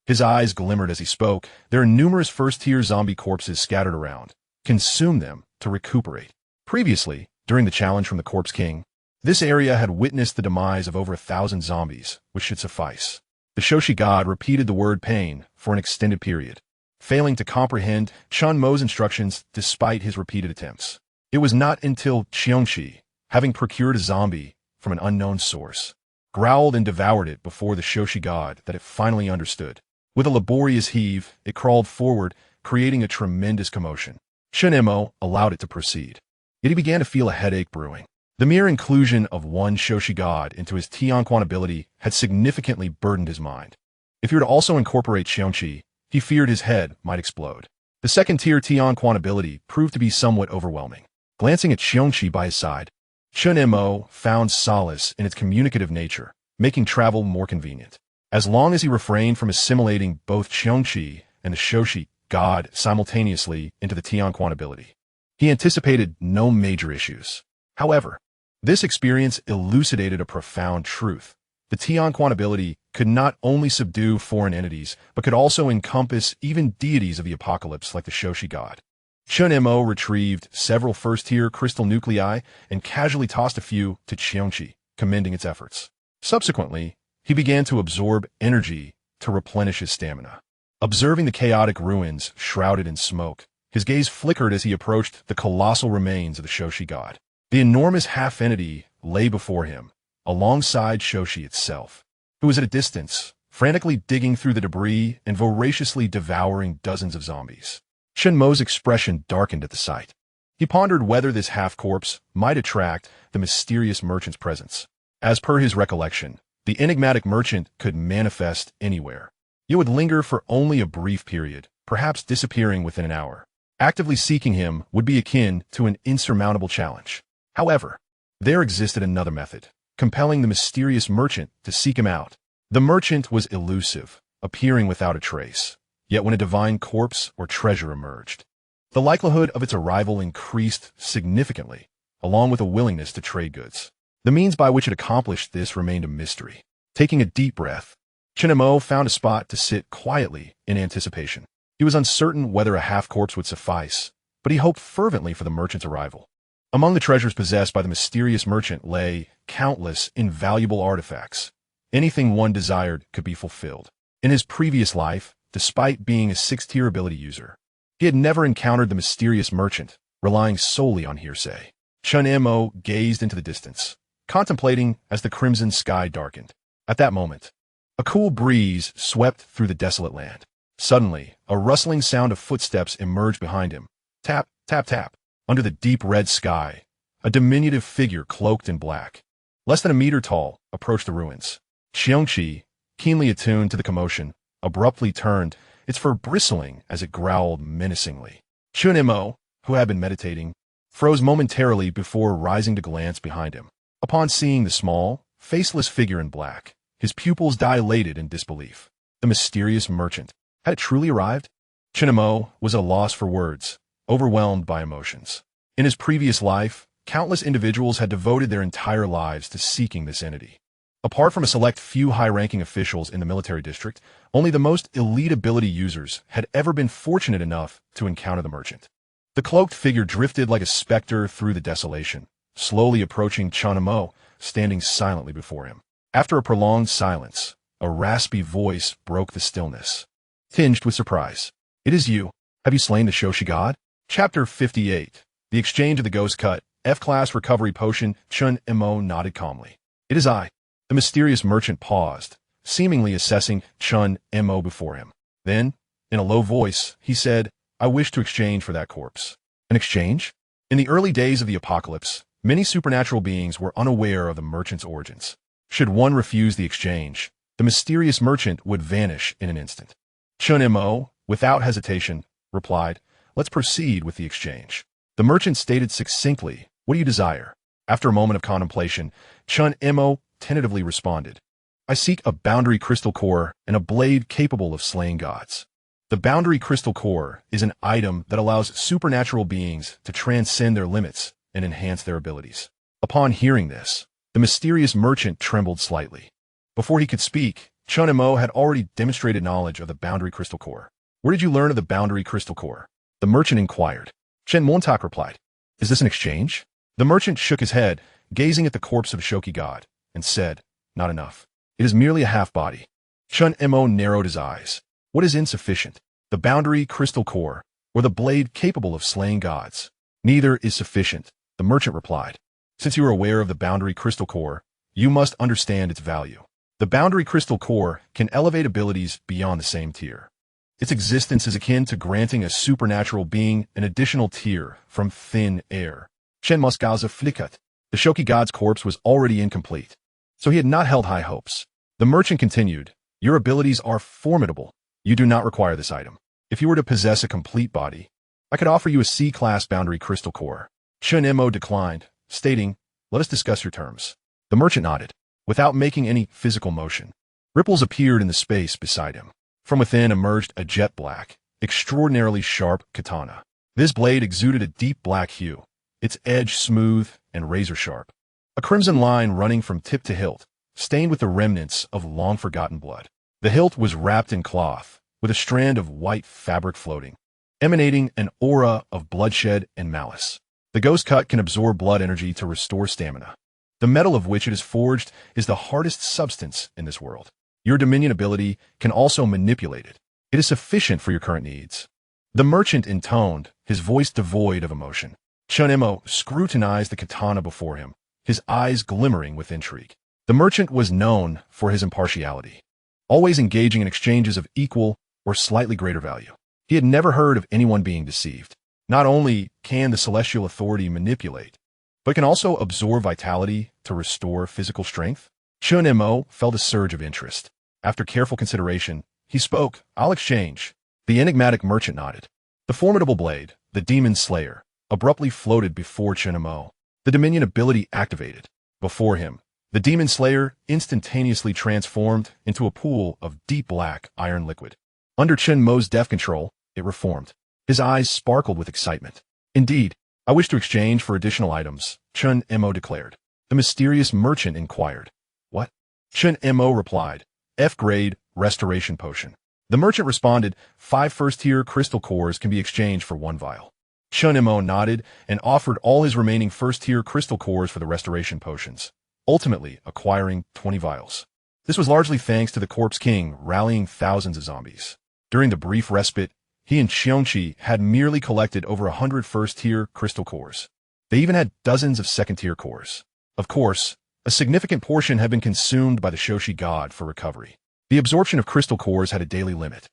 His eyes glimmered as he spoke. "There are numerous first-tier zombie corpses scattered around. Consume them to recuperate." Previously, during the challenge from the Corpse King, this area had witnessed the demise of over 1,000 zombies, which should suffice. The Qiongqi god repeated the word pain for an extended period, failing to comprehend Chun Mo's instructions despite his repeated attempts. It was not until Qiongqi, having procured a zombie from an unknown source, growled and devoured it before the Qiongqi god that it finally understood. With a laborious heave, it crawled forward, creating a tremendous commotion. Chun Mo allowed it to proceed. Yet he began to feel a headache brewing. The mere inclusion of one Qiongqi god into his Qiongqi ability had significantly burdened his mind. If he were to also incorporate Qiongqi, he feared his head might explode. The second-tier Qiongqi ability proved to be somewhat overwhelming. Glancing at Qiongqi by his side, Chun Mo found solace in its communicative nature, making travel more convenient. As long as he refrained from assimilating both Qiongqi and the Qiongqi god simultaneously into the Qiongqi ability, he anticipated no major issues. However, this experience elucidated a profound truth. The Qiongqi ability could not only subdue foreign entities, but could also encompass even deities of the apocalypse like the Qiongqi god. Chun Mo retrieved several first-tier crystal nuclei and casually tossed a few to Qiongqi, commending its efforts. Subsequently, he began to absorb energy to replenish his stamina. Observing the chaotic ruins shrouded in smoke, his gaze flickered as he approached the colossal remains of the Qiongqi god. The enormous half-entity lay before him, alongside Qiongqi itself, who was at a distance, frantically digging through the debris and voraciously devouring dozens of zombies. Chun Mo's expression darkened at the sight. He pondered whether this half-corpse might attract the mysterious merchant's presence. As per his recollection, the enigmatic merchant could manifest anywhere. He would linger for only a brief period, perhaps disappearing within an hour. Actively seeking him would be akin to an insurmountable challenge. However, there existed another method, compelling the mysterious merchant to seek him out. The merchant was elusive, appearing without a trace. Yet when a divine corpse or treasure emerged, the likelihood of its arrival increased significantly, along with a willingness to trade goods. The means by which it accomplished this remained a mystery. Taking a deep breath, Chen Mo found a spot to sit quietly in anticipation. He was uncertain whether a half-corpse would suffice, but he hoped fervently for the merchant's arrival. Among the treasures possessed by the mysterious merchant lay countless invaluable artifacts. Anything one desired could be fulfilled. In his previous life, despite being a 6th-tier ability user, he had never encountered the mysterious merchant, relying solely on hearsay. Chen Mo gazed into the distance, contemplating as the crimson sky darkened. At that moment, a cool breeze swept through the desolate land. Suddenly, a rustling sound of footsteps emerged behind him. Tap, tap, tap. Under the deep red sky, a diminutive figure cloaked in black, less than a meter tall, approached the ruins. Qiongqi, keenly attuned to the commotion, abruptly turned, its fur bristling as it growled menacingly. Chen Mo, who had been meditating, froze momentarily before rising to glance behind him. Upon seeing the small, faceless figure in black, his pupils dilated in disbelief. The mysterious merchant. Had it truly arrived? Chen Mo was at a loss for words, overwhelmed by emotions. In his previous life, countless individuals had devoted their entire lives to seeking this entity. Apart from a select few high-ranking officials in the military district, only the most elite ability users had ever been fortunate enough to encounter the merchant. The cloaked figure drifted like a specter through the desolation, slowly approaching Chen Mo, standing silently before him. After a prolonged silence, a raspy voice broke the stillness, tinged with surprise. "It is you. Have you slain the Shoshi god?" Chapter 58. The Exchange of the Ghost Cut. F-Class Recovery Potion. Chen Mo nodded calmly. "It is I." The mysterious merchant paused, seemingly assessing Chen Mo before him. Then, in a low voice, he said, "I wish to exchange for that corpse." An exchange? In the early days of the apocalypse, many supernatural beings were unaware of the merchant's origins. Should one refuse the exchange, the mysterious merchant would vanish in an instant. Chen Mo, without hesitation, replied, "Let's proceed with the exchange." The merchant stated succinctly, "What do you desire?" After a moment of contemplation, Chen Mo tentatively responded, "I seek a boundary crystal core and a blade capable of slaying gods." The boundary crystal core is an item that allows supernatural beings to transcend their limits and enhance their abilities. Upon hearing this, the mysterious merchant trembled slightly. Before he could speak, Chen Mo had already demonstrated knowledge of the boundary crystal core. "Where did you learn of the boundary crystal core?" the merchant inquired. Chen Montak replied, "Is this an exchange?" The merchant shook his head, gazing at the corpse of Shoki god, and said, "Not enough. It is merely a half-body." Chen Mo narrowed his eyes. "What is insufficient? The boundary crystal core, or the blade capable of slaying gods?" "Neither is sufficient," the merchant replied. "Since you are aware of the boundary crystal core, you must understand its value. The boundary crystal core can elevate abilities beyond the same tier. Its existence is akin to granting a supernatural being an additional tier from thin air." Chen Moskauza flickert. The Shoki god's corpse was already incomplete, so he had not held high hopes. The merchant continued, "Your abilities are formidable. You do not require this item. If you were to possess a complete body, I could offer you a C-class boundary crystal core." Chen Mo declined, stating, "Let us discuss your terms." The merchant nodded, without making any physical motion. Ripples appeared in the space beside him. From within emerged a jet black, extraordinarily sharp katana. This blade exuded a deep black hue, its edge smooth and razor-sharp. A crimson line running from tip to hilt, stained with the remnants of long-forgotten blood. The hilt was wrapped in cloth, with a strand of white fabric floating, emanating an aura of bloodshed and malice. The ghost cut can absorb blood energy to restore stamina. The metal of which it is forged is the hardest substance in this world. Your Dominion ability can also manipulate it. It is sufficient for your current needs." The merchant intoned, his voice devoid of emotion. Chen Mo scrutinized the katana before him, his eyes glimmering with intrigue. The merchant was known for his impartiality, always engaging in exchanges of equal or slightly greater value. He had never heard of anyone being deceived. Not only can the Celestial Authority manipulate, but can also absorb vitality to restore physical strength. Chen Mo felt a surge of interest. After careful consideration, he spoke, "I'll exchange." The enigmatic merchant nodded. The formidable blade, the Demon Slayer, abruptly floated before Chen Mo. The Dominion ability activated. Before him, the Demon Slayer instantaneously transformed into a pool of deep black iron liquid. Under Chen Mo's deft control, it reformed. His eyes sparkled with excitement. "Indeed, I wish to exchange for additional items," Chen Mo declared. The mysterious merchant inquired, "What?" Chen Mo replied, "F-grade restoration potion. The merchant responded, 5 first-tier crystal cores can be exchanged for 1 vial. Qiongqi nodded and offered all his remaining first-tier crystal cores for the restoration potions, ultimately acquiring 20 vials. This was largely thanks to the Corpse King rallying thousands of zombies. During the brief respite, he and Qiongqi had merely collected over 100 first-tier crystal cores. They even had dozens of second-tier cores. Of course, a significant portion had been consumed by the Shoshi god for recovery. The absorption of crystal cores had a daily limit.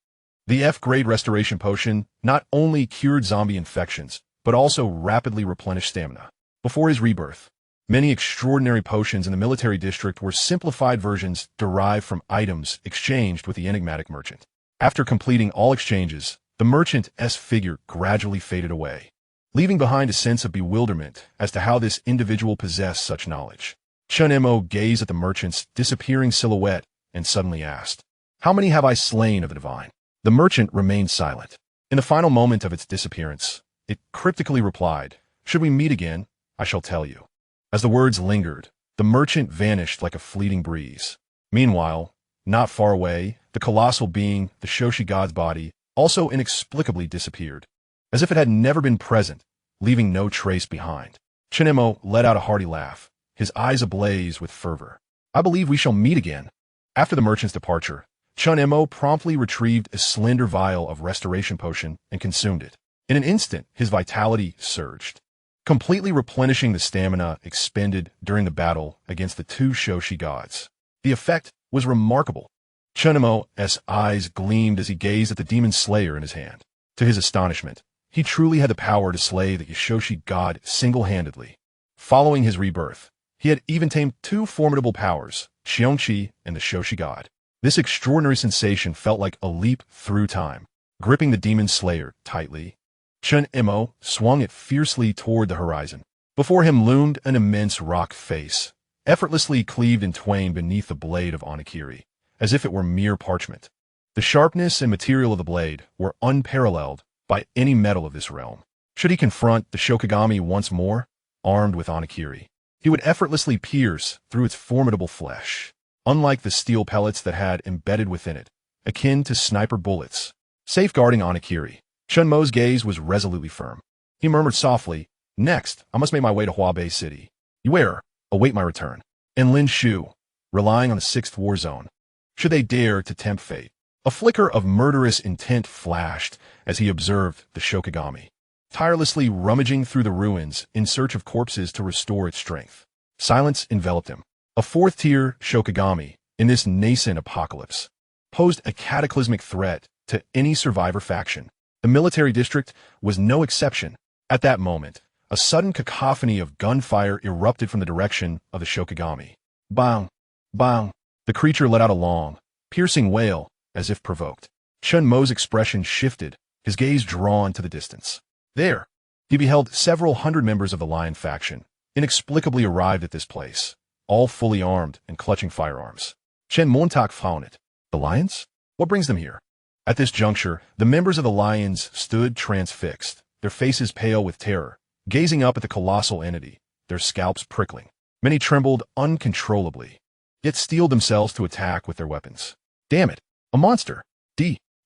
The F-grade restoration potion not only cured zombie infections, but also rapidly replenished stamina. Before his rebirth, many extraordinary potions in the military district were simplified versions derived from items exchanged with the enigmatic merchant. After completing all exchanges, the merchant's figure gradually faded away, leaving behind a sense of bewilderment as to how this individual possessed such knowledge. Qiongqi gazed at the merchant's disappearing silhouette and suddenly asked, "How many have I slain of the divine?" The merchant remained silent. In the final moment of its disappearance, it cryptically replied, "Should we meet again, I shall tell you." As the words lingered, the merchant vanished like a fleeting breeze. Meanwhile, not far away, the colossal being, the Shoshi god's body, also inexplicably disappeared, as if it had never been present, leaving no trace behind. Qiongqi let out a hearty laugh, his eyes ablaze with fervor. "I believe we shall meet again." After the merchant's departure, Qiongqi promptly retrieved a slender vial of restoration potion and consumed it. In an instant, his vitality surged, completely replenishing the stamina expended during the battle against the 2 Shoshi gods. The effect was remarkable. Qiongqi's eyes gleamed as he gazed at the demon slayer in his hand. To his astonishment, he truly had the power to slay the Shoshi god single-handedly. Following his rebirth, he had even tamed 2 formidable powers, Qiongqi and the Shoshi god. This extraordinary sensation felt like a leap through time. Gripping the demon slayer tightly, Qiongqi swung it fiercely toward the horizon. Before him loomed an immense rock face, effortlessly cleaved in twain beneath the blade of Onakiri, as if it were mere parchment. The sharpness and material of the blade were unparalleled by any metal of this realm. Should he confront the Shokugami once more, armed with Onakiri, he would effortlessly pierce through its formidable flesh, unlike the steel pellets that had embedded within it, akin to sniper bullets. Safeguarding Onakiri, Qiongqi's gaze was resolutely firm. He murmured softly, "Next, I must make my way to Huabei City. You await my return." And Lin Shu, relying on the 6th war zone, should they dare to tempt fate. A flicker of murderous intent flashed as he observed the Shokugami, tirelessly rummaging through the ruins in search of corpses to restore its strength. Silence enveloped him. A 4th-tier Shokugami, in this nascent apocalypse, posed a cataclysmic threat to any survivor faction. The military district was no exception. At that moment, a sudden cacophony of gunfire erupted from the direction of the Shokugami. Bang! Bang! The creature let out a long, piercing wail, as if provoked. Qiongqi's expression shifted, his gaze drawn to the distance. There, he beheld several hundred members of the Lion faction, inexplicably arrived at this place, all fully armed and clutching firearms. Chen Montauk frowned. The Lions? What brings them here? At this juncture, the members of the Lions stood transfixed, their faces pale with terror, gazing up at the colossal entity, their scalps prickling. Many trembled uncontrollably, yet steeled themselves to attack with their weapons. Damn it! A monster!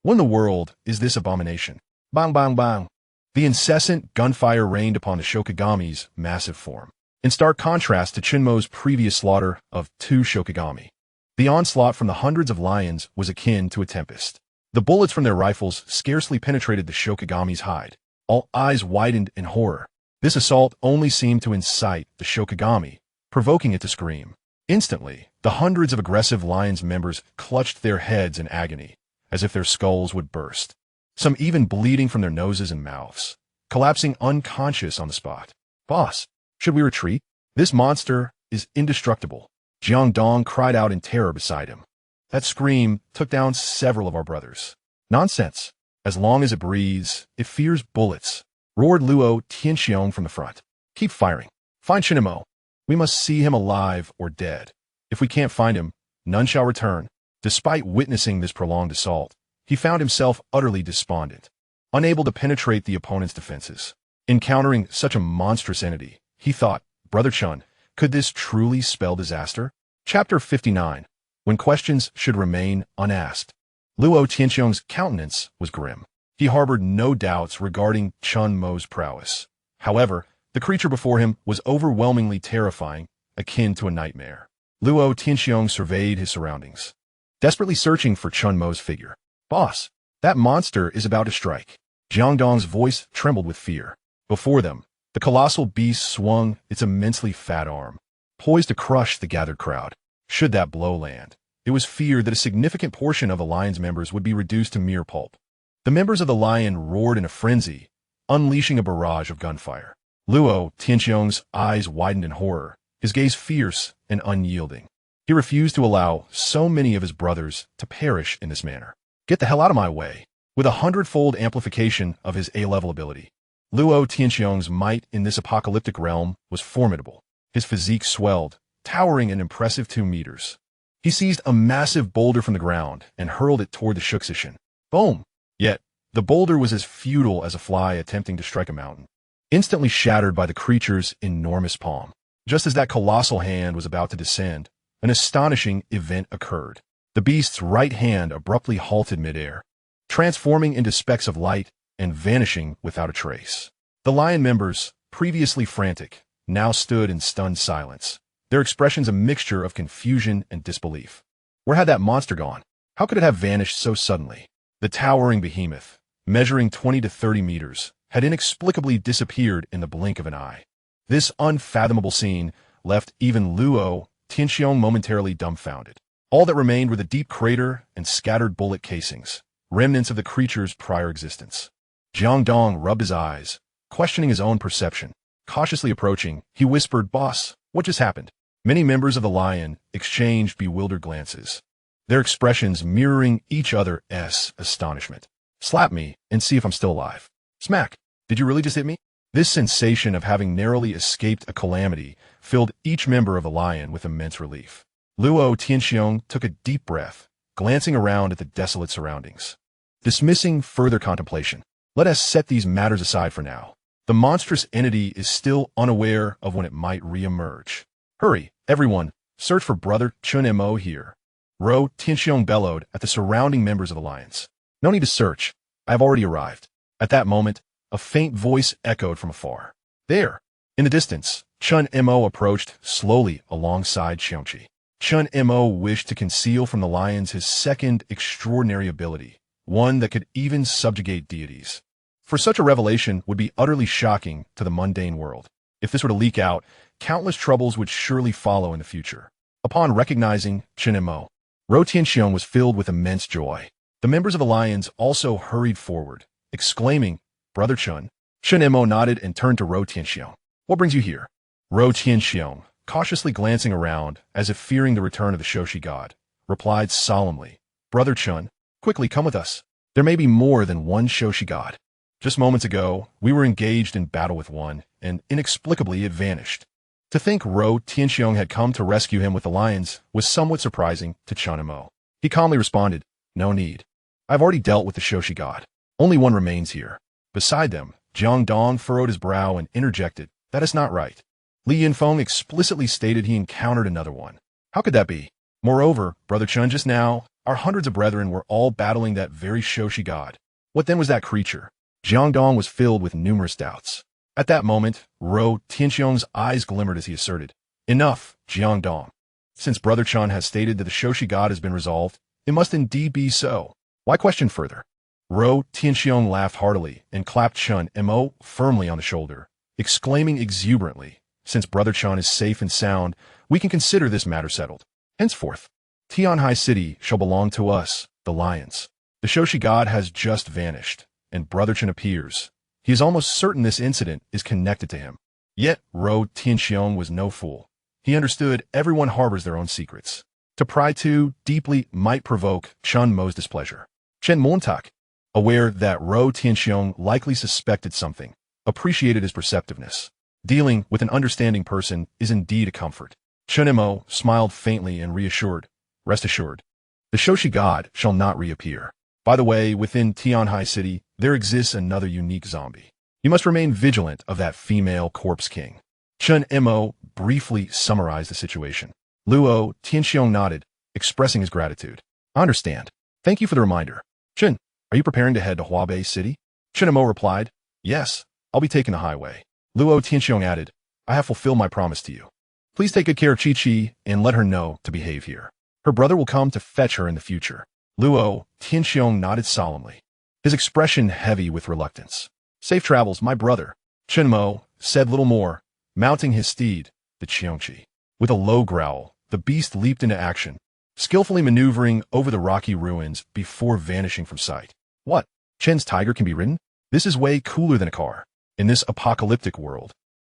What in the world is this abomination? Bang, bang, bang! The incessant gunfire rained upon the Shokugami's massive form, in stark contrast to Qiongqi's previous slaughter of 2 Shokugami. The onslaught from the hundreds of lions was akin to a tempest. The bullets from their rifles scarcely penetrated the Shokugami's hide. All eyes widened in horror. This assault only seemed to incite the Shokugami, provoking it to scream. Instantly, the hundreds of aggressive Lion's members clutched their heads in agony, as if their skulls would burst, some even bleeding from their noses and mouths, collapsing unconscious on the spot. "Boss, should we retreat? This monster is indestructible." Jiang Dong cried out in terror beside him. That scream took down several of our brothers. "Nonsense. As long as it breathes, it fears bullets," roared Luo Tianxiong from the front. "Keep firing. Find Qiongqi. We must see him alive or dead. If we can't find him, none shall return." Despite witnessing this prolonged assault, he found himself utterly despondent, unable to penetrate the opponent's defenses. Encountering such a monstrous entity, he thought, "Brother Chun, could this truly spell disaster?" Chapter 59. when questions should remain unasked. Luo Tianxiong's countenance was grim. He harbored no doubts regarding Chun Mo's prowess. However, the creature before him was overwhelmingly terrifying, akin to a nightmare. Luo Tianxiong surveyed his surroundings, desperately searching for Chun Mo's figure. "Boss, that monster is about to strike." Jiang Dong's voice trembled with fear. Before them, the colossal beast swung its immensely fat arm, poised to crush the gathered crowd. Should that blow land, it was feared that a significant portion of the Lion's members would be reduced to mere pulp. The members of the Lion roared in a frenzy, unleashing a barrage of gunfire. Luo Tianxiong's eyes widened in horror, his gaze fierce and unyielding. He refused to allow so many of his brothers to perish in this manner. "Get the hell out of my way." With a 100-fold amplification of his A-level ability, Luo Tianxiong's might in this apocalyptic realm was formidable. His physique swelled, towering an impressive 2 meters. He seized a massive boulder from the ground and hurled it toward the Shukzishan. Boom! Yet, the boulder was as futile as a fly attempting to strike a mountain, instantly shattered by the creature's enormous palm. Just as that colossal hand was about to descend, an astonishing event occurred. The beast's right hand abruptly halted midair, transforming into specks of light and vanishing without a trace. The Lion members, previously frantic, now stood in stunned silence, their expressions a mixture of confusion and disbelief. Where had that monster gone? How could it have vanished so suddenly? The towering behemoth, measuring 20 to 30 meters, had inexplicably disappeared in the blink of an eye. This unfathomable scene left even Luo Tianxiong momentarily dumbfounded. All that remained were the deep crater and scattered bullet casings, remnants of the creature's prior existence. Jiang Dong rubbed his eyes, questioning his own perception. Cautiously approaching, he whispered, "Boss, what just happened?" Many members of the Lion exchanged bewildered glances, their expressions mirroring each other's astonishment. "Slap me and see if I'm still alive." Smack! "Did you really just hit me?" This sensation of having narrowly escaped a calamity filled each member of the Lion with immense relief. Luo Tianxiong took a deep breath, glancing around at the desolate surroundings. Dismissing further contemplation, let us set these matters aside for now. The monstrous entity is still unaware of when it might re-emerge. "Hurry, everyone, search for Brother Chun Mo here." Ro Tianxiong bellowed at the surrounding members of the Lions. "No need to search. I have already arrived." At that moment, a faint voice echoed from afar. There, in the distance, Chun Mo approached slowly alongside Qiongqi. Chun Mo wished to conceal from the Lions his second extraordinary ability, one that could even subjugate deities. For such a revelation would be utterly shocking to the mundane world. If this were to leak out, countless troubles would surely follow in the future. Upon recognizing Chun Mo, Ro Tianxiong was filled with immense joy. The members of the Lions also hurried forward, exclaiming, "Brother Chun." Chun Mo nodded and turned to Ro Tianxiong. "What brings you here?" Ro Tianxiong, cautiously glancing around as if fearing the return of the Shoshi god, replied solemnly, "Brother Chun, quickly come with us. There may be more than one Shoshi god. Just moments ago, we were engaged in battle with one, and inexplicably it vanished." To think Ro Tianxiong had come to rescue him with the Lions was somewhat surprising to Chun Mo. He calmly responded, "No need. I've already dealt with the Shoshi god. Only one remains here." Beside them, Jiang Dong furrowed his brow and interjected, "That is not right. Li Yinfeng explicitly stated he encountered another one. How could that be? Moreover, Brother Chun, just now, our hundreds of brethren were all battling that very Shoshi god. What then was that creature?" Jiang Dong was filled with numerous doubts. At that moment, Ro Tianxiong's eyes glimmered as he asserted, "Enough, Jiang Dong. Since Brother Chun has stated that the Shoshi god has been resolved, it must indeed be so. Why question further?" Ro Tianxiong laughed heartily and clapped Chun Mo firmly on the shoulder, exclaiming exuberantly, "Since Brother Chun is safe and sound, we can consider this matter settled. Henceforth, Tianhai City shall belong to us, the Lions. The Shoshi god has just vanished, and Brother Chun appears. He is almost certain this incident is connected to him." Yet Ro Tianxiong was no fool. He understood everyone harbors their own secrets. To pry too deeply might provoke Chun Mo's displeasure. Chen Montak, aware that Ro Tianxiong likely suspected something, appreciated his perceptiveness. Dealing with an understanding person is indeed a comfort. Chun Mo smiled faintly and reassured, "Rest assured, the Shoshi god shall not reappear. By the way, within Tianhai City, there exists another unique zombie. You must remain vigilant of that female corpse king." Chun Mo briefly summarized the situation. Luo Tianxiong nodded, expressing his gratitude. I understand. Thank you for the reminder. Chen, are you preparing to head to Huabei City? Chen Mo replied, yes, I'll be taking the highway. Luo Tianxiong added, I have fulfilled my promise to you. Please take good care of Qi and let her know to behave here. Her brother will come to fetch her in the future. Luo Tianxiong nodded solemnly, his expression heavy with reluctance. Safe travels, my brother. Chen Mo said little more, mounting his steed, the Qiongqi. With a low growl, the beast leaped into action, skillfully maneuvering over the rocky ruins before vanishing from sight. What? Chen's tiger can be ridden? This is way cooler than a car. In this apocalyptic world,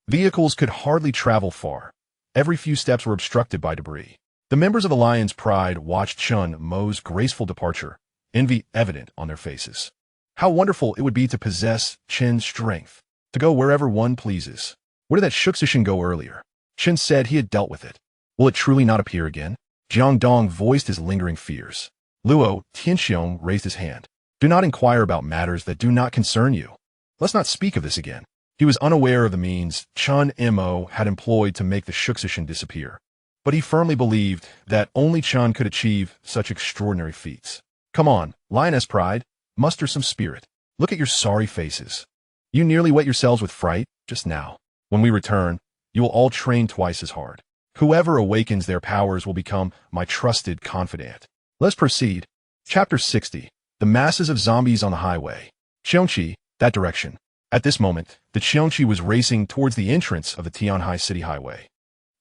vehicles could hardly travel far. Every few steps were obstructed by debris. The members of the Lion's Pride watched Chen Mo's graceful departure, envy evident on their faces. How wonderful it would be to possess Chen's strength, to go wherever one pleases. Where did that Shuxishin go earlier? Chen said he had dealt with it. Will it truly not appear again? Jiang Dong voiced his lingering fears. Luo Tianxiong raised his hand. Do not inquire about matters that do not concern you. Let's not speak of this again. He was unaware of the means Chen Mo had employed to make the Shuxishin disappear, but he firmly believed that only Chen could achieve such extraordinary feats. Come on, Lioness Pride, muster some spirit. Look at your sorry faces. You nearly wet yourselves with fright just now. When we return, you will all train twice as hard. Whoever awakens their powers will become my trusted confidant. Let's proceed. Chapter 60. The masses of zombies on the highway. Qiongqi, that direction. At this moment, the Qiongqi was racing towards the entrance of the Tianhai City Highway.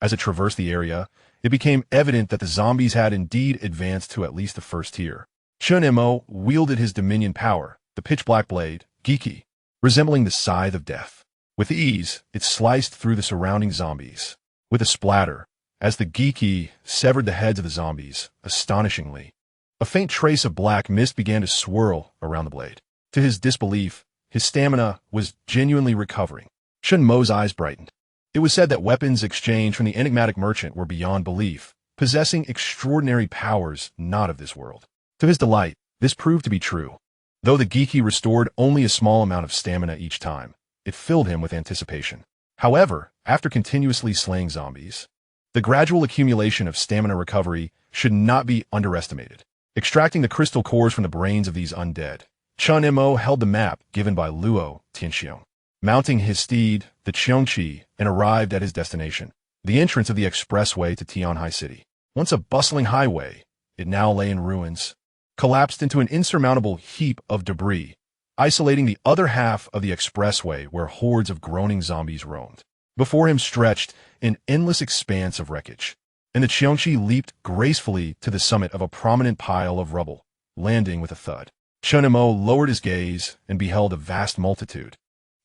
As it traversed the area, it became evident that the zombies had indeed advanced to at least the first tier. Chen Mo wielded his dominion power, the pitch-black blade, Qiongqi, resembling the scythe of death. With ease, it sliced through the surrounding zombies. With a splatter, as the Qiongqi severed the heads of the zombies, astonishingly, a faint trace of black mist began to swirl around the blade. To his disbelief, his stamina was genuinely recovering. Chen Mo's eyes brightened. It was said that weapons exchanged from the enigmatic merchant were beyond belief, possessing extraordinary powers not of this world. To his delight, this proved to be true. Though the Qiongqi restored only a small amount of stamina each time, it filled him with anticipation. However, after continuously slaying zombies, the gradual accumulation of stamina recovery should not be underestimated. Extracting the crystal cores from the brains of these undead, Chen Mo held the map given by Luo Tianxiong. Mounting his steed, the Qiongqi, and arrived at his destination, the entrance of the expressway to Tianhai City. Once a bustling highway, it now lay in ruins, collapsed into an insurmountable heap of debris, isolating the other half of the expressway where hordes of groaning zombies roamed. Before him stretched an endless expanse of wreckage, and the Qiongqi leaped gracefully to the summit of a prominent pile of rubble, landing with a thud. Chen Mo lowered his gaze and beheld a vast multitude,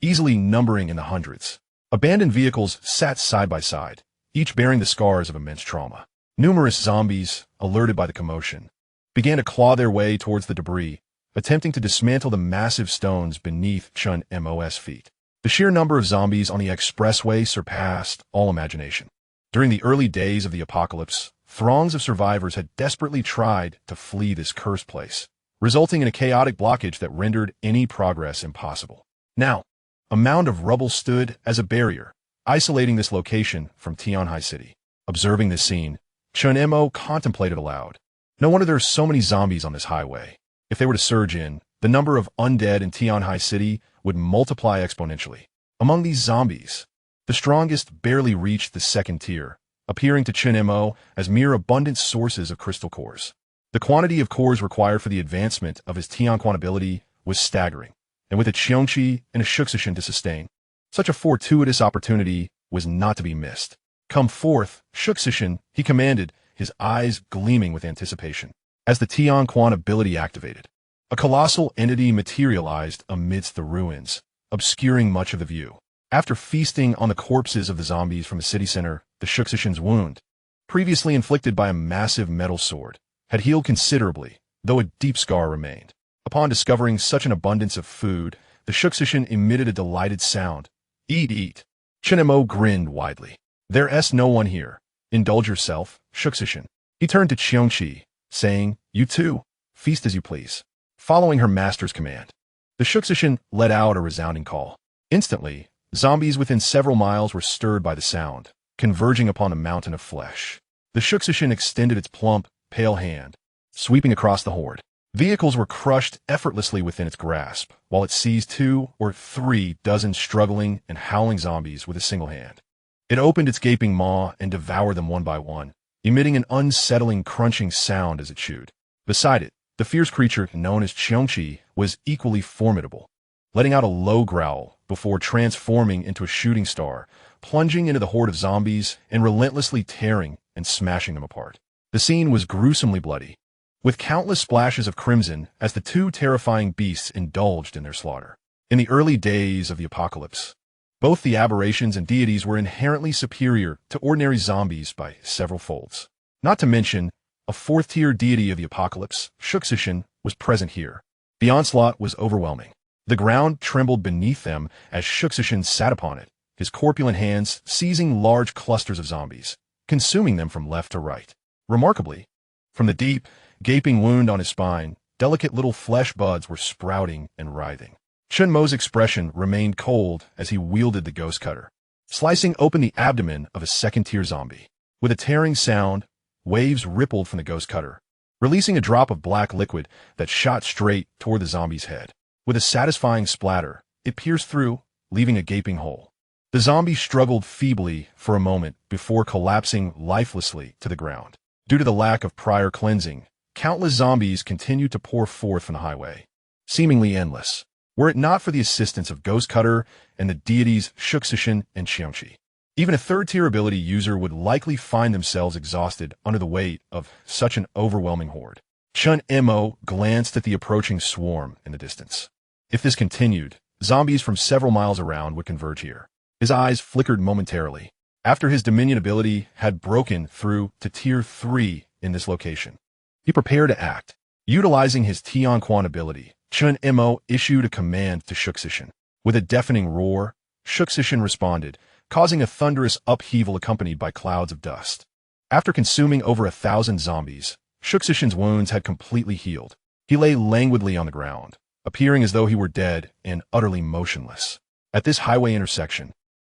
easily numbering in the hundreds. Abandoned vehicles sat side by side, each bearing the scars of immense trauma. Numerous zombies, alerted by the commotion, began to claw their way towards the debris, attempting to dismantle the massive stones beneath Chen Mo's feet. The sheer number of zombies on the expressway surpassed all imagination. During the early days of the apocalypse, throngs of survivors had desperately tried to flee this cursed place, resulting in a chaotic blockage that rendered any progress impossible. Now, a mound of rubble stood as a barrier, isolating this location from Tianhai City. Observing this scene, Chen Mo contemplated aloud. No wonder there are so many zombies on this highway. If they were to surge in, the number of undead in Tianhai City would multiply exponentially. Among these zombies, the strongest barely reached the second tier, appearing to Chen Mo as mere abundant sources of crystal cores. The quantity of cores required for the advancement of his Tianquan ability was staggering, and with a Qiongqi and a Shuxishin to sustain, such a fortuitous opportunity was not to be missed. Come forth, Shuxishin, he commanded, his eyes gleaming with anticipation. As the Tianquan ability activated, a colossal entity materialized amidst the ruins, obscuring much of the view. After feasting on the corpses of the zombies from the city center, the Shuxishin's wound, previously inflicted by a massive metal sword, had healed considerably, though a deep scar remained. Upon discovering such an abundance of food, the Shuxishin emitted a delighted sound. Eat, eat. Chen Mo grinned widely. There's no one here. Indulge yourself, Shuxishin. He turned to Qiongqi, saying, You too, feast as you please. Following her master's command, the Shuxishin let out a resounding call. Instantly, zombies within several miles were stirred by the sound, converging upon a mountain of flesh. The Shuxishin extended its plump, pale hand, sweeping across the horde. Vehicles were crushed effortlessly within its grasp, while it seized 2 or 3 dozen struggling and howling zombies with a single hand. It opened its gaping maw and devoured them one by one, emitting an unsettling crunching sound as it chewed. Beside it, the fierce creature known as Qiongqi was equally formidable, letting out a low growl before transforming into a shooting star, plunging into the horde of zombies and relentlessly tearing and smashing them apart. The scene was gruesomely bloody, with countless splashes of crimson as the 2 terrifying beasts indulged in their slaughter. In the early days of the apocalypse, both the aberrations and deities were inherently superior to ordinary zombies by several folds. Not to mention, a 4th-tier deity of the apocalypse, Subjugate, was present here. The onslaught was overwhelming. The ground trembled beneath them as Subjugate sat upon it, his corpulent hands seizing large clusters of zombies, consuming them from left to right. Remarkably, from the deep, gaping wound on his spine, delicate little flesh buds were sprouting and writhing. Chunmo's expression remained cold as he wielded the ghost cutter, slicing open the abdomen of a 2nd-tier zombie. With a tearing sound, waves rippled from the ghost cutter, releasing a drop of black liquid that shot straight toward the zombie's head. With a satisfying splatter, it pierced through, leaving a gaping hole. The zombie struggled feebly for a moment before collapsing lifelessly to the ground. Due to the lack of prior cleansing, countless zombies continued to pour forth from the highway, seemingly endless, were it not for the assistance of Ghost Cutter and the deities Subjugate and Qiongqi. Even a 3rd-tier ability user would likely find themselves exhausted under the weight of such an overwhelming horde. Chunmo glanced at the approaching swarm in the distance. If this continued, zombies from several miles around would converge here. His eyes flickered momentarily. After his Dominion ability had broken through to Tier 3 in this location, he prepared to act. Utilizing his Qiongqi ability, Chunmo issued a command to Subjugate. With a deafening roar, Subjugate responded, causing a thunderous upheaval accompanied by clouds of dust. After consuming over 1,000 zombies, Subjugate's wounds had completely healed. He lay languidly on the ground, appearing as though he were dead and utterly motionless. At this highway intersection,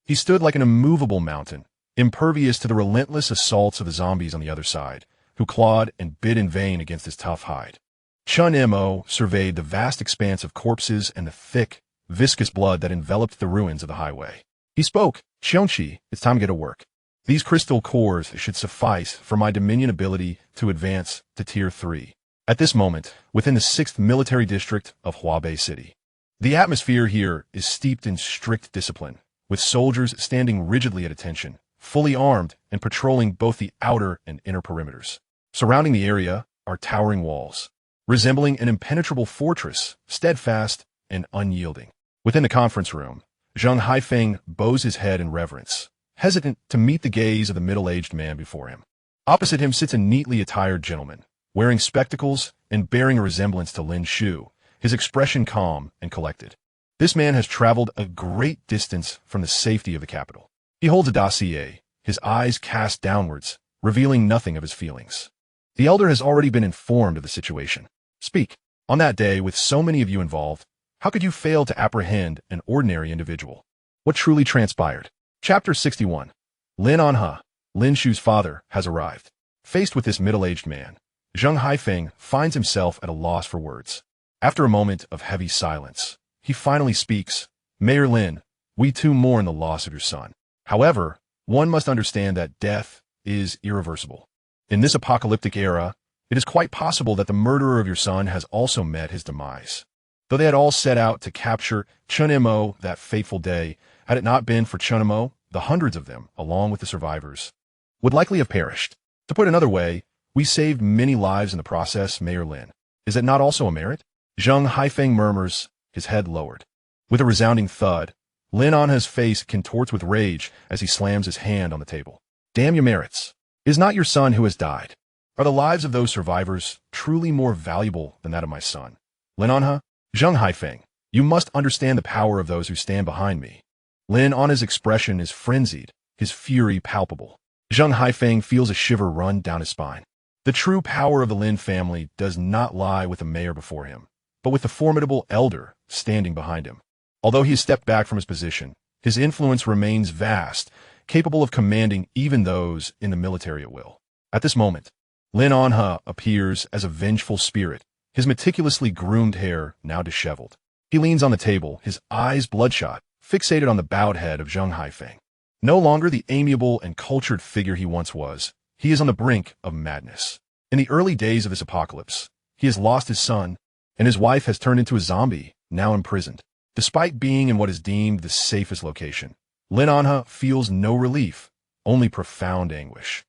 he stood like an immovable mountain, impervious to the relentless assaults of the zombies on the other side, who clawed and bit in vain against his tough hide. Chunmo surveyed the vast expanse of corpses and the thick, viscous blood that enveloped the ruins of the highway. He spoke, "Qiongqi, it's time to get to work. These crystal cores should suffice for my Dominion ability to advance to Tier 3. At this moment, within the 6th military district of Huabei City, the atmosphere here is steeped in strict discipline, with soldiers standing rigidly at attention, fully armed and patrolling both the outer and inner perimeters. Surrounding the area are towering walls, resembling an impenetrable fortress, steadfast and unyielding. Within the conference room, Zhang Haifeng bows his head in reverence, hesitant to meet the gaze of the middle-aged man before him. Opposite him sits a neatly attired gentleman, wearing spectacles and bearing a resemblance to Lin Shu, his expression calm and collected. This man has traveled a great distance from the safety of the capital. He holds a dossier, his eyes cast downwards, revealing nothing of his feelings. The elder has already been informed of the situation. Speak. On that day, with so many of you involved, how could you fail to apprehend an ordinary individual? What truly transpired? Chapter 61. Lin Anhe, Lin Shu's father, has arrived. Faced with this middle-aged man, Zhang Haifeng finds himself at a loss for words. After a moment of heavy silence, he finally speaks. Mayor Lin, we too mourn the loss of your son. However, one must understand that death is irreversible. In this apocalyptic era, it is quite possible that the murderer of your son has also met his demise. Though they had all set out to capture Chunmo that fateful day, had it not been for Chunmo, the hundreds of them, along with the survivors, would likely have perished. To put another way, we saved many lives in the process, Mayor Lin. Is it not also a merit? Zhang Haifeng murmurs, his head lowered. With a resounding thud, Lin Anhe's face contorts with rage as he slams his hand on the table. Damn your merits. It is not your son who has died. Are the lives of those survivors truly more valuable than that of my son? Lin Anhe? Zhang Haifeng, you must understand the power of those who stand behind me. Lin Anhe's expression is frenzied, his fury palpable. Zhang Haifeng feels a shiver run down his spine. The true power of the Lin family does not lie with the mayor before him, but with the formidable elder standing behind him. Although he has stepped back from his position, his influence remains vast, capable of commanding even those in the military at will. At this moment, Lin Anha appears as a vengeful spirit, his meticulously groomed hair now disheveled. He leans on the table, his eyes bloodshot, fixated on the bowed head of Zheng Haifeng. No longer the amiable and cultured figure he once was, he is on the brink of madness. In the early days of this apocalypse, he has lost his son, and his wife has turned into a zombie, now imprisoned. Despite being in what is deemed the safest location, Lin Anha feels no relief, only profound anguish.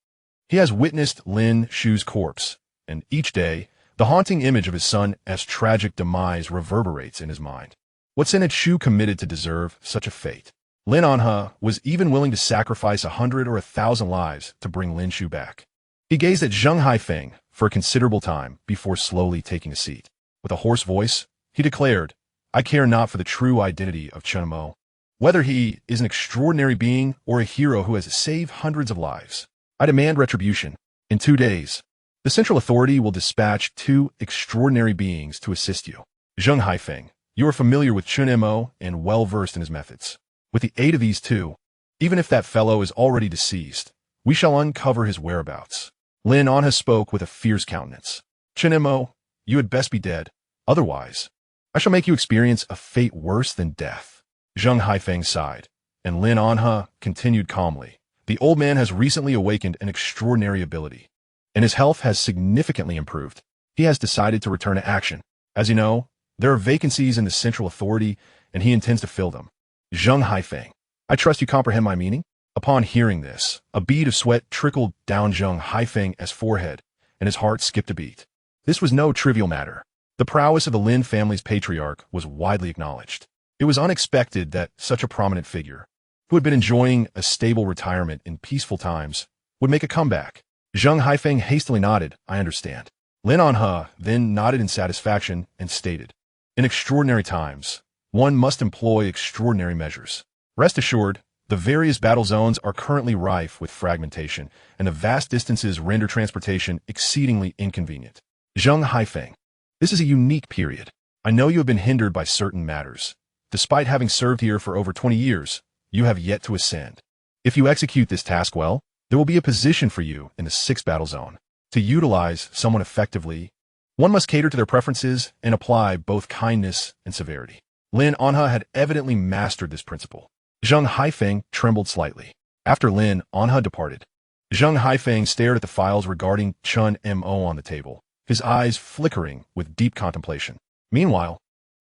He has witnessed Lin Shu's corpse, and each day, the haunting image of his son's tragic demise reverberates in his mind. What sin had Shu committed to deserve such a fate? Lin Anha was even willing to sacrifice 100 or 1,000 lives to bring Lin Shu back. He gazed at Zheng Haifeng for a considerable time before slowly taking a seat. With a hoarse voice, he declared, "I care not for the true identity of Chen Mo, whether he is an extraordinary being or a hero who has saved hundreds of lives. I demand retribution. In 2 days, the Central Authority will dispatch 2 extraordinary beings to assist you. Zheng Haifeng, you are familiar with Chen Mo and well-versed in his methods. With the aid of these 2, even if that fellow is already deceased, we shall uncover his whereabouts." Lin Anha spoke with a fierce countenance. "Chen Mo, you had best be dead. Otherwise, I shall make you experience a fate worse than death." Zheng Haifeng sighed, and Lin Anha continued calmly. "The old man has recently awakened an extraordinary ability, and his health has significantly improved. He has decided to return to action. As you know, there are vacancies in the Central Authority, and he intends to fill them." Zheng Haifeng, I trust you comprehend my meaning? Upon hearing this, a bead of sweat trickled down Zheng Haifeng's forehead, and his heart skipped a beat. This was no trivial matter. The prowess of the Lin family's patriarch was widely acknowledged. It was unexpected that such a prominent figure, who had been enjoying a stable retirement in peaceful times, would make a comeback. Zheng Haifeng hastily nodded, "I understand." Lin Anha then nodded in satisfaction and stated, "In extraordinary times, one must employ extraordinary measures. Rest assured, the various battle zones are currently rife with fragmentation, and the vast distances render transportation exceedingly inconvenient. Zheng Haifeng, this is a unique period. I know you have been hindered by certain matters. Despite having served here for over 20 years, you have yet to ascend. If you execute this task well, there will be a position for you in the 6th battle zone. To utilize someone effectively, one must cater to their preferences and apply both kindness and severity." Lin Anha had evidently mastered this principle. Zheng Haifeng trembled slightly. After Lin Anha departed, Zheng Haifeng stared at the files regarding Chen Mo on the table, his eyes flickering with deep contemplation. Meanwhile,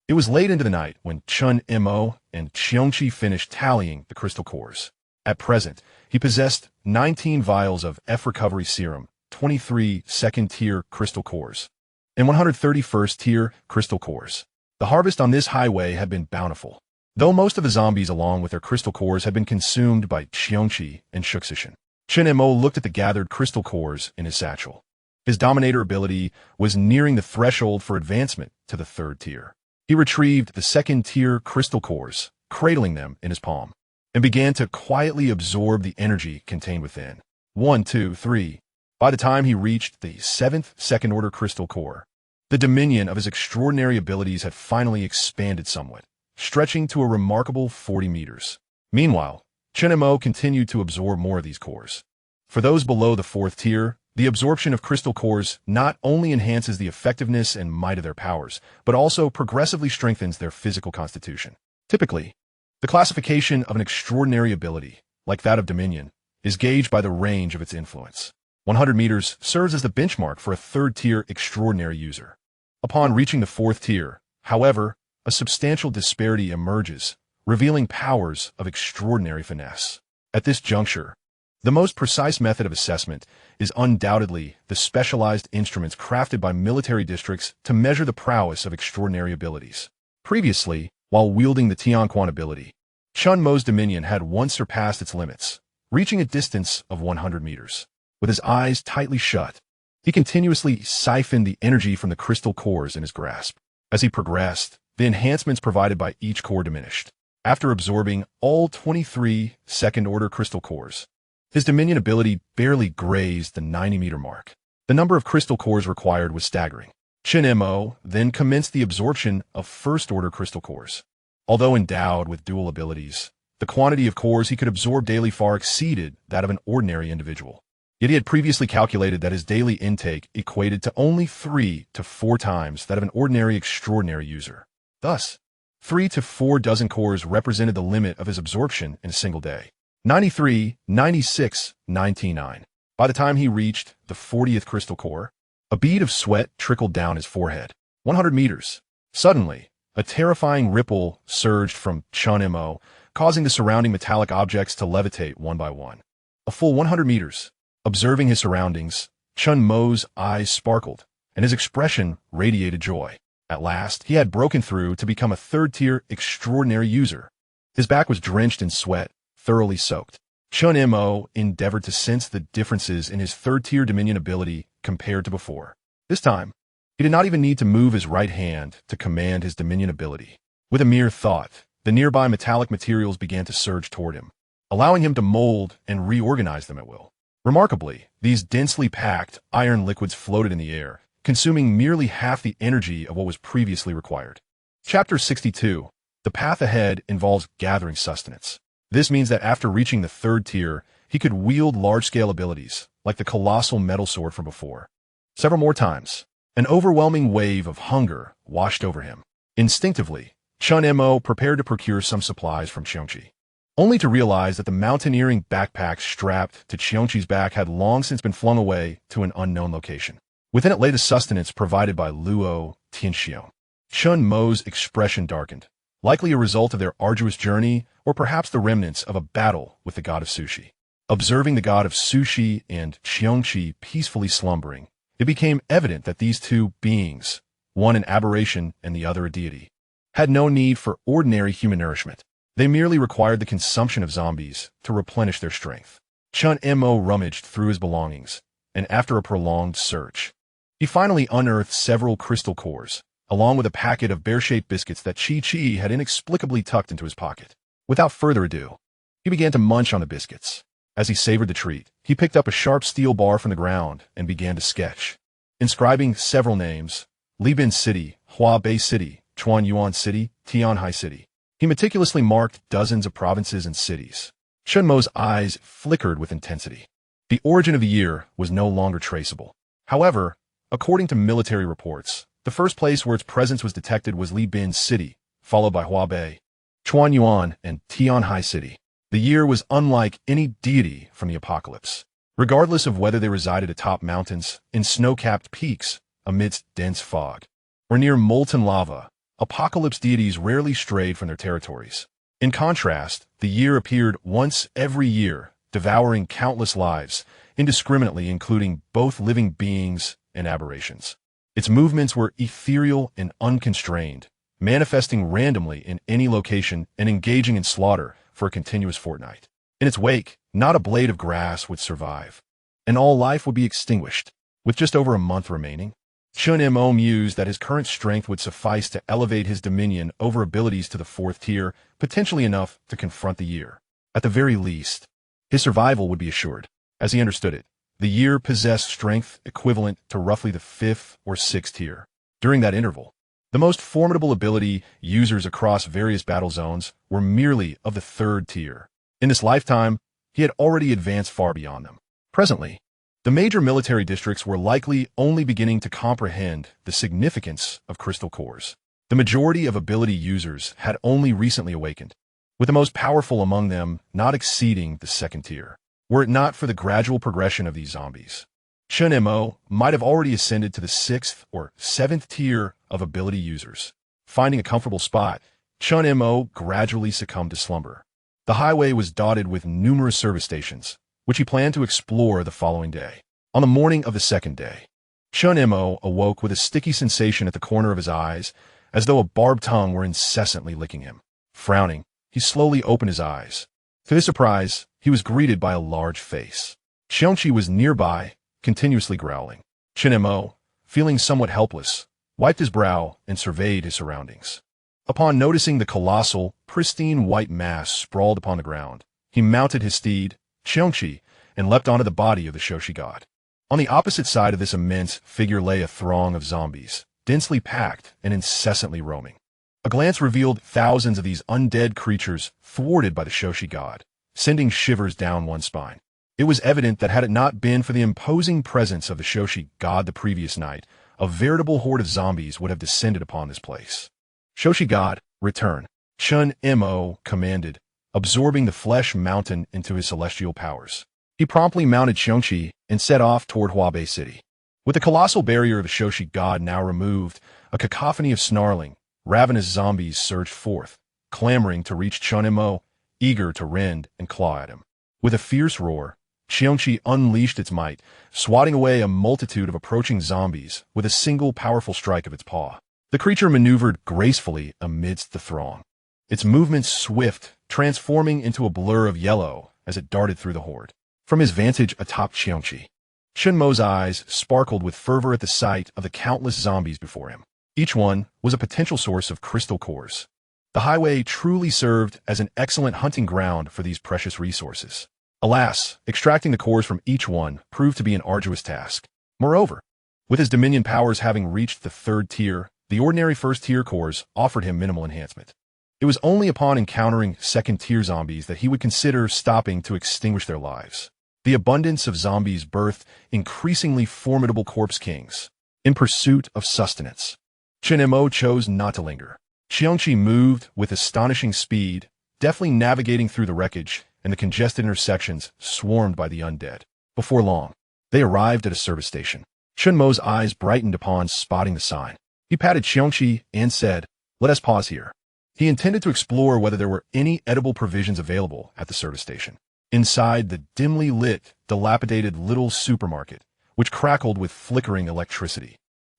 it was late into the night when Chen Mo and Qiongqi finished tallying the crystal cores. At present, he possessed 19 vials of F recovery serum, 23 2nd-tier crystal cores, and 131st-tier crystal cores. The harvest on this highway had been bountiful, though most of the zombies along with their crystal cores had been consumed by Qiongqi and Shuxishan. Chen Mo looked at the gathered crystal cores in his satchel. His dominator ability was nearing the threshold for advancement to the 3rd tier. He retrieved the 2nd-tier crystal cores, cradling them in his palm, and began to quietly absorb the energy contained within. 1, 2, 3. By the time he reached the 7th second-order crystal core, the dominion of his extraordinary abilities had finally expanded somewhat, stretching to a remarkable 40 meters. Meanwhile, Chen Mo continued to absorb more of these cores. For those below the 4th tier, the absorption of crystal cores not only enhances the effectiveness and might of their powers, but also progressively strengthens their physical constitution. Typically, the classification of an extraordinary ability, like that of Dominion, is gauged by the range of its influence. 100 meters serves as the benchmark for a 3rd-tier extraordinary user. Upon reaching the 4th tier, however, a substantial disparity emerges, revealing powers of extraordinary finesse. At this juncture, the most precise method of assessment is undoubtedly the specialized instruments crafted by military districts to measure the prowess of extraordinary abilities. Previously, while wielding the Qiongqi ability, Chen Mo's dominion had once surpassed its limits, reaching a distance of 100 meters. With his eyes tightly shut, he continuously siphoned the energy from the crystal cores in his grasp. As he progressed, the enhancements provided by each core diminished. After absorbing all 23 2nd-order crystal cores, his dominion ability barely grazed the 90-meter mark. The number of crystal cores required was staggering. Chen Mo then commenced the absorption of 1st-order crystal cores. Although endowed with dual abilities, the quantity of cores he could absorb daily far exceeded that of an ordinary individual. Yet he had previously calculated that his daily intake equated to only 3 to 4 times that of an ordinary extraordinary user. Thus, 3 to 4 dozen cores represented the limit of his absorption in a single day. 93, 96, 99. By the time he reached the 40th crystal core, a bead of sweat trickled down his forehead. 100 meters. Suddenly, a terrifying ripple surged from Qiongqi, causing the surrounding metallic objects to levitate one by one. A full 100 meters. Observing his surroundings, Qiongqi's eyes sparkled, and his expression radiated joy. At last, he had broken through to become a third-tier extraordinary user. His back was drenched in sweat, thoroughly soaked. Qiongqi endeavored to sense the differences in his third-tier dominion ability compared to before. This time, he did not even need to move his right hand to command his dominion ability. With a mere thought, the nearby metallic materials began to surge toward him, allowing him to mold and reorganize them at will. Remarkably, these densely packed iron liquids floated in the air, consuming merely half the energy of what was previously required. Chapter 62. The path ahead involves gathering sustenance. This means that after reaching the third tier, he could wield large-scale abilities, like the colossal metal sword from before. Several more times, an overwhelming wave of hunger washed over him. Instinctively, Qiongqi prepared to procure some supplies from Qiongqi, only to realize that the mountaineering backpack strapped to Qiongqi's back had long since been flung away to an unknown location. Within it lay the sustenance provided by Luo Tianxiong. Qiongqi's expression darkened, likely a result of their arduous journey or perhaps the remnants of a battle with the god of sushi. Observing the god of sushi and Qiongqi peacefully slumbering, it became evident that these two beings, one an aberration and the other a deity, had no need for ordinary human nourishment. They merely required the consumption of zombies to replenish their strength. Qiongqi rummaged through his belongings, and after a prolonged search, he finally unearthed several crystal cores, along with a packet of bear-shaped biscuits that Qi had inexplicably tucked into his pocket. Without further ado, he began to munch on the biscuits. As he savored the treat, he picked up a sharp steel bar from the ground and began to sketch, inscribing several names: Libin City, Huabei City, Chuanyuan City, Tianhai City. He meticulously marked dozens of provinces and cities. Qiongqi's eyes flickered with intensity. The origin of the year was no longer traceable. However, according to military reports, the first place where its presence was detected was Libin City, followed by Huabei, Chuanyuan, and Tianhai City. The year was unlike any deity from the apocalypse. Regardless of whether they resided atop mountains, in snow-capped peaks, amidst dense fog, or near molten lava, apocalypse deities rarely strayed from their territories. In contrast, the year appeared once every year, devouring countless lives, indiscriminately including both living beings and aberrations. Its movements were ethereal and unconstrained, manifesting randomly in any location and engaging in slaughter for a continuous fortnight. In its wake, not a blade of grass would survive, and all life would be extinguished. With just over a month remaining, Qiongqi mused that his current strength would suffice to elevate his dominion over abilities to the fourth tier, potentially enough to confront the year. At the very least, his survival would be assured. As he understood it, the year possessed strength equivalent to roughly the fifth or sixth tier. During that interval, the most formidable ability users across various battle zones were merely of the third tier. In this lifetime, he had already advanced far beyond them. Presently, the major military districts were likely only beginning to comprehend the significance of crystal cores. The majority of ability users had only recently awakened, with the most powerful among them not exceeding the second tier. Were it not for the gradual progression of these zombies, Qiongqi might have already ascended to the sixth or seventh tier of ability users. Finding a comfortable spot, Qiongqi gradually succumbed to slumber. The highway was dotted with numerous service stations, which he planned to explore the following day. On the morning of the second day, Qiongqi awoke with a sticky sensation at the corner of his eyes, as though a barbed tongue were incessantly licking him. Frowning, he slowly opened his eyes. To his surprise, he was greeted by a large face. Qiongqi was nearby, continuously growling. Qiongqi, feeling somewhat helpless, wiped his brow and surveyed his surroundings. Upon noticing the colossal, pristine white mass sprawled upon the ground, he mounted his steed, Qiongqi, and leapt onto the body of the Shoshi god. On the opposite side of this immense figure lay a throng of zombies, densely packed and incessantly roaming. A glance revealed thousands of these undead creatures thwarted by the Shoshi god, sending shivers down one's spine. It was evident that had it not been for the imposing presence of the Shoshi god the previous night, a veritable horde of zombies would have descended upon this place. Shoshi god, return, Qiongqi commanded, absorbing the flesh mountain into his celestial powers. He promptly mounted Qiongqi and set off toward Huabei City. With the colossal barrier of the Shoshi god now removed, a cacophony of snarling, ravenous zombies surged forth, clamoring to reach Qiongqi, eager to rend and claw at him. With a fierce roar, Qiongqi unleashed its might, swatting away a multitude of approaching zombies with a single powerful strike of its paw. The creature maneuvered gracefully amidst the throng, its movements swift, transforming into a blur of yellow as it darted through the horde. From his vantage atop Qiongqi, Qiongqi's eyes sparkled with fervor at the sight of the countless zombies before him. Each one was a potential source of crystal cores. The highway truly served as an excellent hunting ground for these precious resources. Alas, extracting the cores from each one proved to be an arduous task. Moreover, with his dominion powers having reached the 3rd tier, the ordinary 1st-tier cores offered him minimal enhancement. It was only upon encountering 2nd-tier zombies that he would consider stopping to extinguish their lives. The abundance of zombies birthed increasingly formidable corpse kings. In pursuit of sustenance, Qiongqi chose not to linger. Qiongqi moved with astonishing speed, deftly navigating through the wreckage and the congested intersections swarmed by the undead. Before long, they arrived at a service station. Qiongqi's eyes brightened upon spotting the sign. He patted Qiongqi and said, "Let us pause here." He intended to explore whether there were any edible provisions available at the service station. Inside the dimly lit, dilapidated little supermarket, which crackled with flickering electricity,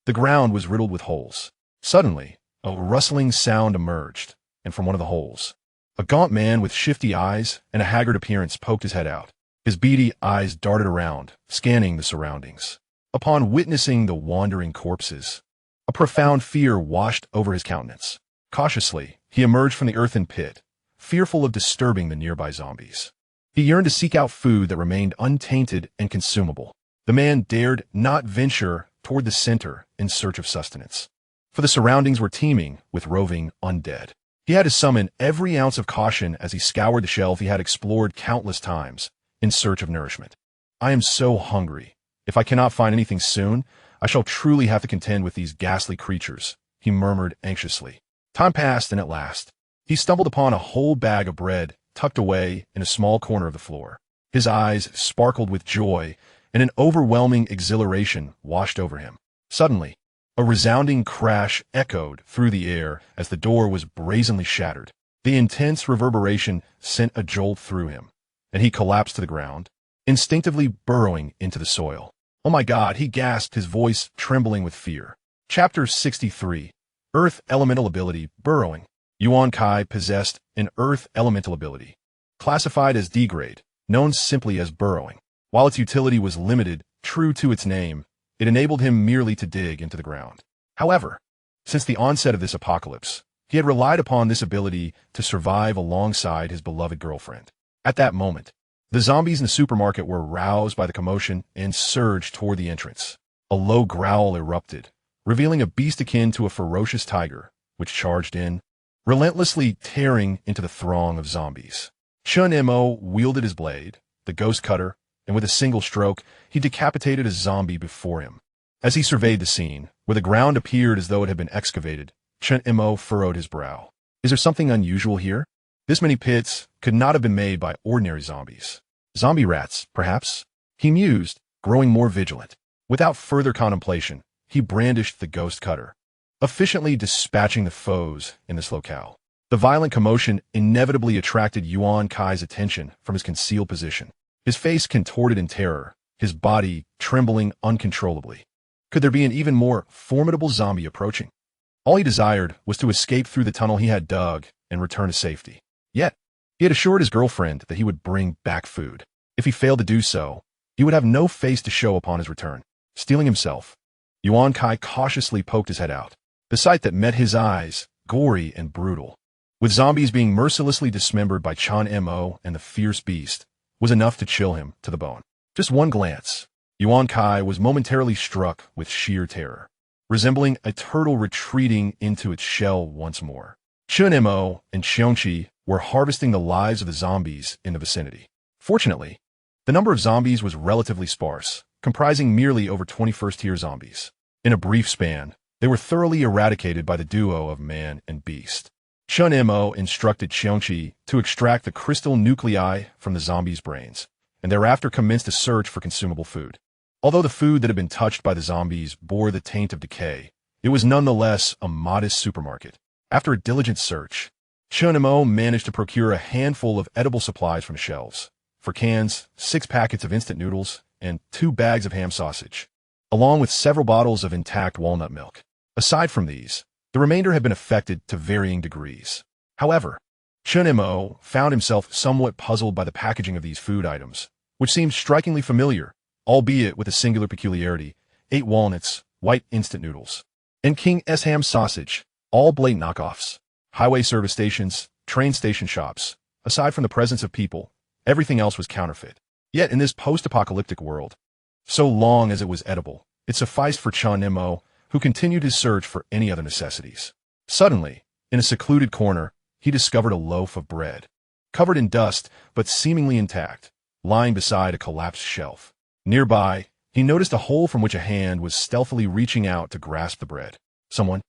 the ground was riddled with holes. Suddenly, a rustling sound emerged, and from one of the holes, a gaunt man with shifty eyes and a haggard appearance poked his head out. His beady eyes darted around, scanning the surroundings. Upon witnessing the wandering corpses, a profound fear washed over his countenance. Cautiously, he emerged from the earthen pit, fearful of disturbing the nearby zombies. He yearned to seek out food that remained untainted and consumable. The man dared not venture toward the center in search of sustenance, for the surroundings were teeming with roving undead. He had to summon every ounce of caution as he scoured the shelf he had explored countless times in search of nourishment. "I am so hungry. If I cannot find anything soon, I shall truly have to contend with these ghastly creatures," he murmured anxiously. Time passed, and at last, he stumbled upon a whole bag of bread tucked away in a small corner of the floor. His eyes sparkled with joy, and an overwhelming exhilaration washed over him. Suddenly, a resounding crash echoed through the air as the door was brazenly shattered. The intense reverberation sent a jolt through him, and he collapsed to the ground, instinctively burrowing into the soil. "Oh my God," he gasped, his voice trembling with fear. Chapter 63. Earth Elemental Ability, Burrowing. Qiongqi possessed an Earth Elemental ability, classified as D-grade, known simply as burrowing. While its utility was limited, true to its name, it enabled him merely to dig into the ground. However, since the onset of this apocalypse, he had relied upon this ability to survive alongside his beloved girlfriend. At that moment, the zombies in the supermarket were roused by the commotion and surged toward the entrance. A low growl erupted, revealing a beast akin to a ferocious tiger, which charged in, relentlessly tearing into the throng of zombies. Qiongqi wielded his blade, the ghost cutter, and with a single stroke, he decapitated a zombie before him. As he surveyed the scene, where the ground appeared as though it had been excavated, Qiongqi furrowed his brow. Is there something unusual here? This many pits could not have been made by ordinary zombies. Zombie rats, perhaps? He mused, growing more vigilant. Without further contemplation, he brandished the ghost cutter, efficiently dispatching the foes in this locale. The violent commotion inevitably attracted Qiongqi's attention from his concealed position. His face contorted in terror, his body trembling uncontrollably. Could there be an even more formidable zombie approaching? All he desired was to escape through the tunnel he had dug and return to safety. Yet, he had assured his girlfriend that he would bring back food. If he failed to do so, he would have no face to show upon his return. Steeling himself, Qiongqi cautiously poked his head out. The sight that met his eyes, gory and brutal, with zombies being mercilessly dismembered by Qiongqi and the fierce beast, was enough to chill him to the bone. Just one glance, Qiongqi was momentarily struck with sheer terror, resembling a turtle retreating into its shell once more. Qiongqi and Qiongqi were harvesting the lives of the zombies in the vicinity. Fortunately, The number of zombies was relatively sparse, comprising merely over 21st-tier zombies. In a brief span, they were thoroughly eradicated by the duo of man and beast. Mo instructed Qiongqi to extract the crystal nuclei from the zombies' brains, and thereafter commenced a search for consumable food. Although the food that had been touched by the zombies bore the taint of decay, it was nonetheless a modest supermarket. After a diligent search, Mo managed to procure a handful of edible supplies from the shelves. For cans, 6 packets of instant noodles, and 2 bags of ham sausage, along with several bottles of intact walnut milk. Aside from these, the remainder had been affected to varying degrees. However, Mo found himself somewhat puzzled by the packaging of these food items, which seemed strikingly familiar, albeit with a singular peculiarity: 8 walnuts, white instant noodles, and King's ham sausage, all blatant knockoffs. Highway service stations, train station shops. Aside from the presence of people, everything else was counterfeit. Yet in this post-apocalyptic world, so long as it was edible, it sufficed for Mo, who continued his search for any other necessities. Suddenly, in a secluded corner, he discovered a loaf of bread, covered in dust but seemingly intact, lying beside a collapsed shelf. Nearby, he noticed a hole from which a hand was stealthily reaching out to grasp the bread. Someone?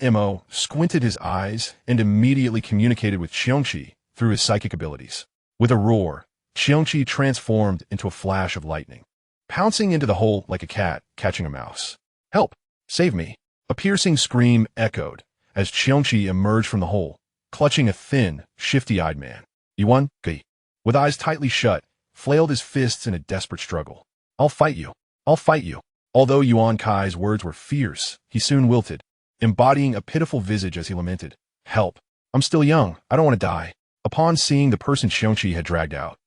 Mo squinted his eyes and immediately communicated with Qiongqi through his psychic abilities. With a roar, Qiongqi transformed into a flash of lightning, pouncing into the hole like a cat catching a mouse. "Help! Save me!" A piercing scream echoed as Qiongqi emerged from the hole, clutching a thin, shifty-eyed man. Qiongqi, with eyes tightly shut, flailed his fists in a desperate struggle. "I'll fight you. I'll fight you." Although Qiongqi's words were fierce, he soon wilted, embodying a pitiful visage as he lamented, "Help! I'm still young. I don't want to die." Upon seeing the person Qiongqi had dragged out,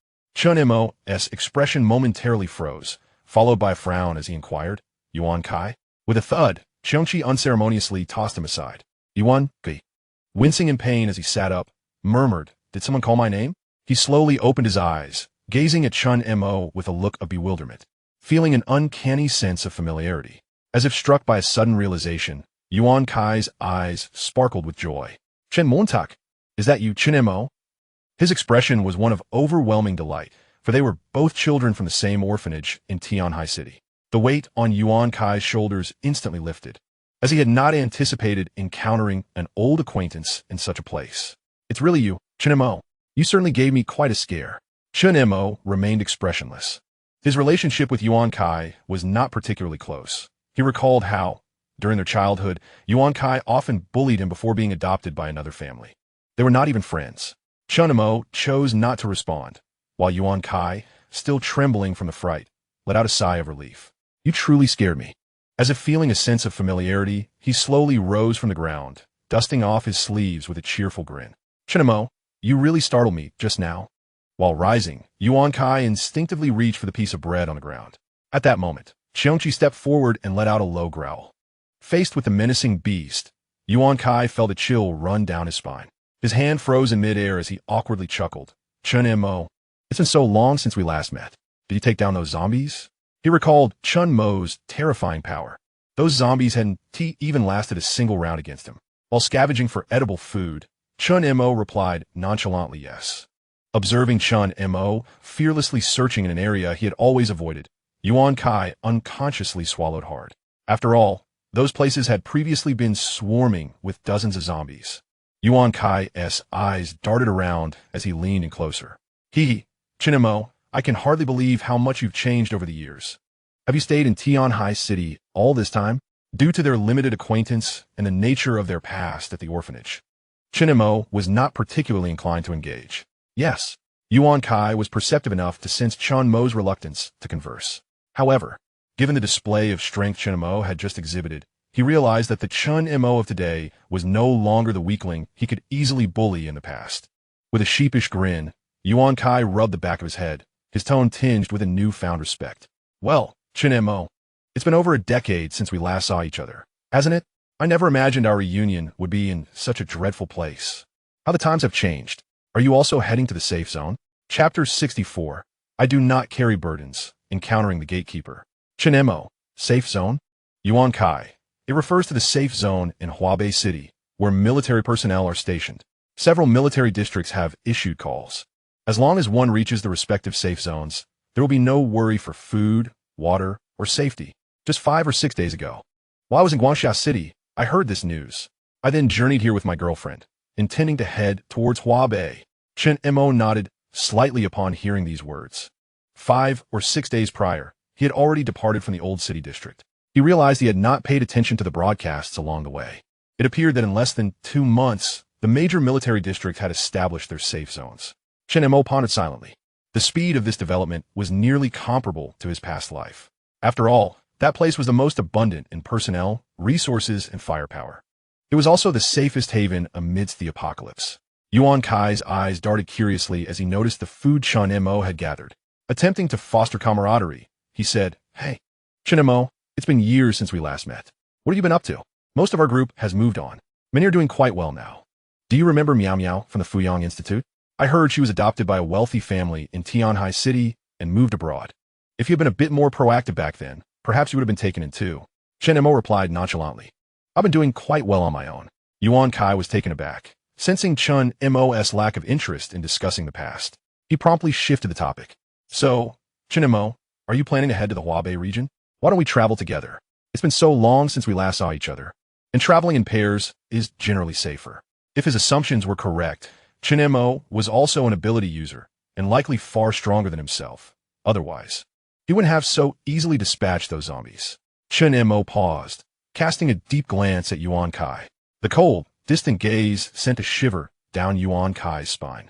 Mo's expression momentarily froze, followed by a frown as he inquired, "Qiongqi?" With a thud, Qiongqi unceremoniously tossed him aside. Qiongqi, wincing in pain as he sat up, murmured, "Did someone call my name?" He slowly opened his eyes, gazing at Mo with a look of bewilderment, feeling an uncanny sense of familiarity. As if struck by a sudden realization, Qiongqi's eyes sparkled with joy. "Chen Montak, is that you, Mo?" His expression was one of overwhelming delight, for they were both children from the same orphanage in Tianhai City. The weight on Qiongqi's shoulders instantly lifted, as he had not anticipated encountering an old acquaintance in such a place. "It's really you, Mo. You certainly gave me quite a scare." Mo remained expressionless. His relationship with Qiongqi was not particularly close. He recalled how, during their childhood, Qiongqi often bullied him before being adopted by another family. They were not even friends. Mo chose not to respond, while Qiongqi, still trembling from the fright, let out a sigh of relief. "You truly scared me." As if feeling a sense of familiarity, he slowly rose from the ground, dusting off his sleeves with a cheerful grin. "Mo, you really startled me just now." While rising, Qiongqi instinctively reached for the piece of bread on the ground. At that moment, Qiongqi stepped forward and let out a low growl. Faced with the menacing beast, Qiongqi felt a chill run down his spine. His hand froze in midair as he awkwardly chuckled. "Mo, it's been so long since we last met. Did you take down those zombies?" He recalled Mo's terrifying power. Those zombies hadn't even lasted a single round against him. While scavenging for edible food, Mo replied nonchalantly yes. Observing Mo fearlessly searching in an area he had always avoided, Qiongqi unconsciously swallowed hard. After all, those places had previously been swarming with dozens of zombies. Qiongqi's eyes darted around as he leaned in closer. Mo, I can hardly believe how much you've changed over the years. Have you stayed in Tianhai City all this time?" Due to their limited acquaintance and the nature of their past at the orphanage, Mo was not particularly inclined to engage. Yes, Qiongqi was perceptive enough to sense Mo's reluctance to converse. However, given the display of strength Mo had just exhibited, he realized that the Mo of today was no longer the weakling he could easily bully in the past. With a sheepish grin, Qiongqi rubbed the back of his head, his tone tinged with a newfound respect. "Well, Mo, it's been over a decade since we last saw each other, hasn't it? I never imagined our reunion would be in such a dreadful place. How the times have changed. Are you also heading to the safe zone?" Chapter 64. I do not carry burdens. Encountering the gatekeeper. Mo, safe zone? Qiongqi. It refers to the safe zone in Huabei City, where military personnel are stationed. Several military districts have issued calls. As long as one reaches the respective safe zones, There will be no worry for food, water, or safety. Just 5 or 6 days ago, while I was in Guangxia City, I heard this news. I then journeyed here with my girlfriend, intending to head towards Huabei. Chen Mo nodded slightly upon hearing these words. 5 or 6 days prior, he had already departed from the old city district. He realized he had not paid attention to the broadcasts along the way. It appeared that in less than 2 months, the major military districts had established their safe zones. Chen Mo pondered silently. The speed of this development was nearly comparable to his past life. After all, that place was the most abundant in personnel, resources, and firepower. It was also the safest haven amidst the apocalypse. Yuan Kai's eyes darted curiously as he noticed the food Chen Mo had gathered. Attempting to foster camaraderie, he said, "Hey, Chen Mo, it's been years since we last met. What have you been up to? Most of our group has moved on. Many are doing quite well now. Do you remember Miao Miao from the Fuyang Institute? I heard she was adopted by a wealthy family in Tianhai City and moved abroad. If you had been a bit more proactive back then, perhaps you would have been taken in too." Chen Mo replied nonchalantly. "I've been doing quite well on my own." Yuan Kai was taken aback, sensing Chen Mo's lack of interest in discussing the past. He promptly shifted the topic. "So, Chen Mo, are you planning to head to the Huabei region? Why don't we travel together? It's been so long since we last saw each other. And traveling in pairs is generally safer." If his assumptions were correct, Chen Mo was also an ability user, and likely far stronger than himself. Otherwise, he wouldn't have so easily dispatched those zombies. Chen Mo paused, casting a deep glance at Yuan Kai. The cold, distant gaze sent a shiver down Yuan Kai's spine.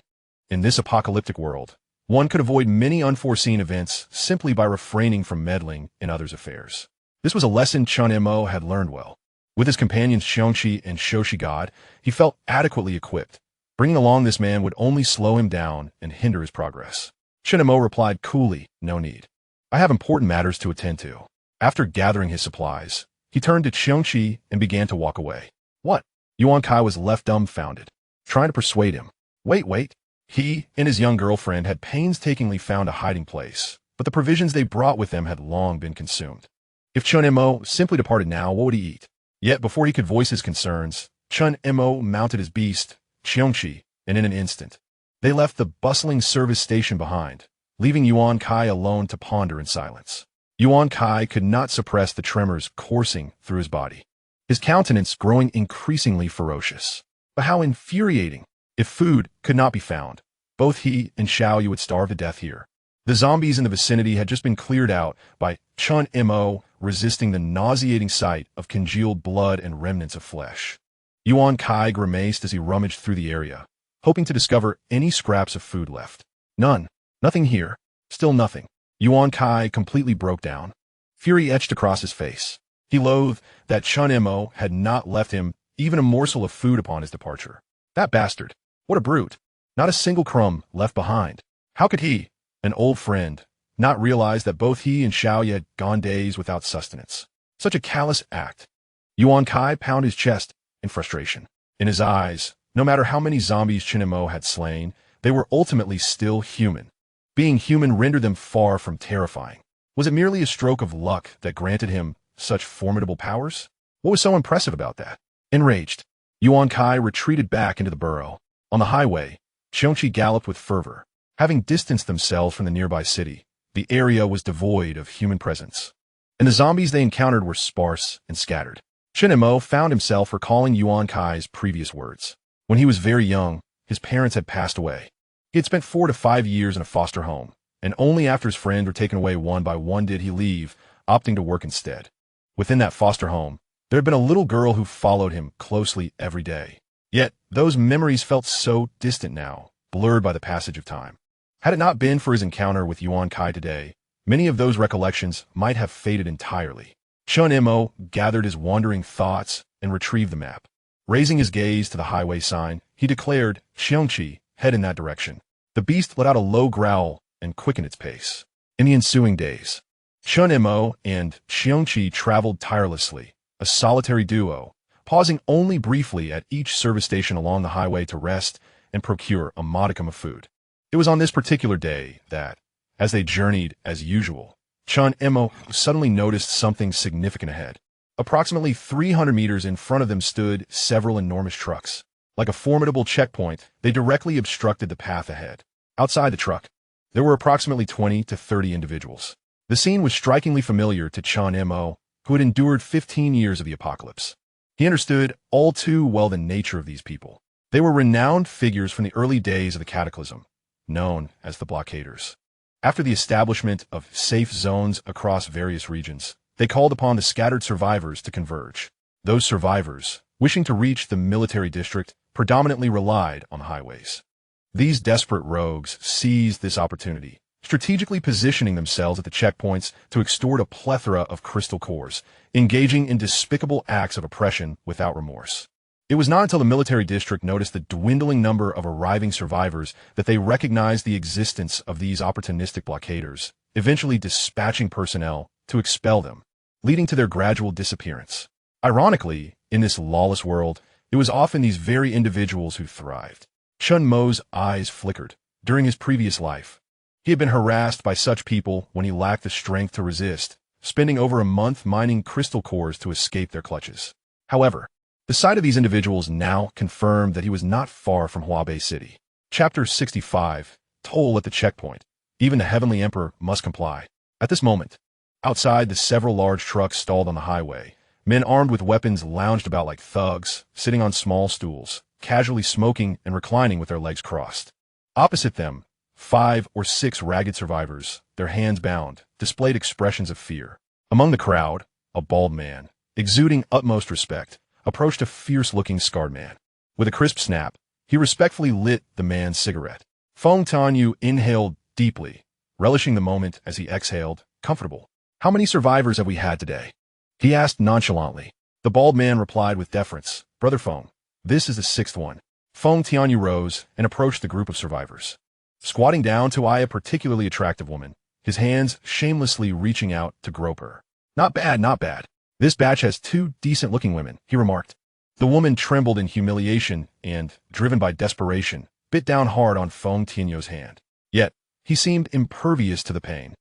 In this apocalyptic world, one could avoid many unforeseen events simply by refraining from meddling in others' affairs. This was a lesson Chen Mo had learned well. With his companions Qiongqi and Shoshigad, he felt adequately equipped. Bringing along this man would only slow him down and hinder his progress. Chen Mo replied coolly, "No need. I have important matters to attend to." After gathering his supplies, he turned to Qiongqi and began to walk away. "What?" Yuan Kai was left dumbfounded, trying to persuade him. Wait. He and his young girlfriend had painstakingly found a hiding place, but the provisions they brought with them had long been consumed. If Chen Mo simply departed now, what would he eat? Yet before he could voice his concerns, Chen Mo mounted his beast, Qiongqi, and in an instant, they left the bustling service station behind, leaving Yuan Kai alone to ponder in silence. Yuan Kai could not suppress the tremors coursing through his body, his countenance growing increasingly ferocious. But how infuriating! If food could not be found, both he and Xiaoyu would starve to death here. The zombies in the vicinity had just been cleared out by Chen Mo resisting the nauseating sight of congealed blood and remnants of flesh. Yuan Kai grimaced as he rummaged through the area, hoping to discover any scraps of food left. None. Nothing here. Still nothing. Yuan Kai completely broke down. Fury etched across his face. He loathed that Chen Mo had not left him even a morsel of food upon his departure. That bastard. What a brute. Not a single crumb left behind. How could he, an old friend, not realize that both he and Xiaoyu had gone days without sustenance? Such a callous act. Yuan Kai pounded his chest in frustration. In his eyes, no matter how many zombies Chen Mo had slain, they were ultimately still human. Being human rendered them far from terrifying. Was it merely a stroke of luck that granted him such formidable powers? What was so impressive about that? Enraged, Yuan Kai retreated back into the burrow. On the highway, Qiongqi galloped with fervor. Having distanced themselves from the nearby city, the area was devoid of human presence, and the zombies they encountered were sparse and scattered. Chen Mo found himself recalling Yuan Kai's previous words. When he was very young, his parents had passed away. He had spent 4 to 5 years in a foster home, and only after his friends were taken away one by one did he leave, opting to work instead. Within that foster home, there had been a little girl who followed him closely every day. Yet, those memories felt so distant now, blurred by the passage of time. Had it not been for his encounter with Yuan Kai today, many of those recollections might have faded entirely. Chen Mo gathered his wandering thoughts and retrieved the map. Raising his gaze to the highway sign, he declared, "Qiongqi, head in that direction." The beast let out a low growl and quickened its pace. In the ensuing days, Chen Mo and Qiongqi traveled tirelessly, a solitary duo, pausing only briefly at each service station along the highway to rest and procure a modicum of food. It was on this particular day that, as they journeyed as usual, Chen Mo suddenly noticed something significant ahead. Approximately 300 meters in front of them stood several enormous trucks. Like a formidable checkpoint, they directly obstructed the path ahead. Outside the truck, There were approximately 20 to 30 individuals. The scene was strikingly familiar to Qiongqi, who had endured 15 years of the apocalypse. He understood all too well the nature of these people. They were renowned figures from the early days of the cataclysm, known as the blockaders. After the establishment of safe zones across various regions, they called upon the scattered survivors to converge. Those survivors, wishing to reach the military district, predominantly relied on the highways. These desperate rogues seized this opportunity, strategically positioning themselves at the checkpoints to extort a plethora of crystal cores, engaging in despicable acts of oppression without remorse. It was not until the military district noticed the dwindling number of arriving survivors that they recognized the existence of these opportunistic blockaders, eventually dispatching personnel to expel them, leading to their gradual disappearance. Ironically, in this lawless world, it was often these very individuals who thrived. Chun Mo's eyes flickered. During his previous life, he had been harassed by such people when he lacked the strength to resist, spending over a month mining crystal cores to escape their clutches. However, the sight of these individuals now confirmed that he was not far from Huabei City. Chapter 65, Toll at the Checkpoint. Even the Heavenly Emperor must comply. At this moment, outside the several large trucks stalled on the highway, men armed with weapons lounged about like thugs, sitting on small stools, casually smoking and reclining with their legs crossed. Opposite them, 5 or 6 ragged survivors, their hands bound, displayed expressions of fear. Among the crowd, a bald man, exuding utmost respect, approached a fierce-looking scarred man. With a crisp snap, he respectfully lit the man's cigarette. Feng Tianyu inhaled deeply, relishing the moment as he exhaled, comfortable. "How many survivors have we had today?" he asked nonchalantly. The bald man replied with deference, "Brother Feng, this is the 6th one." Feng Tianyu rose and approached the group of survivors. Squatting down to eye a particularly attractive woman, his hands shamelessly reaching out to grope her. "Not bad, not bad. This batch has 2 decent-looking women," he remarked. The woman trembled in humiliation and, driven by desperation, bit down hard on Feng Tianyu's hand. Yet, he seemed impervious to the pain,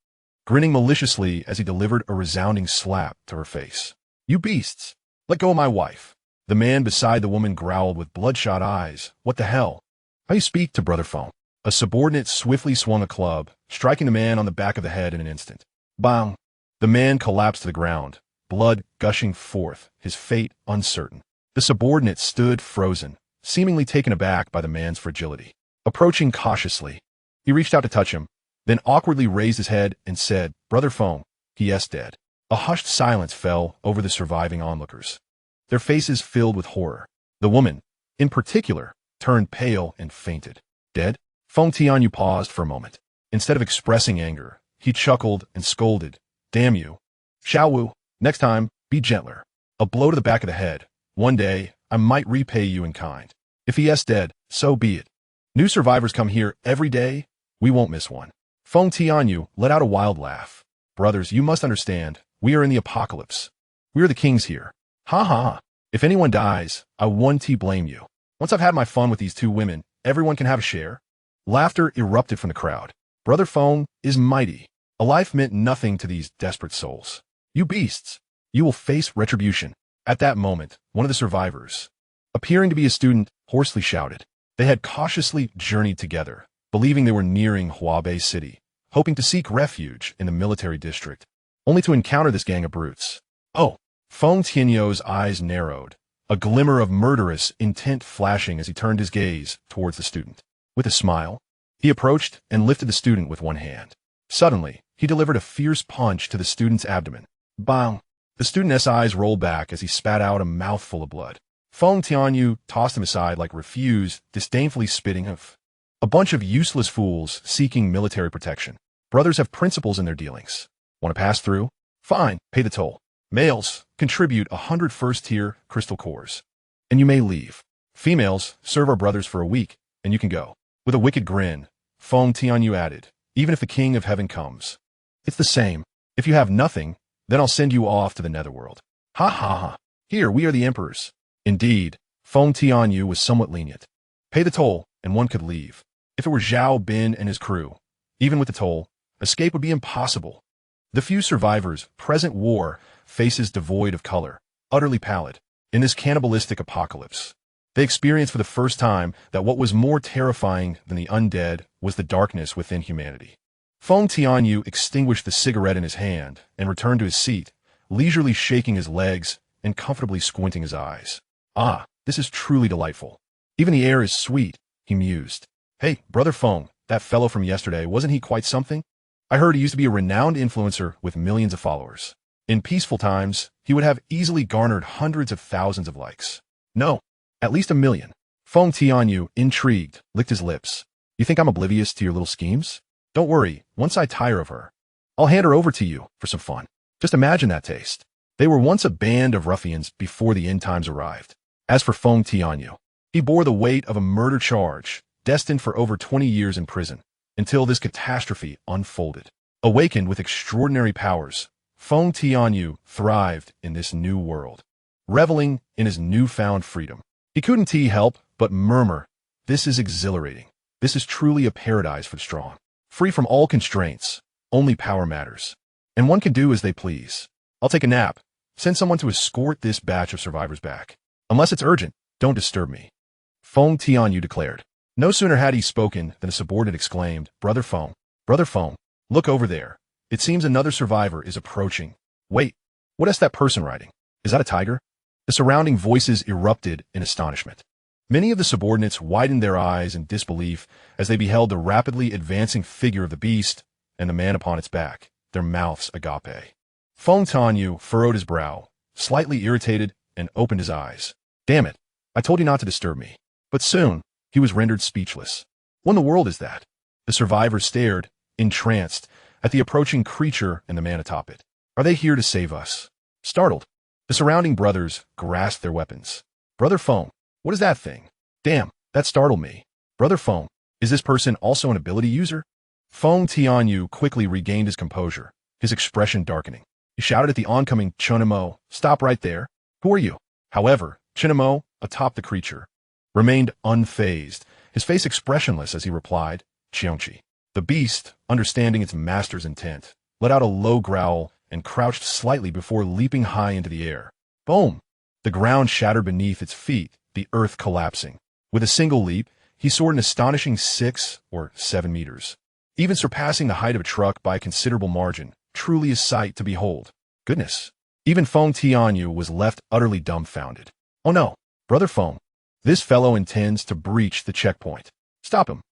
grinning maliciously as he delivered a resounding slap to her face. "You beasts! Let go of my wife!" The man beside the woman growled with bloodshot eyes. "What the hell? How you speak to Brother Feng?" A subordinate swiftly swung a club, striking the man on the back of the head in an instant. Bang! The man collapsed to the ground, blood gushing forth, his fate uncertain. The subordinate stood frozen, seemingly taken aback by the man's fragility. Approaching cautiously, he reached out to touch him, then awkwardly raised his head and said, "Brother Feng, he is dead." A hushed silence fell over the surviving onlookers, their faces filled with horror. The woman, in particular, turned pale and fainted. "Dead?" Feng Tianyu paused for a moment. Instead of expressing anger, he chuckled and scolded, "Damn you. Xiaowu, next time, be gentler. A blow to the back of the head. One day, I might repay you in kind. If he is dead, so be it. New survivors come here every day. We won't miss one." Feng Tianyu let out a wild laugh. "Brothers, you must understand, we are in the apocalypse. We are the kings here. Ha ha. If anyone dies, I won't blame you. Once I've had my fun with these 2 women, everyone can have a share." Laughter erupted from the crowd. Brother Feng is mighty. A life meant nothing to these desperate souls. "You beasts, you will face retribution." At that moment, one of the survivors, appearing to be a student, hoarsely shouted. They had cautiously journeyed together, believing they were nearing Huabei City, hoping to seek refuge in the military district, only to encounter this gang of brutes. "Oh!" Feng Tianyu's eyes narrowed, a glimmer of murderous intent flashing as he turned his gaze towards the student. With a smile, he approached and lifted the student with one hand. Suddenly, he delivered a fierce punch to the student's abdomen. Bang! The student's eyes rolled back as he spat out a mouthful of blood. Feng Tianyu tossed him aside like refuse, disdainfully spitting of a bunch of useless fools seeking military protection. Brothers have principles in their dealings. Want to pass through? Fine, pay the toll. Males, contribute 100 first-tier crystal cores, and you may leave. Females, serve our brothers for a week, and you can go. With a wicked grin, Feng Tianyu added, "Even if the king of heaven comes, it's the same. If you have nothing, then I'll send you off to the netherworld." Ha ha ha. Here, we are the emperors. Indeed, Feng Tianyu was somewhat lenient. Pay the toll, and one could leave. If it were Zhao Bin and his crew, even with the toll, escape would be impossible. The few survivors present wore faces devoid of color, utterly pallid. In this cannibalistic apocalypse, they experienced for the first time that what was more terrifying than the undead was the darkness within humanity. Feng Tianyu extinguished the cigarette in his hand and returned to his seat, leisurely shaking his legs and comfortably squinting his eyes. Ah, this is truly delightful. Even the air is sweet, he mused. Hey, Brother Feng, that fellow from yesterday, wasn't he quite something? I heard he used to be a renowned influencer with millions of followers. In peaceful times, he would have easily garnered hundreds of thousands of likes. No, at least 1 million. Feng Tianyu, intrigued, licked his lips. You think I'm oblivious to your little schemes? Don't worry, once I tire of her, I'll hand her over to you for some fun. Just imagine that taste. They were once a band of ruffians before the end times arrived. As for Feng Tianyu, he bore the weight of a murder charge, destined for over 20 years in prison, until this catastrophe unfolded. Awakened with extraordinary powers, Feng Tianyu thrived in this new world, reveling in his newfound freedom. He couldn't help but murmur, "This is exhilarating. This is truly a paradise for the strong. Free from all constraints, only power matters. And one can do as they please. I'll take a nap. Send someone to escort this batch of survivors back. Unless it's urgent, don't disturb me." Feng Tianyu declared. No sooner had he spoken than a subordinate exclaimed, Brother Feng, look over there. It seems another survivor is approaching. Wait, what is that person riding? Is that a tiger?" The surrounding voices erupted in astonishment. Many of the subordinates widened their eyes in disbelief as they beheld the rapidly advancing figure of the beast and the man upon its back, their mouths agape. Feng Tianyu furrowed his brow, slightly irritated, and opened his eyes. Damn it, I told you not to disturb me. But soon, he was rendered speechless. What in the world is that? The survivors stared, entranced, at the approaching creature and the man atop it. Are they here to save us? Startled, the surrounding brothers grasped their weapons. Brother Feng, what is that thing? Damn, that startled me. Brother Feng, is this person also an ability user? Feng Tianyu quickly regained his composure, his expression darkening. He shouted at the oncoming Qiongqi, "Stop right there. Who are you?" However, Qiongqi, atop the creature, remained unfazed, his face expressionless as he replied, "Qiongqi." The beast, understanding its master's intent, let out a low growl and crouched slightly before leaping high into the air. Boom! The ground shattered beneath its feet, the earth collapsing. With a single leap, he soared an astonishing 6 or 7 meters, even surpassing the height of a truck by a considerable margin, truly a sight to behold. Goodness! Even Feng Tianyu was left utterly dumbfounded. Oh no, Brother Feng, this fellow intends to breach the checkpoint. Stop him.